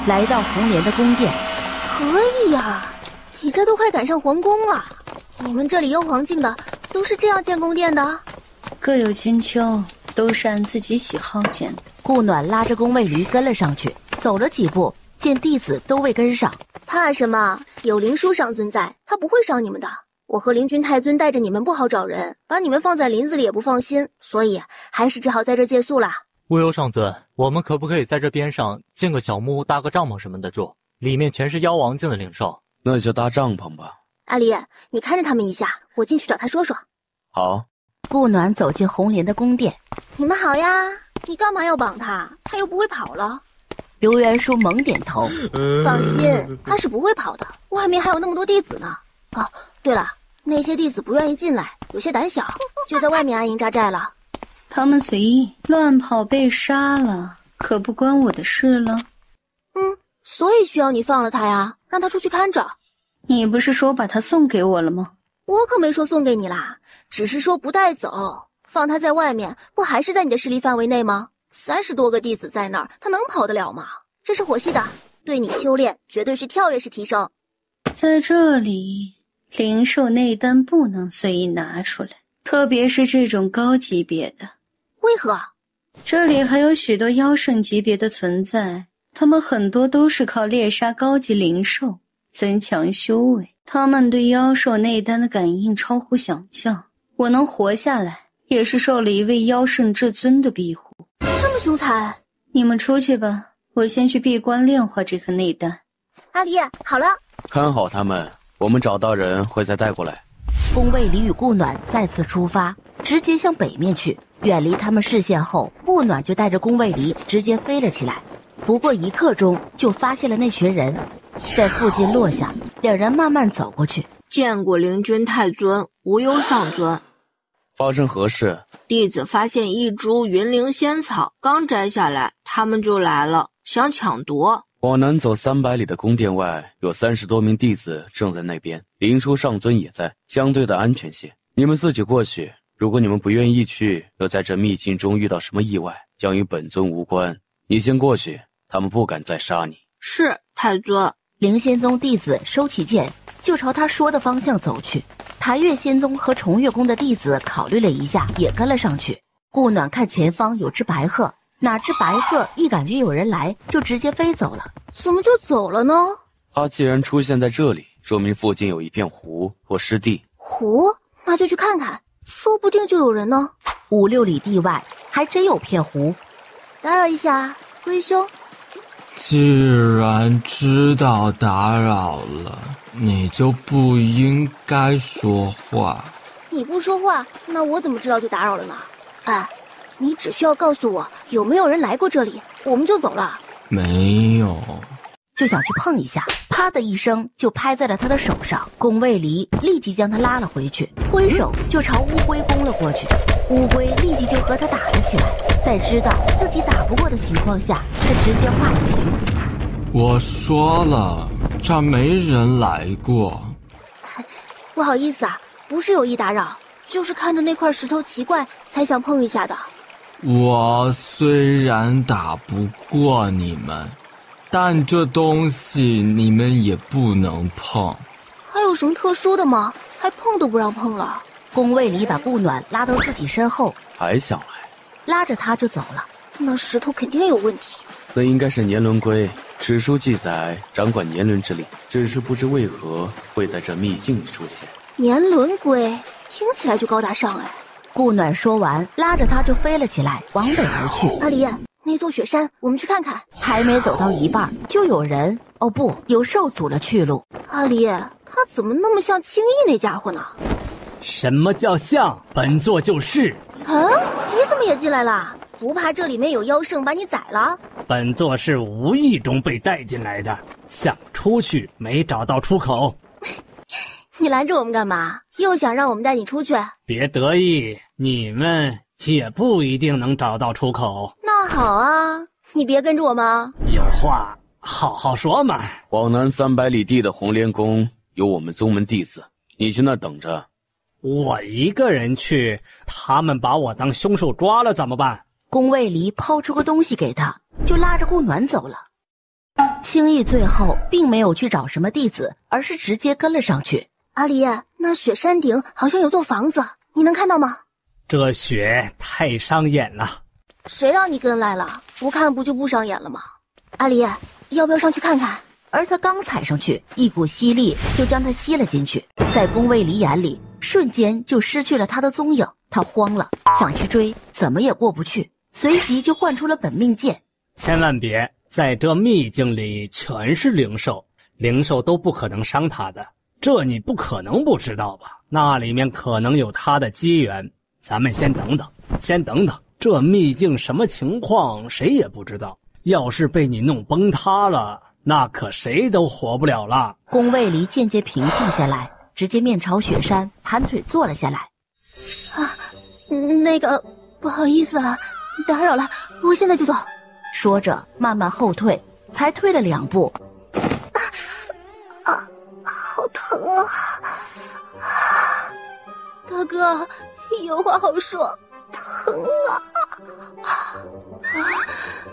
来到红莲的宫殿。可以呀，你这都快赶上皇宫了。你们这里妖皇境的都是这样建宫殿的？各有千秋，都是按自己喜好建的。顾暖拉着宫卫离跟了上去，走了几步，见弟子都未跟上。怕什么？有灵书上尊在，他不会伤你们的。我和灵君太尊带着你们不好找人，把你们放在林子里也不放心，所以还是只好在这借宿啦。无忧上尊，我们可不可以在这边上建个小木屋，搭个帐篷什么的住？里面全是妖王境的灵兽。那就搭帐篷吧。阿离，你看着他们一下，我进去找他说说。好。顾暖走进红莲的宫殿。你们好呀，你干嘛要绑他？他又不会跑了。刘元叔猛点头。放心，他是不会跑的，外面还有那么多弟子呢。哦，对了，那些弟子不愿意进来，有些胆小，就在外面安营扎寨了。他们随意乱跑被杀了，可不关我的事了。所以需要你放了他呀，让他出去看着。你不是说把他送给我了吗？我可没说送给你啦，只是说不带走，放他在外面，不还是在你的势力范围内吗？30多个弟子在那儿，他能跑得了吗？这是火系的，对你修炼绝对是跳跃式提升。在这里，灵兽内丹不能随意拿出来。特别是这种高级别的。为何？这里还有许多妖圣级别的存在，他们很多都是靠猎杀高级灵兽增强修为，他们对妖兽内丹的感应超乎想象。我能活下来，也是受了一位妖圣至尊的庇护。这么凶残！你们出去吧，我先去闭关炼化这颗内丹。阿离，好了，看好他们，我们找到人会再带过来。宫卫离与顾暖再次出发，直接向北面去。远离他们视线后，顾暖就带着宫卫离直接飞了起来。不过1刻钟就发现了那群人，在附近落下，两人慢慢走过去。见过灵君太尊，无忧上尊。发生何事？弟子发现一株云灵仙草，刚摘下来，他们就来了，想抢夺。往南走300里的宫殿外，有30多名弟子正在那边，灵书上尊也在，相对的安全些。你们自己过去，如果你们不愿意去，又在这秘境中遇到什么意外，将与本尊无关。你先过去，他们不敢再杀你。是，太尊。灵仙宗弟子收起剑，就朝他说的方向走去。台月仙宗和重月宫的弟子考虑了一下，也跟了上去。顾暖看前方有只白鹤，哪知白鹤一感觉有人来，就直接飞走了。怎么就走了呢？他既然出现在这里，说明附近有一片湖或湿地。湖？那就去看看，说不定就有人呢。5、6里地外还真有片湖。打扰一下，龟兄。既然知道打扰了，你就不应该说话。你不说话，那我怎么知道就打扰了呢？哎，你只需要告诉我有没有人来过这里，我们就走了。没有。就想去碰一下，啪的一声就拍在了他的手上。宫卫离立即将他拉了回去，挥手就朝乌龟攻了过去。乌龟立即就和他打了起来，在知道自己打不过的情况下，他直接画了形。我说了，这儿没人来过。不好意思啊，不是有意打扰，就是看着那块石头奇怪，才想碰一下的。我虽然打不过你们，但这东西你们也不能碰。还有什么特殊的吗？还碰都不让碰了。宫卫离把顾暖拉到自己身后，还想来，拉着他就走了。那石头肯定有问题。那应该是年轮龟，史书记载掌管年轮之力，只是不知为何会在这秘境里出现。年轮龟听起来就高大上哎。顾暖说完，拉着他就飞了起来，往北而去。阿离，那座雪山，我们去看看。还没走到一半，就有人，哦不，有兽阻了去路。阿离，他怎么那么像青衣那家伙呢？什么叫像？本座就是。啊，你怎么也进来了？不怕这里面有妖圣把你宰了？本座是无意中被带进来的，想出去没找到出口。你拦着我们干嘛？又想让我们带你出去？别得意，你们也不一定能找到出口。那好啊，你别跟着我吗？有话好好说嘛。往南300里地的红莲宫有我们宗门弟子，你去那等着。我一个人去，他们把我当凶手抓了怎么办？宫卫离抛出个东西给他，就拉着顾暖走了。青翼最后并没有去找什么弟子，而是直接跟了上去。阿离，那雪山顶好像有座房子，你能看到吗？这雪太伤眼了。谁让你跟来了？不看不就不伤眼了吗？阿离，要不要上去看看？而他刚踩上去，一股吸力就将他吸了进去，在宫卫离眼里瞬间就失去了他的踪影。他慌了，想去追，怎么也过不去，随即就唤出了本命剑。千万别，在这秘境里全是灵兽，灵兽都不可能伤他的，这你不可能不知道吧？那里面可能有他的机缘，咱们先等等，先等等，这秘境什么情况谁也不知道，要是被你弄崩塌了，那可谁都活不了了。宫卫离渐渐平静下来，直接面朝雪山，盘腿坐了下来。啊，那个，不好意思啊，打扰了，我现在就走。说着慢慢后退，才退了2步。好疼啊！大哥，有话好说，疼啊！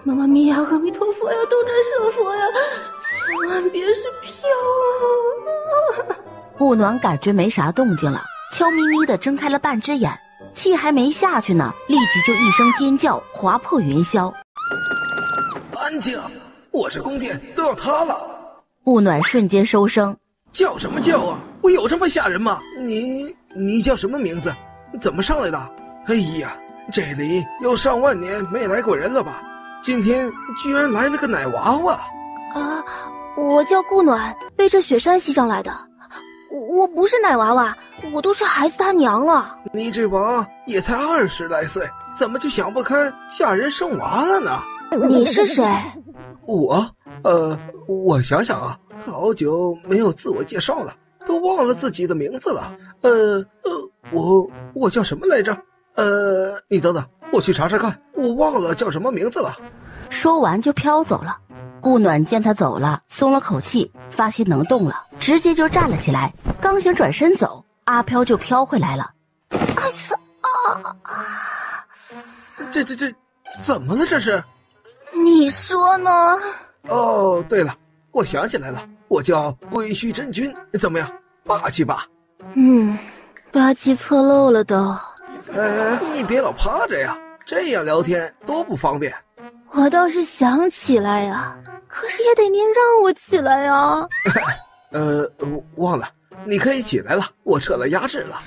妈妈咪呀，阿弥陀佛呀，斗战胜佛呀，千万别是飘啊！顾暖感觉没啥动静了，悄咪咪地睁开了半只眼，气还没下去呢，立即就一声尖叫划破云霄。安静，我这宫殿都要塌了！顾暖瞬间收声，叫什么叫啊？我有这么吓人吗？你叫什么名字？怎么上来的？哎呀，这里有上万年没来过人了吧？今天居然来了个奶娃娃！啊，我叫顾暖，背着雪山溪上来的。我不是奶娃娃，我都是孩子他娘了。你这娃也才20来岁，怎么就想不开嫁人生娃了呢？你是谁？我想想啊，好久没有自我介绍了，都忘了自己的名字了。我叫什么来着？你等等，我去查查看，我忘了叫什么名字了。说完就飘走了。顾暖见他走了，松了口气，发现能动了，直接就站了起来。刚想转身走，阿飘就飘回来了。这怎么了？这是？你说呢？哦，对了，我想起来了，我叫归墟真君，怎么样？霸气吧？霸气侧漏了都。你别老趴着呀，这样聊天多不方便。我倒是想起来呀，可是也得您让我起来呀。忘了，你可以起来了，我撤了压制了。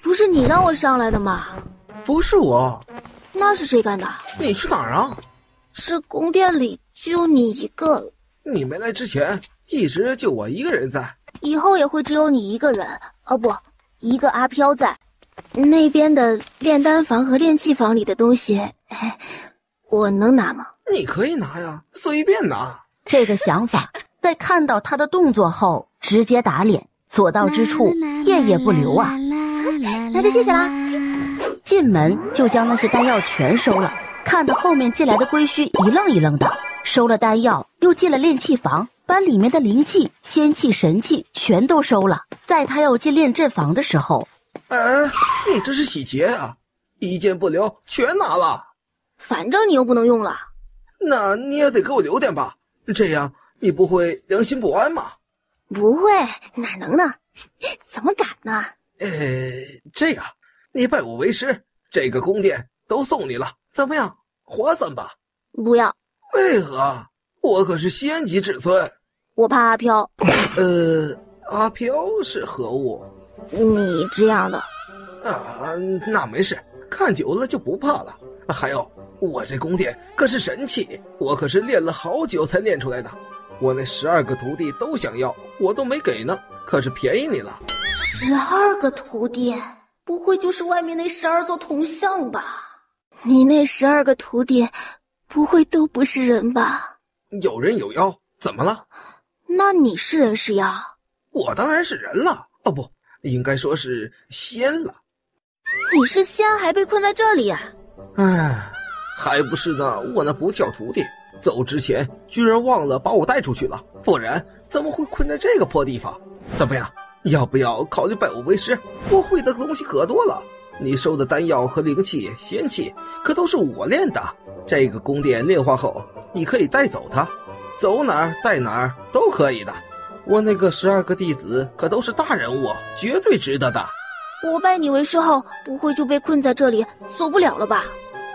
不是你让我上来的吗？不是我。那是谁干的？你去哪儿啊？这宫殿里就你一个。你没来之前，一直就我一个人在。以后也会只有你一个人，哦不，一个阿飘在。那边的炼丹房和炼器房里的东西，我能拿吗？你可以拿呀，随便拿。这个想法在看到他的动作后，直接打脸，所到之处夜夜不留啊。那就谢谢啦。进门就将那些丹药全收了，看到后面进来的归墟一愣一愣的，收了丹药又进了炼器房，把里面的灵气、仙气、神气全都收了。在他要进炼阵房的时候，你这是洗劫啊，一件不留全拿了。反正你又不能用了，那你也得给我留点吧，这样你不会良心不安吗？不会，哪能呢？怎么敢呢？这样，你拜我为师，这个宫殿都送你了，怎么样？划算吧？不要。为何？我可是仙级至尊。我怕阿飘。阿飘是何物？你这样的。那没事，看久了就不怕了。还有，我这宫殿可是神器，我可是练了好久才练出来的。我那12个徒弟都想要，我都没给呢，可是便宜你了。12个徒弟，不会就是外面那12座铜像吧？你那12个徒弟，不会都不是人吧？有人有妖，怎么了？那你是人是妖？我当然是人了，哦不，应该说是仙了。你是仙还被困在这里啊？还不是呢，我那不孝徒弟走之前居然忘了把我带出去了，不然怎么会困在这个破地方？怎么样，要不要考虑拜我为师？我会的东西可多了，你收的丹药和灵气、仙气可都是我炼的。这个宫殿炼化后，你可以带走它，走哪儿带哪儿都可以的。我那个12个弟子可都是大人物，绝对值得的。我拜你为师后，不会就被困在这里走不了了吧？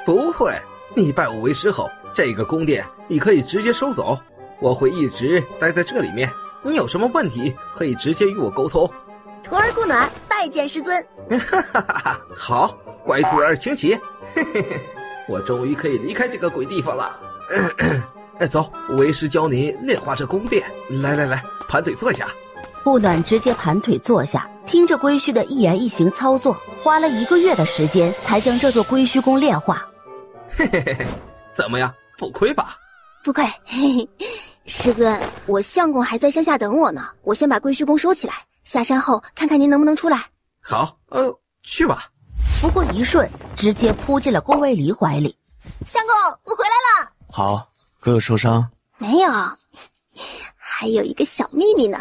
不会，你拜我为师后，这个宫殿你可以直接收走，我会一直待在这里面。你有什么问题可以直接与我沟通。徒儿顾暖拜见师尊。好，乖徒儿请起。我终于可以离开这个鬼地方了。走，为师教你炼化这宫殿。来，盘腿坐下。顾暖直接盘腿坐下，听着归墟的一言一行操作，花了1个月的时间才将这座归墟宫炼化。怎么样，不亏吧？不亏。师尊，我相公还在山下等我呢，我先把归墟宫收起来，下山后看看您能不能出来。好，去吧。不过一瞬，直接扑进了宫卫离怀里。相公，我回来了。好，哥哥受伤？没有，还有一个小秘密呢。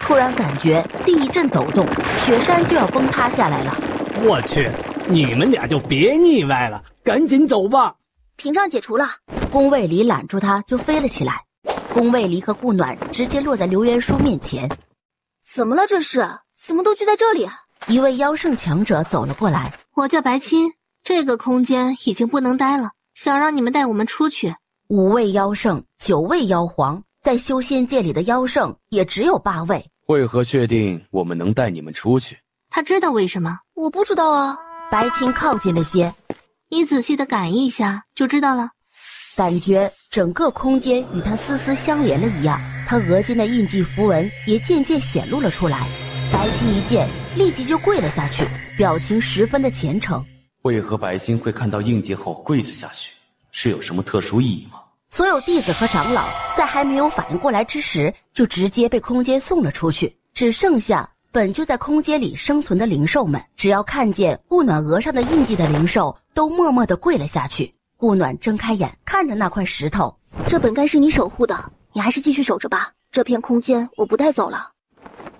突然感觉地一阵抖动，雪山就要崩塌下来了。我去，你们俩就别腻歪了，赶紧走吧。屏障解除了。宫卫离揽住他就飞了起来。宫卫离和顾暖直接落在流言书面前。怎么了这是？怎么都聚在这里？一位妖圣强者走了过来。我叫白钦，这个空间已经不能待了，想让你们带我们出去。5位妖圣，9位妖皇，在修仙界里的妖圣也只有8位。为何确定我们能带你们出去？他知道为什么？我不知道啊。白钦靠近了些，你仔细的感应一下就知道了。感觉整个空间与他丝丝相连了一样，他额间的印记符文也渐渐显露了出来。白钦一见，立即就跪了下去，表情十分的虔诚。为何白钦会看到印记后跪着下去？是有什么特殊意义吗？所有弟子和长老在还没有反应过来之时，就直接被空间送了出去，只剩下本就在空间里生存的灵兽们。只要看见顾暖额上的印记的灵兽，都默默地跪了下去。顾暖睁开眼，看着那块石头，这本该是你守护的，你还是继续守着吧。这片空间我不带走了，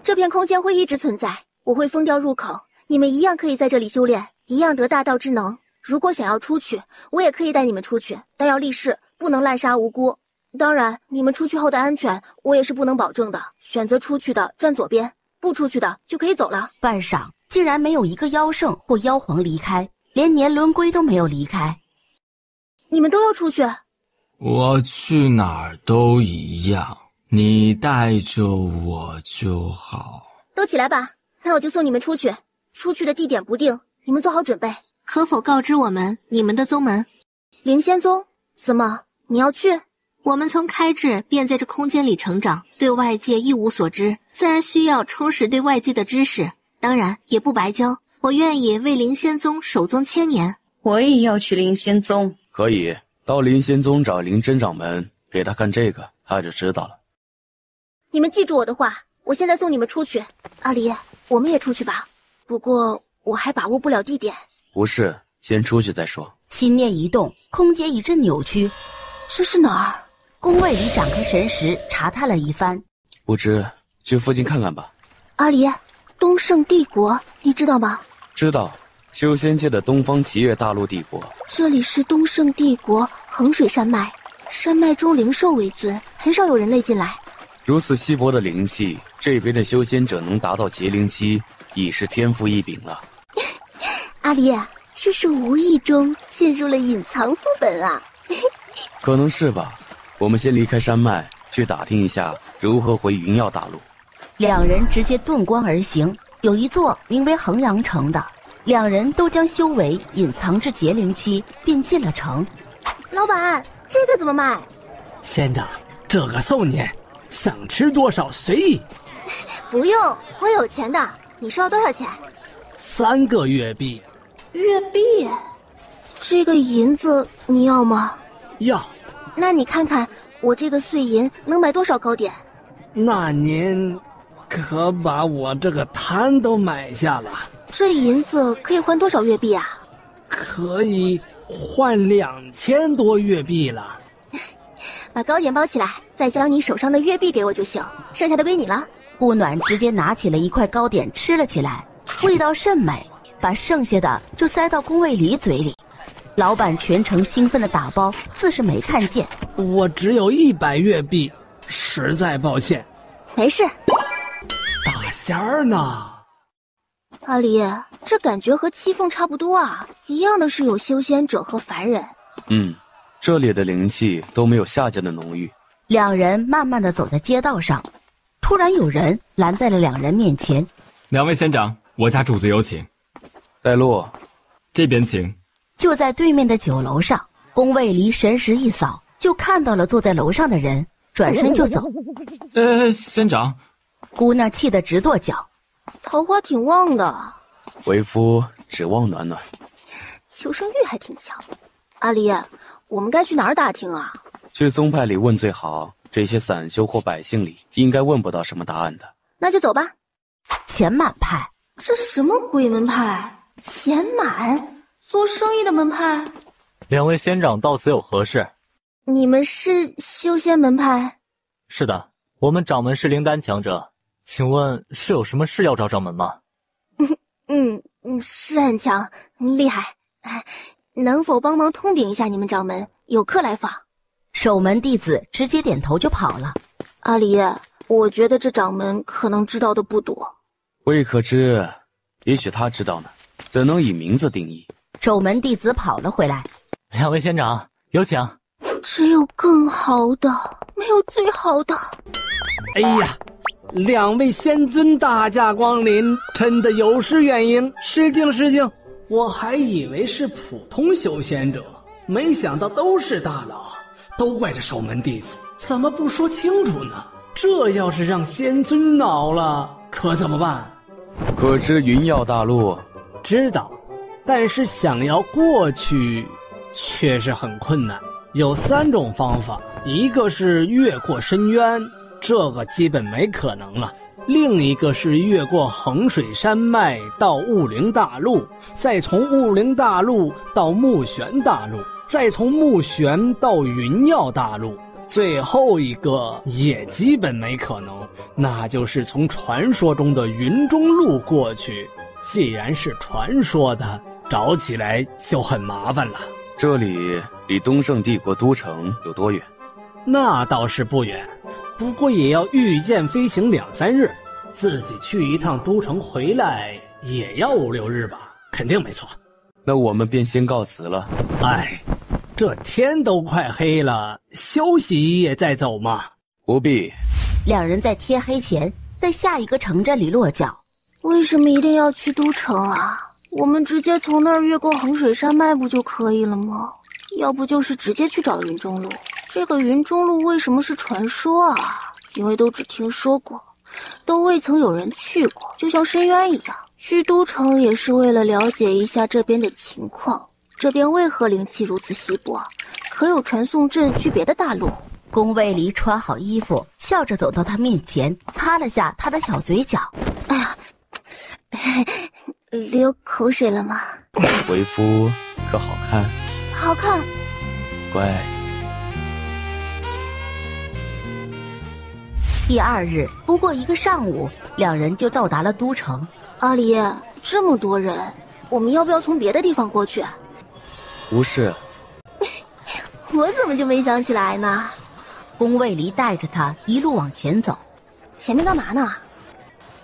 这片空间会一直存在，我会封掉入口，你们一样可以在这里修炼，一样得大道之能。如果想要出去，我也可以带你们出去，但要立誓不能滥杀无辜。当然，你们出去后的安全我也是不能保证的，选择出去的站左边，不出去的就可以走了。半晌，竟然没有一个妖圣或妖皇离开，连年轮龟都没有离开。你们都要出去？我去哪儿都一样，你带着我就好。都起来吧，那我就送你们出去。出去的地点不定，你们做好准备。可否告知我们你们的宗门？灵仙宗。怎么，你要去？我们从开智便在这空间里成长，对外界一无所知，自然需要充实对外界的知识，当然也不白教。我愿意为灵仙宗守宗1000年。我也要去灵仙宗。可以到灵仙宗找灵真掌门，给他看这个，他就知道了。你们记住我的话，我现在送你们出去。阿离，我们也出去吧。不过我还把握不了地点。不是，先出去再说。心念一动，空间一阵扭曲。这是哪儿？宫位里展开神识，查探了一番。不知，去附近看看吧。阿离，东胜帝国，你知道吗？知道，修仙界的东方齐越大陆帝国。这里是东胜帝国衡水山脉，山脉中灵兽为尊，很少有人类进来。如此稀薄的灵气，这边的修仙者能达到结灵期，已是天赋异禀了。阿离，这是无意中进入了隐藏副本啊。可能是吧。我们先离开山脉，去打听一下如何回云耀大陆。两人直接遁光而行，有一座名为衡阳城的，两人都将修为隐藏至结灵期，便进了城。老板，这个怎么卖？仙长，这个送您，想吃多少随意。不用，我有钱的。你收多少钱？3个月币。月币？这个银子你要吗？要。那你看看我这个碎银能买多少糕点？那您可把我这个摊都买下了。这银子可以换多少月币啊？可以换2000多月币了。把糕点包起来，再将你手上的月币给我就行，剩下的归你了。顾暖直接拿起了一块糕点吃了起来，味道甚美，把剩下的就塞到宫卫里嘴里。老板全程兴奋的打包，自是没看见。我只有100月币，实在抱歉。没事。大仙儿呢？阿离，这感觉和七凤差不多啊，一样的是有修仙者和凡人。这里的灵气都没有下界的浓郁。两人慢慢的走在街道上，突然有人拦在了两人面前。2位仙长，我家主子有请。带路，这边请。就在对面的酒楼上，宫卫离神识一扫，就看到了坐在楼上的人，转身就走。仙长。姑娘气得直跺脚。桃花挺旺的。为夫指望暖暖。求生欲还挺强。阿离，我们该去哪儿打听啊？去宗派里问最好，这些散修或百姓里应该问不到什么答案的。那就走吧。钱满派。这什么鬼门派？钱满？做生意的门派？2位仙长到此有何事？你们是修仙门派？是的，我们掌门是灵丹强者，请问是有什么事要找掌门吗？是很强，厉害。能否帮忙通禀一下你们掌门，有客来访？守门弟子直接点头就跑了。阿离，我觉得这掌门可能知道的不多。未可知，也许他知道呢，怎能以名字定义？守门弟子跑了回来。两位仙长，有请。只有更好的，没有最好的。哎呀，两位仙尊大驾光临，真的有失远迎，失敬失敬。我还以为是普通修仙者，没想到都是大佬，都怪这守门弟子，怎么不说清楚呢？这要是让仙尊恼了，可怎么办？可知云耀大陆？知道，但是想要过去，却是很困难。有3种方法，一个是越过深渊，这个基本没可能了。另一个是越过衡水山脉到雾灵大陆，再从雾灵大陆到木玄大陆，再从木玄到云耀大陆，最后一个也基本没可能，那就是从传说中的云中路过去。既然是传说的，找起来就很麻烦了。这里离东胜帝国都城有多远？那倒是不远，不过也要御剑飞行2、3日，自己去一趟都城回来也要5、6日吧，肯定没错。那我们便先告辞了。哎，这天都快黑了，休息一夜再走嘛。不必。两人在天黑前，在下一个城镇里落脚。为什么一定要去都城啊？我们直接从那儿越过衡水山脉不就可以了吗？要不就是直接去找云中路。这个云中路为什么是传说啊？因为都只听说过，都未曾有人去过，就像深渊一样。去都城也是为了了解一下这边的情况，这边为何灵气如此稀薄？可有传送阵去别的大陆？宫卫离穿好衣服，笑着走到他面前，擦了下他的小嘴角。哎呀，流口水了吗？为夫可好看？好看。乖。第2日，不过1个上午，两人就到达了都城。阿离，这么多人，我们要不要从别的地方过去？不是。我怎么就没想起来呢？宫卫离带着他一路往前走。前面干嘛呢？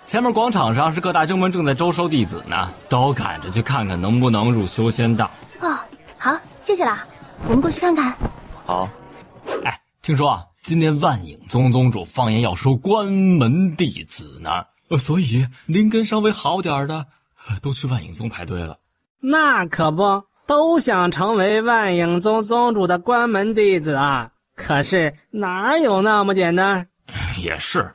前面广场上是各大正门正在招收弟子呢，都赶着去看看能不能入修仙道。哦，好，谢谢啦，我们过去看看。好。哎，听说啊，今年万影宗宗主放言要收关门弟子呢，所以灵根稍微好点的，都去万影宗排队了。那可不，都想成为万影宗宗主的关门弟子啊！可是哪有那么简单？也是。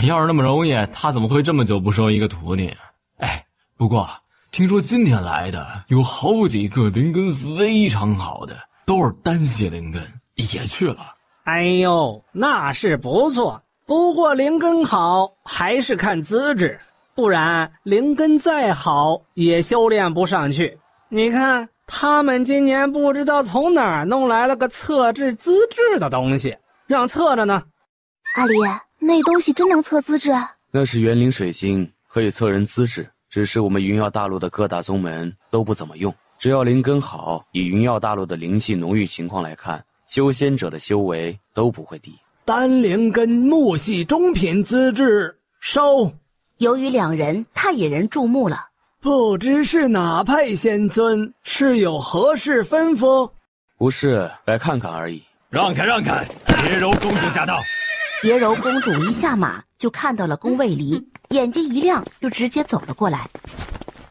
要是那么容易，他怎么会这么久不收一个徒弟？哎，不过听说今天来的有好几个灵根非常好的，都是单血灵根，也去了。哎呦，那是不错，不过灵根好还是看资质，不然灵根再好也修炼不上去。你看他们今年不知道从哪儿弄来了个测制资质的东西，让测着呢。阿离，那东西真能测资质？那是元灵水晶，可以测人资质，只是我们云耀大陆的各大宗门都不怎么用。只要灵根好，以云耀大陆的灵气浓郁情况来看，修仙者的修为都不会低。单灵根木系中品资质收。由于两人太引人注目了，不知是哪派仙尊，是有何事吩咐？不是，来看看而已。让开让开，别柔公主驾到。别柔公主一下马就看到了宫卫离，眼睛一亮就直接走了过来。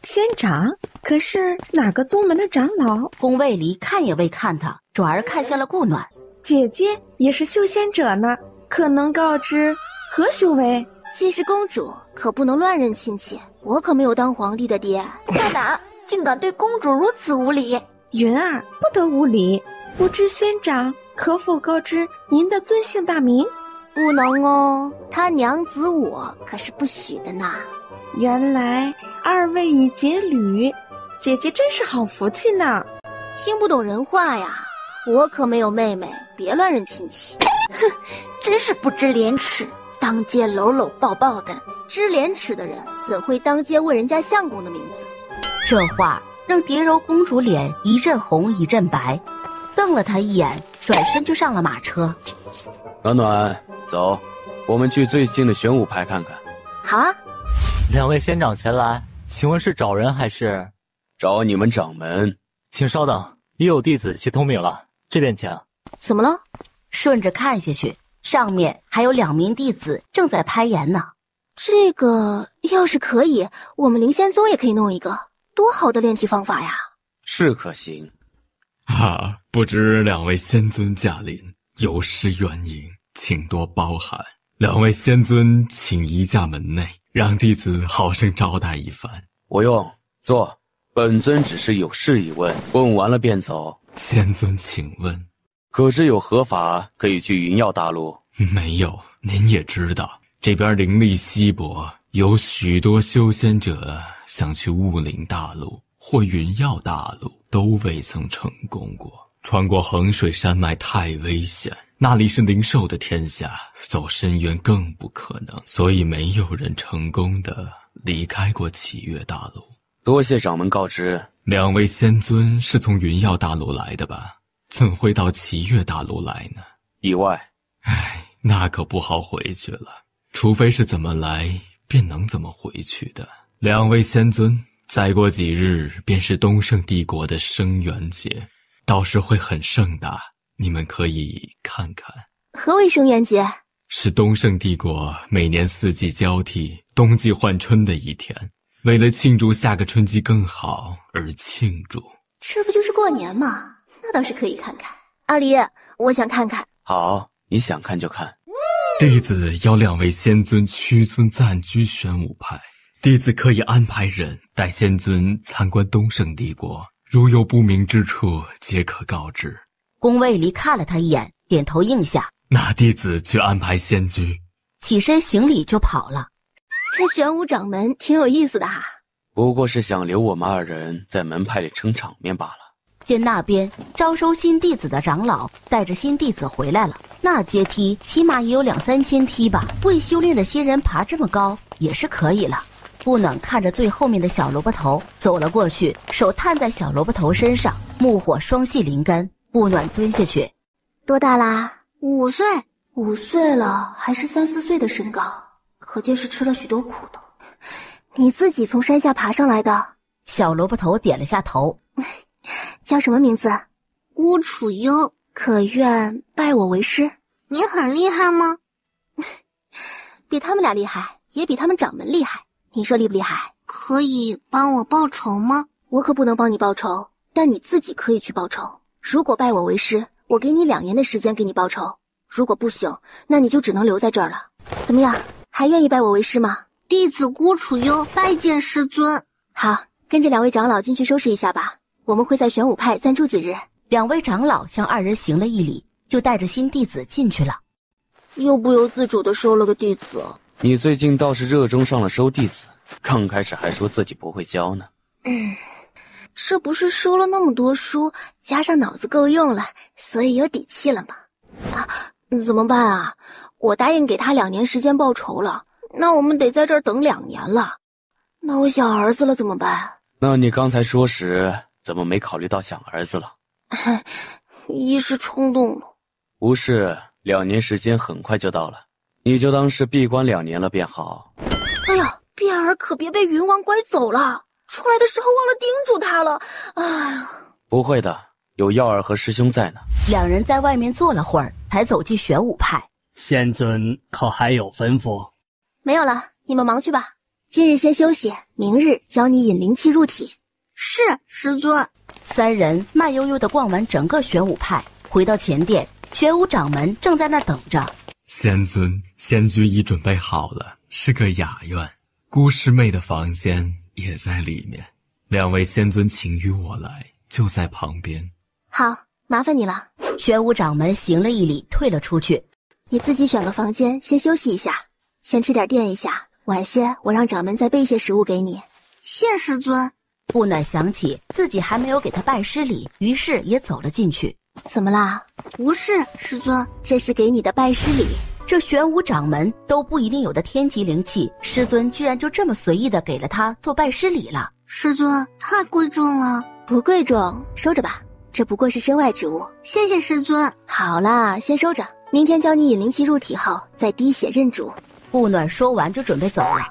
仙长，可是哪个宗门的长老？宫卫离看也未看他，转而看向了顾暖。姐姐也是修仙者呢，可能告知何修为？既是公主，可不能乱认亲戚，我可没有当皇帝的爹。大胆，竟敢对公主如此无礼！云儿不得无礼，不知仙长可否告知您的尊姓大名？不能哦，他娘子我可是不许的呢。原来二位已结侣，姐姐真是好福气呢。听不懂人话呀，我可没有妹妹，别乱认亲戚。哼，真是不知廉耻，当街搂搂抱抱的。知廉耻的人怎会当街问人家相公的名字？这话让蝶柔公主脸一阵红一阵白，瞪了他一眼，转身就上了马车。暖暖，走，我们去最近的玄武派看看。好啊。两位仙长前来，请问是找人还是？找你们掌门。请稍等，已有弟子去通禀了，这边请。怎么了？顺着看下去，上面还有2名弟子正在攀岩呢。这个要是可以，我们灵仙宗也可以弄一个，多好的炼体方法呀！是可行。不知2位仙尊驾临，有失远迎，请多包涵。2位仙尊请移驾门内，让弟子好生招待一番。不用，坐。本尊只是有事一问，问完了便走。仙尊请问，可知有何法可以去云耀大陆？没有，您也知道，这边灵力稀薄，有许多修仙者想去雾灵大陆或云耀大陆，都未曾成功过。穿过衡水山脉太危险，那里是灵兽的天下，走深渊更不可能，所以没有人成功的离开过启月大陆。多谢掌门告知。2位仙尊是从云耀大陆来的吧？怎会到启月大陆来呢？意外。那可不好回去了，除非是怎么来便能怎么回去的。2位仙尊，再过几日便是东胜帝国的生元节，到时会很盛大，你们可以看看。何为生元节？是东胜帝国每年4季交替，冬季换春的一天，为了庆祝下个春季更好而庆祝。这不就是过年吗？那倒是可以看看。阿离，我想看看。好，你想看就看。弟子邀2位仙尊屈尊暂居玄武派，弟子可以安排人带仙尊参观东胜帝国，如有不明之处，皆可告知。宫卫离看了他一眼，点头应下。那弟子去安排仙居，起身行礼就跑了。这玄武掌门挺有意思的哈。不过是想留我们2人在门派里撑场面罢了。见那边招收新弟子的长老带着新弟子回来了，那阶梯起码也有2-3千梯吧，未修炼的新人爬这么高也是可以了。不暖看着最后面的小萝卜头走了过去，手探在小萝卜头身上，木火双系灵根。不暖蹲下去。多大啦？5岁。5岁了，还是3-4岁的身高，可见是吃了许多苦的。你自己从山下爬上来的？小萝卜头点了下头。叫什么名字？孤楚幽。可愿拜我为师？你很厉害吗？比他们俩厉害，也比他们掌门厉害。你说厉不厉害？可以帮我报仇吗？我可不能帮你报仇，但你自己可以去报仇。如果拜我为师，我给你2年的时间给你报仇。如果不行，那你就只能留在这儿了。怎么样，还愿意拜我为师吗？弟子孤楚幽拜见师尊。好，跟着2位长老进去收拾一下吧，我们会在玄武派暂住几日。2位长老向2人行了一礼，就带着新弟子进去了。又不由自主地收了个弟子。你最近倒是热衷上了收弟子，刚开始还说自己不会教呢。这不是收了那么多书，加上脑子够用了，所以有底气了吗？怎么办啊？我答应给他2年时间报仇了，那我们得在这儿等2年了。那我想儿子了怎么办？那你刚才说时怎么没考虑到想儿子了？一时冲动了。不是，2年时间很快就到了，你就当是闭关2年了便好。哎呀，变儿可别被云王拐走了，出来的时候忘了叮嘱他了。哎呀，不会的，有耀儿和师兄在呢。 2人在外面坐了会儿，才走进玄武派。仙尊可还有吩咐？没有了，你们忙去吧。今日先休息，明日教你引灵气入体。是，师尊。 3人慢悠悠地逛完整个玄武派，回到前殿，玄武掌门正在那等着。仙尊，仙居已准备好了，是个雅院，姑师妹的房间也在里面。2位仙尊请与我来，就在旁边。好，麻烦你了。玄武掌门行了一礼，退了出去。你自己选个房间，先休息一下，先吃点垫一下。晚些我让掌门再备些食物给你。谢师尊。不暖想起自己还没有给他拜师礼，于是也走了进去。怎么啦？不是，师尊，这是给你的拜师礼。这玄武掌门都不一定有的天级灵气，师尊居然就这么随意的给了他做拜师礼了。师尊太贵重了。不贵重，收着吧，这不过是身外之物。谢谢师尊。好啦，先收着，明天教你引灵气入体后再滴血认主。不暖说完就准备走了。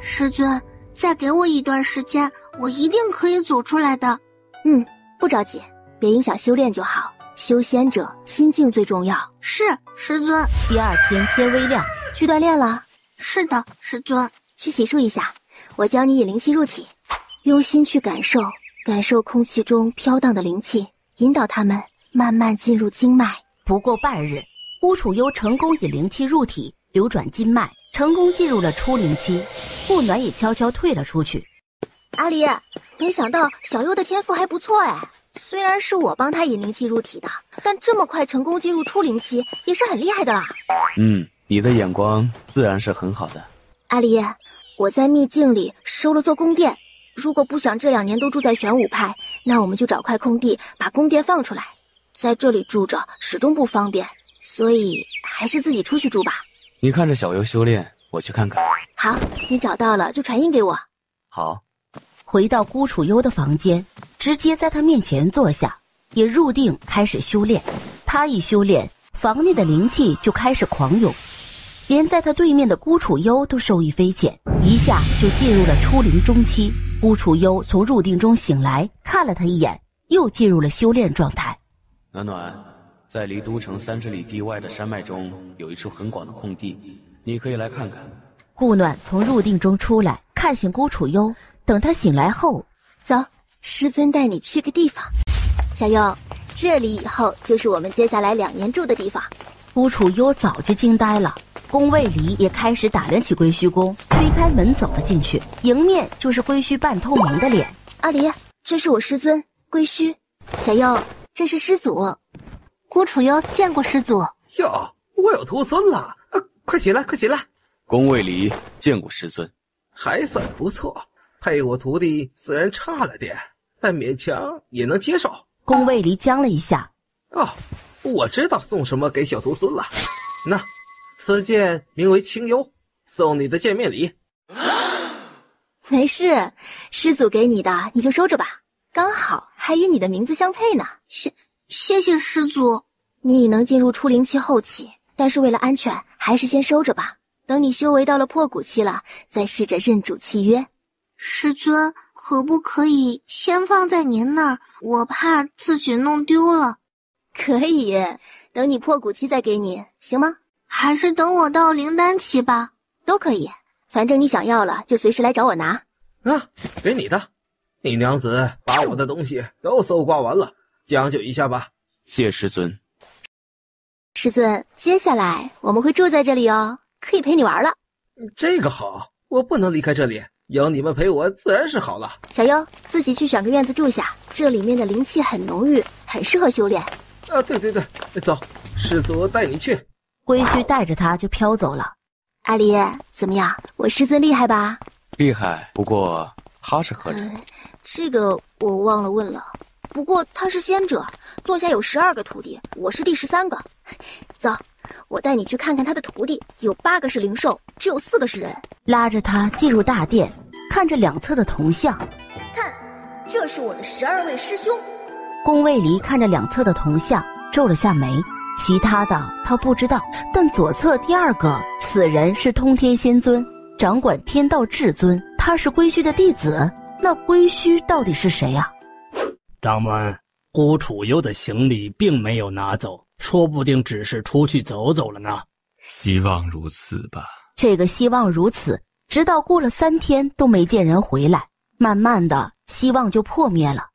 师尊，再给我一段时间，我一定可以走出来的。不着急，别影响修炼就好。修仙者心境最重要。是，师尊。第二天天微亮，去锻炼了。是的，师尊。去洗漱一下，我教你引灵气入体，用心去感受空气中飘荡的灵气，引导它们慢慢进入经脉。不过半日，乌楚幽成功引灵气入体，流转经脉，成功进入了初灵期。顾暖也悄悄退了出去。阿离，没想到小优的天赋还不错哎。虽然是我帮他引灵气入体的，但这么快成功进入初灵期，也是很厉害的啦。你的眼光自然是很好的。阿离，我在秘境里收了座宫殿，如果不想这2年都住在玄武派，那我们就找块空地把宫殿放出来。在这里住着始终不方便，所以还是自己出去住吧。你看着小优修炼，我去看看。好，你找到了就传音给我。好。回到孤楚幽的房间，直接在他面前坐下，也入定开始修炼。他一修炼，房内的灵气就开始狂涌，连在他对面的孤楚幽都受益匪浅，一下就进入了初灵中期。孤楚幽从入定中醒来，看了他一眼，又进入了修炼状态。暖暖，在离都城30里地外的山脉中有一处很广的空地，你可以来看看。顾暖从入定中出来，看醒孤楚幽。等他醒来后，走，师尊带你去个地方。小优，这里以后就是我们接下来2年住的地方。孤楚幽早就惊呆了，宫卫里也开始打量起归墟宫，推开门走了进去，迎面就是归墟半透明的脸。阿离，这是我师尊归墟。小优，这是师祖。孤楚幽见过师祖。哟，我有徒孙了，快起来，快起来！宫卫里见过师尊，还算不错。配我徒弟虽然差了点，但勉强也能接受。宫卫离僵了一下。我知道送什么给小徒孙了。那，此剑名为清幽，送你的见面礼。没事，师祖给你的你就收着吧，刚好还与你的名字相配呢。谢谢师祖。你已能进入初灵期后期，但是为了安全，还是先收着吧。等你修为到了破骨期了，再试着认主契约。师尊，可不可以先放在您那儿？我怕自己弄丢了。可以，等你破骨期再给你，行吗？还是等我到灵丹期吧。都可以，反正你想要了就随时来找我拿。给你的。你娘子把我的东西都搜刮完了，将就一下吧。谢师尊。师尊，接下来我们会住在这里哦，可以陪你玩了。这个好，我不能离开这里。有你们陪我自然是好了。小优，自己去选个院子住下，这里面的灵气很浓郁，很适合修炼。对，走，师祖带你去。归墟带着他就飘走了。阿离，怎么样？我师尊厉害吧？厉害，不过他是何人？这个我忘了问了。不过他是仙者，座下有12个徒弟，我是第13个。走，我带你去看看他的徒弟，有8个是灵兽，只有4个是人。拉着他进入大殿，看着两侧的铜像。看，这是我的12位师兄。宫卫离看着两侧的铜像，皱了下眉。其他的他不知道，但左侧第2个，此人是通天仙尊，掌管天道至尊，他是归墟的弟子。那归墟到底是谁呀？掌门，孤楚幽的行李并没有拿走，说不定只是出去走走了呢。希望如此吧。这个希望如此，直到过了3天都没见人回来，慢慢的希望就破灭了。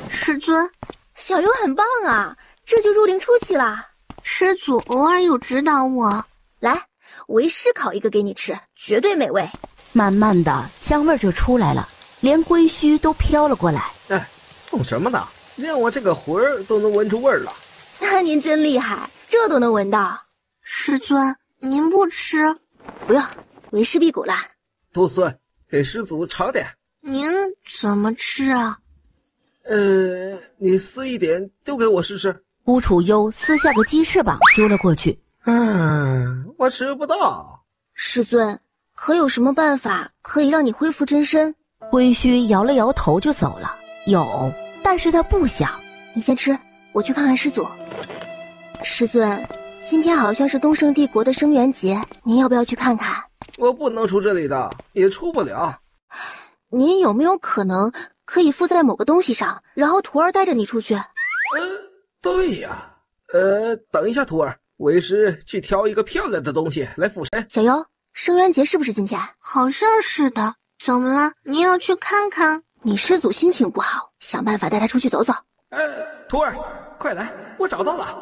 师尊，小优很棒啊，这就入灵初期啦。师祖偶尔有指导我。来，为师烤一个给你吃，绝对美味。慢慢的香味就出来了，连归墟都飘了过来。懂什么呢？连我这个魂儿都能闻出味儿了。那您真厉害，这都能闻到。师尊，您不吃？不用，为师辟谷啦。徒孙，给师祖尝点。您怎么吃啊？你撕一点丢给我试试。孤楚幽撕下个鸡翅膀丢了过去。我吃不到。师尊，可有什么办法可以让你恢复真身？归墟摇了摇头就走了。有，但是他不想。你先吃，我去看看师祖。师尊，今天好像是东胜帝国的生元节，您要不要去看看？我不能出这里的，也出不了。您有没有可能可以附在某个东西上，然后徒儿带着你出去？对呀。等一下，徒儿，为师去挑一个漂亮的东西来附身。小优，生元节是不是今天？好像是的。怎么了？你要去看看？你师祖心情不好，想办法带他出去走走。徒儿，快来，我找到了。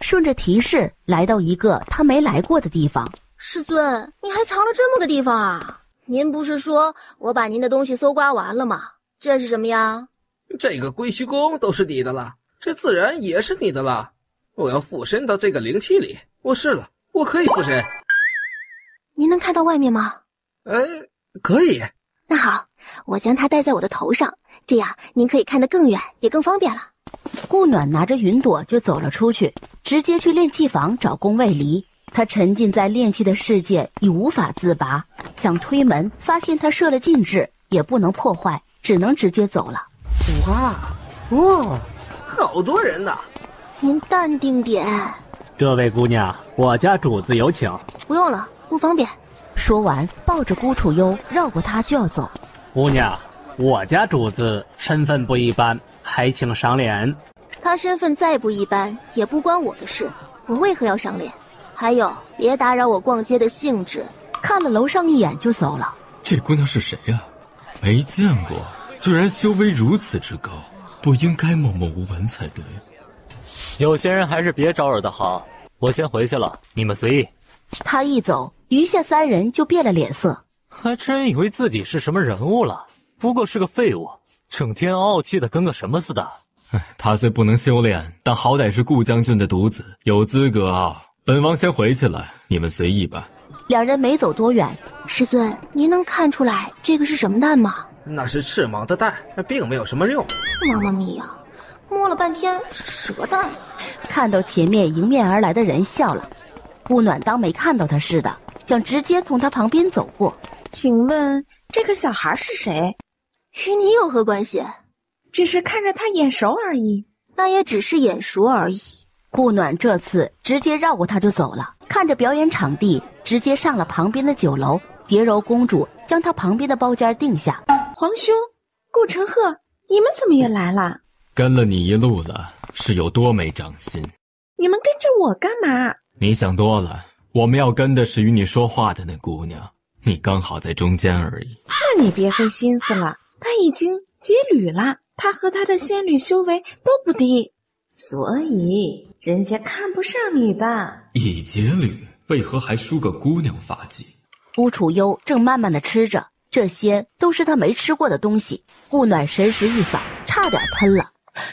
顺着提示来到一个他没来过的地方。师尊，你还藏了这么个地方啊？您不是说我把您的东西搜刮完了吗？这是什么呀？这个归虚宫都是你的了，这自然也是你的了。我要附身到这个灵气里，我试了，我可以附身。您能看到外面吗？可以。那好，我将它戴在我的头上，这样您可以看得更远，也更方便了。顾暖拿着云朵就走了出去，直接去炼气坊找宫卫离。他沉浸在炼气的世界，已无法自拔。想推门，发现他设了禁制，也不能破坏，只能直接走了。哇，好多人呐！您淡定点。这位姑娘，我家主子有请。不用了，不方便。说完，抱着孤楚幽绕过他就要走。姑娘，我家主子身份不一般，还请赏脸。他身份再不一般，也不关我的事，我为何要赏脸？还有，别打扰我逛街的兴致。看了楼上一眼就走了。这姑娘是谁呀？没见过，居然修为如此之高，不应该默默无闻才对。有些人还是别招惹的好，我先回去了，你们随意。他一走，余下三人就变了脸色，还真以为自己是什么人物了，不过是个废物，整天傲气的跟个什么似的。他虽不能修炼，但好歹是顾将军的独子，有资格啊。本王先回去了，你们随意吧。两人没走多远，师尊，您能看出来这个是什么蛋吗？那是赤蟒的蛋，并没有什么用。妈妈咪呀，摸了半天蛇蛋。看到前面迎面而来的人笑了，顾暖当没看到他似的，想直接从他旁边走过。请问这个小孩是谁？与你有何关系？只是看着他眼熟而已。那也只是眼熟而已。顾暖这次直接绕过他就走了，看着表演场地，直接上了旁边的酒楼。蝶柔公主将他旁边的包间定下。皇兄，顾承鹤，你们怎么也来了？跟了你一路了，是有多没长心？你们跟着我干嘛？你想多了，我们要跟的是与你说话的那姑娘，你刚好在中间而已。那你别费心思了，他已经结侣了，他和他的仙侣修为都不低，所以人家看不上你的。已结侣，为何还输个姑娘发髻？顾楚幽正慢慢的吃着，这些都是他没吃过的东西。顾暖神识一扫，差点喷了。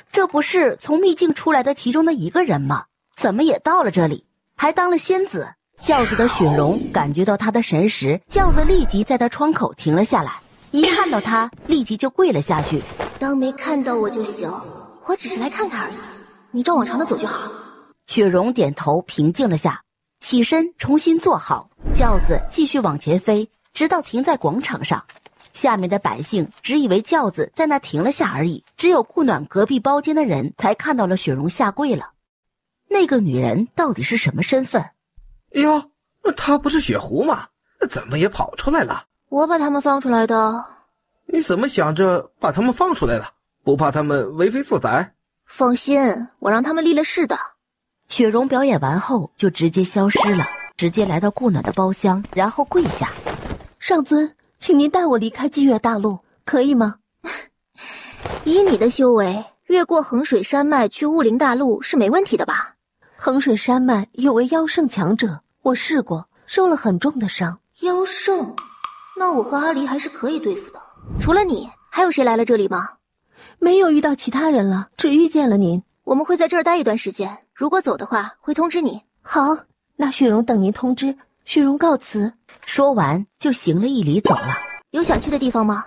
这不是从秘境出来的其中的一个人吗？怎么也到了这里，还当了仙子？轿子的雪容感觉到他的神识，轿子立即在他窗口停了下来。一看到他，立即就跪了下去。当没看到我就行，我只是来看看而已，你照往常的走就好。雪容点头，平静了下，起身重新坐好，轿子继续往前飞，直到停在广场上。下面的百姓只以为轿子在那停了下而已，只有顾暖隔壁包间的人才看到了雪容下跪了。那个女人到底是什么身份？哟，她不是雪狐吗？怎么也跑出来了？我把他们放出来的。你怎么想着把他们放出来了？不怕他们为非作歹？放心，我让他们立了誓的。雪容表演完后就直接消失了，直接来到顾暖的包厢，然后跪下。上尊，请您带我离开积月大陆，可以吗？以你的修为，越过衡水山脉去雾灵大陆是没问题的吧？衡水山脉有位妖圣强者，我试过，受了很重的伤。妖圣？那我和阿离还是可以对付的。除了你，还有谁来了这里吗？没有遇到其他人了，只遇见了您。我们会在这儿待一段时间，如果走的话，会通知你。好，那雪容等您通知。雪容告辞。说完就行了一礼走了。有想去的地方吗？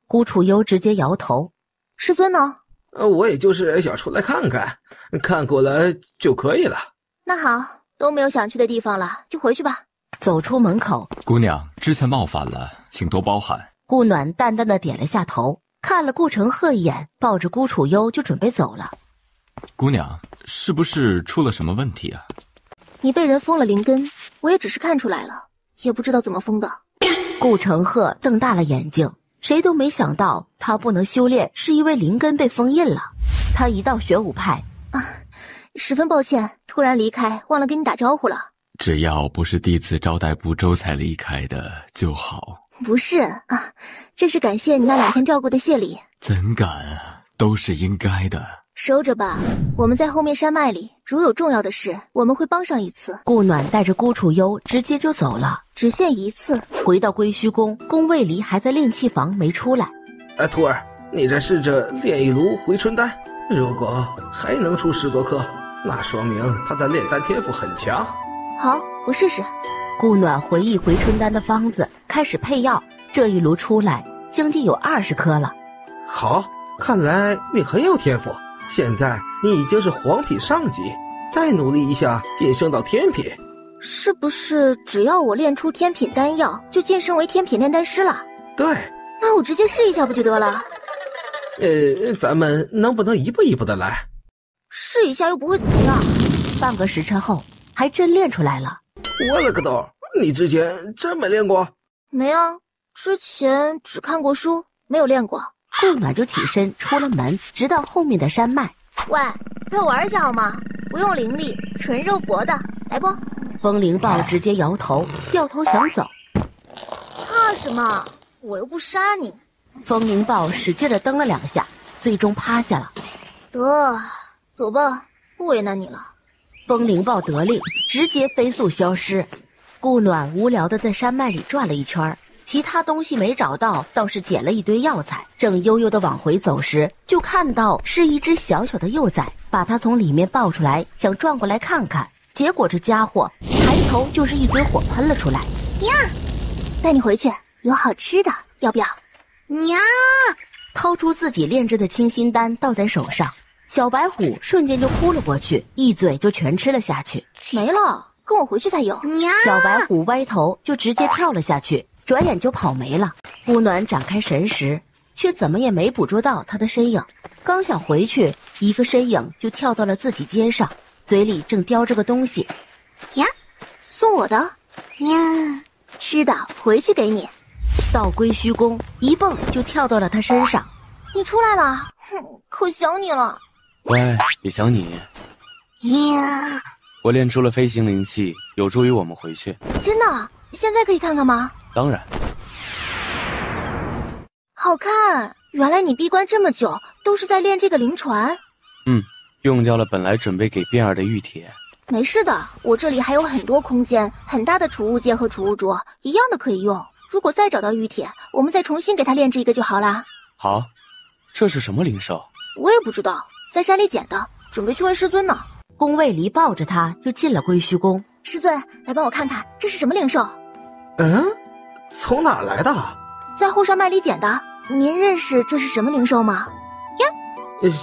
顾楚幽直接摇头。师尊呢？我也就是想出来看看，看过了就可以了。那好，都没有想去的地方了，就回去吧。走出门口，姑娘，之前冒犯了，请多包涵。顾暖淡淡的点了下头，看了顾承鹤一眼，抱着顾楚幽就准备走了。姑娘，是不是出了什么问题啊？你被人封了灵根，我也只是看出来了，也不知道怎么封的。顾承鹤瞪大了眼睛，谁都没想到他不能修炼是因为灵根被封印了。他一到玄武派十分抱歉，突然离开，忘了跟你打招呼了。只要不是弟子招待不周才离开的就好。不是啊，这是感谢你那2天照顾的谢礼。怎敢啊，都是应该的。收着吧，我们在后面山脉里，如有重要的事，我们会帮上一次。顾暖带着孤楚幽直接就走了，只限1次。回到归虚宫，宫卫离还在炼气房没出来。徒儿，你再试着炼一炉回春丹，如果还能出10多颗，那说明他的炼丹天赋很强。好，我试试。顾暖回忆回春丹的方子，开始配药。这一炉出来，将近有20颗了。好，看来你很有天赋。现在你已经是黄品上级，再努力一下晋升到天品。是不是只要我炼出天品丹药，就晋升为天品炼丹师了？对。那我直接试一下不就得了？咱们能不能一步一步的来？试一下又不会怎么样。半个时辰后，还真练出来了。我了个豆，你之前真没练过？没啊，之前只看过书，没有练过。顾暖就起身出了门，直到后面的山脉。喂，陪我玩一下好吗？不用灵力，纯肉搏的，来不？风灵豹直接摇头，掉头想走。怕什么？我又不杀你。风灵豹使劲地蹬了2下，最终趴下了。得，走吧，不为难你了。风灵豹得令，直接飞速消失。顾暖无聊地在山脉里转了一圈，其他东西没找到，倒是捡了一堆药材。正悠悠地往回走时，就看到是一只小小的幼崽，把它从里面抱出来，想转过来看看。结果这家伙抬头就是一嘴火喷了出来。呀，带你回去，有好吃的，要不要？呀！掏出自己炼制的清心丹倒在手上，小白虎瞬间就扑了过去，一嘴就全吃了下去。没了，跟我回去才有。小白虎歪头就直接跳了下去，转眼就跑没了。顾暖展开神识，却怎么也没捕捉到他的身影。刚想回去，一个身影就跳到了自己肩上，嘴里正叼着个东西。呀，送我的呀，吃的，回去给你。到归虚宫，一蹦就跳到了他身上。你出来了，可想你了。喂，也想你。呀，我练出了飞行灵气，有助于我们回去。真的？现在可以看看吗？当然。好看，原来你闭关这么久，都是在练这个灵船。用掉了本来准备给变儿的玉铁。没事的，我这里还有很多空间，很大的储物戒和储物桌，一样的可以用。如果再找到玉铁，我们再重新给他炼制一个就好啦。好，这是什么灵兽？我也不知道，在山里捡的，准备去问师尊呢。宫卫离抱着他就进了归虚宫。师尊，来帮我看看，这是什么灵兽？从哪儿来的？在后山脉里捡的。您认识这是什么灵兽吗？呀，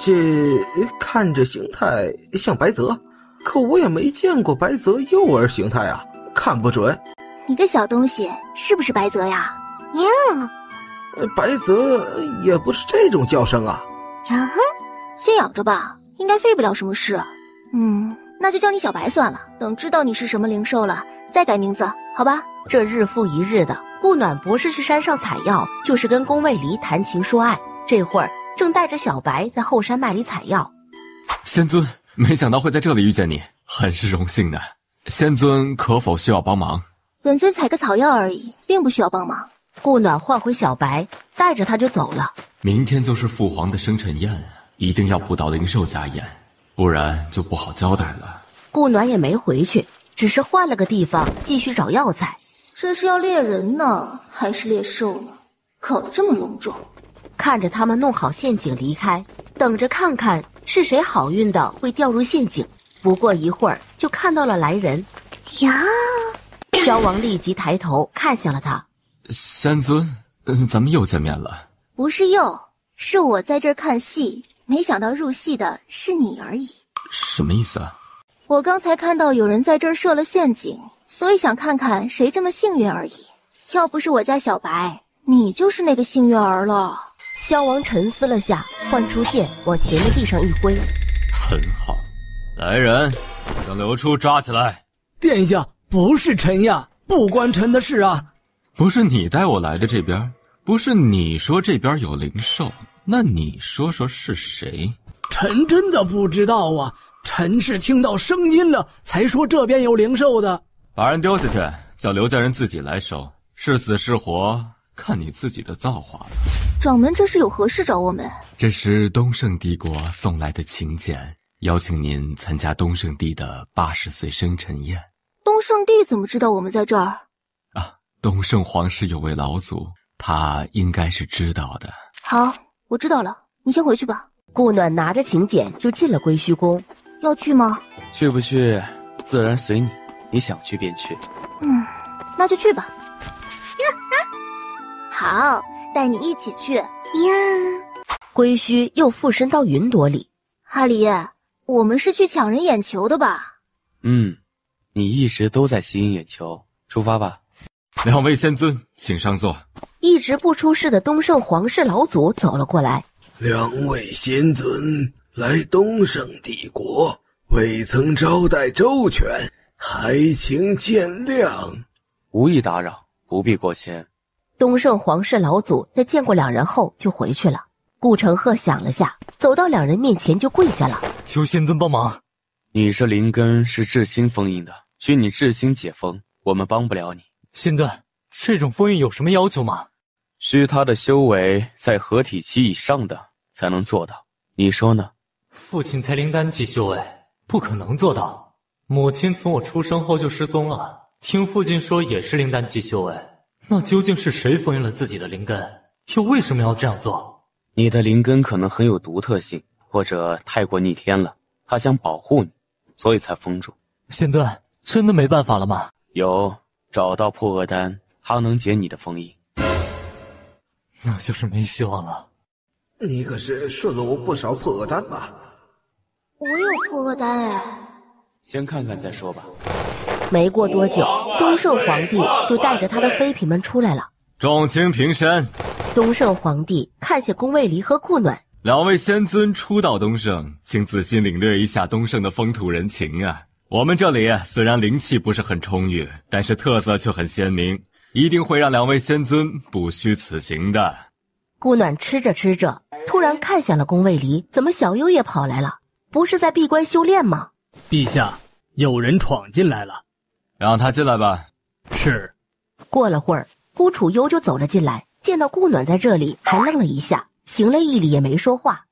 这看着形态像白泽，可我也没见过白泽幼儿形态啊，看不准。你个小东西，是不是白泽呀？呀，白泽也不是这种叫声啊。先养着吧，应该费不了什么事。那就叫你小白算了，等知道你是什么灵兽了，再改名字，好吧？这日复一日的，顾暖不是去山上采药，就是跟宫卫离谈情说爱。这会儿正带着小白在后山脉里采药。仙尊，没想到会在这里遇见你，很是荣幸的。仙尊可否需要帮忙？本尊采个草药而已，并不需要帮忙。顾暖换回小白，带着他就走了。明天就是父皇的生辰宴，一定要捕到灵兽家宴，不然就不好交代了。顾暖也没回去，只是换了个地方继续找药材。这是要猎人呢，还是猎兽呢？搞得这么隆重。看着他们弄好陷阱离开，等着看看是谁好运的会掉入陷阱。不过一会儿就看到了来人。呀！萧王立即抬头看向了他。仙尊，咱们又见面了。不是又，是我在这儿看戏，没想到入戏的是你而已。什么意思啊？我刚才看到有人在这儿设了陷阱，所以想看看谁这么幸运而已。要不是我家小白，你就是那个幸运儿了。萧王沉思了下，换出剑往前面地上一挥。很好，来人，将刘初抓起来。殿下，不是臣呀，不关臣的事啊。不是你带我来的这边，不是你说这边有灵兽，那你说说是谁？臣真的不知道啊，臣是听到声音了才说这边有灵兽的。把人丢下去，叫刘家人自己来收，是死是活，看你自己的造化了。掌门这是有何事找我们？这是东胜帝国送来的请柬，邀请您参加东胜帝的80岁生辰宴。东胜帝怎么知道我们在这儿？东胜皇室有位老祖，他应该是知道的。好，我知道了，你先回去吧。顾暖拿着请柬就进了归墟宫。要去吗？去不去自然随你，你想去便去。那就去吧。好，带你一起去呀。归墟又附身到云朵里。哈里，我们是去抢人眼球的吧？你一直都在吸引眼球，出发吧。2位仙尊，请上座。一直不出世的东胜皇室老祖走了过来。2位仙尊来东胜帝国，未曾招待周全，还请见谅。无意打扰，不必过谦。东胜皇室老祖在见过两人后就回去了。顾承鹤想了下，走到两人面前就跪下了，求仙尊帮忙。你这灵根是至心封印的，需你至心解封，我们帮不了你。仙尊，这种封印有什么要求吗？需他的修为在合体期以上的才能做到，你说呢？父亲才灵丹级修为，不可能做到。母亲从我出生后就失踪了，听父亲说也是灵丹级修为，那究竟是谁封印了自己的灵根？又为什么要这样做？你的灵根可能很有独特性，或者太过逆天了，他想保护你，所以才封住。仙尊，真的没办法了吗？有，找到破厄丹，它能解你的封印。那就是没希望了。你可是顺了我不少破厄丹吧？我有破厄丹哎。先看看再说吧。没过多久，东胜皇帝就带着他的妃嫔们出来了。众卿平身。东胜皇帝看见宫卫离和顾暖，2位仙尊初到东胜，请仔细领略一下东胜的风土人情啊。我们这里虽然灵气不是很充裕，但是特色却很鲜明，一定会让2位仙尊不虚此行的。顾暖吃着吃着，突然看向了宫卫离，怎么小优也跑来了？不是在闭关修炼吗？陛下，有人闯进来了。让他进来吧。是。过了会儿，顾楚幽就走了进来，见到顾暖在这里，还愣了一下，行了一礼也没说话。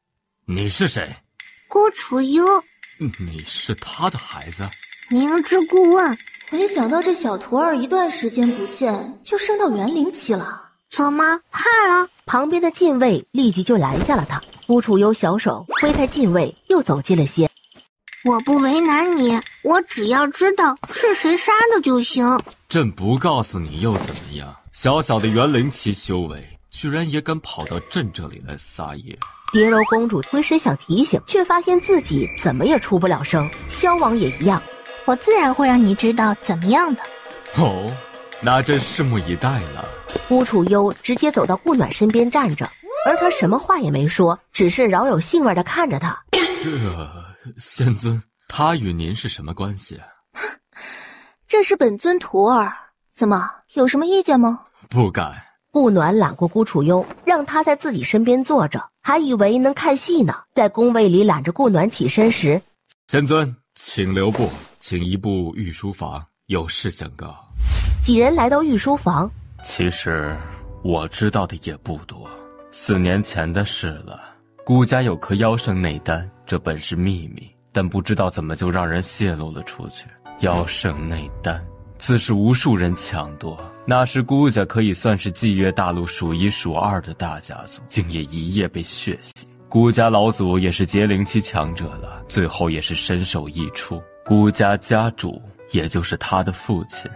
你是谁？顾楚幽。你是他的孩子？明知故问。没想到这小徒儿一段时间不见，就升到元灵期了。怎么怕了？旁边的禁卫立即就拦下了他。顾楚幽小手挥开禁卫，又走近了些。我不为难你，我只要知道是谁杀的就行。朕不告诉你又怎么样？小小的元灵期修为，居然也敢跑到朕这里来撒野。蝶柔公主回身想提醒，却发现自己怎么也出不了声。萧王也一样。我自然会让你知道怎么样的。哦，那朕拭目以待了。顾楚幽直接走到顾暖身边站着，而他什么话也没说，只是饶有兴味地看着他。仙尊，他与您是什么关系啊？这是本尊徒儿，怎么有什么意见吗？不敢。顾暖揽过顾楚幽，让他在自己身边坐着，还以为能看戏呢。在宫卫里揽着顾暖起身时，仙尊，请留步，请移步御书房，有事相告。几人来到御书房。其实我知道的也不多，4年前的事了。顾家有颗妖圣内丹，这本是秘密，但不知道怎么就让人泄露了出去。妖圣内丹自是无数人抢夺，那时顾家可以算是蓟越大陆数1数2的大家族，竟也一夜被血洗。顾家老祖也是结灵期强者了，最后也是身首异处。顾家家主也就是他的父亲，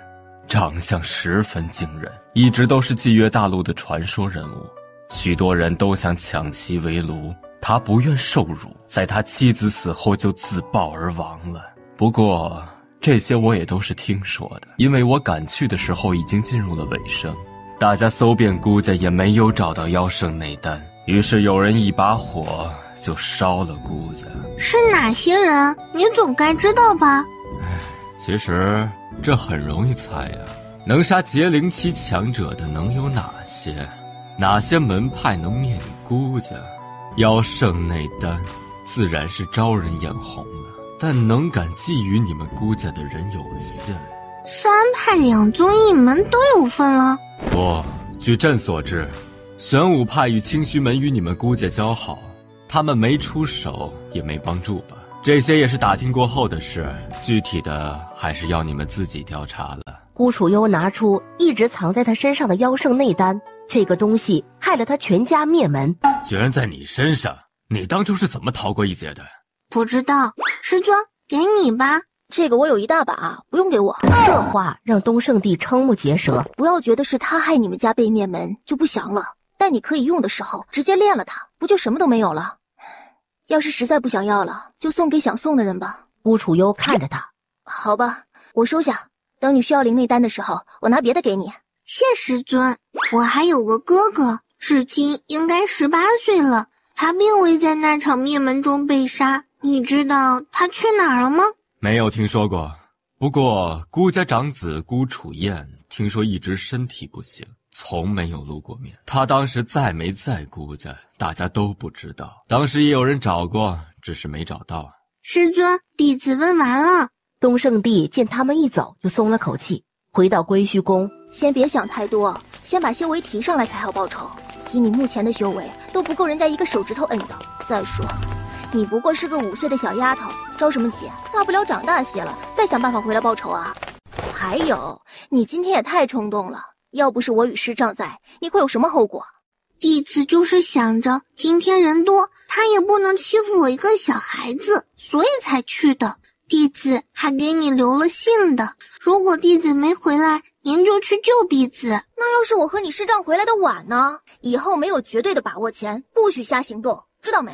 长相十分惊人，一直都是蓟越大陆的传说人物，许多人都想抢其为奴。他不愿受辱，在他妻子死后就自爆而亡了。不过这些我也都是听说的，因为我赶去的时候已经进入了尾声。大家搜遍顾家也没有找到妖圣内丹，于是有人一把火就烧了顾家。是哪些人？你总该知道吧？其实这很容易猜呀，能杀结灵期强者的能有哪些？哪些门派能灭你孤家？要胜内丹，自然是招人眼红了，但能敢觊觎你们孤家的人有限。3派2宗1门都有份了？不，据朕所知，玄武派与清虚门与你们孤家交好，他们没出手也没帮助吧？这些也是打听过后的事，具体的还是要你们自己调查了。孤楚幽拿出一直藏在他身上的妖圣内丹，这个东西害了他全家灭门。居然在你身上，你当初是怎么逃过一劫的？不知道，师尊，给你吧。这个我有一大把，不用给我。这话让东圣帝瞠目结舌。不要觉得是他害你们家被灭门就不降了，待你可以用的时候直接炼了它，不就什么都没有了？要是实在不想要了，就送给想送的人吧。孤楚幽看着他，好吧，我收下。等你需要灵内丹的时候，我拿别的给你。谢师尊。我还有个哥哥，至今应该18岁了，他并未在那场灭门中被杀，你知道他去哪儿了吗？没有听说过。不过孤家长子孤楚燕听说一直身体不行，从没有露过面。他当时在没在孤家，大家都不知道。当时也有人找过，只是没找到。师尊，弟子问完了。东圣帝见他们一走，就松了口气，回到归虚宫。先别想太多，先把修为提上来才好报仇。以你目前的修为，都不够人家一个手指头摁的。再说，你不过是个5岁的小丫头，着什么急？大不了长大些了，再想办法回来报仇啊。还有，你今天也太冲动了，要不是我与师丈在，你会有什么后果？弟子就是想着今天人多，他也不能欺负我一个小孩子，所以才去的。弟子还给你留了信的，如果弟子没回来，您就去救弟子。那要是我和你师丈回来的晚呢？以后没有绝对的把握前，不许瞎行动，知道没？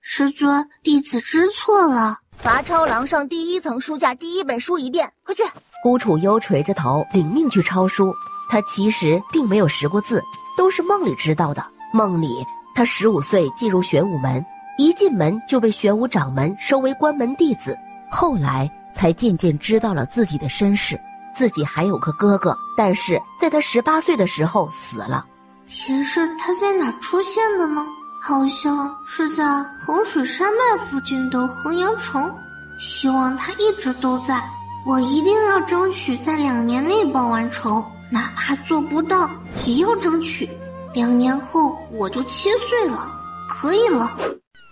师尊，弟子知错了。罚抄廊上第1层书架第1本书一遍，快去！孤楚幽垂着头领命去抄书。他其实并没有识过字，都是梦里知道的。梦里他15岁进入玄武门，一进门就被玄武掌门收为关门弟子，后来才渐渐知道了自己的身世。自己还有个哥哥，但是在他18岁的时候死了。前世他在哪出现的呢？好像是在衡水山脉附近的衡阳城，希望他一直都在。我一定要争取在2年内报完仇，哪怕做不到也要争取。2年后我就7岁了，可以了。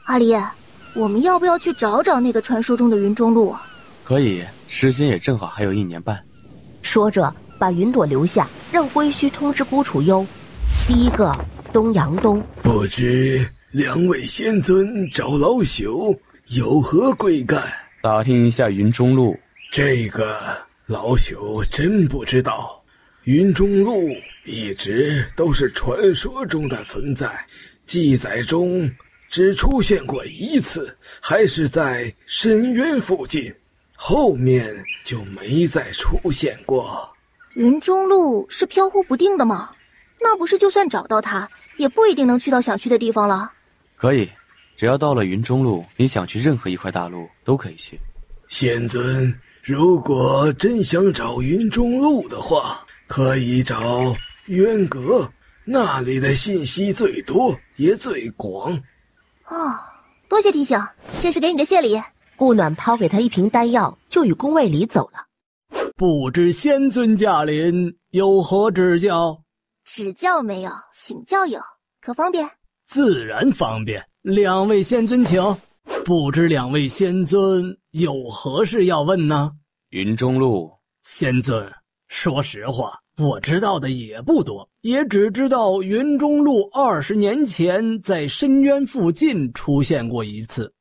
阿离，我们要不要去找找那个传说中的云中路啊？可以，时间也正好还有1年半。说着把云朵留下，让归墟通知孤楚幽。第一个东阳东，不知2位仙尊找老朽有何贵干？打听一下云中路。这个老朽真不知道。云中路一直都是传说中的存在，记载中只出现过1次，还是在深渊附近，后面就没再出现过。云中路是飘忽不定的吗？那不是就算找到它，也不一定能去到想去的地方了。可以，只要到了云中路，你想去任何一块大陆都可以去。仙尊，如果真想找云中路的话，可以找渊阁，那里的信息最多也最广。多谢提醒，这是给你的谢礼。顾暖抛给他一瓶丹药，就与宫卫里走了。不知仙尊驾临，有何指教？指教没有，请教有，可方便？自然方便。2位仙尊请。不知2位仙尊有何事要问呢？云中路。仙尊，说实话，我知道的也不多，也只知道云中路20年前在深渊附近出现过1次。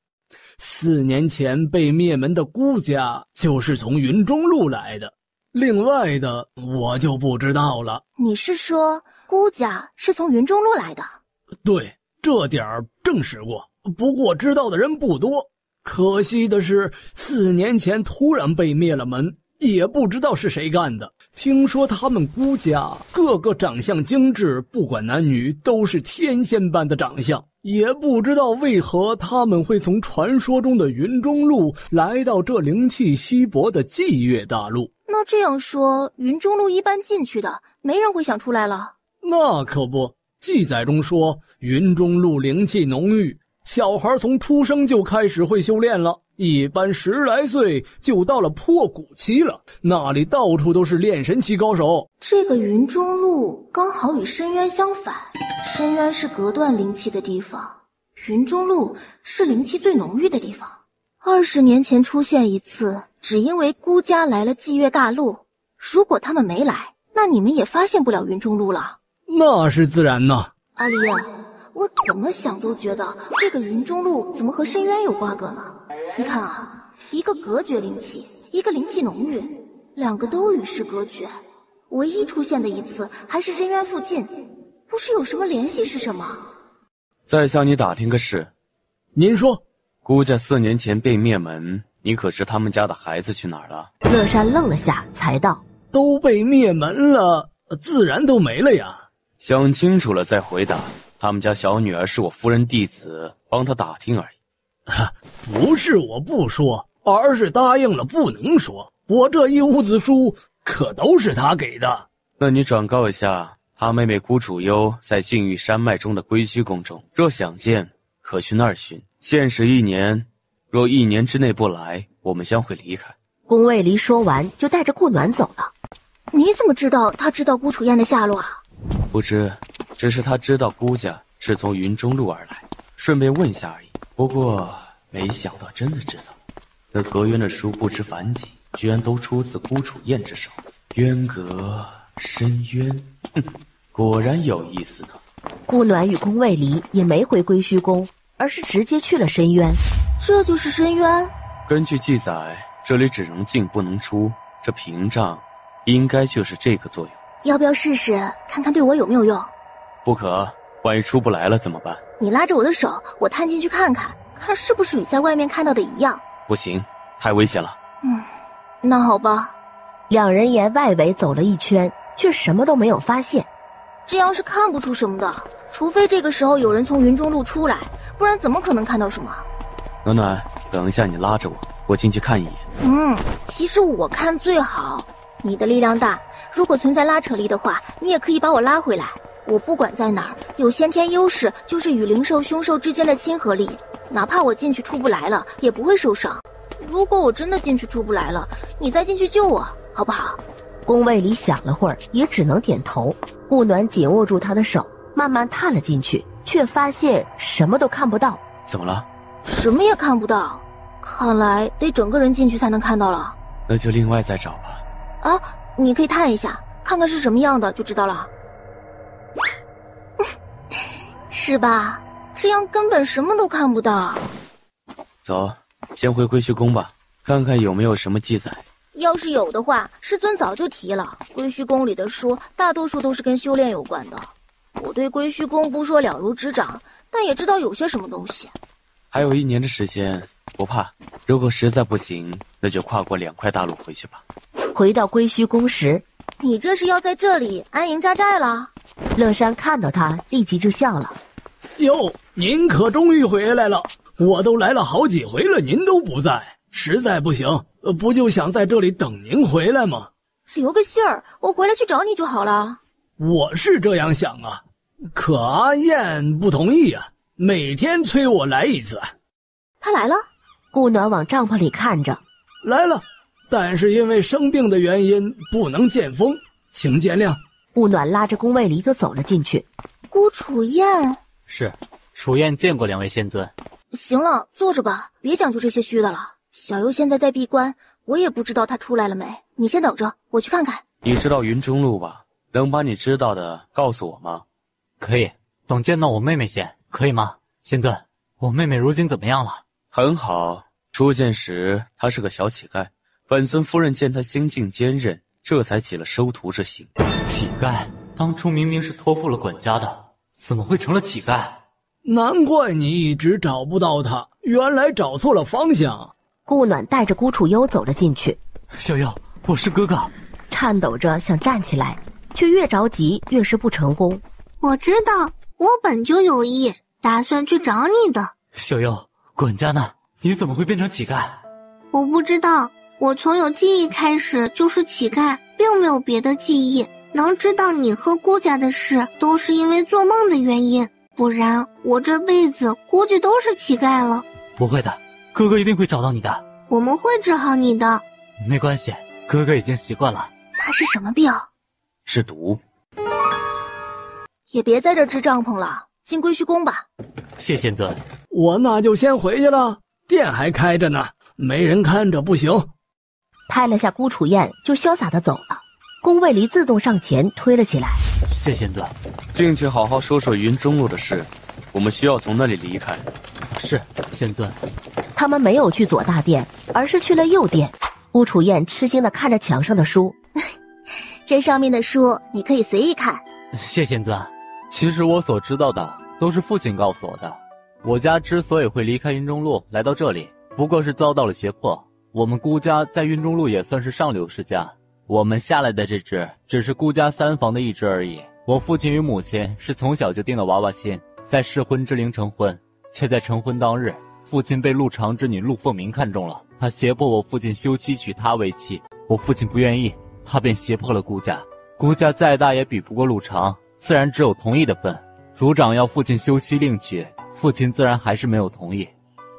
4年前被灭门的孤家就是从云中路来的，另外的我就不知道了。你是说孤家是从云中路来的？对，这点儿证实过，不过知道的人不多。可惜的是4年前突然被灭了门，也不知道是谁干的。听说他们孤家个个长相精致，不管男女都是天仙般的长相，也不知道为何他们会从传说中的云中路来到这灵气稀薄的霁月大陆。那这样说，云中路一般进去的，没人会想出来了。那可不，记载中说，云中路灵气浓郁，小孩从出生就开始会修炼了，一般10来岁就到了破骨期了，那里到处都是炼神期高手。这个云中路刚好与深渊相反，深渊是隔断灵气的地方，云中路是灵气最浓郁的地方。20年前出现一次，只因为孤家来了祭月大陆，如果他们没来，那你们也发现不了云中路了。那是自然呐。阿离，我怎么想都觉得这个云中路怎么和深渊有瓜葛呢？你看啊，一个隔绝灵气，一个灵气浓郁，两个都与世隔绝，唯一出现的一次还是深渊附近，不是有什么联系是什么？再向你打听个事。您说。孤家4年前被灭门，你可知他们家的孩子去哪儿了？乐山愣了下，才道：都被灭门了，自然都没了呀。想清楚了再回答。他们家小女儿是我夫人弟子，帮她打听而已。不是我不说，而是答应了不能说。我这一屋子书可都是他给的。那你转告一下，他妹妹孤楚幽在禁域山脉中的归虚宫中，若想见，可去那儿寻。限时1年，若1年之内不来，我们将会离开。宫卫离说完，就带着顾暖走了。你怎么知道他知道孤楚燕的下落啊？不知，只是他知道孤家是从云中路而来，顺便问下而已。不过没想到真的知道，那隔渊的书不知凡几，居然都出自孤楚燕之手。渊阁深渊，果然有意思呢。顾暖与宫卫离也没回归虚宫，而是直接去了深渊。这就是深渊？根据记载，这里只能进不能出，这屏障应该就是这个作用。要不要试试看看对我有没有用？不可，万一出不来了怎么办？你拉着我的手，我探进去看看，看是不是与在外面看到的一样。不行，太危险了。那好吧。两人沿外围走了一圈，却什么都没有发现。这样是看不出什么的，除非这个时候有人从云中路出来，不然怎么可能看到什么？暖暖，等一下你拉着我进去看一眼。其实我看最好。你的力量大，如果存在拉扯力的话，你也可以把我拉回来。我不管在哪儿，有先天优势就是与灵兽凶兽之间的亲和力，哪怕我进去出不来了，也不会受伤。如果我真的进去出不来了，你再进去救我，好不好？宫卫里想了会儿，也只能点头。顾暖紧握住他的手，慢慢探了进去，却发现什么都看不到。怎么了？什么也看不到，看来得整个人进去才能看到了。那就另外再找吧。你可以探一下，看看是什么样的就知道了。是吧？这样根本什么都看不到。走，先回归虚宫吧，看看有没有什么记载。要是有的话，师尊早就提了。归虚宫里的书大多数都是跟修炼有关的。我对归虚宫不说了如指掌，但也知道有些什么东西。还有1年的时间，不怕。如果实在不行，那就跨过2块大陆回去吧。回到归虚宫时，你这是要在这里安营扎寨了？乐山看到他，立即就笑了。哟，您可终于回来了！我都来了好几回了，您都不在，实在不行，不就想在这里等您回来吗？留个信儿，我回来去找你就好了。我是这样想啊，可阿燕不同意啊，每天催我来一次。他来了？顾暖往帐篷里看着。来了，但是因为生病的原因不能见风，请见谅。顾暖拉着宫卫离就走了进去。孤楚燕？是，楚燕见过2位仙尊。行了，坐着吧，别讲究这些虚的了。小优现在在闭关，我也不知道他出来了没。你先等着，我去看看。你知道云中路吧？能把你知道的告诉我吗？可以，等见到我妹妹先，可以吗？仙尊，我妹妹如今怎么样了？很好，初见时她是个小乞丐，本尊夫人见她心境坚韧，这才起了收徒之心。乞丐？当初明明是托付了管家的，怎么会成了乞丐？难怪你一直找不到他，原来找错了方向。顾暖带着孤楚幽走了进去。小优，我是哥哥。颤抖着想站起来，却越着急越是不成功。我知道，我本就有意，打算去找你的。小优，管家呢？你怎么会变成乞丐？我不知道，我从有记忆开始就是乞丐，并没有别的记忆。能知道你和顾家的事，都是因为做梦的原因，不然我这辈子估计都是乞丐了。不会的，哥哥一定会找到你的。我们会治好你的。没关系，哥哥已经习惯了。他是什么病？是毒。也别在这支帐篷了，进归墟宫吧。谢仙尊。我那就先回去了，店还开着呢，没人看着不行。拍了下顾楚燕，就潇洒地走了。宫卫离自动上前推了起来。谢仙尊。进去好好说说云中路的事，我们需要从那里离开。是，仙尊。他们没有去左大殿，而是去了右殿。顾楚燕痴心地看着墙上的书，这上面的书你可以随意看。谢仙尊。其实我所知道的都是父亲告诉我的。我家之所以会离开云中路来到这里，不过是遭到了胁迫。我们顾家在云中路也算是上流世家，我们下来的这只只是顾家3房的一只而已。我父亲与母亲是从小就定了娃娃亲，在适婚之龄成婚，却在成婚当日，父亲被陆长之女陆凤鸣看中了，他胁迫我父亲休妻娶她为妻。我父亲不愿意，他便胁迫了顾家。顾家再大也比不过陆长，自然只有同意的份。族长要父亲休妻另娶，父亲自然还是没有同意。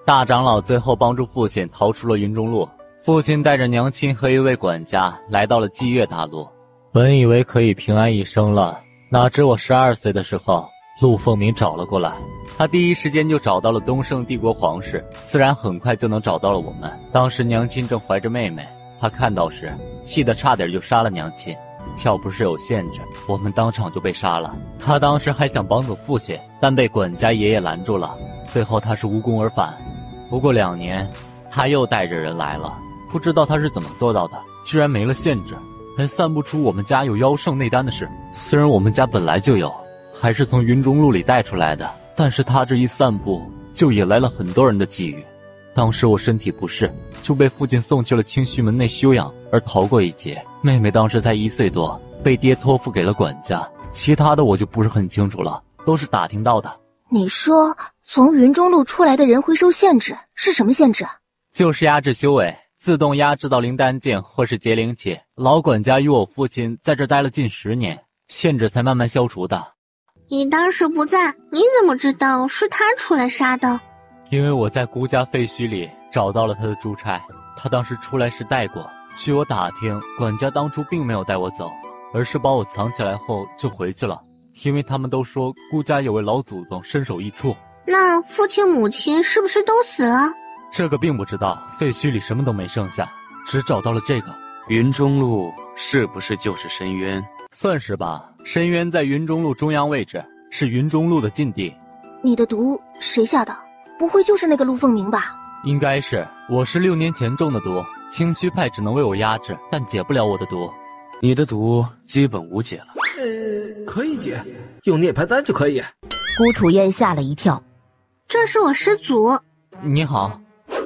大长老最后帮助父亲逃出了云中路，父亲带着娘亲和一位管家来到了祭月大陆。本以为可以平安一生了，哪知我12岁的时候，陆凤鸣找了过来。他第一时间就找到了东胜帝国皇室，自然很快就能找到了我们。当时娘亲正怀着妹妹，他看到时气得差点就杀了娘亲，要不是有限制，我们当场就被杀了。他当时还想绑走父亲，但被管家爷爷拦住了，最后他是无功而返。不过2年，他又带着人来了，不知道他是怎么做到的，居然没了限制，还散不出我们家有妖圣内丹的事。虽然我们家本来就有，还是从云中路里带出来的，但是他这一散布，就引来了很多人的觊觎。当时我身体不适，就被父亲送去了清虚门内休养，而逃过一劫。妹妹当时才1岁多，被爹托付给了管家，其他的我就不是很清楚了，都是打听到的。你说从云中路出来的人会受限制，是什么限制？就是压制修为，自动压制到灵丹境或是结灵期。老管家与我父亲在这待了近10年，限制才慢慢消除的。你当时不在，你怎么知道是他出来杀的？因为我在顾家废墟里找到了他的珠钗，他当时出来时带过。据我打听，管家当初并没有带我走，而是把我藏起来后就回去了，因为他们都说顾家有位老祖宗身首异处。那父亲母亲是不是都死了？这个并不知道，废墟里什么都没剩下，只找到了这个。云中路是不是就是深渊？算是吧，深渊在云中路中央位置，是云中路的禁地。你的毒谁下的？不会就是那个陆凤鸣吧？应该是，我是6年前中的毒，清虚派只能为我压制，但解不了我的毒。你的毒基本无解了。可以解，用涅槃丹就可以。顾楚燕吓了一跳。这是我师祖。你好。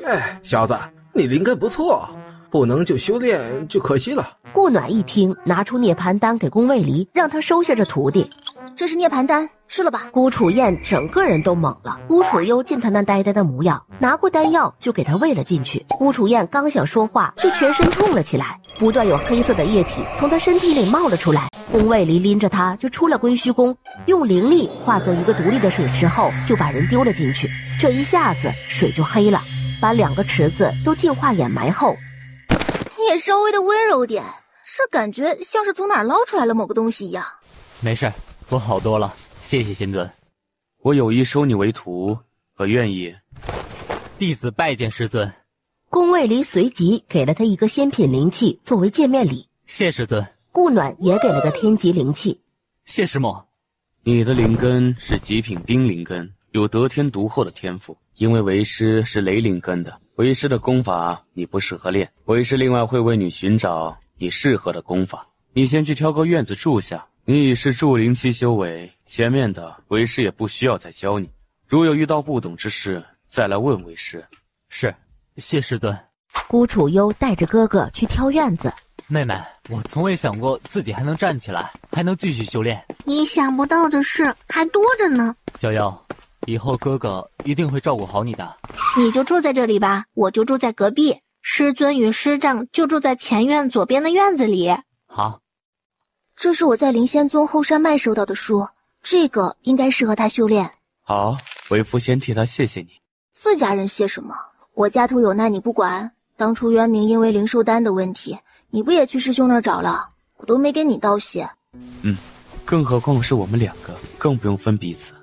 哎，小子，你灵根不错，不能就修炼就可惜了。顾暖一听，拿出涅槃丹给宫卫离，让他收下这徒弟。这是涅槃丹，吃了吧。顾楚燕整个人都懵了。顾楚幽见他那呆呆的模样，拿过丹药就给他喂了进去。顾楚燕刚想说话，就全身痛了起来，不断有黑色的液体从他身体里冒了出来。宫卫离拎着他就出了归墟宫，用灵力化作一个独立的水池后，就把人丢了进去。这一下子水就黑了，把2个池子都净化掩埋后，你也稍微的温柔点，这感觉像是从哪儿捞出来了某个东西一样。没事，我好多了，谢谢仙尊。我有意收你为徒，可愿意？弟子拜见师尊。宫卫离随即给了他一个仙品灵器作为见面礼。谢师尊。顾暖也给了个天级灵器。谢师母。你的灵根是极品冰灵根，有得天独厚的天赋。因为为师是雷灵根的，为师的功法你不适合练，为师另外会为你寻找你适合的功法。你先去挑个院子住下，你已是筑灵期修为，前面的为师也不需要再教你。如有遇到不懂之事，再来问为师。是，谢师尊。顾楚幽带着哥哥去挑院子。妹妹，我从未想过自己还能站起来，还能继续修炼。你想不到的事还多着呢。小妖，以后哥哥一定会照顾好你的。你就住在这里吧，我就住在隔壁。师尊与师丈就住在前院左边的院子里。好。这是我在灵仙宗后山脉收到的书，这个应该适合他修炼。好，为夫先替他谢谢你。自家人谢什么？我家徒有难你不管。当初渊明因为灵兽丹的问题，你不也去师兄那儿找了？我都没给你道谢。更何况是我们两个，更不用分彼此。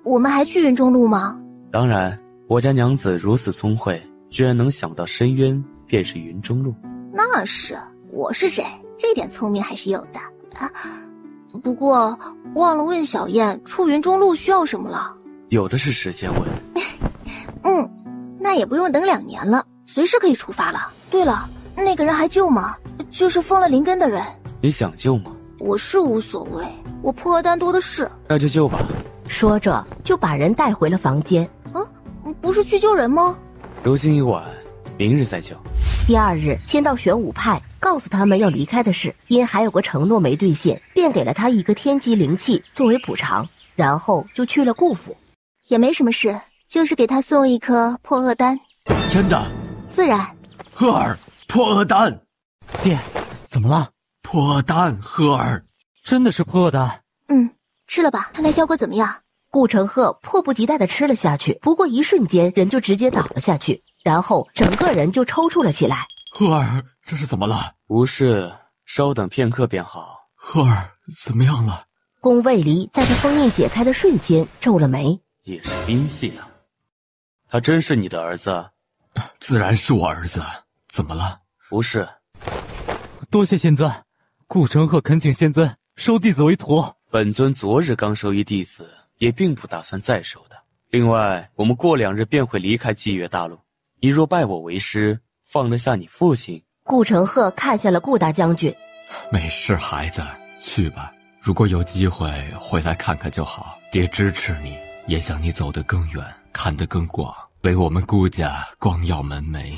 我们还去云中路吗？当然，我家娘子如此聪慧，居然能想到深渊便是云中路。那是，我是谁？这点聪明还是有的啊。不过忘了问小燕，出云中路需要什么了？有的是时间问。那也不用等2年了，随时可以出发了。对了，那个人还救吗？就是封了灵根的人。你想救吗？我是无所谓，我破厄丹多的是。那就救吧。说着就把人带回了房间。不是去救人吗？如今已晚，明日再救。第2日，天道玄武派告诉他们要离开的事，因还有个承诺没兑现，便给了他一个天级灵器作为补偿，然后就去了顾府。也没什么事，就是给他送一颗破厄丹。真的？自然。赫儿，破厄丹。爹，怎么了？破厄丹，赫儿。真的是破厄丹？吃了吧，看看效果怎么样。顾承鹤迫不及待地吃了下去，不过一瞬间人就直接倒了下去，然后整个人就抽搐了起来。赫儿，这是怎么了？无事，稍等片刻便好。赫儿，怎么样了？宫卫离在他封印解开的瞬间皱了眉。也是冰系的，他真是你的儿子？自然是我儿子，怎么了？不是。多谢仙尊，顾承鹤恳请仙尊收弟子为徒。本尊昨日刚收一弟子，也并不打算再收的。另外，我们过2日便会离开祭月大陆，你若拜我为师，放得下你父亲？顾承鹤看向了顾大将军。没事，孩子，去吧。如果有机会回来看看就好。爹支持你，也想你走得更远，看得更广，为我们顾家光耀门楣。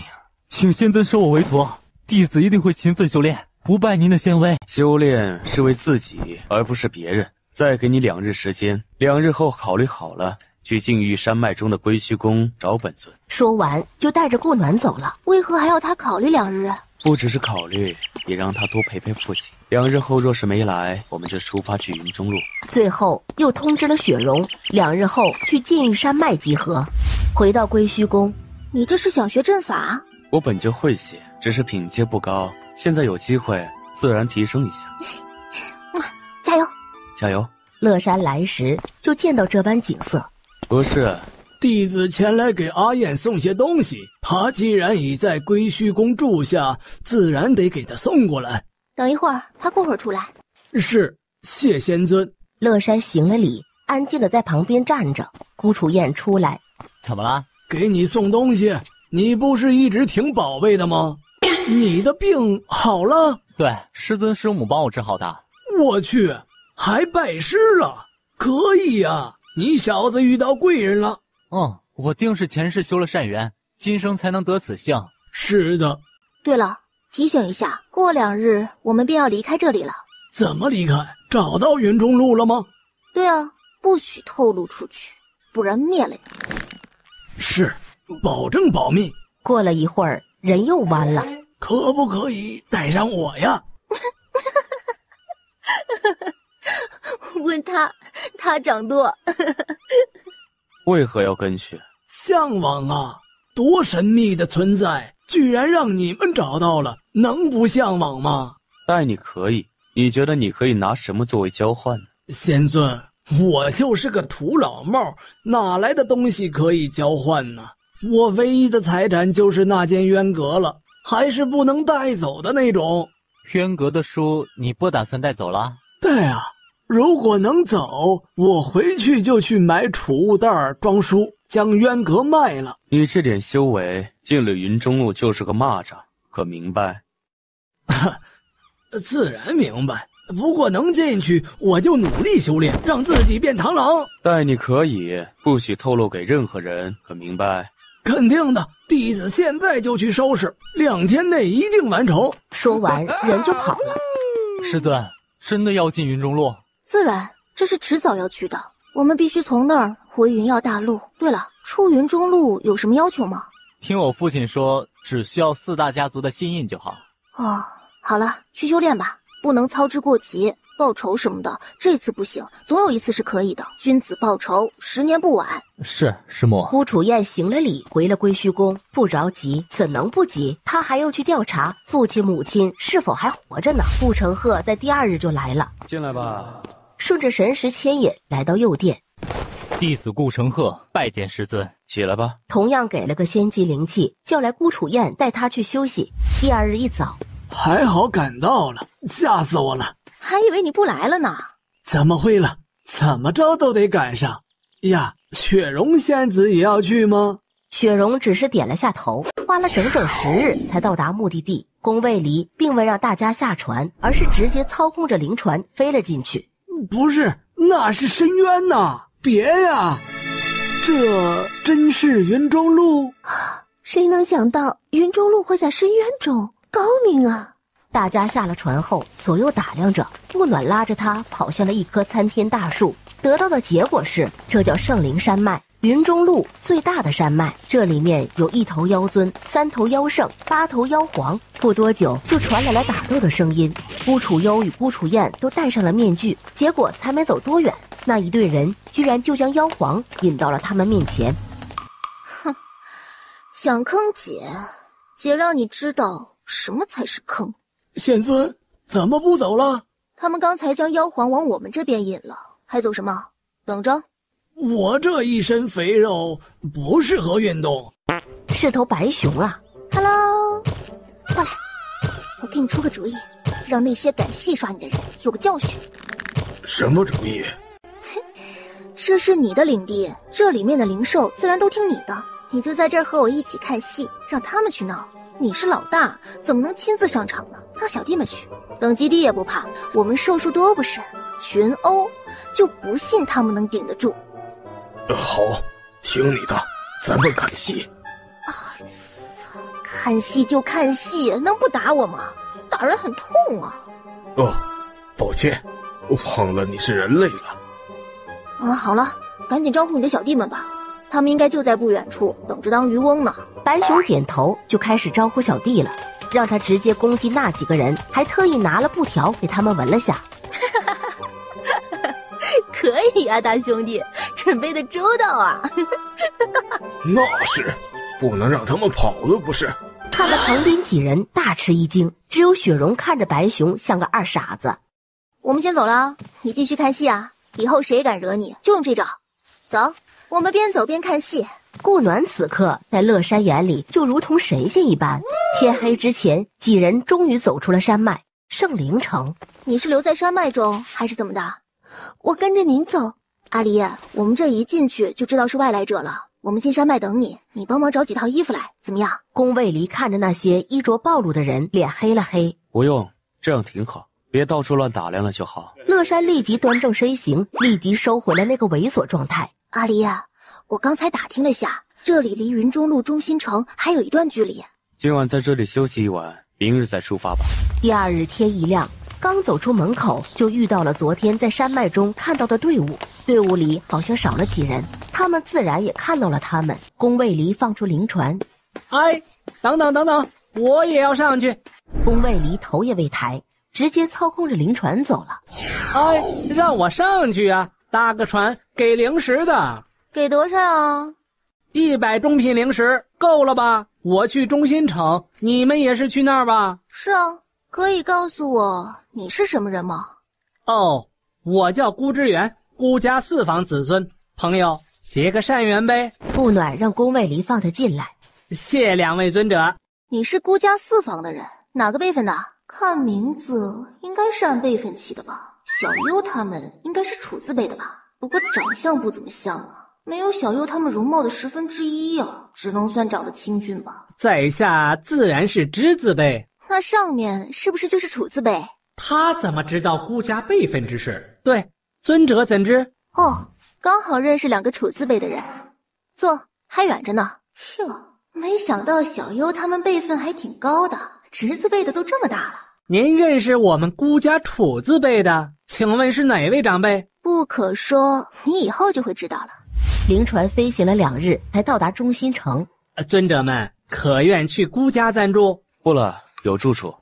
请仙尊收我为徒，弟子一定会勤奋修炼，不败您的仙威。修炼是为自己，而不是别人。再给你2日时间，2日后考虑好了，去禁域山脉中的归虚宫找本尊。说完就带着顾暖走了。为何还要他考虑2日？不只是考虑，也让他多陪陪父亲。2日后若是没来，我们就出发去云中路。最后又通知了雪容，2日后去禁域山脉集合。回到归虚宫，你这是想学阵法？我本就会些，只是品阶不高，现在有机会自然提升一下。加油！加油！乐山来时就见到这般景色。不是，弟子前来给阿燕送些东西，他既然已在归虚宫住下，自然得给他送过来。等一会儿，他过会儿出来。是，谢仙尊。乐山行了礼，安静的在旁边站着。顾楚燕出来，怎么了？给你送东西，你不是一直挺宝贝的吗？你的病好了？对，师尊师母帮我治好的。我去，还拜师了？可以呀，你小子遇到贵人了。我定是前世修了善缘，今生才能得此幸。是的。对了，提醒一下，过2日我们便要离开这里了。怎么离开？找到云中路了吗？对啊，不许透露出去，不然灭了你。是，保证保密。过了一会儿，人又弯了。可不可以带上我呀？问他掌舵。为何要跟去？向往啊，多神秘的存在，居然让你们找到了，能不向往吗？带你可以，你觉得你可以拿什么作为交换呢？仙尊，我就是个土老帽，哪来的东西可以交换呢？我唯一的财产就是那件渊阁了，还是不能带走的那种。渊阁的书你不打算带走了？对啊，如果能走，我回去就去买储物袋装书，将渊阁卖了。你这点修为，进了云中路就是个蚂蚱，可明白？自然明白，不过能进去，我就努力修炼，让自己变螳螂。带你可以，不许透露给任何人，可明白？肯定的，弟子现在就去收拾，2天内一定完成。说完，人就跑了。师尊，真的要进云中路？自然，这是迟早要去的。我们必须从那儿回云耀大陆。对了，出云中路有什么要求吗？听我父亲说，只需要4大家族的心印就好。好了，去修炼吧。不能操之过急。报仇什么的，这次不行，总有一次是可以的。君子报仇，10年不晚。是，师母。顾楚燕行了礼，回了归虚宫，不着急，怎能不急？他还要去调查父亲母亲是否还活着呢。顾承鹤在第2日就来了，进来吧。顺着神识牵引来到右殿，弟子顾承鹤拜见师尊。起来吧。同样给了个仙级灵气，叫来顾楚燕带他去休息。第2日一早，还好赶到了，吓死我了，还以为你不来了呢。怎么会了？怎么着都得赶上呀！雪容仙子也要去吗？雪容只是点了下头，花了整整10日才到达目的地。宫卫离并未让大家下船，而是直接操控着灵船飞了进去。不是，那是深渊呐！别呀，这真是云中路？谁能想到云中路会在深渊中？高明啊！大家下了船后，左右打量着，不暖拉着他跑向了一棵参天大树。得到的结果是，这叫圣灵山脉，云中路最大的山脉。这里面有1头妖尊、3头妖圣、8头妖皇。不多久，就传来了打斗的声音。顾楚幽与顾楚燕都戴上了面具，结果才没走多远，那一队人居然就将妖皇引到了他们面前。哼，想坑姐，姐让你知道什么才是坑。仙尊怎么不走了？他们刚才将妖皇往我们这边引了，还走什么？等着。我这一身肥肉不适合运动。是头白熊啊。 Hello， 过来，我给你出个主意，让那些敢戏耍你的人有个教训。什么主意？这是你的领地，这里面的灵兽自然都听你的，你就在这儿和我一起看戏，让他们去闹。你是老大，怎么能亲自上场呢？让小弟们去，等级低也不怕，我们兽术多不深，群殴，就不信他们能顶得住。好，听你的，咱们看戏。看戏就看戏，能不打我吗？打人很痛啊。哦，抱歉，忘了你是人类了。好了，赶紧招呼你的小弟们吧。他们应该就在不远处等着当渔翁呢。白熊点头，就开始招呼小弟了，让他直接攻击那几个人，还特意拿了布条给他们纹了下。可以啊，大兄弟，准备的周到啊。那是，不能让他们跑了不是。看得旁边几人大吃一惊，只有雪容看着白熊像个二傻子。我们先走了，你继续看戏啊，以后谁敢惹你就用这招。走，我们边走边看戏。顾暖此刻在乐山眼里就如同神仙一般。天黑之前，几人终于走出了山脉圣灵城。你是留在山脉中还是怎么的？我跟着您走。阿离，我们这一进去就知道是外来者了，我们进山脉等你，你帮忙找几套衣服来，怎么样？宫卫离看着那些衣着暴露的人，脸黑了黑。不用，这样挺好，别到处乱打量了就好。乐山立即端正身形，立即收回了那个猥琐状态。阿离，我刚才打听了下，这里离云中路中心城还有一段距离。今晚在这里休息一晚，明日再出发吧。第2日天一亮，刚走出门口就遇到了昨天在山脉中看到的队伍。队伍里好像少了几人，他们自然也看到了他们。宫卫离放出灵船。哎，等等，我也要上去。宫卫离头也未抬，直接操控着灵船走了。哎，让我上去啊！搭个船给零食的。给多少啊？100中品零食够了吧？我去中心城，你们也是去那儿吧？是啊，可以告诉我你是什么人吗？哦，我叫孤之远，孤家4房子孙，朋友结个善缘呗。顾暖让宫卫离放他进来。谢2位尊者。你是孤家4房的人，哪个辈分的？看名字应该是按辈分起的吧？小优他们应该是楚字辈的吧？不过长相不怎么像啊。没有小优他们容貌的1/10啊，只能算长得清俊吧。在下自然是之字辈，那上面是不是就是楚字辈？他怎么知道孤家辈分之事？对，尊者怎知？哦，刚好认识2个楚字辈的人。坐，还远着呢。哟，没想到小优他们辈分还挺高的，侄子辈的都这么大了。您认识我们孤家楚字辈的？请问是哪位长辈？不可说，你以后就会知道了。灵船飞行了2日，才到达中心城。尊者们可愿去孤家暂住？不了，有住处。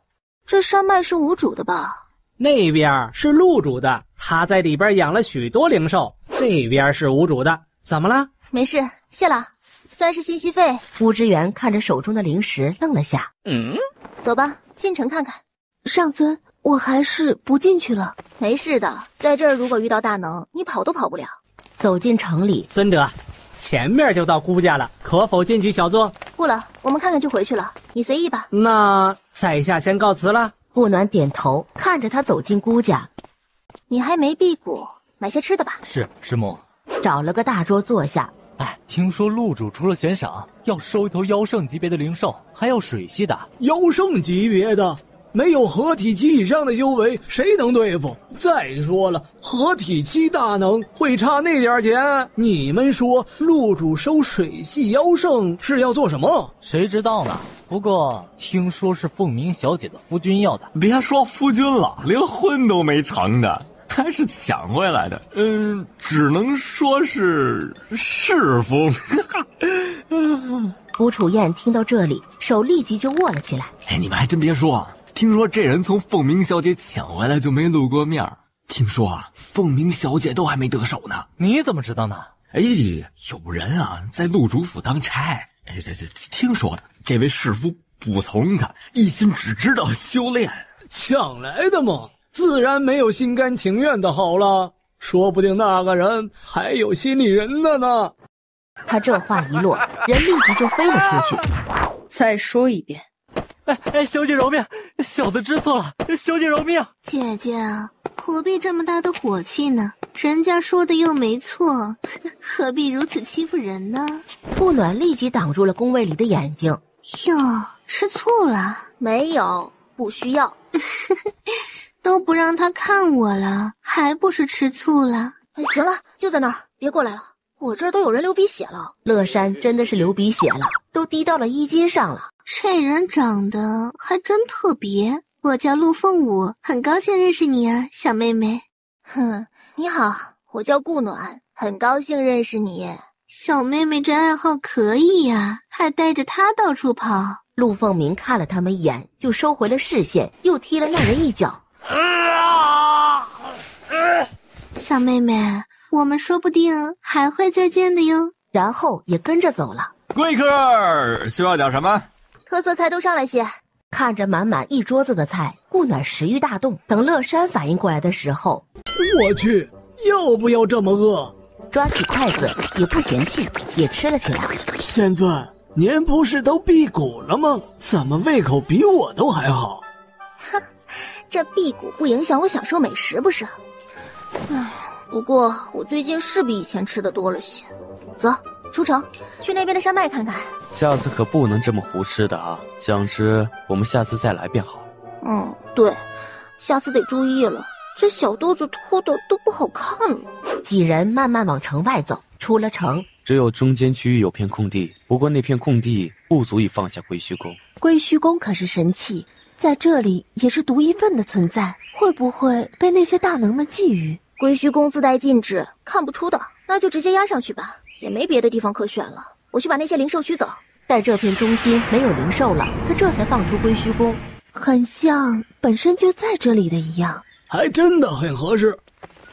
这山脉是无主的吧？那边是路主的，他在里边养了许多灵兽。这边是屋主的，怎么了？没事，谢了，算是信息费。乌之源看着手中的灵石，愣了下。走吧，进城看看。上尊，我还是不进去了。没事的，在这儿如果遇到大能，你跑都跑不了。走进城里，尊者，前面就到孤家了，可否进去小坐？不了，我们看看就回去了，你随意吧。那在下先告辞了。顾暖点头，看着他走进孤家。你还没辟谷，买些吃的吧。是，师母。找了个大桌坐下。哎，听说路主除了悬赏，要收一头妖圣级别的灵兽，还要水系的。妖圣级别的，没有合体期以上的修为，谁能对付？再说了，合体期大能会差那点钱？你们说，路主收水系妖圣是要做什么？谁知道呢？不过听说是凤鸣小姐的夫君要的。别说夫君了，连婚都没成的，还是抢回来的。只能说是侍夫。吴楚燕听到这里，手立即就握了起来。哎，你们还真别说，听说这人从凤鸣小姐抢回来就没露过面。听说啊，凤鸣小姐都还没得手呢。你怎么知道呢？哎，有人啊在路主府当差。哎，这听说的，这位侍夫不从他，一心只知道修炼。抢来的嘛，自然没有心甘情愿的好了。说不定那个人还有心里人的呢。他这话一落，人立即就飞了出去。再说一遍。哎，小姐饶命，小子知错了，小姐饶命。姐姐，何必这么大的火气呢？人家说的又没错，何必如此欺负人呢？顾暖立即挡住了宫卫里的眼睛。哟，吃醋了？没有，不需要。都不让他看我了，还不是吃醋了？哎，行了，就在那儿，别过来了，我这儿都有人流鼻血了。乐山真的是流鼻血了，都滴到了衣襟上了。这人长得还真特别。我叫陆凤舞，很高兴认识你啊，小妹妹。哼，你好，我叫顾暖，很高兴认识你。小妹妹这爱好可以呀，还带着她到处跑。陆凤鸣看了他们一眼，又收回了视线，又踢了那人一脚。小妹妹，我们说不定还会再见的哟。然后也跟着走了。贵客需要点什么？特色菜都上来些。看着满满一桌子的菜，顾暖食欲大动。等乐山反应过来的时候，我去，要不要这么饿？抓起筷子也不嫌弃，也吃了起来。仙尊，您不是都辟谷了吗？怎么胃口比我都还好？哼，这辟谷不影响我享受美食不是？唉，不过我最近是比以前吃的多了些。走，出城去那边的山脉看看。下次可不能这么胡吃的啊！想吃我们下次再来便好。对，下次得注意了，这小肚子拖的都不好看了。几人慢慢往城外走，出了城，只有中间区域有片空地，不过那片空地不足以放下归虚宫。归虚宫可是神器，在这里也是独一份的存在，会不会被那些大能们觊觎？归虚宫自带禁制，看不出的，那就直接压上去吧，也没别的地方可选了。我去把那些灵兽驱走。待这片中心没有灵兽了，他这才放出归虚宫，很像本身就在这里的一样，还真的很合适。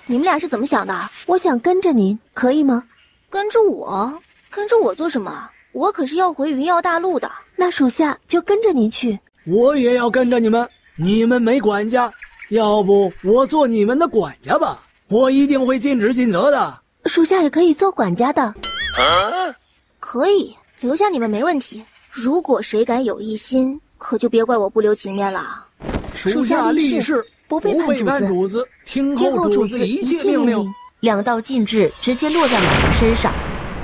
你们俩是怎么想的？我想跟着您，可以吗？跟着我？跟着我做什么？我可是要回云耀大陆的。那属下就跟着您去。我也要跟着你们，你们没管家，要不我做你们的管家吧？我一定会尽职尽责的。属下也可以做管家的。可以，留下你们没问题。如果谁敢有异心，可就别怪我不留情面了。属下立誓，不背叛主子，听候主子一切命令。两道禁制直接落在两人身上。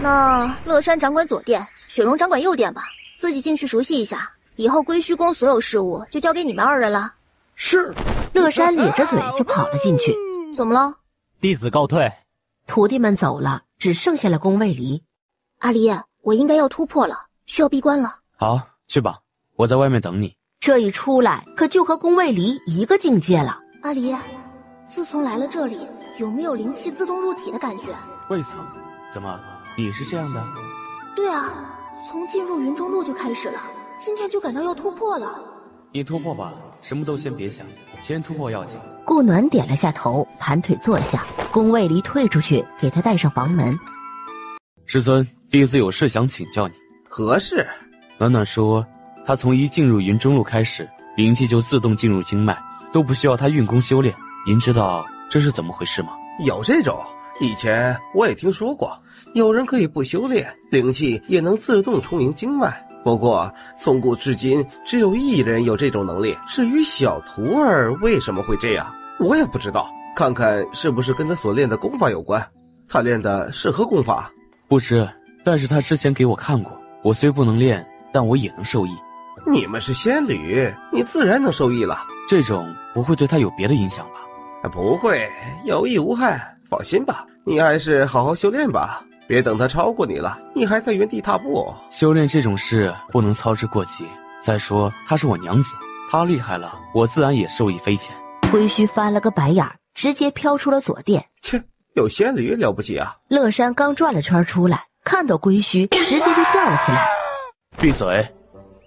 那乐山掌管左殿，雪容掌管右殿吧，自己进去熟悉一下。以后归虚宫所有事务就交给你们二人了。是。乐山咧着嘴就跑了进去。怎么了？弟子告退。徒弟们走了，只剩下了宫卫离。阿离，我应该要突破了，需要闭关了。好，去吧，我在外面等你。这一出来，可就和宫卫离一个境界了。阿离，自从来了这里，有没有灵气自动入体的感觉？未曾。怎么，你是这样的？对啊，从进入云中路就开始了，今天就感到要突破了。你突破吧，什么都先别想，先突破要紧。顾暖点了下头，盘腿坐下。宫卫离退出去，给他带上房门。师尊，弟子有事想请教你。何事？暖暖说，他从一进入云中路开始，灵气就自动进入经脉，都不需要他运功修炼。您知道这是怎么回事吗？有这种，以前我也听说过，有人可以不修炼，灵气也能自动充盈经脉。不过从古至今，只有一人有这种能力。至于小徒儿为什么会这样，我也不知道。看看是不是跟他所练的功法有关。他练的是何功法？不知，但是他之前给我看过。我虽不能练，但我也能受益。你们是仙侣，你自然能受益了。这种不会对他有别的影响吧？不会，有益无害，放心吧。你还是好好修炼吧，别等他超过你了，你还在原地踏步。修炼这种事不能操之过急。再说她是我娘子，她厉害了，我自然也受益匪浅。归墟翻了个白眼，直接飘出了左殿。切，有仙侣了不起啊！乐山刚转了圈出来，看到归墟，直接就叫了起来：“闭嘴！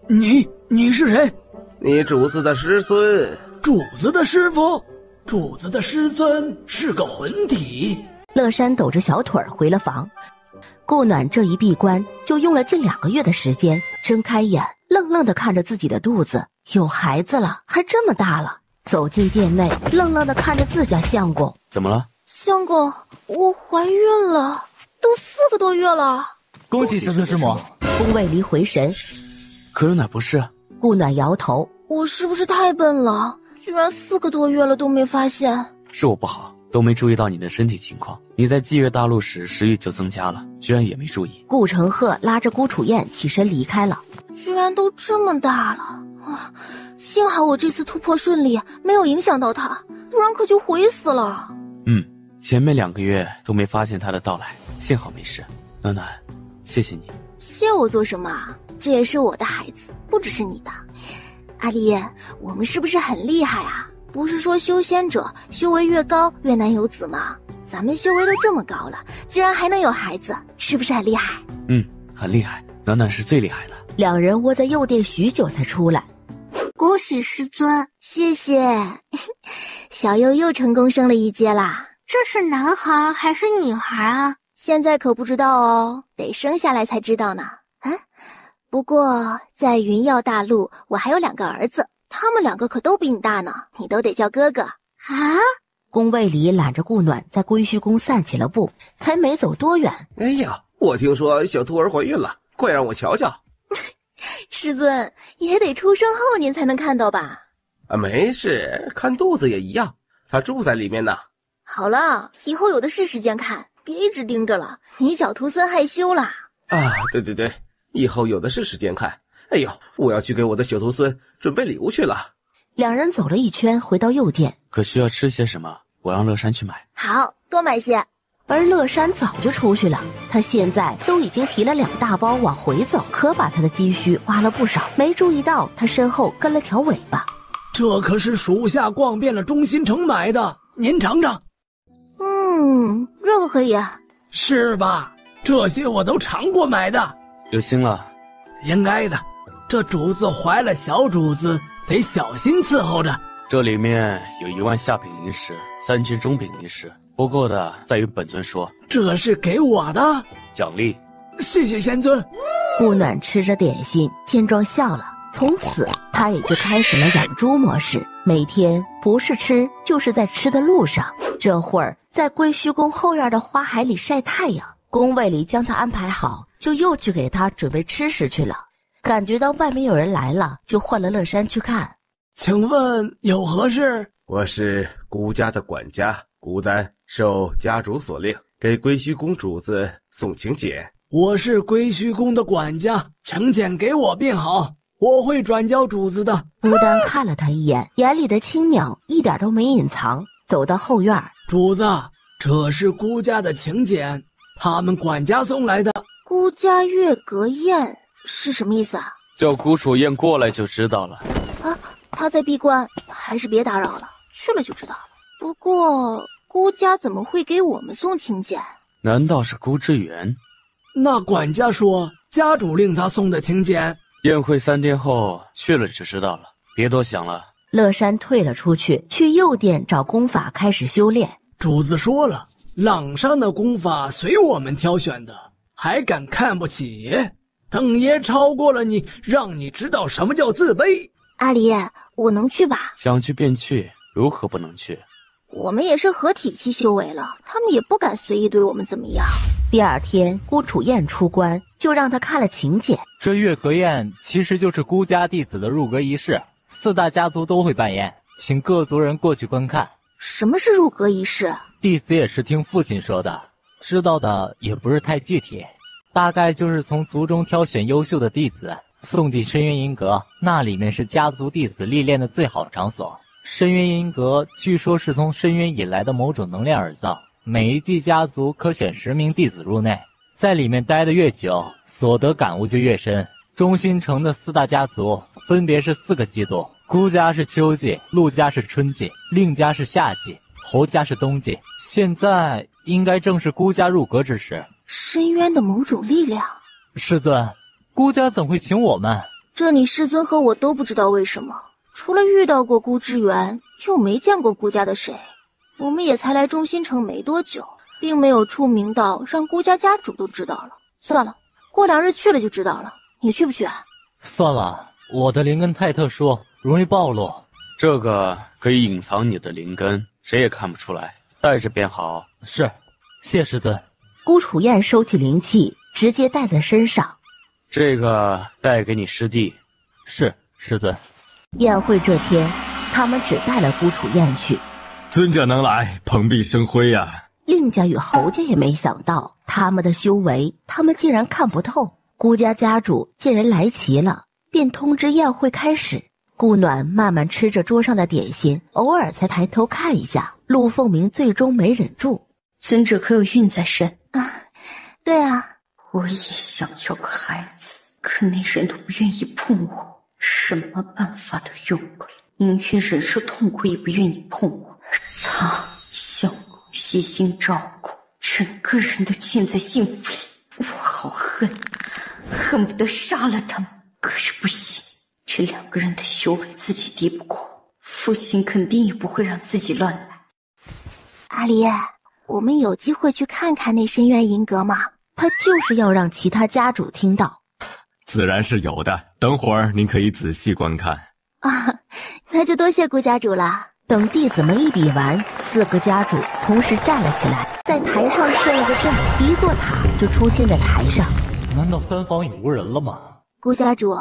你是谁？你主子的师孙。主子的师傅？主子的师尊是个魂体。”乐山抖着小腿回了房。顾暖这一闭关就用了近2个月的时间，睁开眼，愣愣地看着自己的肚子，有孩子了，还这么大了。走进店内，愣愣地看着自家相公。怎么了？相公，我怀孕了，都4个多月了。恭喜师尊师母。宫卫离回神，可有哪不是？顾暖摇头，我是不是太笨了？居然4个多月了都没发现。是我不好，都没注意到你的身体情况。你在祭月大陆时食欲就增加了，居然也没注意。顾承鹤拉着顾楚燕起身离开了。居然都这么大了啊！幸好我这次突破顺利，没有影响到他，不然可就毁死了。前面2个月都没发现他的到来，幸好没事。暖暖，谢谢你。谢我做什么啊？这也是我的孩子，不只是你的。阿离，我们是不是很厉害啊？不是说修仙者修为越高越难有子吗？咱们修为都这么高了，竟然还能有孩子，是不是很厉害？很厉害，暖暖是最厉害的。2人窝在右殿许久才出来。恭喜师尊，谢谢。小佑又成功升了1阶啦。这是男孩还是女孩啊？现在可不知道哦，得生下来才知道呢。不过在云耀大陆，我还有2个儿子，他们2个可都比你大呢，你都得叫哥哥啊。宫卫离揽着顾暖在归墟宫散起了步，才没走多远。哎呀，我听说小徒儿怀孕了，快让我瞧瞧。师尊，也得出生后您才能看到吧？没事，看肚子也一样，他住在里面呢。好了，以后有的是时间看，别一直盯着了，你小徒孙害羞啦。对，以后有的是时间看。哎呦，我要去给我的小徒孙准备礼物去了。2人走了一圈，回到右殿。可需要吃些什么？我让乐山去买。好，多买些。而乐山早就出去了，他现在都已经提了2大包往回走，可把他的积蓄花了不少，没注意到他身后跟了条尾巴。这可是属下逛遍了中心城买的，您尝尝。这个可以啊。是吧？这些我都尝过买的。有心了。应该的，这主子怀了小主子，得小心伺候着。这里面有1万下品灵石，3斤中品灵石，不够的再与本尊说。这是给我的奖励。谢谢仙尊。顾暖吃着点心，见状笑了。从此他也就开始了养猪模式，每天不是吃就是在吃的路上。这会儿在归墟宫后院的花海里晒太阳，宫卫里将他安排好，就又去给他准备吃食去了。感觉到外面有人来了，就换了乐山去看。请问有何事？我是孤家的管家孤丹，受家主所令，给归墟宫主子送请柬。我是归墟宫的管家，请柬给我便好，我会转交主子的。孤丹看了他一眼，眼里的轻蔑一点都没隐藏，走到后院。主子，这是孤家的请柬，他们管家送来的。孤家月阁宴是什么意思啊？叫顾楚燕过来就知道了。他在闭关，还是别打扰了，去了就知道了。不过孤家怎么会给我们送请柬？难道是孤之源？那管家说家主令他送的请柬。宴会3天后去了就知道了，别多想了，乐山退了出去，去右殿找功法开始修炼。主子说了，朗上的功法随我们挑选的，还敢看不起爷？等爷超过了你，让你知道什么叫自卑。阿离，我能去吧？想去便去，如何不能去？我们也是合体期修为了，他们也不敢随意对我们怎么样。第二天，孤楚燕出关，就让他看了请柬。这月阁宴其实就是孤家弟子的入阁仪式，4大家族都会办宴，请各族人过去观看。什么是入阁仪式？弟子也是听父亲说的，知道的也不是太具体，大概就是从族中挑选优秀的弟子，送进深渊银阁，那里面是家族弟子历练的最好场所。深渊银阁据说是从深渊引来的某种能量而造，每一季家族可选10名弟子入内，在里面待得越久，所得感悟就越深。中心城的4大家族分别是4个季度，孤家是秋季，陆家是春季，令家是夏季，侯家是冬季。现在应该正是孤家入阁之时。深渊的某种力量。师尊，孤家怎会请我们？这你师尊和我都不知道为什么，除了遇到过孤之源，就没见过孤家的谁。我们也才来中心城没多久，并没有出名到让孤家家主都知道了。算了，过2日去了就知道了。你去不去啊？算了，我的灵根太特殊，容易暴露。这个可以隐藏你的灵根，谁也看不出来，带着便好。是，谢师尊。孤楚燕收起灵气，直接带在身上。这个带给你师弟。是，师尊。宴会这天，他们只带了孤楚燕去。尊者能来，蓬荜生辉呀！令家与侯家也没想到，他们的修为，他们竟然看不透。孤家家主见人来齐了，便通知宴会开始。顾暖慢慢吃着桌上的点心，偶尔才抬头看一下。陆凤鸣最终没忍住：“尊者可有孕在身？”“啊，对啊。”“我也想要个孩子，可那人都不愿意碰我，什么办法都用过了，宁愿忍受痛苦也不愿意碰我。而他向我悉心照顾，整个人都浸在幸福里，我好恨不得杀了他们。可是不行，这2个人的修为自己敌不过，父亲肯定也不会让自己乱来。”“阿离，我们有机会去看看那深渊银阁吗？”他就是要让其他家主听到。自然是有的，等会儿您可以仔细观看。啊，那就多谢顾家主了。等弟子们一比完，4个家主同时站了起来，在台上设了个阵，一座塔就出现在台上。难道3房已无人了吗？顾家主，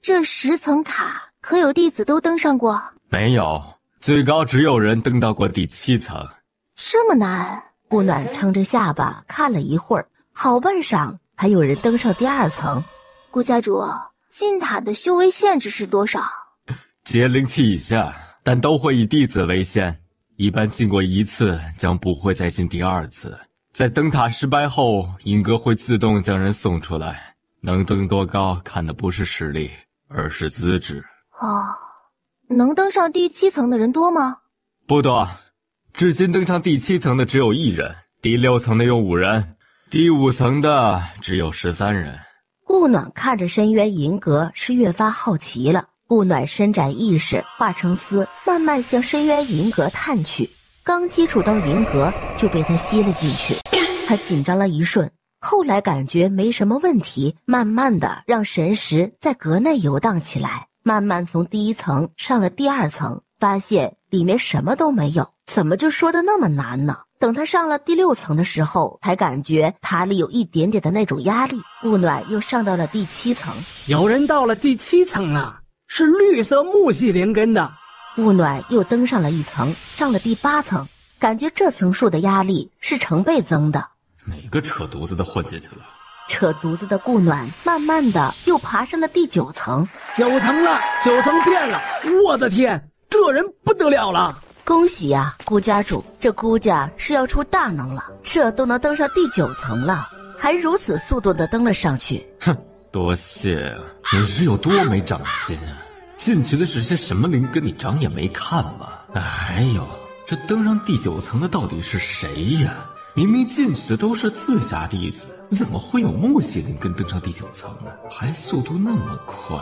这10层塔可有弟子都登上过？没有，最高只有人登到过第7层。这么难？顾暖撑着下巴看了一会儿，好半晌才有人登上第2层。顾家主，进塔的修为限制是多少？结灵气以下，但都会以弟子为限。一般进过1次，将不会再进第2次。在灯塔失败后，银阁会自动将人送出来。能登多高，看的不是实力，而是资质。哦，能登上第7层的人多吗？不多，至今登上第7层的只有1人，第6层的有5人，第5层的只有13人。顾暖看着深渊银阁，是越发好奇了。顾暖伸展意识，化成丝，慢慢向深渊银阁探去。刚接触到银阁，就被他吸了进去。他紧张了一瞬，后来感觉没什么问题，慢慢的让神识在阁内游荡起来，慢慢从第1层上了第2层，发现里面什么都没有。怎么就说的那么难呢？等他上了第6层的时候，才感觉塔里有一点点的那种压力。顾暖又上到了第7层，有人到了第7层了，是绿色木系灵根的。顾暖又登上了1层，上了第8层，感觉这层数的压力是成倍增的。哪个扯犊子的混进去了？扯犊子的顾暖慢慢的又爬上了第9层。9层了，9层变了，我的天，这人不得了了！恭喜啊，顾家主，这顾家是要出大能了，这都能登上第9层了，还如此速度的登了上去。哼，多谢啊！你是有多没长心啊？进去的是些什么灵根，你长眼没看吗？还有，这登上第9层的到底是谁呀？明明进去的都是自家弟子，怎么会有木系灵根登上第9层呢？还速度那么快？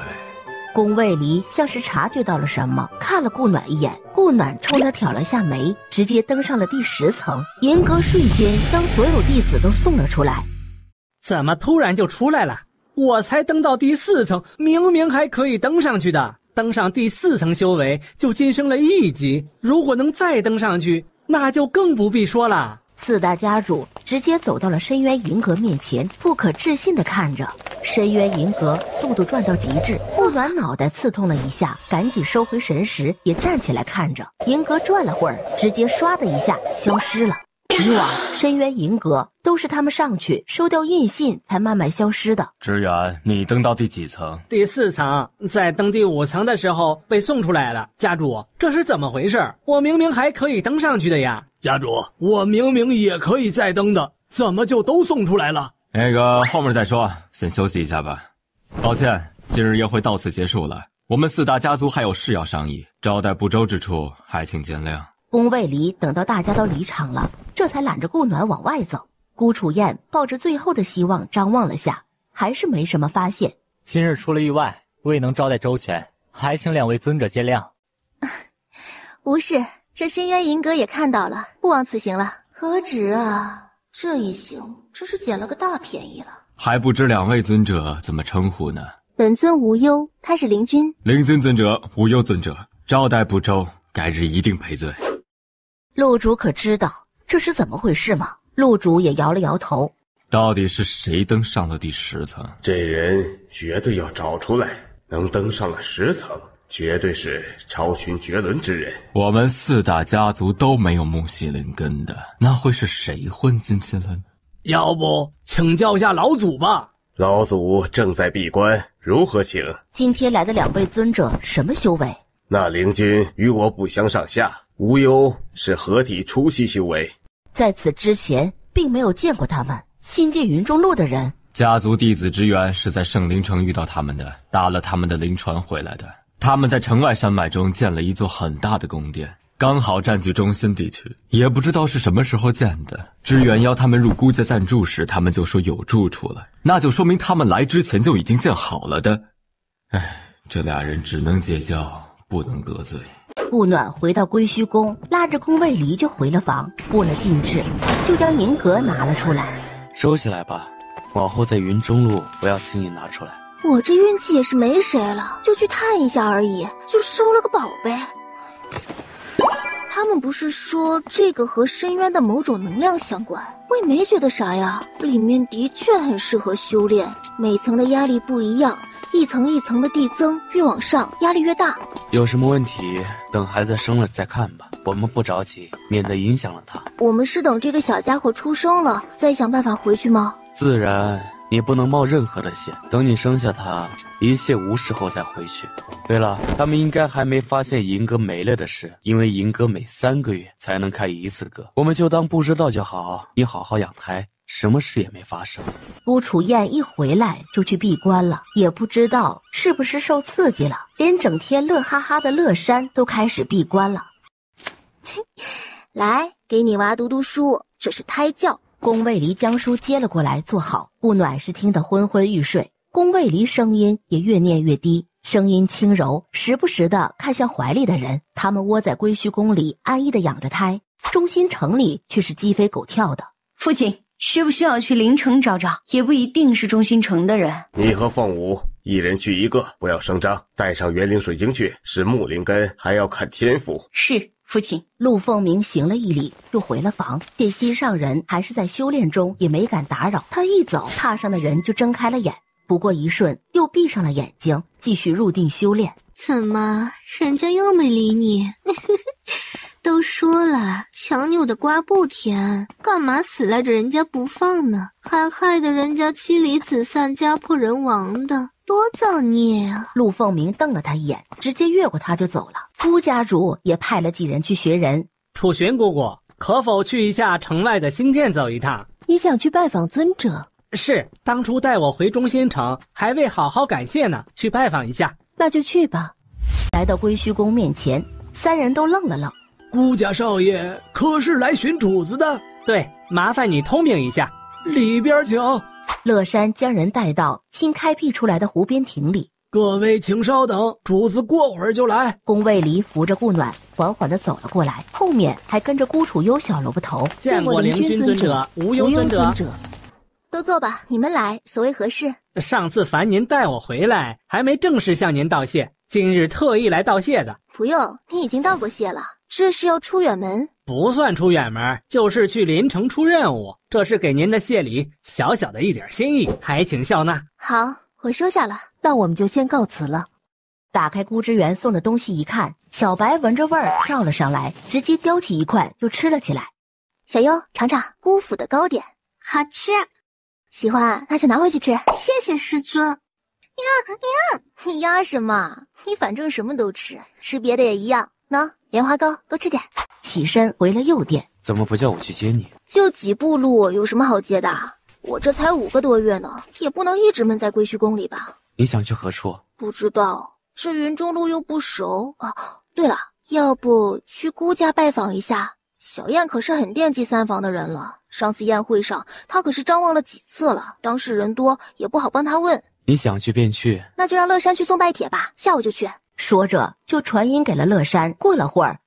宫卫离像是察觉到了什么，看了顾暖一眼，顾暖冲他挑了下眉，直接登上了第10层。银阁瞬间将所有弟子都送了出来。怎么突然就出来了？我才登到第4层，明明还可以登上去的。登上第4层修为就晋升了1级，如果能再登上去，那就更不必说了。4大家主直接走到了深渊银阁面前，不可置信地看着深渊银阁速度转到极致。顾暖脑袋刺痛了一下，赶紧收回神识，也站起来看着银阁转了会儿，直接唰的一下消失了。以往深渊银阁都是他们上去收掉印信才慢慢消失的。支援，你登到第几层？第4层，在登第5层的时候被送出来了。家主，这是怎么回事？我明明还可以登上去的呀。家主，我明明也可以再登的，怎么就都送出来了？那个后面再说，先休息一下吧。抱歉，今日宴会到此结束了，我们4大家族还有事要商议，招待不周之处还请见谅。宫卫离等到大家都离场了，这才揽着顾暖往外走。顾楚燕抱着最后的希望张望了下，还是没什么发现。今日出了意外，未能招待周全，还请2位尊者见谅。无事，这深渊银阁也看到了，不枉此行了。何止啊，这一行真是捡了个大便宜了。还不知2位尊者怎么称呼呢？本尊无忧，他是灵君。灵君尊者，无忧尊者，招待不周，改日一定赔罪。陆主可知道这是怎么回事吗？陆主也摇了摇头。到底是谁登上了第10层？这人绝对要找出来，能登上了10层，绝对是超群绝伦之人。我们4大家族都没有木系灵根的，那会是谁混进去了呢？要不请教下老祖吧。老祖正在闭关，如何请？今天来的2位尊者什么修为？那灵君与我不相上下，无忧是合体初期修为。在此之前并没有见过他们。新进云中路的人，家族弟子之源是在圣灵城遇到他们的，搭了他们的灵船回来的。他们在城外山脉中建了一座很大的宫殿，刚好占据中心地区，也不知道是什么时候建的。支援邀他们入孤家暂住时，他们就说有住处了，那就说明他们来之前就已经建好了的。唉，这2人只能结交，不能得罪。顾暖回到归虚宫，拉着宫卫离就回了房，布了禁制，就将银阁拿了出来。收起来吧，往后在云中路不要轻易拿出来。我这运气也是没谁了，就去探一下而已，就收了个宝贝。他们不是说这个和深渊的某种能量相关？我也没觉得啥呀，里面的确很适合修炼，每层的压力不一样，一层一层的递增，越往上压力越大。有什么问题等孩子生了再看吧，我们不着急，免得影响了他。我们是等这个小家伙出生了再想办法回去吗？自然，你不能冒任何的险，等你生下他一切无事后再回去。对了，他们应该还没发现银阁没了的事，因为银阁每3个月才能开1次阁，我们就当不知道就好。你好好养胎，什么事也没发生。顾楚燕一回来就去闭关了，也不知道是不是受刺激了，连整天乐哈哈的乐山都开始闭关了。来，给你娃读读书，这是胎教。宫卫离将书接了过来，坐好。顾暖是听得昏昏欲睡，宫卫离声音也越念越低，声音轻柔，时不时的看向怀里的人。他们窝在归虚宫里安逸的养着胎，中心城里却是鸡飞狗跳的。父亲，需不需要去灵城找找？也不一定是中心城的人。你和凤舞一人去1个，不要声张，带上元灵水晶去，是木灵根，还要看天赋。是，父亲。陆凤鸣行了一礼，就回了房。见心上人还是在修炼中，也没敢打扰。他一走，榻上的人就睁开了眼，不过一瞬又闭上了眼睛，继续入定修炼。怎么，人家又没理你？都说了，强扭的瓜不甜，干嘛死赖着人家不放呢？还害得人家妻离子散、家破人亡的，多造孽啊！陆凤鸣瞪了他一眼，直接越过他就走了。顾家主也派了几人去寻人。楚玄姑姑，可否去一下城外的新店走一趟？你想去拜访尊者？是，当初带我回中心城，还未好好感谢呢，去拜访一下。那就去吧。来到归虚宫面前，3人都愣了愣。顾家少爷可是来寻主子的？对，麻烦你通禀一下。里边请。乐山将人带到新开辟出来的湖边亭里，各位请稍等，主子过会儿就来。宫卫离扶着顾暖缓缓地走了过来，后面还跟着孤楚幽小萝卜头。见过灵君尊者，无忧尊者。都坐吧，你们来，所谓何事？上次烦您带我回来，还没正式向您道谢，今日特意来道谢的。不用，你已经道过谢了。这是要出远门？不算出远门，就是去临城出任务。这是给您的谢礼，小小的一点心意，还请笑纳。好，我收下了。那我们就先告辞了。打开孤之园送的东西一看，小白闻着味儿跳了上来，直接叼起一块就吃了起来。小优，尝尝姑府的糕点，好吃。喜欢那就拿回去吃。谢谢师尊。你压什么？你反正什么都吃，吃别的也一样。喏，莲花糕，多吃点。起身回了右殿。怎么不叫我去接你？就几步路，有什么好接的？我这才5个多月呢，也不能一直闷在归墟宫里吧？你想去何处？不知道，这云中路又不熟啊。对了，要不去姑家拜访一下？小燕可是很惦记三房的人了，上次宴会上她可是张望了几次了，当事人多也不好帮她问。你想去便去，那就让乐山去送拜帖吧，下午就去。说着就传音给了乐山。过了会儿，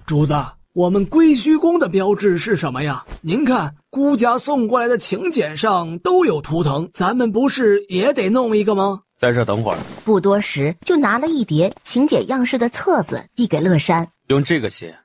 主子，我们归墟宫的标志是什么呀？您看孤家送过来的请柬上都有图腾，咱们不是也得弄一个吗？在这等会儿。不多时就拿了一叠请柬样式的册子递给乐山。用这个写。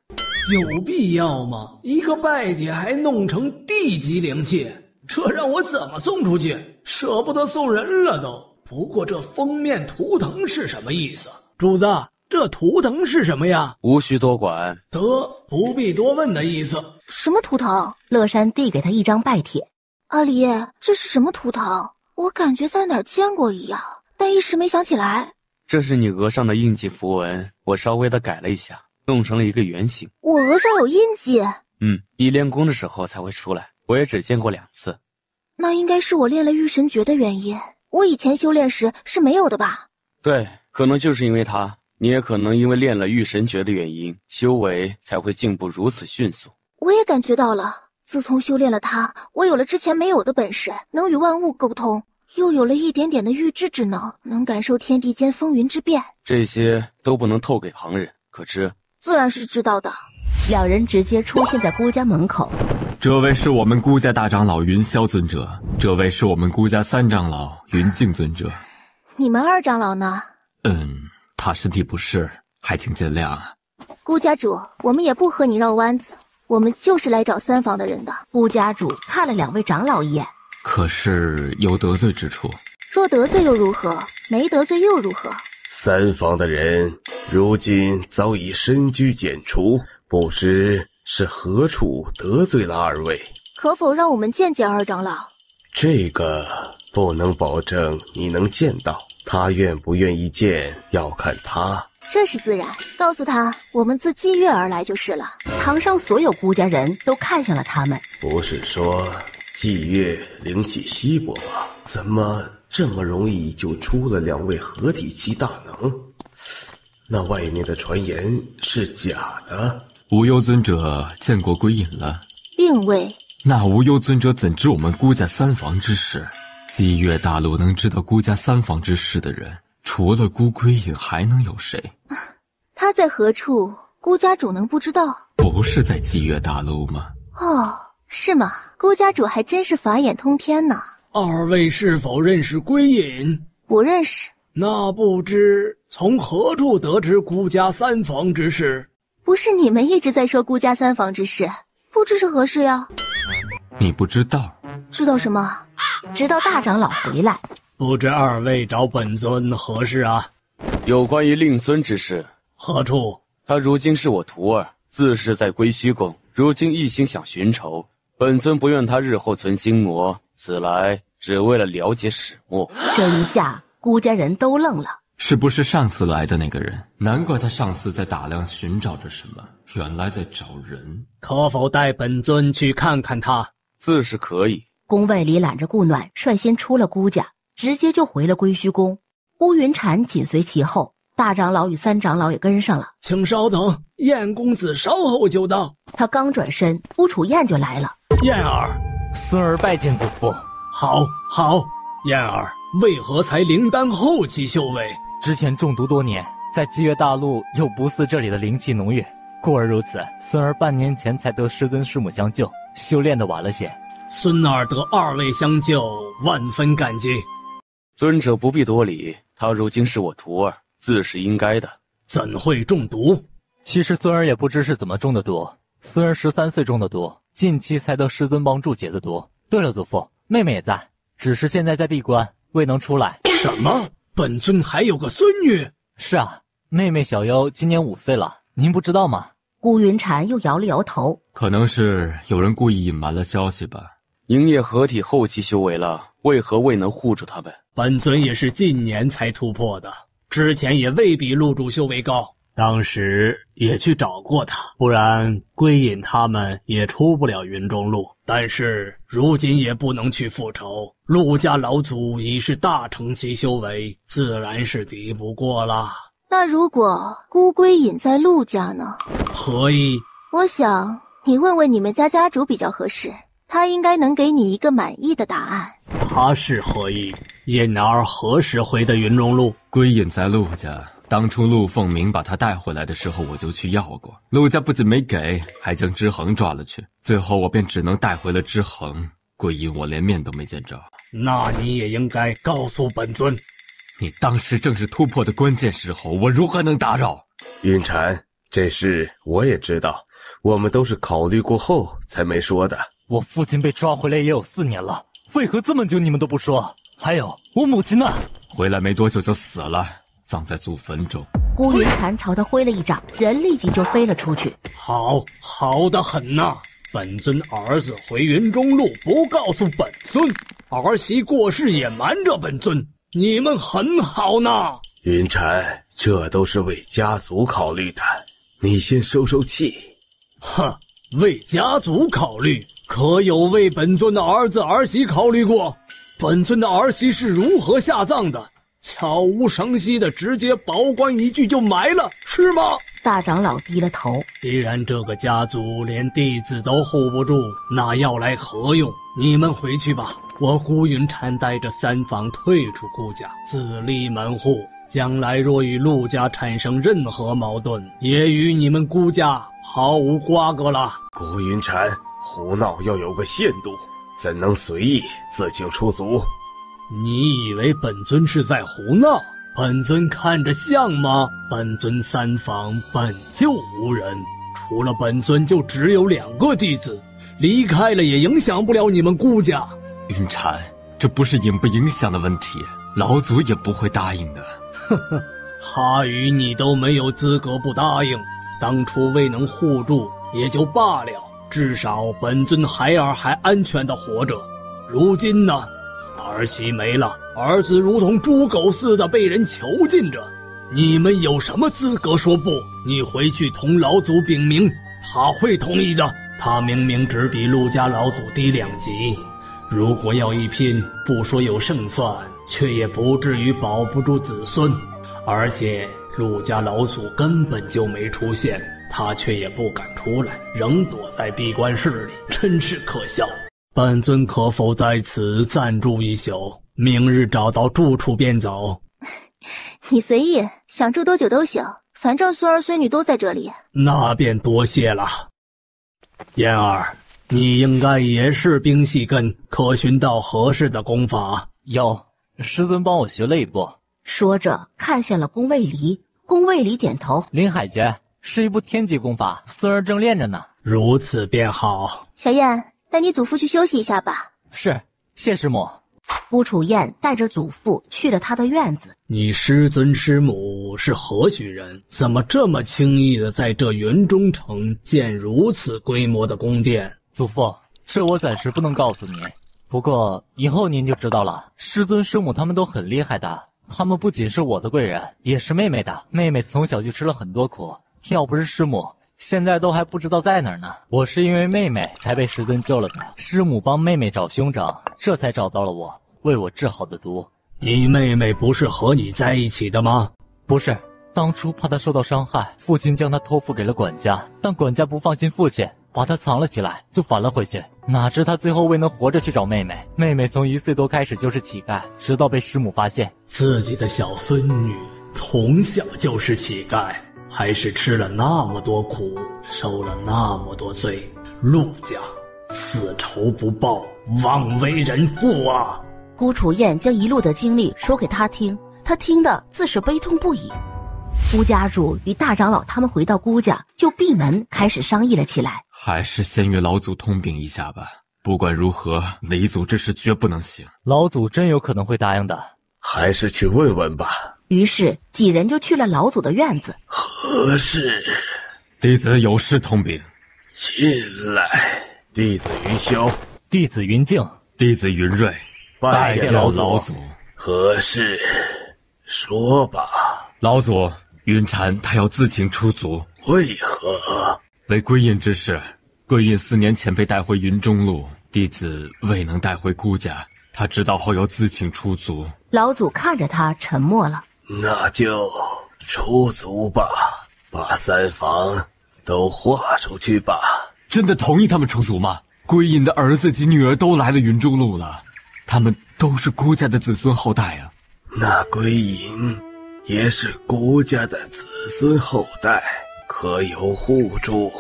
有必要吗？一个拜帖还弄成地级灵器，这让我怎么送出去？舍不得送人了都。不过这封面图腾是什么意思？主子，这图腾是什么呀？无需多管。得，不必多问的意思。什么图腾？乐山递给他一张拜帖。阿离，这是什么图腾？我感觉在哪儿见过一样，但一时没想起来。这是你额上的印记符文，我稍微的改了一下，弄成了一个圆形。我额上有印记？你练功的时候才会出来，我也只见过2次。那应该是我练了御神诀的原因，我以前修炼时是没有的吧？对，可能就是因为它，你也可能因为练了御神诀的原因，修为才会进步如此迅速。我也感觉到了，自从修炼了它，我有了之前没有的本事，能与万物沟通，又有了一点点的预知之能，能感受天地间风云之变。这些都不能透给旁人，可知？自然是知道的。两人直接出现在孤家门口。这位是我们孤家大长老云霄尊者，这位是我们孤家3长老云静尊者。你们2长老呢？他身体不适，还请见谅啊。孤家主，我们也不和你绕弯子，我们就是来找3房的人的。孤家主看了2位长老一眼，可是有得罪之处。若得罪又如何？没得罪又如何？3房的人如今早已身居简出，不知是何处得罪了2位？可否让我们见见2长老？这个不能保证你能见到，他愿不愿意见要看他。这是自然，告诉他我们自祭月而来就是了。堂上所有孤家人都看向了他们。不是说祭月灵气稀薄吗？怎么这么容易就出了2位合体期大能？那外面的传言是假的？无忧尊者见过归隐了？并未。那无忧尊者怎知我们孤家3房之事？祭月大陆能知道孤家3房之事的人，除了孤归隐还能有谁？他在何处？孤家主能不知道？不是在祭月大陆吗？哦，是吗？孤家主还真是法眼通天呢。2位是否认识归隐？不认识。那不知从何处得知孤家3房之事？不是你们一直在说孤家3房之事，不知是何事呀？你不知道？知道什么？直到大长老回来。不知2位找本尊何事啊？有关于令孙之事。何处？他如今是我徒儿，自是在归墟宫，如今一心想寻仇，本尊不愿他日后存心魔，此来只为了了解始末。这一下孤家人都愣了。是不是上次来的那个人？难怪他上次在打量寻找着什么，原来在找人。可否带本尊去看看他？自是可以。宫外里揽着顾暖率先出了孤家，直接就回了归墟宫。乌云禅紧随其后，大长老与3长老也跟上了。请稍等，燕公子稍后就到。他刚转身，乌楚燕就来了。燕儿，孙儿拜见祖父。好，燕儿，为何才灵丹后期修为？之前中毒多年，在极乐大陆又不似这里的灵气浓郁，故而如此。孙儿半年前才得师尊师母相救，修炼的晚了些。孙儿得二位相救，万分感激。尊者不必多礼，他如今是我徒儿，自是应该的。怎会中毒？其实孙儿也不知是怎么中的毒。孙儿13岁中的毒，近期才得师尊帮助解的毒。对了，祖父，妹妹也在，只是现在在闭关，未能出来。什么？本尊还有个孙女？是啊，妹妹小妖今年5岁了，您不知道吗？顾云禅又摇了摇头，可能是有人故意隐瞒了消息吧。营业合体后期修为了，为何未能护住他们？本尊也是近年才突破的，之前也未比陆主修为高，当时也去找过他，不然归隐他们也出不了云中路。但是如今也不能去复仇，陆家老祖已是大成期修为，自然是敌不过啦。那如果孤归隐在陆家呢？何意？我想你问问你们家家主比较合适，他应该能给你一个满意的答案。他是何意？隐儿何时回的云中路？归隐在陆家，当初陆凤鸣把他带回来的时候，我就去要过，陆家不仅没给，还将之衡抓了去，最后我便只能带回了之衡。归隐我连面都没见着。那你也应该告诉本尊。你当时正是突破的关键时候，我如何能打扰？云禅，这事我也知道，我们都是考虑过后才没说的。我父亲被抓回来也有4年了，为何这么久你们都不说？还有我母亲呢？回来没多久就死了，葬在祖坟中。顾云禅朝他挥了一掌，人立即就飞了出去。好得很呐！本尊儿子回云中路不告诉本尊，儿媳过世也瞒着本尊，你们很好呢。云禅，这都是为家族考虑的，你先收收气。哼，为家族考虑，可有为本尊的儿子儿媳考虑过？本尊的儿媳是如何下葬的？悄无声息的直接保棺一具就埋了，是吗？大长老低了头。既然这个家族连弟子都护不住，那要来何用？你们回去吧，我顾云禅带着3房退出顾家，自立门户。将来若与陆家产生任何矛盾，也与你们顾家毫无瓜葛了。顾云禅，胡闹要有个限度，怎能随意自请出族？你以为本尊是在胡闹？本尊看着像吗？本尊3房本就无人，除了本尊就只有2个弟子，离开了也影响不了你们顾家。云禅，这不是影不影响的问题，老祖也不会答应的。呵呵，他与你都没有资格不答应，当初未能护住也就罢了，至少本尊孩儿还安全的活着。如今呢，儿媳没了，儿子如同猪狗似的被人囚禁着，你们有什么资格说不？你回去同老祖禀明，他会同意的。他明明只比陆家老祖低2级，如果要一拼，不说有胜算，却也不至于保不住子孙。而且陆家老祖根本就没出现，他却也不敢出来，仍躲在闭关室里，真是可笑。本尊可否在此暂住一宿，明日找到住处便走？你随意，想住多久都行，反正孙儿孙女都在这里。那便多谢了。燕儿，你应该也是冰系根，可寻到合适的功法？有，师尊帮我学了一部。说着看向了宫卫离，宫卫离点头。林海诀是一部天级功法，孙儿正练着呢。如此便好。小燕，带你祖父去休息一下吧。是，谢师母。顾楚燕带着祖父去了他的院子。你师尊师母是何许人？怎么这么轻易的在这云中城建如此规模的宫殿？祖父，这我暂时不能告诉您，不过以后您就知道了。师尊师母他们都很厉害的，他们不仅是我的贵人，也是妹妹的。妹妹从小就吃了很多苦，要不是师母，现在都还不知道在哪儿呢。我是因为妹妹才被师尊救了的，师母帮妹妹找兄长，这才找到了我，为我治好的毒。你妹妹不是和你在一起的吗？不是，当初怕她受到伤害，父亲将她托付给了管家，但管家不放心父亲，把她藏了起来，就返了回去。哪知她最后未能活着去找妹妹。妹妹从1岁多开始就是乞丐，直到被师母发现，自己的小孙女从小就是乞丐，还是吃了那么多苦，受了那么多罪。陆家此仇不报，枉为人父啊！顾楚燕将一路的经历说给他听，他听得自是悲痛不已。顾家主与大长老他们回到顾家，就闭门开始商议了起来。还是先与老祖通禀一下吧。不管如何，雷祖之事绝不能行。老祖真有可能会答应的，还是去问问吧。于是几人就去了老祖的院子。何事？弟子有事通禀。进来。弟子云霄，弟子云静，弟子云瑞，拜见老祖。何事？说吧。老祖，云禅他要自请出族。为何？为归隐之事。归隐4年前被带回云中路，弟子未能带回顾家，他知道后要自请出族。老祖看着他沉默了。那就出族吧，把3房都划出去吧。真的同意他们出族吗？归隐的儿子及女儿都来了云中路了，他们都是顾家的子孙后代啊。那归隐也是顾家的子孙后代，可有护住？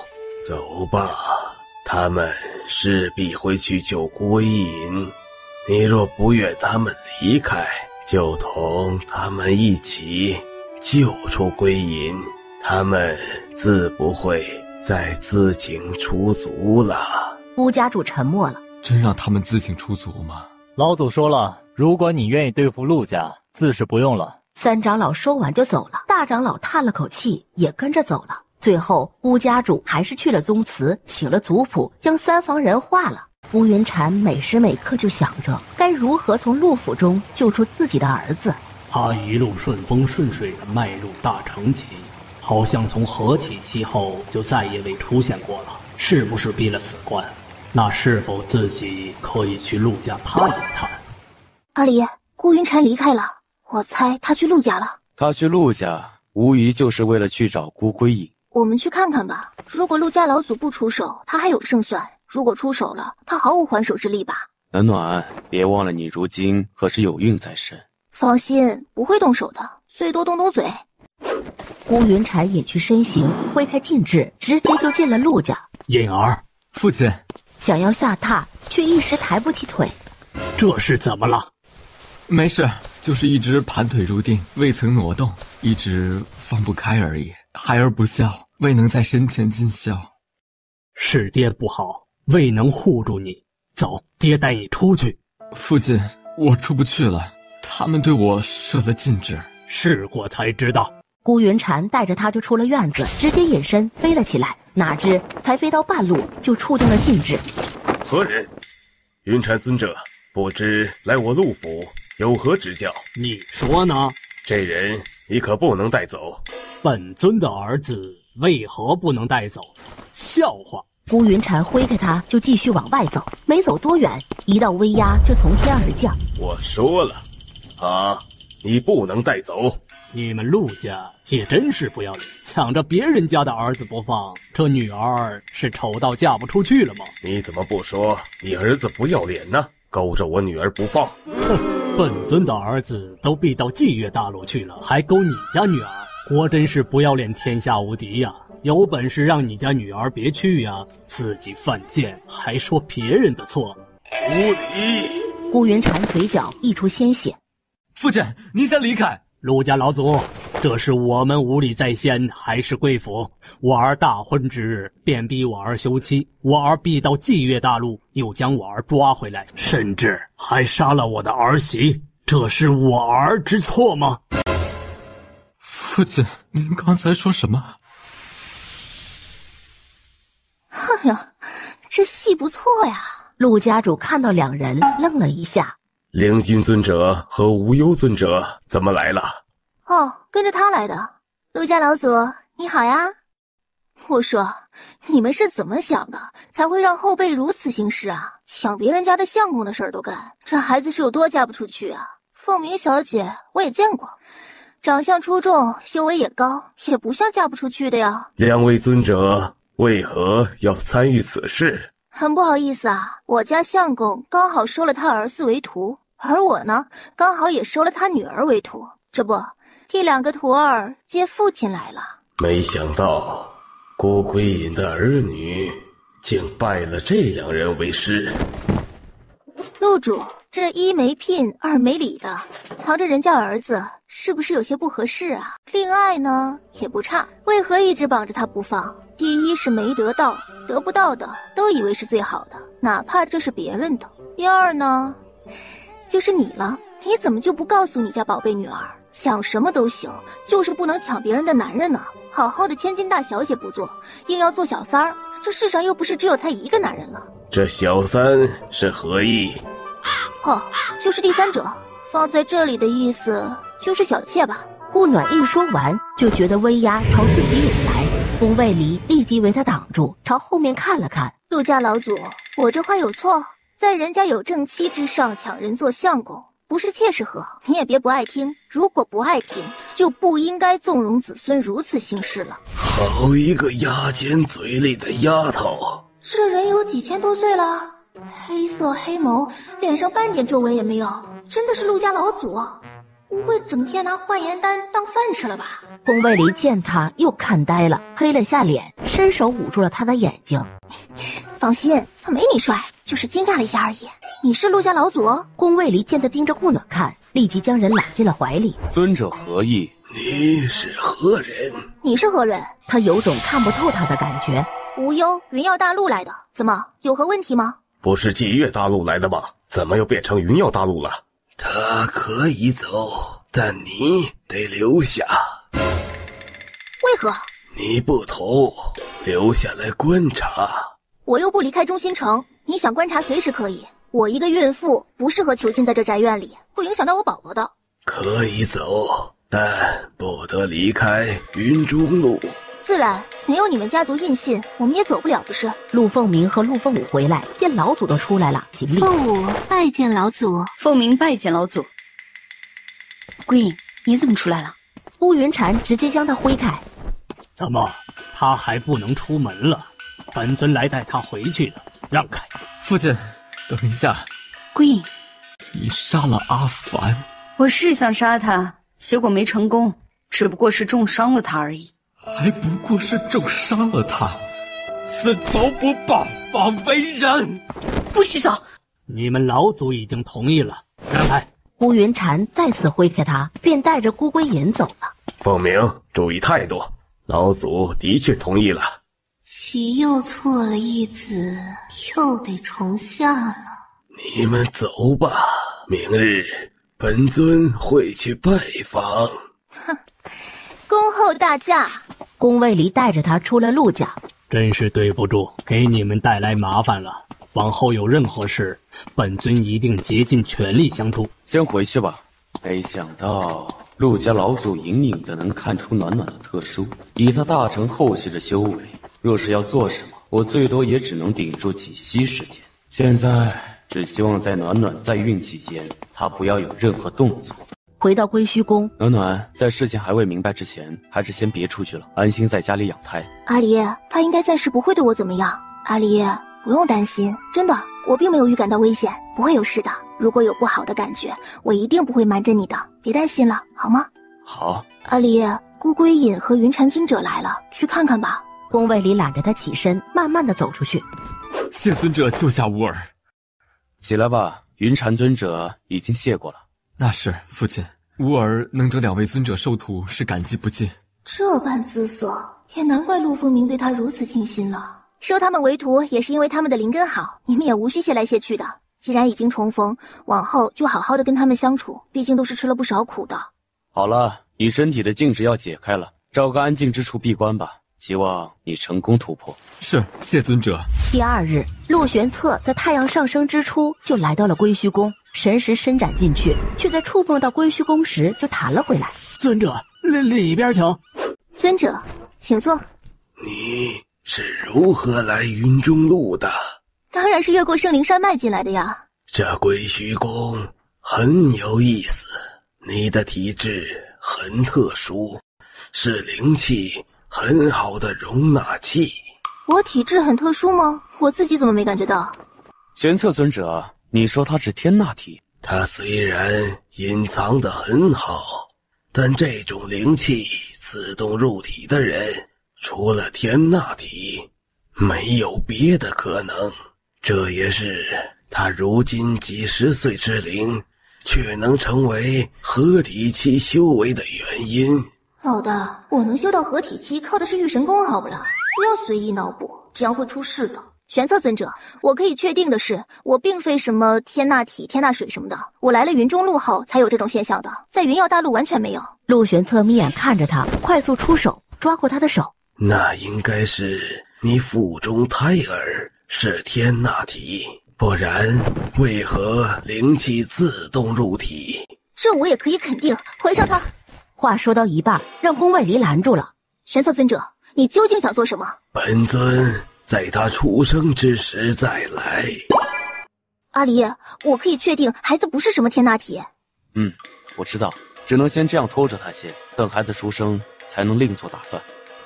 走吧，他们势必会去救归隐。你若不愿他们离开，就同他们一起救出归隐，他们自不会再自请出族了。顾家主沉默了。真让他们自请出族吗？老祖说了，如果你愿意对付陆家，自是不用了。3长老说完就走了，大长老叹了口气，也跟着走了。最后顾家主还是去了宗祠，请了族谱，将3房人化了。顾云禅每时每刻就想着该如何从陆府中救出自己的儿子。他一路顺风顺水地迈入大成期，好像从合体期后就再也未出现过了，是不是闭了死关？那是否自己可以去陆家探一探？阿离，顾云禅离开了，我猜他去陆家了。他去陆家无疑就是为了去找顾归隐。我们去看看吧。如果陆家老祖不出手，他还有胜算；如果出手了，他毫无还手之力吧。暖暖，别忘了你如今可是有孕在身。放心，不会动手的，最多动动嘴。顾云禅隐去身形，挥开禁制，直接就进了陆家。隐儿，父亲想要下榻，却一时抬不起腿。这是怎么了？没事，就是一直盘腿入定，未曾挪动，一直放不开而已。孩儿不孝，未能在身前尽孝。是爹不好，未能护住你。走，爹带你出去。父亲，我出不去了，他们对我设了禁制。试过才知道。顾云禅带着他就出了院子，直接隐身飞了起来，哪知才飞到半路就触动了禁制。何人？云禅尊者，不知来我陆府有何指教？你说呢？这人你可不能带走。本尊的儿子为何不能带走？笑话！顾云禅挥开他就继续往外走，没走多远，一道威压就从天而降。我说了，你不能带走。你们陆家也真是不要脸，抢着别人家的儿子不放，这女儿是丑到嫁不出去了吗？你怎么不说你儿子不要脸呢？勾着我女儿不放。哼，本尊的儿子都避到霁月大陆去了，还勾你家女儿，果真是不要脸天下无敌呀！有本事让你家女儿别去呀，自己犯贱还说别人的错，无礼！顾云禅嘴角溢出鲜血。父亲，您先离开。陆家老祖，这是我们无礼在先，还是贵府？我儿大婚之日便逼我儿休妻，我儿逼到霁月大陆，又将我儿抓回来，甚至还杀了我的儿媳，这是我儿之错吗？父亲，您刚才说什么？哎呀，这戏不错呀！陆家主看到两人，愣了一下。灵君尊者和无忧尊者怎么来了？哦，跟着他来的。陆家老祖，你好呀。我说，你们是怎么想的，才会让后辈如此行事啊？抢别人家的相公的事儿都干，这孩子是有多嫁不出去啊？凤鸣小姐我也见过，长相出众，修为也高，也不像嫁不出去的呀。两位尊者，为何要参与此事？很不好意思啊，我家相公刚好收了他儿子为徒，而我呢，刚好也收了他女儿为徒。这不，第2个徒儿接父亲来了。没想到郭归隐的儿女竟拜了这2人为师。陆主，这1没聘2没礼的，藏着人家儿子，是不是有些不合适啊？恋爱呢也不差，为何一直绑着他不放？第一是没得到，得不到的都以为是最好的，哪怕这是别人的。第二呢，就是你了，你怎么就不告诉你家宝贝女儿，抢什么都行，就是不能抢别人的男人呢？好好的千金大小姐不做，硬要做小三儿，这世上又不是只有他一个男人了。这小三是何意？哦，就是第3者，放在这里的意思就是小妾吧。顾暖一说完，就觉得威压朝自己涌来，宫卫离立即为他挡住，朝后面看了看。陆家老祖，我这话有错？在人家有正妻之上抢人做相公，不是妾是何？你也别不爱听，如果不爱听，就不应该纵容子孙如此行事了。好一个牙尖嘴利的丫头！这人有几千多岁了，黑色黑眸，脸上半点皱纹也没有，真的是陆家老祖？不会整天拿焕颜丹当饭吃了吧？宫卫离见他又看呆了，黑了下脸，伸手捂住了他的眼睛。放心，他没你帅，就是惊讶了一下而已。你是陆家老祖？宫卫离见他盯着顾暖看，立即将人揽进了怀里。尊者何意？你是何人？你是何人？他有种看不透他的感觉。无忧，云耀大陆来的，怎么有何问题吗？不是霁月大陆来的吗？怎么又变成云耀大陆了？他可以走，但你得留下。为何？你不投，留下来观察。我又不离开中心城，你想观察随时可以。我一个孕妇不适合囚禁在这宅院里，会影响到我宝宝的。可以走，但不得离开云中路。自然，没有你们家族印信，我们也走不了不是？陆凤鸣和陆凤舞回来，见老祖都出来了，行礼。凤舞拜见老祖，凤鸣拜见老祖。归隐，你怎么出来了？乌云禅直接将他挥开。怎么，他还不能出门了？本尊来带他回去的，让开。父亲，等一下。归隐，你杀了阿凡？我是想杀他，结果没成功，只不过是重伤了他而已。还不过是重伤了他，此仇不报，枉为人。不许走！你们老祖已经同意了，让开。乌云禅再次挥开他，便带着孤归隐走了。凤鸣，注意态度，老祖的确同意了。其又错了一子，又得重下了。你们走吧，明日本尊会去拜访。哼，恭候大驾。宫卫离带着他出了陆家。真是对不住，给你们带来麻烦了。往后有任何事，本尊一定竭尽全力相助。先回去吧。没想到陆家老祖隐隐的能看出暖暖的特殊，以他大成后期的修为，若是要做什么，我最多也只能顶住几息时间。现在只希望在暖暖在孕期间，他不要有任何动作。回到归虚宫，暖暖在事情还未明白之前，还是先别出去了，安心在家里养胎。阿离，他应该暂时不会对我怎么样。阿离，不用担心，真的，我并没有预感到危险，不会有事的。如果有不好的感觉，我一定不会瞒着你的，别担心了，好吗？好。阿离，孤归隐和云禅尊者来了，去看看吧。宫卫里揽着他起身，慢慢的走出去。谢尊者救下乌儿。起来吧，云禅尊者已经谢过了。那是父亲，乌儿能得2位尊者受徒，是感激不尽。这般姿色，也难怪陆凤鸣对他如此倾心了。收他们为徒也是因为他们的灵根好，你们也无需谢来谢去的。既然已经重逢，往后就好好的跟他们相处，毕竟都是吃了不少苦的。好了，你身体的禁制要解开了，找个安静之处闭关吧。希望你成功突破。是，谢尊者。第2日，陆玄策在太阳上升之初就来到了归虚宫，神识伸展进去，却在触碰到归虚宫时就弹了回来。尊者，里边请。尊者，请坐。你是如何来云中路的？当然是越过圣灵山脉进来的呀。这归虚宫很有意思，你的体质很特殊，是灵气很好的容纳器。我体质很特殊吗？我自己怎么没感觉到？玄策尊者，你说他是天那体？他虽然隐藏得很好，但这种灵气自动入体的人，除了天那体，没有别的可能。这也是他如今几十岁之龄，却能成为合体期修为的原因。老大，我能修到合体期，靠的是御神功，好不啦？不要随意脑补，这样会出事的。玄策尊者，我可以确定的是，我并非什么天那体、天那水什么的，我来了云中路后才有这种现象的，在云耀大陆完全没有。陆玄策眯眼看着他，快速出手抓过他的手。那应该是你腹中胎儿是天那体，不然为何灵气自动入体？这我也可以肯定，回上他。话说到一半，让宫外离拦住了。玄策尊者，你究竟想做什么？本尊在他出生之时再来。阿离，我可以确定孩子不是什么天那体。我知道，只能先这样拖着他些，等孩子出生才能另做打算。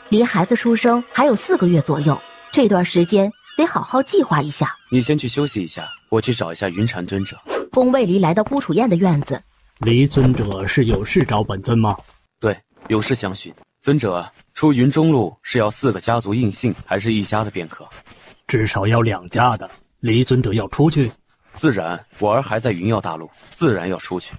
离孩子出生还有4个月左右，这段时间得好好计划一下。你先去休息一下，我去找一下云禅尊者。宫卫离来到顾楚燕的院子。离尊者是有事找本尊吗？对，有事相询。尊者，出云中路是要4个家族印信，还是1家的便可？至少要2家的。离尊者要出去？自然，我儿还在云耀大陆，自然要出去。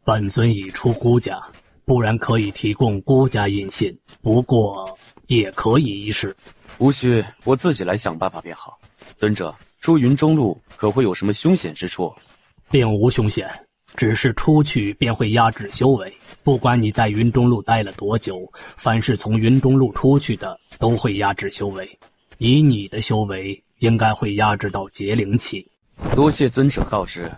本尊已出孤家，不然可以提供孤家印信，不过也可以一试。无需，我自己来想办法便好。尊者，出云中路可会有什么凶险之处？并无凶险，只是出去便会压制修为。不管你在云中路待了多久，凡是从云中路出去的都会压制修为。以你的修为，应该会压制到结灵期。多谢尊者告知。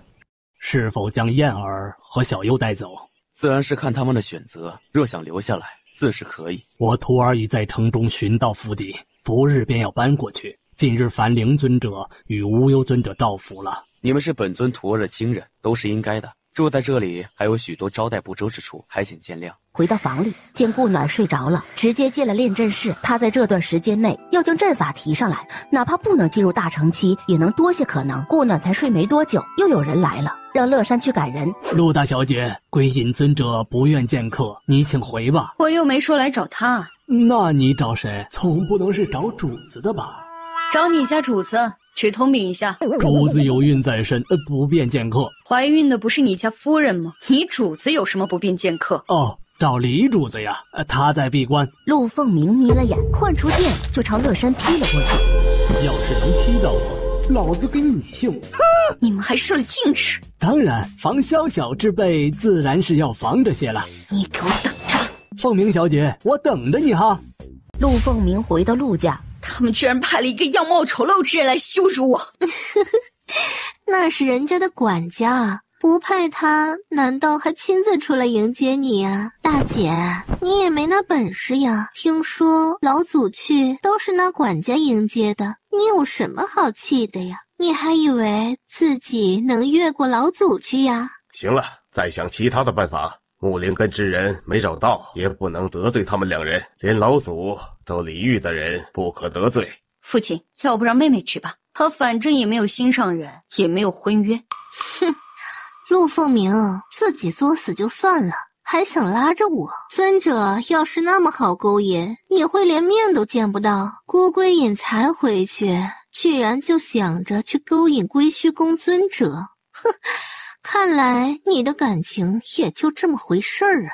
是否将燕儿和小优带走？自然是看他们的选择，若想留下来，自是可以。我徒儿已在城中寻到府邸，不日便要搬过去。近日梵灵尊者与无忧尊者到府了。你们是本尊徒儿的亲人，都是应该的。住在这里还有许多招待不周之处，还请见谅。回到房里，见顾暖睡着了，直接进了炼阵室。他在这段时间内要将阵法提上来，哪怕不能进入大成期，也能多些可能。顾暖才睡没多久，又有人来了，让乐山去赶人。陆大小姐，归隐尊者不愿见客，你请回吧。我又没说来找他。那你找谁？总不能是找主子的吧？找你家主子。去通禀一下，主子有孕在身，不便见客。怀孕的不是你家夫人吗？你主子有什么不便见客？哦，找李主子呀，他在闭关。陆凤鸣眯了眼，唤出剑就朝乐山劈了过去。要是能踢到我，老子给你秀！你们还设了禁制？当然，防小小之辈自然是要防着些了。你给我等着，凤鸣小姐，我等着你哈。陆凤鸣回到陆家。他们居然派了一个样貌丑陋之人来羞辱我。那是人家的管家，不派他，难道还亲自出来迎接你呀？大姐，你也没那本事呀。听说老祖去都是那管家迎接的，你有什么好气的呀？你还以为自己能越过老祖去呀？行了，再想其他的办法。木灵根之人没找到，也不能得罪他们2人，连老祖都礼遇的人不可得罪。父亲，要不让妹妹去吧，她反正也没有心上人，也没有婚约。哼，陆凤鸣自己作死就算了，还想拉着我。尊者要是那么好勾引，也会连面都见不到。郭归隐才回去，居然就想着去勾引归虚宫尊者。哼，看来你的感情也就这么回事儿啊。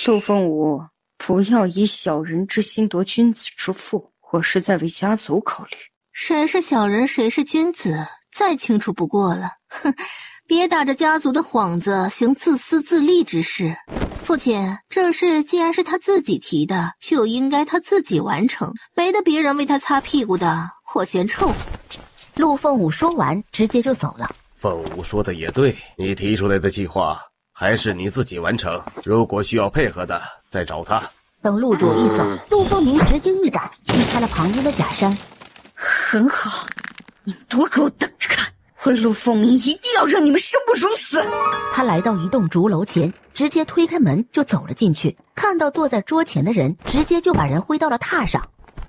陆凤舞，不要以小人之心夺君子之腹，我是在为家族考虑。谁是小人，谁是君子，再清楚不过了。哼，别打着家族的幌子行自私自利之事。父亲，这事既然是他自己提的，就应该他自己完成，没得别人为他擦屁股的，我嫌臭。陆凤舞说完，直接就走了。凤舞说的也对，你提出来的计划还是你自己完成，如果需要配合的，再找他。等陆主一走，陆凤鸣直接一斩劈开了旁边的假山。很好，你们多给我等着看，我陆凤鸣一定要让你们生不如死。他来到一栋竹楼前，直接推开门就走了进去，看到坐在桌前的人，直接就把人挥到了榻上。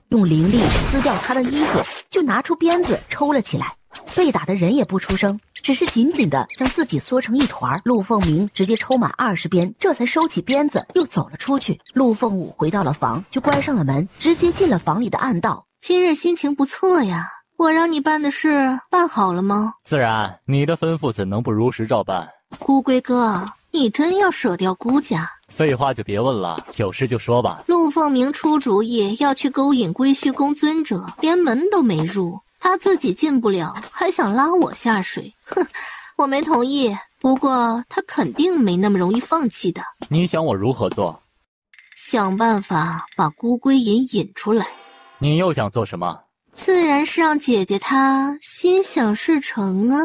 用灵力撕掉他的衣服，就拿出鞭子抽了起来。被打的人也不出声，只是紧紧地将自己缩成一团。陆凤鸣直接抽满20鞭，这才收起鞭子又走了出去。陆凤舞回到了房，就关上了门，直接进了房里的暗道。今日心情不错呀，我让你办的事办好了吗？自然，你的吩咐怎能不如实照办？孤龟哥，你真要舍掉孤家？废话就别问了，有事就说吧。陆凤鸣出主意要去勾引归虚宫尊者，连门都没入，他自己进不了，还想拉我下水。哼，我没同意，不过他肯定没那么容易放弃的。你想我如何做？想办法把孤归引出来。你又想做什么？自然是让姐姐她心想事成啊。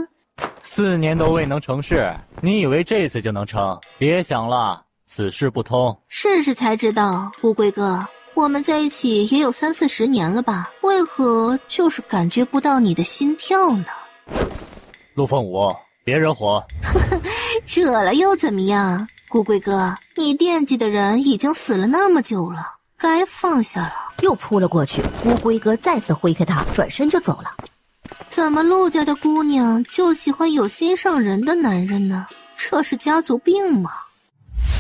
4年都未能成事，你以为这次就能成？别想了，此事不通。试试才知道，乌龟哥，我们在一起也有30-40年了吧？为何就是感觉不到你的心跳呢？陆凤舞，别惹火。惹了又怎么样？乌龟哥，你惦记的人已经死了那么久了，该放下了。又扑了过去，乌龟哥再次挥开他，转身就走了。怎么陆家的姑娘就喜欢有心上人的男人呢？这是家族病吗？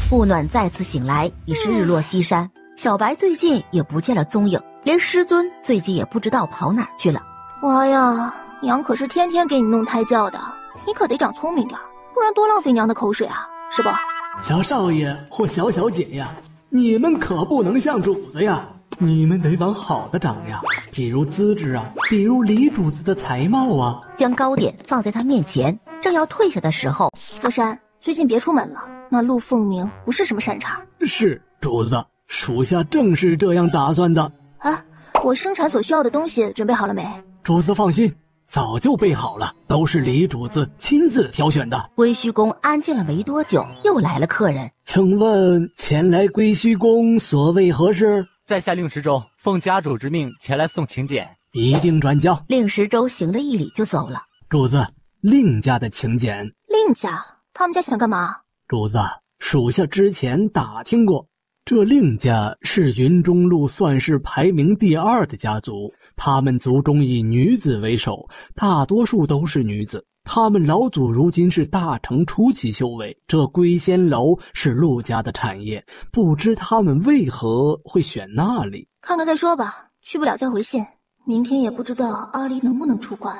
顾暖再次醒来，已是日落西山。小白最近也不见了踪影，连师尊最近也不知道跑哪儿去了。娃呀，娘可是天天给你弄胎教的，你可得长聪明点，不然多浪费娘的口水啊，是吧？小少爷或小小姐呀，你们可不能像主子呀，你们得往好的长呀，比如资质啊，比如李主子的才貌啊。将糕点放在他面前，正要退下的时候，乐山，最近别出门了，那陆凤鸣不是什么善茬。是主子，属下正是这样打算的。啊，我生产所需要的东西准备好了没？主子放心，早就备好了，都是李主子亲自挑选的。归虚宫安静了没多久，又来了客人。请问前来归虚宫所为何事？在下令石州，奉家主之命前来送请柬，一定转交。令石州行了一礼就走了。主子，令家的请柬。令家？他们家想干嘛？主子，属下之前打听过，这令家是云中路算是排名第2的家族，他们族中以女子为首，大多数都是女子。他们老祖如今是大成初期修为，这归仙楼是陆家的产业，不知他们为何会选那里？看看再说吧，去不了再回信。明天也不知道阿离能不能出关。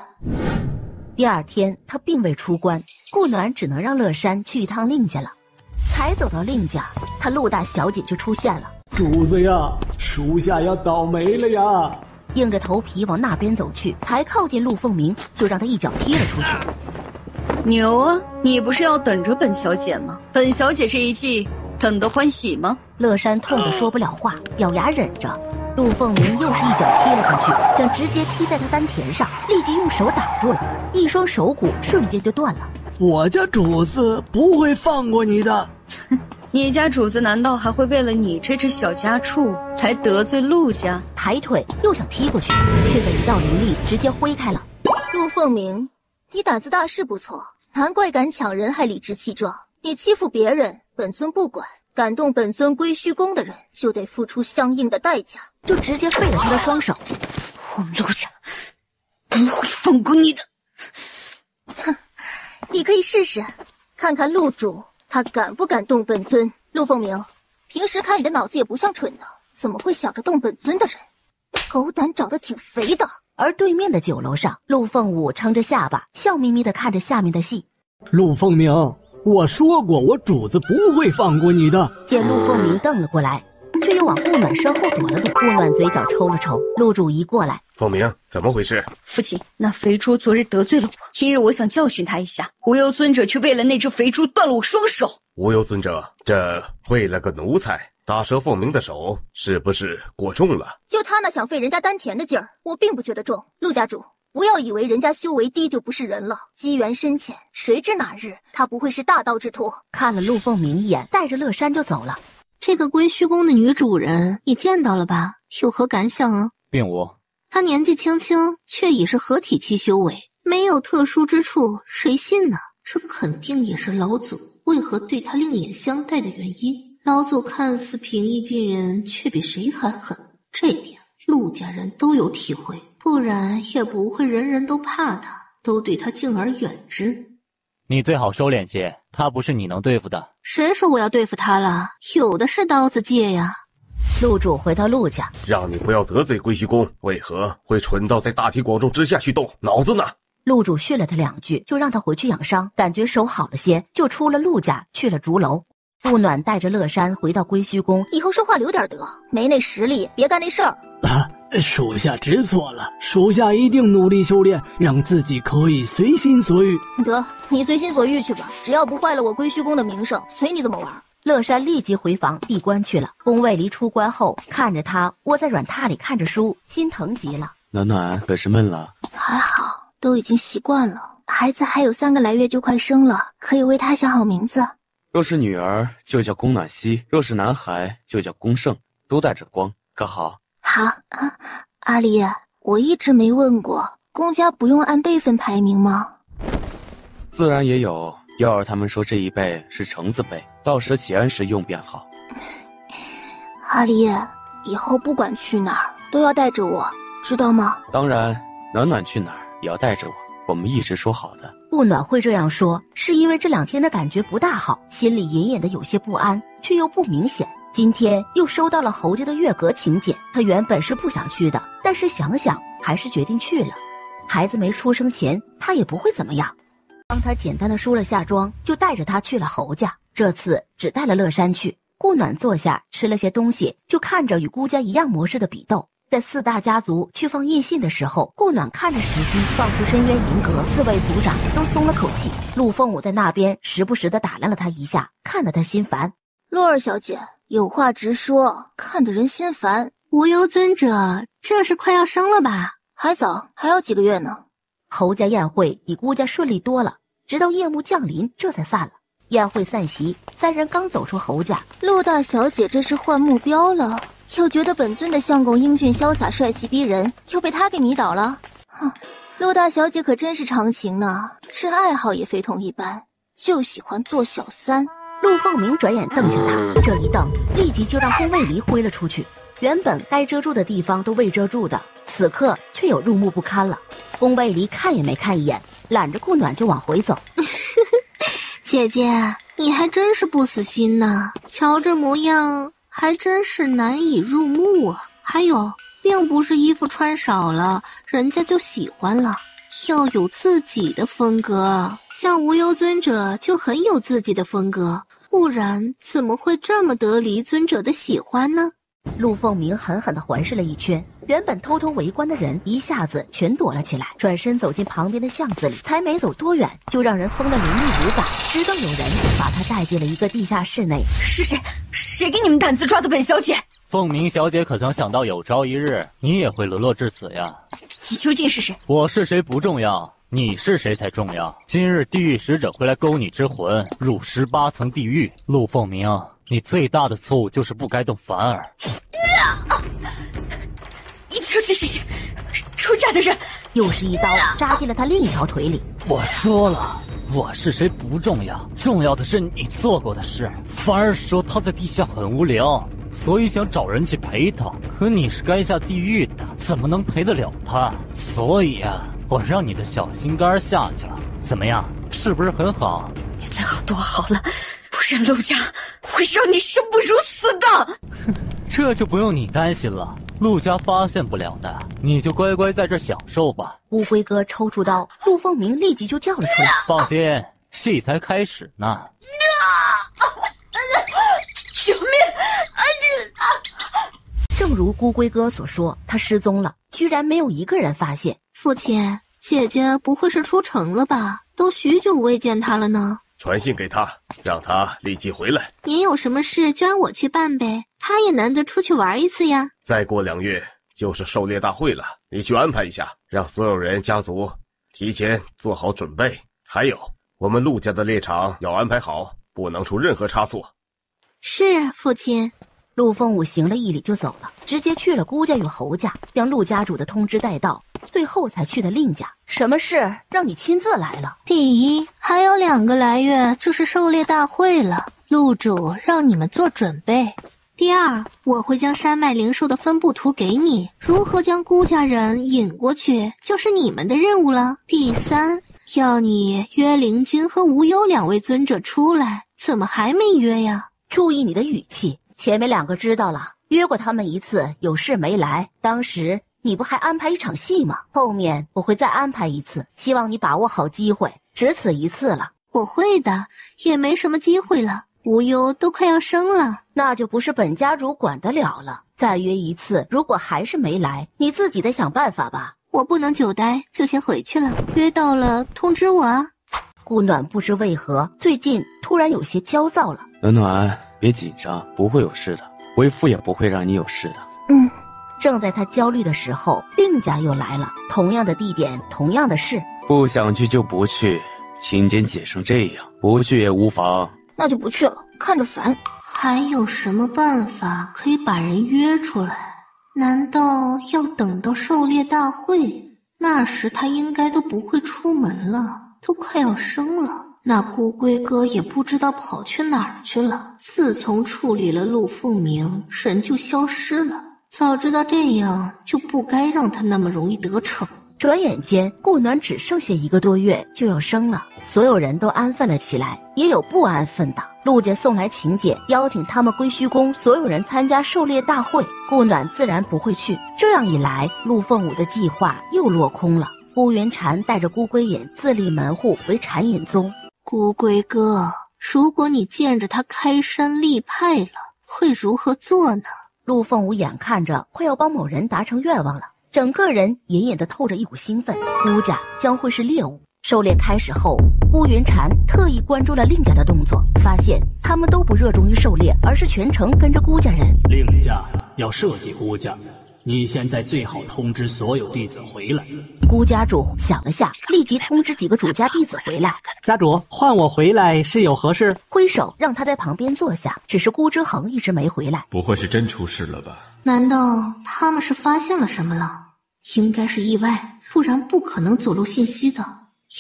第2天，他并未出关，顾暖只能让乐山去一趟令家了。才走到令家，他陆大小姐就出现了。主子呀，属下要倒霉了呀！硬着头皮往那边走去，才靠近陆凤鸣，就让他一脚踢了出去。牛啊，你不是要等着本小姐吗？本小姐这一计等得欢喜吗？乐山痛得说不了话，咬牙忍着。陆凤鸣又是一脚踢了过去，想直接踢在他丹田上，立即用手挡住了，一双手骨瞬间就断了。我家主子不会放过你的。你家主子难道还会为了你这只小家畜来得罪陆家？抬腿又想踢过去，却被一道灵力直接挥开了。陆凤鸣，你胆子大是不错，难怪敢抢人还理直气壮。你欺负别人，本尊不管，感动本尊归虚宫的人，就得付出相应的代价。就直接废了他的双手。我们陆家不会放过你的。哼，你可以试试，看看陆主他敢不敢动本尊。陆凤鸣，平时看你的脑子也不像蠢的，怎么会想着动本尊的人？狗胆长得挺肥的。而对面的酒楼上，陆凤舞撑着下巴，笑眯眯地看着下面的戏。陆凤鸣，我说过我主子不会放过你的。见陆凤鸣瞪了过来，却又往顾暖身后躲了躲。顾暖嘴角抽了抽，陆主一过来，凤鸣，怎么回事？父亲，那肥猪昨日得罪了我，今日我想教训他一下，无忧尊者却为了那只肥猪断了我双手。无忧尊者，这为了个奴才，打折凤鸣的手是不是过重了？就他那想废人家丹田的劲儿，我并不觉得重。陆家主，不要以为人家修为低就不是人了，机缘深浅，谁知哪日他不会是大道之徒。看了陆凤鸣一眼，带着乐山就走了。这个归虚宫的女主人你见到了吧？有何感想啊？并无。她年纪轻轻，却已是合体期修为，没有特殊之处，谁信呢？这肯定也是老祖为何对她另眼相待的原因。老祖看似平易近人，却比谁还狠，这点陆陆家人都有体会，不然也不会人人都怕他，都对他敬而远之。你最好收敛些，他不是你能对付的。谁说我要对付他了？有的是刀子借呀。陆主回到陆家，让你不要得罪归虚宫，为何会蠢到在大庭广众之下去动？脑子呢？陆主训了他2句，就让他回去养伤，感觉手好了些，就出了陆家去了竹楼。顾暖带着乐山回到归虚宫，以后说话留点德，没那实力别干那事儿。属下知错了，属下一定努力修炼，让自己可以随心所欲。得，你随心所欲去吧，只要不坏了我归虚宫的名声，随你怎么玩。乐山立即回房闭关去了。宫卫离出关后，看着他窝在软榻里看着书，心疼极了。暖暖可是闷了？还好，都已经习惯了。孩子还有3个来月就快生了，可以为他想好名字。若是女儿就叫宫暖曦，若是男孩就叫宫盛，都带着光，可好？好啊，阿离，我一直没问过，宫家不用按辈分排名吗？自然也有，幺儿他们说这一辈是橙子辈，到时启安时用便好。阿离，以后不管去哪儿都要带着我，知道吗？当然，暖暖去哪儿也要带着我，我们一直说好的。顾暖会这样说，是因为这2天的感觉不大好，心里隐隐的有些不安，却又不明显。今天又收到了侯家的月阁请柬，他原本是不想去的，但是想想还是决定去了。孩子没出生前，他也不会怎么样。帮他简单的梳了下妆，就带着他去了侯家。这次只带了乐山去。顾暖坐下吃了些东西，就看着与顾家一样模式的比斗。在4大家族去放印信的时候，顾暖看着时机放出深渊银阁，4位族长都松了口气。陆凤舞在那边时不时的打量了他一下，看得他心烦。洛儿小姐，有话直说，看得人心烦。无忧尊者，这是快要生了吧？还早，还要几个月呢。侯家宴会比顾家顺利多了，直到夜幕降临，这才散了。宴会散席，3人刚走出侯家，陆大小姐这是换目标了，又觉得本尊的相公英俊潇洒、帅气逼人，又被他给迷倒了。哼，陆大小姐可真是长情呢，这爱好也非同一般，就喜欢做小三。陆凤鸣转眼瞪向他，这一瞪立即就让宫卫离挥了出去。原本该遮住的地方都未遮住的，此刻却有入目不堪了。宫卫离看也没看一眼，揽着顾暖就往回走。姐姐，你还真是不死心呢，瞧这模样还真是难以入目啊。还有，并不是衣服穿少了人家就喜欢了，要有自己的风格。像无忧尊者就很有自己的风格，不然怎么会这么得离尊者的喜欢呢？陆凤鸣狠狠地环视了一圈，原本偷偷围观的人一下子全躲了起来，转身走进旁边的巷子里，才没走多远，就让人疯了灵力无感，直到有人把他带进了一个地下室内。是谁？谁给你们胆子抓的本小姐？凤鸣小姐可曾想到有朝一日你也会沦落至此呀？你究竟是谁？我是谁不重要，你是谁才重要。今日地狱使者会来勾你之魂，入18层地狱。陆凤鸣，你最大的错误就是不该动凡儿。你究竟是谁？出家的人！又是一刀扎进了他另一条腿里。我说了，我是谁不重要，重要的是你做过的事。凡儿说他在地下很无聊，所以想找人去陪他，可你是该下地狱的，怎么能陪得了他？所以啊，我让你的小心肝下去了，怎么样？是不是很好？你最好躲好了，不然陆家会让你生不如死的。这就不用你担心了，陆家发现不了的，你就乖乖在这享受吧。乌龟哥抽出刀，陆凤鸣立即就叫了出来。放心，戏才开始呢。救命！正如乌龟哥所说，他失踪了，居然没有一个人发现。父亲，姐姐不会是出城了吧？都许久未见她了呢。传信给他，让他立即回来。您有什么事就让我去办呗，他也难得出去玩一次呀。再过2月就是狩猎大会了，你去安排一下，让所有人家族提前做好准备。还有，我们陆家的猎场要安排好，不能出任何差错。是，父亲。陆凤舞行了一礼就走了，直接去了顾家与侯家，将陆家主的通知带到，最后才去的令家。什么事让你亲自来了？第一，还有2个来月就是狩猎大会了，陆主让你们做准备。第二，我会将山脉灵兽的分布图给你，如何将孤家人引过去，就是你们的任务了。第三，要你约灵君和无忧2位尊者出来，怎么还没约呀？注意你的语气，前面2个知道了，约过他们一次，有事没来。当时你不还安排一场戏吗？后面我会再安排一次，希望你把握好机会，只此一次了。我会的，也没什么机会了。无忧都快要生了，那就不是本家主管得了了。再约一次，如果还是没来，你自己得想办法吧。我不能久待，就先回去了。约到了通知我啊。顾暖不知为何最近突然有些焦躁了。暖暖，别紧张，不会有事的，为父也不会让你有事的。正在他焦虑的时候，令家又来了，同样的地点，同样的事。不想去就不去，亲间解成这样，不去也无妨。那就不去了，看着烦。还有什么办法可以把人约出来？难道要等到狩猎大会？那时他应该都不会出门了，都快要生了。那孤龟哥也不知道跑去哪儿去了。自从处理了陆凤鸣，人就消失了。早知道这样，就不该让他那么容易得逞。转眼间，顾暖只剩下1个多月就要生了，所有人都安分了起来，也有不安分的。陆家送来请柬，邀请他们归虚宫所有人参加狩猎大会，顾暖自然不会去。这样一来，陆凤舞的计划又落空了。孤云禅带着孤龟隐自立门户为禅隐宗。孤龟哥，如果你见着他开山立派了，会如何做呢？陆凤舞眼看着快要帮某人达成愿望了，整个人隐隐地透着一股兴奋。孤家将会是猎物。狩猎开始后，孤云禅特意关注了令家的动作，发现他们都不热衷于狩猎，而是全程跟着孤家人。令家要设计孤家，你现在最好通知所有弟子回来。孤家主想了下，立即通知几个主家弟子回来。家主，换我回来是有何事？挥手让他在旁边坐下。只是孤之恒一直没回来。不会是真出事了吧？难道他们是发现了什么了？应该是意外，不然不可能走漏信息的。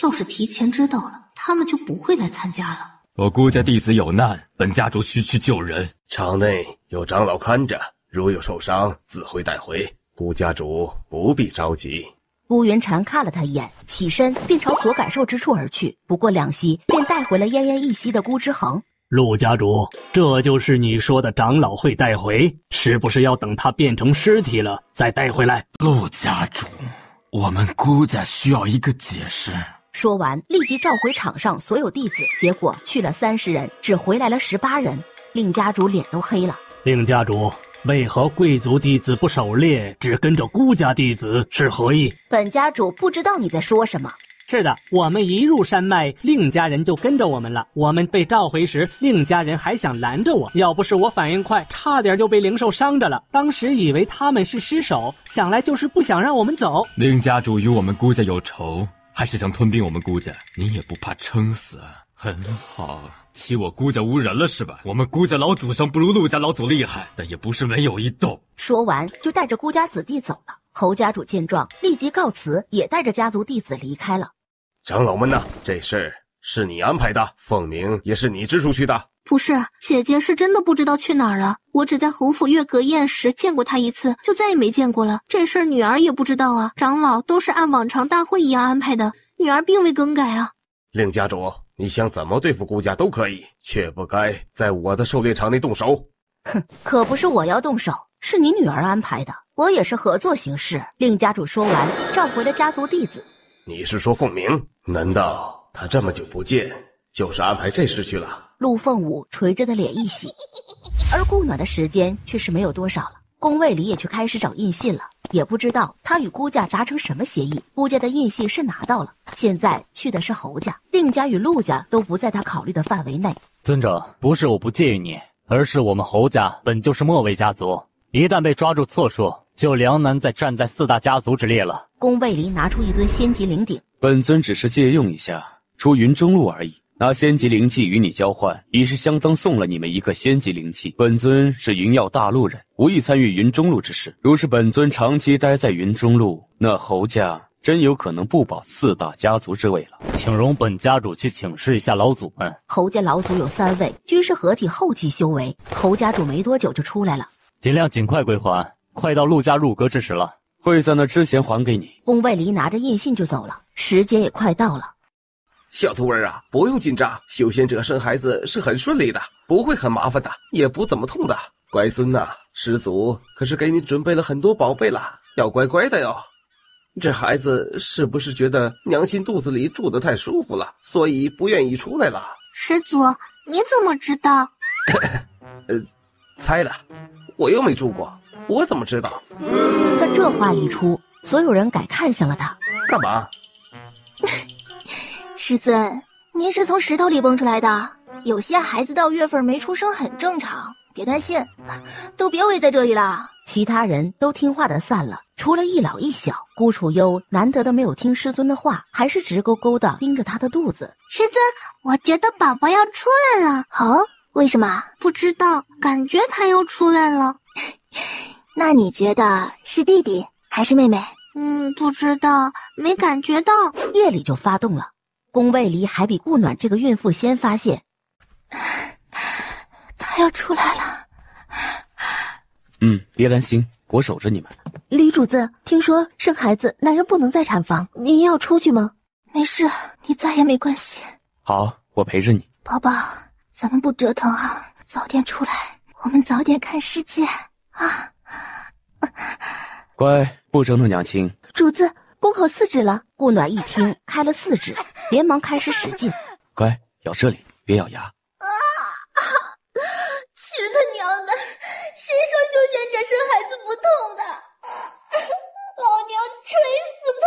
要是提前知道了，他们就不会来参加了。我孤家弟子有难，本家主需去救人。场内有长老看着，如有受伤，自会带回。孤家主不必着急。孤云禅看了他一眼，起身便朝所感受之处而去。不过2息，便带回了奄奄一息的孤之恒。陆家主，这就是你说的长老会带回，是不是要等他变成尸体了再带回来？陆家主，我们孤家需要一个解释。说完，立即召回场上所有弟子，结果去了30人，只回来了18人。令家主脸都黑了。令家主，为何贵族弟子不狩猎，只跟着孤家弟子，是何意？本家主不知道你在说什么。是的，我们一入山脉，令家人就跟着我们了。我们被召回时，令家人还想拦着我，要不是我反应快，差点就被灵兽伤着了。当时以为他们是尸首，想来就是不想让我们走。令家主与我们孤家有仇，还是想吞并我们孤家？你也不怕撑死？很好，欺我孤家无人了是吧？我们孤家老祖上不如陆家老祖厉害，但也不是没有一斗。说完就带着孤家子弟走了。侯家主见状立即告辞，也带着家族弟子离开了。长老们呢？这事是你安排的，凤鸣也是你支出去的。不是，姐姐是真的不知道去哪儿了。我只在侯府月阁宴时见过她一次，就再也没见过了。这事儿女儿也不知道啊，长老都是按往常大会一样安排的，女儿并未更改啊。令家主，你想怎么对付孤家都可以，却不该在我的狩猎场内动手。哼，可不是我要动手，是你女儿安排的，我也是合作行事。令家主说完，召回了家族弟子。你是说凤鸣？难道他这么久不见，就是安排这事去了？陆凤舞垂着的脸一喜，而顾暖的时间却是没有多少了。宫卫里也去开始找印信了，也不知道他与孤家达成什么协议。孤家的印信是拿到了，现在去的是侯家，令家与陆家都不在他考虑的范围内。尊者，不是我不介意你，而是我们侯家本就是末位家族，一旦被抓住错数，就梁难再站在4大家族之列了。宫卫里拿出一尊仙级灵鼎，本尊只是借用一下，出云中路而已。拿仙级灵器与你交换，已是相当送了你们一个仙级灵器。本尊是云耀大陆人，无意参与云中路之事。如是本尊长期待在云中路，那侯家真有可能不保4大家族之位了。请容本家主去请示一下老祖们。侯家老祖有3位，均是合体后期修为。侯家主没多久就出来了，尽量尽快归还，快到陆家入阁之时了。会在那之前还给你。宫卫离拿着印信就走了，时间也快到了。小徒儿啊，不用紧张，修仙者生孩子是很顺利的，不会很麻烦的，也不怎么痛的。乖孙呐，师祖可是给你准备了很多宝贝了，要乖乖的哟。这孩子是不是觉得娘亲肚子里住得太舒服了，所以不愿意出来了？师祖，你怎么知道？猜的，我又没住过，我怎么知道？他这话一出，所有人改看向了他。干嘛？师尊，您是从石头里蹦出来的，有些孩子到月份没出生很正常，别担心，都别围在这里了。其他人都听话的散了，除了一老一小。顾楚幽难得的没有听师尊的话，还是直勾勾的盯着他的肚子。师尊，我觉得宝宝要出来了。哦，为什么？不知道，感觉他要出来了。那你觉得是弟弟还是妹妹？不知道，没感觉到。夜里就发动了，宫卫离还比顾暖这个孕妇先发现。他要出来了。别担心，我守着你们。李主子，听说生孩子男人不能在产房，您要出去吗？没事，你在也没关系。好，我陪着你。宝宝，咱们不折腾啊，早点出来，我们早点看世界啊。乖，不折腾娘亲。主子，宫口4指了。顾暖一听开了4指，连忙开始使劲。乖，咬这里，别咬牙。去他娘的！谁说修仙者生孩子不痛的？老娘锤死他！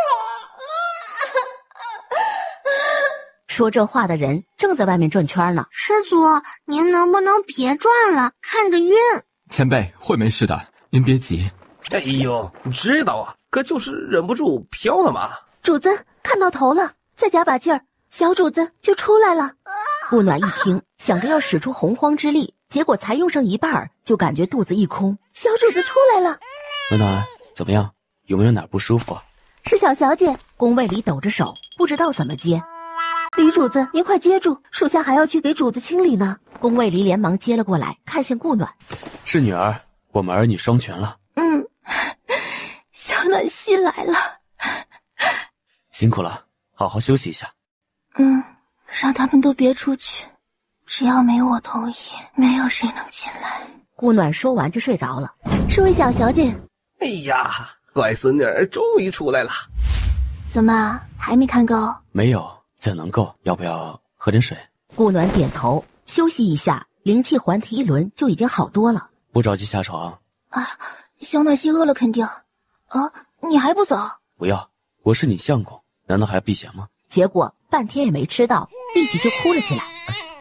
说这话的人正在外面转圈呢。师祖，您能不能别转了？看着晕。前辈会没事的，您别急。哎呦，你知道啊，可就是忍不住飘了嘛。主子看到头了，再加把劲儿，小主子就出来了。顾暖一听，想着要使出洪荒之力，结果才用上一半，就感觉肚子一空。小主子出来了。暖暖，怎么样？有没有哪儿不舒服啊？是小小姐。宫卫里抖着手，不知道怎么接。李主子，您快接住，属下还要去给主子清理呢。宫卫离连忙接了过来，看向顾暖。是女儿，我们儿女双全了。小暖心来了。辛苦了，好好休息一下。让他们都别出去，只要没我同意，没有谁能进来。顾暖说完就睡着了。是位小小姐。哎呀，乖孙女儿终于出来了。怎么还没看够？没有，怎能够？要不要喝点水？顾暖点头，休息一下，灵气还提一轮就已经好多了。不着急下床。小暖心饿了肯定。你还不走？不要，我是你相公，难道还要避嫌吗？结果半天也没吃到，立即就哭了起来。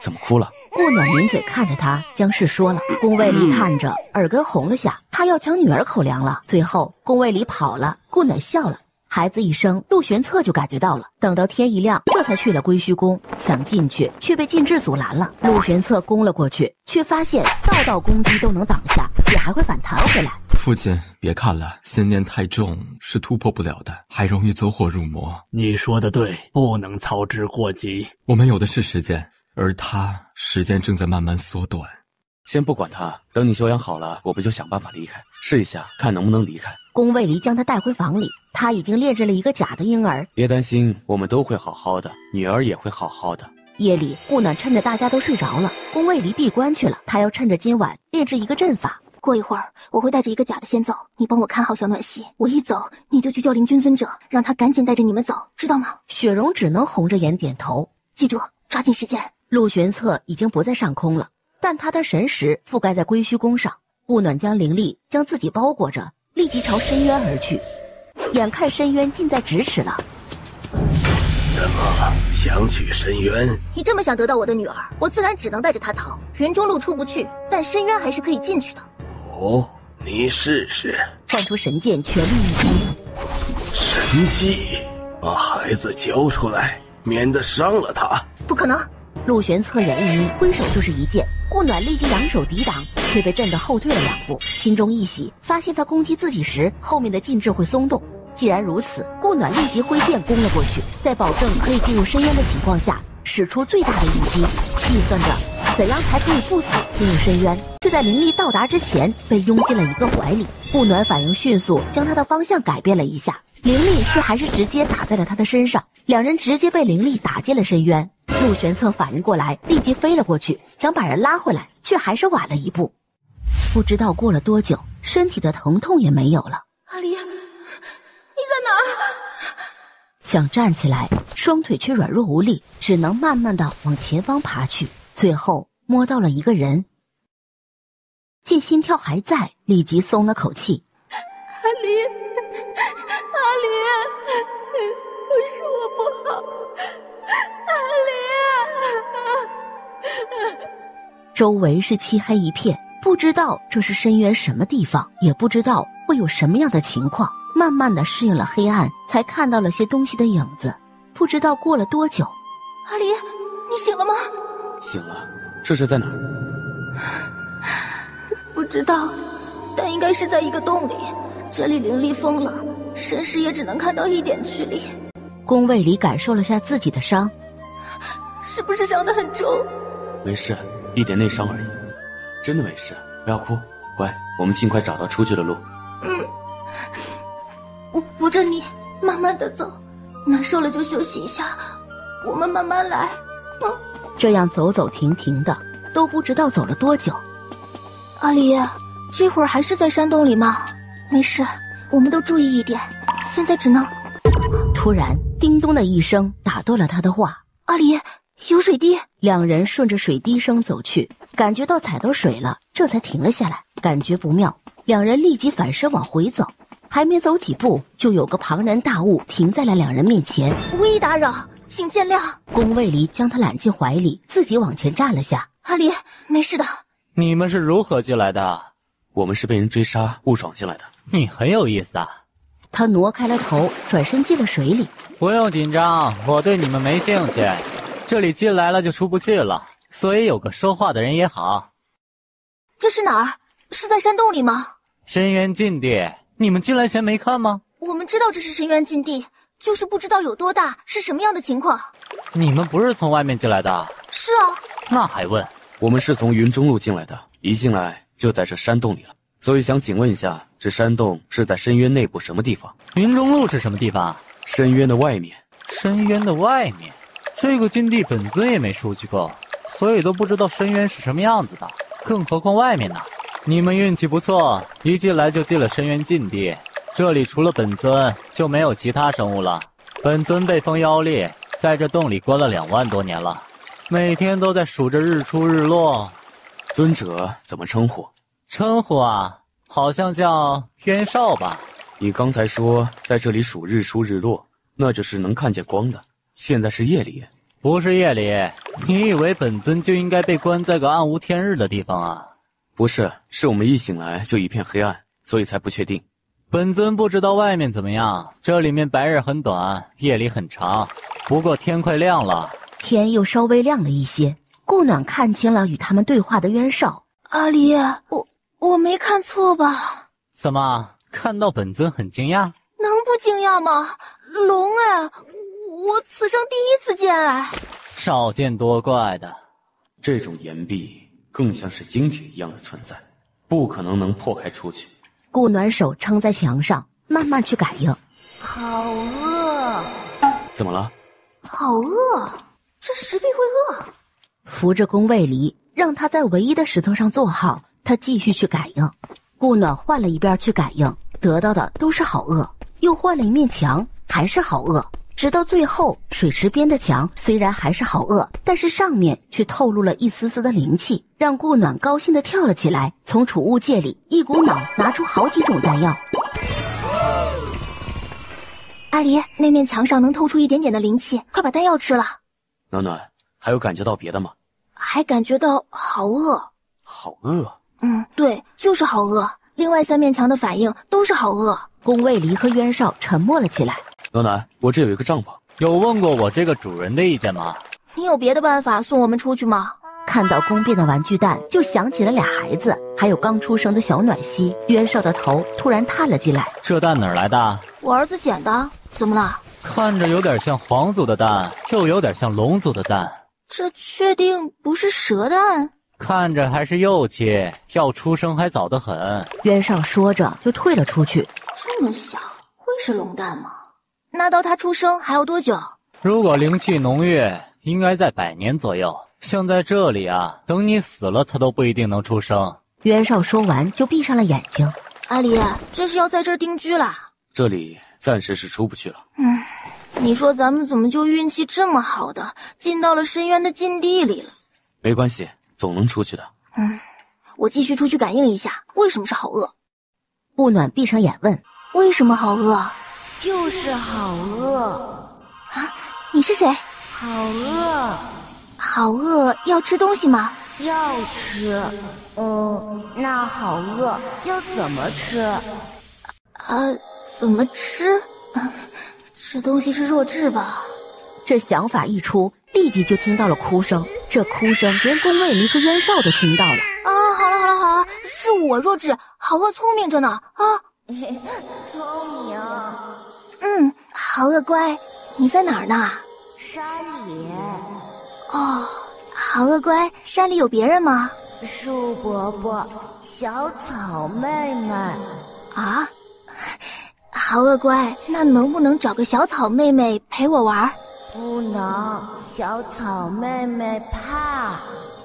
怎么哭了？顾暖抿嘴看着他，将事说了。宫卫离看着，耳根红了下，他要抢女儿口粮了。最后宫卫离跑了，顾暖笑了。孩子一生，陆玄策就感觉到了。等到天一亮，这才去了归虚宫，想进去，却被禁制阻拦了。陆玄策攻了过去，却发现道道攻击都能挡下，且还会反弹回来。父亲，别看了，心念太重是突破不了的，还容易走火入魔。你说的对，不能操之过急。我们有的是时间，而他时间正在慢慢缩短。先不管他，等你休养好了，我们就想办法离开，试一下看能不能离开。宫卫离将他带回房里，他已经炼制了一个假的婴儿。别担心，我们都会好好的，女儿也会好好的。夜里，顾暖趁着大家都睡着了，宫卫离闭关去了。他要趁着今晚炼制一个阵法。过一会儿，我会带着一个假的仙奏，你帮我看好小暖溪。我一走，你就去叫灵君尊者，让他赶紧带着你们走，知道吗？雪蓉只能红着眼点头。记住，抓紧时间。陆玄策已经不在上空了，但他的神识覆盖在归虚宫上。顾暖将灵力将自己包裹着，立即朝深渊而去。眼看深渊近在咫尺了。怎么想去深渊？你这么想得到我的女儿，我自然只能带着她逃。云中路出不去，但深渊还是可以进去的。哦，你试试。放出神剑，全力一击。神技，把孩子交出来，免得伤了他。不可能！陆玄侧眼一眯，挥手就是一剑。顾暖立即扬手抵挡，却被震得后退了2步。心中一喜，发现他攻击自己时，后面的禁制会松动。既然如此，顾顾暖立即挥剑攻了过去，在保证可以进入深渊的情况下，使出最大的一击，计算着怎样才可以不死进入深渊，却在灵力到达之前被拥进了一个怀里。顾暖反应迅速，将他的方向改变了一下，灵力却还是直接打在了他的身上，两人直接被灵力打进了深渊。陆玄策反应过来，立即飞了过去，想把人拉回来，却还是晚了一步。不知道过了多久，身体的疼痛也没有了。阿离，你在哪儿？想站起来，双腿却软弱无力，只能慢慢的往前方爬去，最后摸到了一个人。见心跳还在，立即松了口气。阿离，阿离，是我不好，阿离。周围是漆黑一片，不知道这是深渊什么地方，也不知道会有什么样的情况。慢慢的适应了黑暗，才看到了些东西的影子。不知道过了多久，阿离，你醒了吗？醒了，这是在哪儿？不知道，但应该是在一个洞里。这里灵力疯了，神识也只能看到一点距离。宫卫里感受了下自己的伤，是不是伤得很重？没事，一点内伤而已，真的没事，不要哭，乖，我们尽快找到出去的路。我扶着你，慢慢的走，难受了就休息一下，我们慢慢来。这样走走停停的，都不知道走了多久。阿离，这会儿还是在山洞里吗？没事，我们都注意一点。现在只能……突然，叮咚的一声打断了他的话。阿离，有水滴。两人顺着水滴声走去，感觉到踩到水了，这才停了下来，感觉不妙。两人立即反身往回走，还没走几步，就有个庞然大物停在了两人面前。无意打扰，请见谅。宫卫离将他揽进怀里，自己往前站了下。阿离，没事的。你们是如何进来的？我们是被人追杀误闯进来的。你很有意思啊。他挪开了头，转身进了水里。不用紧张，我对你们没兴趣。这里进来了就出不去了，所以有个说话的人也好。这是哪儿？是在山洞里吗？深渊禁地，你们进来前没看吗？我们知道这是深渊禁地，就是不知道有多大，是什么样的情况。你们不是从外面进来的？是啊。那还问？我们是从云中路进来的，一进来就在这山洞里了，所以想请问一下，这山洞是在深渊内部什么地方？云中路是什么地方？深渊的外面。深渊的外面？这个禁地本尊也没出去过，所以都不知道深渊是什么样子的，更何况外面呢？你们运气不错，一进来就进了深渊禁地。这里除了本尊就没有其他生物了。本尊被封妖力，在这洞里关了2万多年了，每天都在数着日出日落。尊者怎么称呼？称呼啊，好像叫渊少吧。你刚才说在这里数日出日落，那就是能看见光的。现在是夜里。不是夜里，你以为本尊就应该被关在个暗无天日的地方啊？不是，是我们一醒来就一片黑暗，所以才不确定。本尊不知道外面怎么样，这里面白日很短，夜里很长，不过天快亮了。天又稍微亮了一些，顾暖看清了与他们对话的渊少。阿离，我没看错吧？怎么，看到本尊很惊讶？能不惊讶吗？龙哎，我此生第一次见哎。少见多怪的。这种岩壁更像是晶体一样的存在，不可能破开出去。顾暖手撑在墙上，慢慢去感应。好饿。怎么了？好饿，这石壁会饿。扶着宫卫离，让他在唯一的石头上坐好，他继续去感应。顾暖换了一边去感应，得到的都是好饿，又换了一面墙，还是好饿。直到最后，水池边的墙虽然还是好饿，但是上面却透露了一丝丝的灵气，让顾暖高兴地跳了起来，从储物戒里一股脑拿出好几种弹药。阿离，那面墙上能透出一点点的灵气，快把弹药吃了。暖暖，还有感觉到别的吗？还感觉到好饿。好饿？对，就是好饿。另外3面墙的反应都是好饿。宫卫离和渊少沉默了起来。暖暖，我这有一个帐篷。有问过我这个主人的意见吗？你有别的办法送我们出去吗？看到宫变的玩具蛋，就想起了俩孩子，还有刚出生的小暖溪。渊少的头突然探了进来。这蛋哪儿来的？我儿子捡的。怎么了？看着有点像皇族的蛋，又有点像龙族的蛋。这确定不是蛇蛋？看着还是幼气，要出生还早得很。袁绍说着就退了出去。这么小，会是龙蛋吗？那到他出生还要多久？如果灵气浓郁，应该在100年左右。像在这里啊，等你死了，他都不一定能出生。袁绍说完就闭上了眼睛。阿离，这是要在这儿定居啦？这里暂时是出不去了。你说咱们怎么就运气这么好的进到了深渊的禁地里了？没关系，总能出去的。我继续出去感应一下，为什么是好饿？顾暖闭上眼问：为什么好饿？就是好饿啊！你是谁？好饿，好饿，要吃东西吗？要吃。那好饿要怎么吃？怎么吃？吃东西是弱智吧？这想法一出，立即就听到了哭声。这哭声连宫卫离和袁绍都听到了。好了，是我弱智，好饿聪明着呢啊！聪明。好饿乖，你在哪儿呢？山里。好饿乖，山里有别人吗？树伯伯，小草妹妹。啊？好饿乖，那能不能找个小草妹妹陪我玩？不能，小草妹妹怕。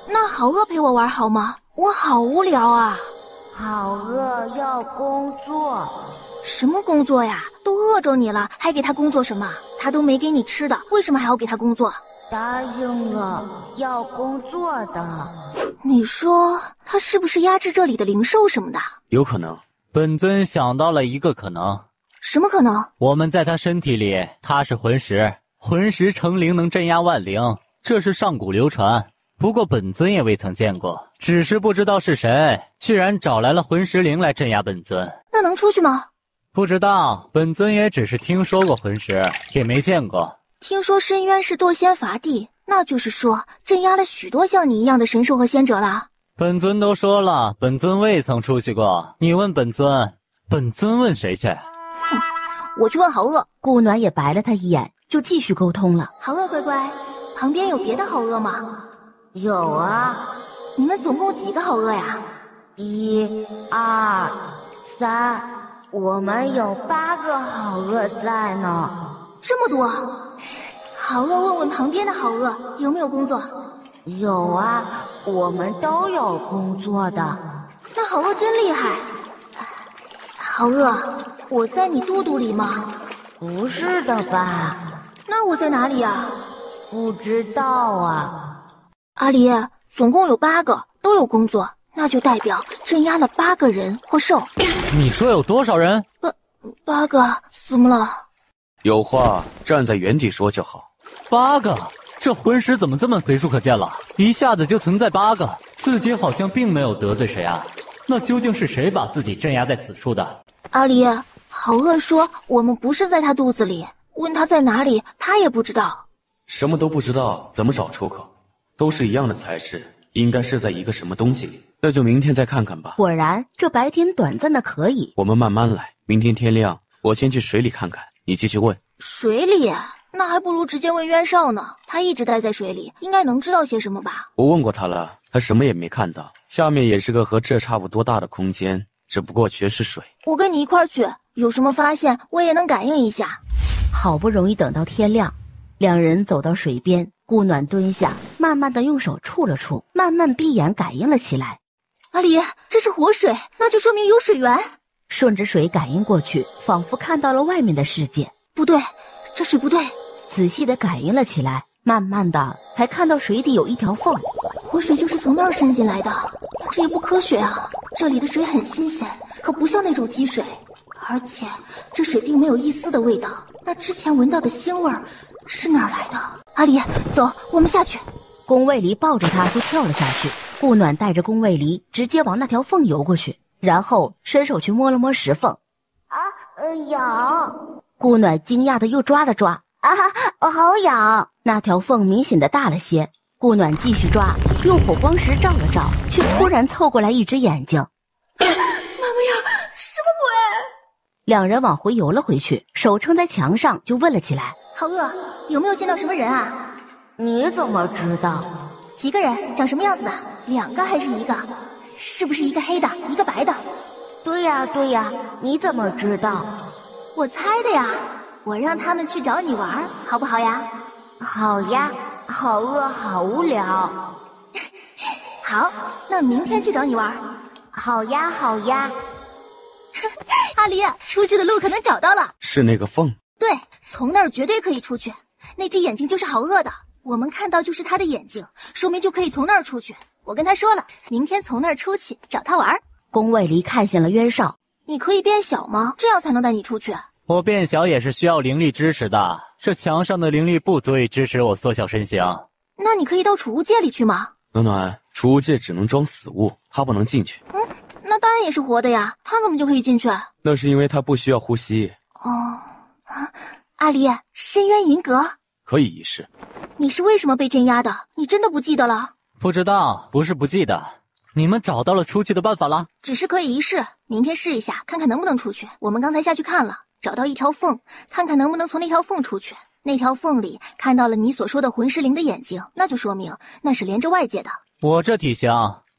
那好饿陪我玩好吗？我好无聊啊。好饿要工作。什么工作呀？都饿着你了，还给他工作什么？他都没给你吃的，为什么还要给他工作？答应了，要工作的。你说他是不是压制这里的灵兽什么的？有可能。本尊想到了一个可能。什么可能？我们在他身体里，他是魂石，魂石成灵能镇压万灵，这是上古流传。不过本尊也未曾见过，只是不知道是谁，居然找来了魂石灵来镇压本尊。那能出去吗？不知道，本尊也只是听说过魂石，也没见过。听说深渊是堕仙伐地，那就是说镇压了许多像你一样的神兽和仙者了。本尊都说了，本尊未曾出去过。你问本尊，本尊问谁去？我去问好饿。顾暖也白了他一眼，就继续沟通了。好饿乖乖，旁边有别的好饿吗？有啊。你们总共几个好饿呀？1、2、3，我们有8个好饿在呢。这么多？好饿问问旁边的好饿有没有工作？有啊，我们都有工作的。那好饿真厉害。好饿，我在你肚肚里吗？不是的吧？那我在哪里啊？不知道啊。阿离，总共有8个，都有工作，那就代表镇压了8个人或兽。你说有多少人？8个，怎么了？有话站在原地说就好。8个？这魂石怎么这么随处可见了？一下子就存在8个，自己好像并没有得罪谁啊。那究竟是谁把自己镇压在此处的？阿离，好饿说我们不是在他肚子里，问他在哪里，他也不知道。什么都不知道，怎么找出口？都是一样的才是，应该是在一个什么东西里。那就明天再看看吧。果然，这白天短暂的可以。我们慢慢来，明天天亮，我先去水里看看，你继续问。水里？那还不如直接问袁绍呢，他一直待在水里，应该能知道些什么吧？我问过他了，他什么也没看到。下面也是个和这差不多大的空间，只不过全是水。我跟你一块去，有什么发现我也能感应一下。好不容易等到天亮，两人走到水边，顾暖蹲下，慢慢的用手触了触，慢慢闭眼感应了起来。阿离，这是活水，那就说明有水源。顺着水感应过去，仿佛看到了外面的世界。不对，这水不对。仔细的感应了起来，慢慢的才看到水底有一条缝。活水就是从那儿渗进来的，这也不科学啊！这里的水很新鲜，可不像那种积水，而且这水并没有一丝的味道。那之前闻到的腥味儿是哪儿来的？阿离，走，我们下去。宫卫离抱着他就跳了下去，顾暖带着宫卫离直接往那条缝游过去，然后伸手去摸了摸石缝。痒！顾暖惊讶的又抓了抓，好痒！那条缝明显的大了些。顾暖继续抓，用火光石照了照，却突然凑过来一只眼睛。妈妈呀，什么鬼？两人往回游了回去，手撑在墙上就问了起来：好饿，有没有见到什么人啊？你怎么知道？几个人，长什么样子的？2个还是1个？是不是一个黑的，一个白的？对呀，你怎么知道？我猜的呀。我让他们去找你玩，好不好呀？好呀，好饿，好无聊。好，那明天去找你玩。好呀。阿离，出去的路可能找到了。是那个缝？对，从那儿绝对可以出去。那只眼睛就是好饿的，我们看到就是他的眼睛，说明就可以从那儿出去。我跟他说了，明天从那儿出去找他玩。宫卫离看见了渊少，你可以变小吗？这样才能带你出去。我变小也是需要灵力支持的，这墙上的灵力不足以支持我缩小身形。那你可以到储物界里去吗？暖暖，储物界只能装死物，它不能进去。那当然也是活的呀，它怎么就可以进去？那是因为它不需要呼吸。阿离，深渊银阁可以一试。你是为什么被镇压的？你真的不记得了？不知道，不是不记得。你们找到了出去的办法了？只是可以一试，明天试一下，看看能不能出去。我们刚才下去看了，找到一条缝，看看能不能从那条缝出去。那条缝里看到了你所说的魂师灵的眼睛，那就说明那是连着外界的。我这体型，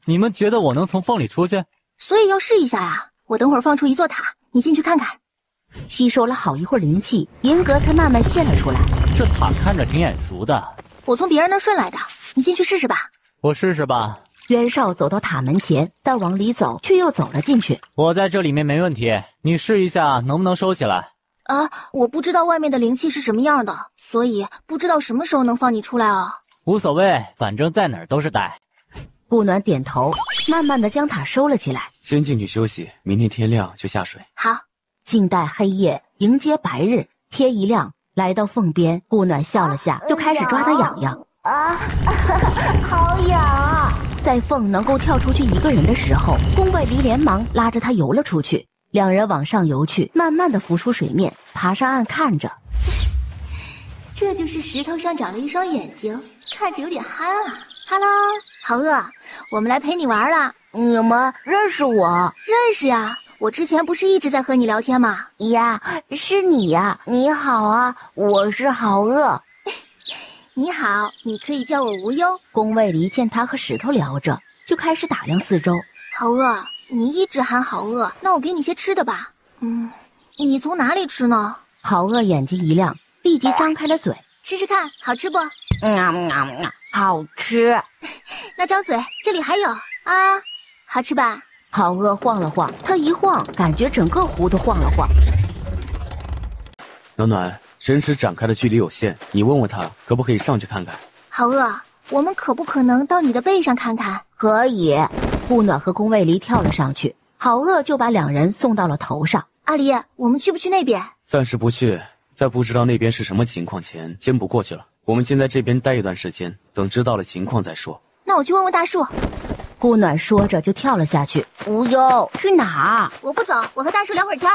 你们觉得我能从缝里出去？所以要试一下呀。我等会儿放出一座塔，你进去看看。吸收了好一会儿灵气，银阁才慢慢现了出来。这塔看着挺眼熟的，我从别人那儿顺来的，你进去试试吧。我试试吧。渊少走到塔门前，但往里走却又走了进去。我在这里面没问题，你试一下能不能收起来。我不知道外面的灵气是什么样的，所以不知道什么时候能放你出来啊。无所谓，反正在哪儿都是呆。顾暖点头，慢慢的将塔收了起来。先进去休息，明天天亮就下水。好。静待黑夜，迎接白日。天一亮，来到缝边，顾暖笑了下，就开始抓它痒痒。好痒啊！在缝能够跳出去一个人的时候，宫卫离连忙拉着他游了出去。两人往上游去，慢慢的浮出水面，爬上岸看着。这就是石头上长了一双眼睛，看着有点憨啊。Hello， 好饿，我们来陪你玩了。你们认识我？认识呀，我之前不是一直在和你聊天吗？呀，是你呀！你好啊，我是好饿。你好，你可以叫我无忧。宫卫离见他和石头聊着，就开始打量四周。好饿，你一直喊好饿，那我给你些吃的吧。你从哪里吃呢？好饿眼睛一亮，立即张开了嘴，吃吃看，好吃不？好吃。那张嘴，这里还有啊，好吃吧？好饿晃了晃，他一晃，感觉整个湖都晃了晃。暖暖，神识展开的距离有限，你问问他可不可以上去看看。好饿，我们可不可能到你的背上看看？可以。顾暖和宫卫离跳了上去，好饿就把两人送到了头上。阿离，我们去不去那边？暂时不去，在不知道那边是什么情况前，先不过去了。我们先在这边待一段时间，等知道了情况再说。那我去问问大树。顾暖说着就跳了下去。无忧，去哪儿？我不走，我和大树聊会儿天。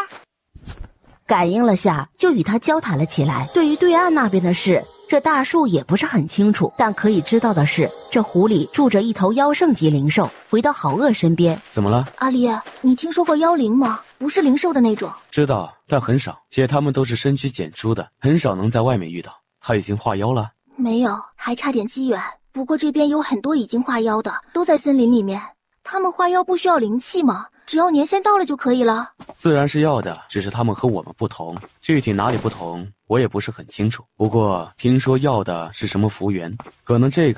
感应了下，就与他交谈了起来。对于对岸那边的事，这大树也不是很清楚，但可以知道的是，这湖里住着一头妖圣级灵兽。回到好饿身边，怎么了？阿离，你听说过妖灵吗？不是灵兽的那种。知道，但很少，且他们都是深居简出的，很少能在外面遇到。他已经化妖了？没有，还差点机缘。不过这边有很多已经化妖的，都在森林里面。他们化妖不需要灵气吗？只要年限到了就可以了。自然是要的，只是他们和我们不同，具体哪里不同我也不是很清楚。不过听说要的是什么福缘，可能这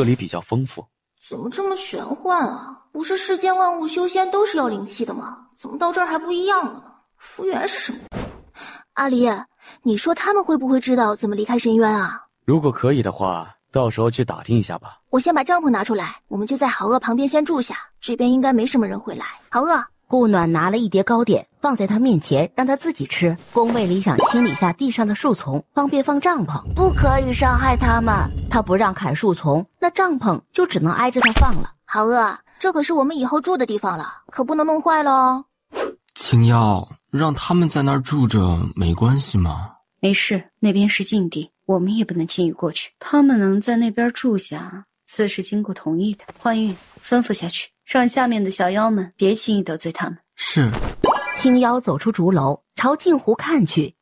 里比较丰富。怎么这么玄幻啊？不是世间万物修仙都是要灵气的吗？怎么到这儿还不一样了呢？福缘是什么？阿离，你说他们会不会知道怎么离开深渊啊？如果可以的话，到时候去打听一下吧。我先把帐篷拿出来，我们就在好饿旁边先住下，这边应该没什么人会来。好饿。顾暖拿了一碟糕点放在他面前，让他自己吃。宫卫离想清理下地上的树丛，方便放帐篷。不可以伤害他们，他不让砍树丛，那帐篷就只能挨着他放了。好饿，这可是我们以后住的地方了，可不能弄坏了哦。青妖，让他们在那儿住着没关系吗？没事，那边是禁地，我们也不能轻易过去。他们能在那边住下，自是经过同意的。幻玉，吩咐下去，让下面的小妖们别轻易得罪他们。是。青妖走出竹楼，朝镜湖看去，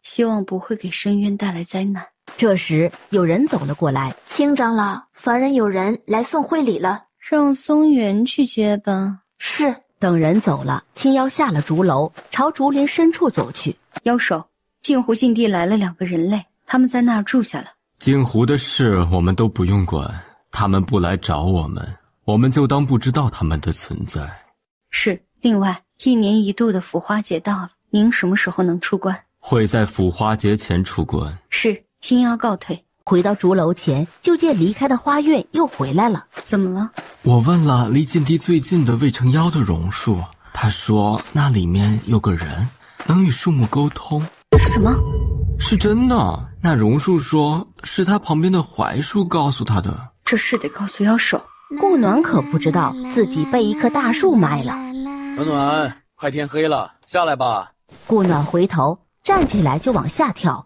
希望不会给深渊带来灾难。这时有人走了过来，青长老，凡人有人来送会礼了，让松原去接吧。是。等人走了，青妖下了竹楼，朝竹林深处走去。妖首，镜湖禁地来了2个人类，他们在那儿住下了。镜湖的事我们都不用管，他们不来找我们，我们就当不知道他们的存在。是。另外，1年1度的腐花节到了，您什么时候能出关？会在腐花节前出关。是。青妖告退。回到竹楼前，就见离开的花韵又回来了。怎么了？我问了离禁地最近的未成妖的榕树，他说那里面有个人能与树木沟通。什么？是真的，那榕树说是他旁边的槐树告诉他的。这事得告诉妖首。顾暖可不知道自己被一棵大树埋了。暖暖，快天黑了，下来吧。顾暖回头站起来就往下跳。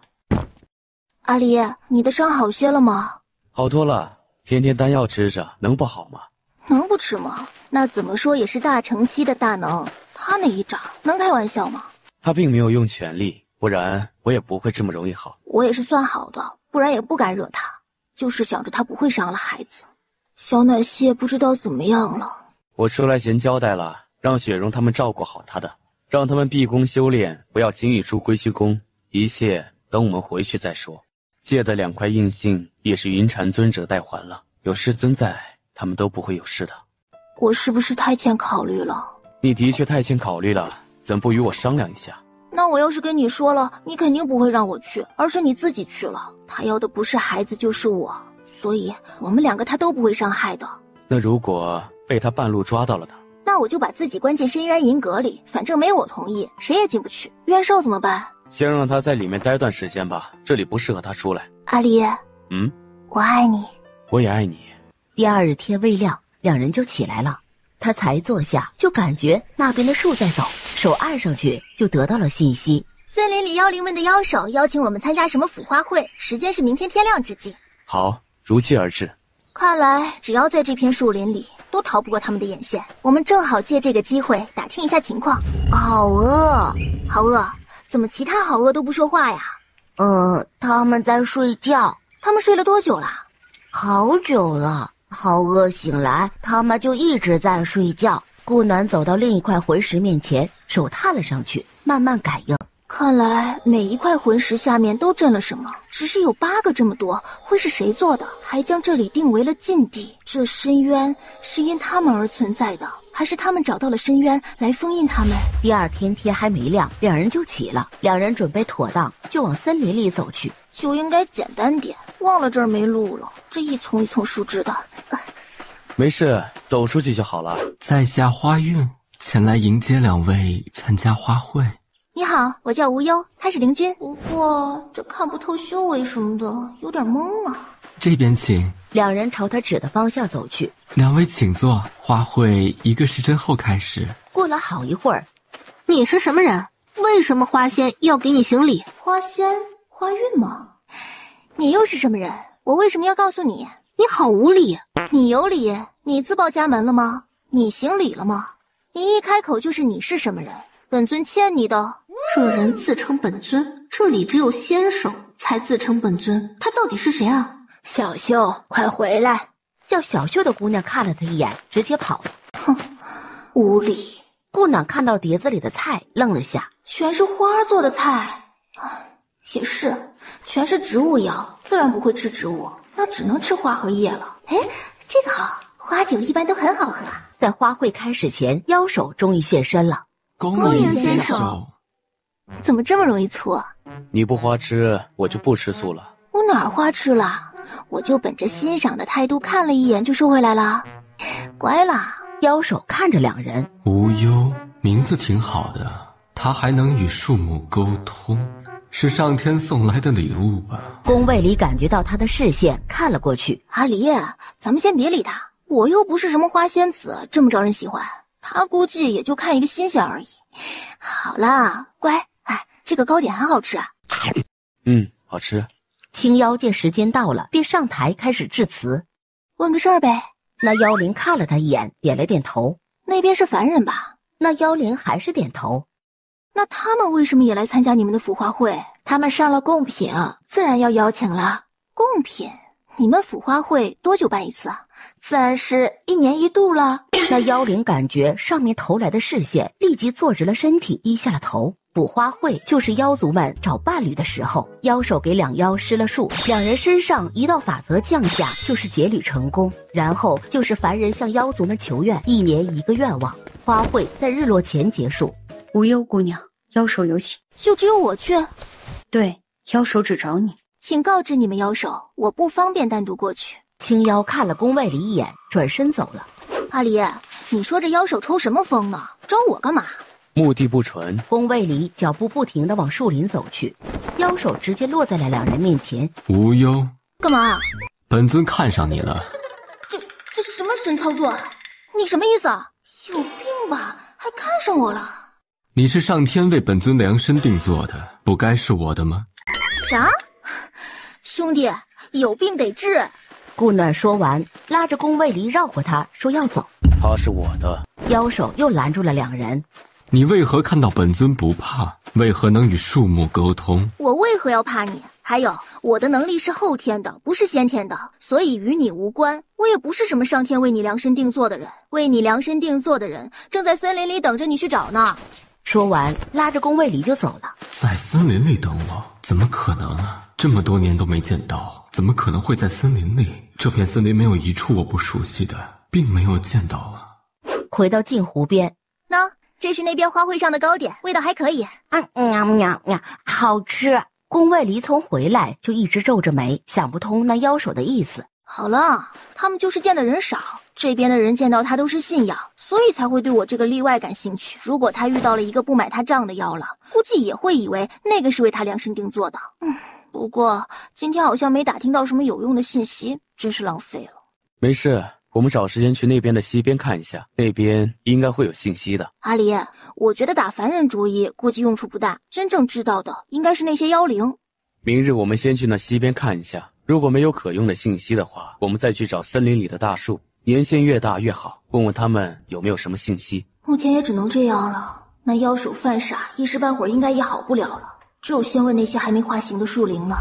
阿离，你的伤好些了吗？好多了，天天丹药吃着，能不好吗？能不吃吗？那怎么说也是大成期的大能，他那一掌能开玩笑吗？他并没有用全力，不然我也不会这么容易好。我也是算好的，不然也不敢惹他，就是想着他不会伤了孩子。小奶蟹不知道怎么样了。我出来前交代了，让雪蓉他们照顾好他的，让他们闭关修炼，不要轻易出归虚宫，一切等我们回去再说。借的2块印信也是云禅尊者代还了，有师尊在，他们都不会有事的。我是不是太欠考虑了？你的确太欠考虑了，怎不与我商量一下？那我要是跟你说了，你肯定不会让我去，而是你自己去了。他要的不是孩子就是我，所以我们2个他都不会伤害的。那如果被他半路抓到了呢？那我就把自己关进深渊银阁里，反正没我同意，谁也进不去。冤兽怎么办？先让他在里面待段时间吧，这里不适合他出来。阿离，我爱你。我也爱你。第2日天未亮，2人就起来了。他才坐下，就感觉那边的树在抖，手按上去就得到了信息。森林里妖灵们的妖首邀请我们参加什么腐花会，时间是明天天亮之际。好，如期而至。看来只要在这片树林里，都逃不过他们的眼线。我们正好借这个机会打听一下情况。好饿，好饿。怎么其他好饿都不说话呀？他们在睡觉。他们睡了多久了？好久了。好饿醒来，他们就一直在睡觉。顾暖走到另一块魂石面前，手探了上去，慢慢感应。看来每一块魂石下面都镇了什么，只是有8个这么多，会是谁做的？还将这里定为了禁地。这深渊是因他们而存在的，还是他们找到了深渊来封印他们？第2天天还没亮，2人就起了。2人准备妥当，就往森林里走去。就应该简单点，忘了这儿没路了，这一丛一丛树枝的。没事，走出去就好了。在下花韵，前来迎接2位参加花会。你好，我叫无忧，他是灵君。不过这看不透修为什么的，有点懵啊。这边请。2人朝他指的方向走去。2位请坐，花会1个时辰后开始。过了好一会儿，你是什么人？为什么花仙要给你行礼？花仙？花韵吗？你又是什么人？我为什么要告诉你？你好无礼。你有理？你自报家门了吗？你行礼了吗？你一开口就是你是什么人，本尊欠你的。这人自称本尊，这里只有仙手才自称本尊，他到底是谁啊？小秀，快回来！叫小秀的姑娘看了他一眼，直接跑了。哼，无礼！顾暖看到碟子里的菜，愣了下，全是花做的菜。也是，全是植物妖，自然不会吃植物，那只能吃花和叶了。哎，这个好，花酒一般都很好喝。在花会开始前，妖首终于现身了。恭迎仙手。怎么这么容易醋啊？你不花痴，我就不吃素了。我哪儿花痴了？我就本着欣赏的态度看了一眼就收回来了。乖啦。妖首看着2人。无忧，名字挺好的，他还能与树木沟通，是上天送来的礼物吧？宫卫里感觉到他的视线，看了过去。阿离，咱们先别理他，我又不是什么花仙子，这么招人喜欢。他估计也就看一个新鲜而已。好啦，乖，这个糕点很好吃啊。好吃。青妖见时间到了，便上台开始致辞。问个事儿呗。那妖灵看了他一眼，点了点头。那边是凡人吧？那妖灵还是点头。那他们为什么也来参加你们的腐花会？他们上了贡品，自然要邀请了。贡品？你们腐花会多久办一次啊？自然是1年1度了。那妖灵感觉上面投来的视线，立即坐直了身体，低下了头。腐花会就是妖族们找伴侣的时候，妖手给两妖施了术，两人身上一道法则降下，就是结侣成功，然后就是凡人向妖族们求愿，1年1个愿望。花会在日落前结束。无忧姑娘，妖手有请。就只有我去？对，妖手只找你。请告知你们妖手，我不方便单独过去。青妖看了宫外里一眼，转身走了。阿离，你说这妖手抽什么风呢？找我干嘛？目的不纯。宫卫里脚步不停地往树林走去，妖手直接落在了两人面前。无忧，干嘛？本尊看上你了。这是什么神操作？你什么意思啊？有病吧？还看上我了？你是上天为本尊量身定做的，不该是我的吗？啥？兄弟，有病得治。顾暖说完，拉着宫卫离绕过他，说要走。他是我的。妖手又拦住了两人。你为何看到本尊不怕？为何能与树木沟通？我为何要怕你？还有，我的能力是后天的，不是先天的，所以与你无关。我也不是什么上天为你量身定做的人，为你量身定做的人正在森林里等着你去找呢。说完，拉着宫卫离就走了。在森林里等我？怎么可能啊？这么多年都没见到，怎么可能会在森林里？这片森林没有一处我不熟悉的，并没有见到啊。回到镜湖边，喏，这是那边花卉上的糕点，味道还可以。好吃。宫卫离从回来就一直皱着眉，想不通那妖手的意思。好了，他们就是见的人少，这边的人见到他都是信仰，所以才会对我这个例外感兴趣。如果他遇到了一个不买他账的妖了，估计也会以为那个是为他量身定做的。不过今天好像没打听到什么有用的信息，真是浪费了。没事，我们找时间去那边的西边看一下，那边应该会有信息的。阿离，我觉得打凡人主意估计用处不大，真正知道的应该是那些妖灵。明日我们先去那西边看一下，如果没有可用的信息的话，我们再去找森林里的大树，年限越大越好，问问他们有没有什么信息。目前也只能这样了，那妖手犯傻，一时半会儿应该也好不了了，只有先问那些还没化形的树灵了。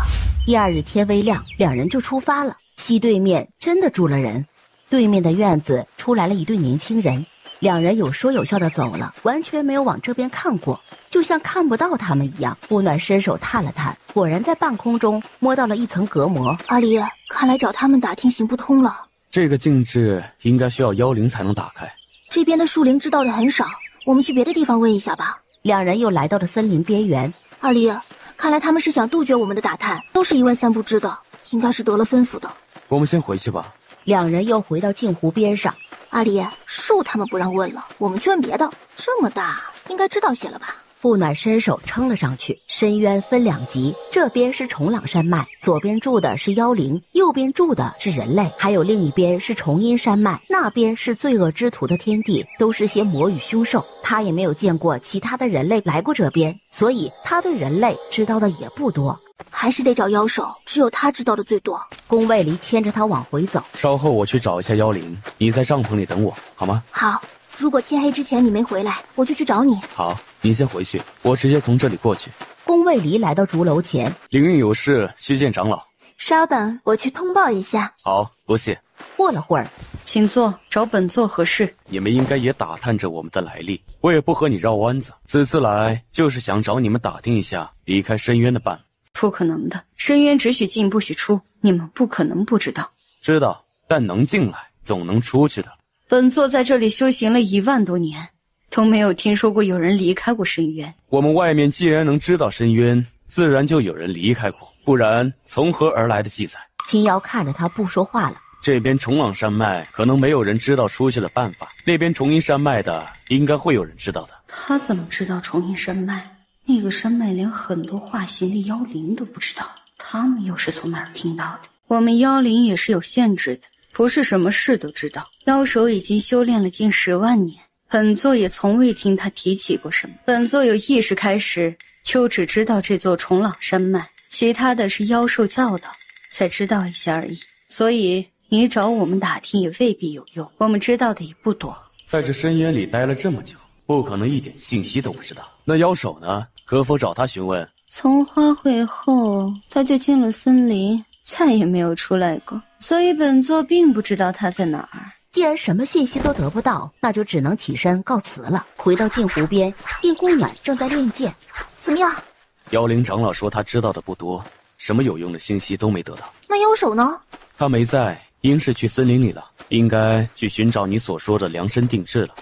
第二日天微亮，两人就出发了。西对面真的住了人，对面的院子出来了一对年轻人，两人有说有笑的走了，完全没有往这边看过，就像看不到他们一样。顾暖伸手探了探，果然在半空中摸到了一层隔膜。阿离，看来找他们打听行不通了。这个禁制应该需要妖灵才能打开，这边的树灵知道的很少，我们去别的地方问一下吧。两人又来到了森林边缘。阿离，看来他们是想杜绝我们的打探，都是一问三不知的，应该是得了吩咐的。我们先回去吧。两人又回到镜湖边上。阿离，树他们不让问了，我们去问别的。这么大，应该知道些了吧？顾暖伸手撑了上去。深渊分两极，这边是重朗山脉，左边住的是妖灵，右边住的是人类，还有另一边是重阴山脉，那边是罪恶之徒的天地，都是些魔与凶兽。他也没有见过其他的人类来过这边，所以他对人类知道的也不多。还是得找妖手，只有他知道的最多。宫卫离牵着他往回走。稍后我去找一下妖灵，你在帐篷里等我，好吗？好，如果天黑之前你没回来，我就去找你。好，你先回去，我直接从这里过去。宫卫离来到竹楼前，灵运有事需见长老。稍等，我去通报一下。好，多谢。过了会儿，请坐，找本座何事？你们应该也打探着我们的来历，我也不和你绕弯子。此次来就是想找你们打听一下离开深渊的办法。不可能的，深渊只许进不许出，你们不可能不知道。知道，但能进来总能出去的。本座在这里修行了1万多年，都没有听说过有人离开过深渊。我们外面既然能知道深渊，自然就有人离开过，不然从何而来的记载？秦瑶看着他不说话了。这边重朗山脉可能没有人知道出去的办法，那边重阴山脉的应该会有人知道的。他怎么知道重阴山脉？那个山脉连很多化形的妖灵都不知道，他们又是从哪儿听到的？我们妖灵也是有限制的，不是什么事都知道。妖手已经修炼了近10万年，本座也从未听他提起过什么。本座有意识开始就只知道这座重朗山脉，其他的是妖兽教导才知道一些而已。所以你找我们打听也未必有用，我们知道的也不多。在这深渊里待了这么久，不可能一点信息都不知道。那妖首呢？可否找他询问？从花卉后，他就进了森林，再也没有出来过，所以本座并不知道他在哪儿。既然什么信息都得不到，那就只能起身告辞了。回到镜湖边，令顾暖正在练剑。怎么样？妖灵长老说他知道的不多，什么有用的信息都没得到。那妖首呢？他没在，应是去森林里了，应该去寻找你所说的量身定制了。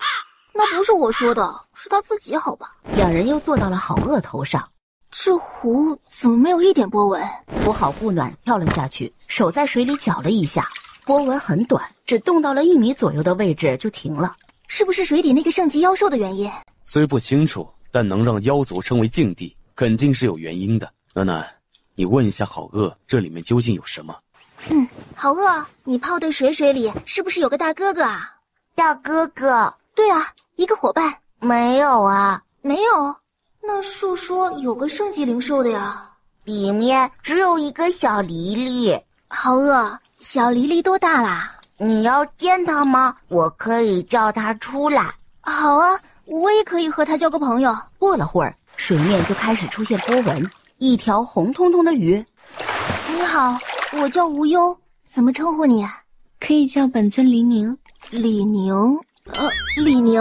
那不是我说的，是他自己好吧？两人又坐到了好鳄头上。这湖怎么没有一点波纹？扶好顾暖跳了下去，手在水里搅了一下，波纹很短，只动到了1米左右的位置就停了。是不是水底那个圣级妖兽的原因？虽不清楚，但能让妖族称为禁地，肯定是有原因的。暖暖，你问一下好鳄，这里面究竟有什么？好鳄，你泡的水里是不是有个大哥哥啊？大哥哥？对啊，一个伙伴。没有啊。没有？那树说有个圣级灵兽的呀。里面只有一个小狸狸。好鳄，小狸狸多大啦？你要见它吗？我可以叫它出来。好啊，我也可以和它交个朋友。过了会儿，水面就开始出现波纹，一条红彤彤的鱼。你好，我叫无忧，怎么称呼你？可以叫本尊李宁。李宁？李宁？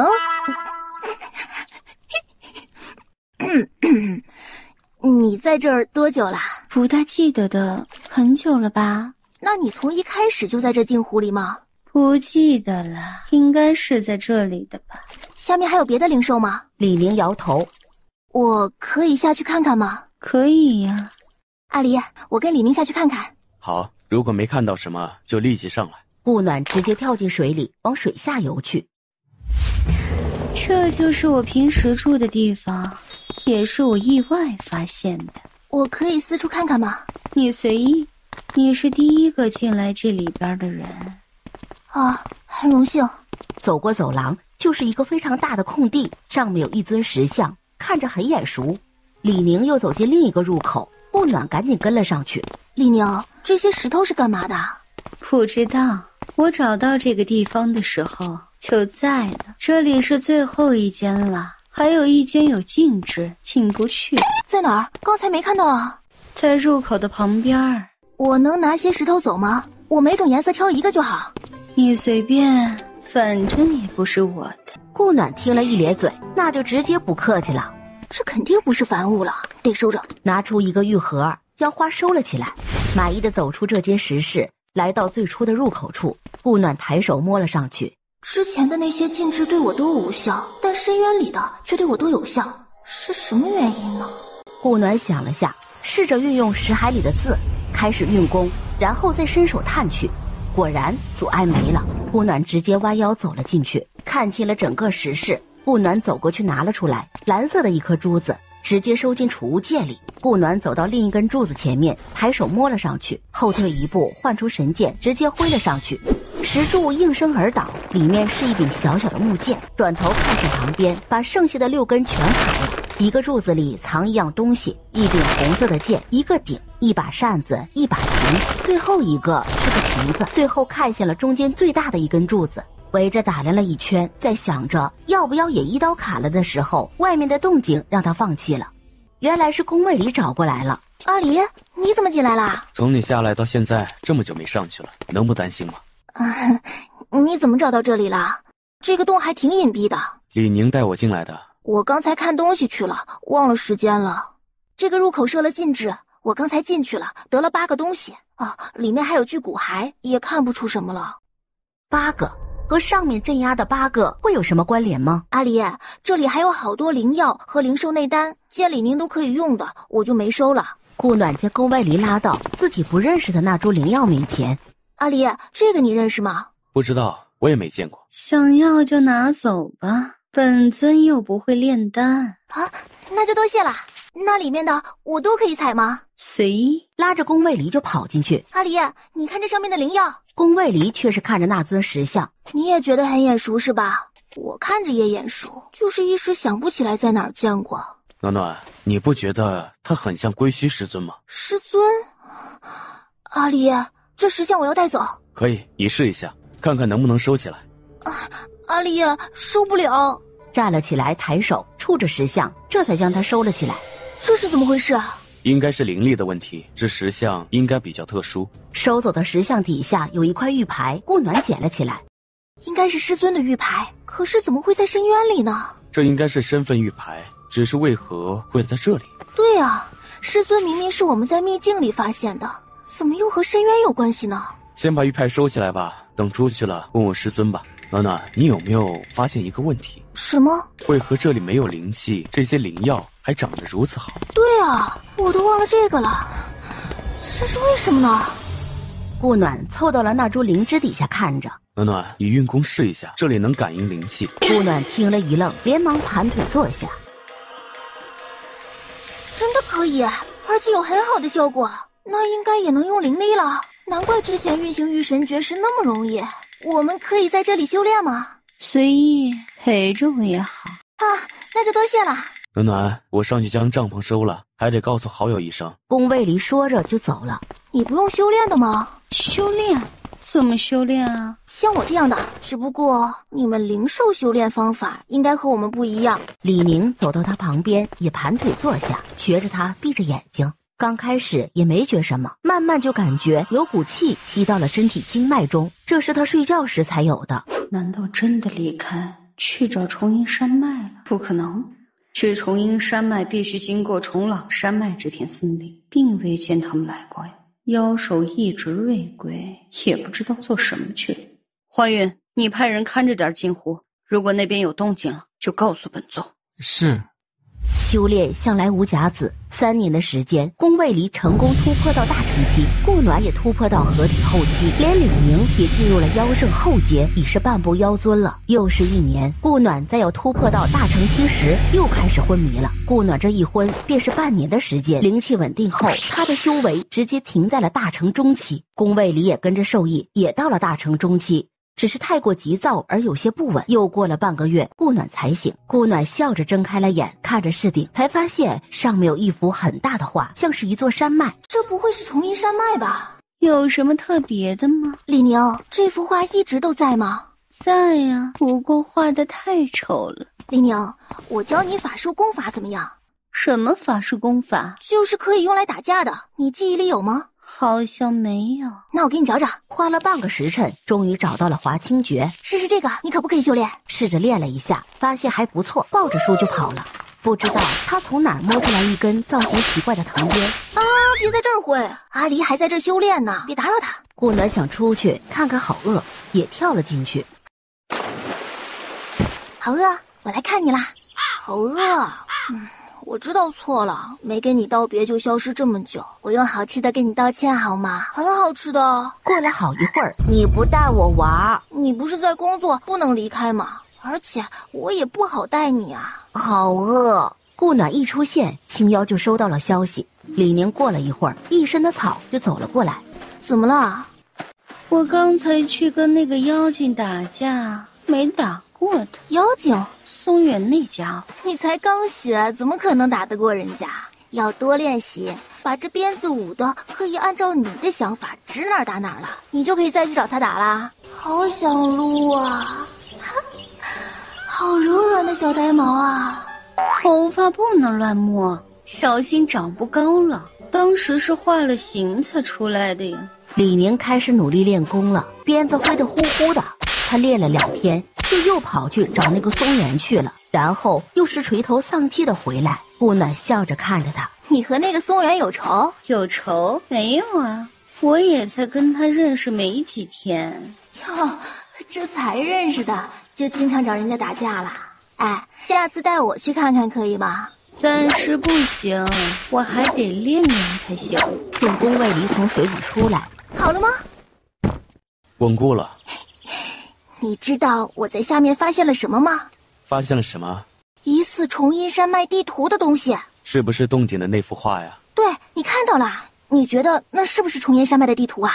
你在这儿多久啦？不大记得的，很久了吧？那你从一开始就在这镜湖里吗？不记得了，应该是在这里的吧。下面还有别的灵兽吗？李宁摇头。我可以下去看看吗？可以呀。阿离，我跟李宁下去看看。好，如果没看到什么，就立即上来。顾暖直接跳进水里，往水下游去。这就是我平时住的地方，也是我意外发现的。我可以四处看看吗？你随意，你是第一个进来这里边的人。啊，很荣幸。走过走廊，就是一个非常大的空地，上面有一尊石像，看着很眼熟。李宁又走进另一个入口，顾暖赶紧跟了上去。李宁，这些石头是干嘛的？不知道，我找到这个地方的时候就在了。这里是最后一间了，还有一间有禁制，进不去。在哪儿？刚才没看到啊。在入口的旁边。我能拿些石头走吗？我每种颜色挑一个就好。你随便，反正也不是我的。顾暖听了一咧嘴，那就直接不客气了。这肯定不是凡物了，得收着。拿出一个玉盒，将花收了起来，满意的走出这间石室，来到最初的入口处。顾暖抬手摸了上去，之前的那些禁制对我都无效，但深渊里的却对我都有效，是什么原因呢？顾暖想了下，试着运用石海里的字，开始运功，然后再伸手探去。果然阻碍没了，顾暖直接弯腰走了进去，看清了整个石室。顾暖走过去拿了出来，蓝色的一颗珠子，直接收进储物戒里。顾暖走到另一根柱子前面，抬手摸了上去，后退一步，唤出神剑，直接挥了上去。石柱应声而倒，里面是一柄小小的木剑。转头看向旁边，把剩下的6根全砍了。一个柱子里藏一样东西，一柄红色的剑，一个鼎，一把扇子，一把琴，最后一个是个瓶子。最后看向了中间最大的一根柱子，围着打量了一圈，在想着要不要也一刀砍了的时候，外面的动静让他放弃了。原来是宫卫里找过来了。阿离，你怎么进来啦？从你下来到现在这么久没上去了，能不担心吗？你怎么找到这里啦？这个洞还挺隐蔽的。李宁带我进来的。我刚才看东西去了，忘了时间了。这个入口设了禁制，我刚才进去了，得了8个东西啊，里面还有具骨骸，也看不出什么了。8个？和上面镇压的8个会有什么关联吗？阿离，这里还有好多灵药和灵兽内丹，见李宁都可以用的，我就没收了。顾暖将宫外离拉到自己不认识的那株灵药面前。阿离，这个你认识吗？不知道，我也没见过。想要就拿走吧，本尊又不会炼丹啊，那就多谢了。那里面的我都可以采吗？随意。拉着宫卫离就跑进去。阿离，你看这上面的灵药。宫卫离却是看着那尊石像。你也觉得很眼熟是吧？我看着也眼熟，就是一时想不起来在哪儿见过。暖暖，你不觉得他很像归虚师尊吗？师尊？阿离，这石像我要带走。可以，你试一下，看看能不能收起来。阿离，收不了。站了起来，抬手触着石像，这才将它收了起来。这是怎么回事啊？应该是灵力的问题，这石像应该比较特殊。收走的石像底下有一块玉牌，顾暖捡了起来。应该是师尊的玉牌，可是怎么会在深渊里呢？这应该是身份玉牌，只是为何会在这里？对啊，师尊明明是我们在秘境里发现的，怎么又和深渊有关系呢？先把玉牌收起来吧，等出去了问问师尊吧。暖暖，你有没有发现一个问题？什么？为何这里没有灵气，这些灵药还长得如此好？对啊，我都忘了这个了，这是为什么呢？顾暖凑到了那株灵芝底下看着。暖暖，你运功试一下，这里能感应灵气。顾暖听了一愣，连忙盘腿坐下。真的可以，而且有很好的效果，那应该也能用灵力了。难怪之前运行御神诀是那么容易。我们可以在这里修炼吗？随意陪着我也好啊，那就多谢了。暖暖，我上去将帐篷收了，还得告诉好友一声。宫卫离说着就走了。你不用修炼的吗？修炼？怎么修炼啊？像我这样的，只不过你们灵兽修炼方法应该和我们不一样。李宁走到他旁边，也盘腿坐下，学着他闭着眼睛。刚开始也没觉什么，慢慢就感觉有股气吸到了身体经脉中，这是他睡觉时才有的。难道真的离开去找重阴山脉了？不可能，去重阴山脉必须经过重朗山脉这片森林，并未见他们来过呀。妖兽一直未归，也不知道做什么去了。华云，你派人看着点金湖，如果那边有动静了，就告诉本座。是。修炼向来无甲子，3年的时间，宫卫离成功突破到大成期，顾暖也突破到合体后期，连李宁也进入了妖圣后阶，已是半步妖尊了。又是1年，顾暖在要突破到大成期时，又开始昏迷了。顾暖这一昏便是半年的时间，灵气稳定后，他的修为直接停在了大成中期。宫卫离也跟着受益，也到了大成中期。只是太过急躁而有些不稳，又过了半个月，顾暖才醒。顾暖笑着睁开了眼，看着室顶，才发现上面有一幅很大的画，像是一座山脉。这不会是重阴山脉吧？有什么特别的吗？李宁，这幅画一直都在吗？在呀，不过画得太丑了。李宁，我教你法术功法怎么样？什么法术功法？就是可以用来打架的，你记忆里有吗？好像没有。那我给你找找。花了半个时辰，终于找到了华清诀。试这个，你可不可以修炼？试着练了一下，发现还不错，抱着书就跑了。不知道他从哪儿摸出来一根造型奇怪的藤鞭。啊，别在这儿挥！阿离还在这修炼呢，别打扰他。顾暖想出去看看好恶，也跳了进去。好恶，我来看你啦。好恶，我知道错了，没跟你道别就消失这么久，我用好吃的跟你道歉好吗？很好吃的。过了好一会儿，你不带我玩，你不是在工作不能离开吗？而且我也不好带你啊。好饿。顾暖一出现，青妖就收到了消息。李宁过了一会儿，一身的草就走了过来。怎么了？我刚才去跟那个妖精打架，没打过他。妖精？松原那家伙。你才刚学，怎么可能打得过人家？要多练习，把这鞭子舞的可以按照你的想法指哪儿打哪儿了，你就可以再去找他打啦。好想撸啊，好柔软的小呆毛啊。头发不能乱摸，小心长不高了。当时是化了形才出来的呀。李宁开始努力练功了，鞭子挥得呼呼的。他练了2天，就又跑去找那个松原去了，然后又是垂头丧气的回来。顾暖笑着看着他，你和那个松原有仇？有仇？没有啊，我也才跟他认识没几天。哟，这才认识的，就经常找人家打架啦。哎，下次带我去看看可以吗？暂时不行，我还得练练才行。见宫卫离从水里出来，好了吗？稳固了。你知道我在下面发现了什么吗？发现了什么？疑似重阴山脉地图的东西。是不是洞顶的那幅画呀？对，你看到了。你觉得那是不是重阴山脉的地图啊？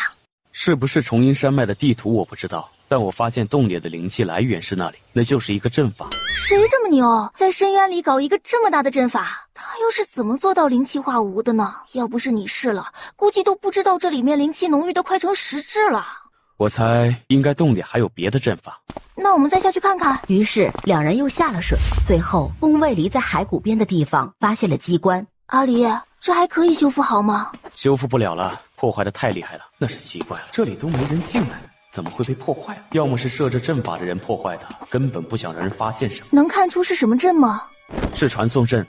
是不是重阴山脉的地图我不知道，但我发现洞里的灵气来源是那里，那就是一个阵法。谁这么牛，在深渊里搞一个这么大的阵法？他又是怎么做到灵气化无的呢？要不是你试了，估计都不知道这里面灵气浓郁的快成实质了。我猜应该洞里还有别的阵法。那我们再下去看看。于是两人又下了水，最后宫卫离在骸骨边的地方发现了机关。阿离，这还可以修复好吗？修复不了了，破坏的太厉害了。那是奇怪了，这里都没人进来，怎么会被破坏了？要么是设置阵法的人破坏的，根本不想让人发现什么。能看出是什么阵吗？是传送阵。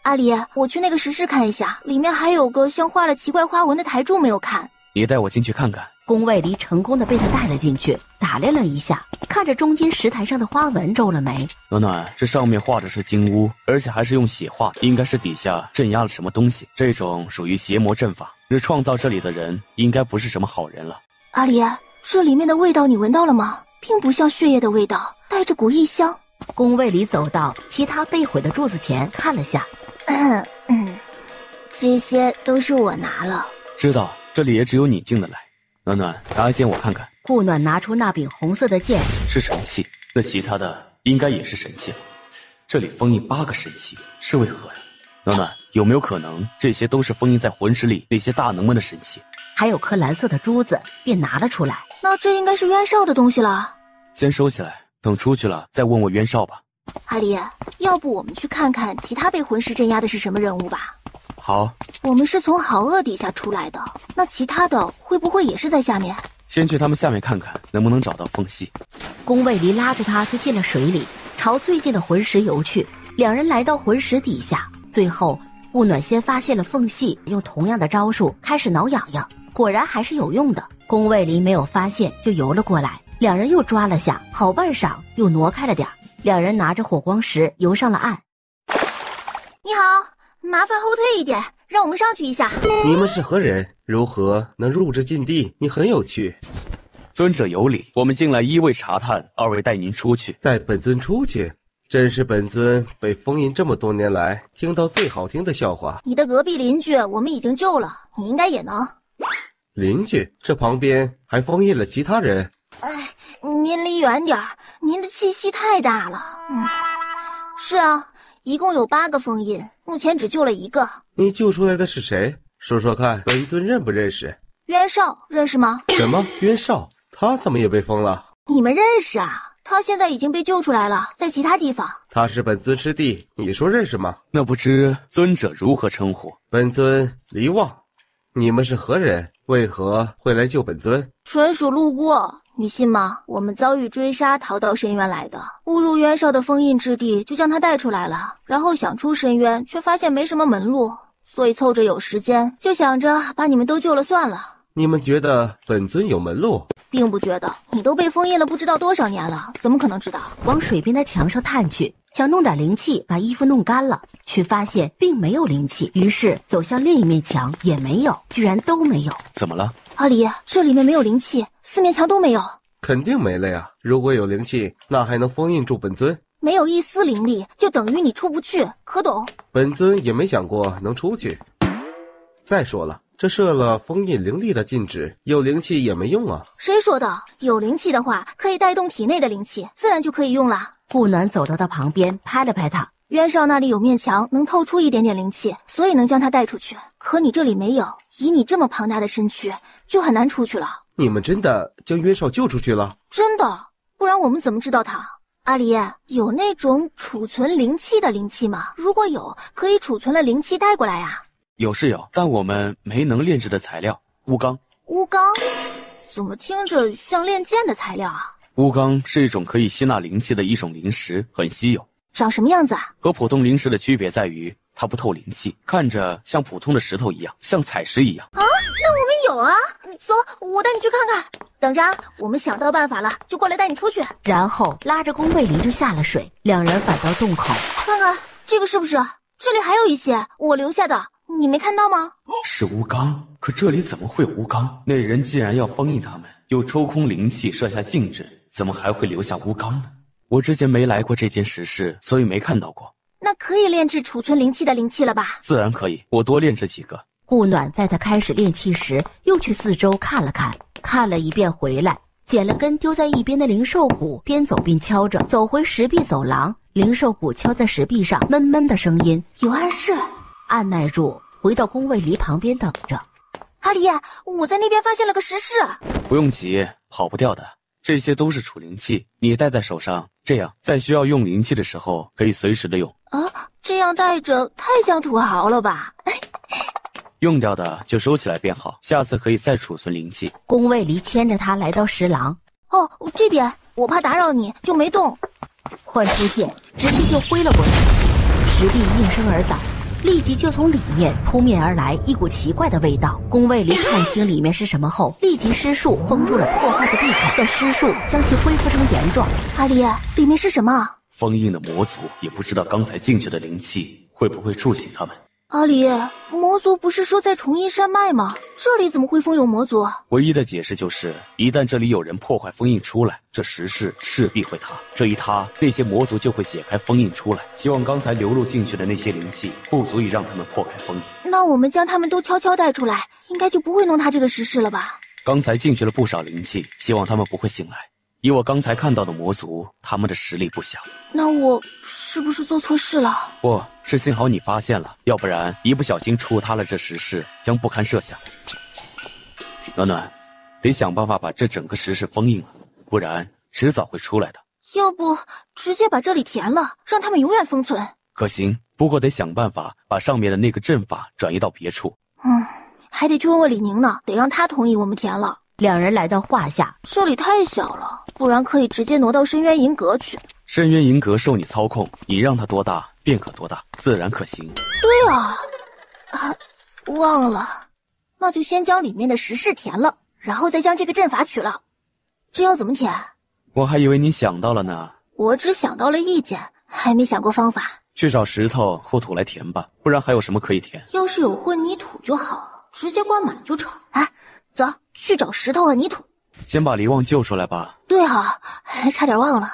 阿离，我去那个石室看一下，里面还有个像画了奇怪花纹的台柱没有看。你带我进去看看。宫卫离成功的被他带了进去，打量了一下，看着中间石台上的花纹，皱了眉。暖暖，这上面画的是金乌，而且还是用血画的，应该是底下镇压了什么东西。这种属于邪魔阵法，而创造这里的人应该不是什么好人了。阿离，这里面的味道你闻到了吗？并不像血液的味道，带着股异香。宫卫离走到其他被毁的柱子前看了下，这些都是我拿了。知道，这里也只有你进得来。暖暖，拿一件我看看。顾暖拿出那柄红色的剑，是神器，那其他的应该也是神器了。这里封印8个神器，是为何呀？暖暖，有没有可能这些都是封印在魂石里那些大能们的神器？还有颗蓝色的珠子，便拿了出来。那这应该是渊少的东西了。先收起来，等出去了再问我渊少吧。阿离，要不我们去看看其他被魂石镇压的是什么人物吧？好，我们是从好恶底下出来的，那其他的会不会也是在下面？先去他们下面看看，能不能找到缝隙。宫卫离拉着他就进了水里，朝最近的魂石游去。两人来到魂石底下，最后顾暖先发现了缝隙，用同样的招数开始挠痒痒，果然还是有用的。宫卫离没有发现，就游了过来，两人又抓了下，好半晌又挪开了点。两人拿着火光石游上了岸。你好，麻烦后退一点，让我们上去一下。你们是何人？如何能入这禁地？你很有趣。尊者有礼，我们进来一位查探，二位带您出去。带本尊出去？真是本尊被封印这么多年来听到最好听的笑话。你的隔壁邻居我们已经救了，你应该也能。邻居？这旁边还封印了其他人？您离远点儿，您的气息太大了。是啊，一共有8个封印，目前只救了1个。你救出来的是谁？说说看，本尊认不认识？渊少，认识吗？什么？渊少？他怎么也被封了？你们认识啊？他现在已经被救出来了，在其他地方。他是本尊师弟，你说认识吗？那不知尊者如何称呼？本尊离望。你们是何人？为何会来救本尊？纯属路过。你信吗？我们遭遇追杀，逃到深渊来的，误入渊少的封印之地，就将他带出来了。然后想出深渊，却发现没什么门路，所以凑着有时间，就想着把你们都救了算了。你们觉得本尊有门路？并不觉得，你都被封印了不知道多少年了，怎么可能知道？往水边的墙上探去，想弄点灵气把衣服弄干了，却发现并没有灵气，于是走向另一面墙，也没有，居然都没有。怎么了？阿离，这里面没有灵气，4面墙都没有。肯定没了呀！如果有灵气，那还能封印住本尊？没有一丝灵力，就等于你出不去，可懂？本尊也没想过能出去。再说了，这设了封印灵力的禁止，有灵气也没用啊。谁说的？有灵气的话，可以带动体内的灵气，自然就可以用了。顾暖走到他旁边，拍了拍他。渊少那里有面墙，能透出一点点灵气，所以能将他带出去。可你这里没有，以你这么庞大的身躯，就很难出去了。你们真的将渊少救出去了？真的，不然我们怎么知道他？阿离，有那种储存灵气的灵气吗？如果有，可以储存了灵气带过来呀。有是有，但我们没能炼制的材料，乌钢。乌钢？怎么听着像炼剑的材料啊？乌钢是一种可以吸纳灵气的一种灵石，很稀有。长什么样子啊？和普通灵石的区别在于，它不透灵气，看着像普通的石头一样，像采石一样。啊，那我们有啊！走，我带你去看看。等着，我们想到办法了，就过来带你出去。然后拉着宫卫离就下了水，两人返到洞口，看看这个是不是？这里还有一些我留下的，你没看到吗？是乌钢，可这里怎么会有乌钢？那人既然要封印他们，又抽空灵气设下禁制，怎么还会留下乌钢呢？我之前没来过这间石室，所以没看到过。那可以炼制储存灵气的灵气了吧？自然可以，我多炼制几个。顾暖在他开始炼气时，又去四周看了看，看了一遍回来，捡了根丢在一边的灵兽骨，边走边敲着，走回石壁走廊，灵兽骨敲在石壁上，闷闷的声音。有暗示。按耐住，回到宫卫离旁边等着。阿离，我在那边发现了个石室。不用急，跑不掉的。这些都是储灵器，你带在手上，这样在需要用灵气的时候可以随时的用。啊，这样带着太像土豪了吧？用掉的就收起来便好，下次可以再储存灵气。宫卫离牵着他来到石廊。哦，这边我怕打扰你，就没动。幻出剑直接就挥了过去，石壁应声而倒。立即就从里面扑面而来一股奇怪的味道。宫卫离看清里面是什么后，立即施术封住了破坏的闭口，再施术将其恢复成原状。阿离，里面是什么？封印的魔族，也不知道刚才进去的灵气会不会触醒他们。阿离，魔族不是说在重阴山脉吗？这里怎么会封有魔族？唯一的解释就是，一旦这里有人破坏封印出来，这石室势必会塌。这一塌，那些魔族就会解开封印出来。希望刚才流入进去的那些灵气不足以让他们破开封印。那我们将他们都悄悄带出来，应该就不会弄塌这个石室了吧？刚才进去了不少灵气，希望他们不会醒来。以我刚才看到的魔族，他们的实力不小。那我是不是做错事了？不是，幸好你发现了，要不然一不小心触塌了这石室，将不堪设想。暖暖，得想办法把这整个石室封印了，不然迟早会出来的。要不直接把这里填了，让他们永远封存？可行，不过得想办法把上面的那个阵法转移到别处。还得去问问李宁呢，得让他同意我们填了。两人来到画下，这里太小了，不然可以直接挪到深渊银阁去。深渊银阁受你操控，你让它多大便可多大，自然可行。对啊，忘了，那就先将里面的石室填了，然后再将这个阵法取了。这要怎么填？我还以为你想到了呢。我只想到了意见，还没想过方法。去找石头或土来填吧，不然还有什么可以填？要是有混凝土就好，直接灌满就成。走，去找石头和泥土。先把黎望救出来吧。对啊，差点忘了。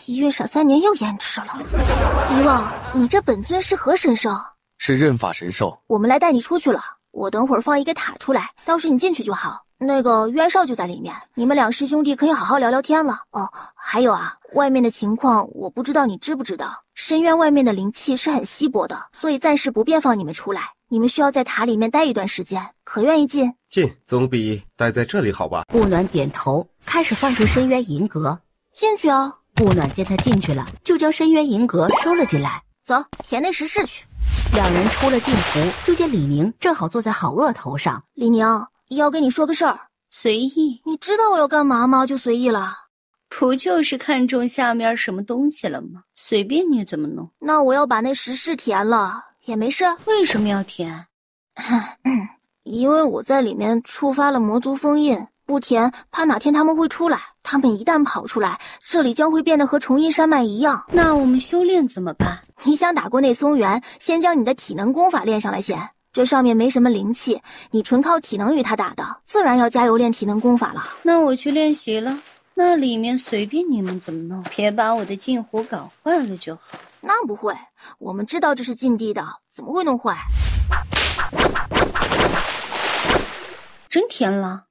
一孕傻3年又延迟了。黎望，你这本尊是何神兽？是刃法神兽。我们来带你出去了，我等会儿放一个塔出来，到时你进去就好。那个渊少就在里面，你们两师兄弟可以好好聊聊天了。哦，还有啊，外面的情况我不知道你知不知道，深渊外面的灵气是很稀薄的，所以暂时不便放你们出来。你们需要在塔里面待一段时间，可愿意进？进，总比待在这里好吧？不暖点头，开始唤出深渊银阁。进去啊！不暖见他进去了，就将深渊银阁收了进来。走，填那石室去。两人出了禁湖，就见李宁正好坐在好鳄头上。李宁，要跟你说个事儿。随意？你知道我要干嘛吗？就随意了。不就是看中下面什么东西了吗？随便你怎么弄。那我要把那石室填了。也没事。为什么要填？因为我在里面触发了魔族封印，不填怕哪天他们会出来。他们一旦跑出来，这里将会变得和重阴山脉一样。那我们修炼怎么办？你想打过那松原，先将你的体能功法练上来先。这上面没什么灵气，你纯靠体能与他打的，自然要加油练体能功法了。那我去练习了。那里面随便你们怎么弄，别把我的禁湖搞坏了就好。那不会，我们知道这是禁地的，怎么会弄坏？真填了？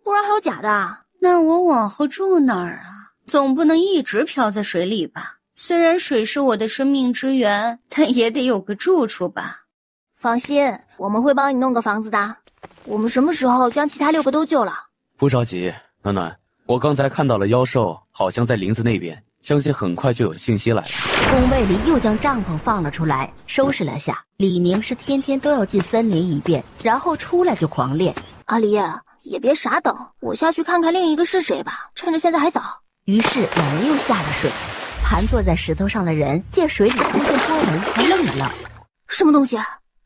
不然还有假的啊？那我往后住哪儿啊？总不能一直漂在水里吧？虽然水是我的生命之源，但也得有个住处吧？放心，我们会帮你弄个房子的。我们什么时候将其他6个都救了？不着急，暖暖，我刚才看到了妖兽，好像在林子那边。相信很快就有信息来了。宫卫里又将帐篷放了出来，收拾了下。李宁是天天都要进森林一遍，然后出来就狂练。阿离，也别傻等，我下去看看另一个是谁吧，趁着现在还早。于是两人又下了水。盘坐在石头上的人见水里出现波纹，还愣了。什么东西？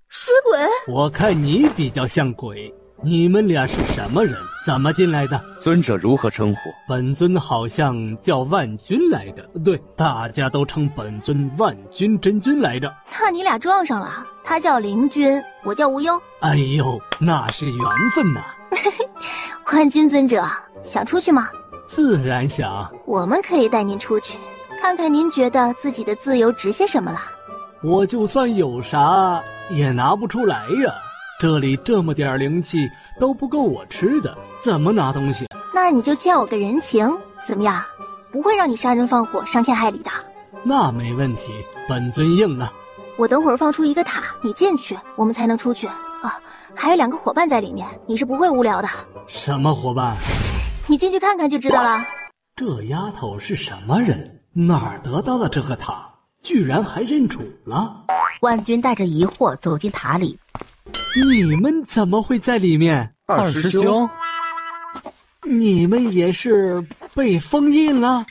水鬼？我看你比较像鬼。你们俩是什么人？怎么进来的？尊者如何称呼？本尊好像叫万君来着。对，大家都称本尊万君真君来着。那你俩撞上了，他叫灵君，我叫无忧。哎呦，那是缘分呐！万君尊者，想出去吗？自然想。我们可以带您出去，看看您觉得自己的自由值些什么了。我就算有啥，也拿不出来呀。这里这么点灵气都不够我吃的，怎么拿东西？那你就欠我个人情，怎么样？不会让你杀人放火、伤天害理的。那没问题，本尊应了。我等会儿放出一个塔，你进去，我们才能出去。还有2个伙伴在里面，你是不会无聊的。什么伙伴？你进去看看就知道了。这丫头是什么人？哪儿得到了这个塔？居然还认主了！万军带着疑惑走进塔里。你们怎么会在里面？二师兄，你们也是被封印了？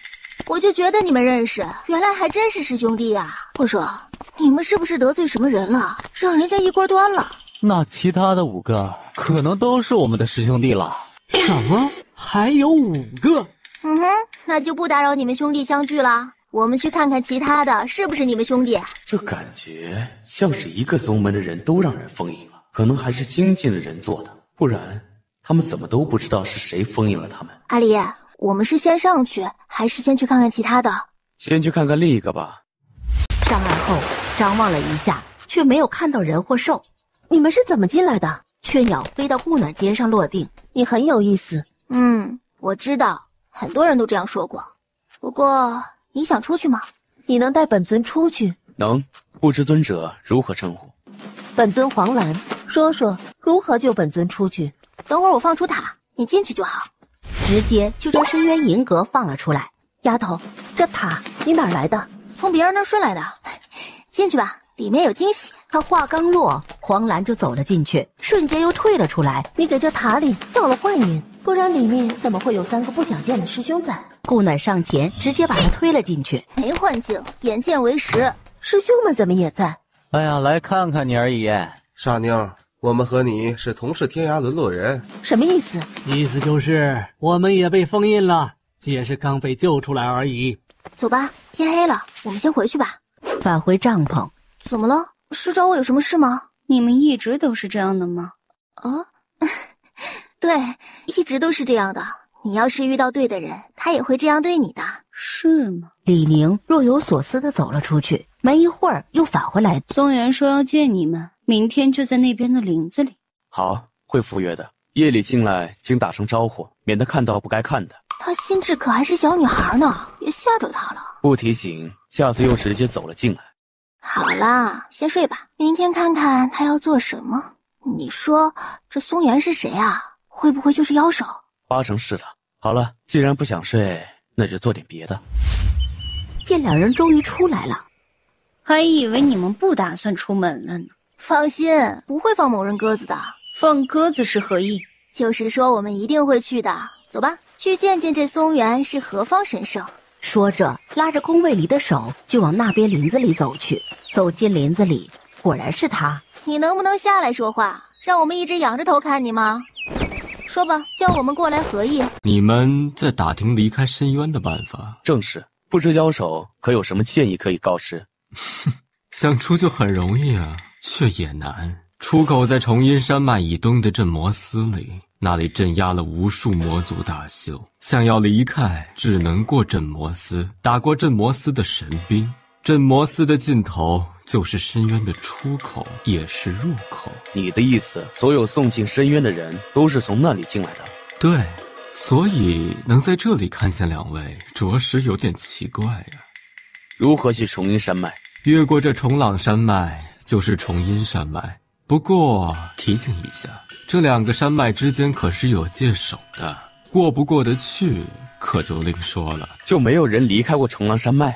我就觉得你们认识，原来还真是师兄弟啊！我说，你们是不是得罪什么人了，让人家一锅端了？那其他的5个可能都是我们的师兄弟了。什么？还有5个？那就不打扰你们兄弟相聚了。我们去看看其他的是不是你们兄弟。这感觉像是一个宗门的人都让人封印了，可能还是新进的人做的，不然他们怎么都不知道是谁封印了他们。阿离，我们是先上去，还是先去看看其他的？先去看看另一个吧。上岸后张望了一下，却没有看到人或兽。你们是怎么进来的？雀鸟飞到顾暖肩上落定。你很有意思。我知道，很多人都这样说过。不过你想出去吗？你能带本尊出去？能。不知尊者如何称呼？本尊黄兰，说说如何救本尊出去。等会儿我放出塔，你进去就好。直接就将深渊银阁放了出来。丫头，这塔你哪儿来的？从别人那儿顺来的。进去吧，里面有惊喜。他话刚落，黄兰就走了进去，瞬间又退了出来。你给这塔里造了幻影，不然里面怎么会有3个不想见的师兄在？顾暖上前直接把他推了进去。没幻境，眼见为实。师兄们怎么也在？哎呀，来看看你而已。傻妞，我们和你是同是天涯沦落人。什么意思？意思就是我们也被封印了，只是刚被救出来而已。走吧，天黑了，我们先回去吧。返回帐篷。怎么了？是找我有什么事吗？你们一直都是这样的吗？对，一直都是这样的。你要是遇到对的人，他也会这样对你的。是吗？李宁若有所思地走了出去，没一会儿又返回来。松原说要见你们，明天就在那边的林子里。好，会赴约的。夜里进来请打声招呼，免得看到不该看的。她心智可还是小女孩呢，别吓着她了。不提醒，下次又直接走了进来。好啦，先睡吧，明天看看他要做什么。你说这松原是谁啊？会不会就是妖手？8成是的。好了，既然不想睡，那就做点别的。见2人终于出来了，还以为你们不打算出门了呢。放心，不会放某人鸽子的。放鸽子是何意？就是说我们一定会去的。走吧，去见见这松原是何方神圣。说着拉着宫卫离的手就往那边林子里走去。走进林子里，果然是他。你能不能下来说话，让我们一直仰着头看你吗？说吧，叫我们过来何意？你们在打听离开深渊的办法？正是，不知妖手可有什么建议可以告知？想出就很容易啊，却也难。出口在重阴山脉以东的镇魔司里，那里镇压了无数魔族大修，想要离开，只能过镇魔司，打过镇魔司的神兵。镇魔司的尽头就是深渊的出口，也是入口。你的意思，所有送进深渊的人都是从那里进来的？对，所以能在这里看见2位，着实有点奇怪呀。如何去重阴山脉？越过这重朗山脉就是重阴山脉。不过提醒一下，这2个山脉之间可是有界守的，过不过得去可就另说了。就没有人离开过重朗山脉？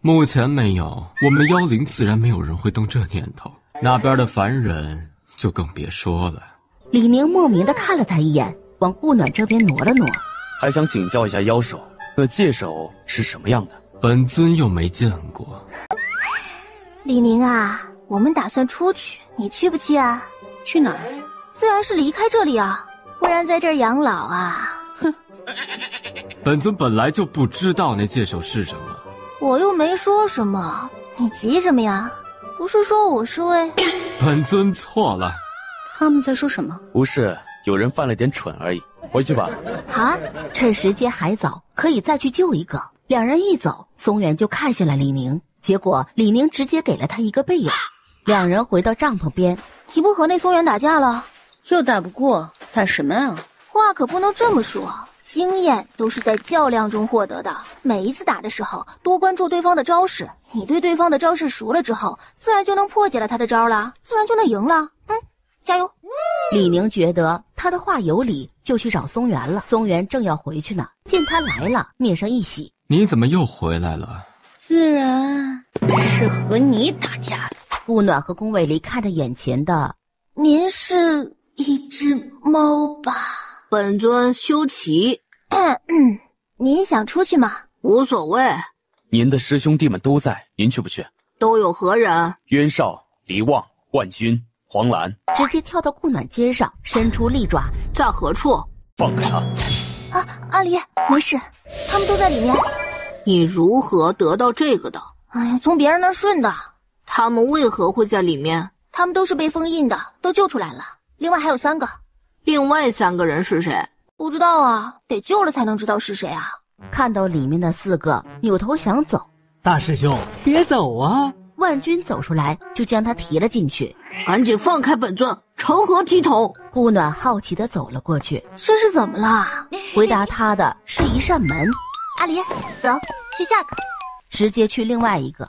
目前没有，我们妖灵自然没有人会动这念头，那边的凡人就更别说了。李宁莫名地看了他一眼，往顾暖这边挪了挪。还想请教一下妖手，那界手是什么样的？本尊又没见过。李宁啊，我们打算出去，你去不去啊？去哪儿？自然是离开这里啊，不然在这儿养老啊。哼，本尊本来就不知道那界手是什么。我又没说什么，你急什么呀？不是说我是为……本尊错了。他们在说什么？不是，有人犯了点蠢而已。回去吧。好啊，趁时间还早，可以再去救一个。2人一走，松原就看向了李宁，结果李宁直接给了他一个背影。2人回到帐篷边，你不和那松原打架了？又打不过，打什么啊？话可不能这么说。经验都是在较量中获得的，每一次打的时候多关注对方的招式，你对对方的招式熟了之后，自然就能破解了他的招了，自然就能赢了。加油！李宁觉得他的话有理，就去找松原了。松原正要回去呢，见他来了，面上一喜。你怎么又回来了？自然是和你打架的。顾暖和宫卫离看着眼前的，您是一只猫吧？本尊修齐。您想出去吗？无所谓。您的师兄弟们都在，您去不去？都有何人？袁绍、黎望、万军、黄兰。直接跳到顾暖肩上，伸出利爪。在何处？放开他！啊，阿离，没事，他们都在里面。你如何得到这个的？哎呀，从别人那儿顺的。他们为何会在里面？他们都是被封印的，都救出来了。另外还有3个。另外3个人是谁？不知道啊，得救了才能知道是谁啊。看到里面的4个，扭头想走。大师兄，别走啊！万军走出来，就将他提了进去。赶紧放开本尊，成何体统？顾暖好奇地走了过去。这是怎么了？回答他的是一扇门。阿离，走，去下个。直接去另外一个。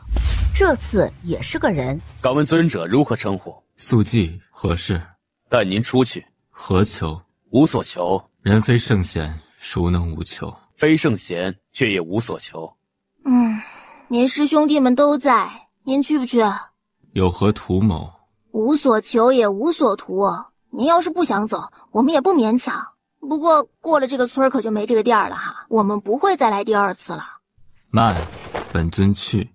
这次也是个人。敢问尊者如何称呼？速记何事？带您出去。何求？无所求。人非圣贤，孰能无求？非圣贤，却也无所求。您师兄弟们都在，您去不去？有何图谋？无所求也无所图。您要是不想走，我们也不勉强。不过过了这个村可就没这个店了哈，我们不会再来第2次了。慢，本尊去。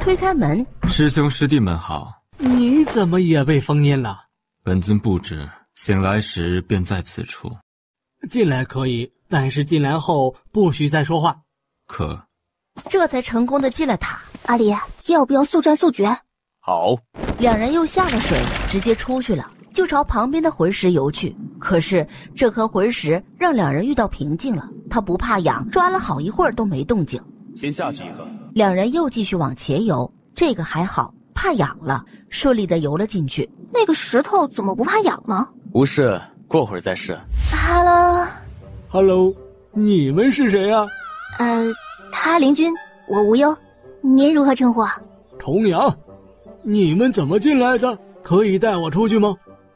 推开门，师兄师弟们好。你怎么也被封印了？本尊不知，醒来时便在此处。进来可以，但是进来后不许再说话。可。这才成功的进了塔。阿离，要不要速战速决？好。两人又下了水，直接出去了，就朝旁边的魂石游去。可是这颗魂石让两人遇到瓶颈了，他不怕痒，抓了好一会儿都没动静。先下去一个。两人又继续往前游，这个还好，怕痒了，顺利的游了进去。那个石头怎么不怕痒呢？无事，过会儿再试。Hello， 你们是谁啊？他灵君，我无忧，您如何称呼啊？重阳，你们怎么进来的？可以带我出去吗？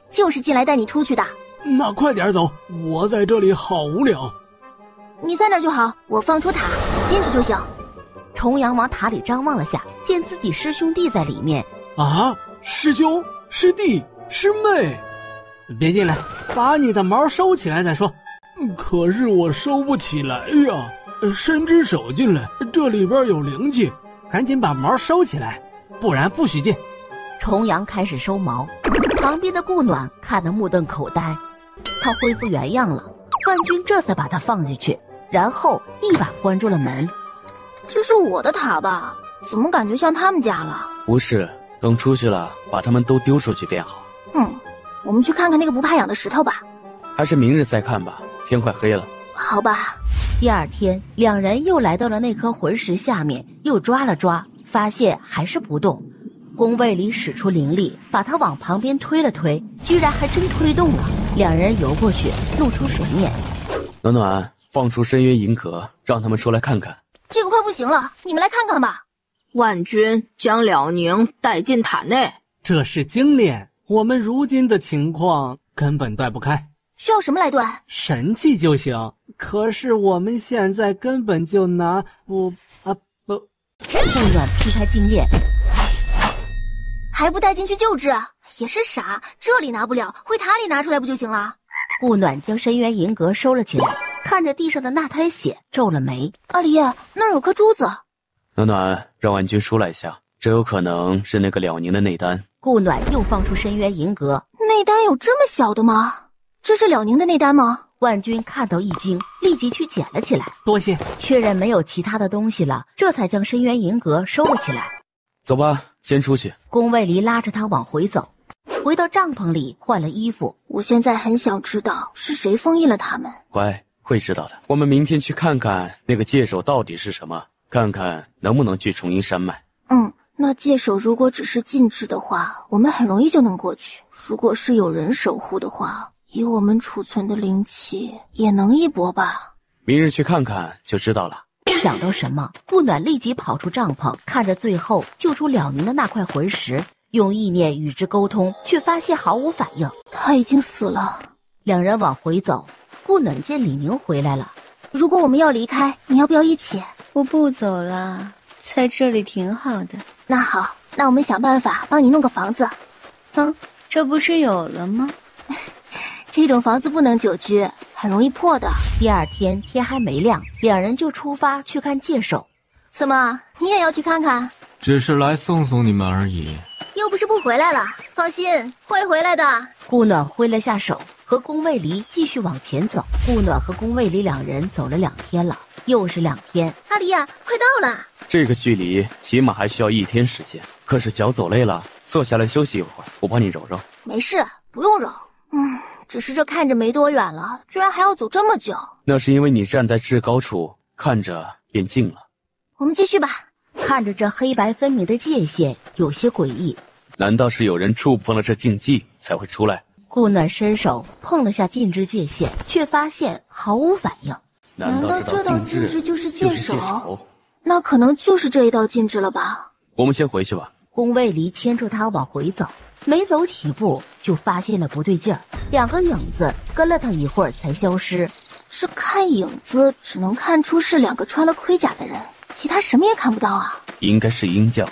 就是进来带你出去的。那快点走，我在这里好无聊。你在那就好，我放出塔，进去就行。重阳往塔里张望了下，见自己师兄弟在里面。啊，师兄、师弟、师妹，别进来，把你的毛收起来再说。可是我收不起来呀，伸只手进来，这里边有灵气，赶紧把毛收起来，不然不许进。重阳开始收毛，旁边的顾暖看得目瞪口呆。他恢复原样了，万军这才把他放进去，然后一把关住了门。这是我的塔吧？怎么感觉像他们家了？不是，等出去了，把他们都丢出去便好。我们去看看那个不怕痒的石头吧。还是明日再看吧，天快黑了。好吧。第二天，两人又来到了那颗魂石下面，又抓了抓，发现还是不动。宫卫里使出灵力，把他往旁边推了推，居然还真推动了。两人游过去，露出水面。暖暖，放出深渊银阁，让他们出来看看。这个快不行了，你们来看看吧。万军将了宁带进塔内，这是精炼，我们如今的情况根本断不开。需要什么来断？神器就行。可是我们现在根本就拿不。顾暖劈开精炼，还不带进去救治？也是傻，这里拿不了，回塔里拿出来不就行了？顾暖将深渊银阁收了起来，看着地上的那滩血，皱了眉。阿离，那儿有颗珠子。暖暖，让万军出来一下，这有可能是那个了宁的内丹。顾暖又放出深渊银阁。内丹有这么小的吗？这是了宁的内丹吗？万军看到一惊，立即去捡了起来。多谢。确认没有其他的东西了，这才将深渊银阁收了起来。走吧，先出去。宫卫离拉着他往回走，回到帐篷里换了衣服。我现在很想知道是谁封印了他们。乖，会知道的。我们明天去看看那个界首到底是什么，看看能不能去重阴山脉。那界首如果只是禁制的话，我们很容易就能过去。如果是有人守护的话，以我们储存的灵气也能一搏吧。明日去看看就知道了。想到什么，顾暖立即跑出帐篷，看着最后救出了宁的那块魂石，用意念与之沟通，却发现毫无反应。他已经死了。两人往回走，顾暖见李宁回来了。如果我们要离开，你要不要一起？我不走了，在这里挺好的。那好，那我们想办法帮你弄个房子。这不是有了吗？这种房子不能久居，很容易破的。第二天天还没亮，两人就出发去看界首。怎么，你也要去看看？只是来送送你们而已。又不是不回来了，放心，会回来的。顾暖挥了下手，和宫卫离继续往前走。顾暖和宫卫离两人走了2天了，又是2天。阿离呀，快到了。这个距离起码还需要1天时间。可是脚走累了，坐下来休息一会儿，我帮你揉揉。没事，不用揉。只是这看着没多远了，居然还要走这么久。那是因为你站在至高处，看着便近了。我们继续吧。看着这黑白分明的界限，有些诡异。难道是有人触碰了这禁忌才会出来？顾暖伸手碰了下禁制界限，却发现毫无反应。难道这道禁制就是界首？那可能就是这一道禁制了吧。我们先回去吧。宫卫离牵住他往回走，没走几步就发现了不对劲儿，2个影子跟了他一会儿才消失。这看影子只能看出是2个穿了盔甲的人，其他什么也看不到啊。应该是鹰将，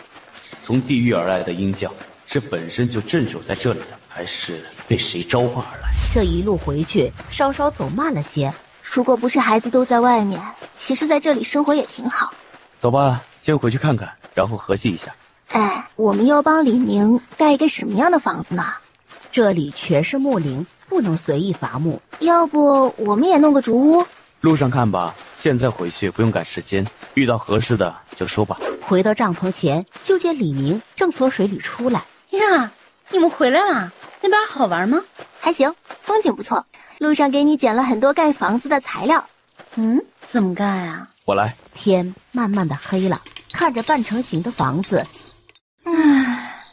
从地狱而来的鹰将，是本身就镇守在这里的，还是被谁召唤而来？这一路回去稍稍走慢了些。如果不是孩子都在外面，其实在这里生活也挺好。走吧，先回去看看，然后合计一下。我们要帮李明盖一个什么样的房子呢？这里全是木林，不能随意伐木。要不我们也弄个竹屋？路上看吧，现在回去不用赶时间，遇到合适的就说吧。回到帐篷前，就见李明正从水里出来。呀，你们回来啦？那边好玩吗？还行，风景不错。路上给你捡了很多盖房子的材料。怎么盖啊？我来。天慢慢的黑了，看着半成型的房子，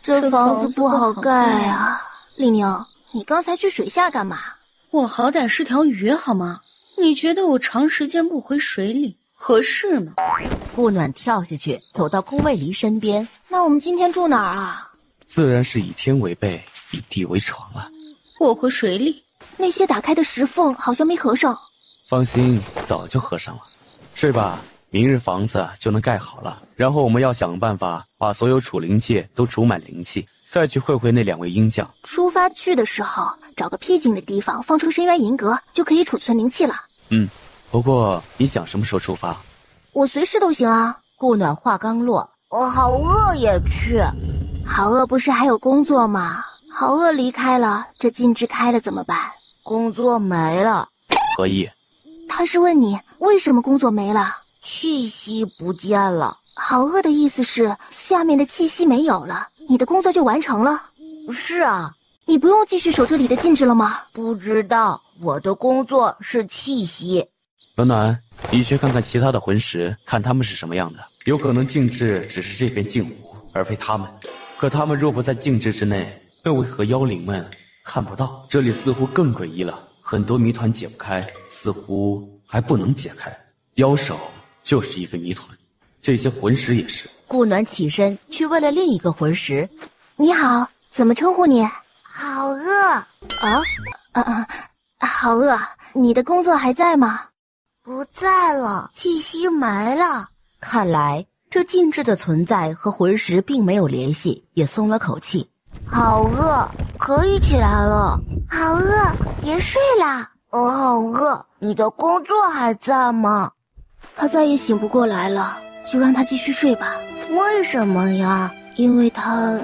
这房子不好盖啊。李宁，你刚才去水下干嘛？我好歹是条鱼好吗？你觉得我长时间不回水里合适吗？顾暖跳下去，走到宫卫离身边。那我们今天住哪儿啊？自然是以天为被，以地为床了。我回水里。那些打开的石缝好像没合上。放心，早就合上了。睡吧，明日房子就能盖好了。然后我们要想办法把所有储灵界都储满灵气，再去会会那2位鹰将。出发去的时候，找个僻静的地方放出深渊银阁，就可以储存灵气了。不过你想什么时候出发？我随时都行啊。顾暖话刚落，我好饿也去。好饿不是还有工作吗？好饿离开了，这禁制开了怎么办？工作没了。何意？他是问你为什么工作没了？气息不见了。好饿的意思是下面的气息没有了，你的工作就完成了。是啊。你不用继续守这里的禁制了吗？不知道，我的工作是气息。暖暖，你去看看其他的魂石，看他们是什么样的。有可能禁制只是这片镜湖，而非他们。可他们若不在禁制之内，又为何妖灵们看不到？这里似乎更诡异了，很多谜团解不开，似乎还不能解开。妖首就是一个谜团，这些魂石也是。顾暖起身去问了另一个魂石。你好，怎么称呼你？好饿。好饿。你的工作还在吗？不在了，气息没了。看来这禁制的存在和魂石并没有联系，也松了口气。好饿，可以起来了。好饿，别睡啦。我好饿，你的工作还在吗？他再也醒不过来了，就让他继续睡吧。为什么呀？因为他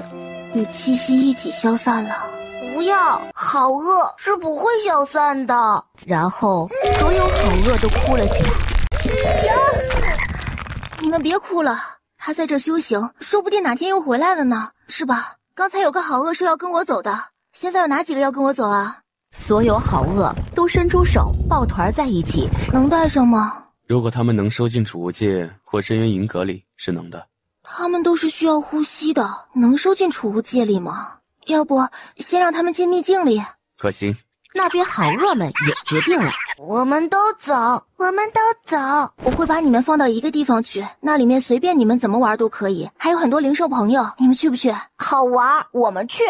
与气息一起消散了。不要，好饿是不会消散的。然后所有好饿都哭了起来。停！你们别哭了，他在这修行，说不定哪天又回来了呢，是吧？刚才有个好饿说要跟我走的，现在有哪几个要跟我走啊？所有好饿都伸出手抱团在一起。能带上吗？如果他们能收进储物界或深渊银阁里，是能的。他们都是需要呼吸的，能收进储物界里吗？要不先让他们进秘境里？可行，那边好鳄们也决定了，我们都走，我们都走。我会把你们放到一个地方去，那里面随便你们怎么玩都可以，还有很多零售朋友，你们去不去？好玩，我们去。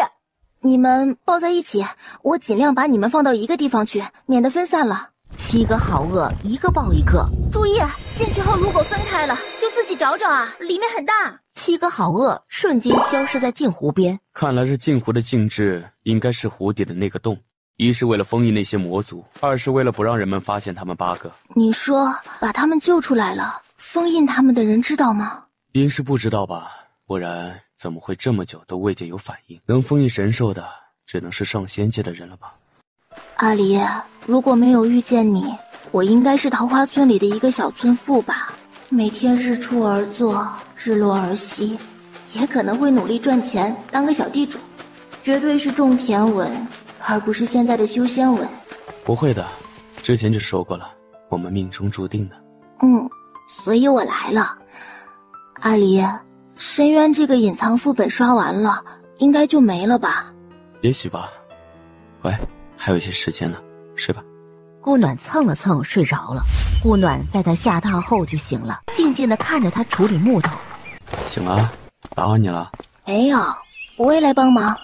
你们抱在一起，我尽量把你们放到一个地方去，免得分散了。7个好鳄一个抱一个，注意，进去后如果分开了，就自己找找啊，里面很大。7个好鳄瞬间消失在镜湖边。看来这镜湖的静置应该是湖底的那个洞，一是为了封印那些魔族，二是为了不让人们发现他们8个。你说把他们救出来了，封印他们的人知道吗？应是不知道吧，不然怎么会这么久都未见有反应？能封印神兽的只能是上仙界的人了吧。阿离，如果没有遇见你，我应该是桃花村里的一个小村妇吧，每天日出而作，日落而息，也可能会努力赚钱当个小地主，绝对是种田文，而不是现在的修仙文。不会的，之前就说过了，我们命中注定的。所以我来了。阿离，深渊这个隐藏副本刷完了，应该就没了吧？也许吧。喂，还有一些时间呢，睡吧。顾暖蹭了蹭睡着了，顾暖在他下榻后就醒了，静静地看着他处理木头。醒了，打扰你了。没有，我也来帮忙。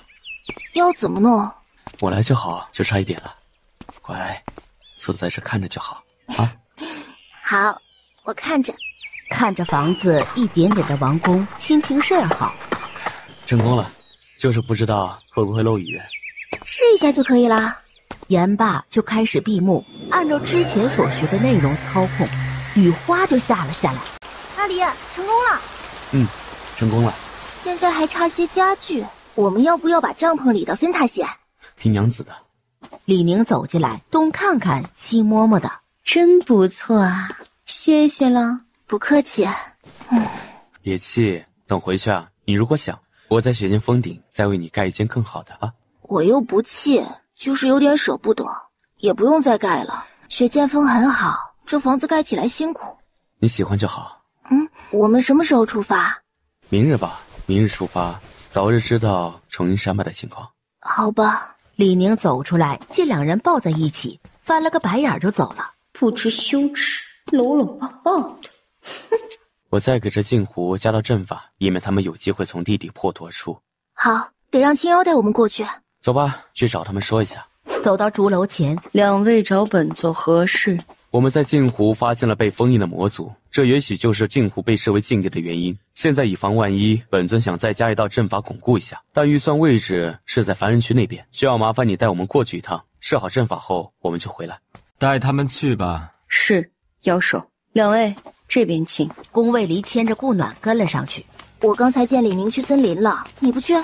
要怎么弄？我来就好，就差一点了。乖，坐在这看着就好啊。好，我看着。看着房子一点点的完工，心情甚好。成功了，就是不知道会不会漏雨。试一下就可以啦。言罢就开始闭目，按照之前所学的内容操控，雨花就下了下来。阿离，成功了。成功了。现在还差些家具，我们要不要把帐篷里的分他些？听娘子的。李宁走进来，东看看西摸摸的，真不错啊，谢谢了。不客气。别气，等回去啊，你如果想，我在雪间峰顶再为你盖一间更好的啊。我又不气，就是有点舍不得，也不用再盖了。雪剑锋很好，这房子盖起来辛苦。你喜欢就好。我们什么时候出发？明日吧，明日出发，早日知道重阴山脉的情况。好吧。李宁走出来，见两人抱在一起，翻了个白眼就走了。不知羞耻，搂搂抱抱的。我再给这镜湖加到阵法，以免他们有机会从地底破土而出。好，得让青妖带我们过去。走吧，去找他们说一下。走到竹楼前，两位找本座何事？我们在镜湖发现了被封印的魔族，这也许就是镜湖被视为禁地的原因。现在以防万一，本尊想再加一道阵法巩固一下，但预算位置是在凡人区那边，需要麻烦你带我们过去一趟。设好阵法后，我们就回来。带他们去吧。是，妖手。两位这边请。宫卫离牵着顾暖跟了上去。我刚才见李宁去森林了，你不去？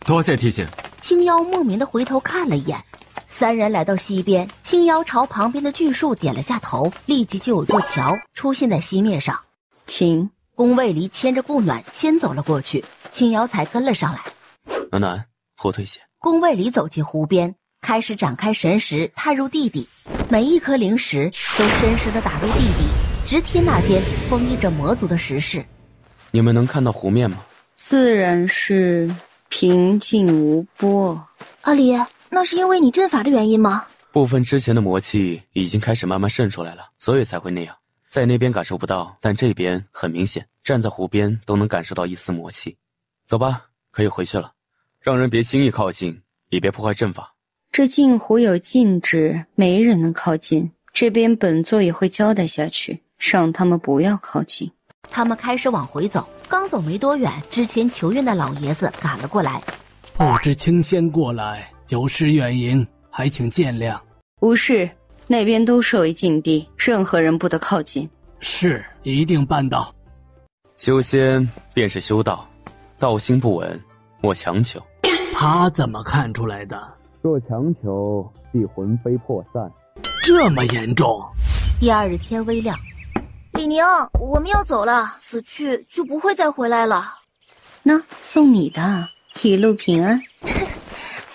多谢提醒。青妖莫名的回头看了一眼。三人来到溪边，青妖朝旁边的巨树点了下头，立即就有座桥出现在溪面上。请。宫卫离牵着顾暖先走了过去，青妖才跟了上来。暖暖，后退些。宫卫离走进湖边，开始展开神石探入地底，每一颗灵石都深深地打入地底，直贴那间封印着魔族的石室。你们能看到湖面吗？自然是平静无波。阿离，那是因为你阵法的原因吗？部分之前的魔气已经开始慢慢渗出来了，所以才会那样。在那边感受不到，但这边很明显，站在湖边都能感受到一丝魔气。走吧，可以回去了，让人别轻易靠近，也别破坏阵法。这镜湖有禁制，没人能靠近，这边本座也会交代下去，让他们不要靠近。他们开始往回走，刚走没多远，之前求愿的老爷子赶了过来。不知青仙过来，有失远迎，还请见谅。无事，那边都设为禁地，任何人不得靠近。是，一定办到。修仙便是修道，道心不稳，莫强求。他怎么看出来的？若强求，必魂飞魄散。这么严重？第二日天微亮，李宁，我们要走了，死去就不会再回来了。那送你的，一路平安。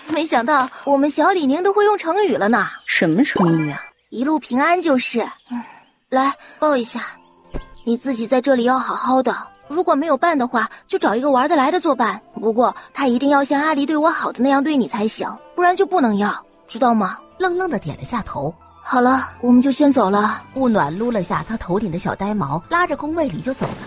没想到我们小李宁都会用成语了呢。什么成语啊？一路平安就是。来，抱一下。你自己在这里要好好的，如果没有伴的话，就找一个玩得来的作伴。不过他一定要像阿离对我好的那样对你才行，不然就不能要，知道吗？愣愣的点了下头。好了，我们就先走了。顾暖撸了下他头顶的小呆毛，拉着宫卫里就走了。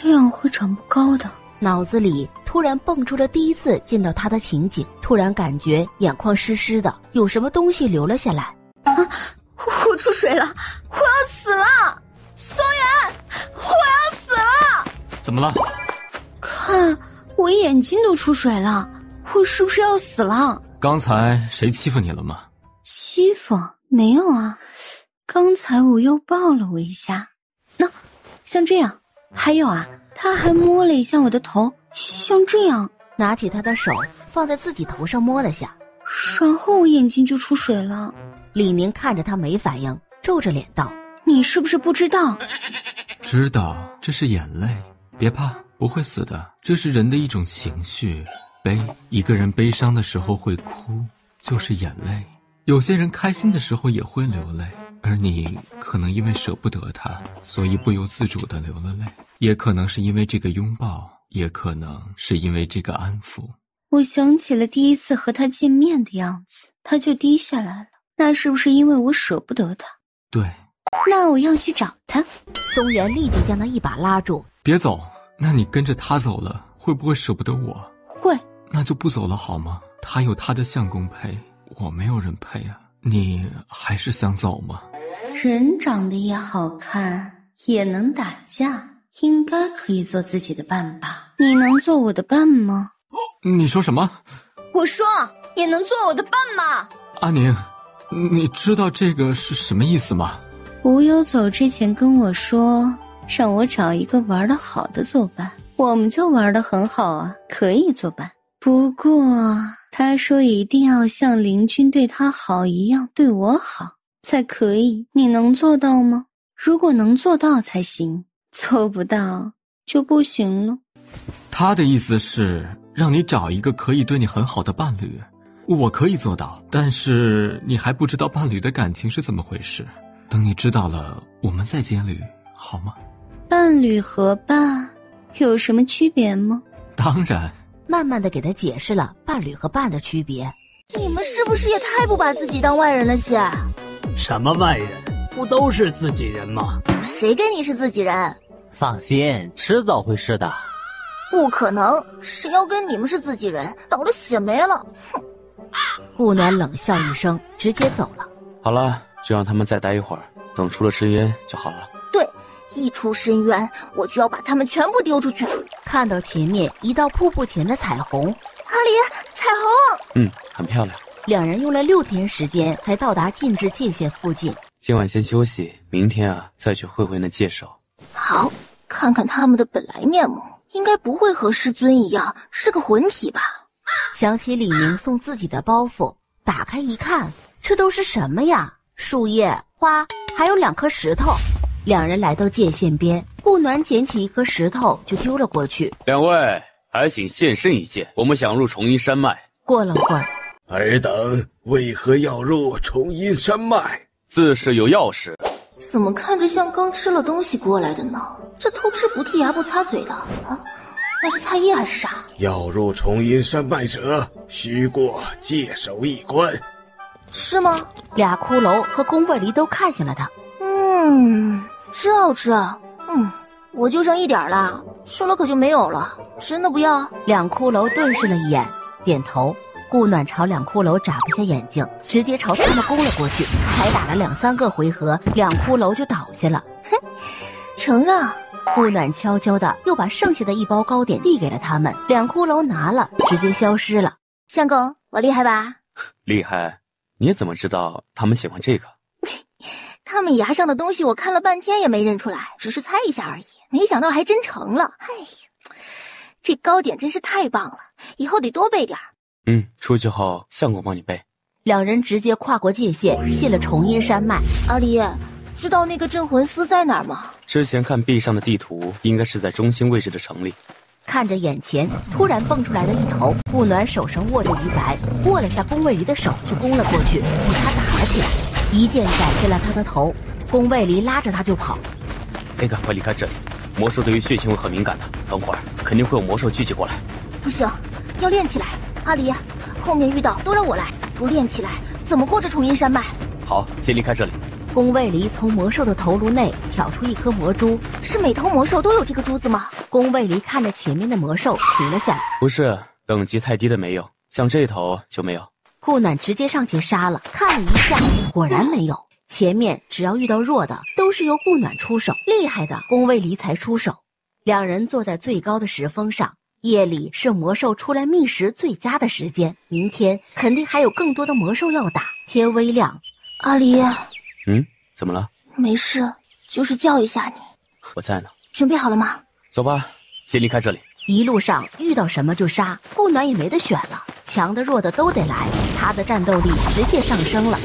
这样会长不高的。脑子里突然蹦出了第一次见到他的情景，突然感觉眼眶湿湿的，有什么东西流了下来。啊！我出水了，我要死了！松原，我要死了！怎么了？看，我眼睛都出水了，我是不是要死了？刚才谁欺负你了吗？欺负？没有啊，刚才我又抱了我一下，那像这样。还有啊，他还摸了一下我的头，像这样。拿起他的手放在自己头上摸了下，然后我眼睛就出水了。李宁看着他没反应，皱着脸道：你是不是不知道？知道，这是眼泪，别怕，不会死的，这是人的一种情绪。一个人悲伤的时候会哭，就是眼泪。有些人开心的时候也会流泪，而你可能因为舍不得他，所以不由自主地流了泪，也可能是因为这个拥抱，也可能是因为这个安抚。我想起了第一次和他见面的样子，他就低下来了，那是不是因为我舍不得他？对。那我要去找他。松原立即将他一把拉住。别走，那你跟着他走了，会不会舍不得我？会。那就不走了好吗？他有他的相公陪，我没有人陪啊。你还是想走吗？人长得也好看，也能打架，应该可以做自己的伴吧？你能做我的伴吗？你说什么？我说你能做我的伴吗？阿宁，你知道这个是什么意思吗？吴有走之前跟我说，让我找一个玩得好的作伴，我们就玩得很好啊，可以作伴。不过他说一定要像林君对他好一样对我好才可以，你能做到吗？如果能做到才行，做不到就不行了。他的意思是让你找一个可以对你很好的伴侣，我可以做到，但是你还不知道伴侣的感情是怎么回事。等你知道了，我们再接侣，好吗？伴侣和伴有什么区别吗？当然。慢慢的给他解释了伴侣和伴的区别。你们是不是也太不把自己当外人了些？什么外人？不都是自己人吗？谁跟你是自己人？放心，迟早会是的。不可能，谁要跟你们是自己人，倒了血霉了。哼！顾暖冷笑一声，直接走了。好了，就让他们再待一会儿，等出了深渊就好了。对，一出深渊，我就要把他们全部丢出去。看到前面一道瀑布前的彩虹，阿离，彩虹，很漂亮。两人用了6天时间才到达禁制界限附近。今晚先休息，明天再去会会那界首。好，看看他们的本来面目，应该不会和师尊一样是个魂体吧？想起李宁送自己的包袱，打开一看，这都是什么呀？树叶、花，还有2颗石头。两人来到界限边，顾暖捡起1颗石头就丢了过去。两位，还请现身一见，我们想入重阴山脉。过了会儿，尔等为何要入重阴山脉？自是有要事。怎么看着像刚吃了东西过来的呢？这偷吃不剔牙不擦嘴的啊？那是菜叶还是啥？要入重阴山脉者，须过界首一关。是吗？2骷髅和宫卫离都看向了他。吃好吃啊。我就剩1点了，吃了可就没有了。真的不要？2骷髅对视了一眼，点头。顾暖朝2骷髅眨巴下眼睛，直接朝他们攻了过去。才打了2、3个回合，2骷髅就倒下了。哼，承让。顾暖悄悄的又把剩下的1包糕点递给了他们，2骷髅拿了，直接消失了。相公，我厉害吧？厉害。你怎么知道他们喜欢这个？他们牙上的东西我看了半天也没认出来，只是猜一下而已，没想到还真成了。哎呀，这糕点真是太棒了，以后得多备点儿。出去后相公帮你备。两人直接跨过界限，进了重阴山脉。阿离，知道那个镇魂司在哪儿吗？之前看壁上的地图，应该是在中心位置的城里。看着眼前突然蹦出来的一头，顾暖手上握着鱼白，握了下宫卫离的手就攻了过去，与他打了起来，一剑斩下了他的头。宫卫离拉着他就跑。得赶快离开这里，魔兽对于血腥会很敏感的，等会儿肯定会有魔兽聚集过来。不行，要练起来。阿离，后面遇到都让我来，不练起来怎么过这重阴山脉？好，先离开这里。宫卫离从魔兽的头颅内挑出一颗魔珠，是每头魔兽都有这个珠子吗？宫卫离看着前面的魔兽停了下来。不是，等级太低的没有，像这头就没有。顾暖直接上前杀了，看了一下，果然没有。前面只要遇到弱的，都是由顾暖出手，厉害的宫卫离才出手。两人坐在最高的石峰上，夜里是魔兽出来觅食最佳的时间，明天肯定还有更多的魔兽要打。天微亮，阿离，怎么了？没事，就是叫一下你。我在呢。准备好了吗？走吧，先离开这里。一路上遇到什么就杀，顾暖也没得选了，强的弱的都得来，他的战斗力直线上升了。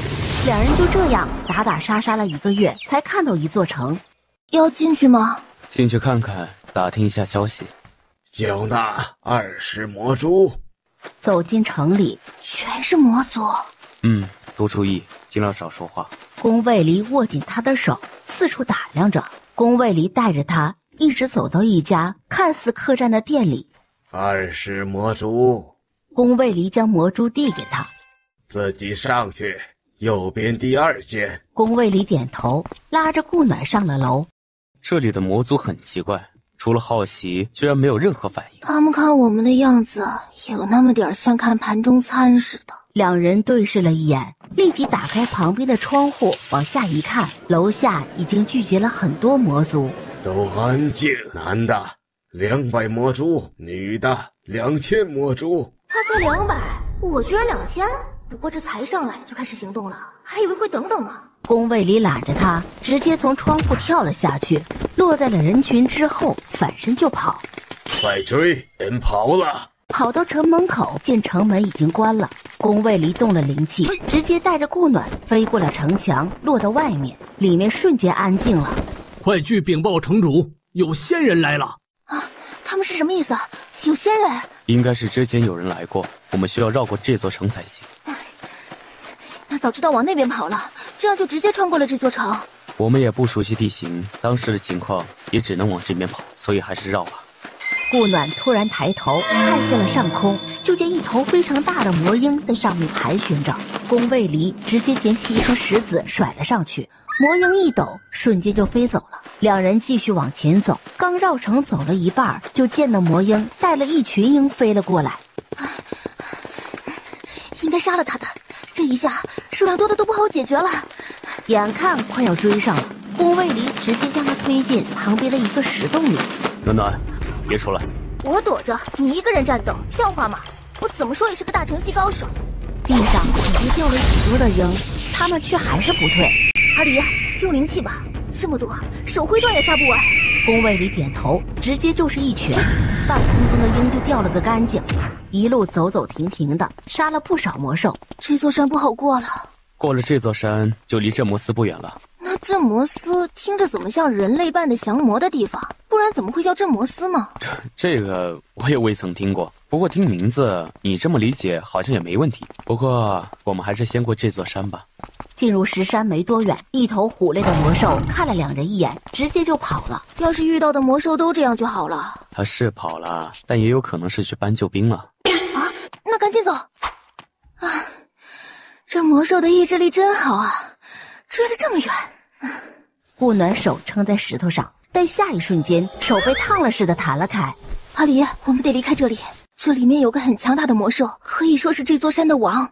两人就这样打打杀杀了1个月，才看到一座城。要进去吗？进去看看，打听一下消息。缴纳20魔珠。走进城里，全是魔族。多注意，尽量少说话。宫卫离握紧他的手，四处打量着。宫卫离带着他一直走到一家看似客栈的店里。20魔珠。宫卫离将魔珠递给他，自己上去，右边第2间。宫卫离点头，拉着顾暖上了楼。这里的魔族很奇怪，除了好奇，居然没有任何反应。他们看我们的样子，有那么点像看盘中餐似的。两人对视了一眼，立即打开旁边的窗户，往下一看，楼下已经聚集了很多魔族。都安静，男的200魔珠，女的2000魔珠。他才200，我居然2000。不过这才上来就开始行动了，还以为会等等呢。宫卫离揽着他，直接从窗户跳了下去，落在了人群之后，反身就跑。快追，人跑了！跑到城门口，见城门已经关了，宫卫离动了灵气，直接带着顾暖飞过了城墙，落到外面，里面瞬间安静了。快去禀报城主，有仙人来了！啊，他们是什么意思？有仙人？应该是之前有人来过，我们需要绕过这座城才行。那早知道往那边跑了，这样就直接穿过了这座城。我们也不熟悉地形，当时的情况也只能往这边跑，所以还是绕吧。顾暖突然抬头看向了上空，就见一头非常大的魔鹰在上面盘旋着。宫卫离直接捡起一颗石子甩了上去，魔鹰一抖，瞬间就飞走了。两人继续往前走，刚绕城走了一半，就见到魔鹰带了一群鹰飞了过来。应该杀了他的，这一下数量多的都不好解决了。眼看快要追上了，宫卫离直接将他推进旁边的一个石洞里。暖暖，别出来！我躲着，你一个人战斗，像话吗？我怎么说也是个大成绩高手。地上已经掉了许多的鹰，他们却还是不退。阿离，用灵气吧，这么多，手挥断也杀不完。宫卫离点头，直接就是一拳，半空中的鹰就掉了个干净。一路走走停停的，杀了不少魔兽。这座山不好过了。过了这座山，就离镇魔司不远了。那镇魔司听着怎么像人类扮的降魔的地方？不然怎么会叫镇魔司呢？这个我也未曾听过，不过听名字，你这么理解好像也没问题。不过我们还是先过这座山吧。进入石山没多远，一头虎类的魔兽看了两人一眼，直接就跑了。要是遇到的魔兽都这样就好了。他是跑了，但也有可能是去搬救兵了。啊，那赶紧走！啊，这魔兽的意志力真好啊，追得这么远。顾暖手撑在石头上，但下一瞬间手被烫了似的弹了开。阿离，我们得离开这里，这里面有个很强大的魔兽，可以说是这座山的王。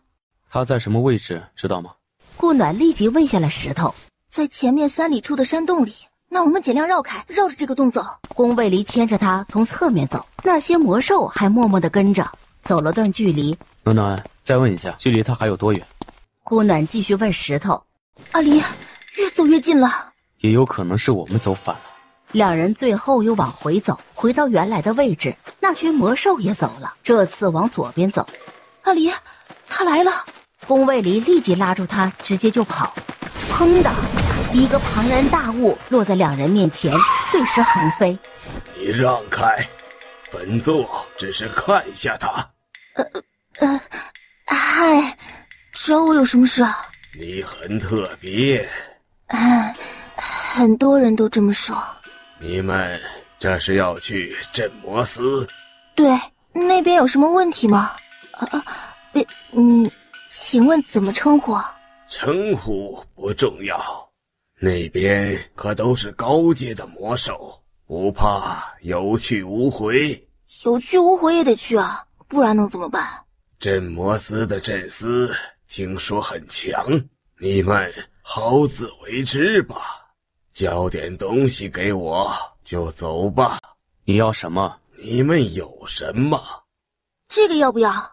他在什么位置知道吗？顾暖立即问下了石头。在前面3里处的山洞里。那我们尽量绕开，绕着这个洞走。宫卫离牵着他从侧面走，那些魔兽还默默地跟着。走了段距离，暖暖，再问一下，距离他还有多远？顾暖继续问石头。阿离，越走越近了。也有可能是我们走反了。两人最后又往回走，回到原来的位置。那群魔兽也走了，这次往左边走。阿离，他来了！宫卫离立即拉住他，直接就跑。砰的一个庞然大物落在两人面前，碎石横飞。你让开，本座只是看一下他。嗨，找我有什么事啊？你很特别。很多人都这么说。你们这是要去镇魔司？对，那边有什么问题吗？请问怎么称呼？称呼不重要，那边可都是高阶的魔兽，不怕有去无回。有去无回也得去啊，不然能怎么办？镇魔司的镇司听说很强，你们好自为之吧。交点东西给我就走吧。你要什么？你们有什么？这个要不要？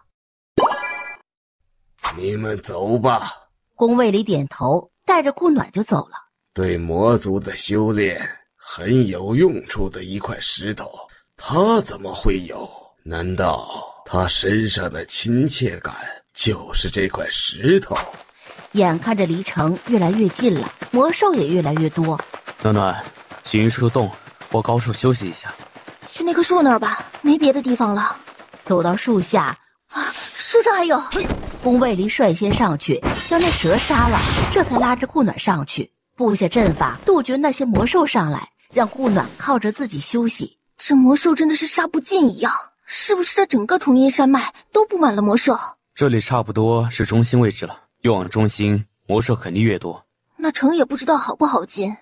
你们走吧。宫卫里点头，带着顾暖就走了。对魔族的修炼很有用处的一块石头，他怎么会有？难道他身上的亲切感就是这块石头？眼看着离城越来越近了，魔兽也越来越多。暖暖，去云树洞或高处休息一下。去那棵树那儿吧，没别的地方了。走到树下，树上还有。宫卫离率先上去，将那蛇杀了，这才拉着顾暖上去，布下阵法，杜绝那些魔兽上来，让顾暖靠着自己休息。这魔兽真的是杀不尽一样，是不是这整个重阴山脉都布满了魔兽？这里差不多是中心位置了，越往中心魔兽肯定越多。那城也不知道好不好进。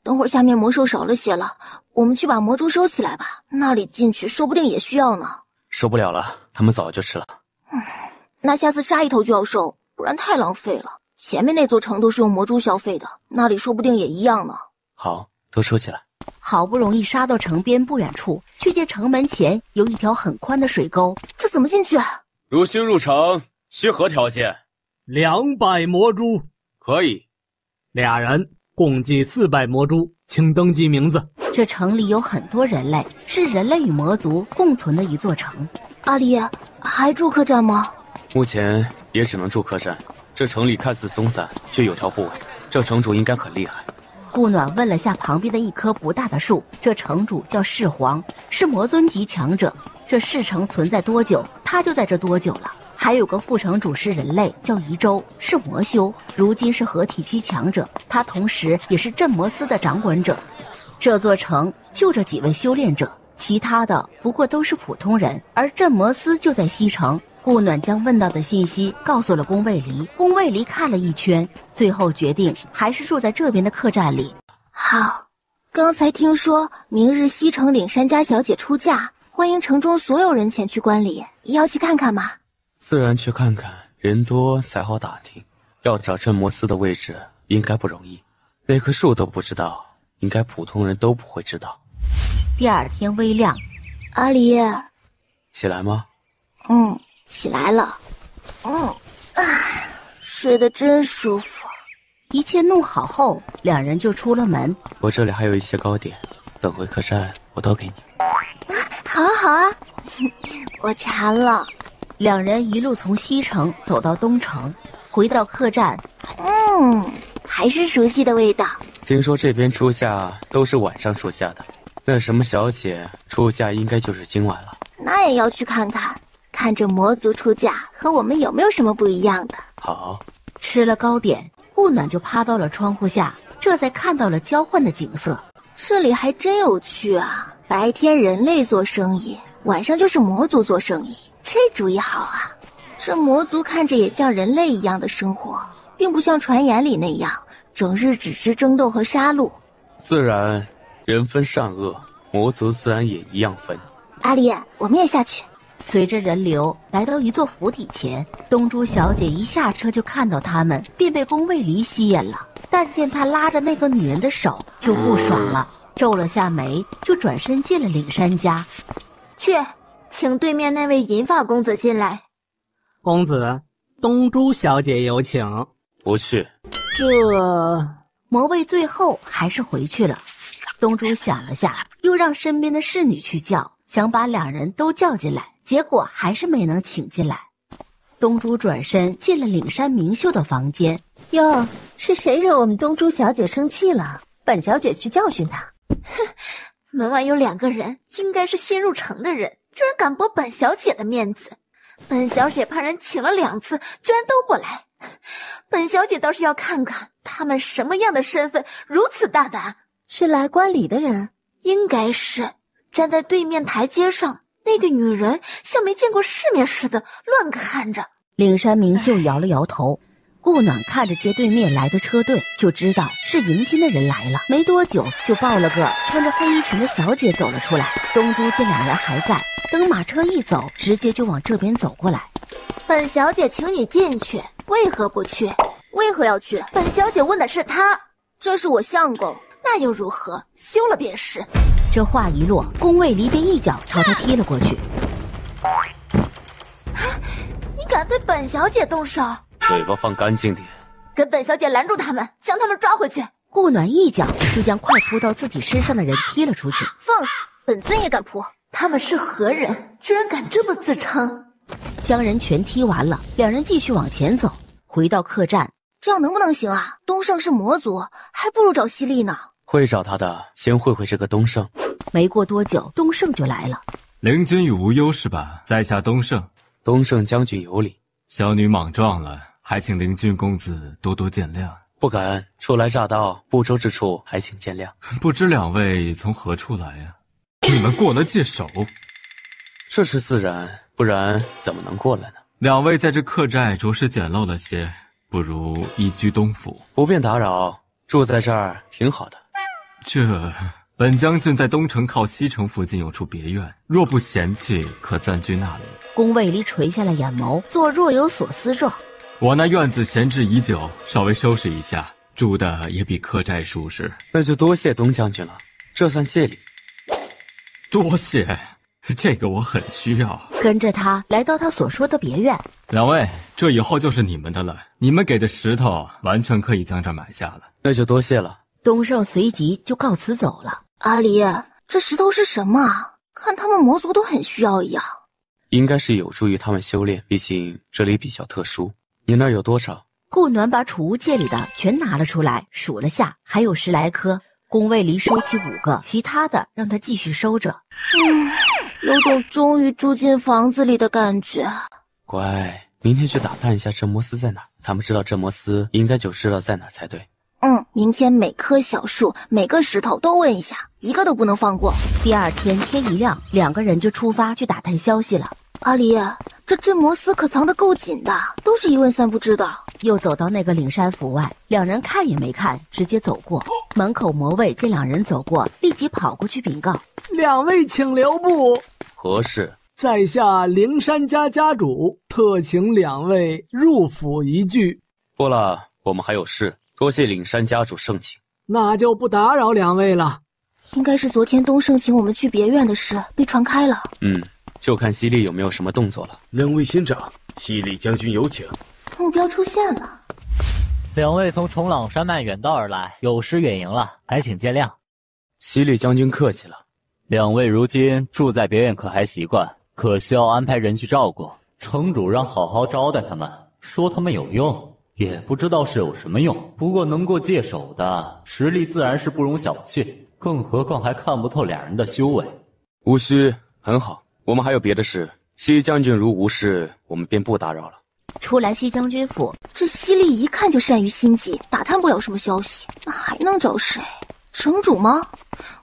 等会儿下面魔兽少了些了，我们去把魔蛛收起来吧，那里进去说不定也需要呢。收不了了，他们早就吃了。那下次杀一头就要收，不然太浪费了。前面那座城都是用魔蛛消费的，那里说不定也一样呢。好，都收起来。好不容易杀到城边不远处，却见城门前有一条很宽的水沟，这怎么进去？如需入城，需何条件？200魔蛛。可以。俩人，共计400魔蛛，请登记名字。这城里有很多人类，是人类与魔族共存的一座城。阿离，还住客栈吗？目前也只能住客栈。这城里看似松散，却有条不紊。这城主应该很厉害。顾暖问了下旁边的一棵不大的树，这城主叫世皇，是魔尊级强者。这世城存在多久，他就在这多久了。还有个副城主是人类，叫宜州，是魔修，如今是合体期强者，他同时也是镇魔司的掌管者。这座城就这几位修炼者，其他的不过都是普通人，而镇魔司就在西城。顾暖将问到的信息告诉了宫卫离，宫卫离看了一圈，最后决定还是住在这边的客栈里。好，刚才听说明日西城岭山家小姐出嫁，欢迎城中所有人前去观礼，要去看看吗？自然去看看，人多才好打听。要找镇魔司的位置应该不容易，那棵树都不知道，应该普通人都不会知道。第二天微亮，阿离，起来吗？起来了。睡得真舒服。一切弄好后，两人就出了门。我这里还有一些糕点，等回客栈我都给你。好啊好啊，我馋了。两人一路从西城走到东城，回到客栈。还是熟悉的味道。听说这边出嫁都是晚上出嫁的，那什么小姐出嫁应该就是今晚了。那也要去看看，看这魔族出嫁和我们有没有什么不一样的。好，吃了糕点，顾暖就趴到了窗户下，这才看到了交换的景色。这里还真有趣啊！白天人类做生意，晚上就是魔族做生意，这主意好啊！这魔族看着也像人类一样的生活，并不像传言里那样整日只知争斗和杀戮。自然人分善恶，魔族自然也一样分。阿离，我们也下去。随着人流来到一座府邸前，东珠小姐一下车就看到他们，便被宫卫离吸引了。但见他拉着那个女人的手就不爽了，皱了下眉，就转身进了岭山家。去，请对面那位银发公子进来。公子，东珠小姐有请。不去。魔卫最后还是回去了。东珠想了下，又让身边的侍女去叫，想把两人都叫进来，结果还是没能请进来。东珠转身进了岭山明秀的房间。哟，是谁惹我们东珠小姐生气了？本小姐去教训她。门外有2个人，应该是新入城的人，居然敢驳本小姐的面子。本小姐派人请了2次，居然都不来。本小姐倒是要看看他们什么样的身份如此大胆。是来观礼的人？应该是。站在对面台阶上，那个女人像没见过世面似的乱看着。岭山明秀摇了摇头。顾暖看着街对面来的车队，就知道是迎亲的人来了。没多久，就抱了个穿着黑衣裙的小姐走了出来。东珠见两人还在，等马车一走，直接就往这边走过来。本小姐请你进去，为何不去？为何要去？本小姐问的是他，这是我相公，那又如何？休了便是。这话一落，宫卫离便一脚朝他踢了过去。你敢对本小姐动手？嘴巴放干净点，跟本小姐拦住他们，将他们抓回去。顾暖一脚就将快扑到自己身上的人踢了出去。放肆！本尊也敢扑？他们是何人？居然敢这么自称！将人全踢完了，两人继续往前走，回到客栈。这样能不能行啊？东胜是魔族，还不如找犀利呢。会找他的，先会会这个东胜。没过多久，东胜就来了。灵君与无忧是吧？在下东胜。东胜将军有礼。小女莽撞了，还请灵君公子多多见谅。不敢，初来乍到，不周之处，还请见谅。不知两位从何处来呀？你们过了界首？这是自然，不然怎么能过来呢？两位在这客栈着实简陋了些，不如移居东府。不便打扰，住在这儿挺好的。本将军在东城靠西城附近有处别院，若不嫌弃，可暂居那里。宫卫离垂下了眼眸，做若有所思状。我那院子闲置已久，稍微收拾一下，住的也比客栈舒适。那就多谢东将军了，这算谢礼。多谢，这个我很需要。跟着他来到他所说的别院。两位，这以后就是你们的了，你们给的石头完全可以将这买下了。那就多谢了。东胜随即就告辞走了。阿离，这石头是什么啊？看他们魔族都很需要一样。应该是有助于他们修炼，毕竟这里比较特殊。你那儿有多少？顾暖把储物戒里的全拿了出来，数了下，还有10来颗。宫卫离收起5个，其他的让他继续收着。有种终于住进房子里的感觉。乖，明天去打探一下镇魔司在哪儿。他们知道镇魔司，应该就知道在哪儿才对。明天每棵小树、每个石头都问一下，一个都不能放过。第二天天一亮，两个人就出发去打探消息了。阿离，这镇魔司可藏得够紧的，都是一问三不知的。又走到那个岭山府外，两人看也没看，直接走过。门口魔卫见两人走过，立即跑过去禀告：两位请留步。何事？在下灵山家家主，特请两位入府一聚。过了，我们还有事。多谢岭山家主盛情，那就不打扰两位了。应该是昨天东胜请我们去别院的事被传开了。就看犀利有没有什么动作了。两位仙长，犀利将军有请。目标出现了。两位从重朗山脉远道而来，有失远迎了，还请见谅。犀利将军客气了。两位如今住在别院可还习惯？可需要安排人去照顾。城主让好好招待他们，说他们有用。也不知道是有什么用，不过能过界首的实力自然是不容小觑，更何况还看不透俩人的修为。无需，很好，我们还有别的事。西将军如无事，我们便不打扰了。出来西将军府，这犀利一看就善于心计，打探不了什么消息，那还能找谁？城主吗？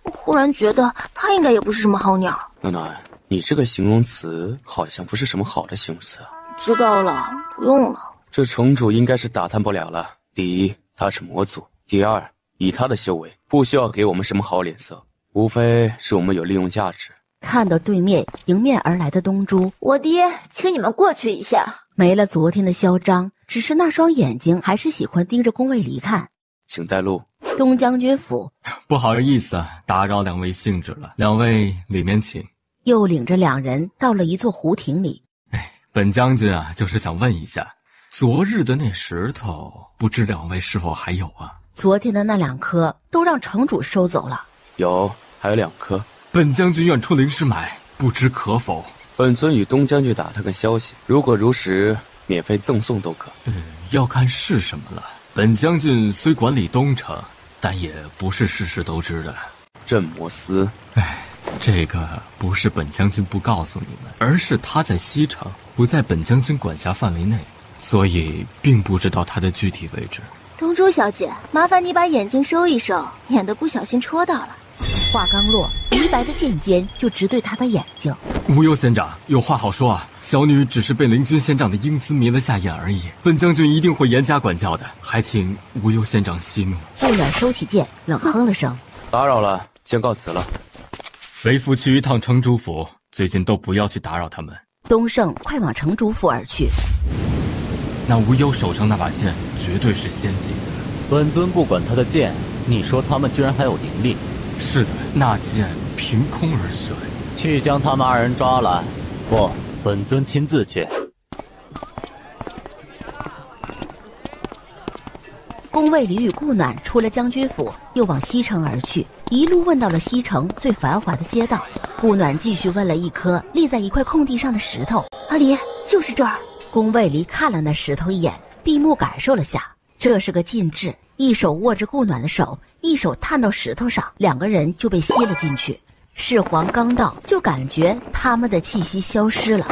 我忽然觉得他应该也不是什么好鸟。暖暖，你这个形容词好像不是什么好的形容词啊。知道了，不用了。这城主应该是打探不了了。第一，他是魔族；第二，以他的修为，不需要给我们什么好脸色，无非是我们有利用价值。看到对面迎面而来的东珠，我爹，请你们过去一下。没了昨天的嚣张，只是那双眼睛还是喜欢盯着宫卫离看。请带路。东将军府。不好意思，打扰两位兴致了，两位里面请。又领着两人到了一座湖亭里。本将军啊，就是想问一下，昨日的那石头，不知两位是否还有啊？昨天的那2颗都让城主收走了。有，还有2颗。本将军愿出灵石买，不知可否？本尊与东将军打探个消息，如果如实，免费赠送都可。要看是什么了。本将军虽管理东城，但也不是事事都知的。镇魔司，这个不是本将军不告诉你们，而是他在西城，不在本将军管辖范围内，所以并不知道他的具体位置。东珠小姐，麻烦你把眼睛收一收，免得不小心戳到了。话刚落，黎白的剑尖就直对他的眼睛。无忧仙长，有话好说啊！小女只是被灵君仙长的英姿迷了下眼而已，本将军一定会严加管教的，还请无忧仙长息怒。顾暖收起剑，冷哼了声：“打扰了，先告辞了。”为父去一趟城主府，最近都不要去打扰他们。东胜快往城主府而去。那无忧手上那把剑绝对是仙级的。本尊不管他的剑，你说他们居然还有灵力？是的，那剑凭空而生。去将他们2人抓来。不，本尊亲自去。宫卫里与顾暖出了将军府，又往西城而去，一路问到了西城最繁华的街道。顾暖继续问了一颗立在一块空地上的石头：“阿离，就是这儿。”宫卫离看了那石头一眼，闭目感受了下，这是个禁制，一手握着顾暖的手，一手探到石头上，2个人就被吸了进去。世皇刚到，就感觉他们的气息消失了。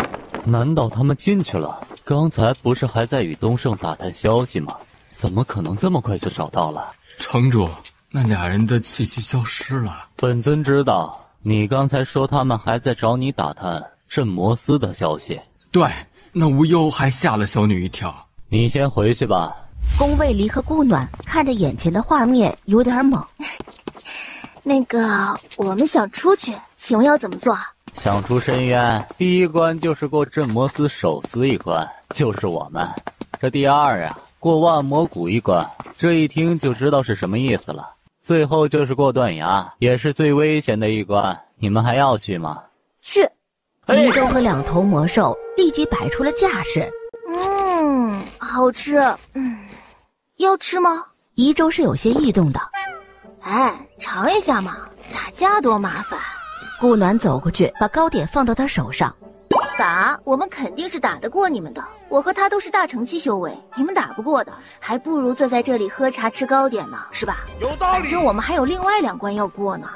难道他们进去了？刚才不是还在与东胜打探消息吗？怎么可能这么快就找到了？城主，那2人的气息消失了。本尊知道，你刚才说他们还在找你打探镇摩斯的消息。对，那无忧还吓了小女一跳。你先回去吧。宫卫离和顾暖看着眼前的画面，有点懵。那个，我们想出去，请问要怎么做？想出深渊，第一关就是过镇摩斯手撕一关，就是我们。这第2啊，过万魔谷一关，这一听就知道是什么意思了。最后就是过断崖，也是最危险的一关。你们还要去吗？去。一周和2头魔兽立即摆出了架势。好吃。要吃吗？一周是有些异动的。哎，尝一下嘛，打架多麻烦。顾暖走过去，把糕点放到他手上。打，我们肯定是打得过你们的。我和他都是大成期修为，你们打不过的，还不如坐在这里喝茶吃糕点呢，是吧？有道理。反正我们还有另外2关要过呢。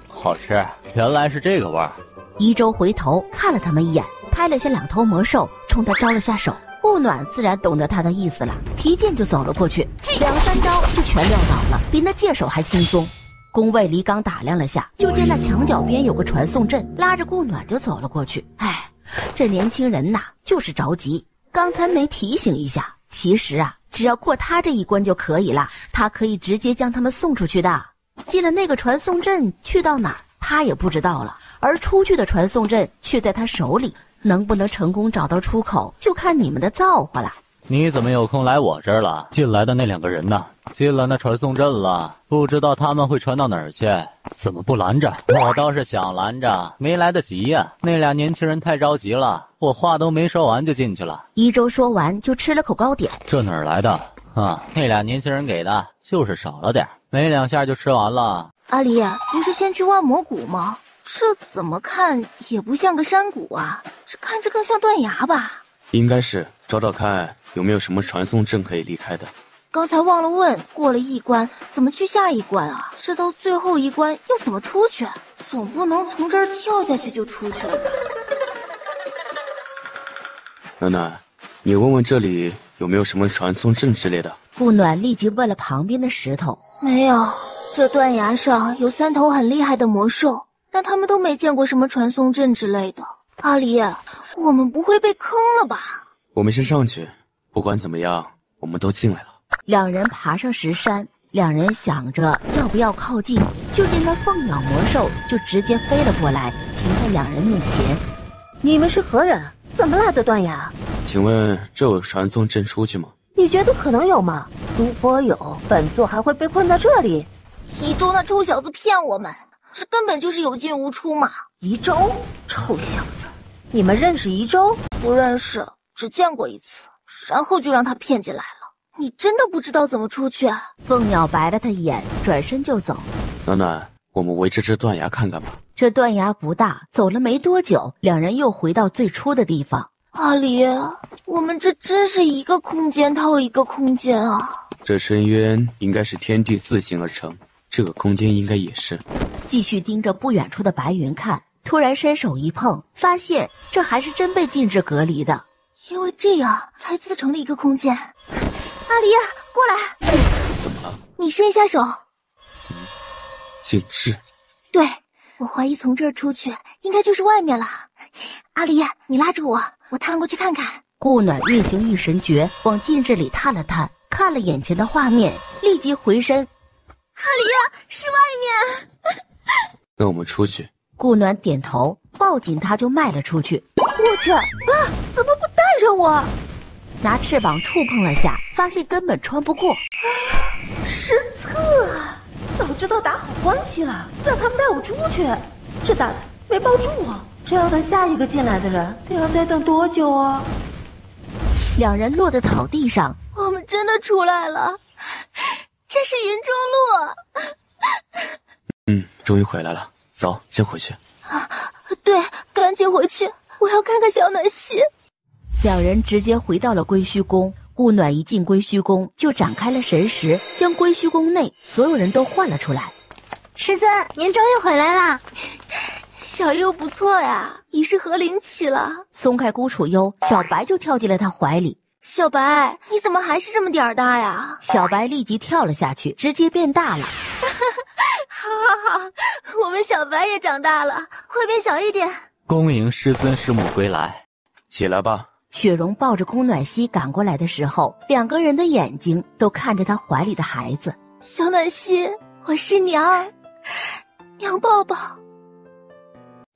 好吃，原来是这个味儿。一周回头看了他们一眼，拍了下2头魔兽，冲他招了下手。顾暖自然懂得他的意思了，提剑就走了过去，2、3招就全撂倒了，比那界手还轻松。宫卫离刚打量了下，就见那墙角边有个传送阵，拉着顾暖就走了过去。这年轻人呐，就是着急，刚才没提醒一下。其实啊，只要过他这一关就可以了，他可以直接将他们送出去的。进了那个传送阵，去到哪儿他也不知道了，而出去的传送阵却在他手里。能不能成功找到出口，就看你们的造化了。你怎么有空来我这儿了？进来的那2个人呢？进了那传送阵了，不知道他们会传到哪儿去？怎么不拦着？我倒是想拦着，没来得及呀。那2年轻人太着急了，我话都没说完就进去了。一周说完就吃了口糕点。这哪儿来的？那2年轻人给的，就是少了点，没2下就吃完了。阿离，不是先去挖魔谷吗？这怎么看也不像个山谷啊，这看着更像断崖吧？应该是，找找看有没有什么传送阵可以离开的。刚才忘了问，过了1关怎么去下一关啊？这到最后1关要怎么出去？总不能从这儿跳下去就出去了吧？暖暖，你问问这里有没有什么传送阵之类的。顾暖立即问了旁边的石头。没有，这断崖上有3头很厉害的魔兽，但他们都没见过什么传送阵之类的。阿离，我们不会被坑了吧？我们先上去，不管怎么样，我们都进来了。2人爬上石山，2人想着要不要靠近，就见那凤鸟魔兽就直接飞了过来，停在2人面前。你们是何人？怎么来的断崖？请问这有传送阵出去吗？你觉得可能有吗？如果有，本座还会被困在这里？一周那臭小子骗我们，这根本就是有进无出嘛！一周，臭小子，你们认识一周？不认识，只见过1次，然后就让他骗进来了。你真的不知道怎么出去啊？凤鸟白了他一眼，转身就走。暖暖，我们围着这断崖看看吧。这断崖不大，走了没多久，2人又回到最初的地方。阿离，我们这真是一个空间套一个空间啊！这深渊应该是天地自行而成，这个空间应该也是。继续盯着不远处的白云看，突然伸手一碰，发现这还是真被禁制隔离的。因为这样才自成了一个空间。阿离，过来！怎么了？你伸一下手。禁制？对，我怀疑从这儿出去应该就是外面了。阿离，你拉住我探过去看看。顾暖运行御神诀往禁制里探了探，看了眼前的画面，立即回身。阿离，是外面。跟我们出去。顾暖点头，抱紧他就迈了出去。我去啊！怎么不带上我？拿翅膀触碰了下，发现根本穿不过。失策啊！早知道打好关系了，让他们带我出去。这大的没抱住我，这要等下一个进来的人，得要再等多久啊？两人落在草地上，我们真的出来了，这是云中路。终于回来了，走，先回去。对，赶紧回去，我要看看小暖溪。两人直接回到了归墟宫。顾暖一进归墟宫就展开了神识，将归墟宫内所有人都唤了出来。师尊，您终于回来啦！小优不错呀，已是和灵期了。松开孤楚幽，小白就跳进了他怀里。小白，你怎么还是这么点儿大呀？小白立即跳了下去，直接变大了。好，我们小白也长大了，快变小一点。恭迎师尊师母归来，起来吧。雪蓉抱着宫暖溪赶过来的时候，两个人的眼睛都看着他怀里的孩子。小暖溪，我是娘抱抱。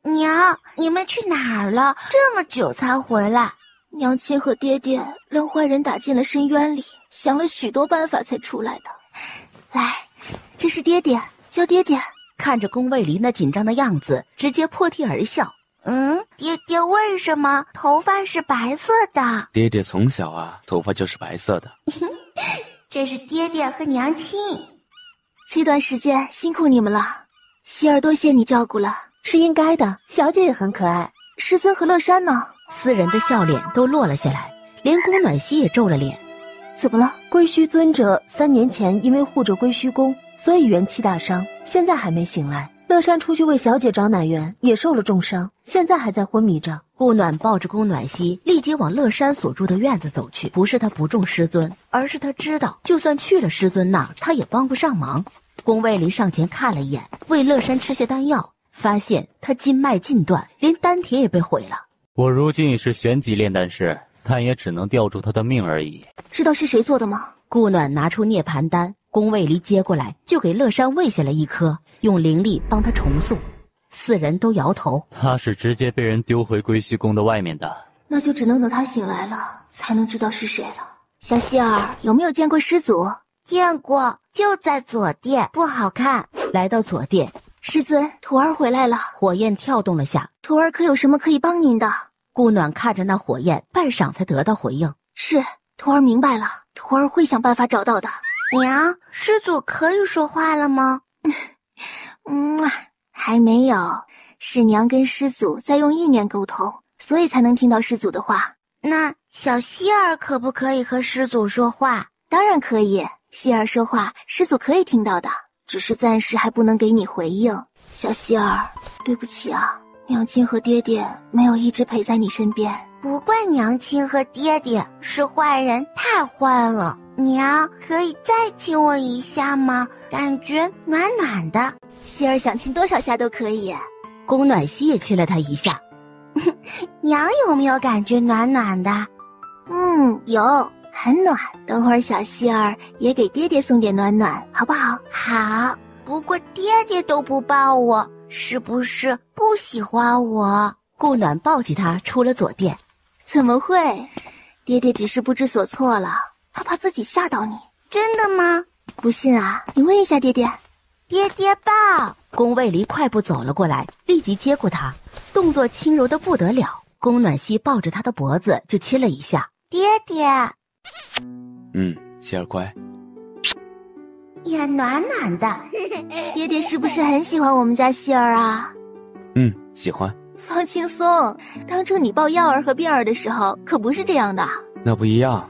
娘，你们去哪儿了？这么久才回来？娘亲和爹爹让坏人打进了深渊里，想了许多办法才出来的。来，这是爹爹，叫爹爹。看着宫卫离那紧张的样子，直接破涕而笑。爹爹为什么头发是白色的？爹爹从小头发就是白色的。这是爹爹和娘亲。这段时间辛苦你们了，希儿多谢你照顾了。是应该的，小姐也很可爱。师尊和乐山呢？四人的笑脸都落了下来，连宫暖溪也皱了脸。怎么了？归墟尊者3年前因为护着归墟宫，所以元气大伤，现在还没醒来。乐山出去为小姐找奶源，也受了重伤，现在还在昏迷着。顾暖抱着宫暖溪，立即往乐山所住的院子走去。不是他不重师尊，而是他知道，就算去了师尊那，他也帮不上忙。宫卫离上前看了一眼，为乐山吃些丹药，发现他筋脉尽断，连丹田也被毁了。我如今已是玄级炼丹师，但也只能吊住他的命而已。知道是谁做的吗？顾暖拿出涅槃丹，宫卫离接过来，就给乐山喂下了一颗，用灵力帮他重塑。四人都摇头。他是直接被人丢回归墟宫的外面的。那就只能等他醒来了，才能知道是谁了。小希儿，有没有见过师祖？见过，就在左殿，不好看。来到左殿，师尊，徒儿回来了。火焰跳动了下，徒儿可有什么可以帮您的？顾暖看着那火焰，半晌才得到回应。是，徒儿明白了，徒儿会想办法找到的。娘，师祖可以说话了吗？还没有，是娘跟师祖在用意念沟通，所以才能听到师祖的话。那小希儿可不可以和师祖说话？当然可以，希儿说话，师祖可以听到的，只是暂时还不能给你回应。小希儿，对不起啊，娘亲和爹爹没有一直陪在你身边。不怪娘亲和爹爹，是坏人太坏了。娘，可以再亲我一下吗？感觉暖暖的。希儿想亲多少下都可以。宫暖溪也亲了他一下。娘有没有感觉暖暖的？有，很暖。等会儿小希儿也给爹爹送点暖暖，好不好？好。不过爹爹都不抱我，是不是不喜欢我？顾暖抱起他出了左殿。怎么会？爹爹只是不知所措了，他怕自己吓到你。真的吗？不信啊，你问一下爹爹。爹爹抱。宫卫离快步走了过来，立即接过他，动作轻柔的不得了。宫暖溪抱着他的脖子就亲了一下。爹爹。希儿乖。也暖暖的。爹爹是不是很喜欢我们家希儿啊？喜欢。放轻松，当初你抱耀儿和变儿的时候可不是这样的。那不一样。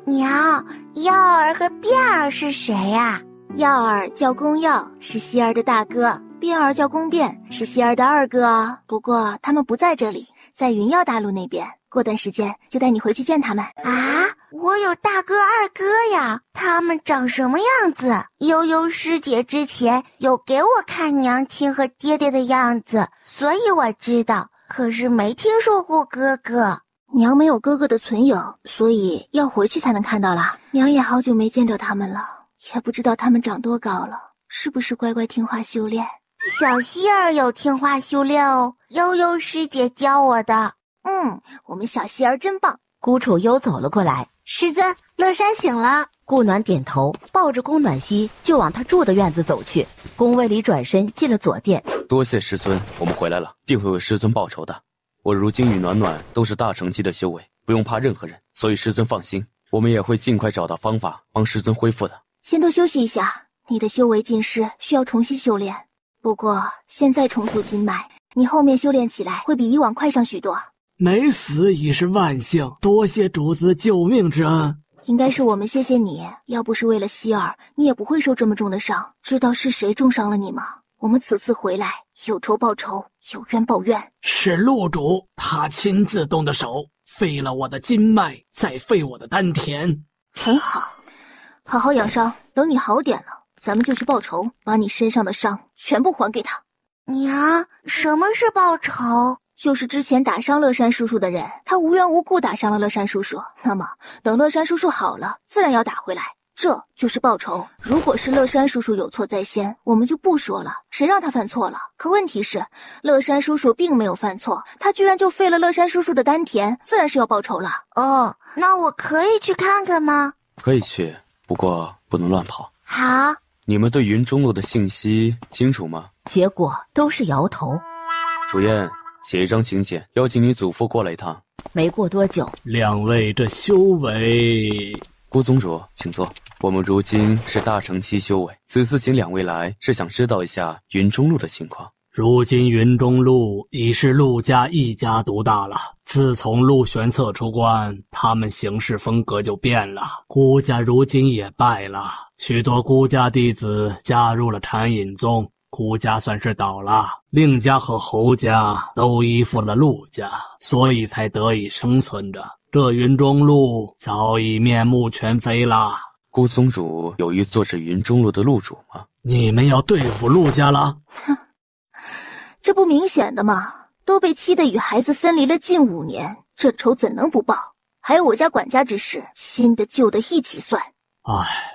娘，耀儿和变儿是谁呀？耀儿叫宫耀，是希儿的大哥；变儿叫宫变，是希儿的二哥。不过他们不在这里，在云耀大陆那边。过段时间就带你回去见他们。啊，我有大哥二哥呀，他们长什么样子？悠悠师姐之前有给我看娘亲和爹爹的样子，所以我知道，可是没听说过哥哥。娘没有哥哥的存影，所以要回去才能看到啦。娘也好久没见着他们了，也不知道他们长多高了，是不是乖乖听话修炼。小希儿有听话修炼哦，悠悠师姐教我的。我们小希儿真棒。孤楚幽走了过来，师尊，乐山醒了。顾暖点头，抱着宫暖曦就往他住的院子走去。宫卫里转身进了左殿。多谢师尊，我们回来了，定会为师尊报仇的。我如今与暖暖都是大成期的修为，不用怕任何人，所以师尊放心，我们也会尽快找到方法帮师尊恢复的。先多休息一下，你的修为尽失，需要重新修炼。不过现在重塑经脉，你后面修炼起来会比以往快上许多。没死已是万幸，多谢主子救命之恩。应该是我们谢谢你，要不是为了希儿，你也不会受这么重的伤。知道是谁重伤了你吗？我们此次回来，有仇报仇，有冤报冤。是陆主，他亲自动的手，废了我的筋脉，再废我的丹田。很好，好好养伤，等你好点了，咱们就去报仇，把你身上的伤全部还给他。娘，什么是报仇？就是之前打伤乐山叔叔的人，他无缘无故打伤了乐山叔叔，那么等乐山叔叔好了，自然要打回来，这就是报仇。如果是乐山叔叔有错在先，我们就不说了，谁让他犯错了？可问题是，乐山叔叔并没有犯错，他居然就废了乐山叔叔的丹田，自然是要报仇了。哦，那我可以去看看吗？可以去，不过不能乱跑。好。你们对云中路的信息清楚吗？结果都是摇头。主宴，写一张请柬，邀请你祖父过来一趟。没过多久，两位这修为……顾宗主，请坐。我们如今是大成期修为，此次请两位来，是想知道一下云中路的情况。如今云中路已是陆家一家独大了。自从陆玄策出关，他们行事风格就变了。孤家如今也败了，许多孤家弟子加入了禅隐宗，孤家算是倒了。令家和侯家都依附了陆家，所以才得以生存着。这云中路早已面目全非了。顾宗主有意做这云中路的路主吗？你们要对付陆家了？哼，这不明显的吗？都被气得与孩子分离了近5年，这仇怎能不报？还有我家管家之事，新的旧的一起算。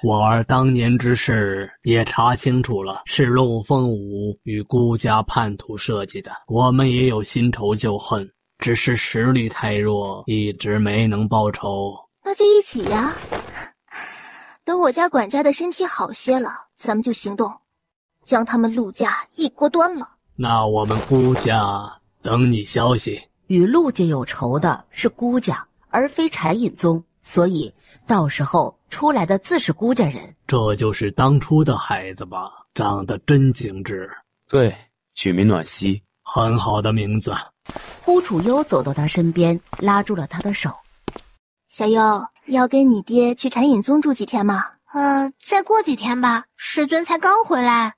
我儿当年之事也查清楚了，是陆凤舞与孤家叛徒设计的。我们也有新仇旧恨，只是实力太弱，一直没能报仇。那就一起呀！等我家管家的身体好些了，咱们就行动，将他们陆家一锅端了。那我们孤家等你消息。与陆家有仇的是孤家，而非禅隐宗，所以到时候出来的自是孤家人。这就是当初的孩子吧？长得真精致。对，取名暖曦，很好的名字。顾楚幽走到他身边，拉住了他的手。小幽，要跟你爹去禅隐宗住几天吗？再过几天吧，师尊才刚回来。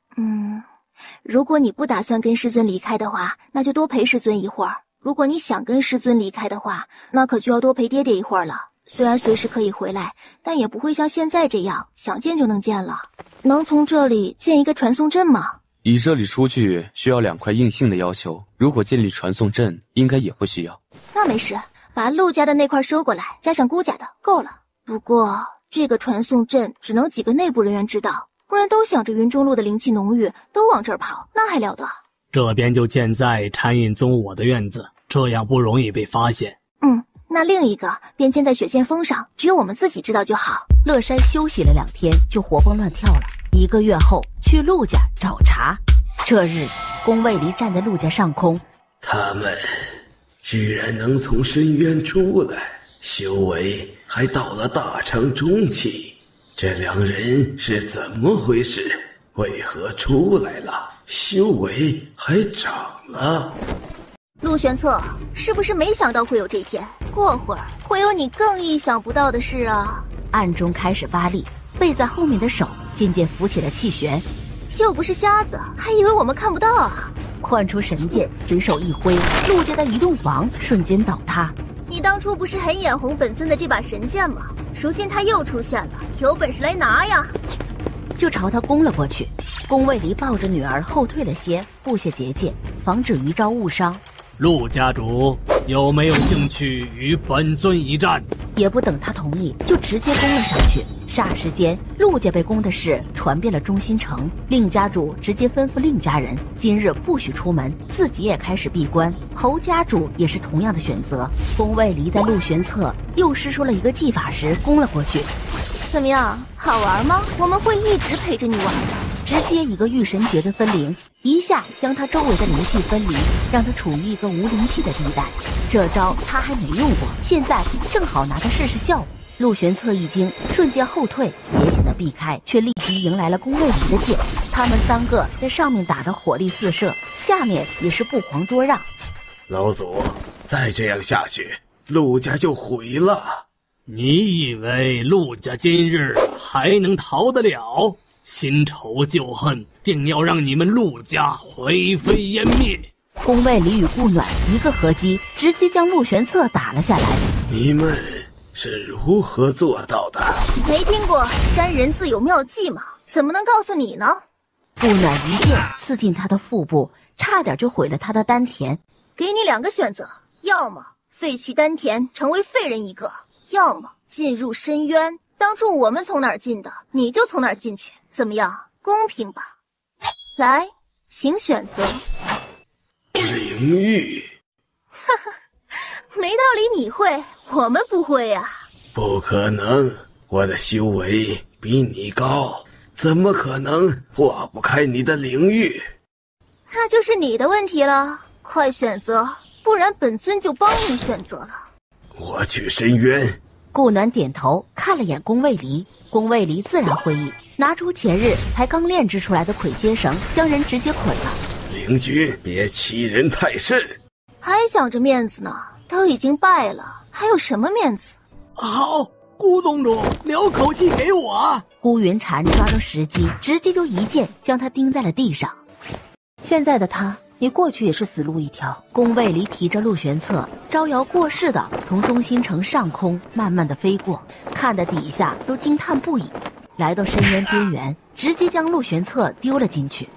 如果你不打算跟师尊离开的话，那就多陪师尊一会儿。如果你想跟师尊离开的话，那可就要多陪爹爹一会儿了。虽然随时可以回来，但也不会像现在这样想见就能见了。能从这里建一个传送阵吗？以这里出去需要2块硬性的要求，如果建立传送阵，应该也会需要。那没事，把陆家的那块收过来，加上孤家的，够了。不过这个传送阵只能几个内部人员知道，不然都想着云中路的灵气浓郁，都往这儿跑，那还了得？这边就建在禅隐宗我的院子，这样不容易被发现。那另一个便建在雪剑峰上，只有我们自己知道就好。乐山休息了2天，就活蹦乱跳了。1个月后，去陆家找茬。这日，宫卫离站在陆家上空，他们居然能从深渊出来，修为还到了大成中期，这2人是怎么回事？为何出来了，修为还长了？陆玄策，是不是没想到会有这一天？过会儿会有你更意想不到的事啊！暗中开始发力，背在后面的手渐渐浮起了气旋。又不是瞎子，还以为我们看不到啊！唤出神剑，直手一挥，陆家的移动房瞬间倒塌。你当初不是很眼红本尊的这把神剑吗？如今他又出现了，有本事来拿呀！就朝他攻了过去。宫卫离抱着女儿后退了些，布下结界，防止余昭误伤。陆家主有没有兴趣与本尊一战？也不等他同意，就直接攻了上去。霎时间，陆家被攻的事传遍了中心城。令家主直接吩咐令家人今日不许出门，自己也开始闭关。侯家主也是同样的选择。宫卫离在陆玄策又施出了一个技法时攻了过去。怎么样，好玩吗？我们会一直陪着你玩的。直接一个御神诀的分灵，一下将他周围的灵气分离，让他处于一个无灵气的地带。这招他还没用过，现在正好拿它试试效果。陆玄策一惊，瞬间后退，也想的避开，却立即迎来了宫卫离的剑。他们三个在上面打得火力四射，下面也是不遑多让。老祖，再这样下去，陆家就毁了。你以为陆家今日还能逃得了？新仇旧恨定要让你们陆家灰飞烟灭。宫卫离与顾暖一个合击，直接将陆玄策打了下来。你们是如何做到的？没听过山人自有妙计吗？怎么能告诉你呢？顾暖一剑刺进他的腹部，差点就毁了他的丹田。给你2个选择，要么废去丹田，成为废人一个，要么进入深渊。当初我们从哪儿进的，你就从哪儿进去，怎么样？公平吧？来，请选择。灵域。哈哈，没道理你会，我们不会呀。不可能，我的修为比你高，怎么可能破不开你的灵域？那就是你的问题了，快选择，不然本尊就帮你选择了。我去深渊。顾暖点头，看了眼宫卫离。宫卫离自然会意，拿出前日才刚炼制出来的捆仙绳，将人直接捆了。灵君，别欺人太甚！还想着面子呢？都已经败了，还有什么面子？好，顾宗主，留口气给我。顾云禅抓住时机，直接就一剑将他钉在了地上。现在的他，你过去也是死路一条。宫卫离提着陆玄策，招摇过市的从中心城上空慢慢的飞过，看得底下都惊叹不已。来到深渊边缘，直接将陆玄策丢了进去。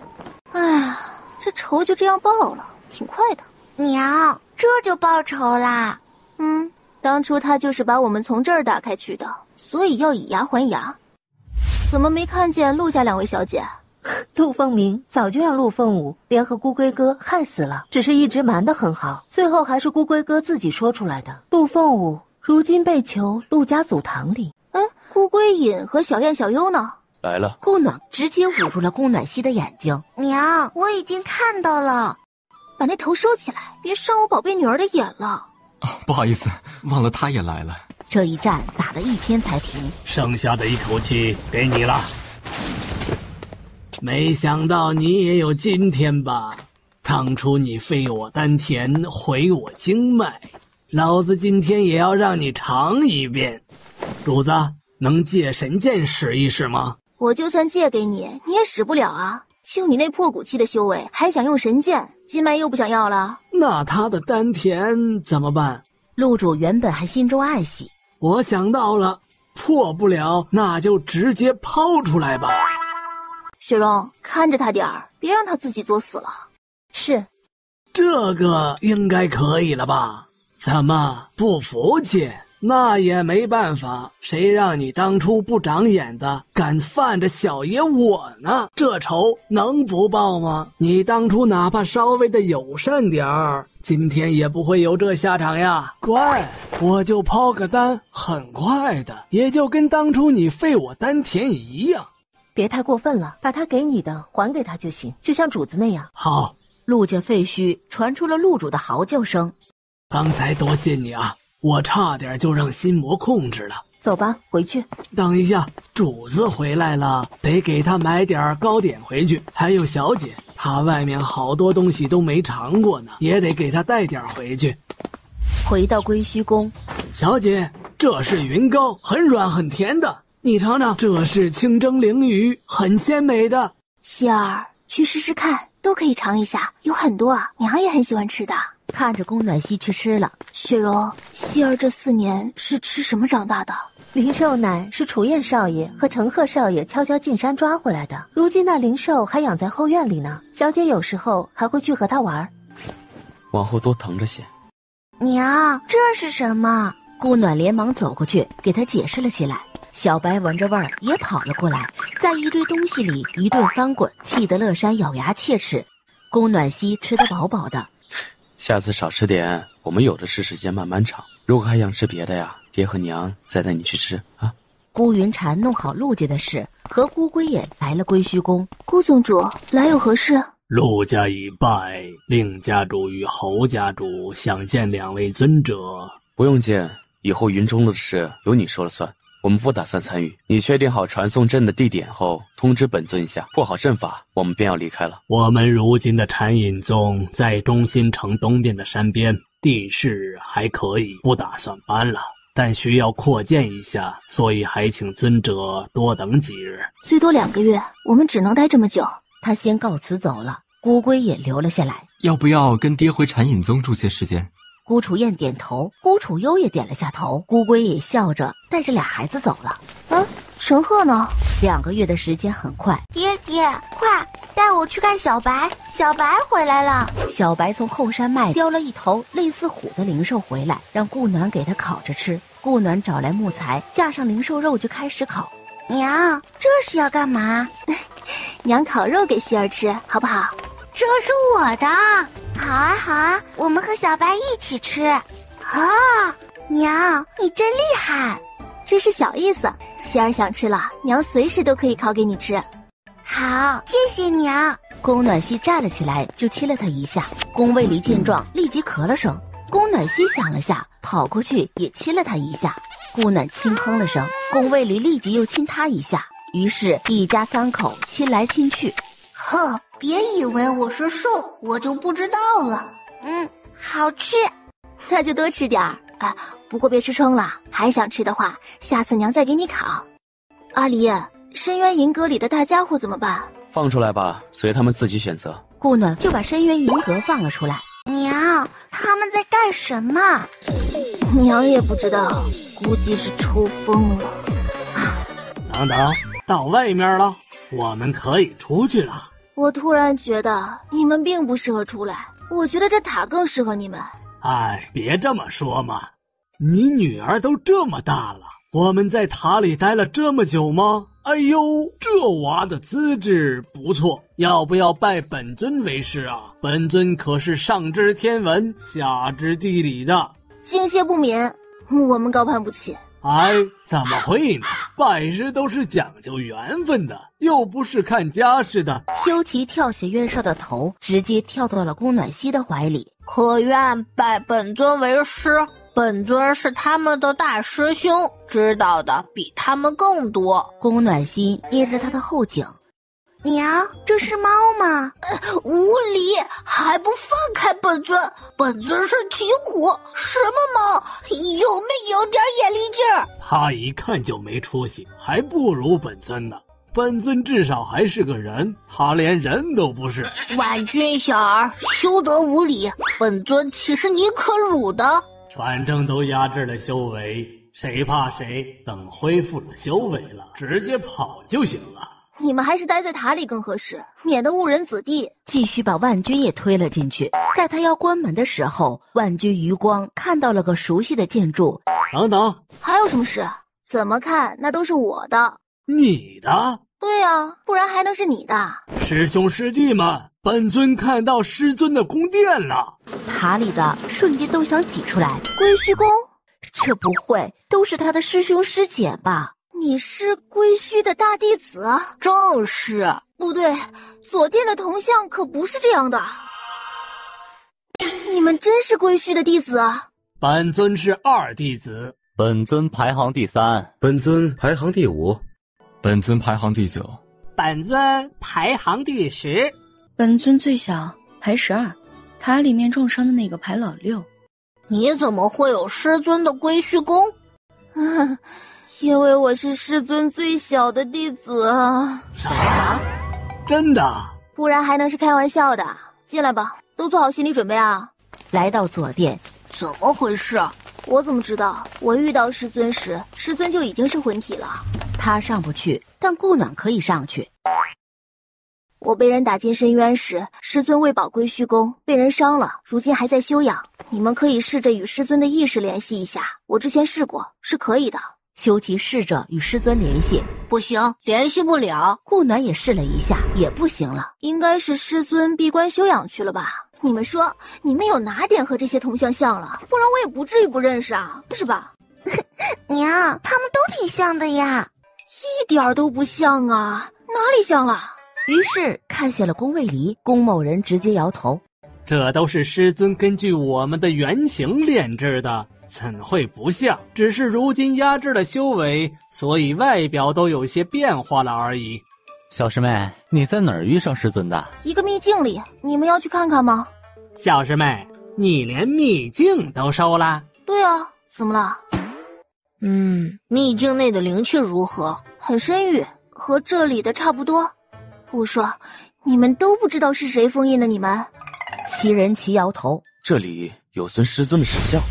哎呀，这仇就这样报了，挺快的。娘，这就报仇啦？当初他就是把我们从这儿打开去的，所以要以牙还牙。怎么没看见陆家2位小姐？陆凤鸣早就让陆凤舞联合孤龟哥害死了，只是一直瞒得很好，最后还是孤龟哥自己说出来的。陆凤舞如今被囚陆家祖堂里。孤龟隐和小燕小优呢？来了。顾暖直接捂住了顾暖熙的眼睛。娘，我已经看到了。把那头收起来，别伤我宝贝女儿的眼了。不好意思，忘了他也来了。这一战打了1天才停，剩下的一口气给你了。没想到你也有今天吧？当初你废我丹田，毁我经脉，老子今天也要让你尝一遍。主子，能借神剑使一使吗？我就算借给你，你也使不了啊！就你那破骨气的修为，还想用神剑？经脉又不想要了？那他的丹田怎么办？陆主原本还心中暗喜，我想到了，破不了，那就直接抛出来吧。雪蓉，看着他点儿，别让他自己作死了。是，这个应该可以了吧？怎么不服气？那也没办法，谁让你当初不长眼的，敢犯着小爷我呢？这仇能不报吗？你当初哪怕稍微的友善点儿，今天也不会有这下场呀。乖，我就抛个单，很快的，也就跟当初你废我丹田一样。别太过分了，把他给你的还给他就行，就像主子那样。好。陆家废墟传出了陆主的嚎叫声。刚才多谢你啊，我差点就让心魔控制了。走吧，回去。等一下，主子回来了，得给他买点糕点回去。还有小姐，她外面好多东西都没尝过呢，也得给她带点回去。回到归墟宫，小姐，这是云糕，很软很甜的，你尝尝。这是清蒸鲮鱼，很鲜美的。希儿，去试试看，都可以尝一下，有很多啊，娘也很喜欢吃的。看着宫暖曦去吃了。雪柔，希儿这4年是吃什么长大的？灵兽奶是楚燕少爷和程鹤少爷悄悄进山抓回来的，如今那灵兽还养在后院里呢。小姐有时候还会去和它玩。往后多腾着些。娘，这是什么？顾暖连忙走过去给他解释了起来。小白闻着味儿也跑了过来，在一堆东西里一顿翻滚，气得乐山咬牙切齿。宫暖曦吃得饱饱的。下次少吃点，我们有的是时间慢慢尝。如果还想吃别的呀，爹和娘再带你去吃啊。孤云禅弄好陆家的事，和孤归也来了归虚宫。顾宗主来有何事？陆家已败，令家主与侯家主想见2位尊者。不用见，以后云中路的事由你说了算，我们不打算参与。你确定好传送阵的地点后，通知本尊一下，布好阵法，我们便要离开了。我们如今的禅隐宗在中心城东边的山边，地势还可以，不打算搬了，但需要扩建一下，所以还请尊者多等几日。最多2个月，我们只能待这么久。他先告辞走了，孤归也留了下来。要不要跟爹回禅隐宗住些时间？孤楚燕点头，孤楚幽也点了下头，孤归也笑着带着俩孩子走了。陈赫呢？2个月的时间很快。爹，快带我去看小白，小白回来了。小白从后山脉叼了一头类似虎的灵兽回来，让顾暖给他烤着吃。顾暖找来木材，架上灵兽肉就开始烤。娘，这是要干嘛？娘烤肉给希儿吃，好不好？这是我的。好啊好啊，我们和小白一起吃。娘，你真厉害。这是小意思，希儿想吃了，娘随时都可以烤给你吃。好，谢谢娘。宫暖曦站了起来，就亲了他一下。宫卫离见状，立即咳了声。宫暖曦想了下，跑过去也亲了他一下。顾暖轻哼了声，宫卫离立即又亲他一下。于是，一家3口亲来亲去。哼，别以为我是兽，我就不知道了。好吃，那就多吃点儿。不过别吃撑了，还想吃的话，下次娘再给你烤。阿离，深渊银阁里的大家伙怎么办？放出来吧，随他们自己选择。顾暖就把深渊银阁放了出来。娘，他们在干什么？娘也不知道，估计是抽风了。等等，到外面了，我们可以出去了。我突然觉得你们并不适合出来，我觉得这塔更适合你们。别这么说嘛，你女儿都这么大了，我们在塔里待了这么久吗？哎呦，这娃的资质不错，要不要拜本尊为师啊？本尊可是上知天文，下知地理的。敬谢不敏，我们高攀不起。怎么会呢？拜师都是讲究缘分的，又不是看家世的。修齐跳起渊少的头，直接跳到了宫暖曦的怀里。可愿拜本尊为师？本尊是他们的大师兄，知道的比他们更多。宫暖曦捏着他的后颈。娘，这是猫吗？无礼，还不放开本尊！本尊是骑虎，什么猫？有没有点眼力劲儿？他一看就没出息，还不如本尊呢。本尊至少还是个人，他连人都不是。婉君小儿，休得无礼！本尊岂是你可辱的？反正都压制了修为，谁怕谁？等恢复了修为了，直接跑就行了。你们还是待在塔里更合适，免得误人子弟。继续把万军也推了进去。在他要关门的时候，万军余光看到了个熟悉的建筑。等等，还有什么事？怎么看那都是我的。你的？对啊，不然还能是你的。师兄师弟们，本尊看到师尊的宫殿了。塔里的瞬间都想挤出来。归虚宫？这不会都是他的师兄师姐吧？你是归虚的大弟子？正是。不对，左殿的铜像可不是这样的。你们真是归虚的弟子啊？本尊是2弟子。本尊排行第3，本尊排行第5，本尊排行第9，本尊排行第10，本尊最小，排12，塔里面重伤的那个排老6。你怎么会有师尊的归虚宫？因为我是师尊最小的弟子啊！啥？真的？不然还能是开玩笑的。进来吧，都做好心理准备啊！来到左殿。怎么回事？我怎么知道？我遇到师尊时，师尊就已经是魂体了。他上不去，但顾暖可以上去。我被人打进深渊时，师尊为保归虚宫，被人伤了，如今还在休养。你们可以试着与师尊的意识联系一下，我之前试过，是可以的。修齐试着与师尊联系，不行，联系不了。顾暖也试了一下，也不行了。应该是师尊闭关休养去了吧？你们说，你们有哪点和这些铜像像了？不然我也不至于不认识啊，是吧？娘，他们都挺像的呀。一点都不像啊，哪里像了？于是看见了宫卫离，宫某人直接摇头。这都是师尊根据我们的原型炼制的，怎会不像？只是如今压制了修为，所以外表都有些变化了而已。小师妹，你在哪儿遇上师尊的？一个秘境里，你们要去看看吗？小师妹，你连秘境都收了？对啊，怎么了？秘境内的灵气如何？很深郁，和这里的差不多。我说，你们都不知道是谁封印的？你们？齐人齐摇头。这里有尊师尊的石像，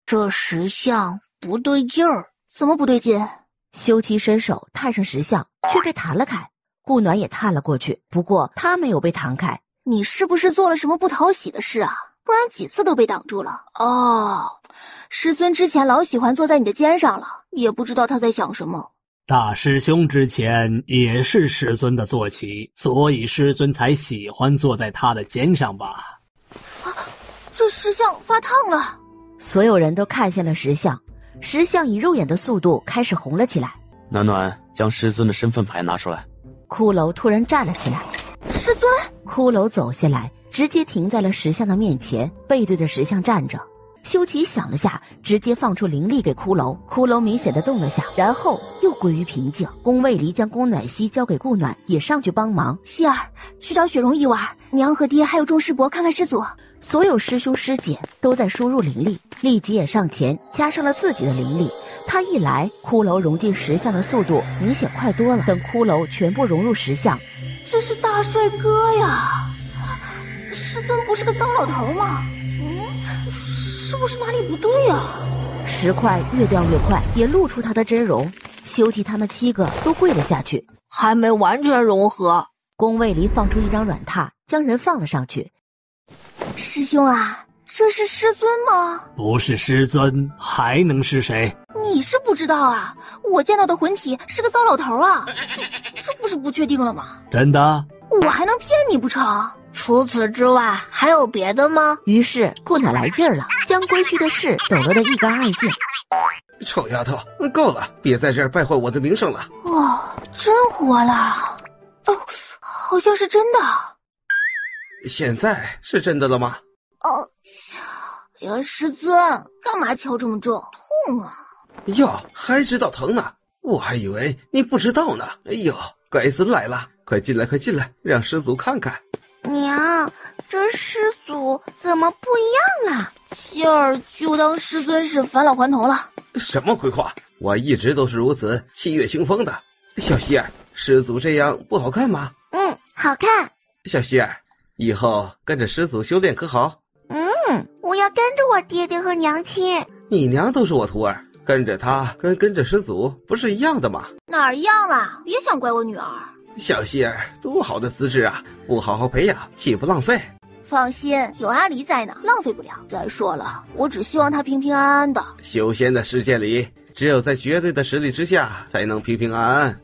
这石像不对劲儿。怎么不对劲？修齐伸手探上石像，却被弹了开。顾暖也探了过去，不过他没有被弹开。你是不是做了什么不讨喜的事啊？不然几次都被挡住了。哦，师尊之前老喜欢坐在你的肩上了，也不知道他在想什么。大师兄之前也是师尊的坐骑，所以师尊才喜欢坐在他的肩上吧？这石像发烫了。所有人都看见了石像，石像以肉眼的速度开始红了起来。暖暖将师尊的身份牌拿出来。骷髅突然站了起来。师尊！骷髅走下来，直接停在了石像的面前，背对着石像站着。修齐想了下，直接放出灵力给骷髅，骷髅明显的动了下，然后又归于平静。宫卫离将宫暖溪交给顾暖，也上去帮忙。希儿，去找雪容一玩，娘和爹还有众师伯看看师祖。所有师兄师姐都在输入灵力，立即也上前加上了自己的灵力。他一来，骷髅融进石像的速度明显快多了。等骷髅全部融入石像，这是大帅哥呀！师尊不是个糟老头吗？是不是哪里不对呀？石块越掉越快，也露出他的真容。修齐他们7个都跪了下去。还没完全融合。宫卫离放出一张软榻，将人放了上去。师兄啊，这是师尊吗？不是师尊，还能是谁？你是不知道啊，我见到的魂体是个糟老头啊，这不是不确定了吗？真的？我还能骗你不成？除此之外还有别的吗？于是顾暖来劲儿了，将归墟的事抖落得一干二净。臭丫头，够了，别在这儿败坏我的名声了。哦，真活了。哦，好像是真的。现在是真的了吗？哦，呀，师尊，干嘛敲这么重？痛啊！哟，还知道疼呢？我还以为你不知道呢。哎呦，该死来了！快进来，快进来，让师祖看看。娘，这师祖怎么不一样了？希儿就当师尊是返老还童了。什么鬼话！我一直都是如此气跃清风的。小希儿，师祖这样不好看吗？好看。小希儿，以后跟着师祖修炼可好？我要跟着我爹爹和娘亲。你娘都是我徒儿，跟着他跟着师祖不是一样的吗？哪儿一样了？别想怪我女儿。小希儿多好的资质啊，不好好培养岂不浪费？放心，有阿离在呢，浪费不了。再说了，我只希望她平平安安的。修仙的世界里，只有在绝对的实力之下，才能平平安安。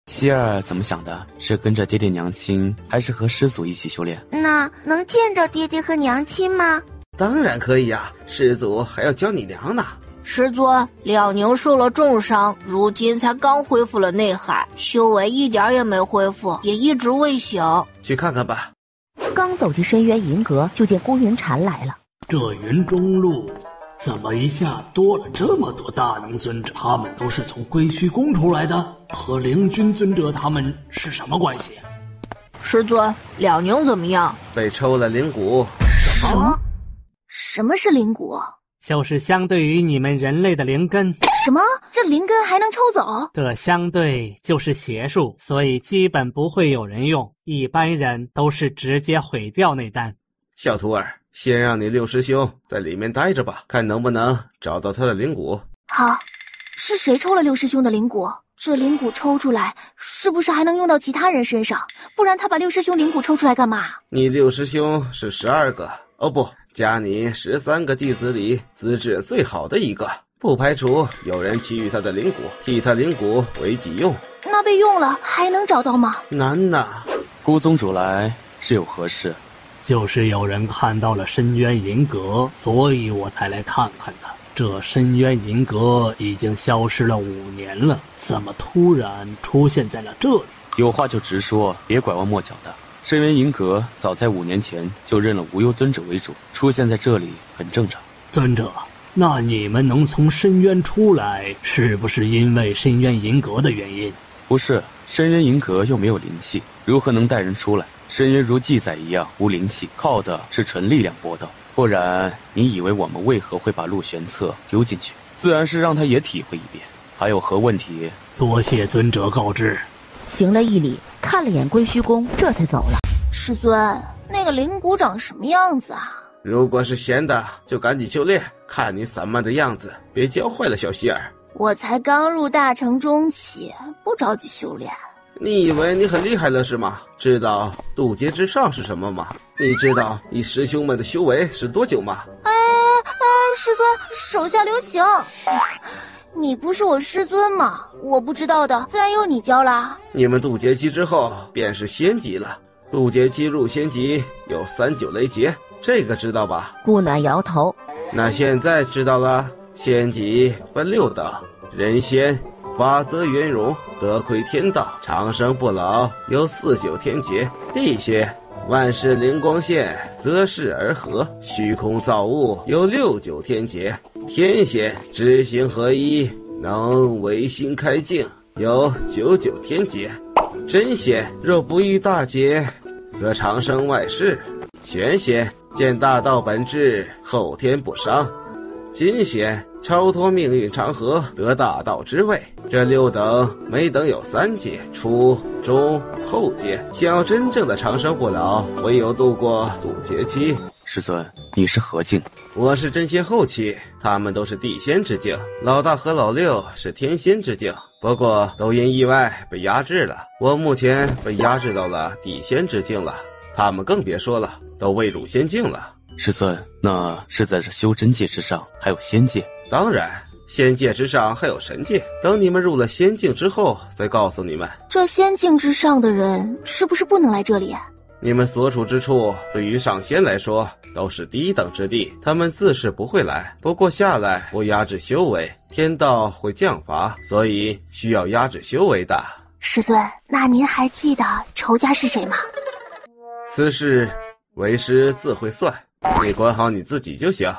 希儿怎么想的？是跟着爹爹娘亲，还是和师祖一起修炼？那能见着爹爹和娘亲吗？当然可以啊，师祖还要教你娘呢。师尊，两牛受了重伤，如今才刚恢复了内海，修为一点也没恢复，也一直未醒。去看看吧。刚走进深渊银阁，就见孤云禅来了。这云中路怎么一下多了这么多大能尊者？他们都是从归虚宫出来的，和灵君尊者他们是什么关系？师尊，两牛怎么样？被抽了灵骨。什么？什么是灵骨？就是相对于你们人类的灵根。什么？这灵根还能抽走？这相对就是邪术，所以基本不会有人用，一般人都是直接毁掉那丹。小徒儿，先让你六师兄在里面待着吧，看能不能找到他的灵骨。好，是谁抽了六师兄的灵骨？这灵骨抽出来，是不是还能用到其他人身上？不然他把六师兄灵骨抽出来干嘛？你六师兄是12个，哦不，加你13个弟子里资质最好的一个，不排除有人觊觎他的灵骨，替他灵骨为己用。那被用了还能找到吗？难呐。顾宗主来是有何事？就是有人看到了深渊银阁，所以我才来看看的。这深渊银阁已经消失了5年了，怎么突然出现在了这里？有话就直说，别拐弯抹角的。深渊银阁早在5年前就认了无忧尊者为主，出现在这里很正常。尊者，那你们能从深渊出来，是不是因为深渊银阁的原因？不是，深渊银阁又没有灵气，如何能带人出来？深渊如记载一样无灵气，靠的是纯力量搏斗。不然你以为我们为何会把陆玄策丢进去？自然是让他也体会一遍。还有何问题？多谢尊者告知。行了一礼，看了眼归虚宫，这才走了。师尊，那个灵骨长什么样子啊？如果是闲的，就赶紧修炼。看你散漫的样子，别教坏了小希儿。我才刚入大成中期，不着急修炼。你以为你很厉害了是吗？知道渡劫之上是什么吗？你知道你师兄们的修为是多久吗？师尊，手下留情。你不是我师尊吗？我不知道的，自然由你教啦。你们渡劫期之后便是仙级了，渡劫期入仙级有39雷劫，这个知道吧？顾暖摇头。那现在知道了，仙级分6等，人仙、法则圆融、得窥天道、长生不老有49天劫，地仙、万事灵光现、择事而合、虚空造物有69天劫，天仙、知行合一、能唯心开境有99天劫，真仙若不遇大劫，则长生外世，玄仙见大道本质，后天不伤，金仙超脱命运长河，得大道之位。这6等每等有3阶，初、中、后阶。想要真正的长生不老，唯有度过渡劫期。师尊，你是何境？我是真仙后期，他们都是地仙之境，老大和老六是天仙之境，不过都因意外被压制了。我目前被压制到了地仙之境了，他们更别说了，都未入仙境了。师尊，那是在这修真界之上还有仙界？当然，仙界之上还有神界，等你们入了仙境之后再告诉你们。这仙境之上的人是不是不能来这里？你们所处之处对于上仙来说都是低等之地，他们自是不会来，不过下来我压制修为，天道会降罚，所以需要压制修为的。师尊，那您还记得仇家是谁吗？此事为师自会算，你管好你自己就行。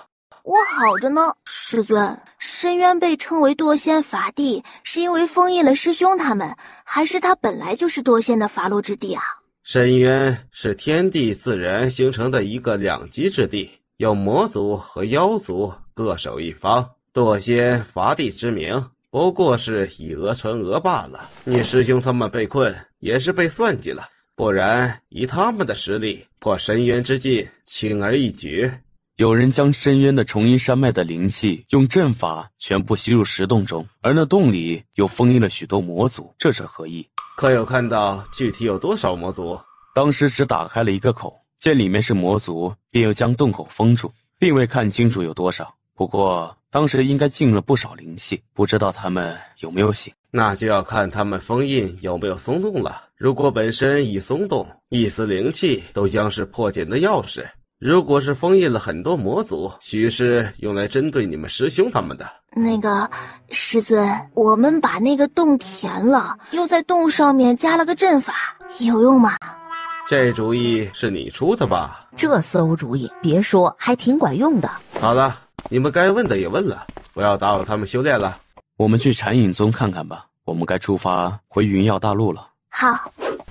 我好着呢。师尊，深渊被称为堕仙法地，是因为封印了师兄他们，还是它本来就是堕仙的发落之地啊？深渊是天地自然形成的一个两极之地，有魔族和妖族各守一方，堕仙伐地之名不过是以讹传讹罢了。你师兄他们被困也是被算计了，不然以他们的实力破深渊之境轻而易举。有人将深渊的重阴山脉的灵气用阵法全部吸入石洞中，而那洞里又封印了许多魔族，这是何意？可有看到具体有多少魔族？当时只打开了一个口，见里面是魔族，便又将洞口封住，并未看清楚有多少。不过当时应该进了不少灵气，不知道他们有没有醒。那就要看他们封印有没有松动了。如果本身已松动，一丝灵气都将是破茧的钥匙。如果是封印了很多魔族，许是用来针对你们师兄他们的。那个师尊，我们把那个洞填了，又在洞上面加了个阵法，有用吗？这主意是你出的吧？这馊主意，别说，还挺管用的。好了，你们该问的也问了，不要打扰他们修炼了。我们去禅隐宗看看吧，我们该出发回云耀大陆了。好，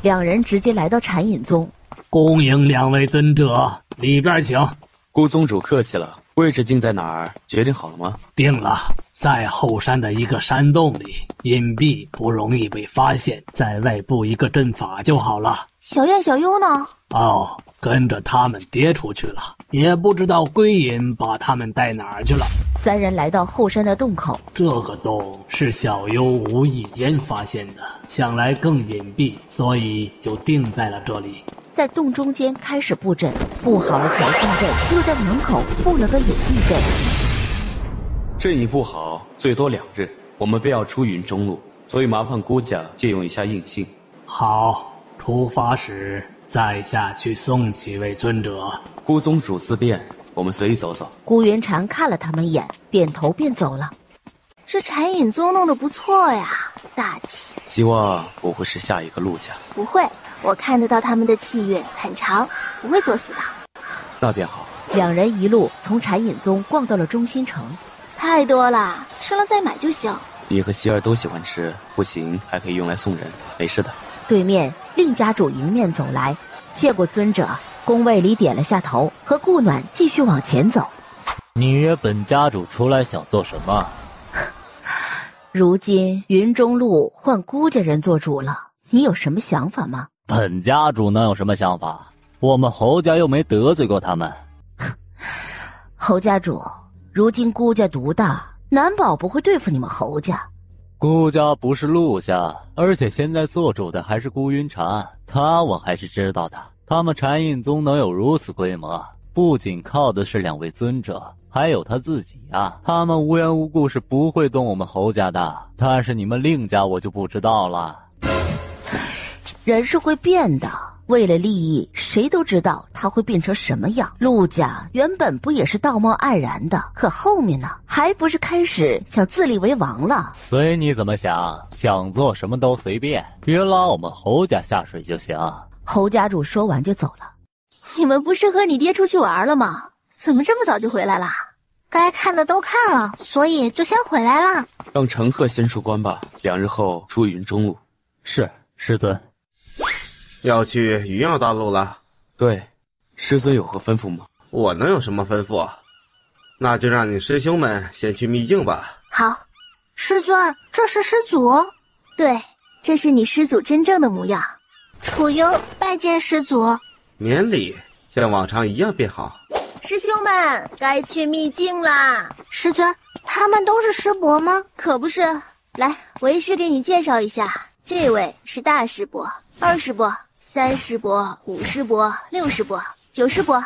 两人直接来到禅隐宗。恭迎两位尊者，里边请。顾宗主客气了，位置定在哪儿？决定好了吗？定了，在后山的一个山洞里，隐蔽不容易被发现，在外布一个阵法就好了。小燕、小优呢？哦，跟着他们爹出去了，也不知道归隐把他们带哪儿去了。三人来到后山的洞口，这个洞是小优无意间发现的，想来更隐蔽，所以就定在了这里。在洞中间开始布阵，布好了传送阵，又在门口布了个隐蔽阵。阵已布好，最多2日，我们便要出云中路，所以麻烦孤家借用一下印信。好，出发时再下去送几位尊者。孤宗主自便，我们随意走走。孤云禅看了他们一眼，点头便走了。这禅隐宗弄得不错呀，大气。希望不会是下一个陆家。不会，我看得到他们的气运很长，不会作死的。那便好。两人一路从禅隐宗逛到了中心城。太多了，吃了再买就行。你和希儿都喜欢吃，不行还可以用来送人，没事的。对面令家主迎面走来，谢过尊者，宫卫里点了下头，和顾暖继续往前走。你约本家主出来想做什么？如今云中路换孤家人做主了，你有什么想法吗？本家主能有什么想法？我们侯家又没得罪过他们。侯家主，如今孤家独大，难保不会对付你们侯家。孤家不是陆家，而且现在做主的还是孤云禅，他我还是知道的。他们禅印宗能有如此规模，不仅靠的是2位尊者，还有他自己啊。他们无缘无故是不会动我们侯家的，但是你们令家我就不知道了。人是会变的，为了利益，谁都知道他会变成什么样。陆家原本不也是道貌岸然的，可后面呢，还不是开始想自立为王了？随你怎么想，想做什么都随便，别拉我们侯家下水就行。侯家主说完就走了。你们不是和你爹出去玩了吗？怎么这么早就回来啦？该看的都看了，所以就先回来了。让程鹤先出关吧，2日后出云中路。是，师尊。要去云耀大陆了？对，师尊有何吩咐吗？我能有什么吩咐？那就让你师兄们先去秘境吧。好。师尊，这是师祖？对，这是你师祖真正的模样。楚幽拜见师祖。免礼，像往常一样便好。师兄们，该去秘境啦。师尊，他们都是师伯吗？可不是。来，为师给你介绍一下，这位是大师伯，2师伯，3师伯，5师伯，6师伯，9师伯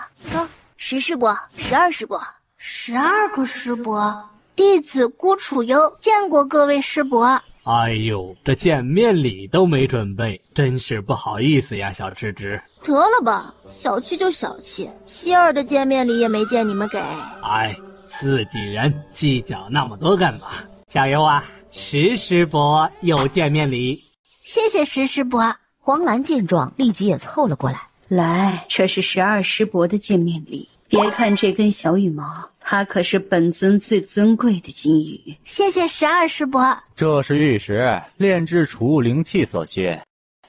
，10师伯，12师伯，12个师伯。弟子孤楚幽见过各位师伯。哎呦，这见面礼都没准备，真是不好意思呀，小侄子。得了吧，小气就小气，希儿的见面礼也没见你们给。哎，自己人计较那么多干嘛？小优啊，10师伯有见面礼。谢谢10师伯。黄兰见状，立即也凑了过来。来，这是12师伯的见面礼。别看这根小羽毛，它可是本尊最尊贵的金羽。谢谢12师伯。这是玉石，炼制储物灵器所需。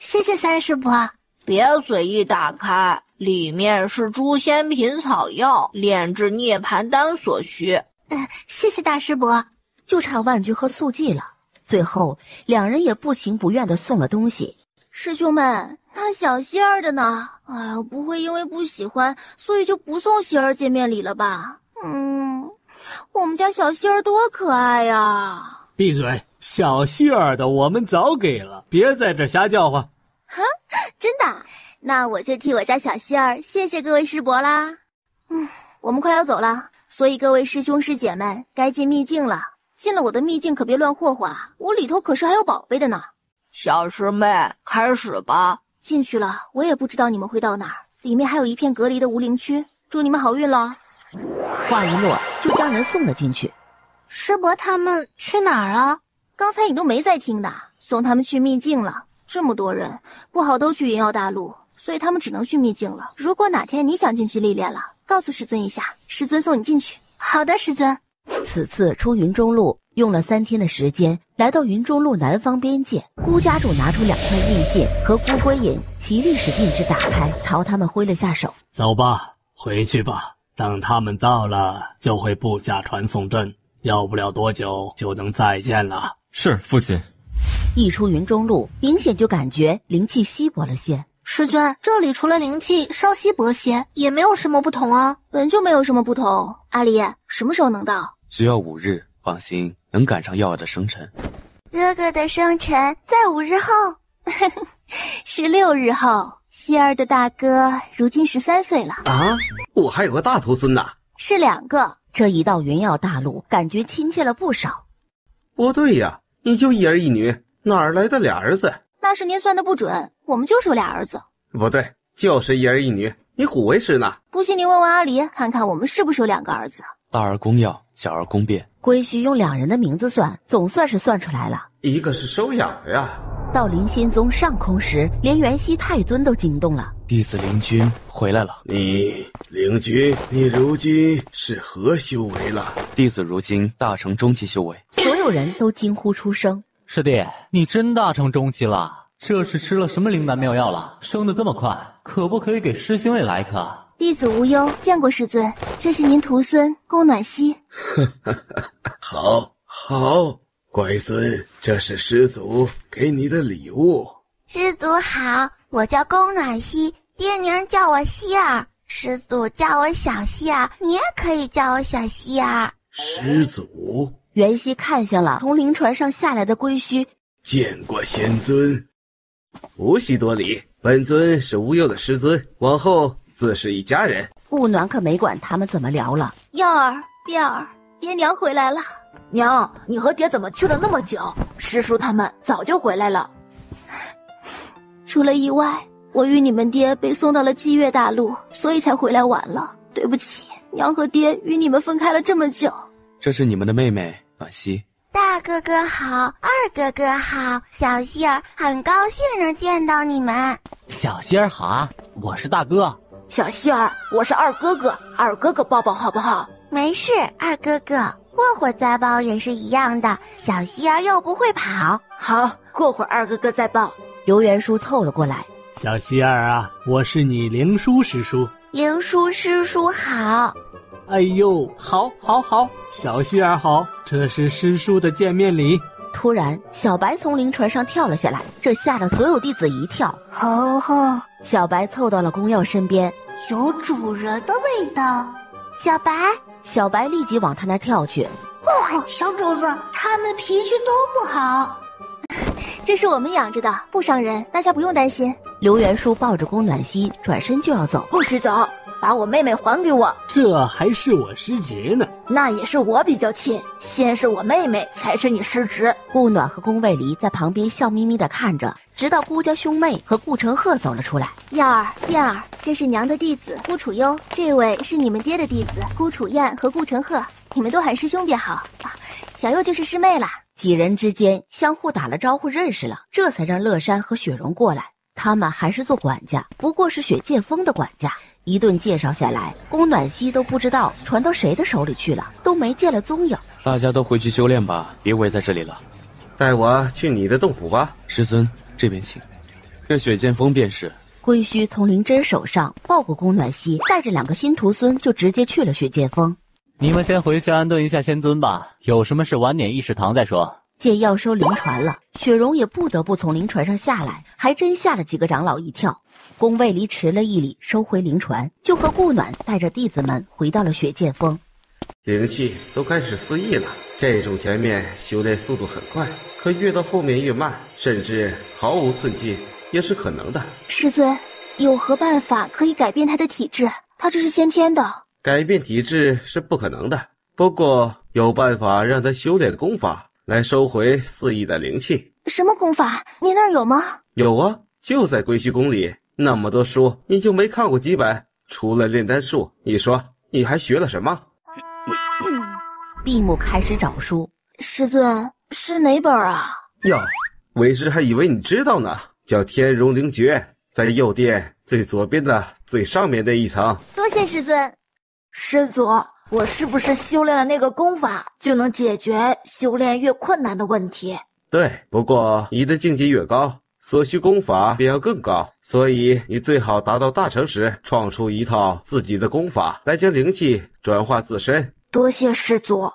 谢谢3师伯。别随意打开，里面是诛仙品草药，炼制涅槃丹所需。谢谢大师伯。就差万具和素剂了。最后2人也不情不愿地送了东西。师兄们，那小希儿的呢？哎呀，不会因为不喜欢，所以就不送希儿见面礼了吧？我们家小希儿多可爱呀！闭嘴，小希儿的我们早给了，别在这瞎叫唤。哈，真的？那我就替我家小希儿谢谢各位师伯啦。我们快要走了，所以各位师兄师姐们该进秘境了。进了我的秘境可别乱霍霍，我里头可是还有宝贝的呢。小师妹，开始吧。进去了，我也不知道你们会到哪儿，里面还有一片隔离的无灵区。祝你们好运了。话一落，就将人送了进去。师伯他们去哪儿啊？刚才你都没在听的，送他们去秘境了。这么多人，不好都去云耀大陆，所以他们只能去秘境了。如果哪天你想进去历练了，告诉师尊一下，师尊送你进去。好的，师尊。此次出云中路用了3天的时间，来到云中路南方边界。孤家主拿出2块印信，和孤归隐齐力使禁制打开，朝他们挥了下手。走吧，回去吧。等他们到了，就会布下传送阵，要不了多久就能再见了。是，父亲。一出云中路，明显就感觉灵气稀薄了些。师尊，这里除了灵气稍稀薄些，也没有什么不同啊。本就没有什么不同。阿离，什么时候能到？需要5日，放心，能赶上耀儿的生辰。哥哥的生辰在5日后，16日后。希儿的大哥如今13岁了啊！我还有个大徒孙呢，是2个。这一到云耀大陆，感觉亲切了不少。不对呀，你就1儿1女，哪儿来的俩儿子？那是您算的不准，我们就是有俩儿子。不对，就是1儿1女，你唬为师呢？不信您问问阿离，看看我们是不是有2个儿子。大儿公耀，小儿公变。归墟用2人的名字算，总算是算出来了。一个是收养的呀。到灵仙宗上空时，连元熙太尊都惊动了。弟子灵君回来了。你灵君，你如今是何修为了？弟子如今大成中期修为。所有人都惊呼出声。师弟，你真大成中期了？这是吃了什么灵丹妙药了？升得这么快，可不可以给师兄也来颗？弟子无忧，见过师尊，这是您徒孙宫暖曦。好，乖孙，这是师祖给你的礼物。师祖好，我叫宫暖曦，爹娘叫我希儿，师祖叫我小希儿，你也可以叫我小希儿。师祖，元熙看向了从灵船上下来的归墟，见过仙尊。无需多礼，本尊是无忧的师尊，往后自是一家人。顾暖可没管他们怎么聊了。耀儿、变儿，爹娘回来了。娘，你和爹怎么去了那么久？师叔他们早就回来了。出了意外，我与你们爹被送到了姬月大陆，所以才回来晚了。对不起，娘和爹与你们分开了这么久。这是你们的妹妹暖曦。大哥哥好，二哥哥好，小希儿很高兴能见到你们。小希儿好啊，我是大哥。小希儿，我是二哥哥，二哥哥抱抱好不好？没事，二哥哥，过会儿再抱也是一样的。小希儿又不会跑。好，过会儿二哥哥再抱。刘元叔凑了过来。小希儿啊，我是你灵叔师叔。灵叔师叔好。哎呦，好，小希儿好，这是师叔的见面礼。突然，小白从灵船上跳了下来，这吓了所有弟子一跳。吼吼！小白凑到了宫耀身边，有主人的味道。小白，小白立即往他那儿跳去。哦，小主子，他们脾气都不好。这是我们养着的，不伤人，大家不用担心。刘元叔抱着宫暖曦，转身就要走。不许走！把我妹妹还给我！这还是我师侄呢。那也是我比较亲，先是我妹妹，才是你师侄。顾暖和宫卫离在旁边笑眯眯地看着，直到顾家兄妹和顾承鹤走了出来。耀儿、燕儿，这是娘的弟子顾楚幽，这位是你们爹的弟子顾楚燕和顾承鹤，你们都喊师兄便好啊。小佑就是师妹啦。几人之间相互打了招呼，认识了，这才让乐山和雪容过来。他们还是做管家，不过是雪剑锋的管家。一顿介绍下来，宫暖曦都不知道传到谁的手里去了，都没见了踪影。大家都回去修炼吧，别围在这里了。带我去你的洞府吧。师尊，这边请。这雪剑锋便是。归墟从灵真手上抱过宫暖曦，带着2个新徒孙就直接去了雪剑锋。你们先回去安顿一下仙尊吧，有什么事晚点议事堂再说。见要收灵船了，雪容也不得不从灵船上下来，还真吓了几个长老一跳。宫卫离迟了一礼，收回灵船，就和顾暖带着弟子们回到了雪剑峰。灵气都开始肆意了，这种前面修炼速度很快，可越到后面越慢，甚至毫无寸进也是可能的。师尊，有何办法可以改变他的体质？他这是先天的。改变体质是不可能的，不过有办法让他修炼功法来收回肆意的灵气。什么功法？你那儿有吗？有啊，就在归墟宫里。那么多书，你就没看过几本？除了炼丹术，你说你还学了什么？闭目开始找书。师尊，是哪本啊？哟，为师还以为你知道呢，叫《天荣灵诀》，在右殿最左边的最上面那一层。多谢师尊。师祖，我是不是修炼了那个功法，就能解决修炼越困难的问题？对，不过你的境界越高，所需功法便要更高，所以你最好达到大成时，创出一套自己的功法，来将灵气转化自身。多谢师祖。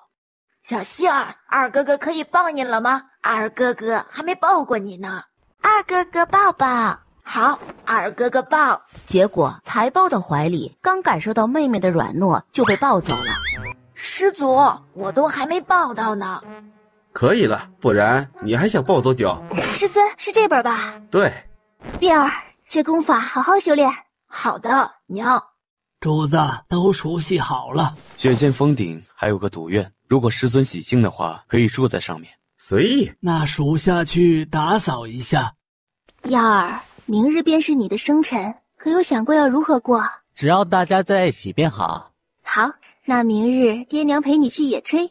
小希儿，二哥哥可以抱你了吗？二哥哥还没抱过你呢。二哥哥抱抱。好，二哥哥抱。结果才抱到怀里，刚感受到妹妹的软糯，就被抱走了。师祖，我都还没抱到呢。可以了，不然你还想抱多久？师尊，是这本吧？对。碧儿，这功法好好修炼。好的，娘。主子都熟悉好了。雪见峰顶还有个赌院，如果师尊喜庆的话，可以住在上面。随意。那属下去打扫一下。耀儿，明日便是你的生辰，可有想过要如何过？只要大家在一起便好。好，那明日爹娘陪你去野炊。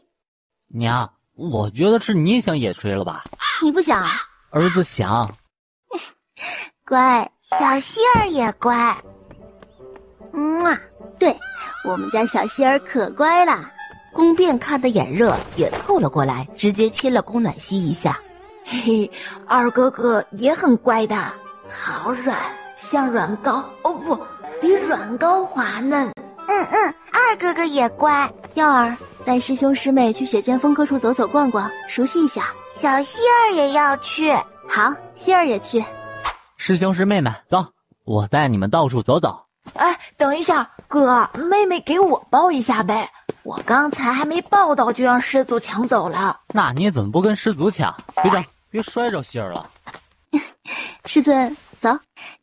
娘，我觉得是你想野炊了吧？你不想？儿子想。乖，小希儿也乖。对，我们家小希儿可乖啦。宫变看得眼热，也凑了过来，直接亲了宫暖曦一下。嘿嘿，二哥哥也很乖的，好软，像软膏。哦不，比软膏滑嫩。二哥哥也乖。耀儿，带师兄师妹去雪见峰各处走走逛逛，熟悉一下。小希儿也要去。好，希儿也去。师兄师妹们，走，我带你们到处走走。哎，等一下，哥，妹妹给我抱一下呗。我刚才还没抱到，就让师祖抢走了。那你怎么不跟师祖抢？别着，别摔着希儿了。师尊，走，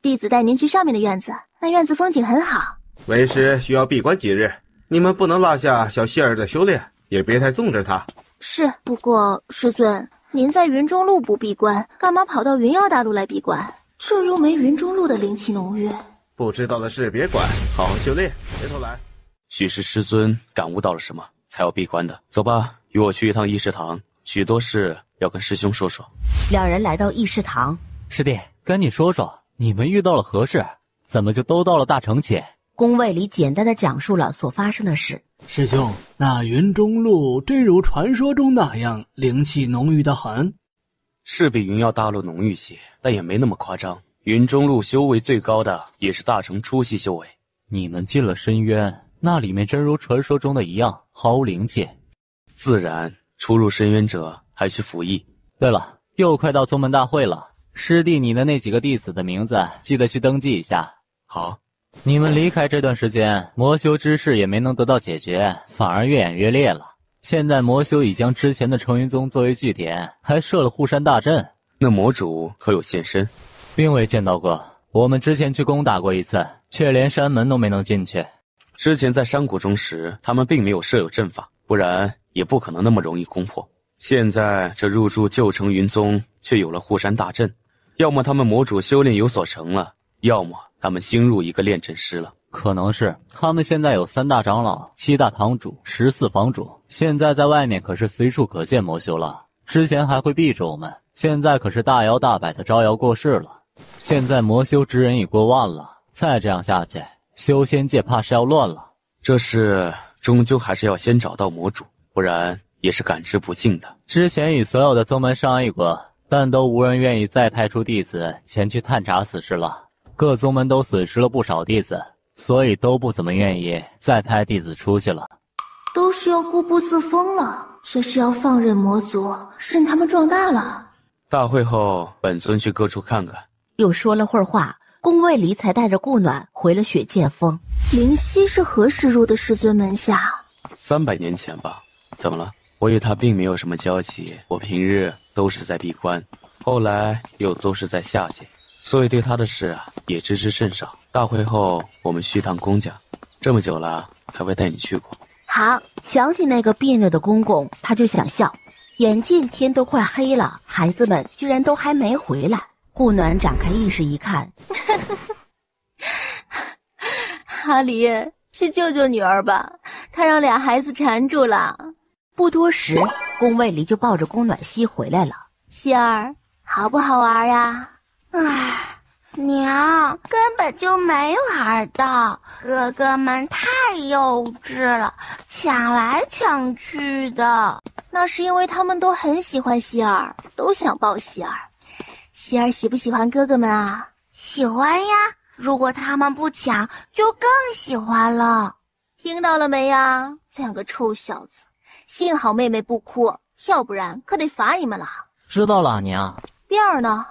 弟子带您去上面的院子，那院子风景很好。为师需要闭关几日，你们不能落下小希儿的修炼，也别太纵着她。是，不过师尊，您在云中路不闭关，干嘛跑到云妖大陆来闭关？这又没云中路的灵气浓郁。不知道的事别管，好好修炼，别偷懒。许是师尊感悟到了什么，才要闭关的。走吧，与我去一趟议事堂，许多事要跟师兄说说。两人来到议事堂。师弟，跟你说说，你们遇到了何事？怎么就都到了大城去？宫卫里简单的讲述了所发生的事。师兄，那云中路真如传说中那样，灵气浓郁的很？是比云耀大陆浓郁些，但也没那么夸张。云中路修为最高的也是大成初期修为。你们进了深渊，那里面真如传说中的一样，毫无灵气。自然，初入深渊者还需服役。对了，又快到宗门大会了，师弟你的那几个弟子的名字记得去登记一下。好。你们离开这段时间，魔修之事也没能得到解决，反而越演越烈了。现在魔修已将之前的成云宗作为据点，还设了护山大阵。那魔主可有现身？并未见到过，我们之前去攻打过一次，却连山门都没能进去。之前在山谷中时，他们并没有设有阵法，不然也不可能那么容易攻破。现在这入驻旧城云宗，却有了护山大阵，要么他们魔主修炼有所成了，要么他们新入一个炼阵师了。可能是他们现在有3大长老、7大堂主、14房主，现在在外面可是随处可见魔修了。之前还会避着我们，现在可是大摇大摆的招摇过市了。现在魔修之人已过万了，再这样下去，修仙界怕是要乱了。这事终究还是要先找到魔主，不然也是感知不尽的。之前与所有的宗门商议过，但都无人愿意再派出弟子前去探查此事了。各宗门都损失了不少弟子，所以都不怎么愿意再派弟子出去了。都是要固步自封了，这是要放任魔族，任他们壮大了。大会后，本尊去各处看看。又说了会儿话，宫卫里才带着顾暖回了雪界峰。灵犀是何时入的师尊门下？300年前吧。怎么了？我与他并没有什么交集，我平日都是在闭关，后来又都是在下界，所以对他的事啊也知之甚少。大会后我们去趟宫家，这么久了还未带你去过。好，想起那个别扭的公公，他就想笑。眼见天都快黑了，孩子们居然都还没回来。顾暖展开意识一看，阿离，去救救女儿吧，她让俩孩子缠住了。不多时，宫卫里就抱着宫暖曦回来了。希儿，好不好玩呀？唉，娘，根本就没玩到，哥哥们太幼稚了，抢来抢去的。那是因为他们都很喜欢希儿，都想抱希儿。希儿喜不喜欢哥哥们啊？喜欢呀，如果他们不抢，就更喜欢了。听到了没呀？两个臭小子，幸好妹妹不哭，要不然可得罚你们了。知道了，娘。辫儿呢？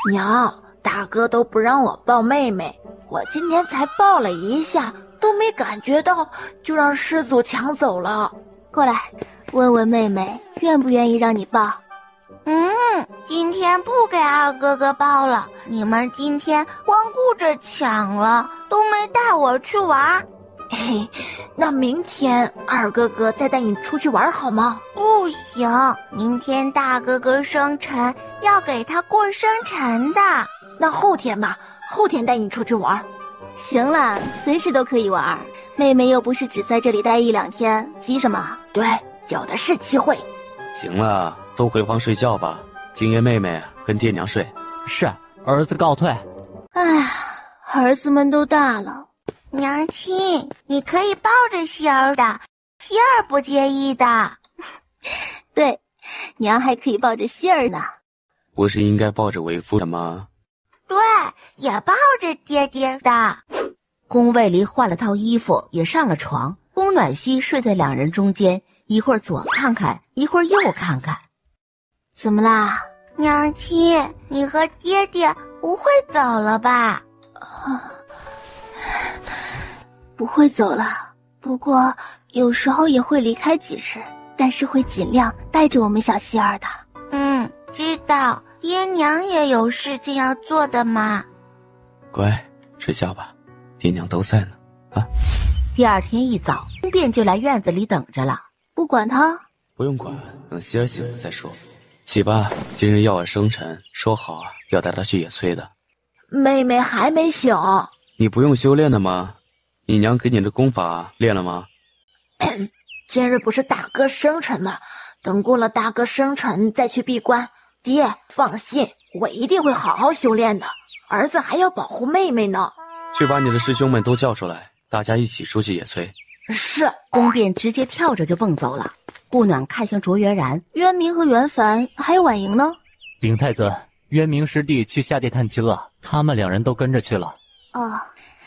娘，大哥都不让我抱妹妹，我今天才抱了一下，都没感觉到，就让师祖抢走了。过来，问问妹妹愿不愿意让你抱。今天不给二哥哥抱了，你们今天光顾着抢了，都没带我去玩。嘿，那明天二哥哥再带你出去玩好吗？不行，明天大哥哥生辰，要给他过生辰的。那后天吧，后天带你出去玩。行了，随时都可以玩，妹妹又不是只在这里待1-2天，急什么？对，有的是机会。行了，都回房睡觉吧。今夜妹妹跟爹娘睡。是，儿子告退。哎，儿子们都大了。娘亲，你可以抱着希儿的，希儿不介意的。对，娘还可以抱着希儿呢。不是应该抱着为夫的吗？对，也抱着爹爹的。宫卫离换了套衣服，也上了床。宫暖曦睡在两人中间，一会儿左看看，一会儿右看看。怎么啦？娘亲，你和爹爹不会走了吧？不会走了，不过有时候也会离开几日，但是会尽量带着我们小希儿的。知道，爹娘也有事情要做的嘛。乖，睡觉吧，爹娘都在呢。第二天一早，宫变就来院子里等着了。不管他，不用管，等希儿醒了再说。起吧，今日耀儿生辰，说好要带她去野炊的。妹妹还没醒。你不用修炼的吗？你娘给你的功法练了吗？今日不是大哥生辰吗？等过了大哥生辰再去闭关。爹，放心，我一定会好好修炼的。儿子还要保护妹妹呢。去把你的师兄们都叫出来，大家一起出去野炊。是。宫变直接跳着就蹦走了。顾暖看向卓元然、渊明和元凡，还有婉莹呢。禀太子，渊明师弟去下地探亲了，他们2人都跟着去了。哦，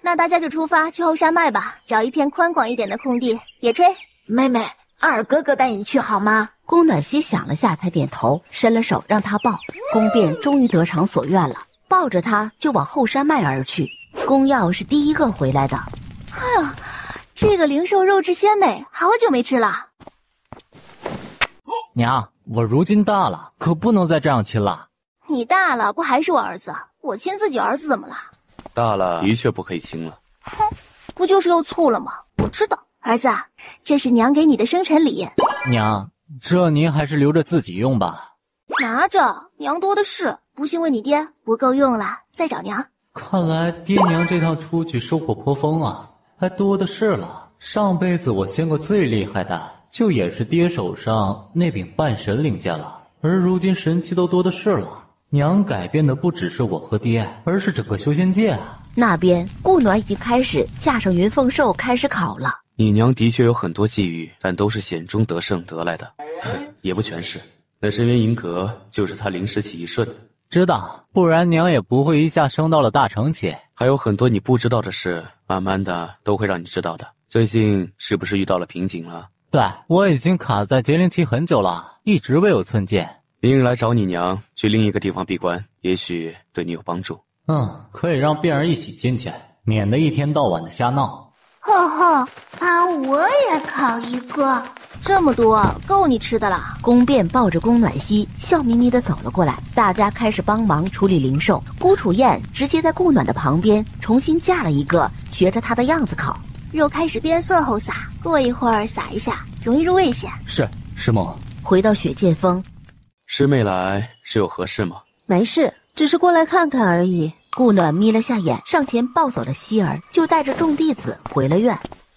那大家就出发去后山脉吧，找一片宽广一点的空地野炊。妹妹，二哥哥带你去好吗？宫暖曦想了下，才点头，伸了手让他抱。宫变终于得偿所愿了，抱着他就往后山脉而去。宫耀是第一个回来的。哎呀，这个灵兽肉质鲜美，好久没吃了。娘，我如今大了，可不能再这样亲了。你大了，不还是我儿子？我亲自己儿子怎么了？大了的确不可以亲了。哼，不就是又醋了吗？我知道。儿子，这是娘给你的生辰礼。娘，这您还是留着自己用吧。拿着，娘多的是。不信问你爹，不够用了再找娘。看来爹娘这趟出去收获颇丰啊，还多的是了。上辈子我仙过最厉害的，就也是爹手上那柄半神灵剑了，而如今神器都多的是了。娘改变的不只是我和爹，而是整个修仙界啊。那边顾暖已经开始架上云凤兽开始烤了。你娘的确有很多际遇，但都是险中得胜得来的，也不全是。那深渊银阁就是她临时起意顺的。知道，不然娘也不会一下升到了大成期。还有很多你不知道的事，慢慢的都会让你知道的。最近是不是遇到了瓶颈了？对，我已经卡在结灵期很久了，一直未有寸进。明日来找你娘，去另一个地方闭关，也许对你有帮助。可以让变儿一起进去，免得一天到晚的瞎闹。呵呵，我也烤一个。这么多，够你吃的了。宫变抱着宫暖曦，笑眯眯地走了过来。大家开始帮忙处理灵兽。顾楚燕直接在顾暖的旁边重新架了一个，学着他的样子烤。肉开始变色后撒，过一会儿撒一下，容易入味些。是，师母。回到雪剑峰，师妹来是有何事吗？没事，只是过来看看而已。顾暖眯了下眼，上前抱走了希儿，就带着众弟子回了院。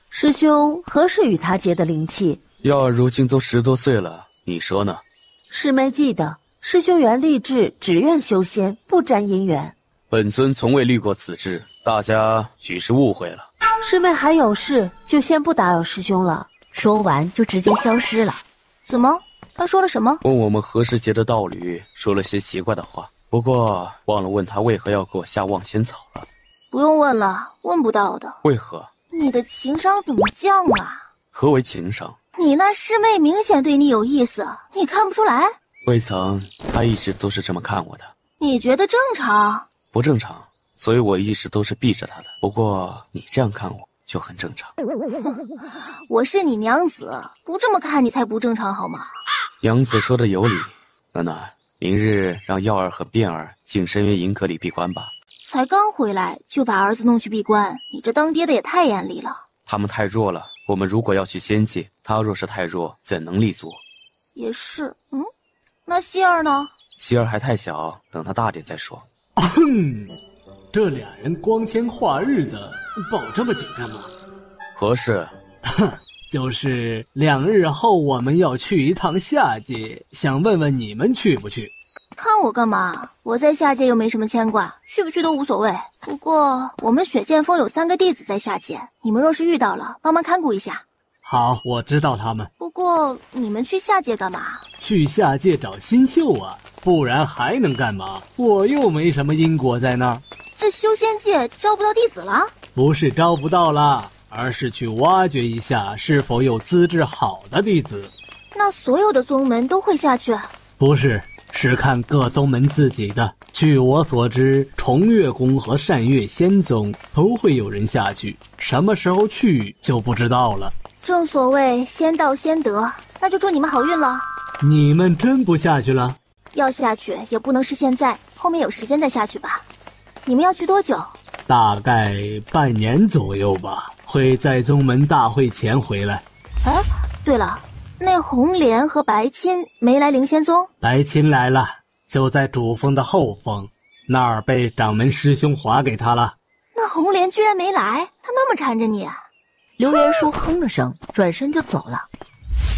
师兄何时与他结的灵气？耀儿如今都10多岁了，你说呢？师妹记得，师兄原立志只愿修仙，不沾姻缘。本尊从未立过此志，大家许是误会了。师妹还有事，就先不打扰师兄了。说完就直接消失了。怎么？他说了什么？问我们何时结的道侣，说了些奇怪的话。不过忘了问他为何要给我下望仙草了。不用问了，问不到的。为何？你的情商怎么降了？何为情商？你那师妹明显对你有意思，你看不出来？未曾，她一直都是这么看我的。你觉得正常？不正常，所以我一直都是避着他的。不过你这样看我就很正常。我是你娘子，不这么看你才不正常好吗？娘子说的有理，暖暖，明日让耀儿和变儿进深渊银阁里闭关吧。才刚回来就把儿子弄去闭关，你这当爹的也太严厉了。他们太弱了，我们如果要去仙界，他若是太弱，怎能立足？也是，那希儿呢？希儿还太小，等他大点再说。这俩人光天化日的，抱这么紧干嘛？何事？就是2日后我们要去一趟下界，想问问你们去不去？看我干嘛？我在下界又没什么牵挂，去不去都无所谓。不过我们雪剑锋有3个弟子在下界，你们若是遇到了，帮忙看顾一下。好，我知道他们。不过你们去下界干嘛？去下界找新秀啊，不然还能干嘛？我又没什么因果在那儿。这修仙界招不到弟子了？不是招不到了，而是去挖掘一下是否有资质好的弟子。那所有的宗门都会下去？不是，是看各宗门自己的。据我所知，重月宫和善月仙宗都会有人下去，什么时候去就不知道了。正所谓先到先得，那就祝你们好运了。你们真不下去了？要下去也不能是现在，后面有时间再下去吧。你们要去多久？大概半年左右吧，会在宗门大会前回来。对了，那红莲和白欽没来灵仙宗？白欽来了，就在主峰的后峰，那儿被掌门师兄划给他了。那红莲居然没来，他那么缠着你啊？刘元叔哼了声，转身就走了。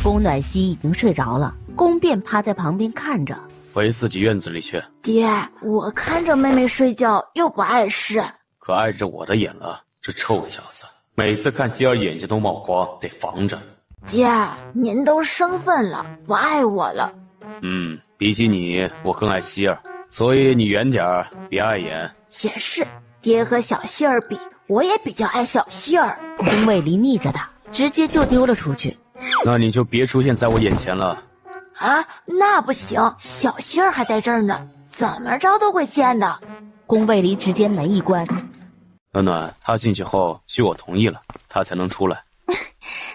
宫暖曦已经睡着了，宫变趴在旁边看着。回自己院子里去。爹，我看着妹妹睡觉又不碍事，可碍着我的眼了。这臭小子，每次看希儿眼睛都冒光，得防着。爹，您都生分了，不爱我了。比起你，我更爱希儿，所以你远点儿，别碍眼。也是，爹和小希儿比，我也比较爱小希儿。宫卫离逆着他，直接就丢了出去。那你就别出现在我眼前了。啊，那不行，小希儿还在这儿呢，怎么着都会见的。宫卫离直接门一关。暖暖，他进去后需我同意了，他才能出来。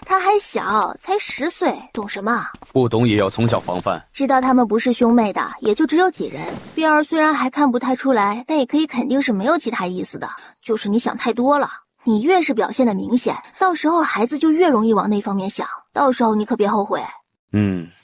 他还小，才10岁，懂什么？不懂也要从小防范。知道他们不是兄妹的，也就只有几人。变儿虽然还看不太出来，但也可以肯定是没有其他意思的。就是你想太多了，你越是表现的明显，到时候孩子就越容易往那方面想，到时候你可别后悔。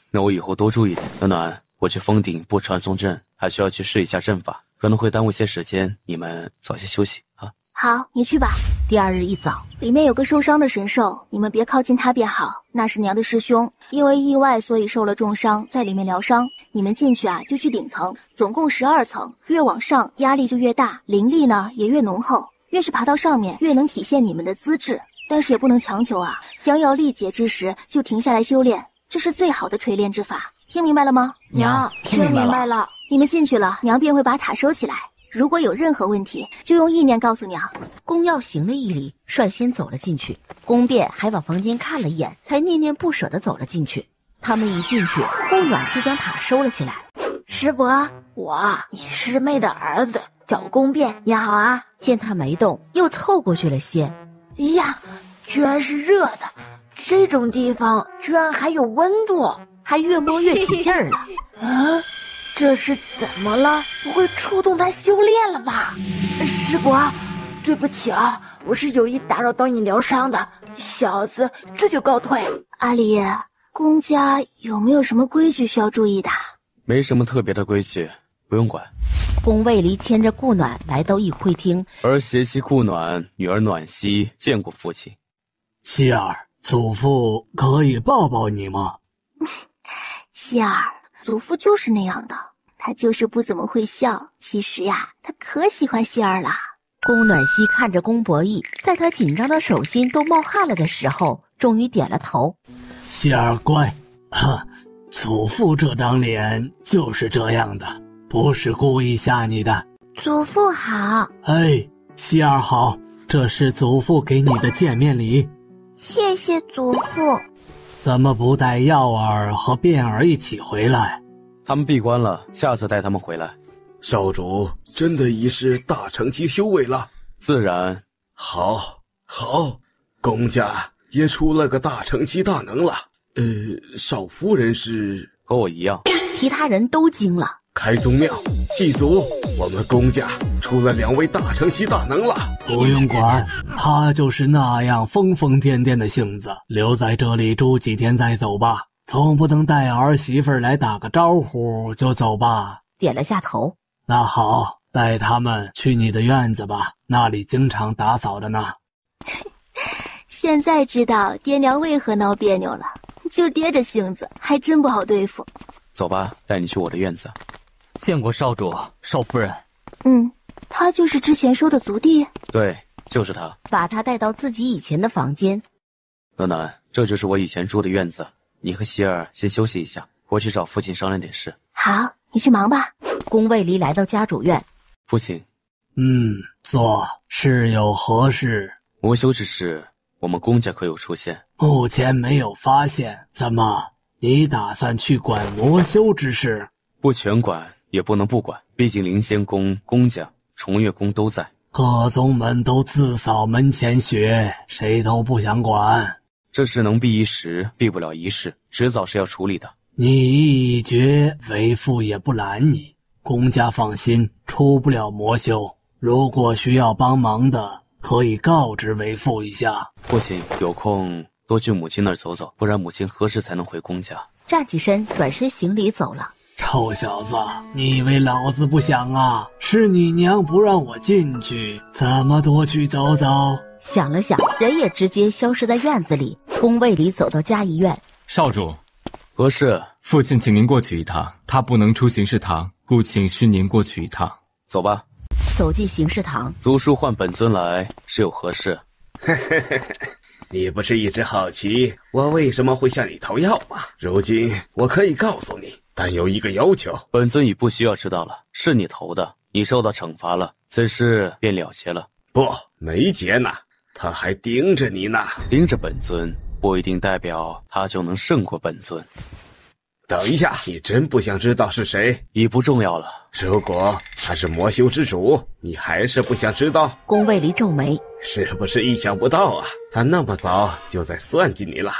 那我以后多注意点。暖暖，我去峰顶布传送阵，还需要去试一下阵法，可能会耽误些时间，你们早些休息啊。好，你去吧。第2日一早，里面有个受伤的神兽，你们别靠近他便好。那是娘的师兄，因为意外所以受了重伤，在里面疗伤。你们进去就去顶层，总共12层，越往上压力就越大，灵力呢也越浓厚。越是爬到上面，越能体现你们的资质，但是也不能强求啊。将要力竭之时，就停下来修炼，这是最好的锤炼之法。听明白了吗？娘，听明白了。你们进去了，娘便会把塔收起来。如果有任何问题，就用意念告诉娘。宫耀行了一礼，率先走了进去。宫变还往房间看了一眼，才念念不舍地走了进去。他们一进去，顾暖就将塔收了起来。师伯，你师妹的儿子叫宫变，你好啊。见他没动，又凑过去了些。呀，居然是热的，这种地方居然还有温度，还越摸越起劲儿了。这是怎么了？不会触动他修炼了吧？师伯，对不起啊，我是有意打扰到你疗伤的，小子这就告退。阿离，宫家有没有什么规矩需要注意的？没什么特别的规矩，不用管。宫卫离牵着顾暖来到议会厅，儿携妻顾暖，女儿暖曦见过父亲。希儿，祖父可以抱抱你吗？希儿，祖父就是那样的，他就是不怎么会笑。其实呀，他可喜欢希儿了。宫暖曦看着宫博弈，在他紧张的手心都冒汗了的时候，终于点了头。希儿乖，祖父这张脸就是这样的，不是故意吓你的。祖父好。希儿好，这是祖父给你的见面礼。谢谢祖父。怎么不带耀儿和变儿一起回来？他们闭关了，下次带他们回来。少主真的已是大乘期修为了？自然。好，公家也出了个大乘期大能了。少夫人是和我一样。其他人都惊了。开宗庙，祭祖，我们公家出了2位大乘期大能了。不用管，他就是那样疯疯癫癫的性子，留在这里住几天再走吧，总不能带儿媳妇来打个招呼就走吧。点了下头。那好，带他们去你的院子吧，那里经常打扫着呢。现在知道爹娘为何闹别扭了，就爹这性子还真不好对付。走吧，带你去我的院子。见过少主、少夫人。他就是之前说的族弟。对，就是他。把他带到自己以前的房间。暖暖，这就是我以前住的院子，你和希儿先休息一下，我去找父亲商量点事。好，你去忙吧。宫卫离来到家主院。父亲。坐，是有何事？魔修之事，我们公家可有出现？目前没有发现。怎么，你打算去管魔修之事？不全管，也不能不管，毕竟灵仙宫、公家、重月宫都在。各宗门都自扫门前雪，谁都不想管。这事能避一时，避不了一世，迟早是要处理的。你意已决，为父也不拦你。公家放心，出不了魔修。如果需要帮忙的，可以告知为父一下。父亲有空多去母亲那儿走走，不然母亲何时才能回公家？站起身，转身行礼走了。臭小子，你以为老子不想啊？是你娘不让我进去，怎么多去走走？想了想，人也直接消失在院子里。宫卫里走到嘉怡院。少主，何事？父亲请您过去一趟，他不能出行事堂，故请需您过去一趟。走吧。走进行事堂。族叔唤本尊来是有何事？你不是一直好奇我为什么会向你投药吗？如今我可以告诉你，但有一个要求。本尊已不需要知道了，是你投的，你受到惩罚了，此事便了结了。不，没结呢，他还盯着你呢。盯着本尊不一定代表他就能胜过本尊。等一下，你真不想知道是谁？已不重要了。如果他是魔修之主，你还是不想知道？宫卫离皱眉，是不是意想不到啊？他那么早就在算计你了。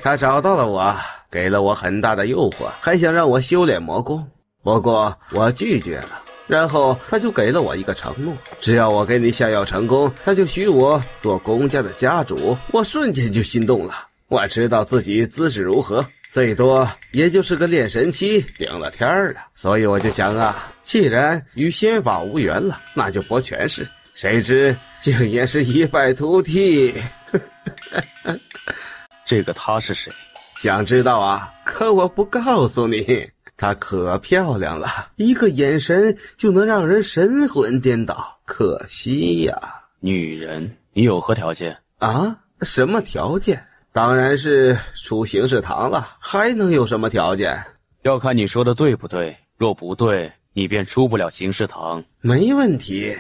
他找到了我，给了我很大的诱惑，还想让我修炼魔功，不过我拒绝了。然后他就给了我一个承诺，只要我给你下药成功，他就许我做公家的家主。我瞬间就心动了。我知道自己资质如何，最多也就是个炼神期，顶了天儿了。所以我就想啊，既然与仙法无缘了，那就博权势。谁知竟然是一败涂地。这个他是谁？想知道啊？可我不告诉你。她可漂亮了，一个眼神就能让人神魂颠倒，可惜呀。女人，你有何条件？啊？什么条件？当然是出行事堂了，还能有什么条件？要看你说的对不对，若不对，你便出不了行事堂。没问题。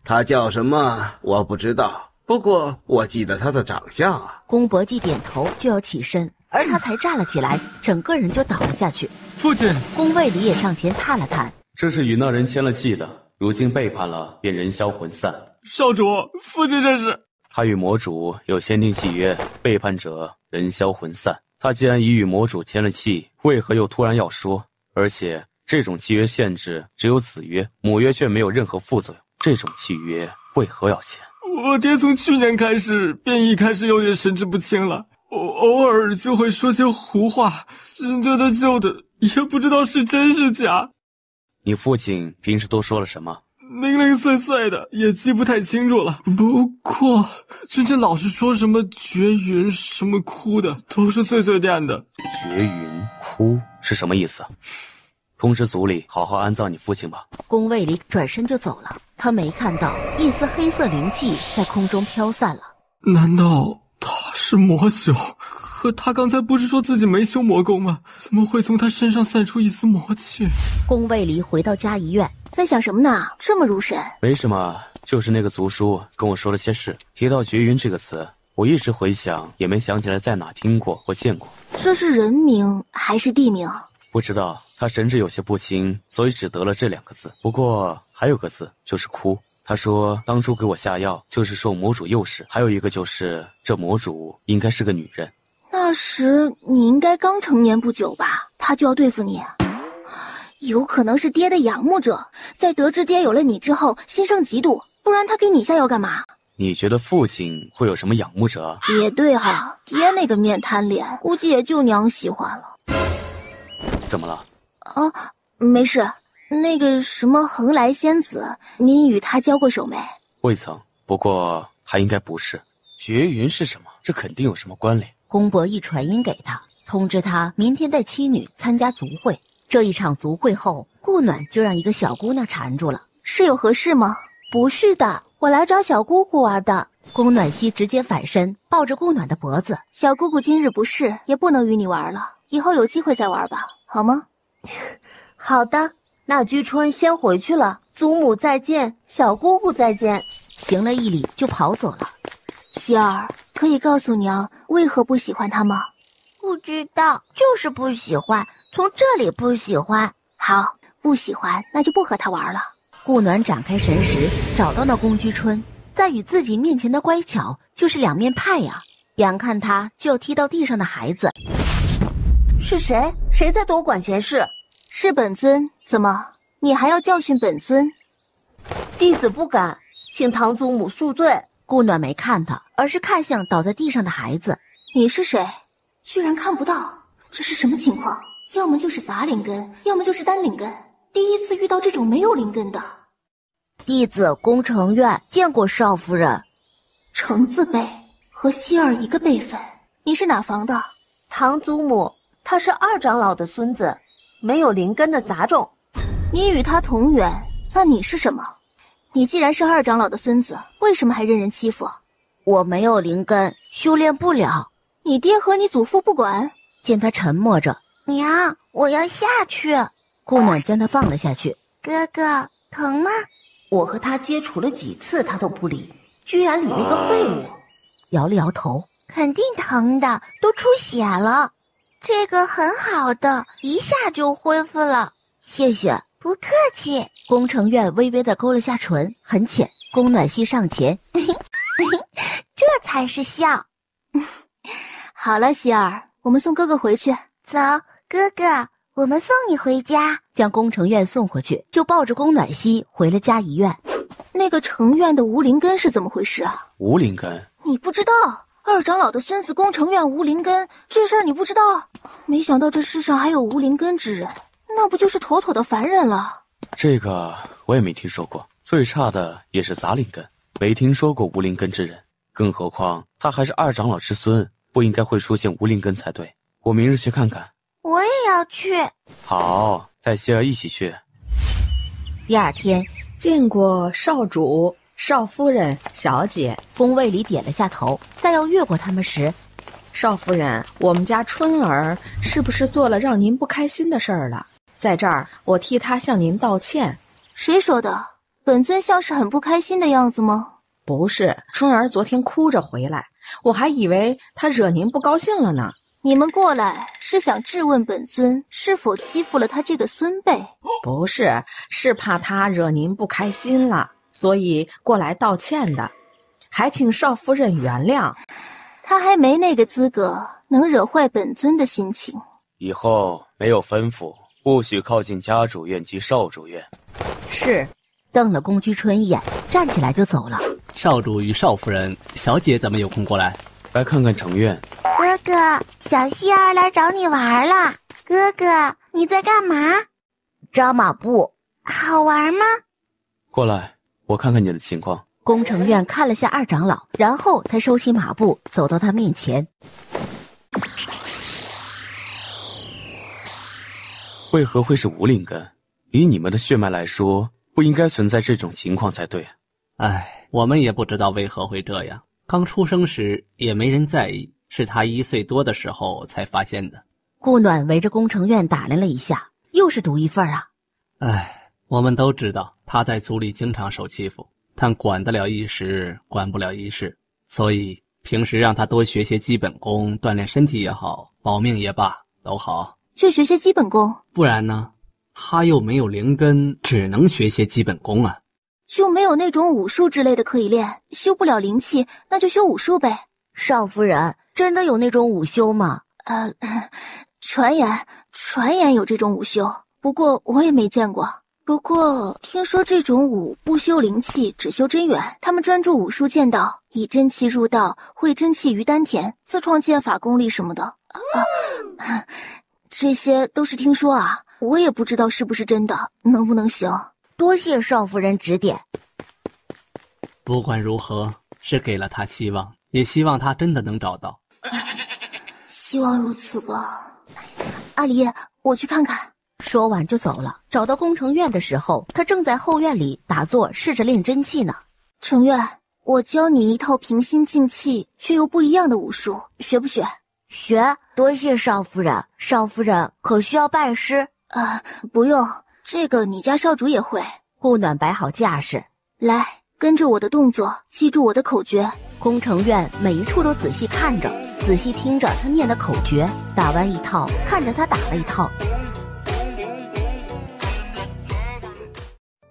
他叫什么我不知道，不过我记得他的长相啊。宫伯记点头就要起身，而他才站了起来，整个人就倒了下去。父亲！宫卫里也上前探了探。这是与那人签了契的，如今背叛了，便人消魂散。少主，父亲这是……他与魔主有先定契约，背叛者人消魂散。他既然已与魔主签了契，为何又突然要说？而且这种契约限制只有子约，母约却没有任何副作用。这种契约为何要签？我爹从去年开始便一开始有点神志不清了，偶尔就会说些胡话，新的的旧的也不知道是真是假。你父亲平时都说了什么？零零碎碎的，也记不太清楚了。不过君臣老是说什么绝云什么哭的，都是碎碎念的。绝云哭是什么意思？通知族里好好安葬你父亲吧。宫卫里转身就走了，他没看到一丝黑色灵气在空中飘散了。难道他是魔修？可他刚才不是说自己没修魔功吗？怎么会从他身上散出一丝魔气？宫卫离回到嘉怡院，在想什么呢？这么入神？没什么，就是那个族叔跟我说了些事，提到绝云这个词，我一直回想，也没想起来在哪听过或见过。这是人名还是地名？不知道，他神志有些不清，所以只得了这2个字。不过还有个字，就是哭。他说当初给我下药就是受魔主诱使，还有一个就是这魔主应该是个女人。那时你应该刚成年不久吧？他就要对付你，有可能是爹的仰慕者，在得知爹有了你之后心生嫉妒，不然他给你下药干嘛？你觉得父亲会有什么仰慕者？也对哈，爹那个面瘫脸，估计也就娘喜欢了。怎么了？没事。那个什么蓬莱仙子，你与他交过手没？未曾，不过还应该不是。绝云是什么？这肯定有什么关联。公伯一传音给他，通知他明天带妻女参加族会。这一场族会后，顾暖就让一个小姑娘缠住了。是有何事吗？不是的，我来找小姑姑玩的。宫暖熙直接反身抱着顾暖的脖子。小姑姑今日不适，也不能与你玩了，以后有机会再玩吧，好吗？好的。那居春先回去了，祖母再见，小姑姑再见。行了一礼就跑走了。希儿，可以告诉娘为何不喜欢他吗？不知道，就是不喜欢，从这里不喜欢。好，不喜欢那就不和他玩了。顾暖展开神识，找到那宫居春，在与自己面前的乖巧就是两面派呀。眼看他就要踢到地上的孩子，是谁？谁在多管闲事？是本尊。怎么，你还要教训本尊？弟子不敢，请堂祖母恕罪。顾暖没看他，而是看向倒在地上的孩子。你是谁？居然看不到，这是什么情况？要么就是杂灵根，要么就是单灵根。第一次遇到这种没有灵根的。弟子宫城院见过少夫人。程字辈，和希儿一个辈分。你是哪房的？堂祖母，他是二长老的孙子，没有灵根的杂种。你与他同源，那你是什么？你既然是二长老的孙子，为什么还任人欺负？我没有灵根，修炼不了。你爹和你祖父不管？见他沉默着，娘，我要下去。顾暖将他放了下去。哥哥，疼吗？我和他接触了几次，他都不理，居然理了个废物。摇了摇头，肯定疼的，都出血了。这个很好的，一下就恢复了。谢谢。不客气。宫城院微微的勾了下唇，很浅。宫暖熙上前，这才是笑。好了，希儿，我们送哥哥回去。走，哥哥，我们送你回家。将宫城院送回去，就抱着宫暖熙回了嘉怡院。那个城院的无灵根是怎么回事啊？无灵根？你不知道？二长老的孙子宫城院无灵根，这事儿你不知道？没想到这世上还有无灵根之人，那不就是妥妥的凡人了？这个我也没听说过，最差的也是杂灵根，没听说过无灵根之人。更何况他还是二长老之孙，不应该会出现无灵根才对。我明日去看看。我也要去。好，带希儿一起去。第二天，见过少主、少夫人、小姐。宫卫里点了下头，在要越过他们时，少夫人，我们家春儿是不是做了让您不开心的事儿了？在这儿，我替她向您道歉。谁说的？本尊像是很不开心的样子吗？不是，春儿昨天哭着回来，我还以为她惹您不高兴了呢。你们过来是想质问本尊是否欺负了他这个孙辈？不是，是怕他惹您不开心了，所以过来道歉的，还请少夫人原谅。他还没那个资格能惹坏本尊的心情。以后没有吩咐，不许靠近家主院及少主院。是。瞪了宫居春一眼，站起来就走了。少主与少夫人、小姐怎么有空过来？来看看城院。哥哥，小希儿来找你玩了。哥哥，你在干嘛？扎马步。好玩吗？过来，我看看你的情况。宫城院看了下二长老，然后才收起马步，走到他面前。为何会是无灵根？以你们的血脉来说，不应该存在这种情况才对。唉，我们也不知道为何会这样。刚出生时也没人在意，是他1岁多的时候才发现的。顾暖围着宫城院打量了一下，又是独一份啊。唉，我们都知道他在族里经常受欺负，但管得了一时，管不了一世，所以平时让他多学些基本功，锻炼身体也好，保命也罢，都好。就学些基本功。不然呢？他又没有灵根，只能学些基本功啊。就没有那种武术之类的可以练，修不了灵气，那就修武术呗。少夫人，真的有那种武修吗？传言有这种武修，不过我也没见过。不过听说这种武不修灵气，只修真元，他们专注武术剑道，以真气入道，汇真气于丹田，自创剑法功力什么的。这些都是听说啊，我也不知道是不是真的，能不能行。多谢少夫人指点。不管如何，是给了他希望，也希望他真的能找到。希望如此吧。阿离，我去看看。说完就走了。找到宫城院的时候，他正在后院里打坐，试着练真气呢。城院，我教你一套平心静气却又不一样的武术，学不学？学。多谢少夫人。少夫人可需要拜师？不用，这个你家少主也会。顾暖摆好架势，来，跟着我的动作，记住我的口诀。宫城院每一处都仔细看着，仔细听着他念的口诀，打完一套，看着他打了一套。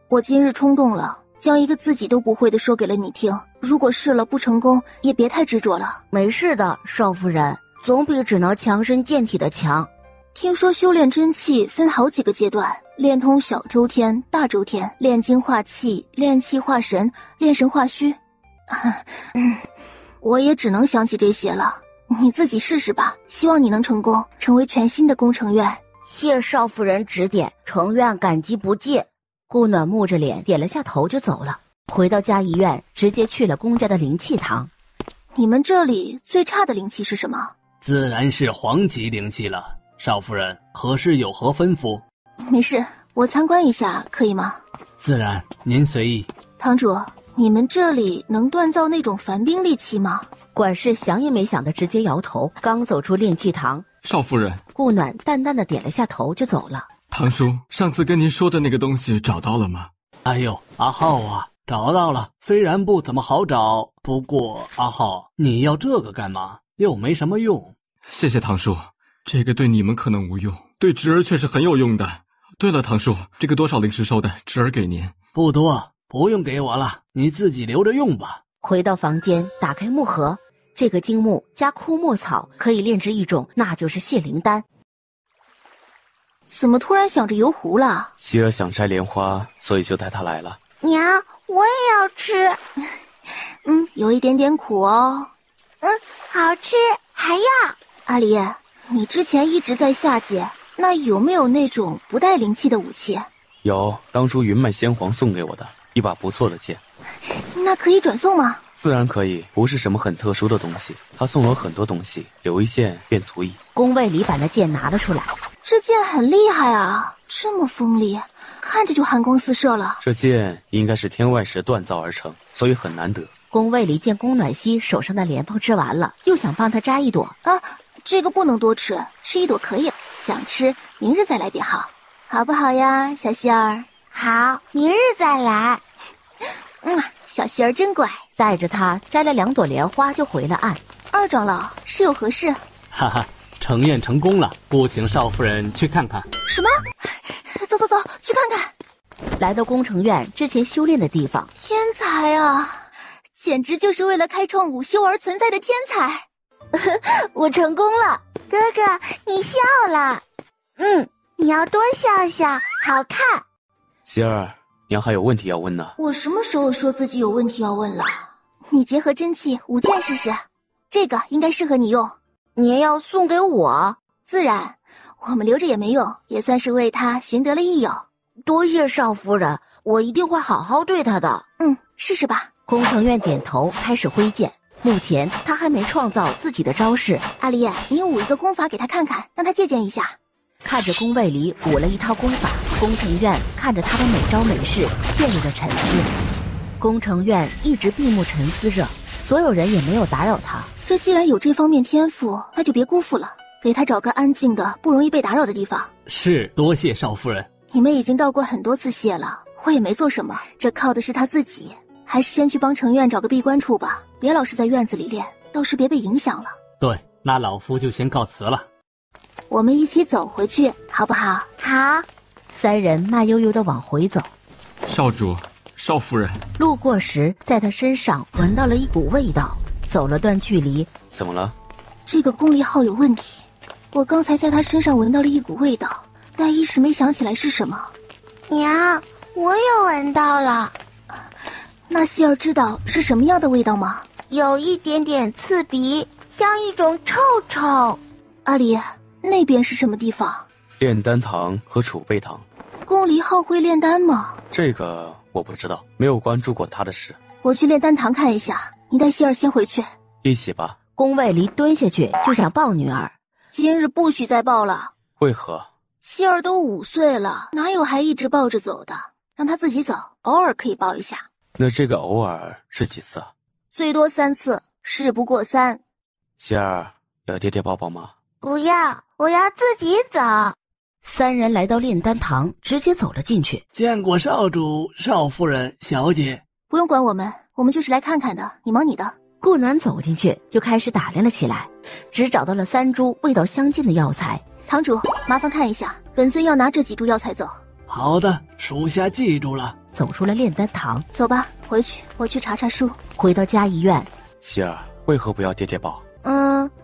我今日冲动了，将一个自己都不会的说给了你听。如果试了不成功，也别太执着了。没事的，少夫人，总比只能强身健体的强。听说修炼真气分好几个阶段，练通小周天、大周天，炼精化气，炼气化神，炼神化虚。我也只能想起这些了。你自己试试吧，希望你能成功，成为全新的宫城院。谢少夫人指点，城院感激不尽。顾暖木着脸点了下头就走了。回到嘉怡院，直接去了宫家的灵气堂。你们这里最差的灵气是什么？自然是黄级灵气了。少夫人，何事有何吩咐？没事，我参观一下可以吗？自然，您随意。堂主，你们这里能锻造那种凡兵利器吗？管事想也没想的直接摇头。刚走出炼气堂，少夫人，顾暖淡淡的点了下头就走了。堂叔，上次跟您说的那个东西找到了吗？哎呦，阿浩啊，找到了，虽然不怎么好找，不过阿浩，你要这个干嘛？又没什么用。谢谢堂叔，这个对你们可能无用，对侄儿却是很有用的。对了，堂叔，这个多少灵石收的，侄儿给您。不多，不用给我了，你自己留着用吧。回到房间，打开木盒，这个晶木加枯木草可以炼制一种，那就是血灵丹。怎么突然想着游湖了？希儿想摘莲花，所以就带她来了。娘，我也要吃。有一点点苦哦。好吃，还要。阿离，你之前一直在下界，那有没有那种不带灵气的武器？有，当初云脉仙皇送给我的一把不错的剑。那可以转送吗？自然可以，不是什么很特殊的东西。他送了我很多东西，留一线便足矣。宫卫里把那剑拿了出来。这剑很厉害啊，这么锋利，看着就寒光四射了。这剑应该是天外石锻造而成，所以很难得。宫卫里见宫暖曦手上的莲蓬吃完了，又想帮他摘一朵。这个不能多吃，吃一朵可以了，想吃明日再来便好，好不好呀，小希儿？好，明日再来。小希儿真乖。带着他摘了2朵莲花就回了岸。二长老，是有何事？哈哈，成院成功了，不请少夫人去看看。什么？走，去看看。来到宫城院之前修炼的地方。天才啊，简直就是为了开创武修而存在的天才。我成功了。哥哥，你笑了。你要多笑笑，好看。希儿，娘还有问题要问呢。我什么时候说自己有问题要问了？你结合真气舞剑试试，这个应该适合你用。你也要送给我？自然，我们留着也没用，也算是为他寻得了益友。多谢少夫人，我一定会好好对他的。试试吧。宫城院点头，开始挥剑。目前他还没创造自己的招式。阿离，你舞一个功法给他看看，让他借鉴一下。看着宫卫里舞了一套功法，宫城院看着他的每招每式，陷入了沉思。宫城院一直闭目沉思着，所有人也没有打扰他。这既然有这方面天赋，那就别辜负了，给他找个安静的、不容易被打扰的地方。是，多谢少夫人。你们已经道过很多次谢了，我也没做什么，这靠的是他自己。还是先去帮城院找个闭关处吧，别老是在院子里练，到时别被影响了。对，那老夫就先告辞了。我们一起走回去，好不好？好。三人慢悠悠地往回走。少主，少夫人，路过时，在他身上闻到了一股味道。走了段距离，怎么了？这个公离号有问题。我刚才在他身上闻到了一股味道，但一时没想起来是什么。娘，我也闻到了。那希儿知道是什么样的味道吗？有一点点刺鼻，像一种臭臭。阿离，那边是什么地方？炼丹堂和储备堂。公离号会炼丹吗？这个我不知道，没有关注过他的事。我去炼丹堂看一下，你带希儿先回去。一起吧。宫卫离蹲下去就想抱女儿。今日不许再抱了。为何？希儿都5岁了，哪有还一直抱着走的？让她自己走，偶尔可以抱一下。那这个偶尔是几次啊？最多3次，事不过3。希儿，要爹爹抱抱吗？不要，我要自己走。三人来到炼丹堂，直接走了进去。见过少主、少夫人、小姐。不用管我们，我们就是来看看的，你忙你的。顾暖走进去就开始打量了起来，只找到了3株味道相近的药材。堂主，麻烦看一下，本尊要拿这几株药材走。好的，属下记住了。走出了炼丹堂，走吧，回去，我去查查书。回到嘉怡院，希儿，为何不要爹爹抱？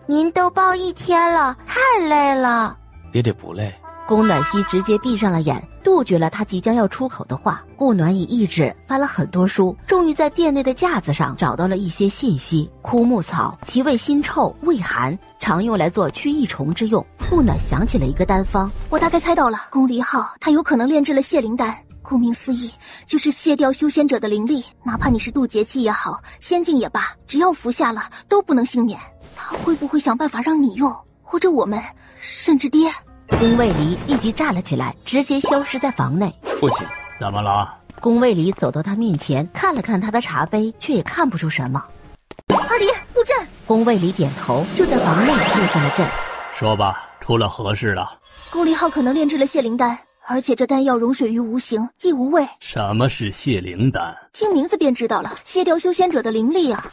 您都抱1天了，太累了。爹爹不累。宫暖曦直接闭上了眼，杜绝了他即将要出口的话。顾暖以意志翻了很多书，终于在殿内的架子上找到了一些信息。枯木草，其味辛臭，味寒，常用来做驱疫虫之用。顾暖想起了一个丹方，我大概猜到了，宫离号他有可能炼制了泻灵丹。顾名思义，就是卸掉修仙者的灵力，哪怕你是渡劫期也好，仙境也罢，只要服下了都不能幸免。他会不会想办法让你用，或者我们，甚至爹？宫卫离立即站了起来，直接消失在房内。父亲，怎么了？宫卫离走到他面前，看了看他的茶杯，却也看不出什么。阿离，入阵。宫卫离点头，就在房内入下了阵。说吧，出了何事了？宫离号可能炼制了泻灵丹，而且这丹药融水于无形，亦无味。什么是泻灵丹？听名字便知道了，卸掉修仙者的灵力啊。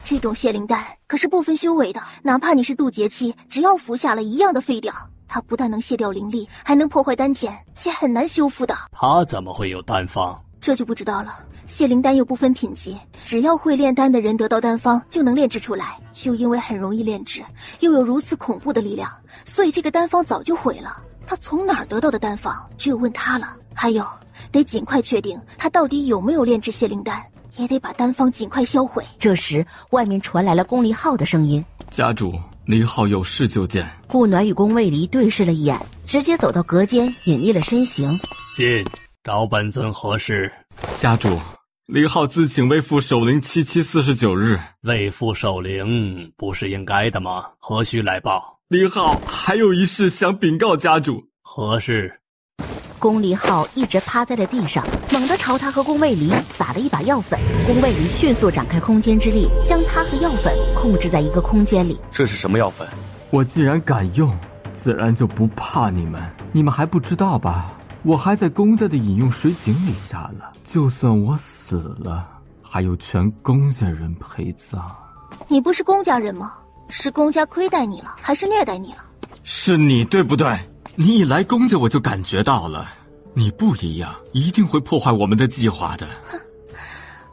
这种泻灵丹可是不分修为的，哪怕你是渡劫期，只要服下了一样的废掉。它不但能卸掉灵力，还能破坏丹田，且很难修复的。他怎么会有丹方？这就不知道了。泻灵丹又不分品级，只要会炼丹的人得到丹方就能炼制出来。就因为很容易炼制，又有如此恐怖的力量，所以这个丹方早就毁了。他从哪儿得到的丹方，只有问他了。还有，得尽快确定他到底有没有炼制泻灵丹，也得把丹方尽快销毁。这时，外面传来了宫离号的声音：“家主，离号有事就见。”顾暖与宫卫离对视了一眼，直接走到隔间，隐匿了身形。进，找本尊何事？家主，离号自请为父守灵7749日。为父守灵不是应该的吗？何须来报？离号还有一事想禀告家主。何事？宫离号一直趴在了地上，猛地朝他和宫卫离撒了一把药粉。宫卫离迅速展开空间之力，将他和药粉控制在一个空间里。这是什么药粉？我既然敢用，自然就不怕你们。你们还不知道吧？我还在宫家的饮用水井里下了，就算我死了，还有全宫家人陪葬。你不是宫家人吗？是宫家亏待你了，还是虐待你了？是你对不对？你一来宫家我就感觉到了，你不一样，一定会破坏我们的计划的。哼，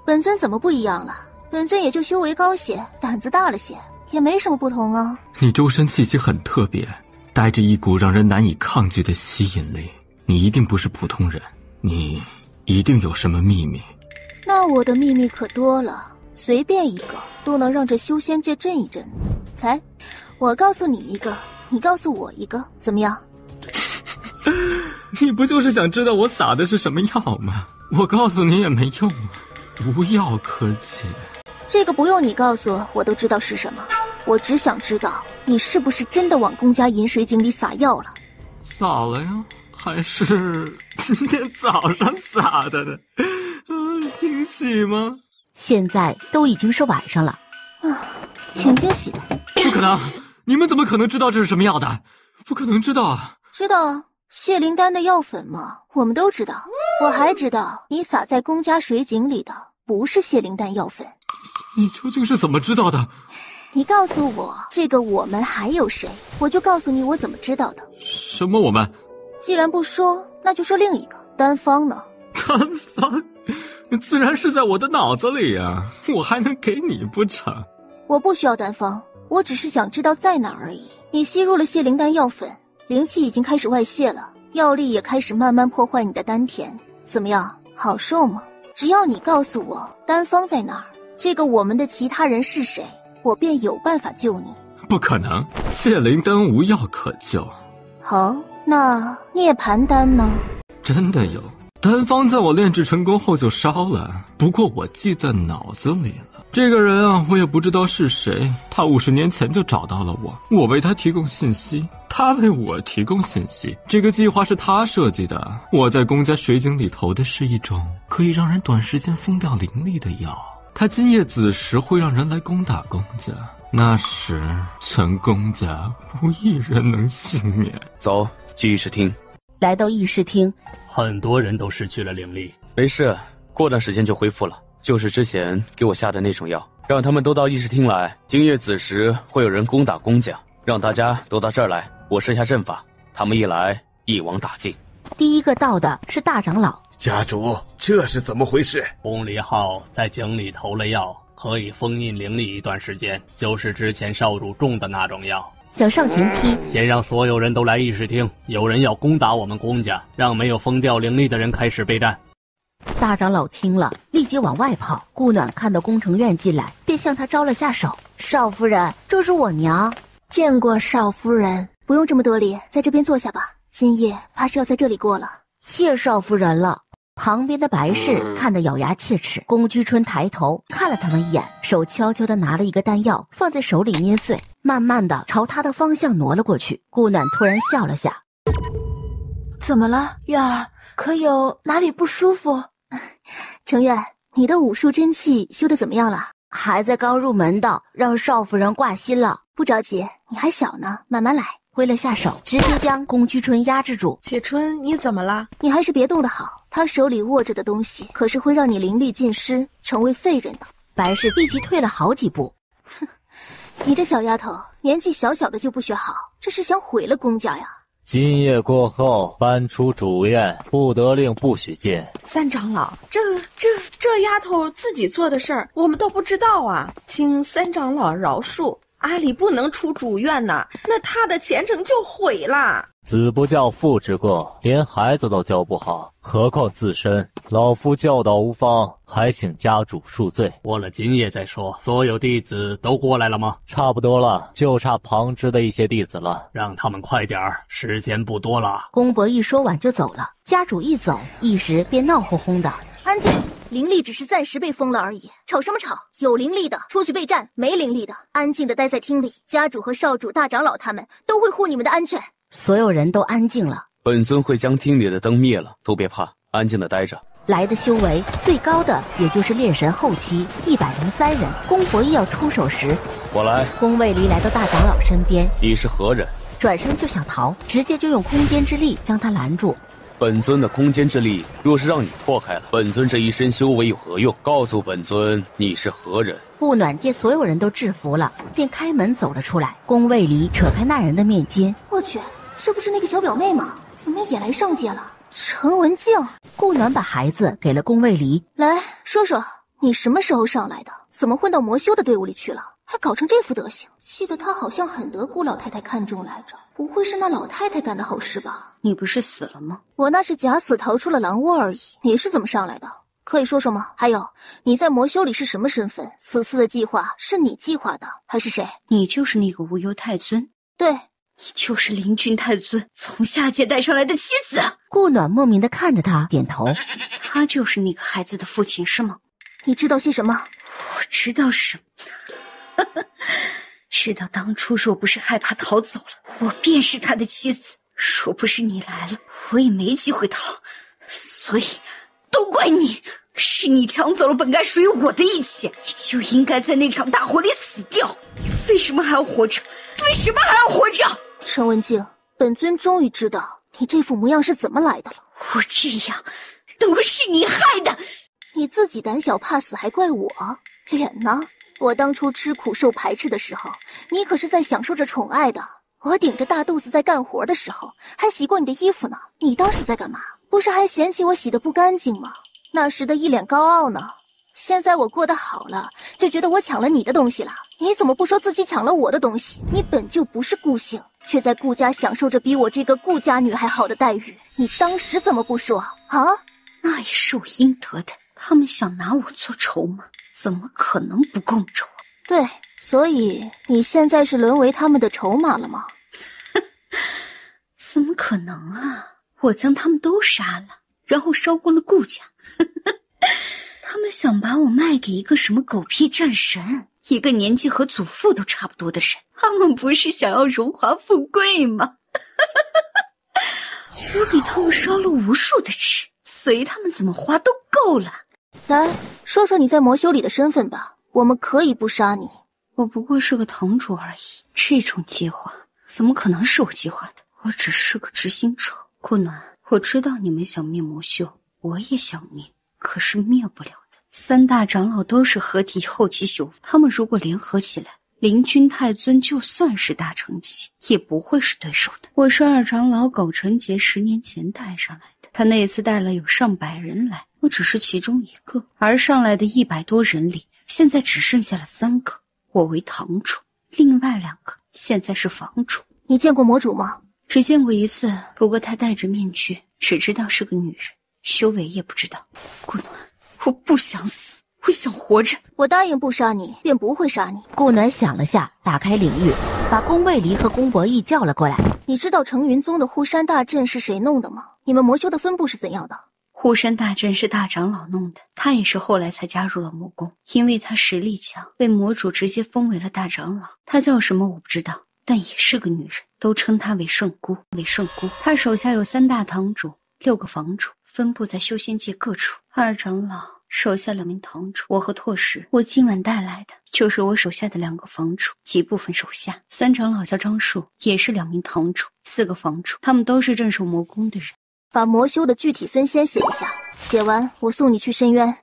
本尊怎么不一样了？本尊也就修为高些，胆子大了些，也没什么不同啊。你周身气息很特别，带着一股让人难以抗拒的吸引力。你一定不是普通人，你一定有什么秘密。那我的秘密可多了，随便一个都能让这修仙界震一震。来，我告诉你一个，你告诉我一个，怎么样？你不就是想知道我撒的是什么药吗？我告诉你也没用啊，无药可解。这个不用你告诉我都知道是什么。我只想知道你是不是真的往宫家饮水井里撒药了。撒了呀，还是今天早上撒的呢。惊喜吗？现在都已经是晚上了啊，挺惊喜的。不可能，你们怎么可能知道这是什么药的？不可能知道啊。知道啊，泻灵丹的药粉嘛，我们都知道。我还知道你撒在宫家水井里的不是泻灵丹药粉。你究竟是怎么知道的？你告诉我这个我们还有谁，我就告诉你我怎么知道的。什么我们？既然不说，那就说另一个丹方呢？丹方自然是在我的脑子里啊，我还能给你不成？我不需要丹方，我只是想知道在哪儿而已。你吸入了泻灵丹药粉，灵气已经开始外泄了，药力也开始慢慢破坏你的丹田，怎么样，好受吗？只要你告诉我丹方在哪儿，这个我们的其他人是谁，我便有办法救你。不可能，泻灵丹无药可救。好，那涅槃丹呢？真的有，丹方在我炼制成功后就烧了，不过我记在脑子里了。这个人啊，我也不知道是谁，他50年前就找到了我，我为他提供信息，他为我提供信息。这个计划是他设计的。我在公家水井里投的是一种可以让人短时间封掉灵力的药，他今夜子时会让人来攻打公家，那时全公家无一人能幸免。走，去议事厅。来到议事厅，很多人都失去了灵力。没事，过段时间就恢复了。就是之前给我下的那种药，让他们都到议事厅来。今夜子时会有人攻打公家，让大家都到这儿来。我设下阵法，他们一来，一网打尽。第一个到的是大长老。家主，这是怎么回事？洪离浩在井里投了药，可以封印灵力一段时间，就是之前少主种的那种药。想上前踢，先让所有人都来议事厅，有人要攻打我们公家，让没有封掉灵力的人开始备战。大长老听了，立即往外跑。顾暖看到宫城院进来，便向他招了下手。少夫人，这是我娘。见过少夫人。不用这么得理，在这边坐下吧。今夜怕是要在这里过了。谢少夫人了。旁边的白氏看得咬牙切齿。宫居春抬头看了他们一眼，手悄悄地拿了一个丹药放在手里捏碎，慢慢地朝他的方向挪了过去。顾暖突然笑了下。怎么了，月儿？可有哪里不舒服？程远，你的武术真气修得怎么样了？还在刚入门的，让少夫人挂心了。不着急，你还小呢，慢慢来。挥了下手，直接将宫居春压制住。启春，你怎么了？你还是别动得好，他手里握着的东西可是会让你灵力尽失，成为废人的。白氏立即退了好几步。哼，你这小丫头，年纪小小的就不学好，这是想毁了公家呀！今夜过后，搬出主院，不得令不许进。三长老，这丫头自己做的事儿，我们都不知道啊，请三长老饶恕。阿里不能出主院呐，那他的前程就毁了。子不教父之过，连孩子都教不好，何况自身。老夫教导无方，还请家主恕罪。过了今夜再说。所有弟子都过来了吗？差不多了，就差旁支的一些弟子了。让他们快点儿，时间不多了。公伯一说完就走了。家主一走，一时便闹哄哄的。安静！灵力只是暂时被封了而已，吵什么吵？有灵力的出去备战，没灵力的安静的待在厅里。家主和少主、大长老他们都会护你们的安全。所有人都安静了。本尊会将厅里的灯灭了，都别怕，安静的待着。来的修为最高的也就是炼神后期103人。公伯一要出手时，我来。宫卫离来到大长老身边。你是何人？转身就想逃，直接就用空间之力将他拦住。本尊的空间之力若是让你破开了，本尊这一身修为有何用？告诉本尊你是何人。顾暖见所有人都制服了，便开门走了出来。宫卫离扯开那人的面巾。我去，这不是那个小表妹吗？怎么也来上界了？陈文静。顾暖把孩子给了宫卫离。来说说你什么时候上来的？怎么混到魔修的队伍里去了？还搞成这副德行，记得他好像很得顾老太太看重来着，不会是那老太太干的好事吧？你不是死了吗？我那是假死逃出了狼窝而已。你是怎么上来的？可以说说吗？还有你在魔修里是什么身份？此次的计划是你计划的还是谁？你就是那个无忧太尊。对，你就是灵君太尊从下界带上来的妻子。顾暖莫名的看着他，点头。他就是那个孩子的父亲是吗？你知道些什么？我知道什么？知道当初若不是害怕逃走了，我便是他的妻子。若不是你来了，我也没机会逃。所以都怪你，是你抢走了本该属于我的一切，你就应该在那场大火里死掉。你为什么还要活着？为什么还要活着？陈文静，本尊终于知道你这副模样是怎么来的了。我这样都是你害的。你自己胆小怕死还怪我？脸呢？我当初吃苦受排斥的时候，你可是在享受着宠爱的。我顶着大肚子在干活的时候，还洗过你的衣服呢。你当时在干嘛？不是还嫌弃我洗得不干净吗？那时的一脸高傲呢。现在我过得好了，就觉得我抢了你的东西了。你怎么不说自己抢了我的东西？你本就不是顾姓，却在顾家享受着比我这个顾家女还好的待遇。你当时怎么不说啊？那也是我应得的。他们想拿我做筹码，怎么可能不供着我？对，所以你现在是沦为他们的筹码了吗？怎么可能啊！我将他们都杀了，然后烧光了顾家。他们想把我卖给一个什么狗屁战神，一个年纪和祖父都差不多的人。他们不是想要荣华富贵吗？我给他们烧了无数的纸，随他们怎么花都够了。来说说你在魔修里的身份吧，我们可以不杀你。我不过是个堂主而已，这种计划怎么可能是我计划的？我只是个执行者。顾暖，我知道你们想灭魔修，我也想灭，可是灭不了的。三大长老都是合体后期修复，他们如果联合起来，灵君太尊就算是大成期，也不会是对手的。我是二长老苟成杰10年前带上来的，他那次带了有上百人来，我只是其中一个，而上来的100多人里，现在只剩下了3个，我为堂主，另外2个现在是房主。你见过魔主吗？只见过一次，不过她戴着面具，只知道是个女人，修为也不知道。顾暖，我不想死，我想活着。我答应不杀你，便不会杀你。顾暖想了下，打开领域，把宫卫离和宫博弈叫了过来。你知道成云宗的护山大阵是谁弄的吗？你们魔修的分布是怎样的？护山大阵是大长老弄的，他也是后来才加入了魔宫，因为他实力强，被魔主直接封为了大长老。他叫什么我不知道，但也是个女人，都称她为圣姑。她手下有3大堂主，6个房主，分布在修仙界各处。二长老手下2名堂主，我和拓石。我今晚带来的就是我手下的2个房主及部分手下。3长老叫张树，也是2名堂主，4个房主，他们都是镇守魔宫的人。把魔修的具体分仙写一下，写完我送你去深渊。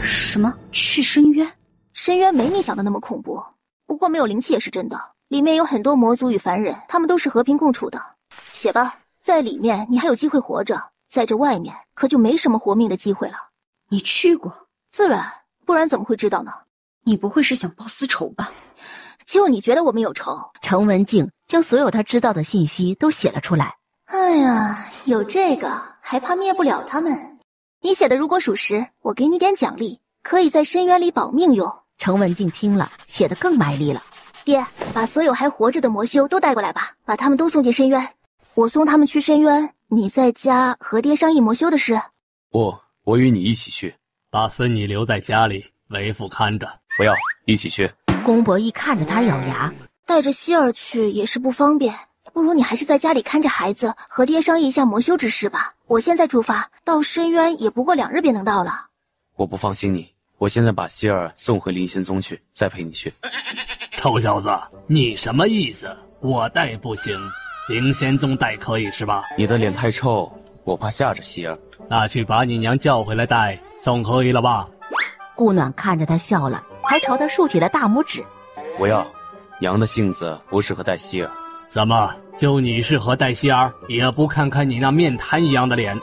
什么？去深渊？深渊没你想的那么恐怖，不过没有灵气也是真的。里面有很多魔族与凡人，他们都是和平共处的。写吧，在里面你还有机会活着，在这外面可就没什么活命的机会了。你去过？自然，不然怎么会知道呢？你不会是想报私仇吧？就你觉得我们有仇？程文静将所有他知道的信息都写了出来。哎呀，有这个还怕灭不了他们？你写的如果属实，我给你点奖励，可以在深渊里保命用。程文静听了，写得更卖力了。爹，把所有还活着的魔修都带过来吧，把他们都送进深渊。我送他们去深渊，你在家和爹商议魔修的事。我与你一起去。把孙女留在家里，为父看着。不要，一起去。宫博弈看着他咬牙，带着希儿去也是不方便，不如你还是在家里看着孩子，和爹商议一下魔修之事吧。我现在出发，到深渊也不过2日便能到了。我不放心你，我现在把希儿送回灵仙宗去，再陪你去。臭小子，你什么意思？我带不行，灵仙宗带可以是吧？你的脸太臭，我怕吓着希儿。那去把你娘叫回来带，总可以了吧？顾暖看着他笑了，还朝他竖起了大拇指。不要，娘的性子不适合带希儿。怎么，就你适合带希儿？也不看看你那面瘫一样的脸，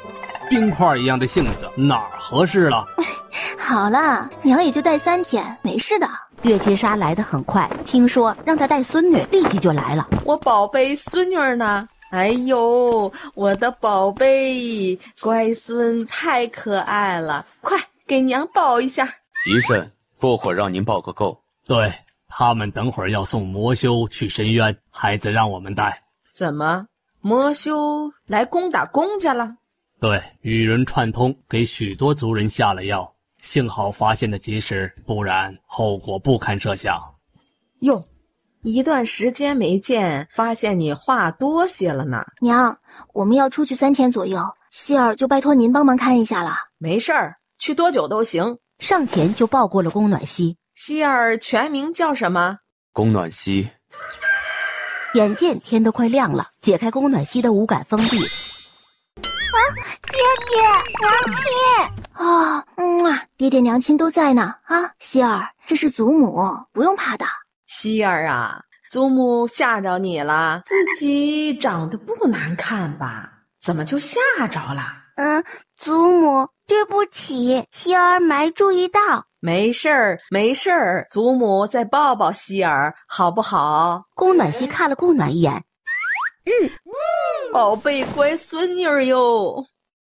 冰块一样的性子，哪儿合适了？好啦，娘也就带3天，没事的。月季莎来得很快，听说让她带孙女，立即就来了。我宝贝孙女儿呢？哎呦，我的宝贝乖孙太可爱了，快给娘抱一下。吉慎，过会儿让您抱个够。对，他们等会儿要送魔修去深渊，孩子让我们带。怎么，魔修来攻打公家了？对，与人串通，给许多族人下了药，幸好发现的及时，不然后果不堪设想。哟，一段时间没见，发现你话多些了呢。娘，我们要出去3天左右，希儿就拜托您帮忙看一下了。没事儿，去多久都行。上前就抱过了宫暖曦。希儿全名叫什么？宫暖曦。眼见天都快亮了，解开宫暖曦的五感封闭。爹爹娘亲啊，爹爹娘亲都在呢啊！希儿，这是祖母，不用怕的。希儿啊，祖母吓着你了，自己长得不难看吧？怎么就吓着了？祖母，对不起，希儿没注意到。没事儿，没事儿，祖母再抱抱希儿，好不好？宫暖曦看了宫暖一眼，宝贝乖孙女儿哟。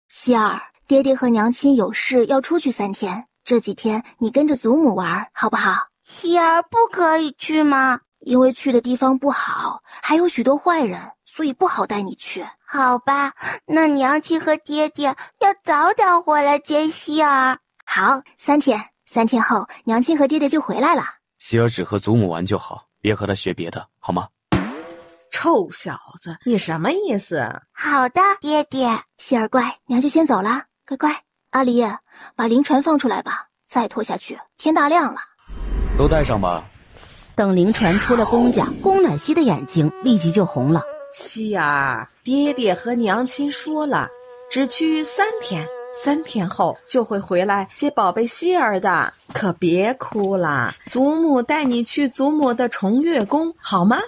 希儿，爹爹和娘亲有事要出去3天，这几天你跟着祖母玩，好不好？希儿不可以去吗？因为去的地方不好，还有许多坏人，所以不好带你去。好吧，那娘亲和爹爹要早点回来接希儿。好，3天后，娘亲和爹爹就回来了。希儿只和祖母玩就好，别和他学别的，好吗？臭小子，你什么意思？好的，爹爹。希儿乖，娘就先走了，乖乖。阿离，把灵船放出来吧，再拖下去，天大亮了。都带上吧。等灵船出了宫家，宫暖曦的眼睛立即就红了。希儿，爹爹和娘亲说了，只去3天，3天后就会回来接宝贝希儿的，可别哭了。祖母带你去祖母的重月宫，好吗？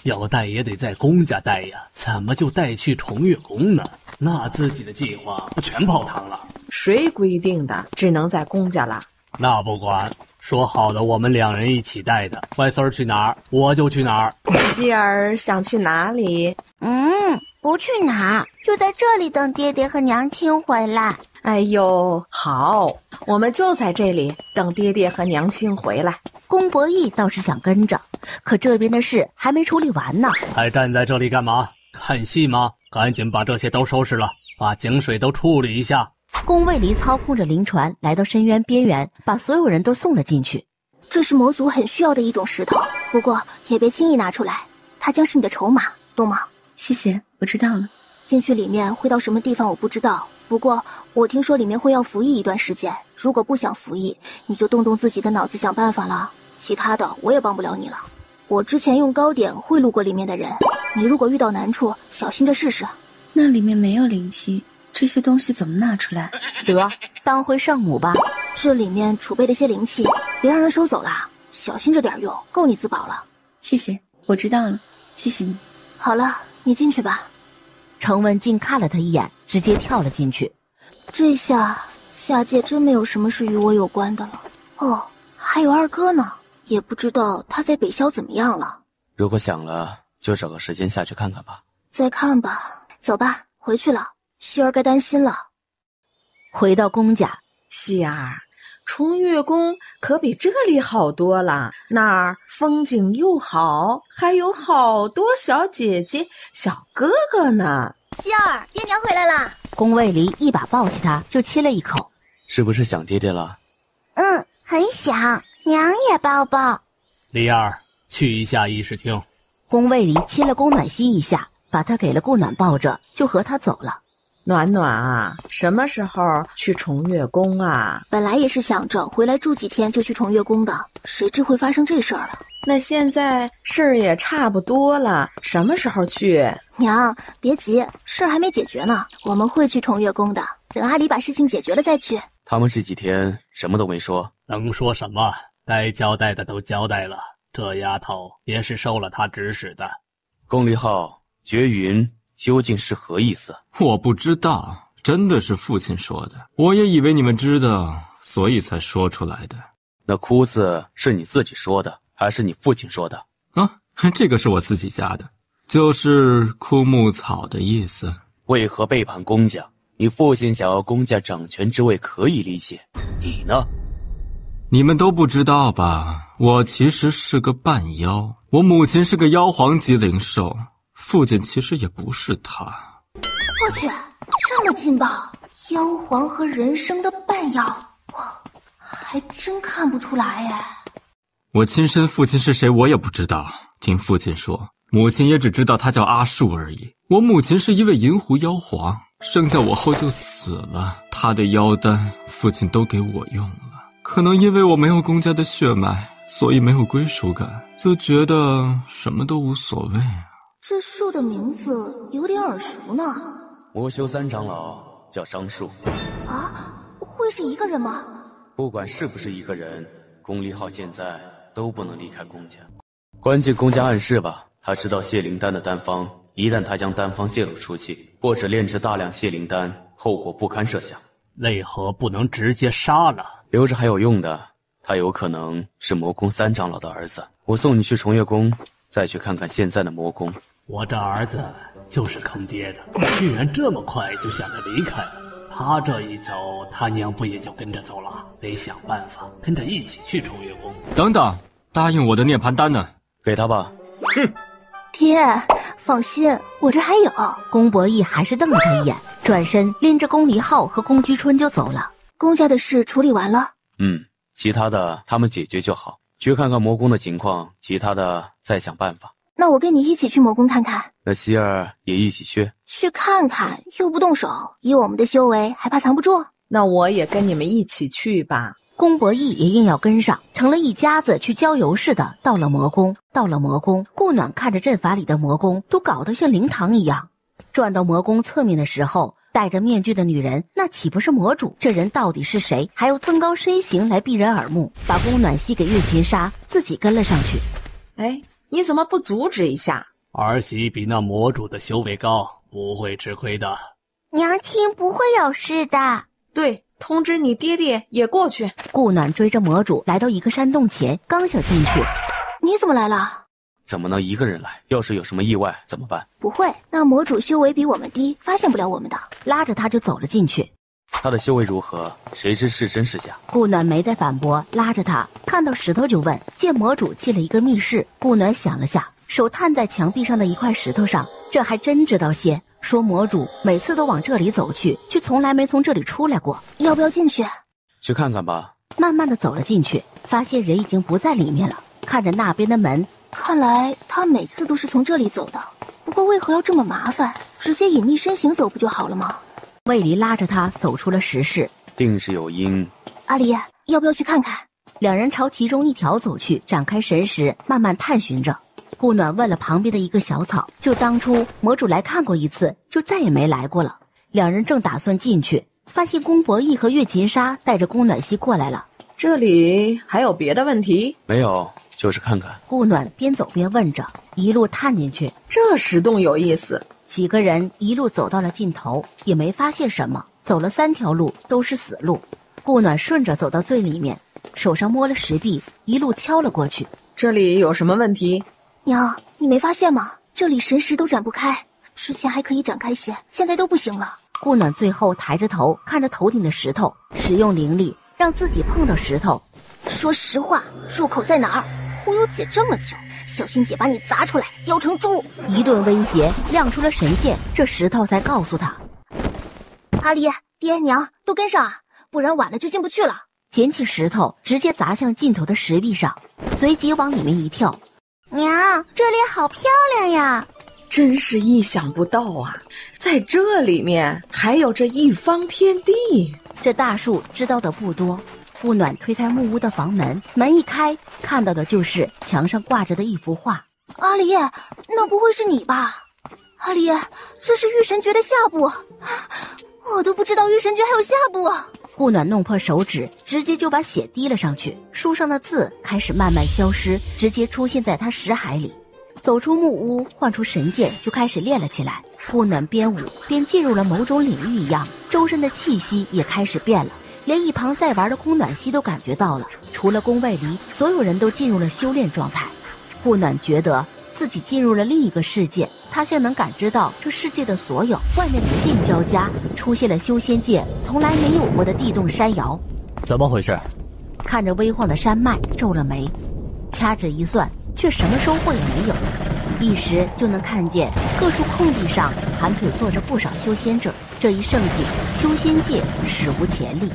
要带也得在公家带呀，怎么就带去重月宫呢？那自己的计划不全泡汤了？谁规定的只能在公家了？那不管，说好的我们2人一起带的，外孙儿去哪儿我就去哪儿。希儿想去哪里？不去哪儿，就在这里等爹爹和娘亲回来。哎呦，好，我们就在这里等爹爹和娘亲回来。宫伯义倒是想跟着，可这边的事还没处理完呢。还站在这里干嘛？看戏吗？赶紧把这些都收拾了，把井水都处理一下。宫卫离操控着灵船来到深渊边缘，把所有人都送了进去。这是魔族很需要的一种石头，不过也别轻易拿出来，它将是你的筹码，懂吗？谢谢，我知道了。进去里面会到什么地方我不知道，不过我听说里面会要服役一段时间，如果不想服役，你就动动自己的脑子想办法了，其他的我也帮不了你了。我之前用糕点贿赂过里面的人，你如果遇到难处，小心着试试。那里面没有灵气，这些东西怎么拿出来？得，当回圣母吧。这里面储备了些灵气，别让人收走了，小心着点用，够你自保了。谢谢，我知道了，谢谢你。好了，你进去吧。程文静看了他一眼，直接跳了进去。这下下界真没有什么是与我有关的了。哦，还有二哥呢，也不知道他在北萧怎么样了。如果想了，就找个时间下去看看吧。再看吧，走吧，回去了。希儿该担心了。回到宫家，希儿，重月宫可比这里好多了，那儿风景又好，还有好多小姐姐、小哥哥呢。希儿，爹娘回来啦！宫卫离一把抱起他，就亲了一口。是不是想爹爹了？很想，娘也抱抱。梨儿，去一下议事厅。宫卫离亲了宫暖曦一下，把他给了顾暖抱着，就和他走了。暖暖啊，什么时候去重月宫啊？本来也是想着回来住几天就去重月宫的，谁知会发生这事儿了。那现在事儿也差不多了，什么时候去？娘，别急，事儿还没解决呢，我们会去重月宫的，等阿离把事情解决了再去。他们这几天什么都没说。能说什么？该交代的都交代了，这丫头也是受了他指使的。宫离浩，绝云究竟是何意思？我不知道，真的是父亲说的。我也以为你们知道，所以才说出来的。那哭字是你自己说的，还是你父亲说的？这个是我自己加的，就是枯木草的意思。为何背叛公家？你父亲想要公家掌权之位可以理解，你呢？你们都不知道吧？我其实是个半妖，我母亲是个妖皇级灵兽，父亲其实也不是他。我去，这么劲爆！妖皇和人生的半妖，我还真看不出来哎。我亲生父亲是谁我也不知道，听父亲说，母亲也只知道他叫阿树而已。我母亲是一位银狐妖皇，生下我后就死了，他的妖丹父亲都给我用了。可能因为我没有公家的血脉，所以没有归属感，就觉得什么都无所谓。这树的名字有点耳熟呢。魔修三长老叫桑树。啊，会是一个人吗？不管是不是一个人，宫离浩现在都不能离开宫家，关进宫家暗室吧。他知道谢灵丹的丹方，一旦他将丹方泄露出去，或者炼制大量谢灵丹，后果不堪设想。为何不能直接杀了？留着还有用的，他有可能是魔宫三长老的儿子。我送你去重月宫，再去看看现在的魔宫。我这儿子就是坑爹的，居然这么快就想着离开了。他这一走，他娘不也就跟着走了？得想办法跟着一起去重月宫。等等，答应我的涅槃丹呢？给他吧。哼。爹，放心，我这还有。宫伯义还是瞪了他一眼，转身拎着宫离浩和宫居春就走了。宫家的事处理完了，其他的他们解决就好。去看看魔宫的情况，其他的再想办法。那我跟你一起去魔宫看看。那希儿也一起去？去看看又不动手，以我们的修为还怕藏不住？那我也跟你们一起去吧。宫伯义也硬要跟上，成了一家子去郊游似的。到了魔宫，顾暖看着阵法里的魔宫，都搞得像灵堂一样。转到魔宫侧面的时候，戴着面具的女人，那岂不是魔主？这人到底是谁？还要增高身形来避人耳目，把宫暖吸给月琴纱，自己跟了上去。哎，你怎么不阻止一下？儿媳比那魔主的修为高，不会吃亏的。娘亲不会有事的。对，通知你爹爹也过去。顾暖追着魔主来到一个山洞前，刚想进去。你怎么来了？怎么能一个人来？要是有什么意外怎么办？不会，那魔主修为比我们低，发现不了我们的。拉着他就走了进去。他的修为如何？谁知是真是假？顾暖没再反驳，拉着他看到石头就问。见魔主进了一个密室，顾暖想了下，手探在墙壁上的一块石头上，这还真知道些。说魔主每次都往这里走去，却从来没从这里出来过。要不要进去？去看看吧。慢慢的走了进去，发现人已经不在里面了。看着那边的门，看来他每次都是从这里走的。不过为何要这么麻烦？直接隐匿身形走不就好了吗？魏离拉着他走出了石室，定是有因。阿离，要不要去看看？两人朝其中一条走去，展开神识，慢慢探寻着。顾暖问了旁边的一个小草，就当初魔主来看过一次，就再也没来过了。两人正打算进去，发现宫伯义和月琴纱带着宫暖曦过来了。这里还有别的问题？没有，就是看看。顾暖边走边问着，一路探进去。这石洞有意思。几个人一路走到了尽头，也没发现什么。走了3条路都是死路。顾暖顺着走到最里面，手上摸了石壁，一路敲了过去。这里有什么问题？娘，你没发现吗？这里神识都展不开，之前还可以展开些，现在都不行了。顾暖最后抬着头看着头顶的石头，使用灵力让自己碰到石头。说实话，入口在哪儿？忽悠姐这么久，小心姐把你砸出来，雕成猪！一顿威胁，亮出了神剑，这石头才告诉他。阿离，爹娘都跟上啊，不然晚了就进不去了。捡起石头，直接砸向尽头的石壁上，随即往里面一跳。娘，这里好漂亮呀！真是意想不到啊，在这里面还有这一方天地。这大树知道的不多。顾暖推开木屋的房门，门一开，看到的就是墙上挂着的一幅画。阿离，那不会是你吧？阿离，这是御神诀的下部，我都不知道御神诀还有下部。顾暖弄破手指，直接就把血滴了上去，书上的字开始慢慢消失，直接出现在他识海里。走出木屋，换出神剑，就开始练了起来。顾暖边舞边进入了某种领域一样，周身的气息也开始变了，连一旁在玩的宫暖曦都感觉到了。除了宫卫离，所有人都进入了修炼状态。顾暖觉得自己进入了另一个世界，他像能感知到这世界的所有，外面雷电交加，出现了修仙界从来没有过的地动山摇。怎么回事？看着微晃的山脉，皱了眉，掐指一算，却什么收获也没有。一时就能看见各处空地上盘腿坐着不少修仙者，这一盛景，修仙界史无前例。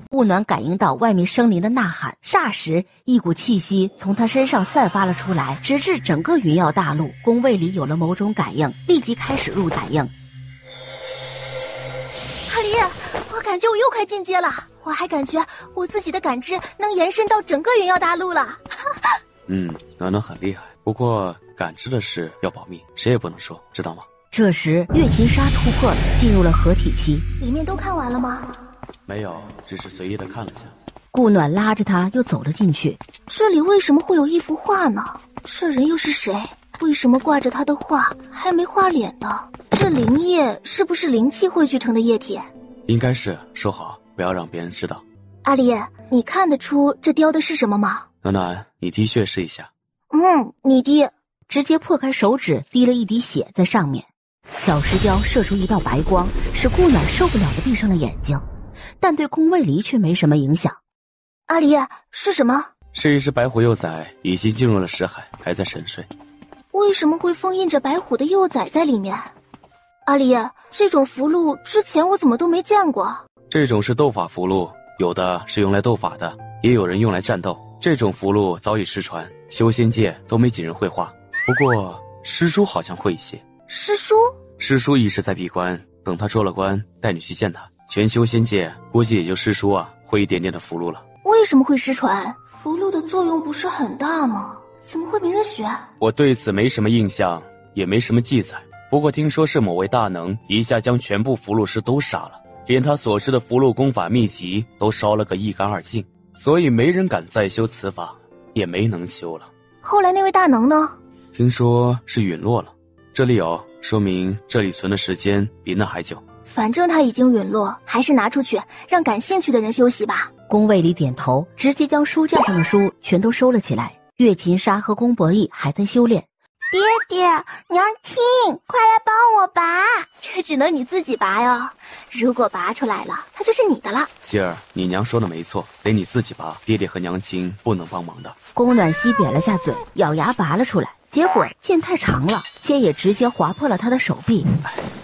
顾暖感应到外面生灵的呐喊，霎时一股气息从他身上散发了出来，直至整个云耀大陆。宫卫里有了某种感应，立即开始入感应。阿离，我感觉我又快进阶了，我还感觉我自己的感知能延伸到整个云耀大陆了。暖暖很厉害，不过感知的事要保密，谁也不能说，知道吗？这时月琴纱突破了，进入了合体期。里面都看完了吗？没有，只是随意的看了下。顾暖拉着他又走了进去。这里为什么会有一幅画呢？这人又是谁？为什么挂着他的画还没画脸呢？这灵液是不是灵气汇聚成的液体？应该是，收好，不要让别人知道。阿离，你看得出这雕的是什么吗？暖暖，你滴血试一下。你滴。直接破开手指，滴了一滴血在上面。小石雕射出一道白光，使顾暖受不了的闭上了眼睛，但对宫卫离却没什么影响。阿离，是什么？是一只白虎幼崽，已经进入了识海，还在沉睡。为什么会封印着白虎的幼崽在里面？阿离，这种符箓之前我怎么都没见过？这种是斗法符箓，有的是用来斗法的，也有人用来战斗。这种符箓早已失传，修仙界都没几人会画。不过师叔好像会一些。师叔？师叔一直在闭关，等他出了关，带你去见他。全修仙界估计也就师叔会一点点的符箓了。为什么会失传？符箓的作用不是很大吗？怎么会没人学？我对此没什么印象，也没什么记载。不过听说是某位大能一下将全部符箓师都杀了，连他所知的符箓功法秘籍都烧了个一干二净，所以没人敢再修此法，也没能修了。后来那位大能呢？听说是陨落了。这里有，说明这里存的时间比那还久。反正他已经陨落，还是拿出去让感兴趣的人休息吧。宫卫离点头，直接将书架上的书全都收了起来。月琴纱和宫博弈还在修炼。爹爹，娘亲，快来帮我拔！这只能你自己拔哟，如果拔出来了，它就是你的了。希儿，你娘说的没错，得你自己拔，爹爹和娘亲不能帮忙的。宫暖溪瘪了下嘴，咬牙拔了出来，结果剑太长了，剑也直接划破了他的手臂。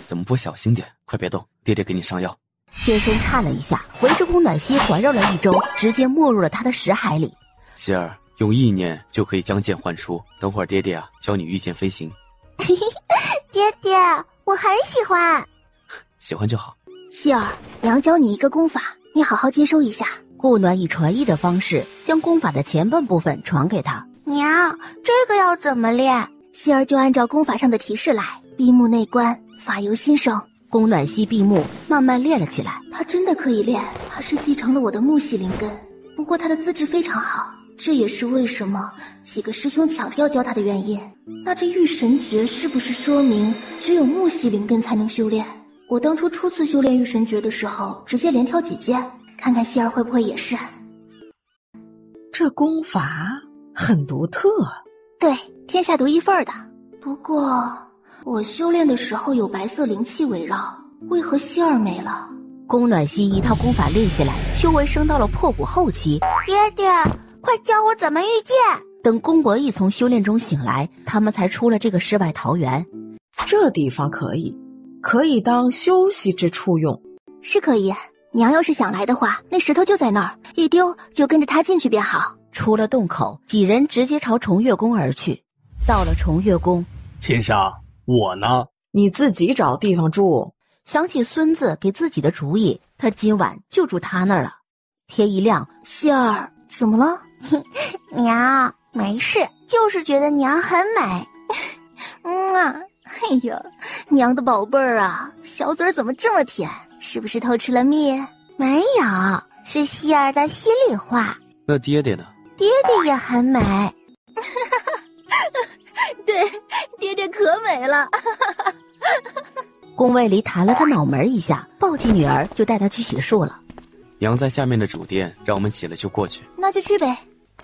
怎么不小心点？快别动，爹爹给你上药。剑身颤了一下，围着宫暖溪环绕了一周，直接没入了他的识海里。希儿，用意念就可以将剑唤出，等会儿爹爹教你御剑飞行。爹爹，我很喜欢。喜欢就好。希儿，娘教你一个功法，你好好接收一下。顾暖以传译的方式将功法的前半部分传给他。娘，这个要怎么练？希儿就按照功法上的提示来，闭目内观，法由心生。宫暖溪闭目，慢慢练了起来。他真的可以练，他是继承了我的木系灵根，不过他的资质非常好，这也是为什么几个师兄抢着要教他的原因。那这御神诀是不是说明只有木系灵根才能修炼？我当初初次修炼御神诀的时候，直接连挑几阶，看看希儿会不会也是。这功法很独特。对，天下独一份的。不过我修炼的时候有白色灵气围绕，为何希儿没了？宫暖溪一套功法练下来，修为升到了破骨后期。爹爹，快教我怎么御剑！等宫博弈从修炼中醒来，他们才出了这个世外桃源。这地方可以当休息之处用。是可以，娘要是想来的话，那石头就在那儿，一丢就跟着他进去便好。出了洞口，几人直接朝崇月宫而去。到了崇月宫，秦莎，我呢？你自己找地方住。想起孙子给自己的主意，他今晚就住他那儿了。天一亮，希儿怎么了？娘，没事，就是觉得娘很美。哎呀，娘的宝贝儿啊，小嘴怎么这么甜？是不是偷吃了蜜？没有，是希儿的心里话。那爹爹呢？爹爹也很美。对，爹爹可美了。宫卫离弹了他脑门一下，抱起女儿就带她去洗漱了。娘在下面的主殿，让我们起来就过去。那就去呗。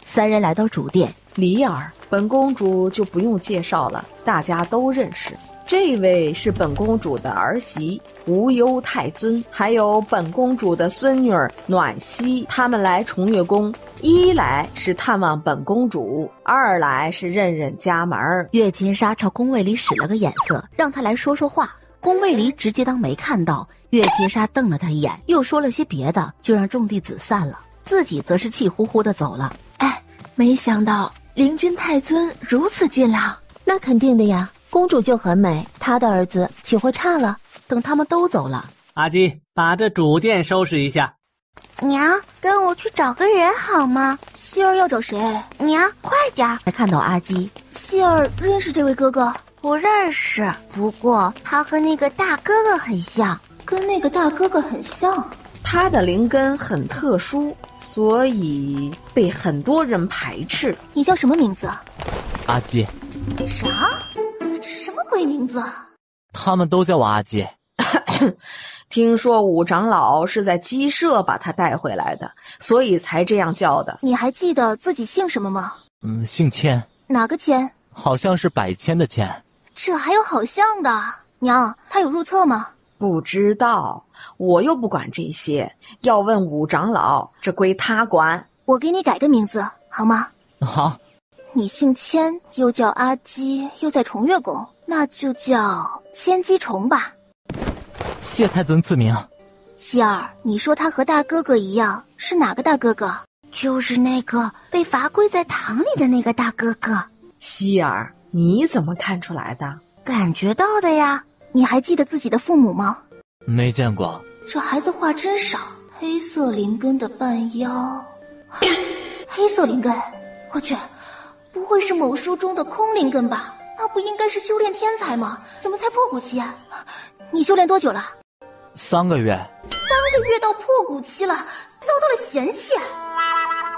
三人来到主殿，李儿，本公主就不用介绍了，大家都认识。这位是本公主的儿媳无忧太尊，还有本公主的孙女儿暖溪，他们来崇月宫，一来是探望本公主，二来是认认家门。月琴纱朝宫卫离使了个眼色，让他来说说话。宫卫离直接当没看到，月琴纱瞪了他一眼，又说了些别的，就让众弟子散了，自己则是气呼呼的走了。没想到灵君太尊如此俊朗。那肯定的呀，公主就很美，她的儿子岂会差了？等他们都走了，阿基把这主殿收拾一下。娘，跟我去找个人好吗？希儿要找谁？娘，快点！才看到阿基。希儿认识这位哥哥？不认识，不过他和那个大哥哥很像。跟那个大哥哥很像？他的灵根很特殊，所以被很多人排斥。你叫什么名字？阿基。啥？什么鬼名字？他们都叫我阿基。听说武长老是在鸡舍把他带回来的，所以才这样叫的。你还记得自己姓什么吗？姓谦。哪个谦？好像是百谦的谦。这还有好像的。娘，他有入册吗？不知道，我又不管这些，要问武长老，这归他管。我给你改个名字好吗？好。你姓谦，又叫阿基，又在崇月宫，那就叫千机虫吧。谢太尊赐名。希儿，你说他和大哥哥一样，是哪个大哥哥？就是那个被罚跪在堂里的那个大哥哥。希儿，你怎么看出来的？感觉到的呀。你还记得自己的父母吗？没见过。这孩子话真少。黑色灵根的半妖，黑色灵根，我去，不会是某书中的空灵根吧？那不应该是修炼天才吗？怎么才破骨期啊？你修炼多久了？3个月。3个月到破骨期了，遭到了嫌弃。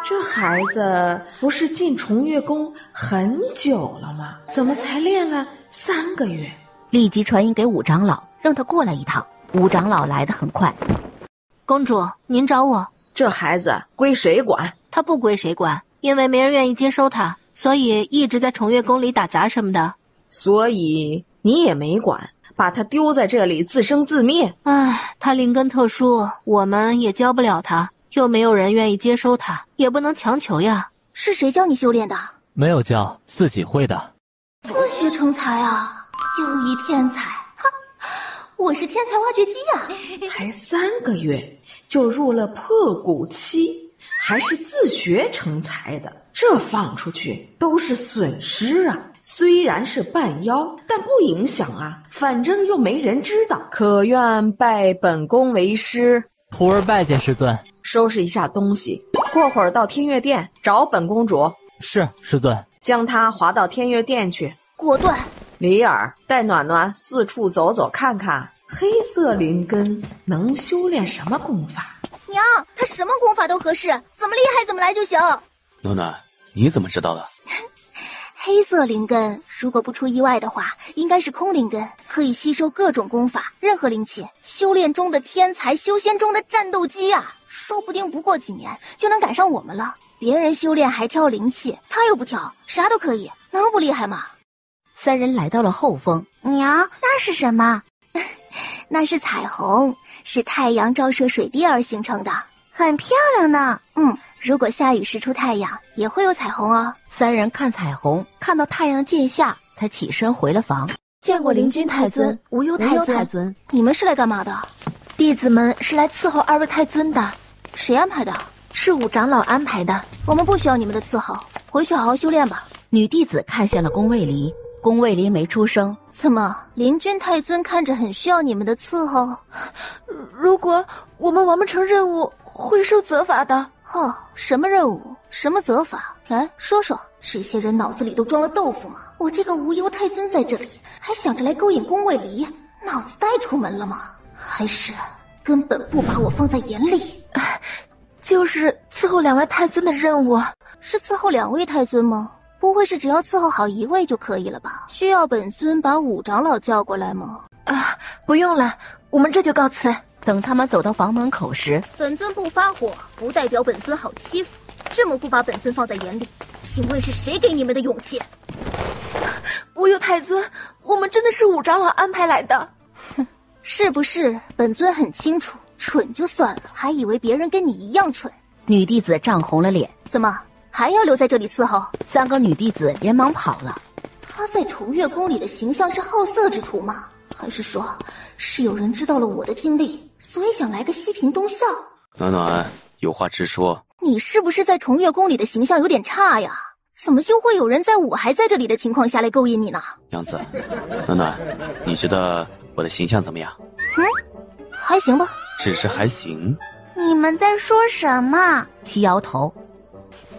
这孩子不是进崇月宫很久了吗？怎么才练了3个月？立即传音给武长老，让他过来一趟。武长老来得很快。公主，您找我。这孩子归谁管？他不归谁管，因为没人愿意接收他，所以一直在崇月宫里打杂什么的。所以你也没管，把他丢在这里自生自灭。唉，他灵根特殊，我们也教不了他，又没有人愿意接收他，也不能强求呀。是谁教你修炼的？没有教，自己会的。自学成才啊，又一天才。我是天才挖掘机呀！才3个月就入了破骨期，还是自学成才的，这放出去都是损失啊！虽然是半妖，但不影响啊，反正又没人知道。可愿拜本宫为师？徒儿拜见师尊。收拾一下东西，过会儿到天月殿找本公主。是，师尊。将她划到天月殿去。果断。李儿，带暖暖四处走走看看，黑色灵根能修炼什么功法？娘，他什么功法都合适，怎么厉害怎么来就行。暖暖，你怎么知道的？黑色灵根，如果不出意外的话，应该是空灵根，可以吸收各种功法，任何灵气。修炼中的天才，修仙中的战斗机啊，说不定不过几年就能赶上我们了。别人修炼还挑灵气，他又不挑，啥都可以，能不厉害吗？3人来到了后峰。娘，那是什么？那是彩虹，是太阳照射水滴而形成的，很漂亮呢。如果下雨时出太阳，也会有彩虹哦。 3人看彩虹，看到太阳渐下，才起身回了房。见过灵君太尊、无忧太尊，你们是来干嘛的？弟子们是来伺候2位太尊的。谁安排的？是武长老安排的。我们不需要你们的伺候，回去好好修炼吧。女弟子看向了宫卫离，宫卫离没出声。怎么，灵君太尊看着很需要你们的伺候？如果我们完不成任务，会受责罚的。什么任务？什么责罚？来说说，这些人脑子里都装了豆腐吗？我这个无忧太尊在这里，还想着来勾引宫卫离，脑子带出门了吗？还是根本不把我放在眼里？就是伺候2位太尊的任务。是伺候2位太尊吗？不会是只要伺候好1位就可以了吧？需要本尊把武长老叫过来吗？不用了，我们这就告辞。等他们走到房门口时，本尊不发火，不代表本尊好欺负。这么不把本尊放在眼里，请问是谁给你们的勇气？无忧太尊，我们真的是武长老安排来的。是不是？本尊很清楚，蠢就算了，还以为别人跟你一样蠢。女弟子涨红了脸，怎么还要留在这里伺候？3个女弟子连忙跑了。她在崇月宫里的形象是好色之徒吗？还是说是有人知道了我的经历，所以想来个西贫东校？暖暖，有话直说。你是不是在崇月宫里的形象有点差呀？怎么就会有人在我还在这里的情况下来勾引你呢？杨子，暖暖，你觉得我的形象怎么样？还行吧。只是还行。你们在说什么？齐摇头。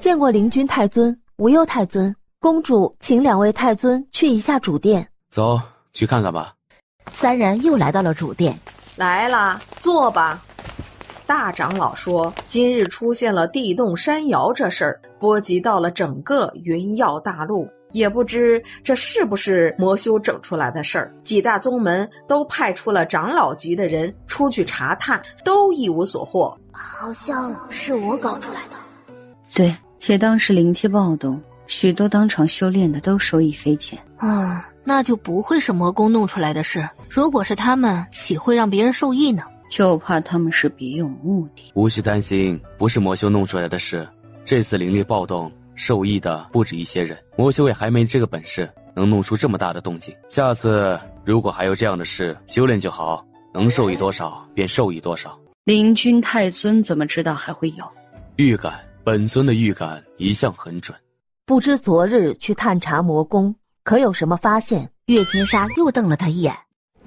见过灵君太尊、无忧太尊，公主请2位太尊去一下主殿。走，去看看吧。 3人又来到了主殿。来啦，坐吧。大长老说，今日出现了地动山摇这事儿，波及到了整个云耀大陆，也不知这是不是魔修整出来的事儿。几大宗门都派出了长老级的人出去查探，都一无所获。好像是我搞出来的。对，且当时灵气暴动，许多当场修炼的都受益匪浅。那就不会是魔宫弄出来的事。如果是他们，岂会让别人受益呢？就怕他们是别有目的。无需担心，不是魔修弄出来的事。这次灵力暴动，受益的不止一些人，魔修也还没这个本事，能弄出这么大的动静。下次如果还有这样的事，修炼就好，能受益多少便受益多少。灵君太尊怎么知道还会有？预感，本尊的预感一向很准。不知昨日去探查魔宫，可有什么发现？月金沙又瞪了他一眼，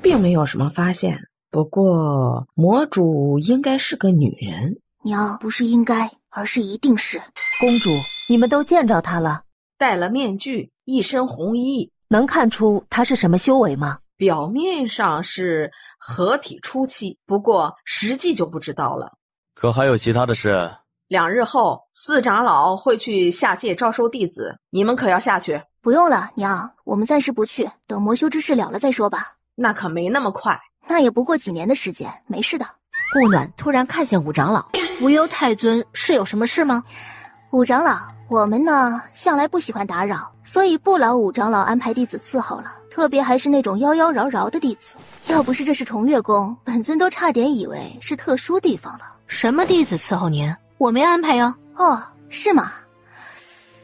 并没有什么发现。不过魔主应该是个女人。娘，不是应该，而是一定是。公主，你们都见着她了？戴了面具，一身红衣，能看出她是什么修为吗？表面上是合体初期，不过实际就不知道了。可还有其他的事？2日后，四长老会去下界招收弟子，你们可要下去？不用了，娘，我们暂时不去，等魔修之事了了再说吧。那可没那么快，那也不过几年的时间，没事的。顾暖突然看向五长老，无忧太尊是有什么事吗？五长老，我们呢向来不喜欢打扰，所以不劳五长老安排弟子伺候了，特别还是那种妖妖娆娆的弟子。要不是这是重月宫，本尊都差点以为是特殊地方了。什么弟子伺候您？我没安排哟。哦，是吗？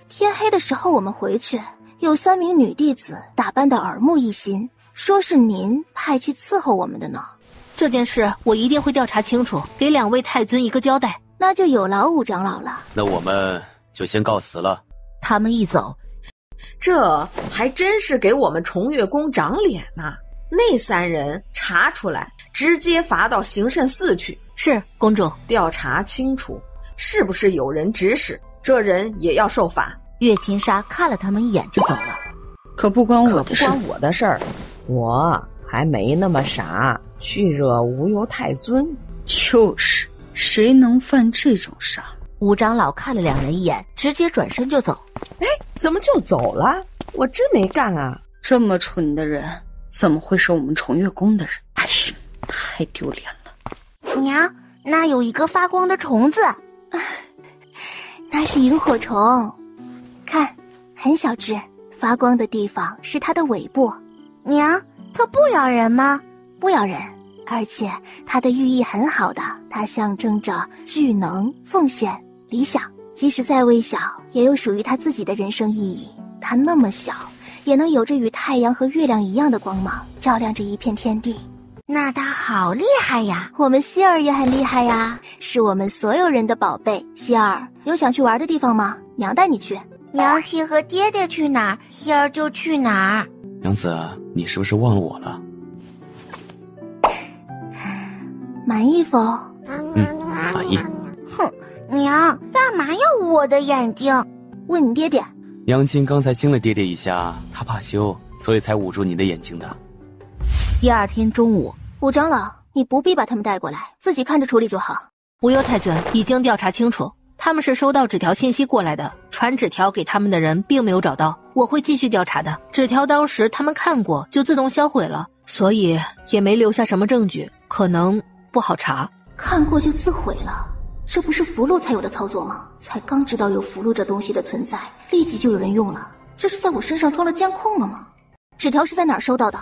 天黑的时候我们回去，有3名女弟子打扮得耳目一新，说是您派去伺候我们的呢。这件事我一定会调查清楚，给2位太尊一个交代。那就有劳五长老了。那我们就先告辞了。他们一走，这还真是给我们重月宫长脸呐！那3人查出来，直接罚到行慎寺去。是，公主。调查清楚，是不是有人指使，这人也要受罚。月金沙看了他们一眼就走了。可不关我的事，我还没那么傻，去惹无忧太尊。就是，谁能犯这种傻？五长老看了2人一眼，直接转身就走。哎，怎么就走了？我真没干啊！这么蠢的人，怎么会是我们重月宫的人？哎呀，太丢脸了！娘，那有一个发光的虫子，那是萤火虫，看，很小只，发光的地方是它的尾部。娘，它不咬人吗？不咬人，而且它的寓意很好的，它象征着巨能、奉献、理想，即使再微小，也有属于它自己的人生意义。它那么小，也能有着与太阳和月亮一样的光芒，照亮着一片天地。那它好厉害呀！我们希儿也很厉害呀，是我们所有人的宝贝。希儿，有想去玩的地方吗？娘带你去。娘提和爹爹去哪儿，希儿就去哪儿。娘子，你是不是忘了我了？满意否？满意。哼，娘，干嘛要捂我的眼睛？问你爹爹。娘亲刚才亲了爹爹一下，他怕羞，所以才捂住你的眼睛的。第2天中午，五长老，你不必把他们带过来，自己看着处理就好。无忧太尊已经调查清楚，他们是收到纸条信息过来的，传纸条给他们的人并没有找到，我会继续调查的。纸条当时他们看过就自动销毁了，所以也没留下什么证据，可能不好查。看过就自毁了，这不是符箓才有的操作吗？才刚知道有符箓这东西的存在，立即就有人用了，这是在我身上装了监控了吗？纸条是在哪儿收到的？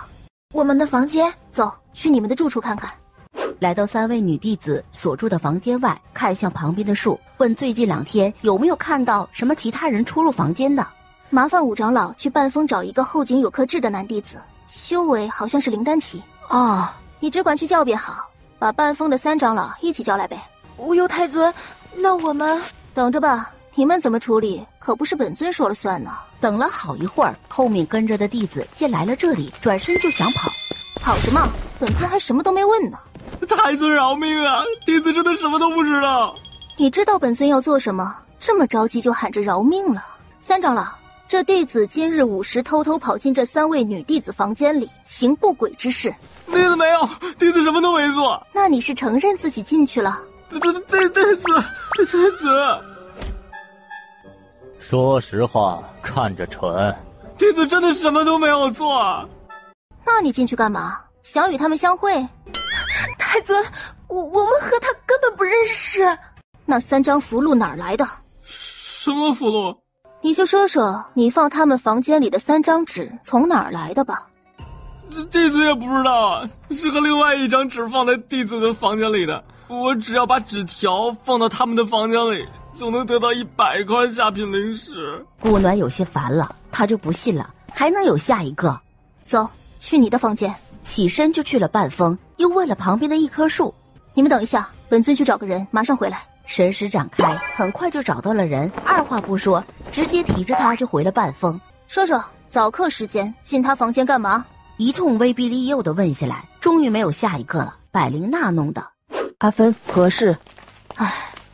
我们的房间，走，去你们的住处看看。来到3位女弟子所住的房间外，看向旁边的树，问最近2天有没有看到什么其他人出入房间的。麻烦五长老去半峰找一个后颈有颗痣的男弟子，修为好像是灵丹期。哦，你只管去叫便好，把半峰的3长老一起叫来呗。无忧太尊，那我们等着吧，你们怎么处理可不是本尊说了算呢。等了好一会儿，后面跟着的弟子见来了这里，转身就想跑。跑什么？本尊还什么都没问呢。太尊饶命啊！弟子真的什么都不知道。你知道本尊要做什么？这么着急就喊着饶命了。3长老，这弟子今日午时偷偷跑进这3位女弟子房间里，行不轨之事。弟子没有，弟子什么都没做。那你是承认自己进去了？太子，说实话，看着蠢。弟子真的什么都没有做。那你进去干嘛？想与他们相会？太尊，我们和他根本不认识。那3张符箓哪儿来的？什么符箓？你就说说你放他们房间里的3张纸从哪儿来的吧。弟子也不知道啊，是和另外1张纸放在弟子的房间里的。我只要把纸条放到他们的房间里，就能得到100块下品灵石。顾暖有些烦了，他就不信了，还能有下一个？走，去你的房间。起身就去了半峰，又问了旁边的一棵树。你们等一下，本尊去找个人，马上回来。神识展开，很快就找到了人，二话不说，直接提着他就回了半峰。说说，早课时间进他房间干嘛？一通威逼利诱的问下来，终于没有下一个了。百灵娜弄的。阿芬，何事？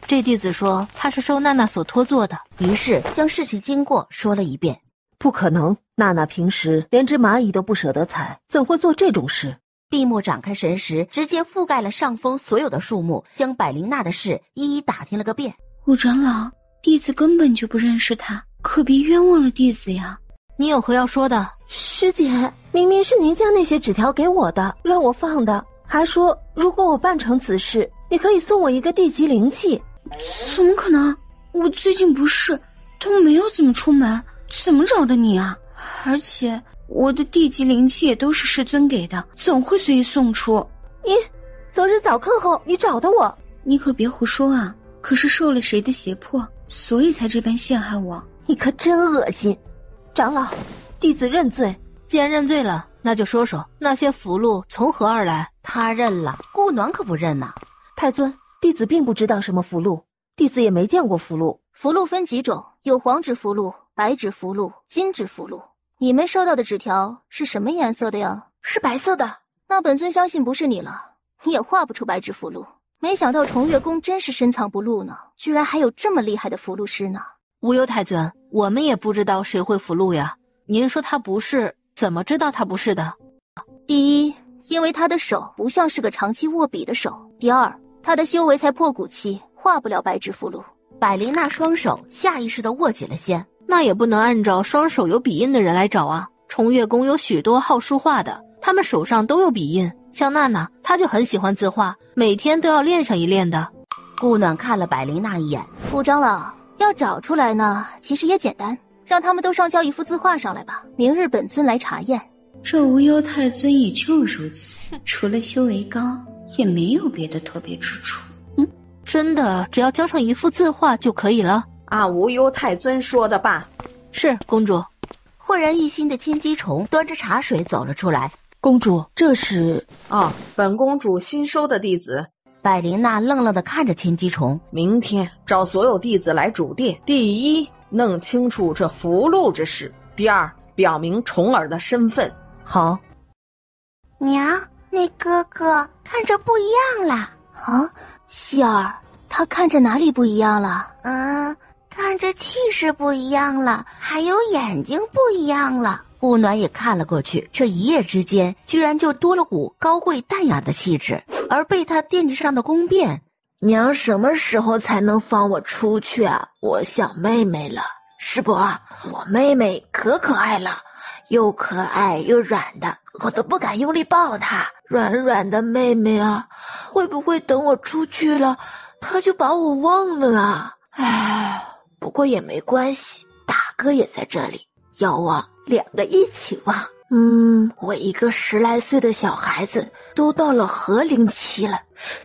这弟子说他是受娜娜所托做的，于是将事情经过说了一遍。不可能，娜娜平时连只蚂蚁都不舍得踩，怎会做这种事？闭目展开神识，直接覆盖了上峰所有的树木，将百灵娜的事一一打听了个遍。五长老，弟子根本就不认识他，可别冤枉了弟子呀。你有何要说的？师姐，明明是您将那些纸条给我的，让我放的，还说如果我办成此事，你可以送我一个地级灵器。怎么可能？我最近不是都没有怎么出门，怎么找的你啊？而且我的地级灵气也都是师尊给的，怎会随意送出？你昨日早课后你找的我，你可别胡说啊！可是受了谁的胁迫，所以才这般陷害我？你可真恶心！长老，弟子认罪。既然认罪了，那就说说那些符箓从何而来。他认了，顾暖可不认呐。太尊，弟子并不知道什么符箓，弟子也没见过符箓。符箓分几种，有黄纸符箓、白纸符箓、金纸符箓。你们收到的纸条是什么颜色的呀？是白色的。那本尊相信不是你了，你也画不出白纸符箓。没想到重月宫真是深藏不露呢，居然还有这么厉害的符箓师呢。无忧太尊，我们也不知道谁会符箓呀。您说他不是，怎么知道他不是的？第一，因为他的手不像是个长期握笔的手；第二，他的修为才破骨期，画不了白纸符箓。百灵娜双手下意识地握紧了先。那也不能按照双手有笔印的人来找啊。重月宫有许多好书画的，他们手上都有笔印。像娜娜，她就很喜欢字画，每天都要练上一练的。顾暖看了百灵娜一眼，顾长老，要找出来呢，其实也简单，让他们都上交一幅字画上来吧，明日本尊来查验。这无忧太尊也就如此，除了修为高，也没有别的特别之处。真的，只要交上一幅字画就可以了。无忧太尊说的吧？是公主。焕然一新的千机虫端着茶水走了出来。公主，这是……本公主新收的弟子。百灵娜愣愣地看着千机虫。明天召所有弟子来主殿，第一，弄清楚这符箓之事；第二，表明重儿的身份。好。娘，那哥哥看着不一样啦。啊，希儿，他看着哪里不一样了？看着气势不一样了，还有眼睛不一样了。顾暖也看了过去，这一夜之间居然就多了股高贵淡雅的气质，而被他惦记上的宫变。娘什么时候才能放我出去啊？我想妹妹了。师伯，我妹妹可可爱了，又可爱又软的，我都不敢用力抱她。软软的妹妹啊，会不会等我出去了，她就把我忘了啊？不过也没关系，大哥也在这里，要忘两个一起忘。我一个10来岁的小孩子都到了合龄期了，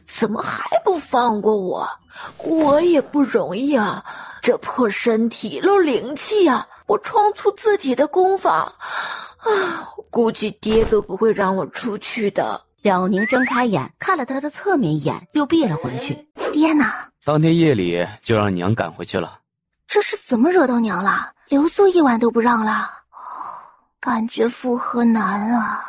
怎么还不放过我？我也不容易啊，这破身体漏灵气啊，我创出自己的功法估计爹都不会让我出去的。了宁睁开眼看了他的侧面一眼，又闭了回去。爹呢？当天夜里就让娘赶回去了。这是怎么惹到娘了？留宿一晚都不让了，感觉负荷难啊。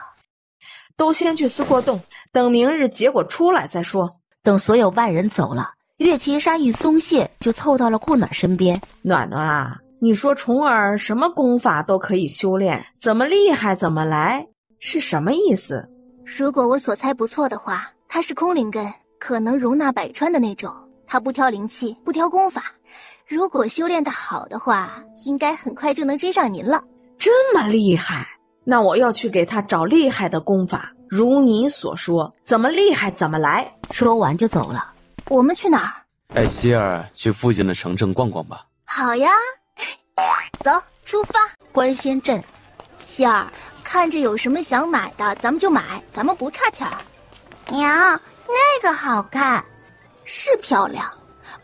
都先去思过洞，等明日结果出来再说。等所有外人走了，月琴纱一松懈，就凑到了顾暖身边。暖暖啊，你说重儿什么功法都可以修炼，怎么厉害怎么来，是什么意思？如果我所猜不错的话，他是空灵根，可能容纳百川的那种。他不挑灵气，不挑功法，如果修炼得好的话，应该很快就能追上您了。这么厉害，那我要去给他找厉害的功法。如你所说，怎么厉害怎么来。说完就走了。我们去哪儿？带希儿去附近的城镇逛逛吧。好呀，走，出发。观仙镇，希儿，看着有什么想买的，咱们就买，咱们不差钱儿。娘，那个好看，是漂亮，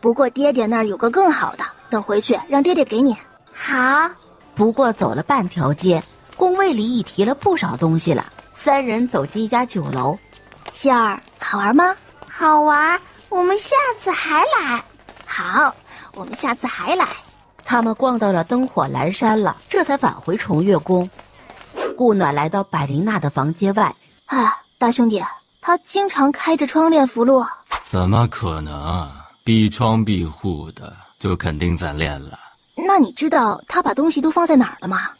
不过爹爹那儿有个更好的，等回去让爹爹给你。好。不过走了半条街，宫位里已提了不少东西了。三人走进一家酒楼。希儿，好玩吗？好玩，我们下次还来。好，我们下次还来。他们逛到了灯火阑珊了，这才返回重月宫。顾暖来到百灵娜的房间外。大兄弟，他经常开着窗练符箓。怎么可能？闭窗闭户的，就肯定在练了。那你知道他把东西都放在哪儿了吗？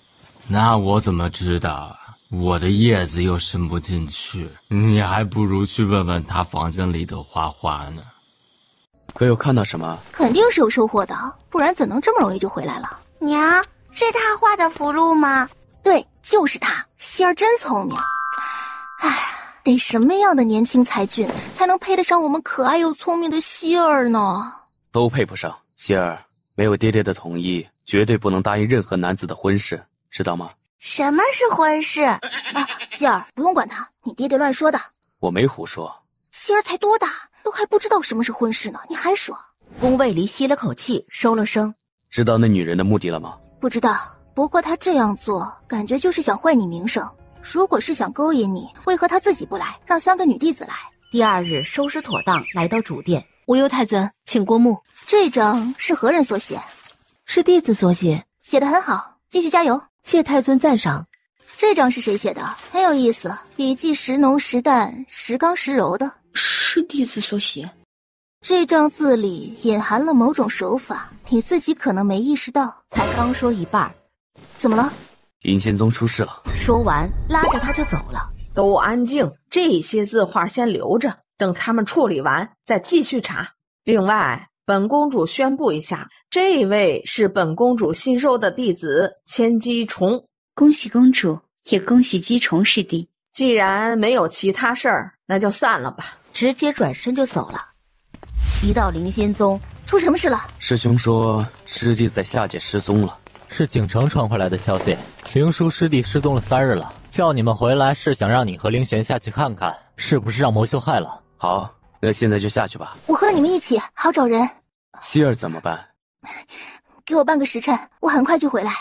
那我怎么知道？我的叶子又伸不进去，你还不如去问问他房间里的花花呢。可有看到什么？肯定是有收获的，不然怎能这么容易就回来了？娘，是他画的符箓吗？对，就是他。希儿真聪明。得什么样的年轻才俊才能配得上我们可爱又聪明的希儿呢？都配不上。希儿，没有爹爹的同意，绝对不能答应任何男子的婚事，知道吗？什么是婚事？希儿，不用管他，你爹爹乱说的。我没胡说。希儿才多大，都还不知道什么是婚事呢，你还说？宫卫离吸了口气，收了声。知道那女人的目的了吗？不知道，不过他这样做，感觉就是想坏你名声。如果是想勾引你，为何他自己不来，让3个女弟子来？第二日收拾妥当，来到主殿。无忧太尊，请过目。这章是何人所写？是弟子所写，写得很好，继续加油。谢太尊赞赏。这章是谁写的？很有意思，笔迹时浓时淡，时刚时柔的。是弟子所写。这章字里隐含了某种手法，你自己可能没意识到。才刚说一半，怎么了？银仙宗出事了。说完，拉着他就走了。都安静，这些字画先留着，等他们处理完再继续查。另外，本公主宣布一下，这位是本公主新收的弟子千机虫。恭喜公主，也恭喜姬虫师弟。既然没有其他事儿，那就散了吧。直接转身就走了。一到灵仙宗，出什么事了？师兄说师弟在下界失踪了。是景城传回来的消息，灵叔师弟失踪了3日了，叫你们回来是想让你和灵玄下去看看，是不是让魔修害了？好，那现在就下去吧。我和你们一起，好找人。希儿怎么办？给我半个时辰，我很快就回来。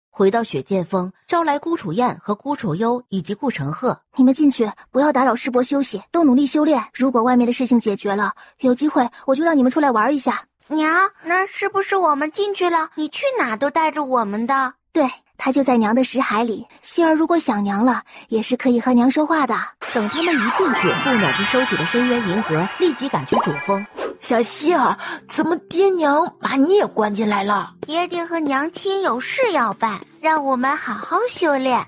回到雪剑峰，招来孤楚燕和孤楚幽以及顾承鹤。你们进去，不要打扰师伯休息，都努力修炼。如果外面的事情解决了，有机会我就让你们出来玩一下。娘，那是不是我们进去了，你去哪都带着我们的？对，他就在娘的识海里。希儿如果想娘了，也是可以和娘说话的。等他们一进去，顾暖就收起了深渊银阁，立即赶去主峰。小希儿，怎么爹娘把你也关进来了？爹爹和娘亲有事要办，让我们好好修炼。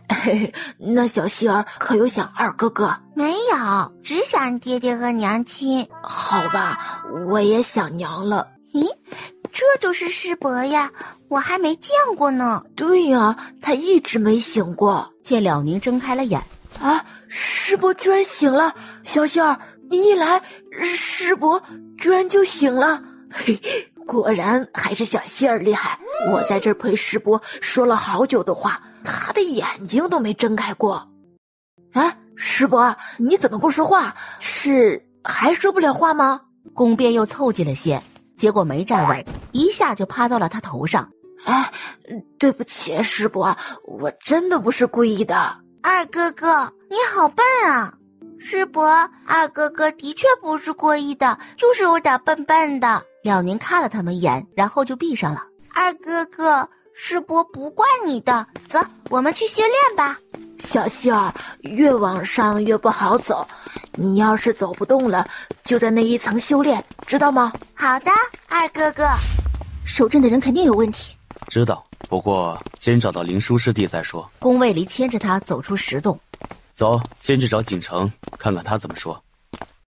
那小希儿可有想二哥哥？没有，只想爹爹和娘亲。好吧，我也想娘了。咦，这就是师伯呀，我还没见过呢。对呀，他一直没醒过。见了宁睁开了眼，师伯居然醒了！小希儿，你一来，师伯居然就醒了。嘿，果然还是小希儿厉害。我在这儿陪师伯说了好久的话，他的眼睛都没睁开过。师伯，你怎么不说话？是还说不了话吗？宫边又凑近了些，结果没站稳，一下就趴到了他头上。对不起，师伯，我真的不是故意的。二哥哥，你好笨啊！师伯，二哥哥的确不是故意的，就是有点笨笨的。了宁看了他们一眼，然后就闭上了。二哥哥，师伯不怪你的，走，我们去修炼吧。小希儿，越往上越不好走，你要是走不动了，就在那一层修炼，知道吗？好的，二哥哥。守阵的人肯定有问题。知道，不过先找到灵叔师弟再说。宫卫离牵着他走出石洞。走，先去找景城，看看他怎么说。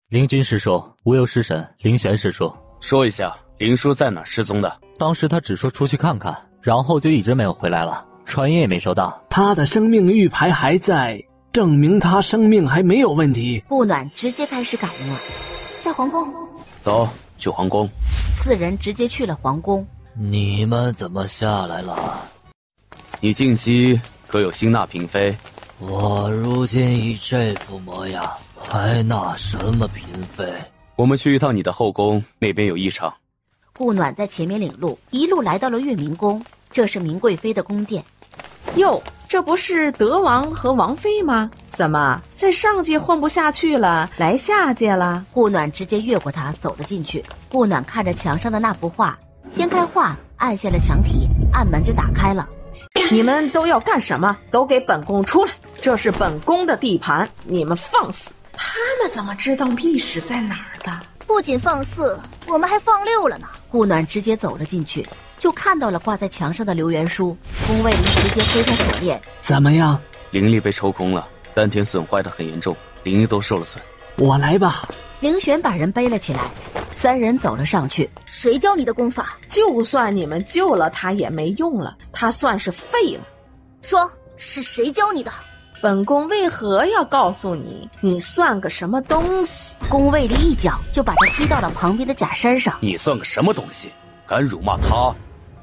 灵君师叔，无忧师神，灵玄师叔，说一下灵叔在哪儿失踪的？当时他只说出去看看，然后就一直没有回来了，传言也没收到。他的生命玉牌还在，证明他生命还没有问题。顾暖直接开始感应了，在皇宫。走，去皇宫。4人直接去了皇宫。你们怎么下来了？你近期可有新纳嫔妃？我如今以这副模样，还纳什么嫔妃？我们去一趟你的后宫，那边有异常。顾暖在前面领路，一路来到了月明宫，这是明贵妃的宫殿。哟，这不是德王和王妃吗？怎么在上界混不下去了，来下界了？顾暖直接越过他走了进去。顾暖看着墙上的那幅画，掀开画，按下了墙体，暗门就打开了。你们都要干什么？都给本宫出来！这是本宫的地盘，你们放肆！他们怎么知道密室在哪儿的？不仅放肆，我们还放溜了呢。顾暖直接走了进去，就看到了挂在墙上的留言书。宫卫里直接推开锁链。怎么样？灵力被抽空了，丹田损坏的很严重，灵力都受了损。我来吧。凌玄把人背了起来，3人走了上去。谁教你的功法？就算你们救了他也没用了，他算是废了。说是谁教你的？本宫为何要告诉你？你算个什么东西？宫卫里一脚就把他踢到了旁边的假山上。你算个什么东西？敢辱骂他？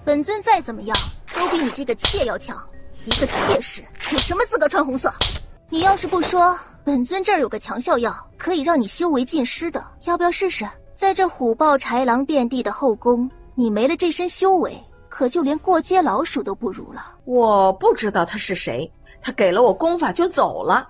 本尊再怎么样，都比你这个妾要强。一个妾室有什么资格穿红色？你要是不说，本尊这儿有个强效药，可以让你修为尽失的，要不要试试？在这虎豹豺狼遍地的后宫，你没了这身修为，可就连过街老鼠都不如了。我不知道他是谁，他给了我功法就走了。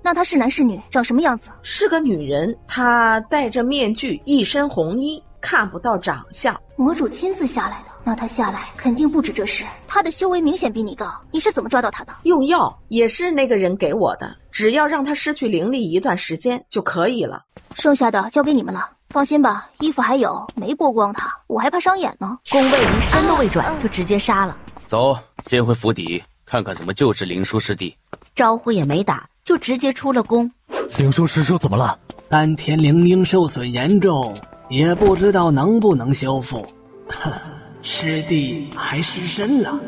那他是男是女？长什么样子？是个女人，她戴着面具，一身红衣，看不到长相。魔主亲自下来的，那他下来肯定不止这事。他的修为明显比你高，你是怎么抓到他的？用药，也是那个人给我的，只要让他失去灵力一段时间就可以了。剩下的交给你们了，放心吧，衣服还有，没剥光他，我还怕伤眼呢。宫卫离身都未转，就直接杀了。走，先回府邸看看怎么救治灵叔师弟。招呼也没打，就直接出了宫。灵叔师叔怎么了？丹田灵婴受损严重，也不知道能不能修复。师弟还失身了。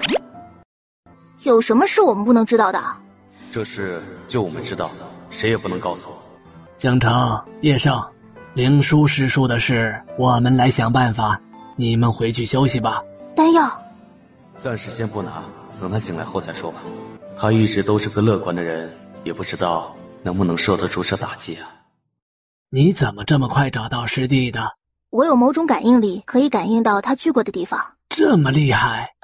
有什么是我们不能知道的？这事就我们知道，谁也不能告诉我。江城、叶盛，灵叔师叔的事我们来想办法，你们回去休息吧。丹药暂时先不拿，等他醒来后再说吧。他一直都是个乐观的人，也不知道能不能受得住这打击啊。你怎么这么快找到师弟的？我有某种感应力，可以感应到他去过的地方。这么厉害？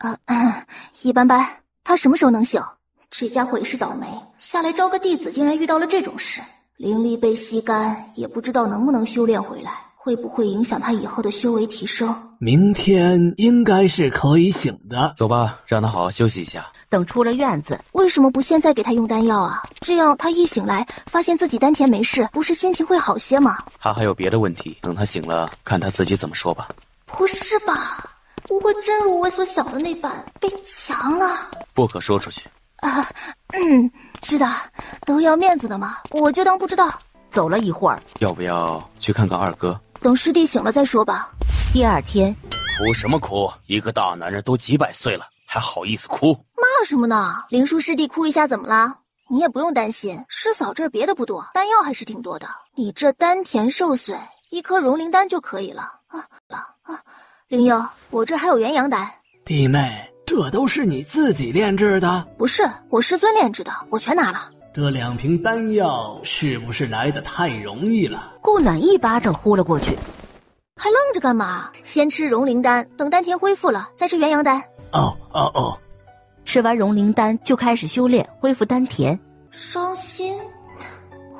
一般般。他什么时候能醒？这家伙也是倒霉，下来招个弟子，竟然遇到了这种事。灵力被吸干，也不知道能不能修炼回来，会不会影响他以后的修为提升？明天应该是可以醒的。走吧，让他好好休息一下。等出了院子，为什么不现在给他用丹药啊？这样他一醒来，发现自己丹田没事，不是心情会好些吗？他还有别的问题，等他醒了，看他自己怎么说吧。不是吧？不会真如我所想的那般被强了？不可说出去。是的，都要面子的嘛，我就当不知道。走了一会儿，要不要去看看二哥？等师弟醒了再说吧。第二天，哭什么哭？一个大男人都几百岁了，还好意思哭？骂什么呢？灵叔师弟哭一下怎么啦？你也不用担心，师嫂这儿别的不多，丹药还是挺多的。你这丹田受损，1颗融灵丹就可以了。灵佑，我这还有元阳丹。弟妹，这都是你自己炼制的？不是，我师尊炼制的，我全拿了。这2瓶丹药是不是来得太容易了？顾暖一巴掌呼了过去。还愣着干嘛？先吃融灵丹，等丹田恢复了再吃元阳丹。哦。吃完融灵丹就开始修炼，恢复丹田。伤心？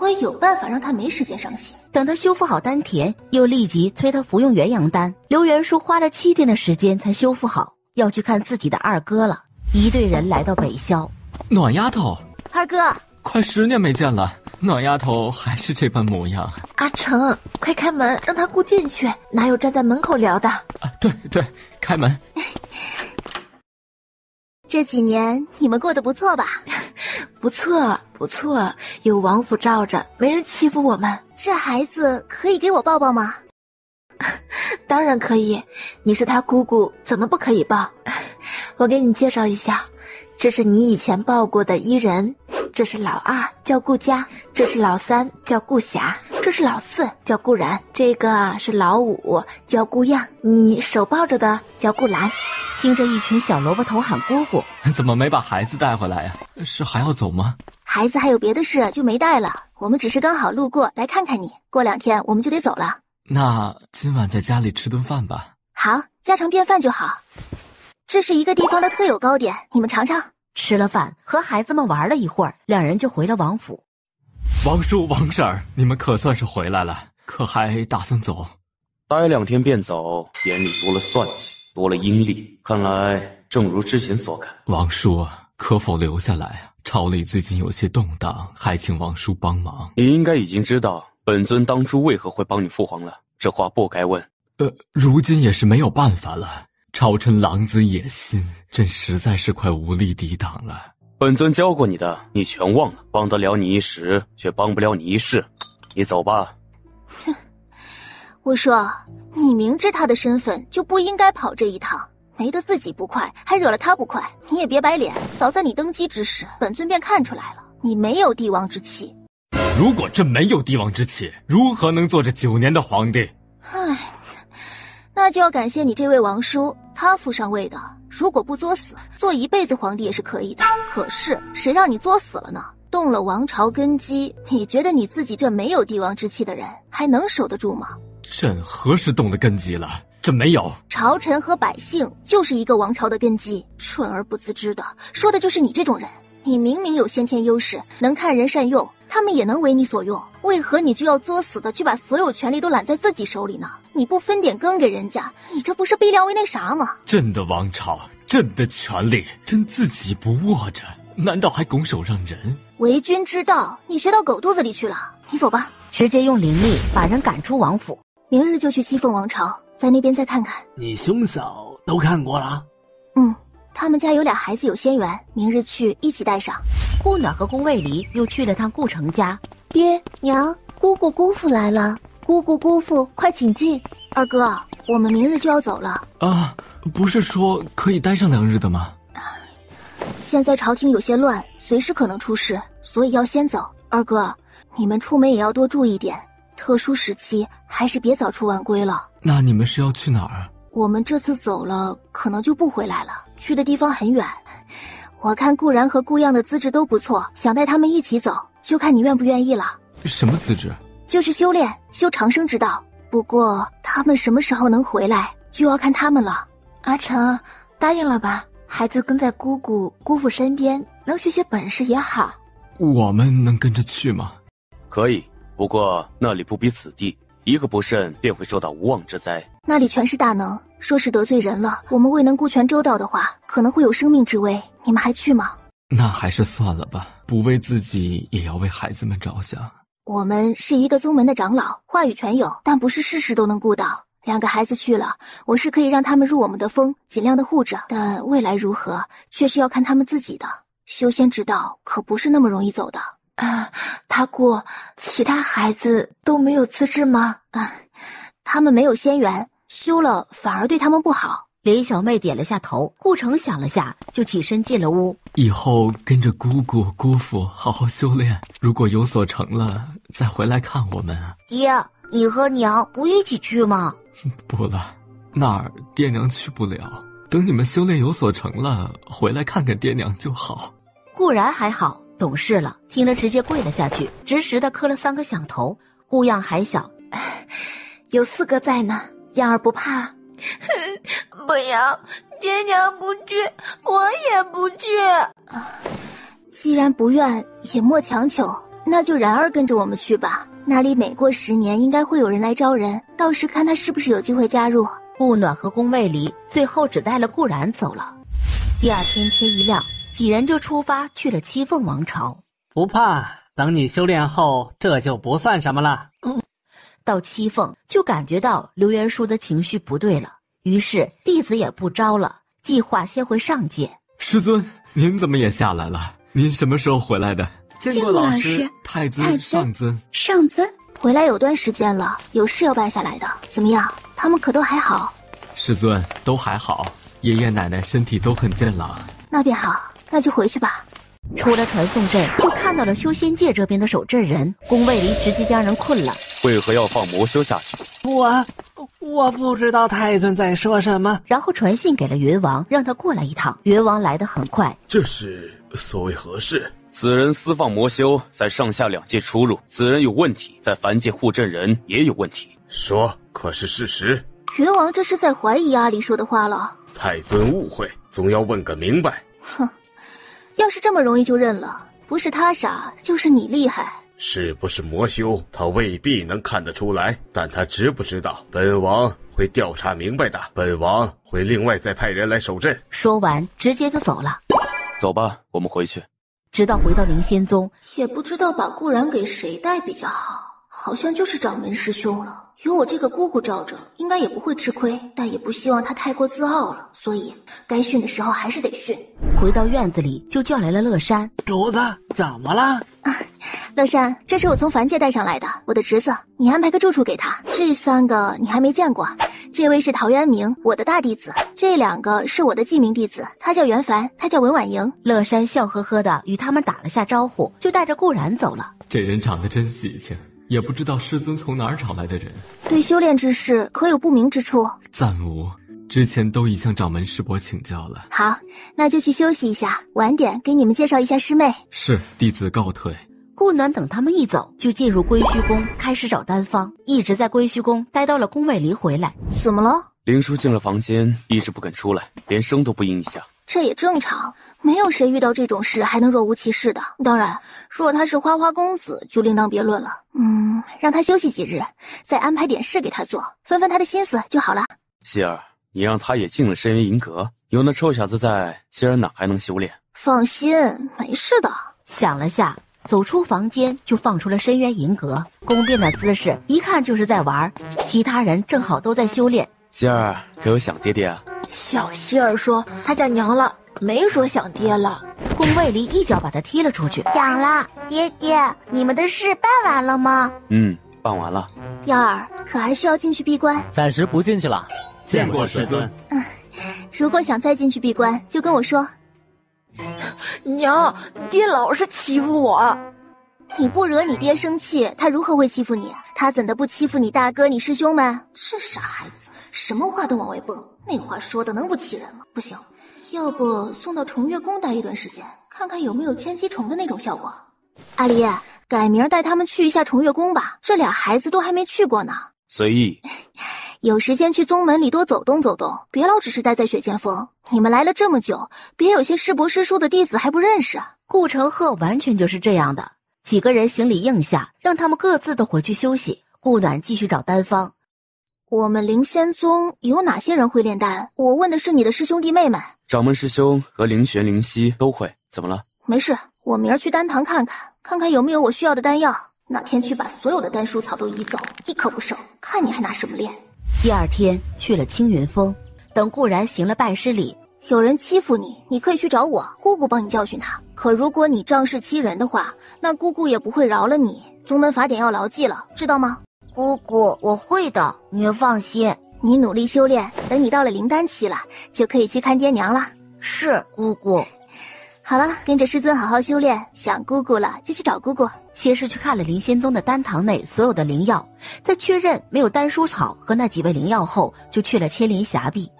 我有办法让他没时间伤心。等他修复好丹田，又立即催他服用元阳丹。刘元叔花了7天的时间才修复好，要去看自己的二哥了。一队人来到北萧。暖丫头，二哥，快10年没见了，暖丫头还是这般模样。阿成，快开门，让他姑进去，哪有站在门口聊的？对，开门。这几年你们过得不错吧？不错，不错，有王府罩着，没人欺负我们。这孩子可以给我抱抱吗？当然可以，你是他姑姑，怎么不可以抱？我给你介绍一下，这是你以前抱过的伊人，这是老二叫顾佳，这是老三叫顾霞，这是老四叫顾然，这个是老五叫顾漾，你手抱着的叫顾兰。听着一群小萝卜头喊姑姑，怎么没把孩子带回来呀？是还要走吗？孩子还有别的事就没带了，我们只是刚好路过来看看你，过2天我们就得走了。那今晚在家里吃顿饭吧。好，家常便饭就好。这是一个地方的特有糕点，你们尝尝。吃了饭，和孩子们玩了一会儿，两人就回了王府。王叔、王婶儿，你们可算是回来了，可还打算走？待2天便走，眼里多了算计，多了阴力，看来正如之前所看。王叔，可否留下来啊？朝里最近有些动荡，还请王叔帮忙。你应该已经知道本尊当初为何会帮你父皇了，这话不该问。如今也是没有办法了。朝臣狼子野心，朕实在是快无力抵挡了。本尊教过你的，你全忘了，帮得了你一时，却帮不了你一世。你走吧。哼，我说，你明知他的身份，就不应该跑这一趟，没得自己不快，还惹了他不快。你也别摆脸，早在你登基之时，本尊便看出来了，你没有帝王之气。如果朕没有帝王之气，如何能做这9年的皇帝？唉，那就要感谢你这位王叔，他父上位的。如果不作死，做一辈子皇帝也是可以的。可是谁让你作死了呢？动了王朝根基，你觉得你自己这没有帝王之气的人还能守得住吗？朕何时动了根基了？朕没有。朝臣和百姓就是一个王朝的根基，蠢而不自知的，说的就是你这种人。你明明有先天优势，能看人善用，他们也能为你所用，为何你就要作死的去把所有权力都揽在自己手里呢？你不分点羹给人家，你这不是逼良为那啥吗？朕的王朝，朕的权力，朕自己不握着，难道还拱手让人？为君之道，你学到狗肚子里去了。你走吧，直接用灵力把人赶出王府。明日就去七凤王朝，在那边再看看。你兄嫂都看过了？他们家有俩孩子有仙缘，明日去一起带上。顾暖和宫卫离又去了趟顾城家。爹娘，姑姑姑父来了，姑姑姑父快请进。二哥，我们明日就要走了啊，不是说可以待上2日的吗？现在朝廷有些乱，随时可能出事，所以要先走。二哥，你们出门也要多注意点，特殊时期还是别早出晚归了。那你们是要去哪儿？我们这次走了，可能就不回来了，去的地方很远。我看顾然和顾漾的资质都不错，想带他们一起走，就看你愿不愿意了。什么资质？就是修炼，修长生之道。不过他们什么时候能回来，就要看他们了。阿成，答应了吧？孩子跟在姑姑姑父身边，能学些本事也好。我们能跟着去吗？可以，不过那里不比此地，一个不慎便会受到无妄之灾。那里全是大能，说是得罪人了，我们未能顾全周到的话，可能会有生命之危。你们还去吗？那还是算了吧，不为自己，也要为孩子们着想。我们是一个宗门的长老，话语权有，但不是事事都能顾到。2个孩子去了，我是可以让他们入我们的风，尽量的护着，但未来如何，却是要看他们自己的。修仙之道可不是那么容易走的。他姑，其他孩子都没有资质吗？他们没有仙缘，修了反而对他们不好。林小妹点了下头，顾城想了下，就起身进了屋。以后跟着姑姑姑父好好修炼，如果有所成了，再回来看我们啊。爹，你和娘不一起去吗？不了，那儿爹娘去不了，等你们修炼有所成了，回来看看爹娘就好。顾然还好，懂事了，听了直接跪了下去，直直的磕了3个响头。顾漾还小，有4个在呢，漾儿不怕。不要，爹娘不去，我也不去。既然不愿，也莫强求，那就然儿跟着我们去吧。那里每过10年，应该会有人来招人，到时看他是不是有机会加入。顾暖和宫卫离最后只带了顾然走了。第2天天一亮，几人就出发去了七凤王朝。不怕，等你修炼后，这就不算什么了。到七凤就感觉到刘元叔的情绪不对了，于是弟子也不招了，计划先回上界，师尊，您怎么也下来了？您什么时候回来的？见过老师。太尊、上尊。上尊回来有段时间了，有事要办下来的。怎么样？他们可都还好？师尊，都还好，爷爷奶奶身体都很健朗。那便好，那就回去吧。出了传送阵，就看到了修仙界这边的守阵人，宫卫离直接将人困了。为何要放魔修下去？我不知道太尊在说什么。然后传信给了云王，让他过来一趟。云王来得很快。这是所谓何事？此人私放魔修，在上下两界出入，此人有问题，在凡界护阵人也有问题。说，可是事实？云王这是在怀疑阿离说的话了。太尊误会，总要问个明白。哼，要是这么容易就认了，不是他傻，就是你厉害。是不是魔修，他未必能看得出来，但他知不知道，本王会调查明白的，本王会另外再派人来守阵。说完，直接就走了。走吧，我们回去。直到回到灵仙宗，也不知道把顾然给谁带比较好，好像就是掌门师兄了。有我这个姑姑罩着，应该也不会吃亏，但也不希望他太过自傲了，所以该训的时候还是得训。回到院子里，就叫来了乐山。主子，怎么了？乐山，这是我从凡界带上来的，我的侄子，你安排个住处给他。这3个你还没见过，这位是陶渊明，我的大弟子；这2个是我的记名弟子，他叫袁凡，他叫文婉莹。乐山笑呵呵的与他们打了下招呼，就带着顾然走了。这人长得真喜庆，也不知道师尊从哪儿找来的人。对修炼之事可有不明之处？暂无，之前都已向掌门师伯请教了。好，那就去休息一下，晚点给你们介绍一下师妹。是，弟子告退。顾暖等他们一走，就进入归虚宫，开始找丹方，一直在归虚宫待到了宫卫离回来。怎么了？灵叔进了房间，一直不肯出来，连声都不应一下。这也正常，没有谁遇到这种事还能若无其事的。当然，若他是花花公子，就另当别论了。让他休息几日，再安排点事给他做，分分他的心思就好了。希儿，你让他也进了深渊银阁，有那臭小子在，希儿哪还能修炼？放心，没事的。想了下，走出房间就放出了深渊银阁。宫变的姿势一看就是在玩，其他人正好都在修炼。希儿，可有想爹爹啊？小希儿说他叫娘了，没说想爹了。宫卫离一脚把他踢了出去。想了，爹爹，你们的事办完了吗？办完了。耀儿，可还需要进去闭关？暂时不进去了。见过师尊。如果想再进去闭关，就跟我说。娘，爹老是欺负我。你不惹你爹生气，他如何会欺负你？他怎的不欺负你大哥、你师兄们？这傻孩子，什么话都往外蹦，那话说的能不气人吗？不行，要不送到重月宫待一段时间，看看有没有千机虫的那种效果。阿离，改明带他们去一下重月宫吧，这俩孩子都还没去过呢。随意。有时间去宗门里多走动走动，别老只是待在雪剑峰。你们来了这么久，别有些师伯师叔的弟子还不认识。顾承鹤完全就是这样的。几个人行礼应下，让他们各自都回去休息。顾暖继续找丹方。我们灵仙宗有哪些人会炼丹？我问的是你的师兄弟妹们。掌门师兄和灵玄、灵犀都会，怎么了？没事，我明儿去丹堂看看，看看有没有我需要的丹药。那天去把所有的丹书草都移走，一颗不剩，看你还拿什么炼。第二天去了青云峰，等顾然行了拜师礼。有人欺负你，你可以去找我，姑姑帮你教训他。可如果你仗势欺人的话，那姑姑也不会饶了你。宗门法典要牢记了，知道吗？姑姑，我会的，你放心。你努力修炼，等你到了灵丹期了，就可以去看爹娘了。是，姑姑。好了，跟着师尊好好修炼，想姑姑了就去找姑姑。先是去看了灵仙宗的丹堂内所有的灵药，在确认没有丹书草和那几味灵药后，就去了千林峡壁。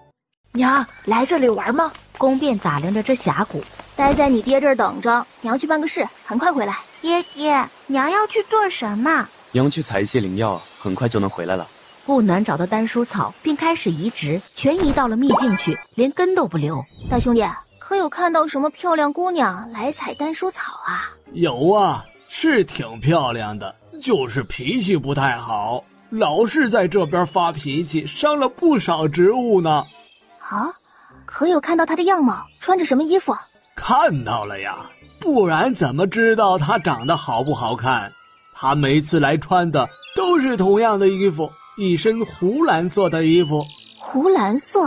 娘，来这里玩吗？宫变打量着这峡谷。待在你爹这儿等着，娘去办个事，很快回来。爹爹，娘要去做什么？娘去采一些灵药，很快就能回来了。顾暖找到丹书草，并开始移植，全移到了秘境去，连根都不留。大兄弟，可有看到什么漂亮姑娘来采丹书草啊？有啊，是挺漂亮的，就是脾气不太好，老是在这边发脾气，伤了不少植物呢。啊，可有看到她的样貌，穿着什么衣服？看到了呀，不然怎么知道她长得好不好看？她每次来穿的都是同样的衣服，一身湖蓝色的衣服。湖蓝色？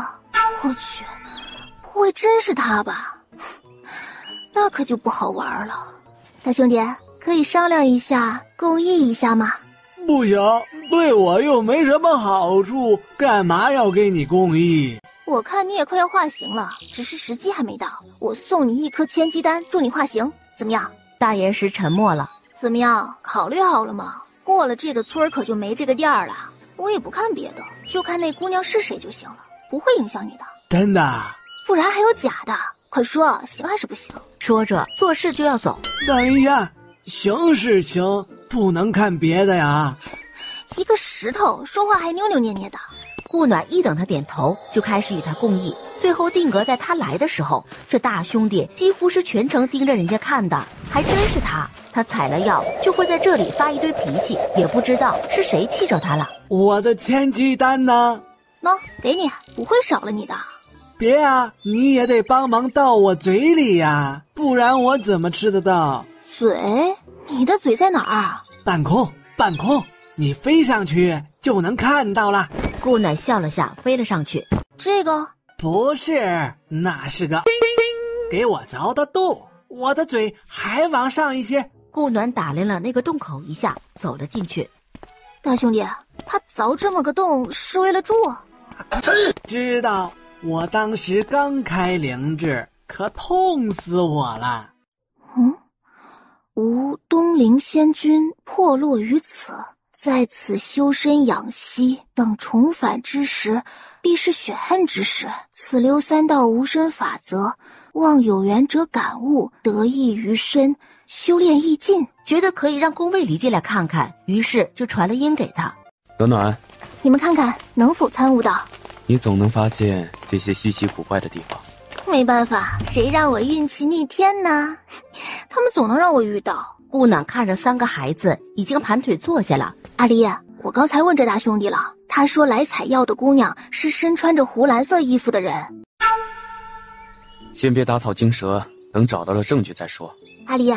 我去，不会真是她吧？那可就不好玩了。大兄弟，可以商量一下，共议一下吗？不行，对我又没什么好处，干嘛要给你公益？我看你也快要化形了，只是时机还没到。我送你1颗千机丹，助你化形，怎么样？大岩石沉默了。怎么样，考虑好了吗？过了这个村可就没这个店了。我也不看别的，就看那姑娘是谁就行了，不会影响你的。真的？不然还有假的？快说，行还是不行？说着做事就要走。等一下，行是行，不能看别的呀。一个石头说话还扭扭捏捏的。顾暖一等他点头，就开始与他共议。最后定格在他来的时候，这大兄弟几乎是全程盯着人家看的，还真是他。他采了药就会在这里发一堆脾气，也不知道是谁气着他了。我的千机丹呢？喏，给你，不会少了你的。别啊，你也得帮忙到我嘴里呀，不然我怎么吃得到？嘴？你的嘴在哪儿？半空，半空，你飞上去就能看到了。顾暖笑了下，飞了上去。这个不是，那是个给我凿的洞，我的嘴还往上一些。顾暖打量了那个洞口一下，走了进去。大兄弟，他凿这么个洞是为了住？知道，我当时刚开灵智，可痛死我了。吾东陵仙君破落于此，在此修身养息，等重返之时，必是血恨之时。此流三道无身法则，望有缘者感悟，得益于身，修炼易进。觉得可以让宫卫离进来看看，于是就传了音给他。暖暖，你们看看能否参悟到？你总能发现这些稀奇古怪的地方。没办法，谁让我运气逆天呢？他们总能让我遇到。顾暖看着3个孩子已经盘腿坐下了。阿离，我刚才问这大兄弟了，他说来采药的姑娘是身穿着湖蓝色衣服的人。先别打草惊蛇，等找到了证据再说。阿离，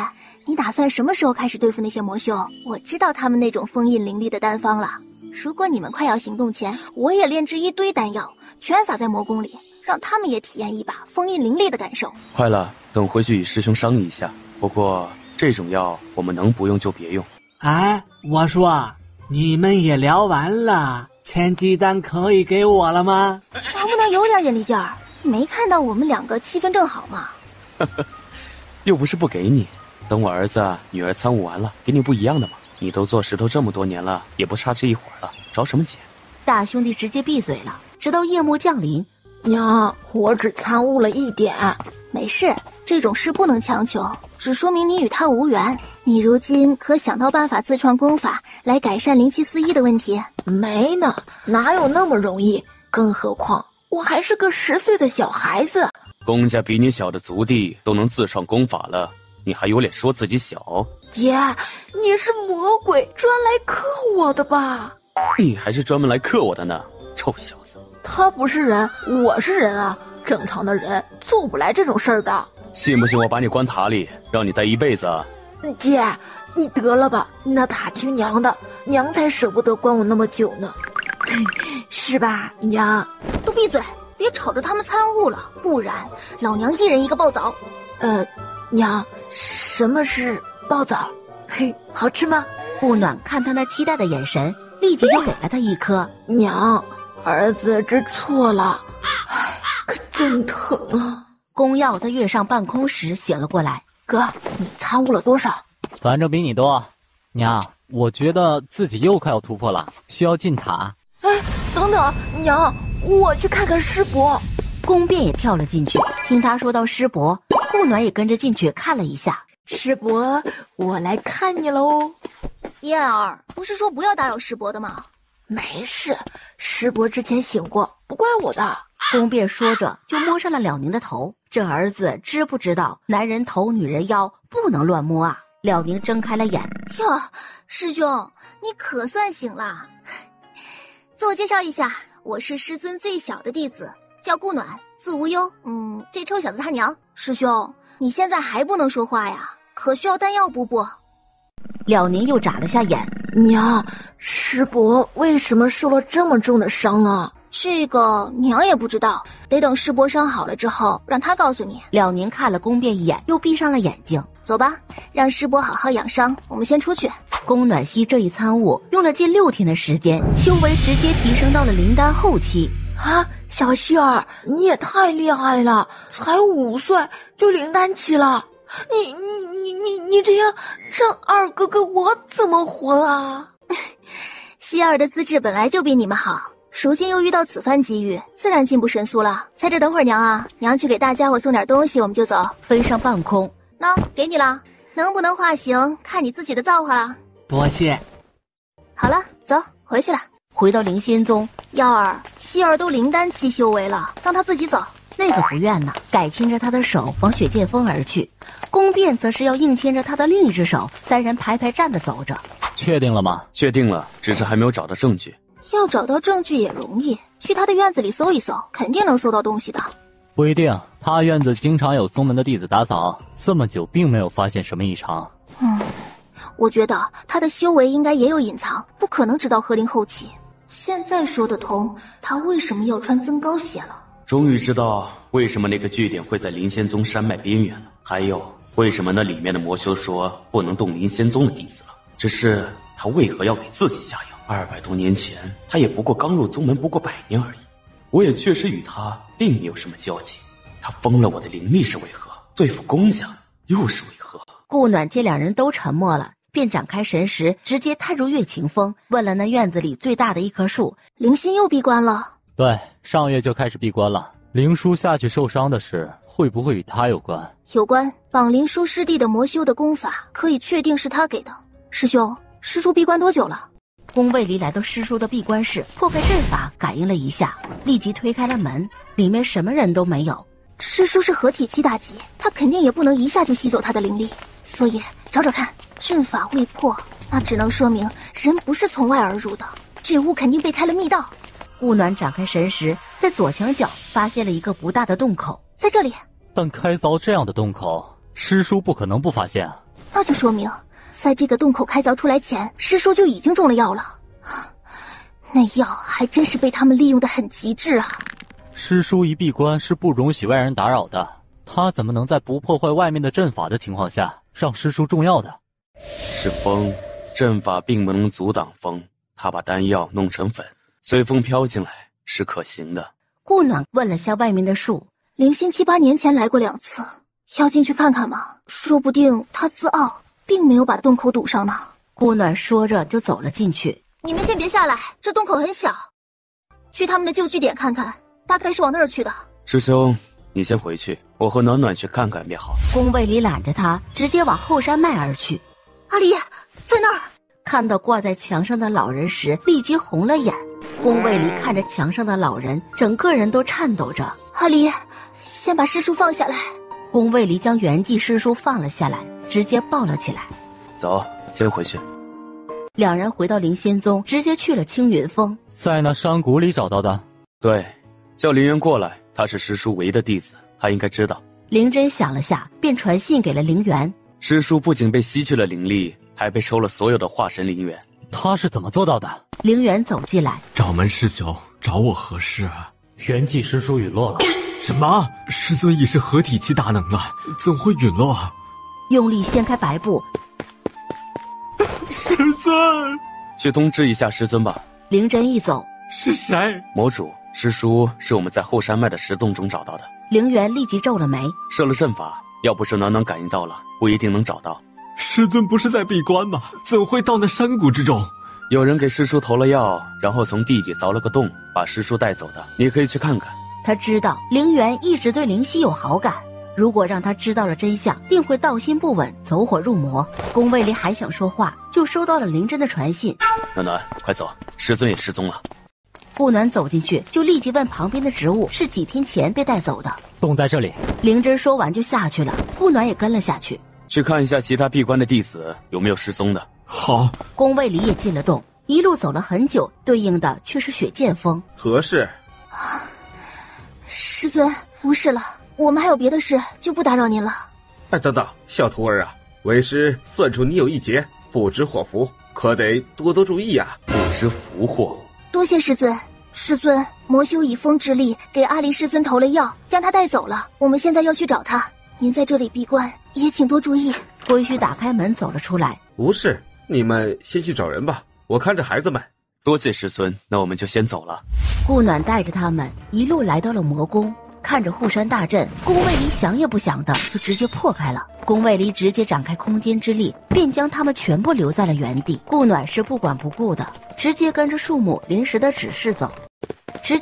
你打算什么时候开始对付那些魔修？我知道他们那种封印灵力的丹方了。如果你们快要行动前，我也炼制一堆丹药，全撒在魔宫里，让他们也体验一把封印灵力的感受。快了，等回去与师兄商议一下。不过这种药我们能不用就别用。哎，我说，你们也聊完了，千机丹可以给我了吗？能不能有点眼力劲儿？没看到我们2个气氛正好吗？又不是不给你，等我儿子女儿参悟完了，给你不一样的嘛。你都做石头这么多年了，也不差这一会儿了，着什么急？大兄弟直接闭嘴了，直到夜幕降临。娘，我只参悟了1点。没事，这种事不能强求，只说明你与他无缘。你如今可想到办法自创功法来改善灵气四溢的问题？没呢，哪有那么容易？更何况我还是个10岁的小孩子。公家比你小的族弟都能自创功法了，你还有脸说自己小？姐，你是魔鬼专来克我的吧？你还是专门来克我的呢，臭小子！他不是人，我是人啊，正常的人做不来这种事儿的。信不信我把你关塔里，让你待一辈子啊？姐，你得了吧，那塔听娘的，娘才舍不得关我那么久呢，是吧，娘？都闭嘴，别吵着他们参悟了，不然老娘一人一个爆枣。娘，什么是爆枣？嘿，好吃吗？顾暖看他那期待的眼神，立即就给了他1颗。娘，儿子知错了，唉，可真疼啊！宫耀在跃上半空时醒了过来。哥，你参悟了多少？反正比你多。娘，我觉得自己又快要突破了，需要进塔。哎，等等，娘，我去看看师伯。宫变也跳了进去，听他说到师伯，顾暖也跟着进去看了一下。师伯，我来看你喽。燕儿，不是说不要打扰师伯的吗？没事，师伯之前醒过，不怪我的。宫变说着就摸上了了宁的头，这儿子知不知道男人头女人腰不能乱摸啊？了宁睁开了眼。哟，师兄，你可算醒了。自我介绍一下，我是师尊最小的弟子，叫顾暖，字无忧。这臭小子他娘。师兄，你现在还不能说话呀？可需要丹药补补？了宁又眨了下眼。娘，师伯为什么受了这么重的伤啊？这个娘也不知道，得等世伯伤好了之后，让他告诉你。了宁看了宫变一眼，又闭上了眼睛。走吧，让世伯好好养伤，我们先出去。宫暖曦这一参悟，用了近6天的时间，修为直接提升到了灵丹后期。啊，小希儿，你也太厉害了，才5岁就灵丹期了。你这样让二哥哥我怎么活啊？希儿的资质本来就比你们好，如今又遇到此番机遇，自然进步神速了。在这等会儿娘啊，娘去给大家伙送点东西，我们就走。飞上半空，那给你了，能不能化形，看你自己的造化了。多谢。好了，走，回去了。回到灵仙宗，耀儿，希儿都灵丹期修为了，让他自己走。那个不愿呢，改牵着他的手往雪剑锋而去。宫变则是要硬牵着他的另一只手，三人排排站着走着。确定了吗？确定了，只是还没有找到证据。要找到证据也容易，去他的院子里搜一搜，肯定能搜到东西的。不一定，他院子经常有宗门的弟子打扫，这么久并没有发现什么异常。我觉得他的修为应该也有隐藏，不可能直到鹤龄后期。现在说得通，他为什么要穿增高鞋了。终于知道为什么那个据点会在灵仙宗山脉边缘了，还有为什么那里面的魔修说不能动灵仙宗的弟子了。只是他为何要给自己下药？200多年前，他也不过刚入宗门不过100年而已。我也确实与他并没有什么交集。他封了我的灵力是为何？对付公家又是为何？顾暖见两人都沉默了，便展开神识，直接探入月晴峰，问了那院子里最大的一棵树。灵心又闭关了。对，上月就开始闭关了。灵叔下去受伤的事，会不会与他有关？有关。绑灵叔师弟的魔修的功法，可以确定是他给的。师兄，师叔闭关多久了？宫卫离来到师叔的闭关室，破开阵法，感应了一下，立即推开了门，里面什么人都没有。师叔是合体期大级，他肯定也不能一下就吸走他的灵力，所以找找看，阵法未破，那只能说明人不是从外而入的，这屋肯定被开了密道。顾暖展开神识，在左墙角发现了一个不大的洞口，在这里。但开凿这样的洞口，师叔不可能不发现啊。那就说明在这个洞口开凿出来前，师叔就已经中了药了。那药还真是被他们利用得很极致啊。师叔一闭关是不容许外人打扰的，他怎么能在不破坏外面的阵法的情况下让师叔中药的？是风，阵法并不能阻挡风，他把丹药弄成粉，随风飘进来是可行的。顾暖问了下外面的树，灵心7、8年前来过2次，要进去看看吗？说不定他自傲，并没有把洞口堵上呢。顾暖说着就走了进去。你们先别下来，这洞口很小，去他们的旧据点看看，大概是往那儿去的。师兄，你先回去，我和暖暖去看看便好。宫卫里揽着他，直接往后山脉而去。阿离，在那儿！看到挂在墙上的老人时，立即红了眼。宫卫里看着墙上的老人，整个人都颤抖着。阿离，先把师叔放下来。宫卫里将圆寂师叔放了下来，直接抱了起来。走，先回去。两人回到灵仙宗，直接去了青云峰。在那山谷里找到的？对，叫林渊过来，他是师叔唯一的弟子，他应该知道。灵真想了下，便传信给了灵元。师叔不仅被吸去了灵力，还被收了所有的化神灵元。他是怎么做到的？灵元走进来，掌门师兄找我何事啊？元寂师叔陨落了。什么？师尊已是合体期大能了，怎会陨落？用力掀开白布。师尊，去通知一下师尊吧。灵真一走，是谁？魔主，师叔是我们在后山脉的石洞中找到的。灵元立即皱了眉，设了阵法，要不是暖暖感应到了，不一定能找到。师尊不是在闭关吗？怎会到那山谷之中？有人给师叔投了药，然后从地底凿了个洞，把师叔带走的。你可以去看看。他知道灵元一直对灵犀有好感，如果让他知道了真相，定会道心不稳，走火入魔。宫卫里还想说话，就收到了灵真的传信。暖暖，快走，师尊也失踪了。顾暖走进去，就立即问旁边的植物是几天前被带走的。洞在这里。灵真说完就下去了，顾暖也跟了下去，去看一下其他闭关的弟子有没有失踪的。好。宫卫里也进了洞，一路走了很久，对应的却是雪剑锋。何事？师尊，无事了，我们还有别的事，就不打扰您了。哎，等等，小徒儿啊，为师算出你有一劫，不知祸福，可得多多注意啊。不知福祸。多谢师尊，师尊，魔修以风之力给阿离师尊投了药，将他带走了。我们现在要去找他，您在这里闭关，也请多注意。归墟打开门走了出来。无事，你们先去找人吧，我看着孩子们。多谢师尊，那我们就先走了。顾暖带着他们一路来到了魔宫，看着护山大阵，宫卫离想也不想的就直接破开了。宫卫离直接展开空间之力，便将他们全部留在了原地。顾暖是不管不顾的，直接跟着树木临时的指示走。这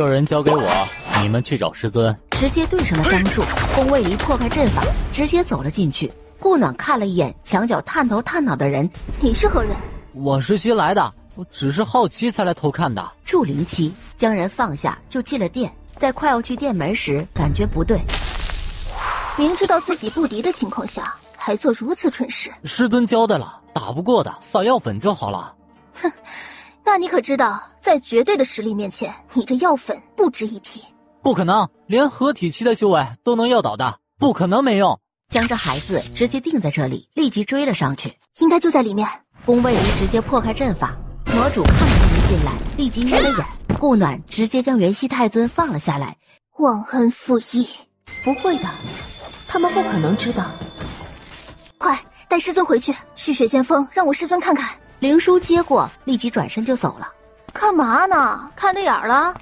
人交给我，你们去找师尊。直接对上了桑树，宫卫离破开阵法，直接走了进去。顾暖看了一眼墙角探头探脑的人，你是何人？我是新来的，我只是好奇才来偷看的。祝灵期将人放下就进了殿，在快要去殿门时感觉不对，明知道自己不敌的情况下还做如此蠢事。师尊交代了，打不过的撒药粉就好了。哼，那你可知道在绝对的实力面前，你这药粉不值一提。不可能，连合体期的修为都能药倒的，不可能没用。将这孩子直接定在这里，立即追了上去。应该就在里面。宫卫离直接破开阵法，魔主看着他们进来，立即眯了眼。顾暖直接将元熙太尊放了下来。忘恩负义。不会的，他们不可能知道。快带师尊回去，续血剑锋让我师尊看看。灵书接过，立即转身就走了。干嘛呢？看对眼了？